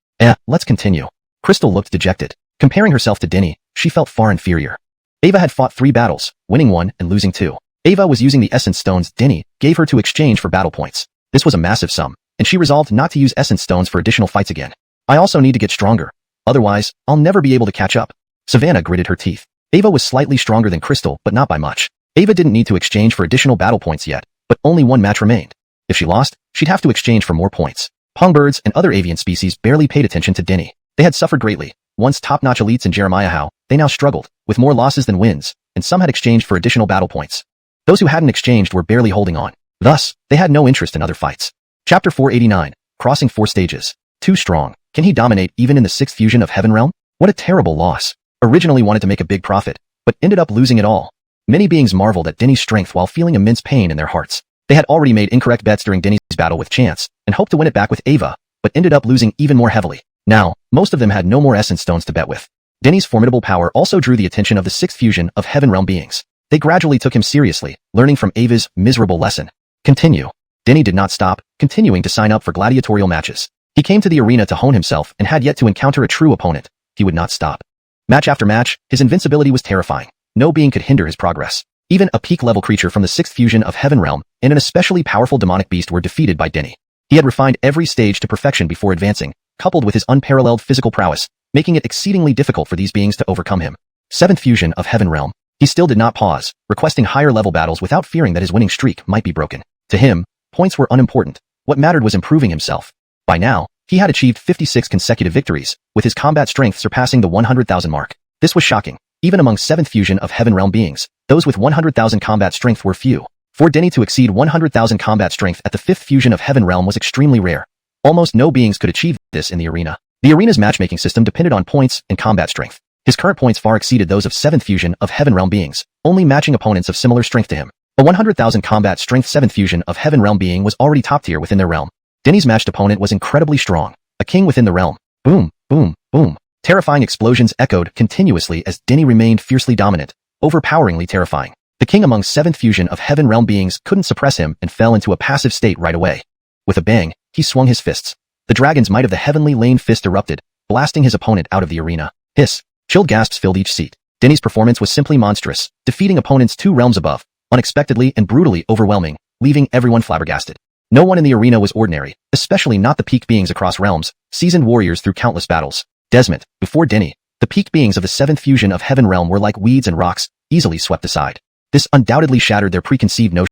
Let's continue. Crystal looked dejected. Comparing herself to Denny, she felt far inferior. Ava had fought 3 battles, winning 1 and losing 2. Ava was using the essence stones Denny gave her to exchange for battle points. This was a massive sum, and she resolved not to use essence stones for additional fights again. I also need to get stronger. Otherwise, I'll never be able to catch up. Savannah gritted her teeth. Ava was slightly stronger than Crystal, but not by much. Ava didn't need to exchange for additional battle points yet, but only 1 match remained. If she lost, she'd have to exchange for more points. Pongbirds and other avian species barely paid attention to Denny. They had suffered greatly. Once top-notch elites in Jeremiah Howe, they now struggled, with more losses than wins, and some had exchanged for additional battle points. Those who hadn't exchanged were barely holding on. Thus, they had no interest in other fights. Chapter 489, Crossing 4 Stages. Too strong. Can he dominate even in the 6th fusion of Heaven Realm? What a terrible loss. Originally wanted to make a big profit, but ended up losing it all. Many beings marveled at Denny's strength while feeling immense pain in their hearts. They had already made incorrect bets during Denny's battle with Chance, and hoped to win it back with Ava, but ended up losing even more heavily. Now, most of them had no more essence stones to bet with. Denny's formidable power also drew the attention of the 6th fusion of Heaven Realm beings. They gradually took him seriously, learning from Ava's miserable lesson. Continue. Denny did not stop, continuing to sign up for gladiatorial matches. He came to the arena to hone himself and had yet to encounter a true opponent. He would not stop. Match after match, his invincibility was terrifying. No being could hinder his progress. Even a peak-level creature from the 6th fusion of Heaven Realm and an especially powerful demonic beast were defeated by Denny. He had refined every stage to perfection before advancing, coupled with his unparalleled physical prowess, making it exceedingly difficult for these beings to overcome him. 7th fusion of Heaven Realm. He still did not pause, requesting higher-level battles without fearing that his winning streak might be broken. To him, points were unimportant. What mattered was improving himself. By now, he had achieved 56 consecutive victories, with his combat strength surpassing the 100,000 mark. This was shocking. Even among 7th fusion of Heaven Realm beings, those with 100,000 combat strength were few. For Denny to exceed 100,000 combat strength at the 5th fusion of Heaven Realm was extremely rare. Almost no beings could achieve this in the arena. The arena's matchmaking system depended on points and combat strength. His current points far exceeded those of 7th fusion of Heaven Realm beings, only matching opponents of similar strength to him. A 100,000 combat strength 7th fusion of Heaven Realm being was already top tier within their realm. Denny's matched opponent was incredibly strong, a king within the realm. Boom, boom, boom. Terrifying explosions echoed continuously as Denny remained fiercely dominant, overpoweringly terrifying. The king among 7th fusion of Heaven Realm beings couldn't suppress him and fell into a passive state right away. With a bang, he swung his fists. The dragon's might of the heavenly lane fist erupted, blasting his opponent out of the arena. Hiss. Chilled gasps filled each seat. Denny's performance was simply monstrous, defeating opponents 2 realms above, unexpectedly and brutally overwhelming, leaving everyone flabbergasted. No one in the arena was ordinary, especially not the peak beings across realms, seasoned warriors through countless battles. Desmond, before Denny, the peak beings of the 7th fusion of Heaven Realm were like weeds and rocks, easily swept aside. This undoubtedly shattered their preconceived notions,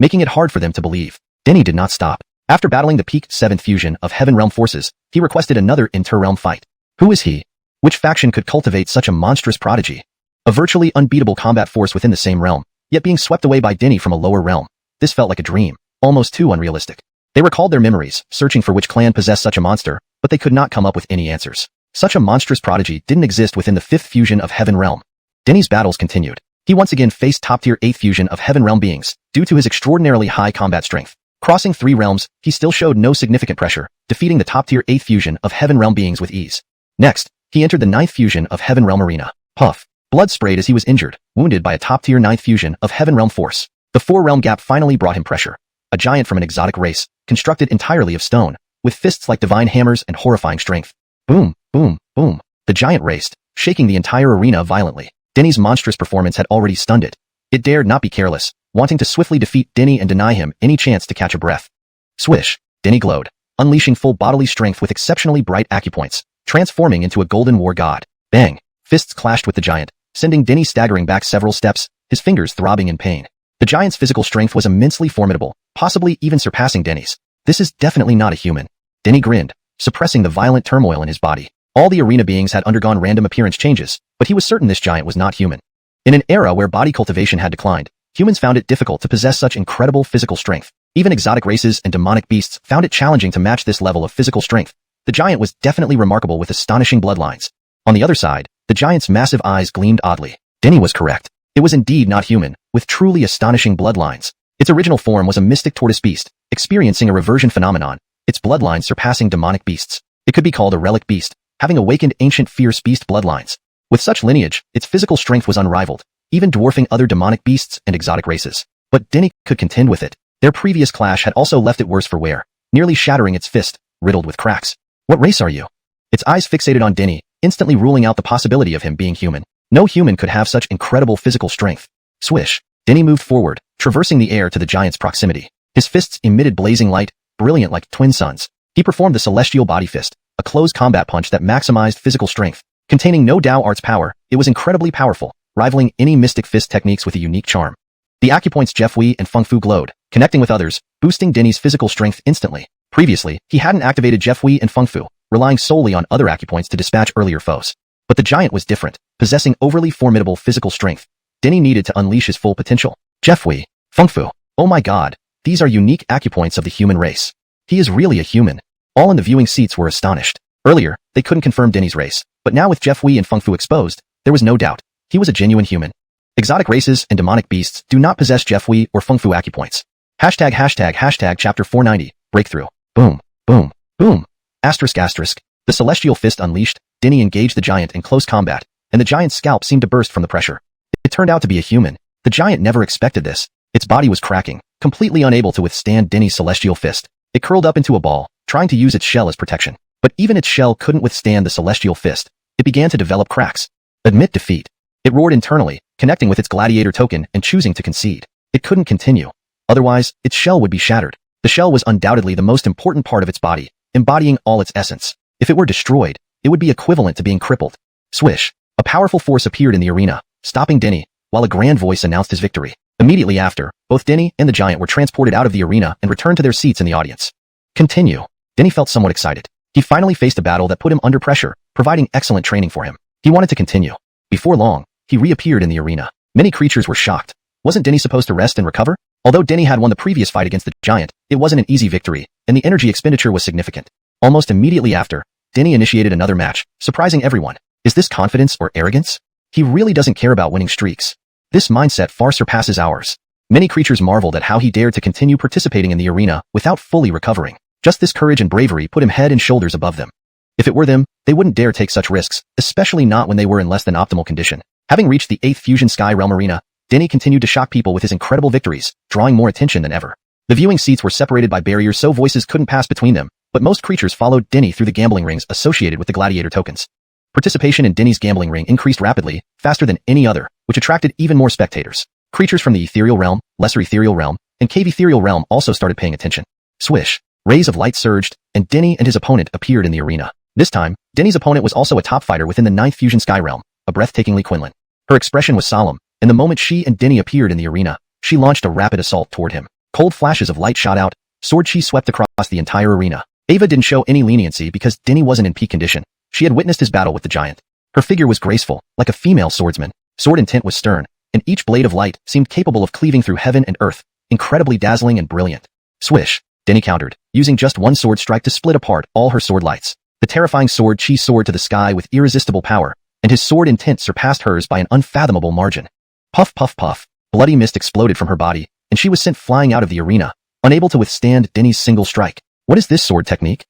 making it hard for them to believe. Denny did not stop. After battling the peak 7th fusion of Heaven Realm forces, he requested another inter-realm fight. Who is he? Which faction could cultivate such a monstrous prodigy? A virtually unbeatable combat force within the same realm, yet being swept away by Denny from a lower realm. This felt like a dream, almost too unrealistic. They recalled their memories, searching for which clan possessed such a monster, but they could not come up with any answers. Such a monstrous prodigy didn't exist within the 5th fusion of Heaven Realm. Denny's battles continued. He once again faced top-tier 8th fusion of Heaven Realm beings, due to his extraordinarily high combat strength. Crossing 3 realms, he still showed no significant pressure, defeating the top-tier 8th fusion of Heaven Realm beings with ease. Next, he entered the 9th fusion of Heaven Realm arena. Puff. Blood sprayed as he was injured, wounded by a top-tier 9th fusion of Heaven Realm force. The 4-realm gap finally brought him pressure. A giant from an exotic race, constructed entirely of stone, with fists like divine hammers and horrifying strength. Boom, boom, boom. The giant raced, shaking the entire arena violently. Denny's monstrous performance had already stunned it. It dared not be careless, wanting to swiftly defeat Denny and deny him any chance to catch a breath. Swish. Denny glowed, unleashing full bodily strength with exceptionally bright acupoints, transforming into a golden war god. Bang. Fists clashed with the giant, sending Denny staggering back several steps, his fingers throbbing in pain. The giant's physical strength was immensely formidable, possibly even surpassing Denny's. This is definitely not a human. Denny grinned, suppressing the violent turmoil in his body. All the arena beings had undergone random appearance changes, but he was certain this giant was not human. In an era where body cultivation had declined, humans found it difficult to possess such incredible physical strength. Even exotic races and demonic beasts found it challenging to match this level of physical strength. The giant was definitely remarkable with astonishing bloodlines. On the other side, the giant's massive eyes gleamed oddly. Denny was correct. It was indeed not human, with truly astonishing bloodlines. Its original form was a mystic tortoise beast, experiencing a reversion phenomenon, its bloodlines surpassing demonic beasts. It could be called a relic beast, having awakened ancient fierce beast bloodlines. With such lineage, its physical strength was unrivaled, even dwarfing other demonic beasts and exotic races. But Denny could contend with it. Their previous clash had also left it worse for wear, nearly shattering its fist, riddled with cracks. What race are you? Its eyes fixated on Denny, instantly ruling out the possibility of him being human. No human could have such incredible physical strength. Swish. Denny moved forward, traversing the air to the giant's proximity. His fists emitted blazing light, brilliant like twin suns. He performed the celestial body fist, a closed combat punch that maximized physical strength. Containing no Dao arts power, it was incredibly powerful, rivaling any mystic fist techniques with a unique charm. The acupoints Jeff Wei and Feng Fu glowed, connecting with others, boosting Denny's physical strength instantly. Previously, he hadn't activated Jeff Wei and Feng Fu, relying solely on other acupoints to dispatch earlier foes. But the giant was different, possessing overly formidable physical strength. Denny needed to unleash his full potential. Jeff Wei, Feng Fu. Oh my god, these are unique acupoints of the human race. He is really a human. All in the viewing seats were astonished. Earlier, they couldn't confirm Denny's race, but now with Jeff Wei and Feng Fu exposed, there was no doubt. He was a genuine human. Exotic races and demonic beasts do not possess Jeff Wei or Feng Fu acupoints. Hashtag chapter 490, breakthrough. Boom, boom, boom. Asterisk. The celestial fist unleashed, Denny engaged the giant in close combat, and the giant's scalp seemed to burst from the pressure. It turned out to be a human. The giant never expected this. Its body was cracking, completely unable to withstand Denny's celestial fist. It curled up into a ball, trying to use its shell as protection. But even its shell couldn't withstand the celestial fist. It began to develop cracks. Admit defeat. It roared internally, connecting with its gladiator token and choosing to concede. It couldn't continue. Otherwise, its shell would be shattered. The shell was undoubtedly the most important part of its body, embodying all its essence. If it were destroyed, it would be equivalent to being crippled. Swish. A powerful force appeared in the arena, stopping Denny, while a grand voice announced his victory. Immediately after, both Denny and the giant were transported out of the arena and returned to their seats in the audience. Continue. Denny felt somewhat excited. He finally faced a battle that put him under pressure, providing excellent training for him. He wanted to continue. Before long, he reappeared in the arena. Many creatures were shocked. Wasn't Denny supposed to rest and recover? Although Denny had won the previous fight against the giant, it wasn't an easy victory, and the energy expenditure was significant. Almost immediately after, Denny initiated another match, surprising everyone. Is this confidence or arrogance? He really doesn't care about winning streaks. This mindset far surpasses ours. Many creatures marveled at how he dared to continue participating in the arena without fully recovering. Just this courage and bravery put him head and shoulders above them. If it were them, they wouldn't dare take such risks, especially not when they were in less than optimal condition. Having reached the 8th Fusion Sky Realm arena, Denny continued to shock people with his incredible victories, drawing more attention than ever. The viewing seats were separated by barriers so voices couldn't pass between them, but most creatures followed Denny through the gambling rings associated with the gladiator tokens. Participation in Denny's gambling ring increased rapidly, faster than any other, which attracted even more spectators. Creatures from the ethereal realm, lesser ethereal realm, and cave ethereal realm also started paying attention. Swish. Rays of light surged, and Denny and his opponent appeared in the arena. This time, Denny's opponent was also a top fighter within the 9th Fusion Sky Realm, a breathtakingly Quinlan. Her expression was solemn, and the moment she and Denny appeared in the arena, she launched a rapid assault toward him. Cold flashes of light shot out, sword chi swept across the entire arena. Ava didn't show any leniency because Denny wasn't in peak condition. She had witnessed his battle with the giant. Her figure was graceful, like a female swordsman. Sword intent was stern, and each blade of light seemed capable of cleaving through heaven and earth, incredibly dazzling and brilliant. Swish. Denny countered, using just one sword strike to split apart all her sword lights. The terrifying sword chi soared to the sky with irresistible power, and his sword intent surpassed hers by an unfathomable margin. Puff puff puff. Bloody mist exploded from her body, and she was sent flying out of the arena, unable to withstand Denny's single strike. What is this sword technique?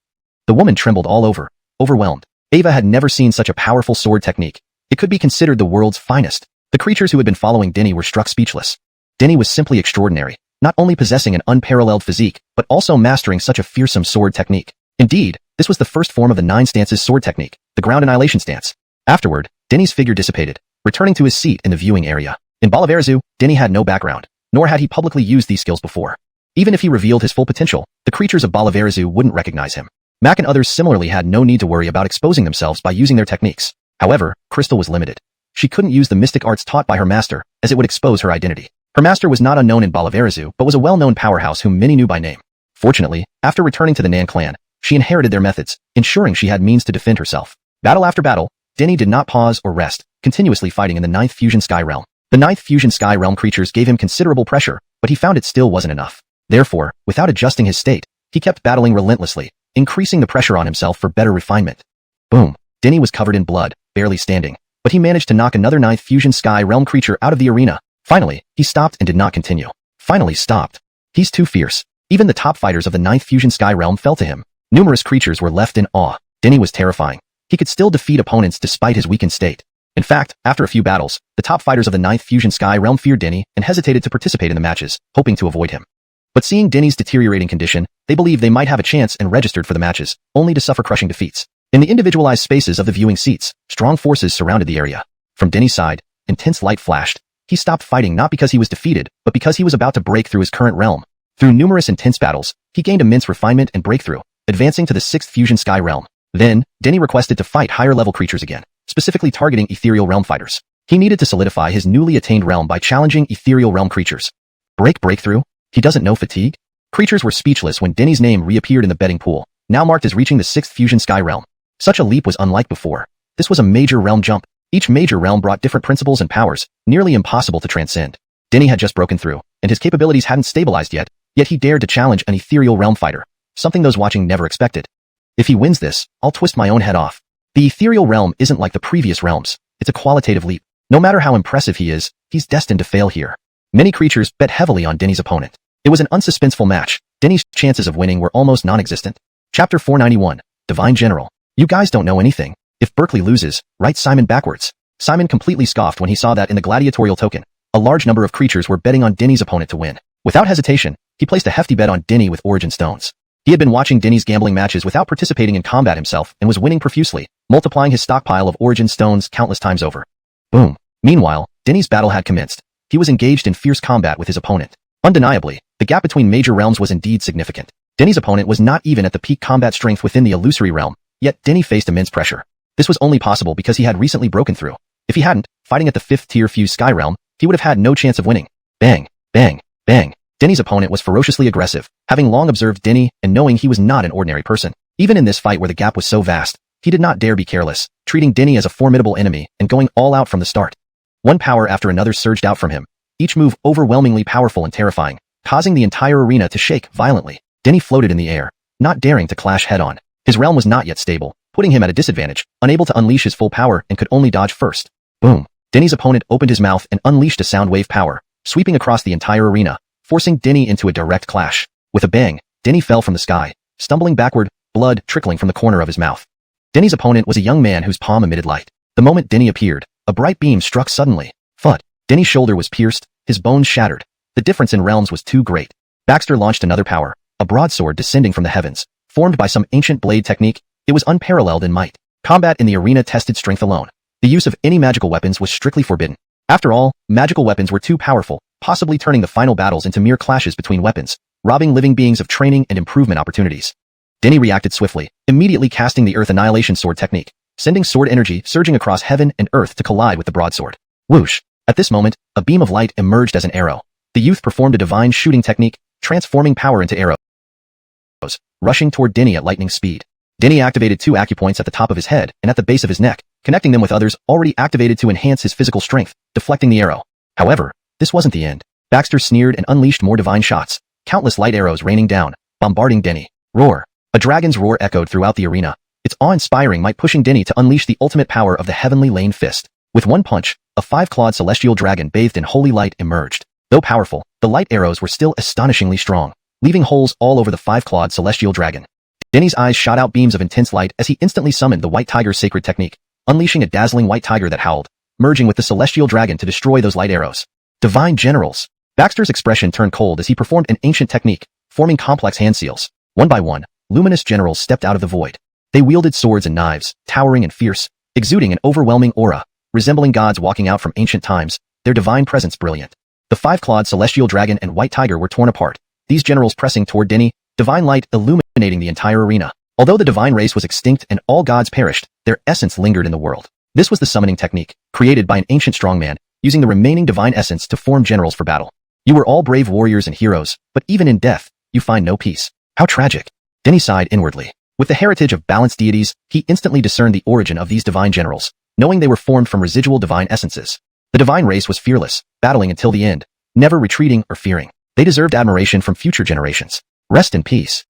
The woman trembled all over, overwhelmed. Ava had never seen such a powerful sword technique. It could be considered the world's finest. The creatures who had been following Denny were struck speechless. Denny was simply extraordinary, not only possessing an unparalleled physique, but also mastering such a fearsome sword technique. Indeed, this was the first form of the 9 stances sword technique, the ground annihilation stance. Afterward, Denny's figure dissipated, returning to his seat in the viewing area. In Balaverzu, Denny had no background, nor had he publicly used these skills before. Even if he revealed his full potential, the creatures of Balaverzu wouldn't recognize him. Mac and others similarly had no need to worry about exposing themselves by using their techniques. However, Crystal was limited. She couldn't use the mystic arts taught by her master, as it would expose her identity. Her master was not unknown in Balaverzu, but was a well-known powerhouse whom many knew by name. Fortunately, after returning to the Nan clan, she inherited their methods, ensuring she had means to defend herself. Battle after battle, Denny did not pause or rest, continuously fighting in the 9th Fusion Sky Realm. The 9th Fusion Sky Realm creatures gave him considerable pressure, but he found it still wasn't enough. Therefore, without adjusting his state, he kept battling relentlessly, increasing the pressure on himself for better refinement. Boom. Denny was covered in blood, barely standing, but he managed to knock another 9th Fusion Sky Realm creature out of the arena. Finally, he stopped and did not continue. Finally stopped. He's too fierce. Even the top fighters of the 9th Fusion Sky Realm fell to him. Numerous creatures were left in awe. Denny was terrifying. He could still defeat opponents despite his weakened state. In fact, after a few battles, the top fighters of the 9th Fusion Sky Realm feared Denny and hesitated to participate in the matches, hoping to avoid him. But seeing Denny's deteriorating condition, they believed they might have a chance and registered for the matches, only to suffer crushing defeats. In the individualized spaces of the viewing seats, strong forces surrounded the area. From Denny's side, intense light flashed. He stopped fighting not because he was defeated, but because he was about to break through his current realm. Through numerous intense battles, he gained immense refinement and breakthrough, advancing to the 6th Fusion Sky Realm. Then, Denny requested to fight higher-level creatures again, specifically targeting ethereal realm fighters. He needed to solidify his newly attained realm by challenging ethereal realm creatures. Breakthrough? He doesn't know fatigue? Creatures were speechless when Denny's name reappeared in the betting pool, now marked as reaching the 6th Fusion Sky Realm. Such a leap was unlike before. This was a major realm jump. Each major realm brought different principles and powers, nearly impossible to transcend. Denny had just broken through, and his capabilities hadn't stabilized yet he dared to challenge an ethereal realm fighter, something those watching never expected. If he wins this, I'll twist my own head off. The ethereal realm isn't like the previous realms. It's a qualitative leap. No matter how impressive he is, he's destined to fail here. Many creatures bet heavily on Denny's opponent. It was an unsuspenseful match. Denny's chances of winning were almost non-existent. Chapter 491, Divine General. You guys don't know anything. If Berkeley loses, write Simon backwards. Simon completely scoffed when he saw that in the gladiatorial token, a large number of creatures were betting on Denny's opponent to win. Without hesitation, he placed a hefty bet on Denny with origin stones. He had been watching Denny's gambling matches without participating in combat himself and was winning profusely, multiplying his stockpile of origin stones countless times over. Boom. Meanwhile, Denny's battle had commenced. He was engaged in fierce combat with his opponent. Undeniably, the gap between major realms was indeed significant. Denny's opponent was not even at the peak combat strength within the illusory realm, yet Denny faced immense pressure. This was only possible because he had recently broken through. If he hadn't, fighting at the 5th tier Fused Sky Realm, he would have had no chance of winning. Bang, bang, bang. Denny's opponent was ferociously aggressive, having long observed Denny and knowing he was not an ordinary person. Even in this fight where the gap was so vast, he did not dare be careless, treating Denny as a formidable enemy and going all out from the start. One power after another surged out from him, each move overwhelmingly powerful and terrifying, causing the entire arena to shake violently. Denny floated in the air, not daring to clash head-on. His realm was not yet stable, putting him at a disadvantage, unable to unleash his full power and could only dodge first. Boom. Denny's opponent opened his mouth and unleashed a sound wave power, sweeping across the entire arena, forcing Denny into a direct clash. With a bang, Denny fell from the sky, stumbling backward, blood trickling from the corner of his mouth. Denny's opponent was a young man whose palm emitted light. The moment Denny appeared, a bright beam struck suddenly. Thud. Denny's shoulder was pierced, his bones shattered. The difference in realms was too great. Baxter launched another power, a broadsword descending from the heavens. Formed by some ancient blade technique, it was unparalleled in might. Combat in the arena tested strength alone. The use of any magical weapons was strictly forbidden. After all, magical weapons were too powerful, possibly turning the final battles into mere clashes between weapons, robbing living beings of training and improvement opportunities. Denny reacted swiftly, immediately casting the Earth Annihilation Sword technique, sending sword energy surging across heaven and earth to collide with the broadsword. Whoosh! At this moment, a beam of light emerged as an arrow. The youth performed a divine shooting technique, transforming power into arrows, rushing toward Denny at lightning speed. Denny activated 2 acupoints at the top of his head and at the base of his neck, connecting them with others already activated to enhance his physical strength, deflecting the arrow. However, this wasn't the end. Baxter sneered and unleashed more divine shots, countless light arrows raining down, bombarding Denny. Roar! A dragon's roar echoed throughout the arena, its awe-inspiring might pushing Denny to unleash the ultimate power of the heavenly lane fist. With one punch, a 5-clawed celestial dragon bathed in holy light emerged. Though powerful, the light arrows were still astonishingly strong, leaving holes all over the 5-clawed celestial dragon. Denny's eyes shot out beams of intense light as he instantly summoned the White Tiger's sacred technique, unleashing a dazzling white tiger that howled, merging with the celestial dragon to destroy those light arrows. Divine generals! Baxter's expression turned cold as he performed an ancient technique, forming complex hand seals. One by one, luminous generals stepped out of the void. They wielded swords and knives, towering and fierce, exuding an overwhelming aura, resembling gods walking out from ancient times, their divine presence brilliant. The 5-clawed celestial dragon and white tiger were torn apart, these generals pressing toward Denny, divine light illuminating the entire arena. Although the divine race was extinct and all gods perished, their essence lingered in the world. This was the summoning technique, created by an ancient strongman, using the remaining divine essence to form generals for battle. You were all brave warriors and heroes, but even in death, you find no peace. How tragic. Denny sighed inwardly. With the heritage of balanced deities, he instantly discerned the origin of these divine generals, knowing they were formed from residual divine essences. The divine race was fearless, battling until the end, never retreating or fearing. They deserved admiration from future generations. Rest in peace.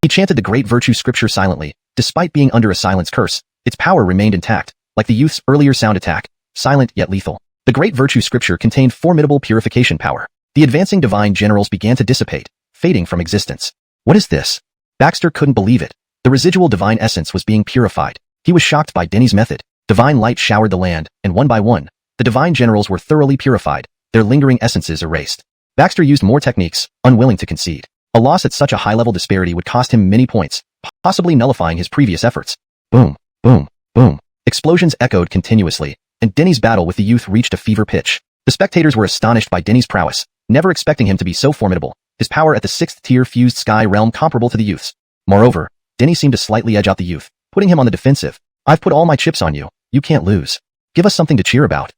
He chanted the great virtue scripture silently. Despite being under a silence curse, its power remained intact, like the youth's earlier sound attack, silent yet lethal. The great virtue scripture contained formidable purification power. The advancing divine generals began to dissipate, fading from existence. What is this? Baxter couldn't believe it. The residual divine essence was being purified. He was shocked by Denny's method. Divine light showered the land, and one by one, the divine generals were thoroughly purified, their lingering essences erased. Baxter used more techniques, unwilling to concede. A loss at such a high-level disparity would cost him many points, possibly nullifying his previous efforts. Boom, boom, boom. Explosions echoed continuously, and Denny's battle with the youth reached a fever pitch. The spectators were astonished by Denny's prowess, never expecting him to be so formidable, his power at the 6th tier fused sky realm comparable to the youth's. Moreover, Denny seemed to slightly edge out the youth, putting him on the defensive. I've put all my chips on you. You can't lose. Give us something to cheer about.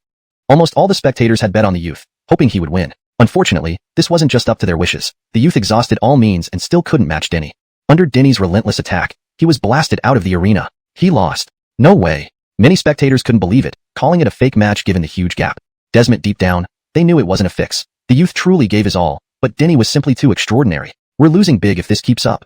Almost all the spectators had bet on the youth, hoping he would win. Unfortunately, this wasn't just up to their wishes. The youth exhausted all means and still couldn't match Denny. Under Denny's relentless attack, he was blasted out of the arena. He lost. No way. Many spectators couldn't believe it, calling it a fake match given the huge gap. Desmond deep down, they knew it wasn't a fix. The youth truly gave his all, but Denny was simply too extraordinary. We're losing big if this keeps up.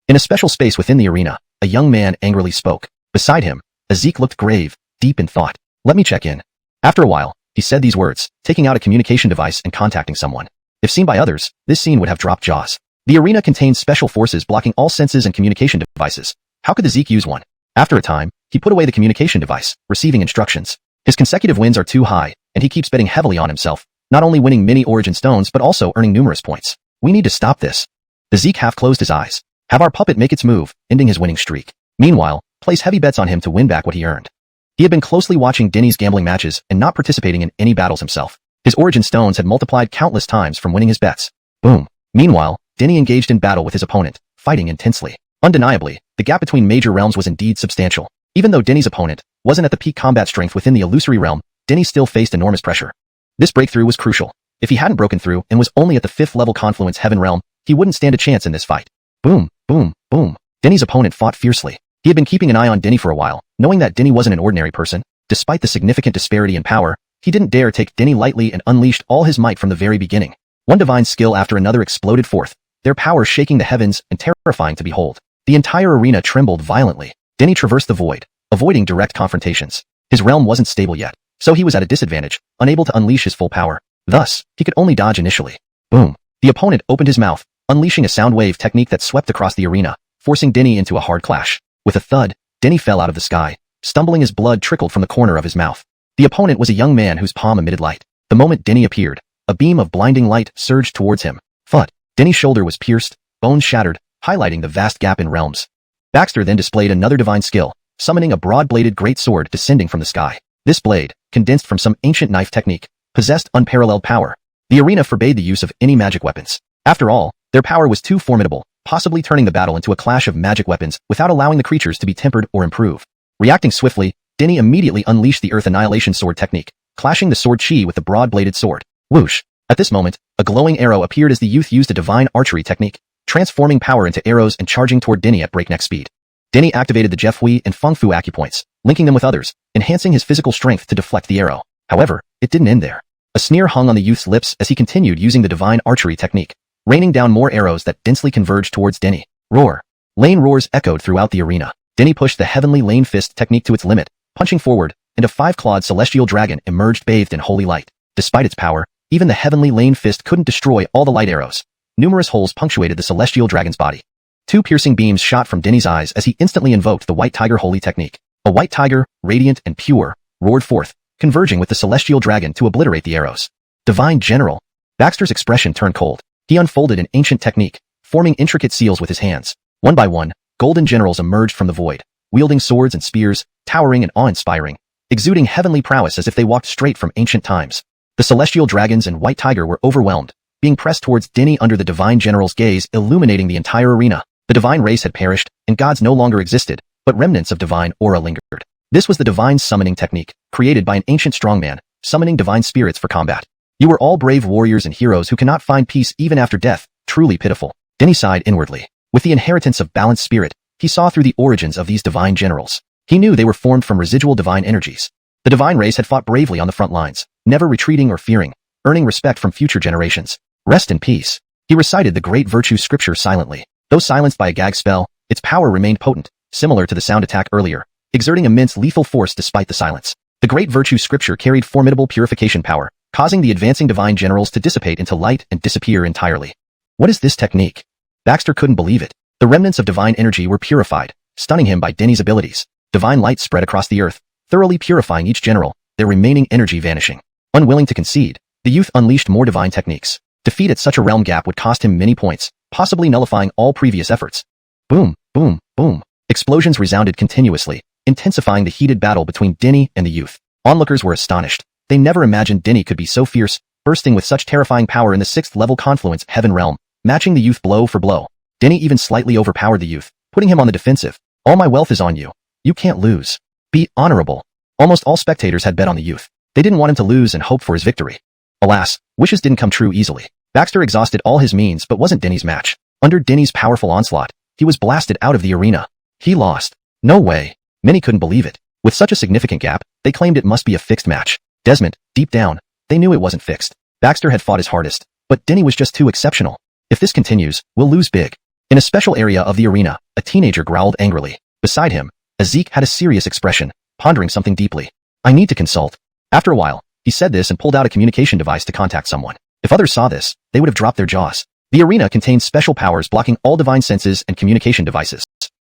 In a special space within the arena, a young man angrily spoke. Beside him, Zeke looked grave, deep in thought. Let me check in. After a while, he said these words, taking out a communication device and contacting someone. If seen by others, this scene would have dropped jaws. The arena contained special forces blocking all senses and communication devices. How could the Zeke use one? After a time, he put away the communication device, receiving instructions. His consecutive wins are too high, and he keeps betting heavily on himself, not only winning many origin stones but also earning numerous points. We need to stop this. The Zeke half closed his eyes. Have our puppet make its move, ending his winning streak. Meanwhile, place heavy bets on him to win back what he earned. He had been closely watching Denny's gambling matches and not participating in any battles himself. His origin stones had multiplied countless times from winning his bets. Boom. Meanwhile, Denny engaged in battle with his opponent, fighting intensely. Undeniably, the gap between major realms was indeed substantial. Even though Denny's opponent wasn't at the peak combat strength within the illusory realm, Denny still faced enormous pressure. This breakthrough was crucial. If he hadn't broken through and was only at the 5th level confluence heaven realm, he wouldn't stand a chance in this fight. Boom, boom, boom. Denny's opponent fought fiercely. He had been keeping an eye on Denny for a while, knowing that Denny wasn't an ordinary person. Despite the significant disparity in power, he didn't dare take Denny lightly and unleashed all his might from the very beginning. One divine skill after another exploded forth, their power shaking the heavens and terrifying to behold. The entire arena trembled violently. Denny traversed the void, avoiding direct confrontations. His realm wasn't stable yet, so he was at a disadvantage, unable to unleash his full power. Thus, he could only dodge initially. Boom. The opponent opened his mouth, unleashing a sound wave technique that swept across the arena, forcing Denny into a hard clash. With a thud, Denny fell out of the sky, stumbling as blood trickled from the corner of his mouth. The opponent was a young man whose palm emitted light. The moment Denny appeared, a beam of blinding light surged towards him. Thud. Denny's shoulder was pierced, bones shattered, highlighting the vast gap in realms. Baxter then displayed another divine skill, summoning a broad-bladed great sword descending from the sky. This blade, condensed from some ancient knife technique, possessed unparalleled power. The arena forbade the use of any magic weapons. After all, their power was too formidable, possibly turning the battle into a clash of magic weapons without allowing the creatures to be tempered or improve. Reacting swiftly, Denny immediately unleashed the Earth Annihilation Sword technique, clashing the sword chi with the broad-bladed sword. Whoosh! At this moment, a glowing arrow appeared as the youth used a divine archery technique, transforming power into arrows and charging toward Denny at breakneck speed. Denny activated the Jeff Hui and Feng Fu acupoints, linking them with others, enhancing his physical strength to deflect the arrow. However, it didn't end there. A sneer hung on the youth's lips as he continued using the divine archery technique, raining down more arrows that densely converged towards Denny. Roar! Lane roars echoed throughout the arena. Denny pushed the heavenly Lane Fist technique to its limit, punching forward, and a five-clawed celestial dragon emerged bathed in holy light. Despite its power, even the heavenly Lane Fist couldn't destroy all the light arrows. Numerous holes punctuated the celestial dragon's body. Two piercing beams shot from Denny's eyes as he instantly invoked the White Tiger Holy Technique. A white tiger, radiant and pure, roared forth, converging with the celestial dragon to obliterate the arrows. Divine General. Baxter's expression turned cold. He unfolded an ancient technique, forming intricate seals with his hands. One by one, golden generals emerged from the void, wielding swords and spears, towering and awe-inspiring, exuding heavenly prowess as if they walked straight from ancient times. The celestial dragons and white tiger were overwhelmed, being pressed towards Denny under the divine general's gaze, illuminating the entire arena. The divine race had perished, and gods no longer existed, but remnants of divine aura lingered. This was the divine summoning technique, created by an ancient strongman, summoning divine spirits for combat. You were all brave warriors and heroes who cannot find peace even after death, truly pitiful. Denny sighed inwardly. With the inheritance of balanced spirit, he saw through the origins of these divine generals. He knew they were formed from residual divine energies. The divine race had fought bravely on the front lines, never retreating or fearing, earning respect from future generations. Rest in peace. He recited the great virtue scripture silently. Though silenced by a gag spell, its power remained potent, similar to the sound attack earlier, exerting immense lethal force despite the silence. The great virtue scripture carried formidable purification power, causing the advancing divine generals to dissipate into light and disappear entirely. What is this technique? Baxter couldn't believe it. The remnants of divine energy were purified, stunning him by Denny's abilities. Divine light spread across the earth, thoroughly purifying each general, their remaining energy vanishing. Unwilling to concede, the youth unleashed more divine techniques. Defeat at such a realm gap would cost him many points, possibly nullifying all previous efforts. Boom, boom, boom. Explosions resounded continuously, intensifying the heated battle between Denny and the youth. Onlookers were astonished. They never imagined Denny could be so fierce, bursting with such terrifying power in the 6th level confluence heaven realm, matching the youth blow for blow. Denny even slightly overpowered the youth, putting him on the defensive. All my wealth is on you. You can't lose. Be honorable. Almost all spectators had bet on the youth. They didn't want him to lose and hoped for his victory. Alas, wishes didn't come true easily. Baxter exhausted all his means but wasn't Denny's match. Under Denny's powerful onslaught, he was blasted out of the arena. He lost. No way. Many couldn't believe it. With such a significant gap, they claimed it must be a fixed match. Desmond, deep down, they knew it wasn't fixed. Baxter had fought his hardest, but Denny was just too exceptional. If this continues, we'll lose big. In a special area of the arena, a teenager growled angrily. Beside him, Zeke had a serious expression, pondering something deeply. I need to consult. After a while, he said this and pulled out a communication device to contact someone. If others saw this, they would have dropped their jaws. The arena contained special powers blocking all divine senses and communication devices.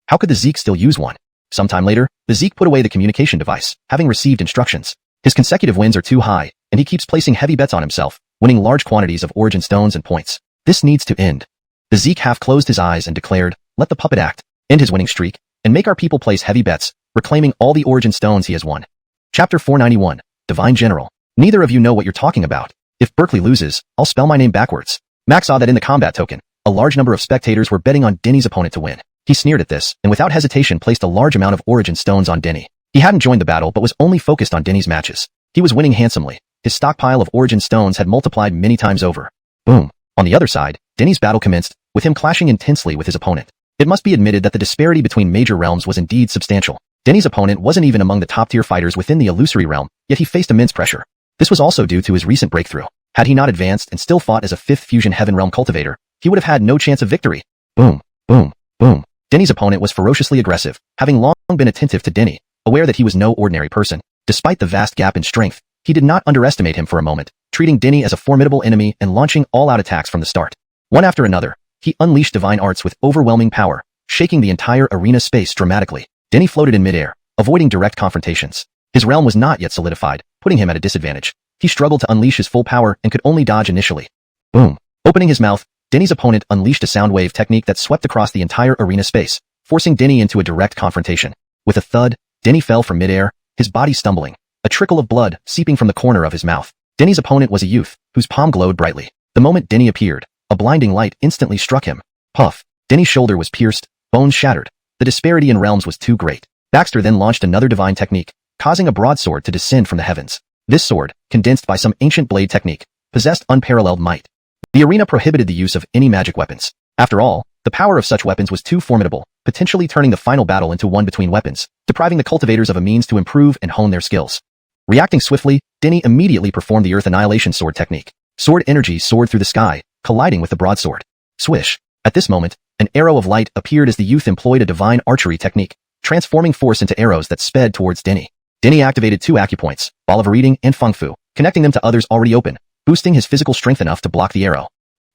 How could the Zeke still use one? Sometime later, the Zeke put away the communication device, having received instructions. His consecutive wins are too high, and he keeps placing heavy bets on himself, winning large quantities of origin stones and points. This needs to end. The Zeke half closed his eyes and declared, let the puppet act, end his winning streak, and make our people place heavy bets, reclaiming all the origin stones he has won. Chapter 491, Divine General. Neither of you know what you're talking about. If Berkeley loses, I'll spell my name backwards. Max saw that in the combat token, a large number of spectators were betting on Denny's opponent to win. He sneered at this, and without hesitation placed a large amount of origin stones on Denny. He hadn't joined the battle but was only focused on Denny's matches. He was winning handsomely. His stockpile of origin stones had multiplied many times over. Boom. On the other side, Denny's battle commenced, with him clashing intensely with his opponent. It must be admitted that the disparity between major realms was indeed substantial. Denny's opponent wasn't even among the top-tier fighters within the illusory realm, yet he faced immense pressure. This was also due to his recent breakthrough. Had he not advanced and still fought as a 5th fusion heaven realm cultivator, he would have had no chance of victory. Boom, boom, boom. Denny's opponent was ferociously aggressive, having long been attentive to Denny, aware that he was no ordinary person. Despite the vast gap in strength, he did not underestimate him for a moment, treating Denny as a formidable enemy and launching all-out attacks from the start. One after another, he unleashed divine arts with overwhelming power, shaking the entire arena space dramatically. Denny floated in midair, avoiding direct confrontations. His realm was not yet solidified, putting him at a disadvantage. He struggled to unleash his full power and could only dodge initially. Boom. Opening his mouth, Denny's opponent unleashed a sound wave technique that swept across the entire arena space, forcing Denny into a direct confrontation. With a thud, Denny fell from midair, his body stumbling, a trickle of blood seeping from the corner of his mouth. Denny's opponent was a youth, whose palm glowed brightly. The moment Denny appeared, a blinding light instantly struck him. Puff. Denny's shoulder was pierced, bones shattered. The disparity in realms was too great. Baxter then launched another divine technique, causing a broadsword to descend from the heavens. This sword, condensed by some ancient blade technique, possessed unparalleled might. The arena prohibited the use of any magic weapons. After all, the power of such weapons was too formidable, potentially turning the final battle into one between weapons, depriving the cultivators of a means to improve and hone their skills. Reacting swiftly, Denny immediately performed the Earth Annihilation Sword technique. Sword energy soared through the sky, colliding with the broadsword. Swish. At this moment, an arrow of light appeared as the youth employed a divine archery technique, transforming force into arrows that sped towards Denny. Denny activated 2 acupoints, Ball of Reading and Feng Fu, connecting them to others already open, boosting his physical strength enough to block the arrow.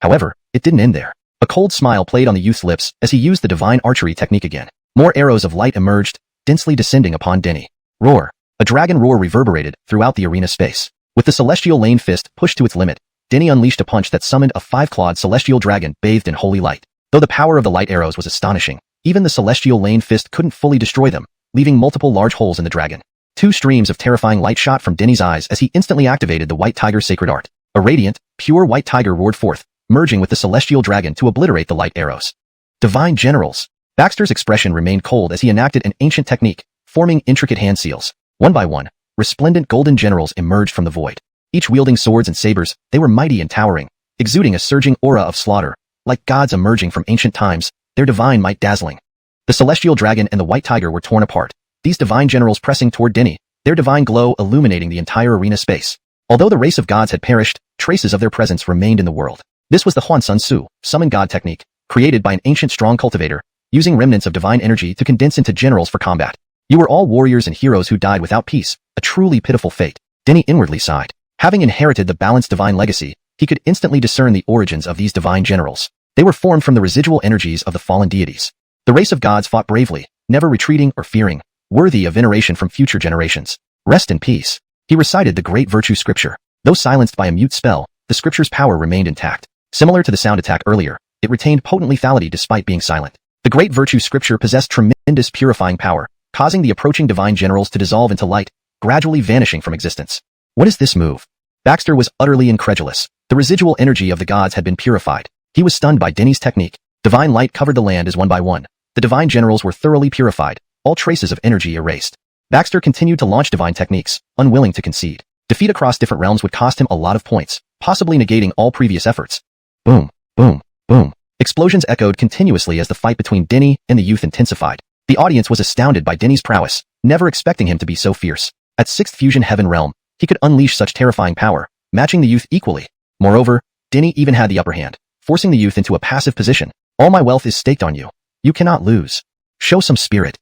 However, it didn't end there. A cold smile played on the youth's lips as he used the divine archery technique again. More arrows of light emerged, densely descending upon Denny. Roar. A dragon roar reverberated throughout the arena space. With the celestial lane fist pushed to its limit, Denny unleashed a punch that summoned a 5-clawed celestial dragon bathed in holy light. Though the power of the light arrows was astonishing, even the celestial lane fist couldn't fully destroy them, leaving multiple large holes in the dragon. 2 streams of terrifying light shot from Denny's eyes as he instantly activated the White Tiger's sacred art. A radiant, pure white tiger roared forth, merging with the celestial dragon to obliterate the light arrows. Divine Generals. Baxter's expression remained cold as he enacted an ancient technique, forming intricate hand seals. One by one, resplendent golden generals emerged from the void. Each wielding swords and sabers, they were mighty and towering, exuding a surging aura of slaughter, like gods emerging from ancient times, their divine might dazzling. The celestial dragon and the white tiger were torn apart, these divine generals pressing toward Denny, their divine glow illuminating the entire arena space. Although the race of gods had perished, traces of their presence remained in the world. This was the Huan Sun Su, summon god technique, created by an ancient strong cultivator, using remnants of divine energy to condense into generals for combat. You were all warriors and heroes who died without peace, a truly pitiful fate. Denny inwardly sighed. Having inherited the balanced divine legacy, he could instantly discern the origins of these divine generals. They were formed from the residual energies of the fallen deities. The race of gods fought bravely, never retreating or fearing, worthy of veneration from future generations. Rest in peace. He recited the great virtue scripture. Though silenced by a mute spell, the scripture's power remained intact. Similar to the sound attack earlier, it retained potent lethality despite being silent. The great virtue scripture possessed tremendous purifying power, causing the approaching divine generals to dissolve into light, gradually vanishing from existence. What is this move? Baxter was utterly incredulous. The residual energy of the gods had been purified. He was stunned by Denny's technique. Divine light covered the land as one by one. The divine generals were thoroughly purified, all traces of energy erased. Baxter continued to launch divine techniques, unwilling to concede. Defeat across different realms would cost him a lot of points, possibly negating all previous efforts. Boom, boom, boom. Explosions echoed continuously as the fight between Denny and the youth intensified. The audience was astounded by Denny's prowess, never expecting him to be so fierce. At 6th Fusion Heaven Realm, he could unleash such terrifying power, matching the youth equally. Moreover, Denny even had the upper hand, forcing the youth into a passive position. All my wealth is staked on you. You cannot lose. Show some spirit.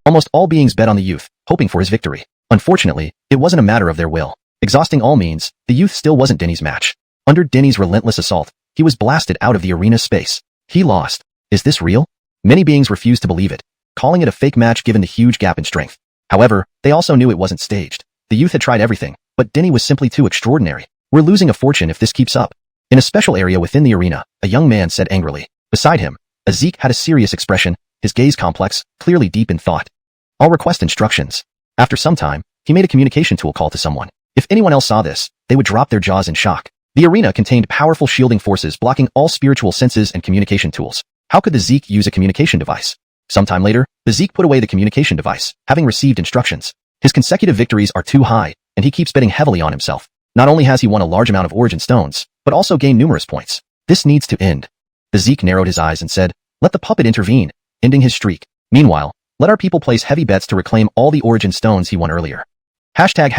Almost all beings bet on the youth, hoping for his victory. Unfortunately, it wasn't a matter of their will. Exhausting all means, the youth still wasn't Denny's match. Under Denny's relentless assault, he was blasted out of the arena space. He lost. Is this real? Many beings refused to believe it, calling it a fake match given the huge gap in strength. However, they also knew it wasn't staged. The youth had tried everything, but Denny was simply too extraordinary. We're losing a fortune if this keeps up. In a special area within the arena, a young man said angrily. Beside him, Zeke had a serious expression, his gaze complex, clearly deep in thought. I'll request instructions. After some time, he made a communication tool call to someone. If anyone else saw this, they would drop their jaws in shock. The arena contained powerful shielding forces blocking all spiritual senses and communication tools. How could the Zeke use a communication device? Sometime later, the Zeke put away the communication device, having received instructions. His consecutive victories are too high, and he keeps betting heavily on himself. Not only has he won a large amount of origin stones, but also gained numerous points. This needs to end. The Zeke narrowed his eyes and said, let the puppet intervene, ending his streak. Meanwhile, let our people place heavy bets to reclaim all the origin stones he won earlier. Hashtag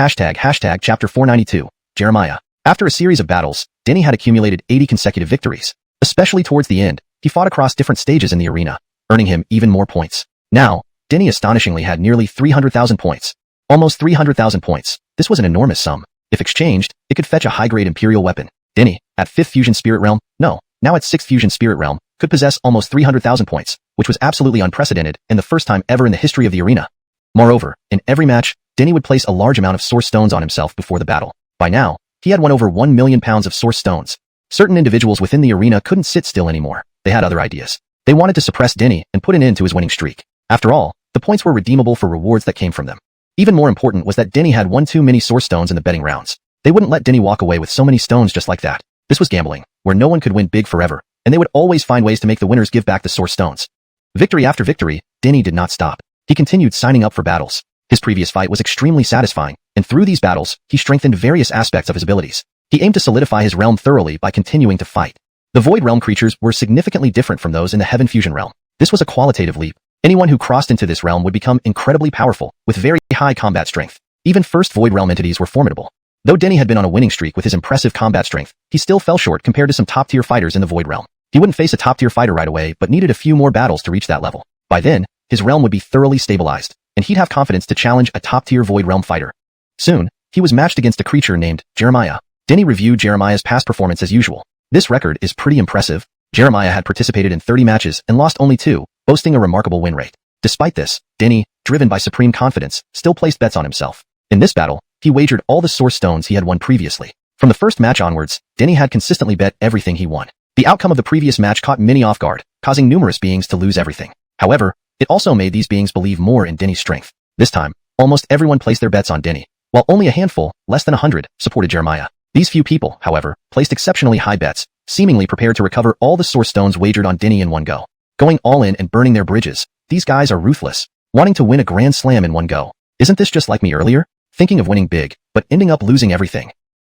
chapter 492, Jeremiah. After a series of battles, Denny had accumulated 80 consecutive victories. Especially towards the end, he fought across different stages in the arena, earning him even more points. Now, Denny astonishingly had nearly 300,000 points. Almost 300,000 points. This was an enormous sum. If exchanged, it could fetch a high-grade Imperial weapon. Denny, at 5th Fusion Spirit Realm, now at 6th Fusion Spirit Realm, could possess almost 300,000 points, which was absolutely unprecedented and the first time ever in the history of the arena. Moreover, in every match, Denny would place a large amount of source stones on himself before the battle. By now, he had won over 1 million pounds of source stones. Certain individuals within the arena couldn't sit still anymore. They had other ideas. They wanted to suppress Denny and put an end to his winning streak. After all, the points were redeemable for rewards that came from them. Even more important was that Denny had won too many source stones in the betting rounds. They wouldn't let Denny walk away with so many stones just like that. This was gambling, where no one could win big forever, and they would always find ways to make the winners give back the source stones. Victory after victory, Denny did not stop. He continued signing up for battles. His previous fight was extremely satisfying, and through these battles, he strengthened various aspects of his abilities. He aimed to solidify his realm thoroughly by continuing to fight. The Void Realm creatures were significantly different from those in the Heaven Fusion Realm. This was a qualitative leap. Anyone who crossed into this realm would become incredibly powerful, with very high combat strength. Even first Void Realm entities were formidable. Though Denny had been on a winning streak with his impressive combat strength, he still fell short compared to some top-tier fighters in the Void Realm. He wouldn't face a top-tier fighter right away, but needed a few more battles to reach that level. By then, his realm would be thoroughly stabilized, and he'd have confidence to challenge a top-tier Void Realm fighter. Soon, he was matched against a creature named Jeremiah. Denny reviewed Jeremiah's past performance as usual. This record is pretty impressive. Jeremiah had participated in 30 matches and lost only 2, boasting a remarkable win rate. Despite this, Denny, driven by supreme confidence, still placed bets on himself. In this battle, he wagered all the source stones he had won previously. From the first match onwards, Denny had consistently bet everything he won. The outcome of the previous match caught many off guard, causing numerous beings to lose everything. However, it also made these beings believe more in Denny's strength. This time, almost everyone placed their bets on Denny, while only a handful, less than 100, supported Jeremiah. These few people, however, placed exceptionally high bets, seemingly prepared to recover all the source stones wagered on Denny in one go. Going all in and burning their bridges, these guys are ruthless, wanting to win a grand slam in one go. Isn't this just like me earlier? Thinking of winning big, but ending up losing everything.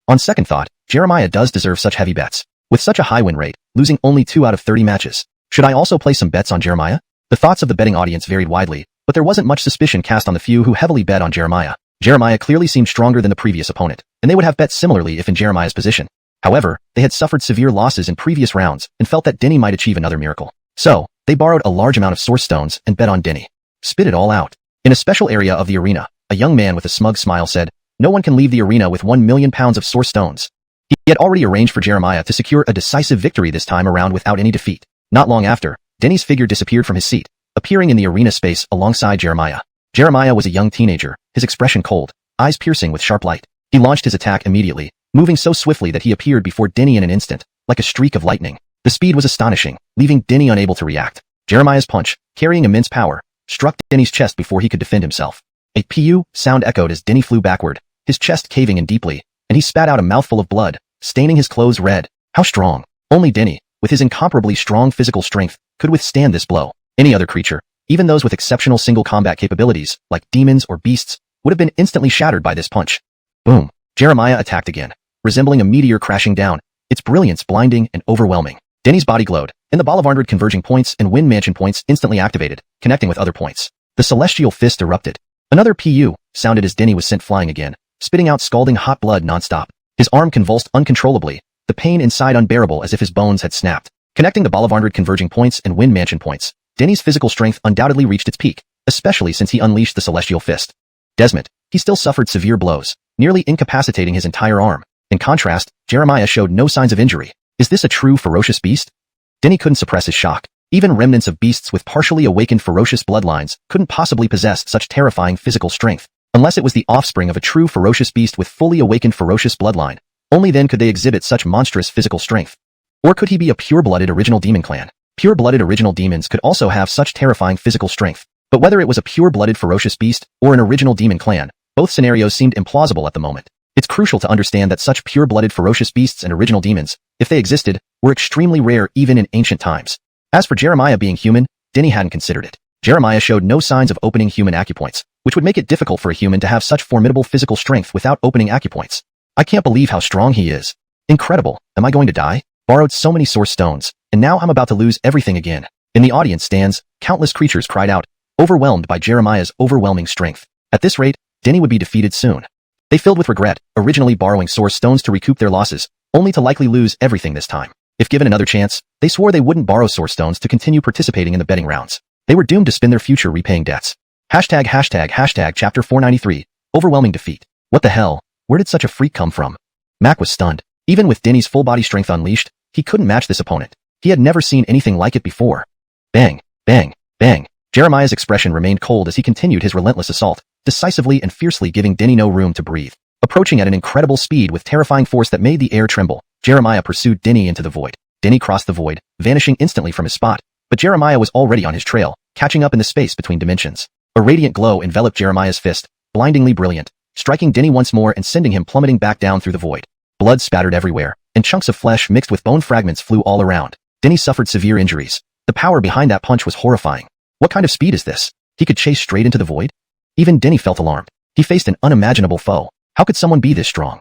On second thought, Jeremiah does deserve such heavy bets. With such a high win rate, losing only 2 out of 30 matches. Should I also place some bets on Jeremiah? The thoughts of the betting audience varied widely, but there wasn't much suspicion cast on the few who heavily bet on Jeremiah. Jeremiah clearly seemed stronger than the previous opponent, and they would have bet similarly if in Jeremiah's position. However, they had suffered severe losses in previous rounds and felt that Denny might achieve another miracle. So, they borrowed a large amount of source stones and bet on Denny. Spit it all out. In a special area of the arena, a young man with a smug smile said, "No one can leave the arena with 1 million pounds of source stones." He had already arranged for Jeremiah to secure a decisive victory this time around without any defeat. Not long after, Denny's figure disappeared from his seat, appearing in the arena space alongside Jeremiah. Jeremiah was a young teenager, his expression cold, eyes piercing with sharp light. He launched his attack immediately, moving so swiftly that he appeared before Denny in an instant, like a streak of lightning. The speed was astonishing, leaving Denny unable to react. Jeremiah's punch, carrying immense power, struck Denny's chest before he could defend himself. A "pu" sound echoed as Denny flew backward, his chest caving in deeply, and he spat out a mouthful of blood, staining his clothes red. How strong! Only Denny, with his incomparably strong physical strength, could withstand this blow. Any other creature, even those with exceptional single combat capabilities, like demons or beasts, would have been instantly shattered by this punch. Boom! Jeremiah attacked again, resembling a meteor crashing down, its brilliance blinding and overwhelming. Denny's body glowed, and the ball of 100 converging points and wind mansion points instantly activated, connecting with other points. The celestial fist erupted. Another "pu" sounded as Denny was sent flying again, spitting out scalding hot blood non-stop. His arm convulsed uncontrollably, the pain inside unbearable as if his bones had snapped. Connecting the ball of 100 converging points and wind mansion points, Denny's physical strength undoubtedly reached its peak, especially since he unleashed the celestial fist. Desmond, he still suffered severe blows, nearly incapacitating his entire arm. In contrast, Jeremiah showed no signs of injury. Is this a true ferocious beast? Denny couldn't suppress his shock. Even remnants of beasts with partially awakened ferocious bloodlines couldn't possibly possess such terrifying physical strength, unless it was the offspring of a true ferocious beast with fully awakened ferocious bloodline. Only then could they exhibit such monstrous physical strength. Or could he be a pure-blooded original demon clan? Pure-blooded original demons could also have such terrifying physical strength. But whether it was a pure-blooded ferocious beast or an original demon clan, both scenarios seemed implausible at the moment. It's crucial to understand that such pure-blooded ferocious beasts and original demons, if they existed, were extremely rare even in ancient times. As for Jeremiah being human, Denny hadn't considered it. Jeremiah showed no signs of opening human acupoints, which would make it difficult for a human to have such formidable physical strength without opening acupoints. I can't believe how strong he is. Incredible. Am I going to die? Borrowed so many source stones, and now I'm about to lose everything again. In the audience stands, countless creatures cried out, overwhelmed by Jeremiah's overwhelming strength. At this rate, Denny would be defeated soon. They filled with regret, originally borrowing source stones to recoup their losses, only to likely lose everything this time. If given another chance, they swore they wouldn't borrow source stones to continue participating in the betting rounds. They were doomed to spend their future repaying debts. ##### Chapter 493. Overwhelming defeat. What the hell? Where did such a freak come from? Mac was stunned. Even with Denny's full body strength unleashed, he couldn't match this opponent. He had never seen anything like it before. Bang, bang, bang. Jeremiah's expression remained cold as he continued his relentless assault, decisively and fiercely giving Denny no room to breathe. Approaching at an incredible speed with terrifying force that made the air tremble, Jeremiah pursued Denny into the void. Denny crossed the void, vanishing instantly from his spot, but Jeremiah was already on his trail, catching up in the space between dimensions. A radiant glow enveloped Jeremiah's fist, blindingly brilliant, striking Denny once more and sending him plummeting back down through the void. Blood spattered everywhere, and chunks of flesh mixed with bone fragments flew all around. Denny suffered severe injuries. The power behind that punch was horrifying. What kind of speed is this? He could chase straight into the void? Even Denny felt alarmed. He faced an unimaginable foe. How could someone be this strong?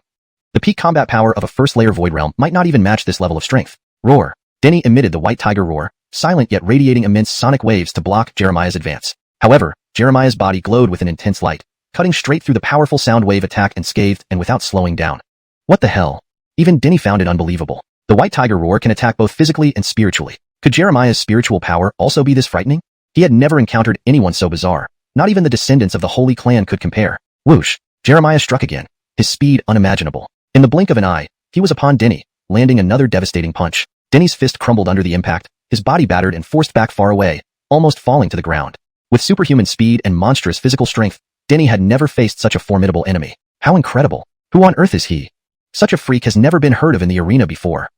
The peak combat power of a first-layer void realm might not even match this level of strength. Roar. Denny emitted the white tiger roar, silent yet radiating immense sonic waves to block Jeremiah's advance. However, Jeremiah's body glowed with an intense light, cutting straight through the powerful sound wave attack unscathed and without slowing down. What the hell? Even Denny found it unbelievable. The white tiger roar can attack both physically and spiritually. Could Jeremiah's spiritual power also be this frightening? He had never encountered anyone so bizarre. Not even the descendants of the Holy Clan could compare. Whoosh! Jeremiah struck again, his speed unimaginable. In the blink of an eye, he was upon Denny, landing another devastating punch. Denny's fist crumbled under the impact, his body battered and forced back far away, almost falling to the ground. With superhuman speed and monstrous physical strength, Denny had never faced such a formidable enemy. How incredible! Who on earth is he? Such a freak has never been heard of in the arena before.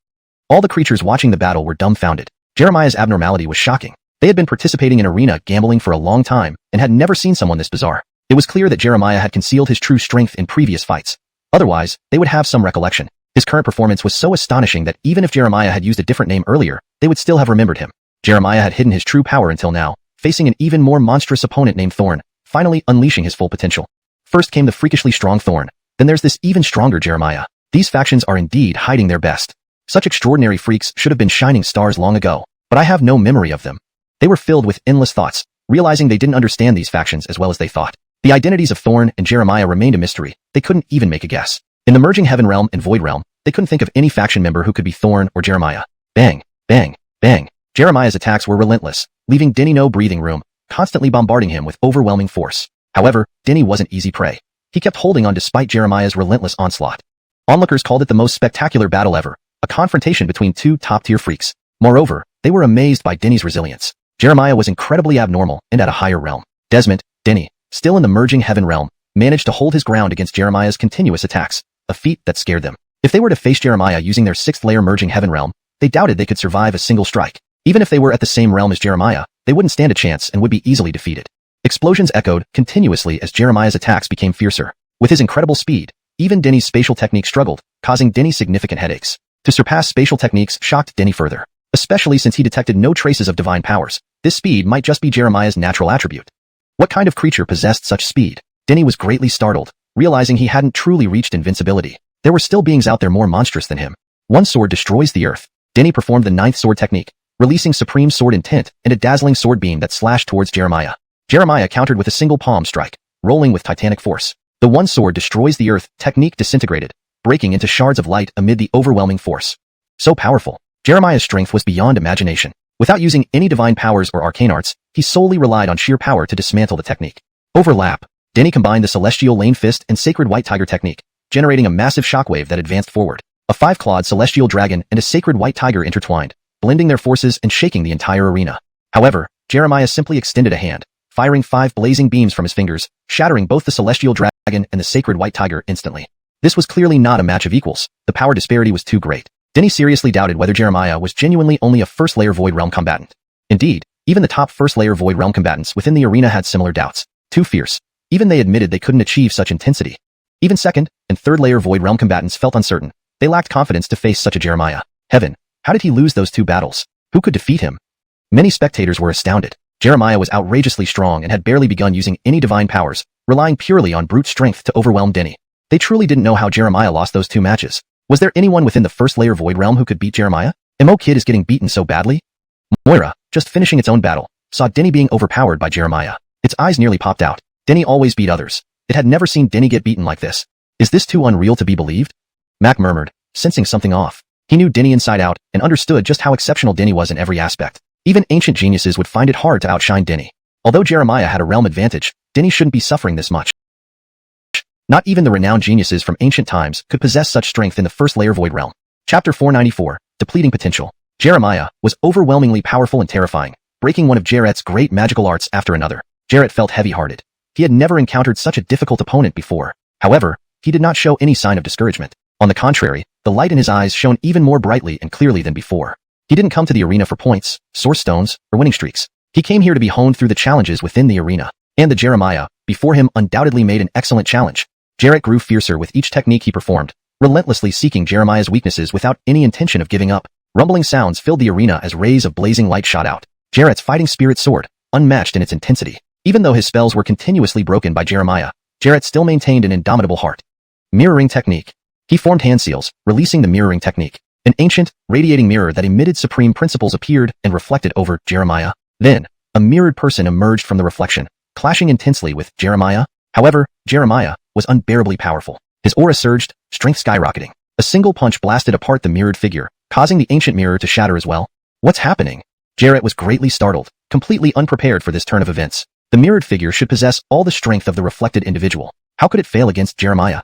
All the creatures watching the battle were dumbfounded. Jeremiah's abnormality was shocking. They had been participating in arena gambling for a long time and had never seen someone this bizarre. It was clear that Jeremiah had concealed his true strength in previous fights. Otherwise, they would have some recollection. His current performance was so astonishing that even if Jeremiah had used a different name earlier, they would still have remembered him. Jeremiah had hidden his true power until now, facing an even more monstrous opponent named Thorn, finally unleashing his full potential. First came the freakishly strong Thorn, then there's this even stronger Jeremiah. These factions are indeed hiding their best. Such extraordinary freaks should have been shining stars long ago, but I have no memory of them. They were filled with endless thoughts, realizing they didn't understand these factions as well as they thought. The identities of Thorn and Jeremiah remained a mystery. They couldn't even make a guess. In the merging Heaven Realm and Void Realm, they couldn't think of any faction member who could be Thorn or Jeremiah. Bang, bang, bang. Jeremiah's attacks were relentless, leaving Denny no breathing room, constantly bombarding him with overwhelming force. However, Denny wasn't easy prey. He kept holding on despite Jeremiah's relentless onslaught. Onlookers called it the most spectacular battle ever, a confrontation between two top-tier freaks. Moreover, they were amazed by Denny's resilience. Jeremiah was incredibly abnormal and at a higher realm. Desmond, Denny, still in the merging Heaven Realm, managed to hold his ground against Jeremiah's continuous attacks, a feat that scared them. If they were to face Jeremiah using their 6th-layer merging Heaven Realm, they doubted they could survive a single strike. Even if they were at the same realm as Jeremiah, they wouldn't stand a chance and would be easily defeated. Explosions echoed continuously as Jeremiah's attacks became fiercer. With his incredible speed, even Denny's spatial technique struggled, causing Denny significant headaches. To surpass spatial techniques shocked Denny further, especially since he detected no traces of divine powers. This speed might just be Jeremiah's natural attribute. What kind of creature possessed such speed? Denny was greatly startled, realizing he hadn't truly reached invincibility. There were still beings out there more monstrous than him. One sword destroys the earth. Denny performed the 9th sword technique, releasing supreme sword intent and a dazzling sword beam that slashed towards Jeremiah. Jeremiah countered with a single palm strike, rolling with titanic force. The one sword destroys the earth technique disintegrated, breaking into shards of light amid the overwhelming force. So powerful. Jeremiah's strength was beyond imagination. Without using any divine powers or arcane arts, he solely relied on sheer power to dismantle the technique. Overlap. Denny combined the Celestial Lane Fist and Sacred White Tiger technique, generating a massive shockwave that advanced forward. A 5-clawed Celestial Dragon and a Sacred White Tiger intertwined, blending their forces and shaking the entire arena. However, Jeremiah simply extended a hand, firing 5 blazing beams from his fingers, shattering both the Celestial Dragon and the Sacred White Tiger instantly. This was clearly not a match of equals. The power disparity was too great. Denny seriously doubted whether Jeremiah was genuinely only a first-layer Void Realm combatant. Indeed, even the top first-layer Void Realm combatants within the arena had similar doubts. Too fierce. Even they admitted they couldn't achieve such intensity. Even second- and third-layer Void Realm combatants felt uncertain. They lacked confidence to face such a Jeremiah. Heaven, how did he lose those 2 battles? Who could defeat him? Many spectators were astounded. Jeremiah was outrageously strong and had barely begun using any divine powers, relying purely on brute strength to overwhelm Denny. They truly didn't know how Jeremiah lost those 2 matches. Was there anyone within the first-layer Void Realm who could beat Jeremiah? Mo Kid is getting beaten so badly? Moira, just finishing its own battle, saw Denny being overpowered by Jeremiah. Its eyes nearly popped out. Denny always beat others. It had never seen Denny get beaten like this. Is this too unreal to be believed? Mac murmured, sensing something off. He knew Denny inside out and understood just how exceptional Denny was in every aspect. Even ancient geniuses would find it hard to outshine Denny. Although Jeremiah had a realm advantage, Denny shouldn't be suffering this much. Not even the renowned geniuses from ancient times could possess such strength in the first layer void realm. Chapter 494, Depleting Potential. Jeremiah was overwhelmingly powerful and terrifying, breaking one of Jarrett's great magical arts after another. Jarrett felt heavy-hearted. He had never encountered such a difficult opponent before. However, he did not show any sign of discouragement. On the contrary, the light in his eyes shone even more brightly and clearly than before. He didn't come to the arena for points, source stones, or winning streaks. He came here to be honed through the challenges within the arena. And the Jeremiah before him undoubtedly made an excellent challenge. Jarrett grew fiercer with each technique he performed, relentlessly seeking Jeremiah's weaknesses without any intention of giving up. Rumbling sounds filled the arena as rays of blazing light shot out. Jarrett's fighting spirit soared, unmatched in its intensity. Even though his spells were continuously broken by Jeremiah, Jarrett still maintained an indomitable heart. Mirroring technique. He formed hand seals, releasing the mirroring technique. An ancient, radiating mirror that emitted supreme principles appeared and reflected over Jeremiah. Then, a mirrored person emerged from the reflection, clashing intensely with Jeremiah. However, Jeremiah was unbearably powerful. His aura surged, strength skyrocketing. A single punch blasted apart the mirrored figure, causing the ancient mirror to shatter as well. What's happening? Jarrett was greatly startled, completely unprepared for this turn of events. The mirrored figure should possess all the strength of the reflected individual. How could it fail against Jeremiah?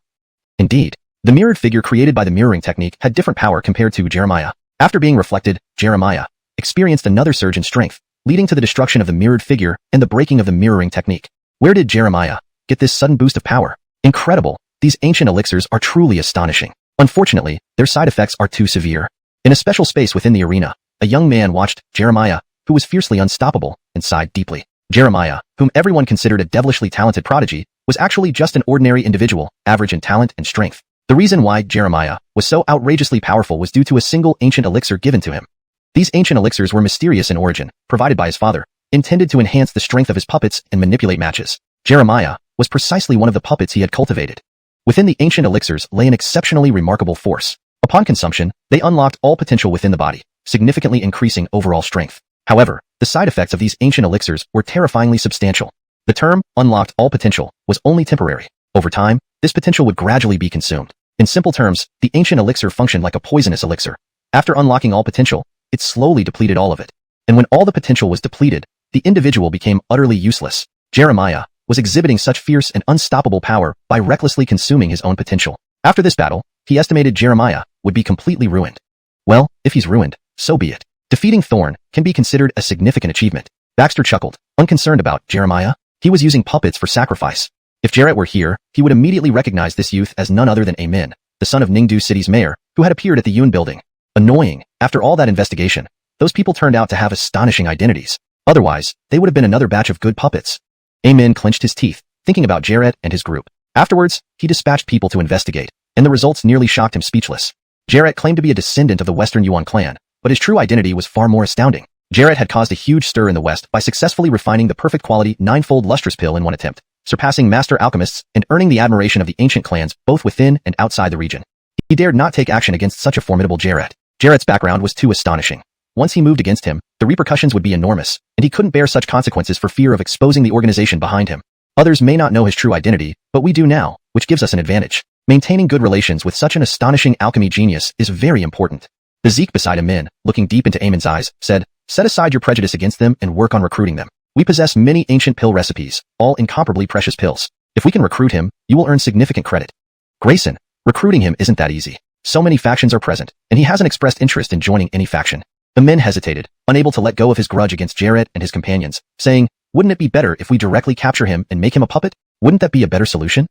Indeed, the mirrored figure created by the mirroring technique had different power compared to Jeremiah. After being reflected, Jeremiah experienced another surge in strength, leading to the destruction of the mirrored figure and the breaking of the mirroring technique. Where did Jeremiah get this sudden boost of power? Incredible! These ancient elixirs are truly astonishing. Unfortunately, their side effects are too severe. In a special space within the arena, a young man watched Jeremiah, who was fiercely unstoppable, and sighed deeply. Jeremiah, whom everyone considered a devilishly talented prodigy, was actually just an ordinary individual, average in talent and strength. The reason why Jeremiah was so outrageously powerful was due to a single ancient elixir given to him. These ancient elixirs were mysterious in origin, provided by his father, intended to enhance the strength of his puppets and manipulate matches. Jeremiah was precisely one of the puppets he had cultivated. Within the ancient elixirs lay an exceptionally remarkable force. Upon consumption, they unlocked all potential within the body, significantly increasing overall strength. However, the side effects of these ancient elixirs were terrifyingly substantial. The term, unlocked all potential, was only temporary. Over time, this potential would gradually be consumed. In simple terms, the ancient elixir functioned like a poisonous elixir. After unlocking all potential, it slowly depleted all of it. And when all the potential was depleted, the individual became utterly useless. Jeremiah was exhibiting such fierce and unstoppable power by recklessly consuming his own potential. After this battle, he estimated Jeremiah would be completely ruined. Well, if he's ruined, so be it. Defeating Thorn can be considered a significant achievement. Baxter chuckled, unconcerned about Jeremiah. He was using puppets for sacrifice. If Jarrett were here, he would immediately recognize this youth as none other than Amin, the son of Ningdu City's mayor, who had appeared at the Yun building. Annoying. After all that investigation, those people turned out to have astonishing identities. Otherwise, they would have been another batch of good puppets. Amin clenched his teeth, thinking about Jarrett and his group. Afterwards, he dispatched people to investigate, and the results nearly shocked him speechless. Jarrett claimed to be a descendant of the Western Yuan clan, but his true identity was far more astounding. Jarrett had caused a huge stir in the West by successfully refining the perfect quality ninefold lustrous pill in one attempt, surpassing master alchemists and earning the admiration of the ancient clans both within and outside the region. He dared not take action against such a formidable Jarrett. Jarrett's background was too astonishing. Once he moved against him, the repercussions would be enormous, and he couldn't bear such consequences for fear of exposing the organization behind him. Others may not know his true identity, but we do now, which gives us an advantage. Maintaining good relations with such an astonishing alchemy genius is very important. The Zeke beside Amin, looking deep into Amin's eyes, said, "Set aside your prejudice against them and work on recruiting them. We possess many ancient pill recipes, all incomparably precious pills. If we can recruit him, you will earn significant credit." Grayson, recruiting him isn't that easy. So many factions are present, and he hasn't expressed interest in joining any faction. Amin hesitated, unable to let go of his grudge against Jarrett and his companions, saying, "Wouldn't it be better if we directly capture him and make him a puppet? Wouldn't that be a better solution?"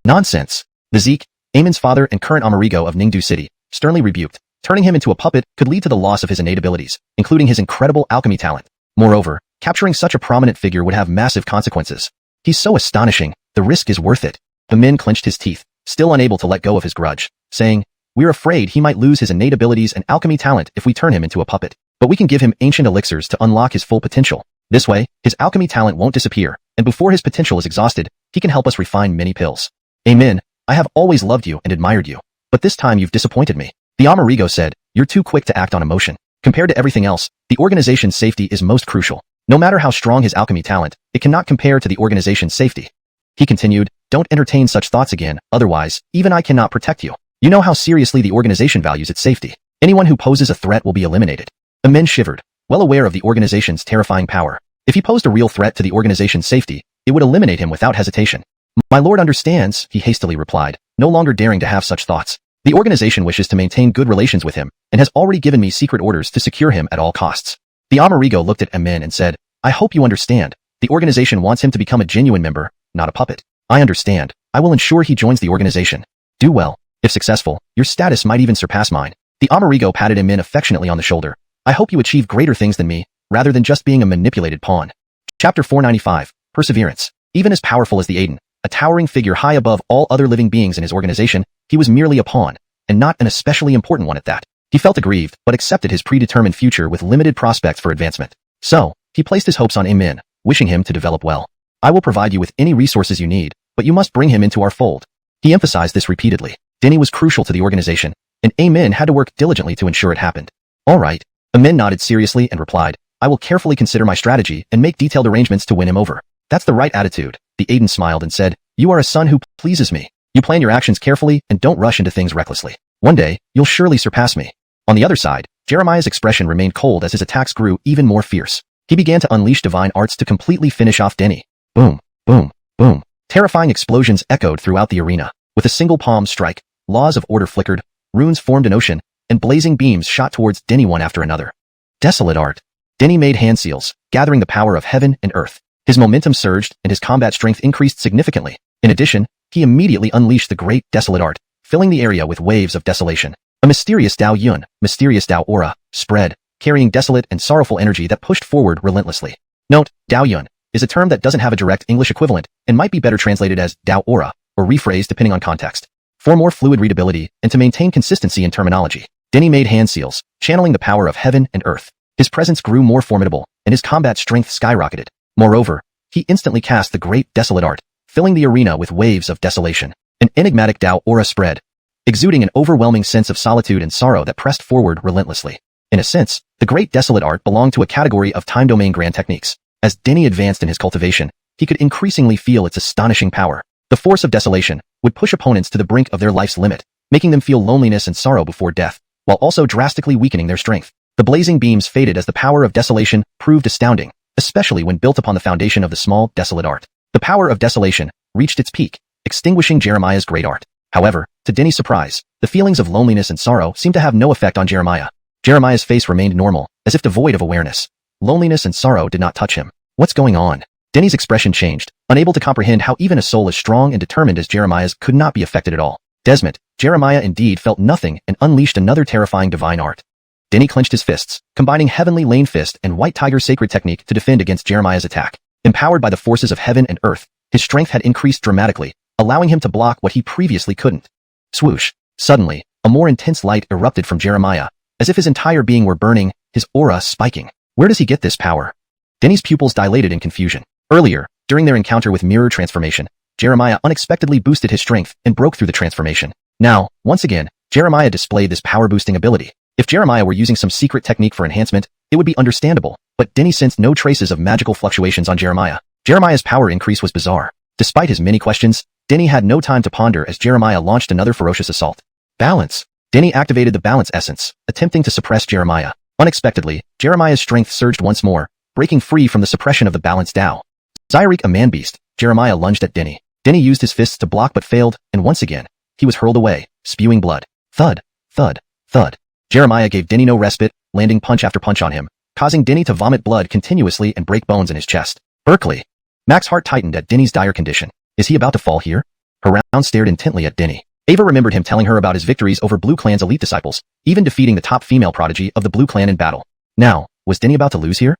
Nonsense. The Zeke, Amin's father and current Amerigo of Ningdu City, sternly rebuked. Turning him into a puppet could lead to the loss of his innate abilities, including his incredible alchemy talent. Moreover, capturing such a prominent figure would have massive consequences. He's so astonishing, the risk is worth it. Amin clenched his teeth, still unable to let go of his grudge, saying, "We're afraid he might lose his innate abilities and alchemy talent if we turn him into a puppet. But we can give him ancient elixirs to unlock his full potential. This way, his alchemy talent won't disappear, and before his potential is exhausted, he can help us refine many pills." "Amin, I have always loved you and admired you. But this time you've disappointed me." The Amerigo said, "You're too quick to act on emotion. Compared to everything else, the organization's safety is most crucial. No matter how strong his alchemy talent, it cannot compare to the organization's safety." He continued, "Don't entertain such thoughts again, otherwise, even I cannot protect you. You know how seriously the organization values its safety. Anyone who poses a threat will be eliminated." Amin shivered. well aware of the organization's terrifying power. If he posed a real threat to the organization's safety, it would eliminate him without hesitation. My lord understands, he hastily replied, no longer daring to have such thoughts. The organization wishes to maintain good relations with him and has already given me secret orders to secure him at all costs. The Amerigo looked at Emin and said, I hope you understand. The organization wants him to become a genuine member, not a puppet. I understand. I will ensure he joins the organization. Do well. If successful, your status might even surpass mine. The Amerigo patted Emin affectionately on the shoulder. I hope you achieve greater things than me, rather than just being a manipulated pawn. Chapter 495, Perseverance. Even as powerful as the Aiden, a towering figure high above all other living beings in his organization, he was merely a pawn, and not an especially important one at that. He felt aggrieved, but accepted his predetermined future with limited prospects for advancement. So, he placed his hopes on Emin, wishing him to develop well. I will provide you with any resources you need, but you must bring him into our fold. He emphasized this repeatedly. Denny was crucial to the organization, and Emin had to work diligently to ensure it happened. All right. Emin nodded seriously and replied, I will carefully consider my strategy and make detailed arrangements to win him over. That's the right attitude. The Aiden smiled and said, you are a son who pleases me. You plan your actions carefully and don't rush into things recklessly. One day, you'll surely surpass me. On the other side, Jeremiah's expression remained cold as his attacks grew even more fierce. He began to unleash divine arts to completely finish off Denny. Boom, boom, boom. Terrifying explosions echoed throughout the arena. With a single palm strike, laws of order flickered, runes formed an ocean, and blazing beams shot towards Denny one after another. Desolate art. Denny made hand seals, gathering the power of heaven and earth. His momentum surged and his combat strength increased significantly. In addition, he immediately unleashed the great desolate art, filling the area with waves of desolation. A mysterious Dao Yun, mysterious Dao aura, spread, carrying desolate and sorrowful energy that pushed forward relentlessly. Note, Dao Yun is a term that doesn't have a direct English equivalent and might be better translated as Dao aura, or rephrased depending on context. For more fluid readability and to maintain consistency in terminology, Denny made hand seals, channeling the power of heaven and earth. His presence grew more formidable, and his combat strength skyrocketed. Moreover, he instantly cast the great desolate art, filling the arena with waves of desolation. An enigmatic Dao aura spread, exuding an overwhelming sense of solitude and sorrow that pressed forward relentlessly. In a sense, the great desolate art belonged to a category of time domain grand techniques. As Denny advanced in his cultivation, he could increasingly feel its astonishing power. The force of desolation would push opponents to the brink of their life's limit, making them feel loneliness and sorrow before death, while also drastically weakening their strength. The blazing beams faded as the power of desolation proved astounding, especially when built upon the foundation of the small, desolate art. The power of desolation reached its peak, extinguishing Jeremiah's great art. However, to Denny's surprise, the feelings of loneliness and sorrow seemed to have no effect on Jeremiah. Jeremiah's face remained normal, as if devoid of awareness. Loneliness and sorrow did not touch him. What's going on? Denny's expression changed, unable to comprehend how even a soul as strong and determined as Jeremiah's could not be affected at all. Desmond, Jeremiah indeed felt nothing and unleashed another terrifying divine art. Denny clenched his fists, combining Heavenly Lane Fist and White Tiger Sacred Technique to defend against Jeremiah's attack. Empowered by the forces of heaven and earth, his strength had increased dramatically, allowing him to block what he previously couldn't. Swoosh. Suddenly, a more intense light erupted from Jeremiah, as if his entire being were burning, his aura spiking. Where does he get this power? Denny's pupils dilated in confusion. Earlier, during their encounter with mirror transformation, Jeremiah unexpectedly boosted his strength and broke through the transformation. Now, once again, Jeremiah displayed this power-boosting ability. If Jeremiah were using some secret technique for enhancement, it would be understandable, but Denny sensed no traces of magical fluctuations on Jeremiah. Jeremiah's power increase was bizarre. Despite his many questions, Denny had no time to ponder as Jeremiah launched another ferocious assault. Balance. Denny activated the balance essence, attempting to suppress Jeremiah. Unexpectedly, Jeremiah's strength surged once more, breaking free from the suppression of the balanced Dao. Zyric, a man-beast, Jeremiah lunged at Denny. Denny used his fists to block but failed, and once again, he was hurled away, spewing blood. Thud, thud, thud. Jeremiah gave Denny no respite, landing punch after punch on him, causing Denny to vomit blood continuously and break bones in his chest. Berkeley. Mac's heart tightened at Denny's dire condition. Is he about to fall here? Haroun stared intently at Denny. Ava remembered him telling her about his victories over Blue Clan's elite disciples, even defeating the top female prodigy of the Blue Clan in battle. Now, was Denny about to lose here?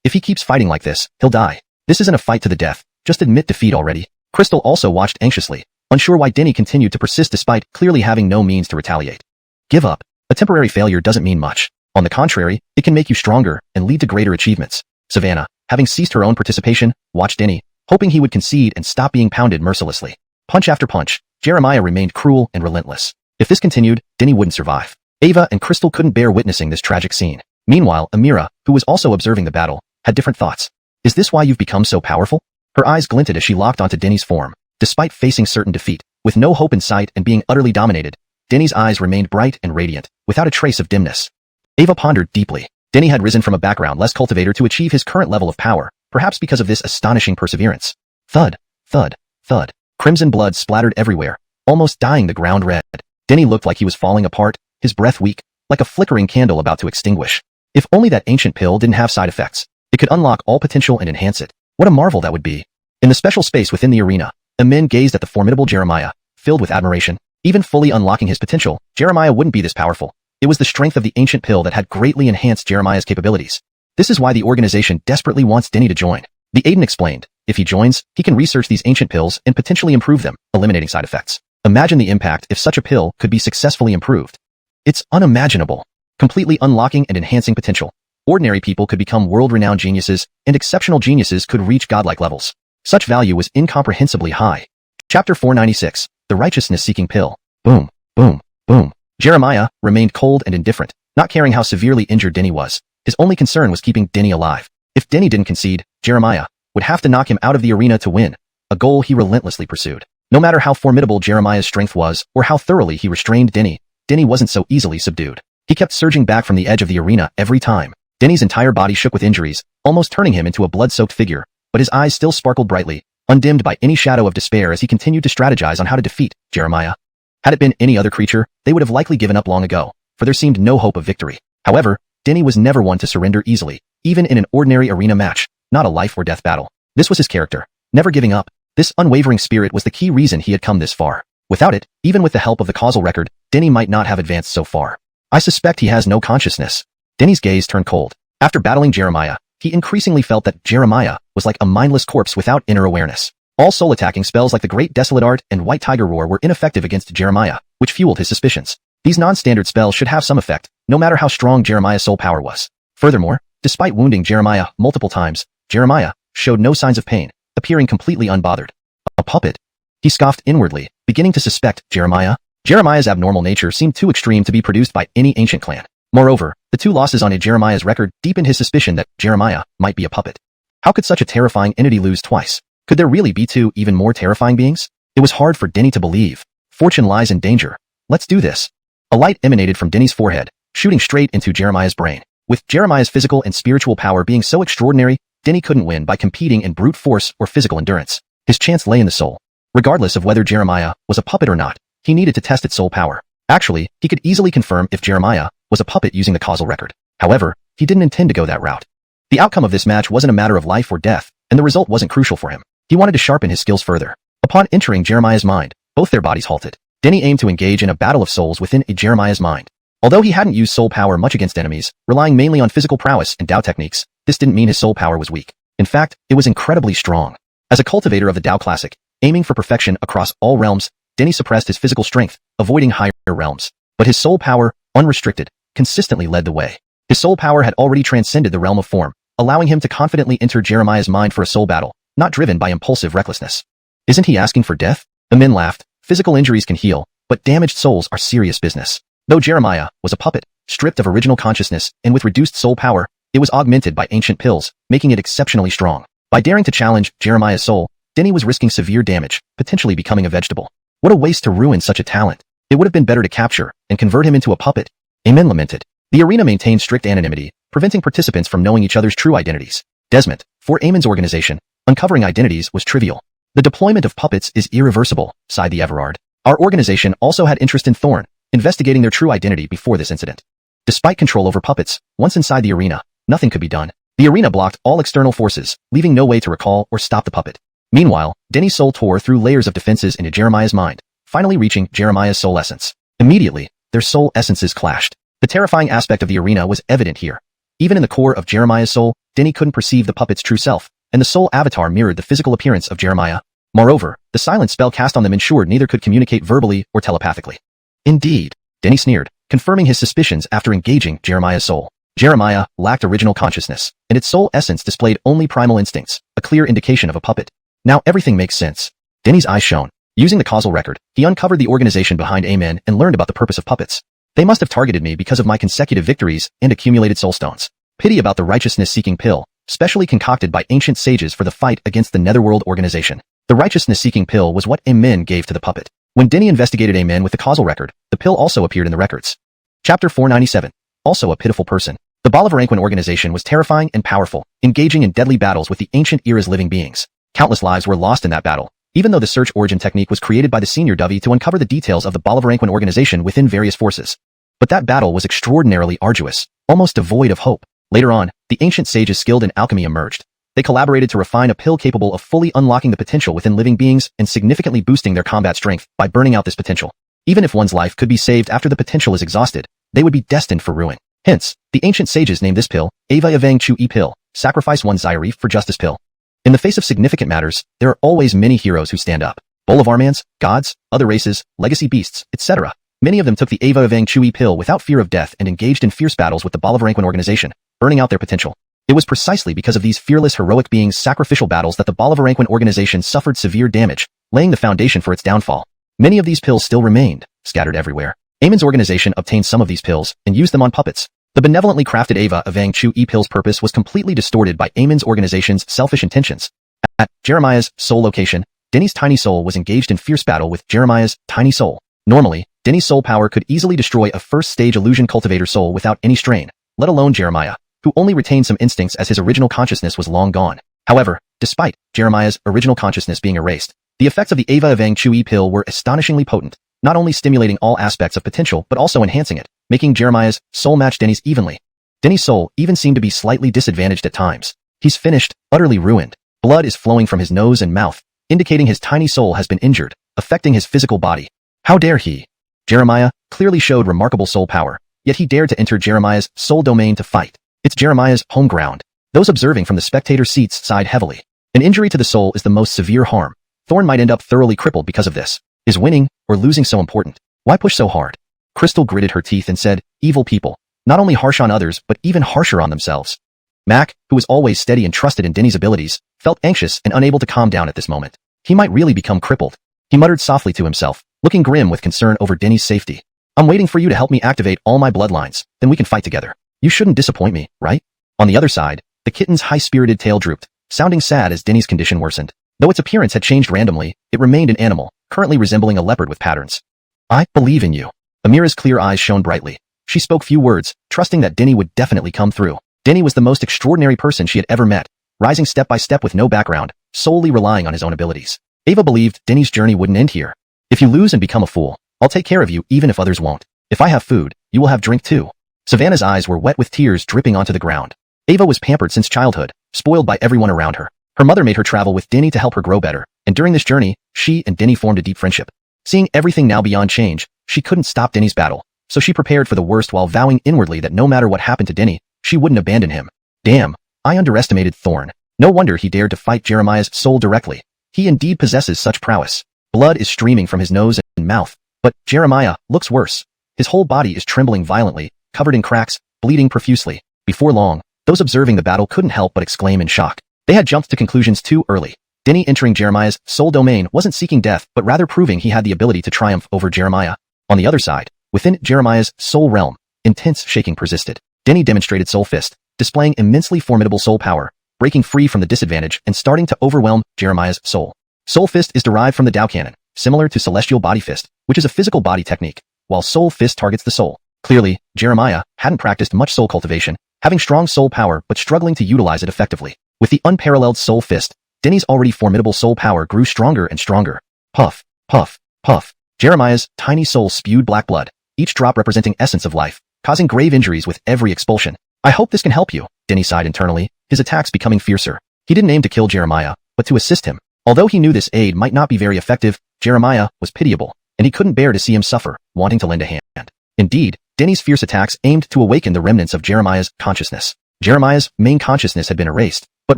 If he keeps fighting like this, he'll die. This isn't a fight to the death, just admit defeat already. Crystal also watched anxiously, unsure why Denny continued to persist despite clearly having no means to retaliate. Give up. A temporary failure doesn't mean much. On the contrary, it can make you stronger and lead to greater achievements. Savannah, having ceased her own participation, watched Denny, hoping he would concede and stop being pounded mercilessly. Punch after punch, Jeremiah remained cruel and relentless. If this continued, Denny wouldn't survive. Ava and Crystal couldn't bear witnessing this tragic scene. Meanwhile, Amira, who was also observing the battle, had different thoughts. Is this why you've become so powerful? Her eyes glinted as she locked onto Denny's form. Despite facing certain defeat, with no hope in sight and being utterly dominated, Denny's eyes remained bright and radiant, without a trace of dimness. Ava pondered deeply. Denny had risen from a background less cultivator to achieve his current level of power, perhaps because of this astonishing perseverance. Thud, thud, thud. Crimson blood splattered everywhere, almost dyeing the ground red. Denny looked like he was falling apart, his breath weak, like a flickering candle about to extinguish. If only that ancient pill didn't have side effects. It could unlock all potential and enhance it. What a marvel that would be. In the special space within the arena, Emin gazed at the formidable Jeremiah, filled with admiration. Even fully unlocking his potential, Jeremiah wouldn't be this powerful. It was the strength of the ancient pill that had greatly enhanced Jeremiah's capabilities. This is why the organization desperately wants Denny to join. The Aiden explained, if he joins, he can research these ancient pills and potentially improve them, eliminating side effects. Imagine the impact if such a pill could be successfully improved. It's unimaginable. Completely unlocking and enhancing potential. Ordinary people could become world-renowned geniuses, and exceptional geniuses could reach godlike levels. Such value was incomprehensibly high. Chapter 496, The Righteousness-Seeking Pill. Boom, boom, boom. Jeremiah remained cold and indifferent, not caring how severely injured Denny was. His only concern was keeping Denny alive. If Denny didn't concede, Jeremiah would have to knock him out of the arena to win, a goal he relentlessly pursued. No matter how formidable Jeremiah's strength was, or how thoroughly he restrained Denny, Denny wasn't so easily subdued. He kept surging back from the edge of the arena every time. Denny's entire body shook with injuries, almost turning him into a blood-soaked figure, but his eyes still sparkled brightly, undimmed by any shadow of despair as he continued to strategize on how to defeat Jeremiah. Had it been any other creature, they would have likely given up long ago, for there seemed no hope of victory. However, Denny was never one to surrender easily, even in an ordinary arena match, not a life-or-death battle. This was his character, never giving up. This unwavering spirit was the key reason he had come this far. Without it, even with the help of the causal record, Denny might not have advanced so far. I suspect he has no consciousness. Denny's gaze turned cold. After battling Jeremiah, he increasingly felt that Jeremiah was like a mindless corpse without inner awareness. All soul-attacking spells like the Great Desolate Art and White Tiger Roar were ineffective against Jeremiah, which fueled his suspicions. These non-standard spells should have some effect, no matter how strong Jeremiah's soul power was. Furthermore, despite wounding Jeremiah multiple times, Jeremiah showed no signs of pain, appearing completely unbothered. A puppet? He scoffed inwardly, beginning to suspect Jeremiah. Jeremiah's abnormal nature seemed too extreme to be produced by any ancient clan. Moreover, the 2 losses on Jeremiah's record deepened his suspicion that Jeremiah might be a puppet. How could such a terrifying entity lose twice? Could there really be 2 even more terrifying beings? It was hard for Denny to believe. Fortune lies in danger. Let's do this. A light emanated from Denny's forehead, shooting straight into Jeremiah's brain. With Jeremiah's physical and spiritual power being so extraordinary, Denny couldn't win by competing in brute force or physical endurance. His chance lay in the soul. Regardless of whether Jeremiah was a puppet or not, he needed to test its soul power. Actually, he could easily confirm if Jeremiah was a puppet using the causal record. However, he didn't intend to go that route. The outcome of this match wasn't a matter of life or death, and the result wasn't crucial for him. He wanted to sharpen his skills further. Upon entering Jeremiah's mind, both their bodies halted. Denny aimed to engage in a battle of souls within Jeremiah's mind. Although he hadn't used soul power much against enemies, relying mainly on physical prowess and Dao techniques, this didn't mean his soul power was weak. In fact, it was incredibly strong. As a cultivator of the Dao Classic, aiming for perfection across all realms, Denny suppressed his physical strength, avoiding higher realms. But his soul power, unrestricted, consistently led the way. His soul power had already transcended the realm of form, allowing him to confidently enter Jeremiah's mind for a soul battle, not driven by impulsive recklessness. Isn't he asking for death? The men laughed. Physical injuries can heal, but damaged souls are serious business. Though Jeremiah was a puppet, stripped of original consciousness and with reduced soul power, it was augmented by ancient pills, making it exceptionally strong. By daring to challenge Jeremiah's soul, Denny was risking severe damage, potentially becoming a vegetable. What a waste to ruin such a talent. It would have been better to capture and convert him into a puppet. Amen lamented. The arena maintained strict anonymity, preventing participants from knowing each other's true identities. Desmond, for Eamon's organization, uncovering identities was trivial. The deployment of puppets is irreversible, sighed the Everard. Our organization also had interest in Thorn, investigating their true identity before this incident. Despite control over puppets, once inside the arena, nothing could be done. The arena blocked all external forces, leaving no way to recall or stop the puppet. Meanwhile, Denny's soul tore through layers of defenses into Jeremiah's mind, finally reaching Jeremiah's soul essence. Immediately, their soul essences clashed. The terrifying aspect of the arena was evident here. Even in the core of Jeremiah's soul, Denny couldn't perceive the puppet's true self, and the soul avatar mirrored the physical appearance of Jeremiah. Moreover, the silent spell cast on them ensured neither could communicate verbally or telepathically. Indeed, Denny sneered, confirming his suspicions after engaging Jeremiah's soul. Jeremiah lacked original consciousness, and its soul essence displayed only primal instincts, a clear indication of a puppet. Now everything makes sense. Denny's eyes shone. Using the causal record, he uncovered the organization behind Amen and learned about the purpose of puppets. They must have targeted me because of my consecutive victories and accumulated soulstones. Pity about the righteousness-seeking pill, specially concocted by ancient sages for the fight against the Netherworld organization. The righteousness-seeking pill was what Amen gave to the puppet. When Denny investigated Amen with the causal record, the pill also appeared in the records. Chapter 497. Also a pitiful person. The The Bolivaranquin organization was terrifying and powerful, engaging in deadly battles with the ancient era's living beings. Countless lives were lost in that battle, even though the search origin technique was created by the senior Dovey to uncover the details of the Bolivaranquin organization within various forces. But that battle was extraordinarily arduous, almost devoid of hope. Later on, the ancient sages skilled in alchemy emerged. They collaborated to refine a pill capable of fully unlocking the potential within living beings and significantly boosting their combat strength by burning out this potential. Even if one's life could be saved after the potential is exhausted, they would be destined for ruin. Hence, the ancient sages named this pill, Ava Avang Chu E pill, sacrifice one's Zairi for justice pill. In the face of significant matters, there are always many heroes who stand up. Bolivarmans, gods, other races, legacy beasts, etc. Many of them took the Ava Avang Chu E pill without fear of death and engaged in fierce battles with the Bolivaranquin organization, burning out their potential. It was precisely because of these fearless heroic beings' sacrificial battles that the Bolivaranquin organization suffered severe damage, laying the foundation for its downfall. Many of these pills still remained, scattered everywhere. Amon's organization obtained some of these pills and used them on puppets. The benevolently crafted Ava Avang Chu E pill's purpose was completely distorted by Amon's organization's selfish intentions. At Jeremiah's soul location, Denny's tiny soul was engaged in fierce battle with Jeremiah's tiny soul. Normally, Denny's soul power could easily destroy a first-stage illusion cultivator soul without any strain, let alone Jeremiah, who only retained some instincts as his original consciousness was long gone. However, despite Jeremiah's original consciousness being erased, the effects of the Ava Avang Chu E pill were astonishingly potent, not only stimulating all aspects of potential but also enhancing it, making Jeremiah's soul match Denny's evenly. Denny's soul even seemed to be slightly disadvantaged at times. He's finished, utterly ruined. Blood is flowing from his nose and mouth, indicating his tiny soul has been injured, affecting his physical body. How dare he? Jeremiah clearly showed remarkable soul power, yet he dared to enter Jeremiah's soul domain to fight. It's Jeremiah's home ground. Those observing from the spectator seats sighed heavily. An injury to the soul is the most severe harm. Thorn might end up thoroughly crippled because of this. Is winning or losing so important? Why push so hard? Crystal gritted her teeth and said, evil people, not only harsh on others but even harsher on themselves. Mac, who was always steady and trusted in Denny's abilities, felt anxious and unable to calm down at this moment. He might really become crippled. He muttered softly to himself, looking grim with concern over Denny's safety. I'm waiting for you to help me activate all my bloodlines, then we can fight together. You shouldn't disappoint me, right? On the other side, the kitten's high-spirited tail drooped, sounding sad as Denny's condition worsened. Though its appearance had changed randomly, it remained an animal, currently resembling a leopard with patterns. I believe in you. Amira's clear eyes shone brightly. She spoke few words, trusting that Denny would definitely come through. Denny was the most extraordinary person she had ever met, rising step by step with no background, solely relying on his own abilities. Ava believed Denny's journey wouldn't end here. If you lose and become a fool, I'll take care of you even if others won't. If I have food, you will have drink too. Savannah's eyes were wet with tears dripping onto the ground. Ava was pampered since childhood, spoiled by everyone around her. Her mother made her travel with Denny to help her grow better, and during this journey, she and Denny formed a deep friendship. Seeing everything now beyond change, she couldn't stop Denny's battle, so she prepared for the worst while vowing inwardly that no matter what happened to Denny, she wouldn't abandon him. Damn, I underestimated Thorn. No wonder he dared to fight Jeremiah's soul directly. He indeed possesses such prowess. Blood is streaming from his nose and mouth, but Jeremiah looks worse. His whole body is trembling violently, covered in cracks, bleeding profusely. Before long, those observing the battle couldn't help but exclaim in shock. They had jumped to conclusions too early. Denny entering Jeremiah's soul domain wasn't seeking death but rather proving he had the ability to triumph over Jeremiah. On the other side, within Jeremiah's soul realm, intense shaking persisted. Denny demonstrated Soul Fist, displaying immensely formidable soul power, breaking free from the disadvantage and starting to overwhelm Jeremiah's soul. Soul Fist is derived from the Tao Canon, similar to Celestial Body Fist, which is a physical body technique, while Soul Fist targets the soul. Clearly, Jeremiah hadn't practiced much soul cultivation, having strong soul power but struggling to utilize it effectively. With the unparalleled Soul Fist, Denny's already formidable soul power grew stronger and stronger. Puff, puff, puff. Jeremiah's tiny soul spewed black blood, each drop representing essence of life, causing grave injuries with every expulsion. I hope this can help you, Denny sighed internally, his attacks becoming fiercer. He didn't aim to kill Jeremiah, but to assist him. Although he knew this aid might not be very effective, Jeremiah was pitiable, and he couldn't bear to see him suffer, wanting to lend a hand. Indeed, Denny's fierce attacks aimed to awaken the remnants of Jeremiah's consciousness. Jeremiah's main consciousness had been erased, but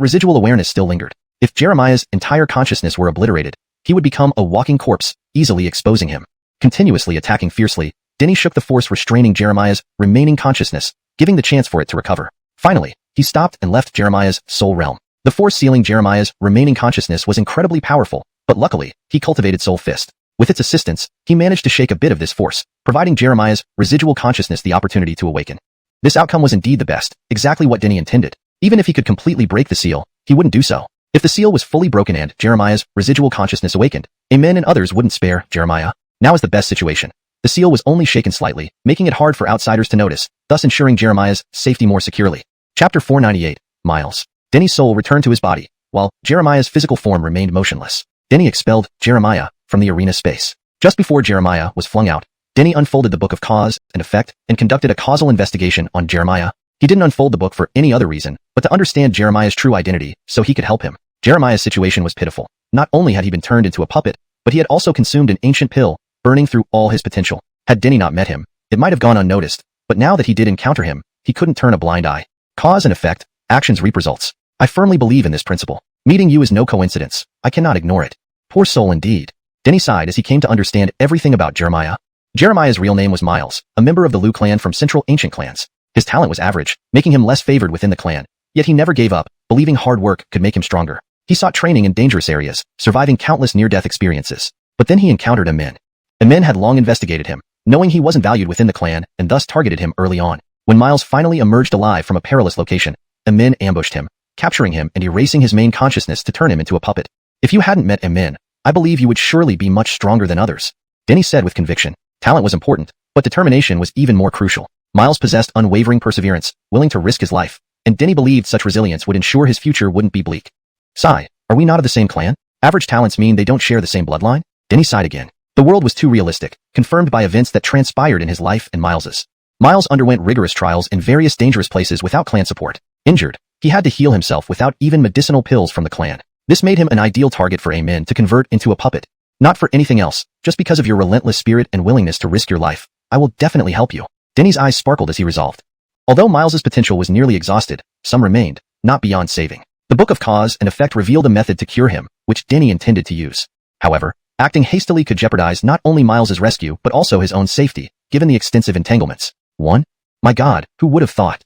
residual awareness still lingered. If Jeremiah's entire consciousness were obliterated, he would become a walking corpse, easily exposing him. Continuously attacking fiercely, Denny shook the force restraining Jeremiah's remaining consciousness, giving the chance for it to recover. Finally, he stopped and left Jeremiah's soul realm. The force sealing Jeremiah's remaining consciousness was incredibly powerful, but luckily, he cultivated Soul Fist. With its assistance, he managed to shake a bit of this force, providing Jeremiah's residual consciousness the opportunity to awaken. This outcome was indeed the best, exactly what Denny intended. Even if he could completely break the seal, he wouldn't do so. If the seal was fully broken and Jeremiah's residual consciousness awakened, Amen and others wouldn't spare Jeremiah. Now is the best situation. The seal was only shaken slightly, making it hard for outsiders to notice, thus ensuring Jeremiah's safety more securely. Chapter 498, Miles. Denny's soul returned to his body, while Jeremiah's physical form remained motionless. Denny expelled Jeremiah from the arena space. Just before Jeremiah was flung out, Denny unfolded the book of cause and effect and conducted a causal investigation on Jeremiah. He didn't unfold the book for any other reason, but to understand Jeremiah's true identity so he could help him. Jeremiah's situation was pitiful. Not only had he been turned into a puppet, but he had also consumed an ancient pill, burning through all his potential. Had Denny not met him, it might have gone unnoticed, but now that he did encounter him, he couldn't turn a blind eye. Cause and effect, actions reap results. I firmly believe in this principle. Meeting you is no coincidence. I cannot ignore it. Poor soul indeed. Denny sighed as he came to understand everything about Jeremiah. Jeremiah's real name was Miles, a member of the Lu clan from Central Ancient Clans. His talent was average, making him less favored within the clan, yet he never gave up, believing hard work could make him stronger. He sought training in dangerous areas, surviving countless near-death experiences. But then he encountered Emin. Emin had long investigated him, knowing he wasn't valued within the clan and thus targeted him early on. When Miles finally emerged alive from a perilous location, Emin ambushed him, capturing him and erasing his main consciousness to turn him into a puppet. If you hadn't met Emin, I believe you would surely be much stronger than others, Denny said with conviction. Talent was important, but determination was even more crucial. Miles possessed unwavering perseverance, willing to risk his life, and Denny believed such resilience would ensure his future wouldn't be bleak. Sigh, are we not of the same clan? Average talents mean they don't share the same bloodline? Denny sighed again. The world was too realistic, confirmed by events that transpired in his life and Miles's. Miles underwent rigorous trials in various dangerous places without clan support. Injured, he had to heal himself without even medicinal pills from the clan. This made him an ideal target for Emin to convert into a puppet. Not for anything else, just because of your relentless spirit and willingness to risk your life. I will definitely help you. Denny's eyes sparkled as he resolved. Although Miles's potential was nearly exhausted, some remained, not beyond saving. The book of cause and effect revealed a method to cure him, which Denny intended to use. However, acting hastily could jeopardize not only Miles's rescue but also his own safety, given the extensive entanglements. My God, who would have thought?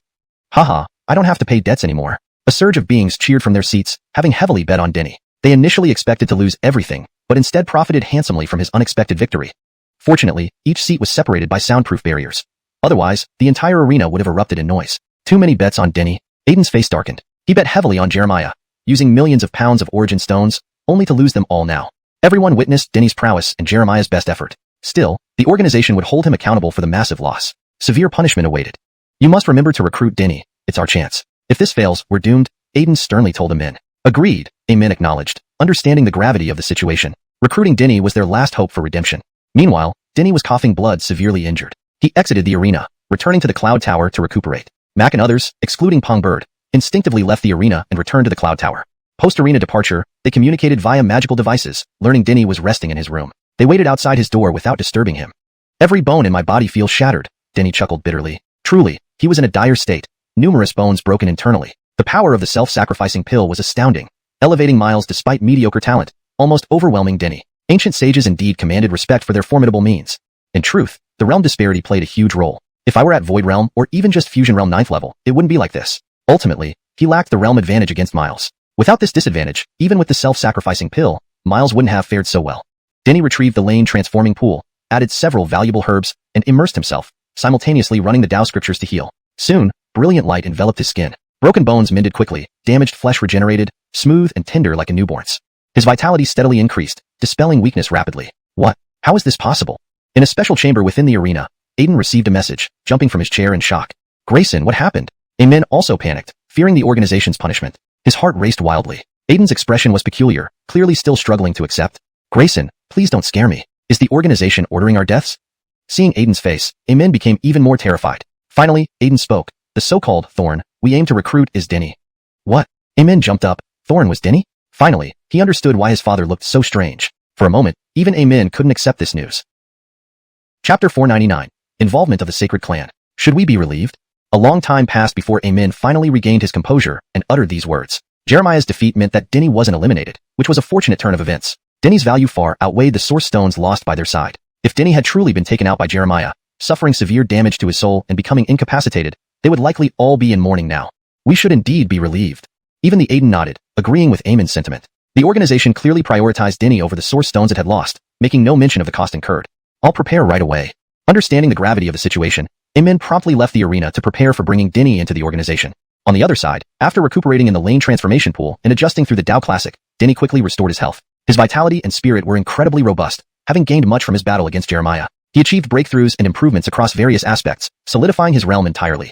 Haha, I don't have to pay debts anymore. A surge of beings cheered from their seats, having heavily bet on Denny. They initially expected to lose everything, but instead profited handsomely from his unexpected victory. Fortunately, each seat was separated by soundproof barriers. Otherwise, the entire arena would have erupted in noise. Too many bets on Denny. Aiden's face darkened. He bet heavily on Jeremiah, using millions of pounds of origin stones, only to lose them all now. Everyone witnessed Denny's prowess and Jeremiah's best effort. Still, the organization would hold him accountable for the massive loss. Severe punishment awaited. You must remember to recruit Denny. It's our chance. If this fails, we're doomed, Aiden sternly told Emin. Agreed, Emin acknowledged, understanding the gravity of the situation. Recruiting Denny was their last hope for redemption. Meanwhile, Denny was coughing blood, severely injured. He exited the arena, returning to the Cloud Tower to recuperate. Mac and others, excluding Pong Bird, instinctively left the arena and returned to the Cloud Tower. Post-arena departure, they communicated via magical devices, learning Denny was resting in his room. They waited outside his door without disturbing him. Every bone in my body feels shattered, Denny chuckled bitterly. Truly, he was in a dire state, numerous bones broken internally. The power of the self-sacrificing pill was astounding, elevating Miles despite mediocre talent, almost overwhelming Denny. Ancient sages indeed commanded respect for their formidable means. In truth, the realm disparity played a huge role. If I were at Void Realm or even just Fusion Realm 9th level, it wouldn't be like this. Ultimately, he lacked the realm advantage against Miles. Without this disadvantage, even with the self-sacrificing pill, Miles wouldn't have fared so well. Denny retrieved the lane transforming pool, added several valuable herbs, and immersed himself, simultaneously running the Tao scriptures to heal. Soon, brilliant light enveloped his skin. Broken bones mended quickly, damaged flesh regenerated, smooth and tender like a newborn's. His vitality steadily increased, dispelling weakness rapidly. What? How is this possible? In a special chamber within the arena, Aiden received a message, jumping from his chair in shock. Grayson, what happened? Emin also panicked, fearing the organization's punishment. His heart raced wildly. Aiden's expression was peculiar, clearly still struggling to accept. Grayson, please don't scare me. Is the organization ordering our deaths? Seeing Aiden's face, Emin became even more terrified. Finally, Aiden spoke. The so-called Thorn we aim to recruit is Denny. What? Emin jumped up. Thorn was Denny? Finally, he understood why his father looked so strange. For a moment, even Emin couldn't accept this news. Chapter 499. Involvement of the Sacred Clan. Should we be relieved? A long time passed before Emin finally regained his composure and uttered these words. Jeremiah's defeat meant that Denny wasn't eliminated, which was a fortunate turn of events. Denny's value far outweighed the source stones lost by their side. If Denny had truly been taken out by Jeremiah, suffering severe damage to his soul and becoming incapacitated, they would likely all be in mourning now. We should indeed be relieved. Even the Aiden nodded, agreeing with Emin's sentiment. The organization clearly prioritized Denny over the source stones it had lost, making no mention of the cost incurred. I'll prepare right away. Understanding the gravity of the situation, Emin promptly left the arena to prepare for bringing Denny into the organization. On the other side, after recuperating in the lane transformation pool and adjusting through the Tao Classic, Denny quickly restored his health. His vitality and spirit were incredibly robust, having gained much from his battle against Jeremiah. He achieved breakthroughs and improvements across various aspects, solidifying his realm entirely.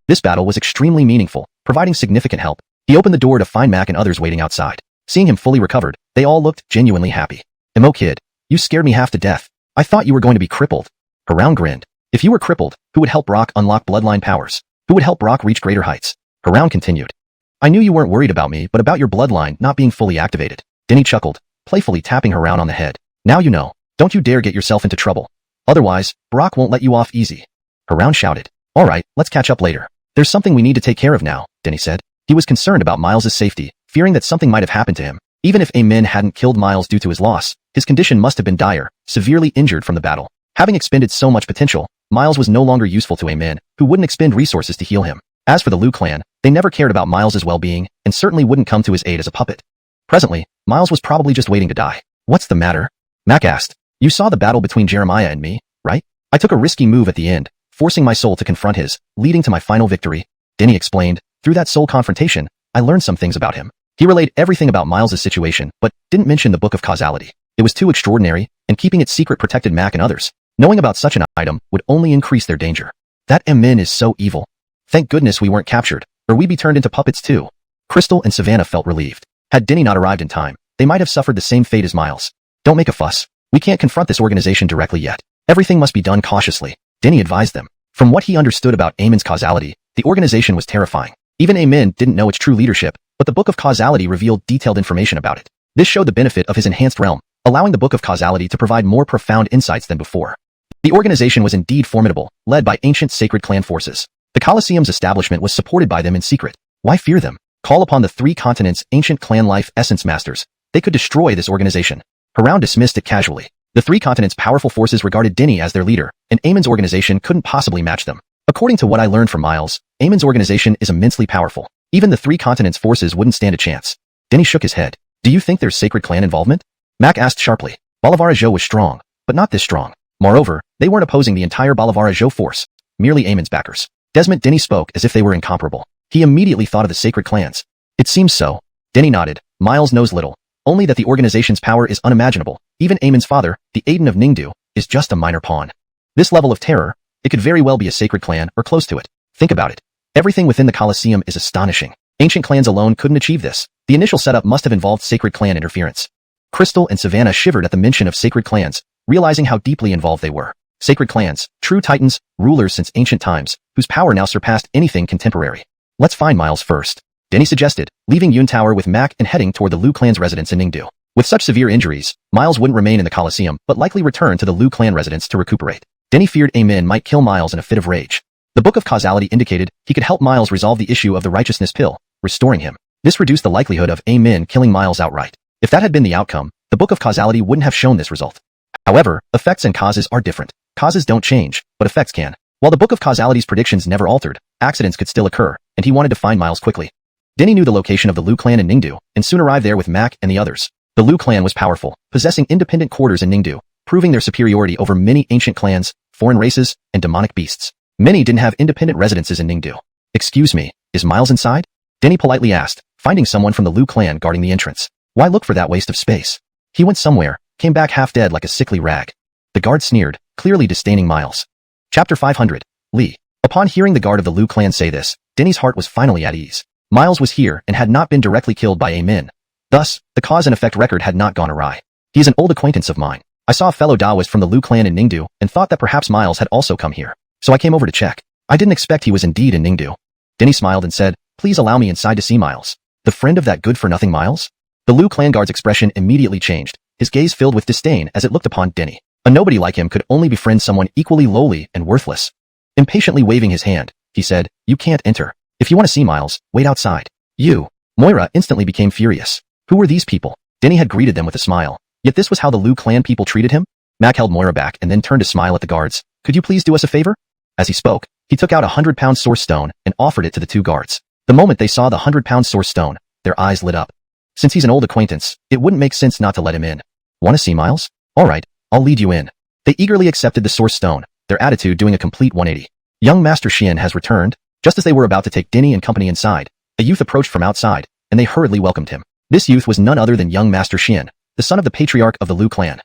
This battle was extremely meaningful, providing significant help. He opened the door to find Mac and others waiting outside. Seeing him fully recovered, they all looked genuinely happy. "Emo kid, you scared me half to death. I thought you were going to be crippled." Harun grinned. "If you were crippled, who would help Brock unlock bloodline powers? Who would help Brock reach greater heights?" Harun continued. "I knew you weren't worried about me, but about your bloodline not being fully activated." Denny chuckled, playfully tapping Harun on the head. "Now you know. Don't you dare get yourself into trouble. Otherwise, Brock won't let you off easy." Harun shouted. "All right, let's catch up later. There's something we need to take care of now," Denny said. He was concerned about Miles' safety, fearing that something might have happened to him. Even if Amin hadn't killed Miles due to his loss, his condition must have been dire, severely injured from the battle. Having expended so much potential, Miles was no longer useful to Amin, who wouldn't expend resources to heal him. As for the Liu clan, they never cared about Miles' well-being, and certainly wouldn't come to his aid as a puppet. Presently, Miles was probably just waiting to die. "What's the matter?" Mac asked. "You saw the battle between Jeremiah and me, right? I took a risky move at the end, forcing my soul to confront his, leading to my final victory." Denny explained. "Through that soul confrontation, I learned some things about him." He relayed everything about Miles' situation, but didn't mention the Book of Causality. It was too extraordinary, and keeping it secret protected Mac and others. Knowing about such an item would only increase their danger. "That Emin is so evil. Thank goodness we weren't captured, or we'd be turned into puppets too." Crystal and Savannah felt relieved. Had Denny not arrived in time, they might have suffered the same fate as Miles. "Don't make a fuss. We can't confront this organization directly yet. Everything must be done cautiously," Denny advised them. From what he understood about Amin's causality, the organization was terrifying. Even Amin didn't know its true leadership, but the Book of Causality revealed detailed information about it. This showed the benefit of his enhanced realm, allowing the Book of Causality to provide more profound insights than before. The organization was indeed formidable, led by ancient sacred clan forces. The Colosseum's establishment was supported by them in secret. Why fear them? Call upon the 3 continents' ancient clan life essence masters. They could destroy this organization. Harun dismissed it casually. The 3 continents' powerful forces regarded Denny as their leader, and Amin's organization couldn't possibly match them. According to what I learned from Miles, Amin's organization is immensely powerful. Even the 3 continents' forces wouldn't stand a chance. Denny shook his head. "Do you think there's sacred clan involvement?" Mac asked sharply. Bolivar Zhou was strong, but not this strong. Moreover, they weren't opposing the entire Bolivar Zhou force, merely Amin's backers. Desmond Denny spoke as if they were incomparable. He immediately thought of the sacred clans. "It seems so." Denny nodded. Miles knows little, only that the organization's power is unimaginable. Even Amin's father, the Aiden of Ningdu, is just a minor pawn. This level of terror, it could very well be a sacred clan or close to it. Think about it. Everything within the Colosseum is astonishing. Ancient clans alone couldn't achieve this. The initial setup must have involved sacred clan interference. Crystal and Savannah shivered at the mention of sacred clans, realizing how deeply involved they were. Sacred clans, true titans, rulers since ancient times, whose power now surpassed anything contemporary. "Let's find Miles first," Denny suggested, leaving Yun Tower with Mac and heading toward the Liu clan's residence in Ningdu. With such severe injuries, Miles wouldn't remain in the Colosseum, but likely return to the Liu clan residence to recuperate. Denny feared Amin might kill Miles in a fit of rage. The Book of Causality indicated he could help Miles resolve the issue of the righteousness pill, restoring him. This reduced the likelihood of Amin killing Miles outright. If that had been the outcome, the Book of Causality wouldn't have shown this result. However, effects and causes are different. Causes don't change, but effects can. While the Book of Causality's predictions never altered, accidents could still occur, and he wanted to find Miles quickly. Denny knew the location of the Liu clan in Ningdu, and soon arrived there with Mac and the others. The Liu clan was powerful, possessing independent quarters in Ningdu, proving their superiority over many ancient clans, foreign races, and demonic beasts. Many didn't have independent residences in Ningdu. "Excuse me, is Miles inside?" Denny politely asked, finding someone from the Liu clan guarding the entrance. "Why look for that waste of space? He went somewhere, came back half dead like a sickly rag." The guard sneered, clearly disdaining Miles. Chapter 500. Lee. Upon hearing the guard of the Liu clan say this, Denny's heart was finally at ease. Miles was here and had not been directly killed by Amin. Thus, the cause and effect record had not gone awry. "He is an old acquaintance of mine. I saw a fellow Taoist from the Liu clan in Ningdu and thought that perhaps Miles had also come here. So I came over to check. I didn't expect he was indeed in Ningdu." Denny smiled and said, "Please allow me inside to see Miles." "The friend of that good-for-nothing Miles?" The Liu clan guard's expression immediately changed, his gaze filled with disdain as it looked upon Denny. A nobody like him could only befriend someone equally lowly and worthless. Impatiently waving his hand, he said, "You can't enter. If you want to see Miles, wait outside." "You." Moira instantly became furious. Who were these people? Denny had greeted them with a smile. Yet this was how the Liu clan people treated him? Mac held Moira back and then turned to smile at the guards. "Could you please do us a favor?" As he spoke, he took out a 100-pound source stone and offered it to the 2 guards. The moment they saw the 100-pound source stone, their eyes lit up. Since he's an old acquaintance, it wouldn't make sense not to let him in. "Want to see Miles? All right, I'll lead you in." They eagerly accepted the source stone, their attitude doing a complete 180. Young Master Xian has returned. Just as they were about to take Denny and company inside, a youth approached from outside, and they hurriedly welcomed him. This youth was none other than young Master Xian, the son of the patriarch of the Liu clan.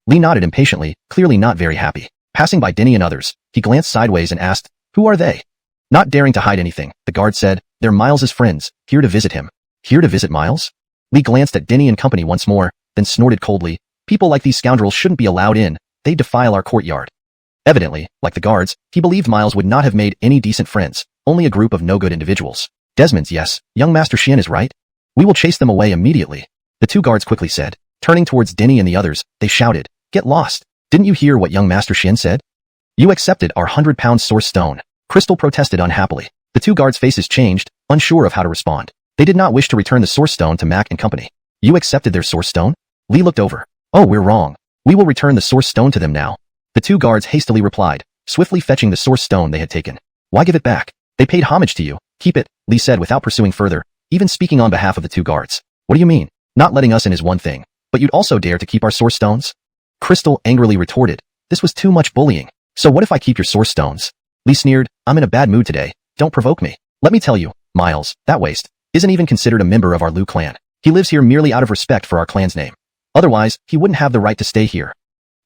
Li nodded impatiently, clearly not very happy. Passing by Denny and others, he glanced sideways and asked, "Who are they?" Not daring to hide anything, the guard said, "They're Miles's friends, here to visit him." Here to visit Miles? Li glanced at Denny and company once more, then snorted coldly, "People like these scoundrels shouldn't be allowed in, they defile our courtyard." Evidently, like the guards, he believed Miles would not have made any decent friends, only a group of no-good individuals. "Desmond's yes, young Master Xian is right. We will chase them away immediately," the two guards quickly said. Turning towards Denny and the others, they shouted, "Get lost! Didn't you hear what young Master Xian said? You accepted our 100-pound source stone." Crystal protested unhappily. The two guards' faces changed, unsure of how to respond. They did not wish to return the source stone to Mac and company. "You accepted their source stone?" Li looked over. "Oh, we're wrong. We will return the source stone to them now." The two guards hastily replied, swiftly fetching the source stone they had taken. "Why give it back? They paid homage to you. Keep it," Li said without pursuing further, even speaking on behalf of the two guards. "What do you mean? Not letting us in is one thing, but you'd also dare to keep our source stones?" Crystal angrily retorted, "This was too much bullying. So what if I keep your source stones?" Li sneered, "I'm in a bad mood today. Don't provoke me. Let me tell you, Miles, that waste isn't even considered a member of our Lu clan. He lives here merely out of respect for our clan's name. Otherwise, he wouldn't have the right to stay here."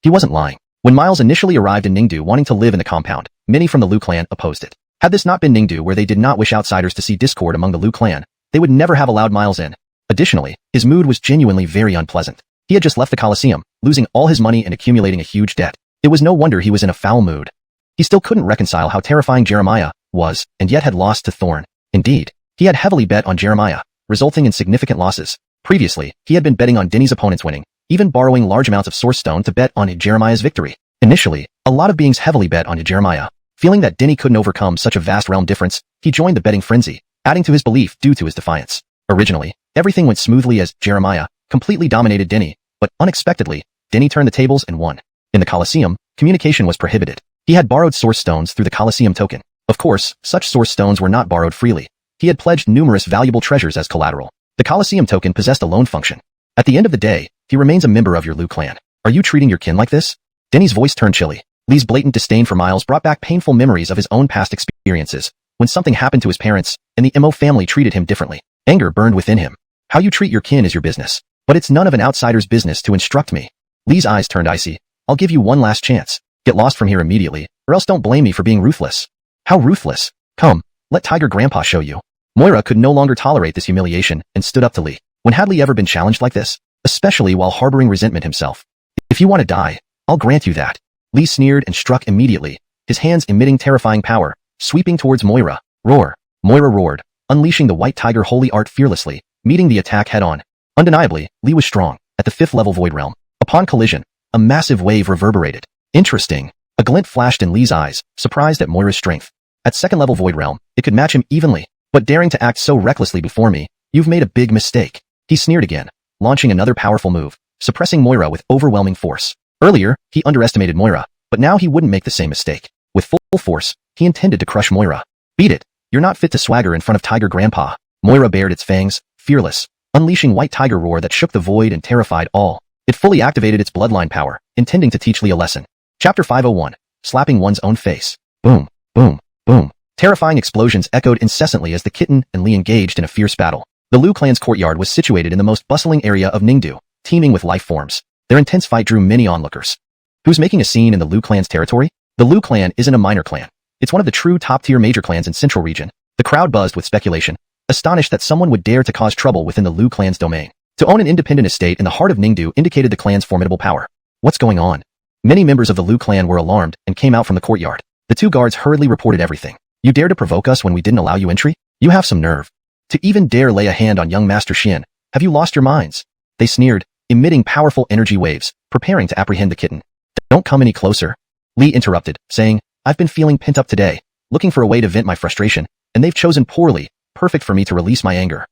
He wasn't lying. When Miles initially arrived in Ningdu wanting to live in the compound, many from the Lu clan opposed it. Had this not been Ningdu where they did not wish outsiders to see discord among the Lu clan, they would never have allowed Miles in. Additionally, his mood was genuinely very unpleasant. He had just left the Colosseum, losing all his money and accumulating a huge debt. It was no wonder he was in a foul mood. He still couldn't reconcile how terrifying Jeremiah was, and yet had lost to Thorn. Indeed, he had heavily bet on Jeremiah, resulting in significant losses. Previously, he had been betting on Denny's opponents winning, even borrowing large amounts of source stone to bet on Jeremiah's victory. Initially, a lot of beings heavily bet on Jeremiah. Feeling that Denny couldn't overcome such a vast realm difference, he joined the betting frenzy, adding to his belief due to his defiance. Originally, everything went smoothly as Jeremiah completely dominated Denny, but unexpectedly, Denny turned the tables and won. In the Colosseum, communication was prohibited. He had borrowed source stones through the Colosseum token. Of course, such source stones were not borrowed freely. He had pledged numerous valuable treasures as collateral. The Colosseum token possessed a loan function. At the end of the day, he remains a member of your Lu clan. Are you treating your kin like this? Denny's voice turned chilly. Li's blatant disdain for Miles brought back painful memories of his own past experiences, when something happened to his parents, and the Mo family treated him differently. Anger burned within him. How you treat your kin is your business. But it's none of an outsider's business to instruct me. Li's eyes turned icy. I'll give you one last chance. Get lost from here immediately, or else don't blame me for being ruthless. How ruthless? Come, let Tiger Grandpa show you. Moira could no longer tolerate this humiliation and stood up to Li. When had Li ever been challenged like this? Especially while harboring resentment himself. If you want to die, I'll grant you that. Li sneered and struck immediately, his hands emitting terrifying power, sweeping towards Moira. Roar. Moira roared, unleashing the white tiger holy art fearlessly, meeting the attack head-on. Undeniably, Li was strong, at the 5th level Void Realm. Upon collision, a massive wave reverberated. Interesting. A glint flashed in Li's eyes, surprised at Moira's strength. At 2nd level Void Realm, it could match him evenly, but daring to act so recklessly before me, you've made a big mistake. He sneered again, launching another powerful move, suppressing Moira with overwhelming force. Earlier, he underestimated Moira, but now he wouldn't make the same mistake. With full force, he intended to crush Moira. Beat it. You're not fit to swagger in front of Tiger Grandpa. Moira bared its fangs, fearless, unleashing white tiger roar that shook the void and terrified all. It fully activated its bloodline power, intending to teach Li a lesson. Chapter 501. Slapping one's own face. Boom, boom, boom. Terrifying explosions echoed incessantly as the kitten and Li engaged in a fierce battle. The Lu clan's courtyard was situated in the most bustling area of Ningdu, teeming with life forms. Their intense fight drew many onlookers. Who's making a scene in the Lu clan's territory? The Lu clan isn't a minor clan. It's one of the true top-tier major clans in Central Region. The crowd buzzed with speculation, astonished that someone would dare to cause trouble within the Lu clan's domain. To own an independent estate in the heart of Ningdu indicated the clan's formidable power. What's going on? Many members of the Lu clan were alarmed and came out from the courtyard. The two guards hurriedly reported everything. You dare to provoke us when we didn't allow you entry? You have some nerve. To even dare lay a hand on young Master Xian, have you lost your minds? They sneered, emitting powerful energy waves, preparing to apprehend the kitten. Don't come any closer. Li interrupted, saying, I've been feeling pent up today, looking for a way to vent my frustration, and they've chosen poorly, perfect for me to release my anger.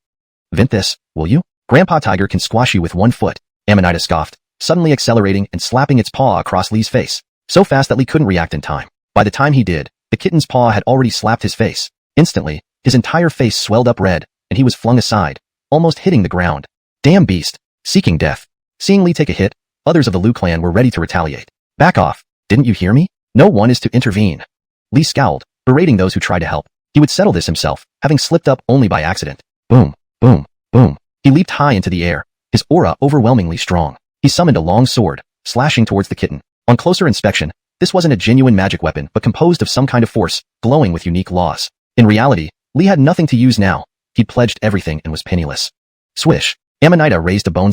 Vent this, will you? Grandpa Tiger can squash you with 1 foot, Amanita scoffed, suddenly accelerating and slapping its paw across Li's face, so fast that Li couldn't react in time. By the time he did, the kitten's paw had already slapped his face. Instantly, his entire face swelled up red, and he was flung aside, almost hitting the ground. Damn beast, seeking death. Seeing Li take a hit, others of the Lu clan were ready to retaliate. Back off, didn't you hear me? No one is to intervene. Li scowled, berating those who tried to help. He would settle this himself, having slipped up only by accident. Boom, boom, boom. He leaped high into the air, his aura overwhelmingly strong. He summoned a long sword, slashing towards the kitten. On closer inspection, this wasn't a genuine magic weapon but composed of some kind of force, glowing with unique laws. In reality, Lee had nothing to use now. He'd pledged everything and was penniless. Swish. Amanita raised a bone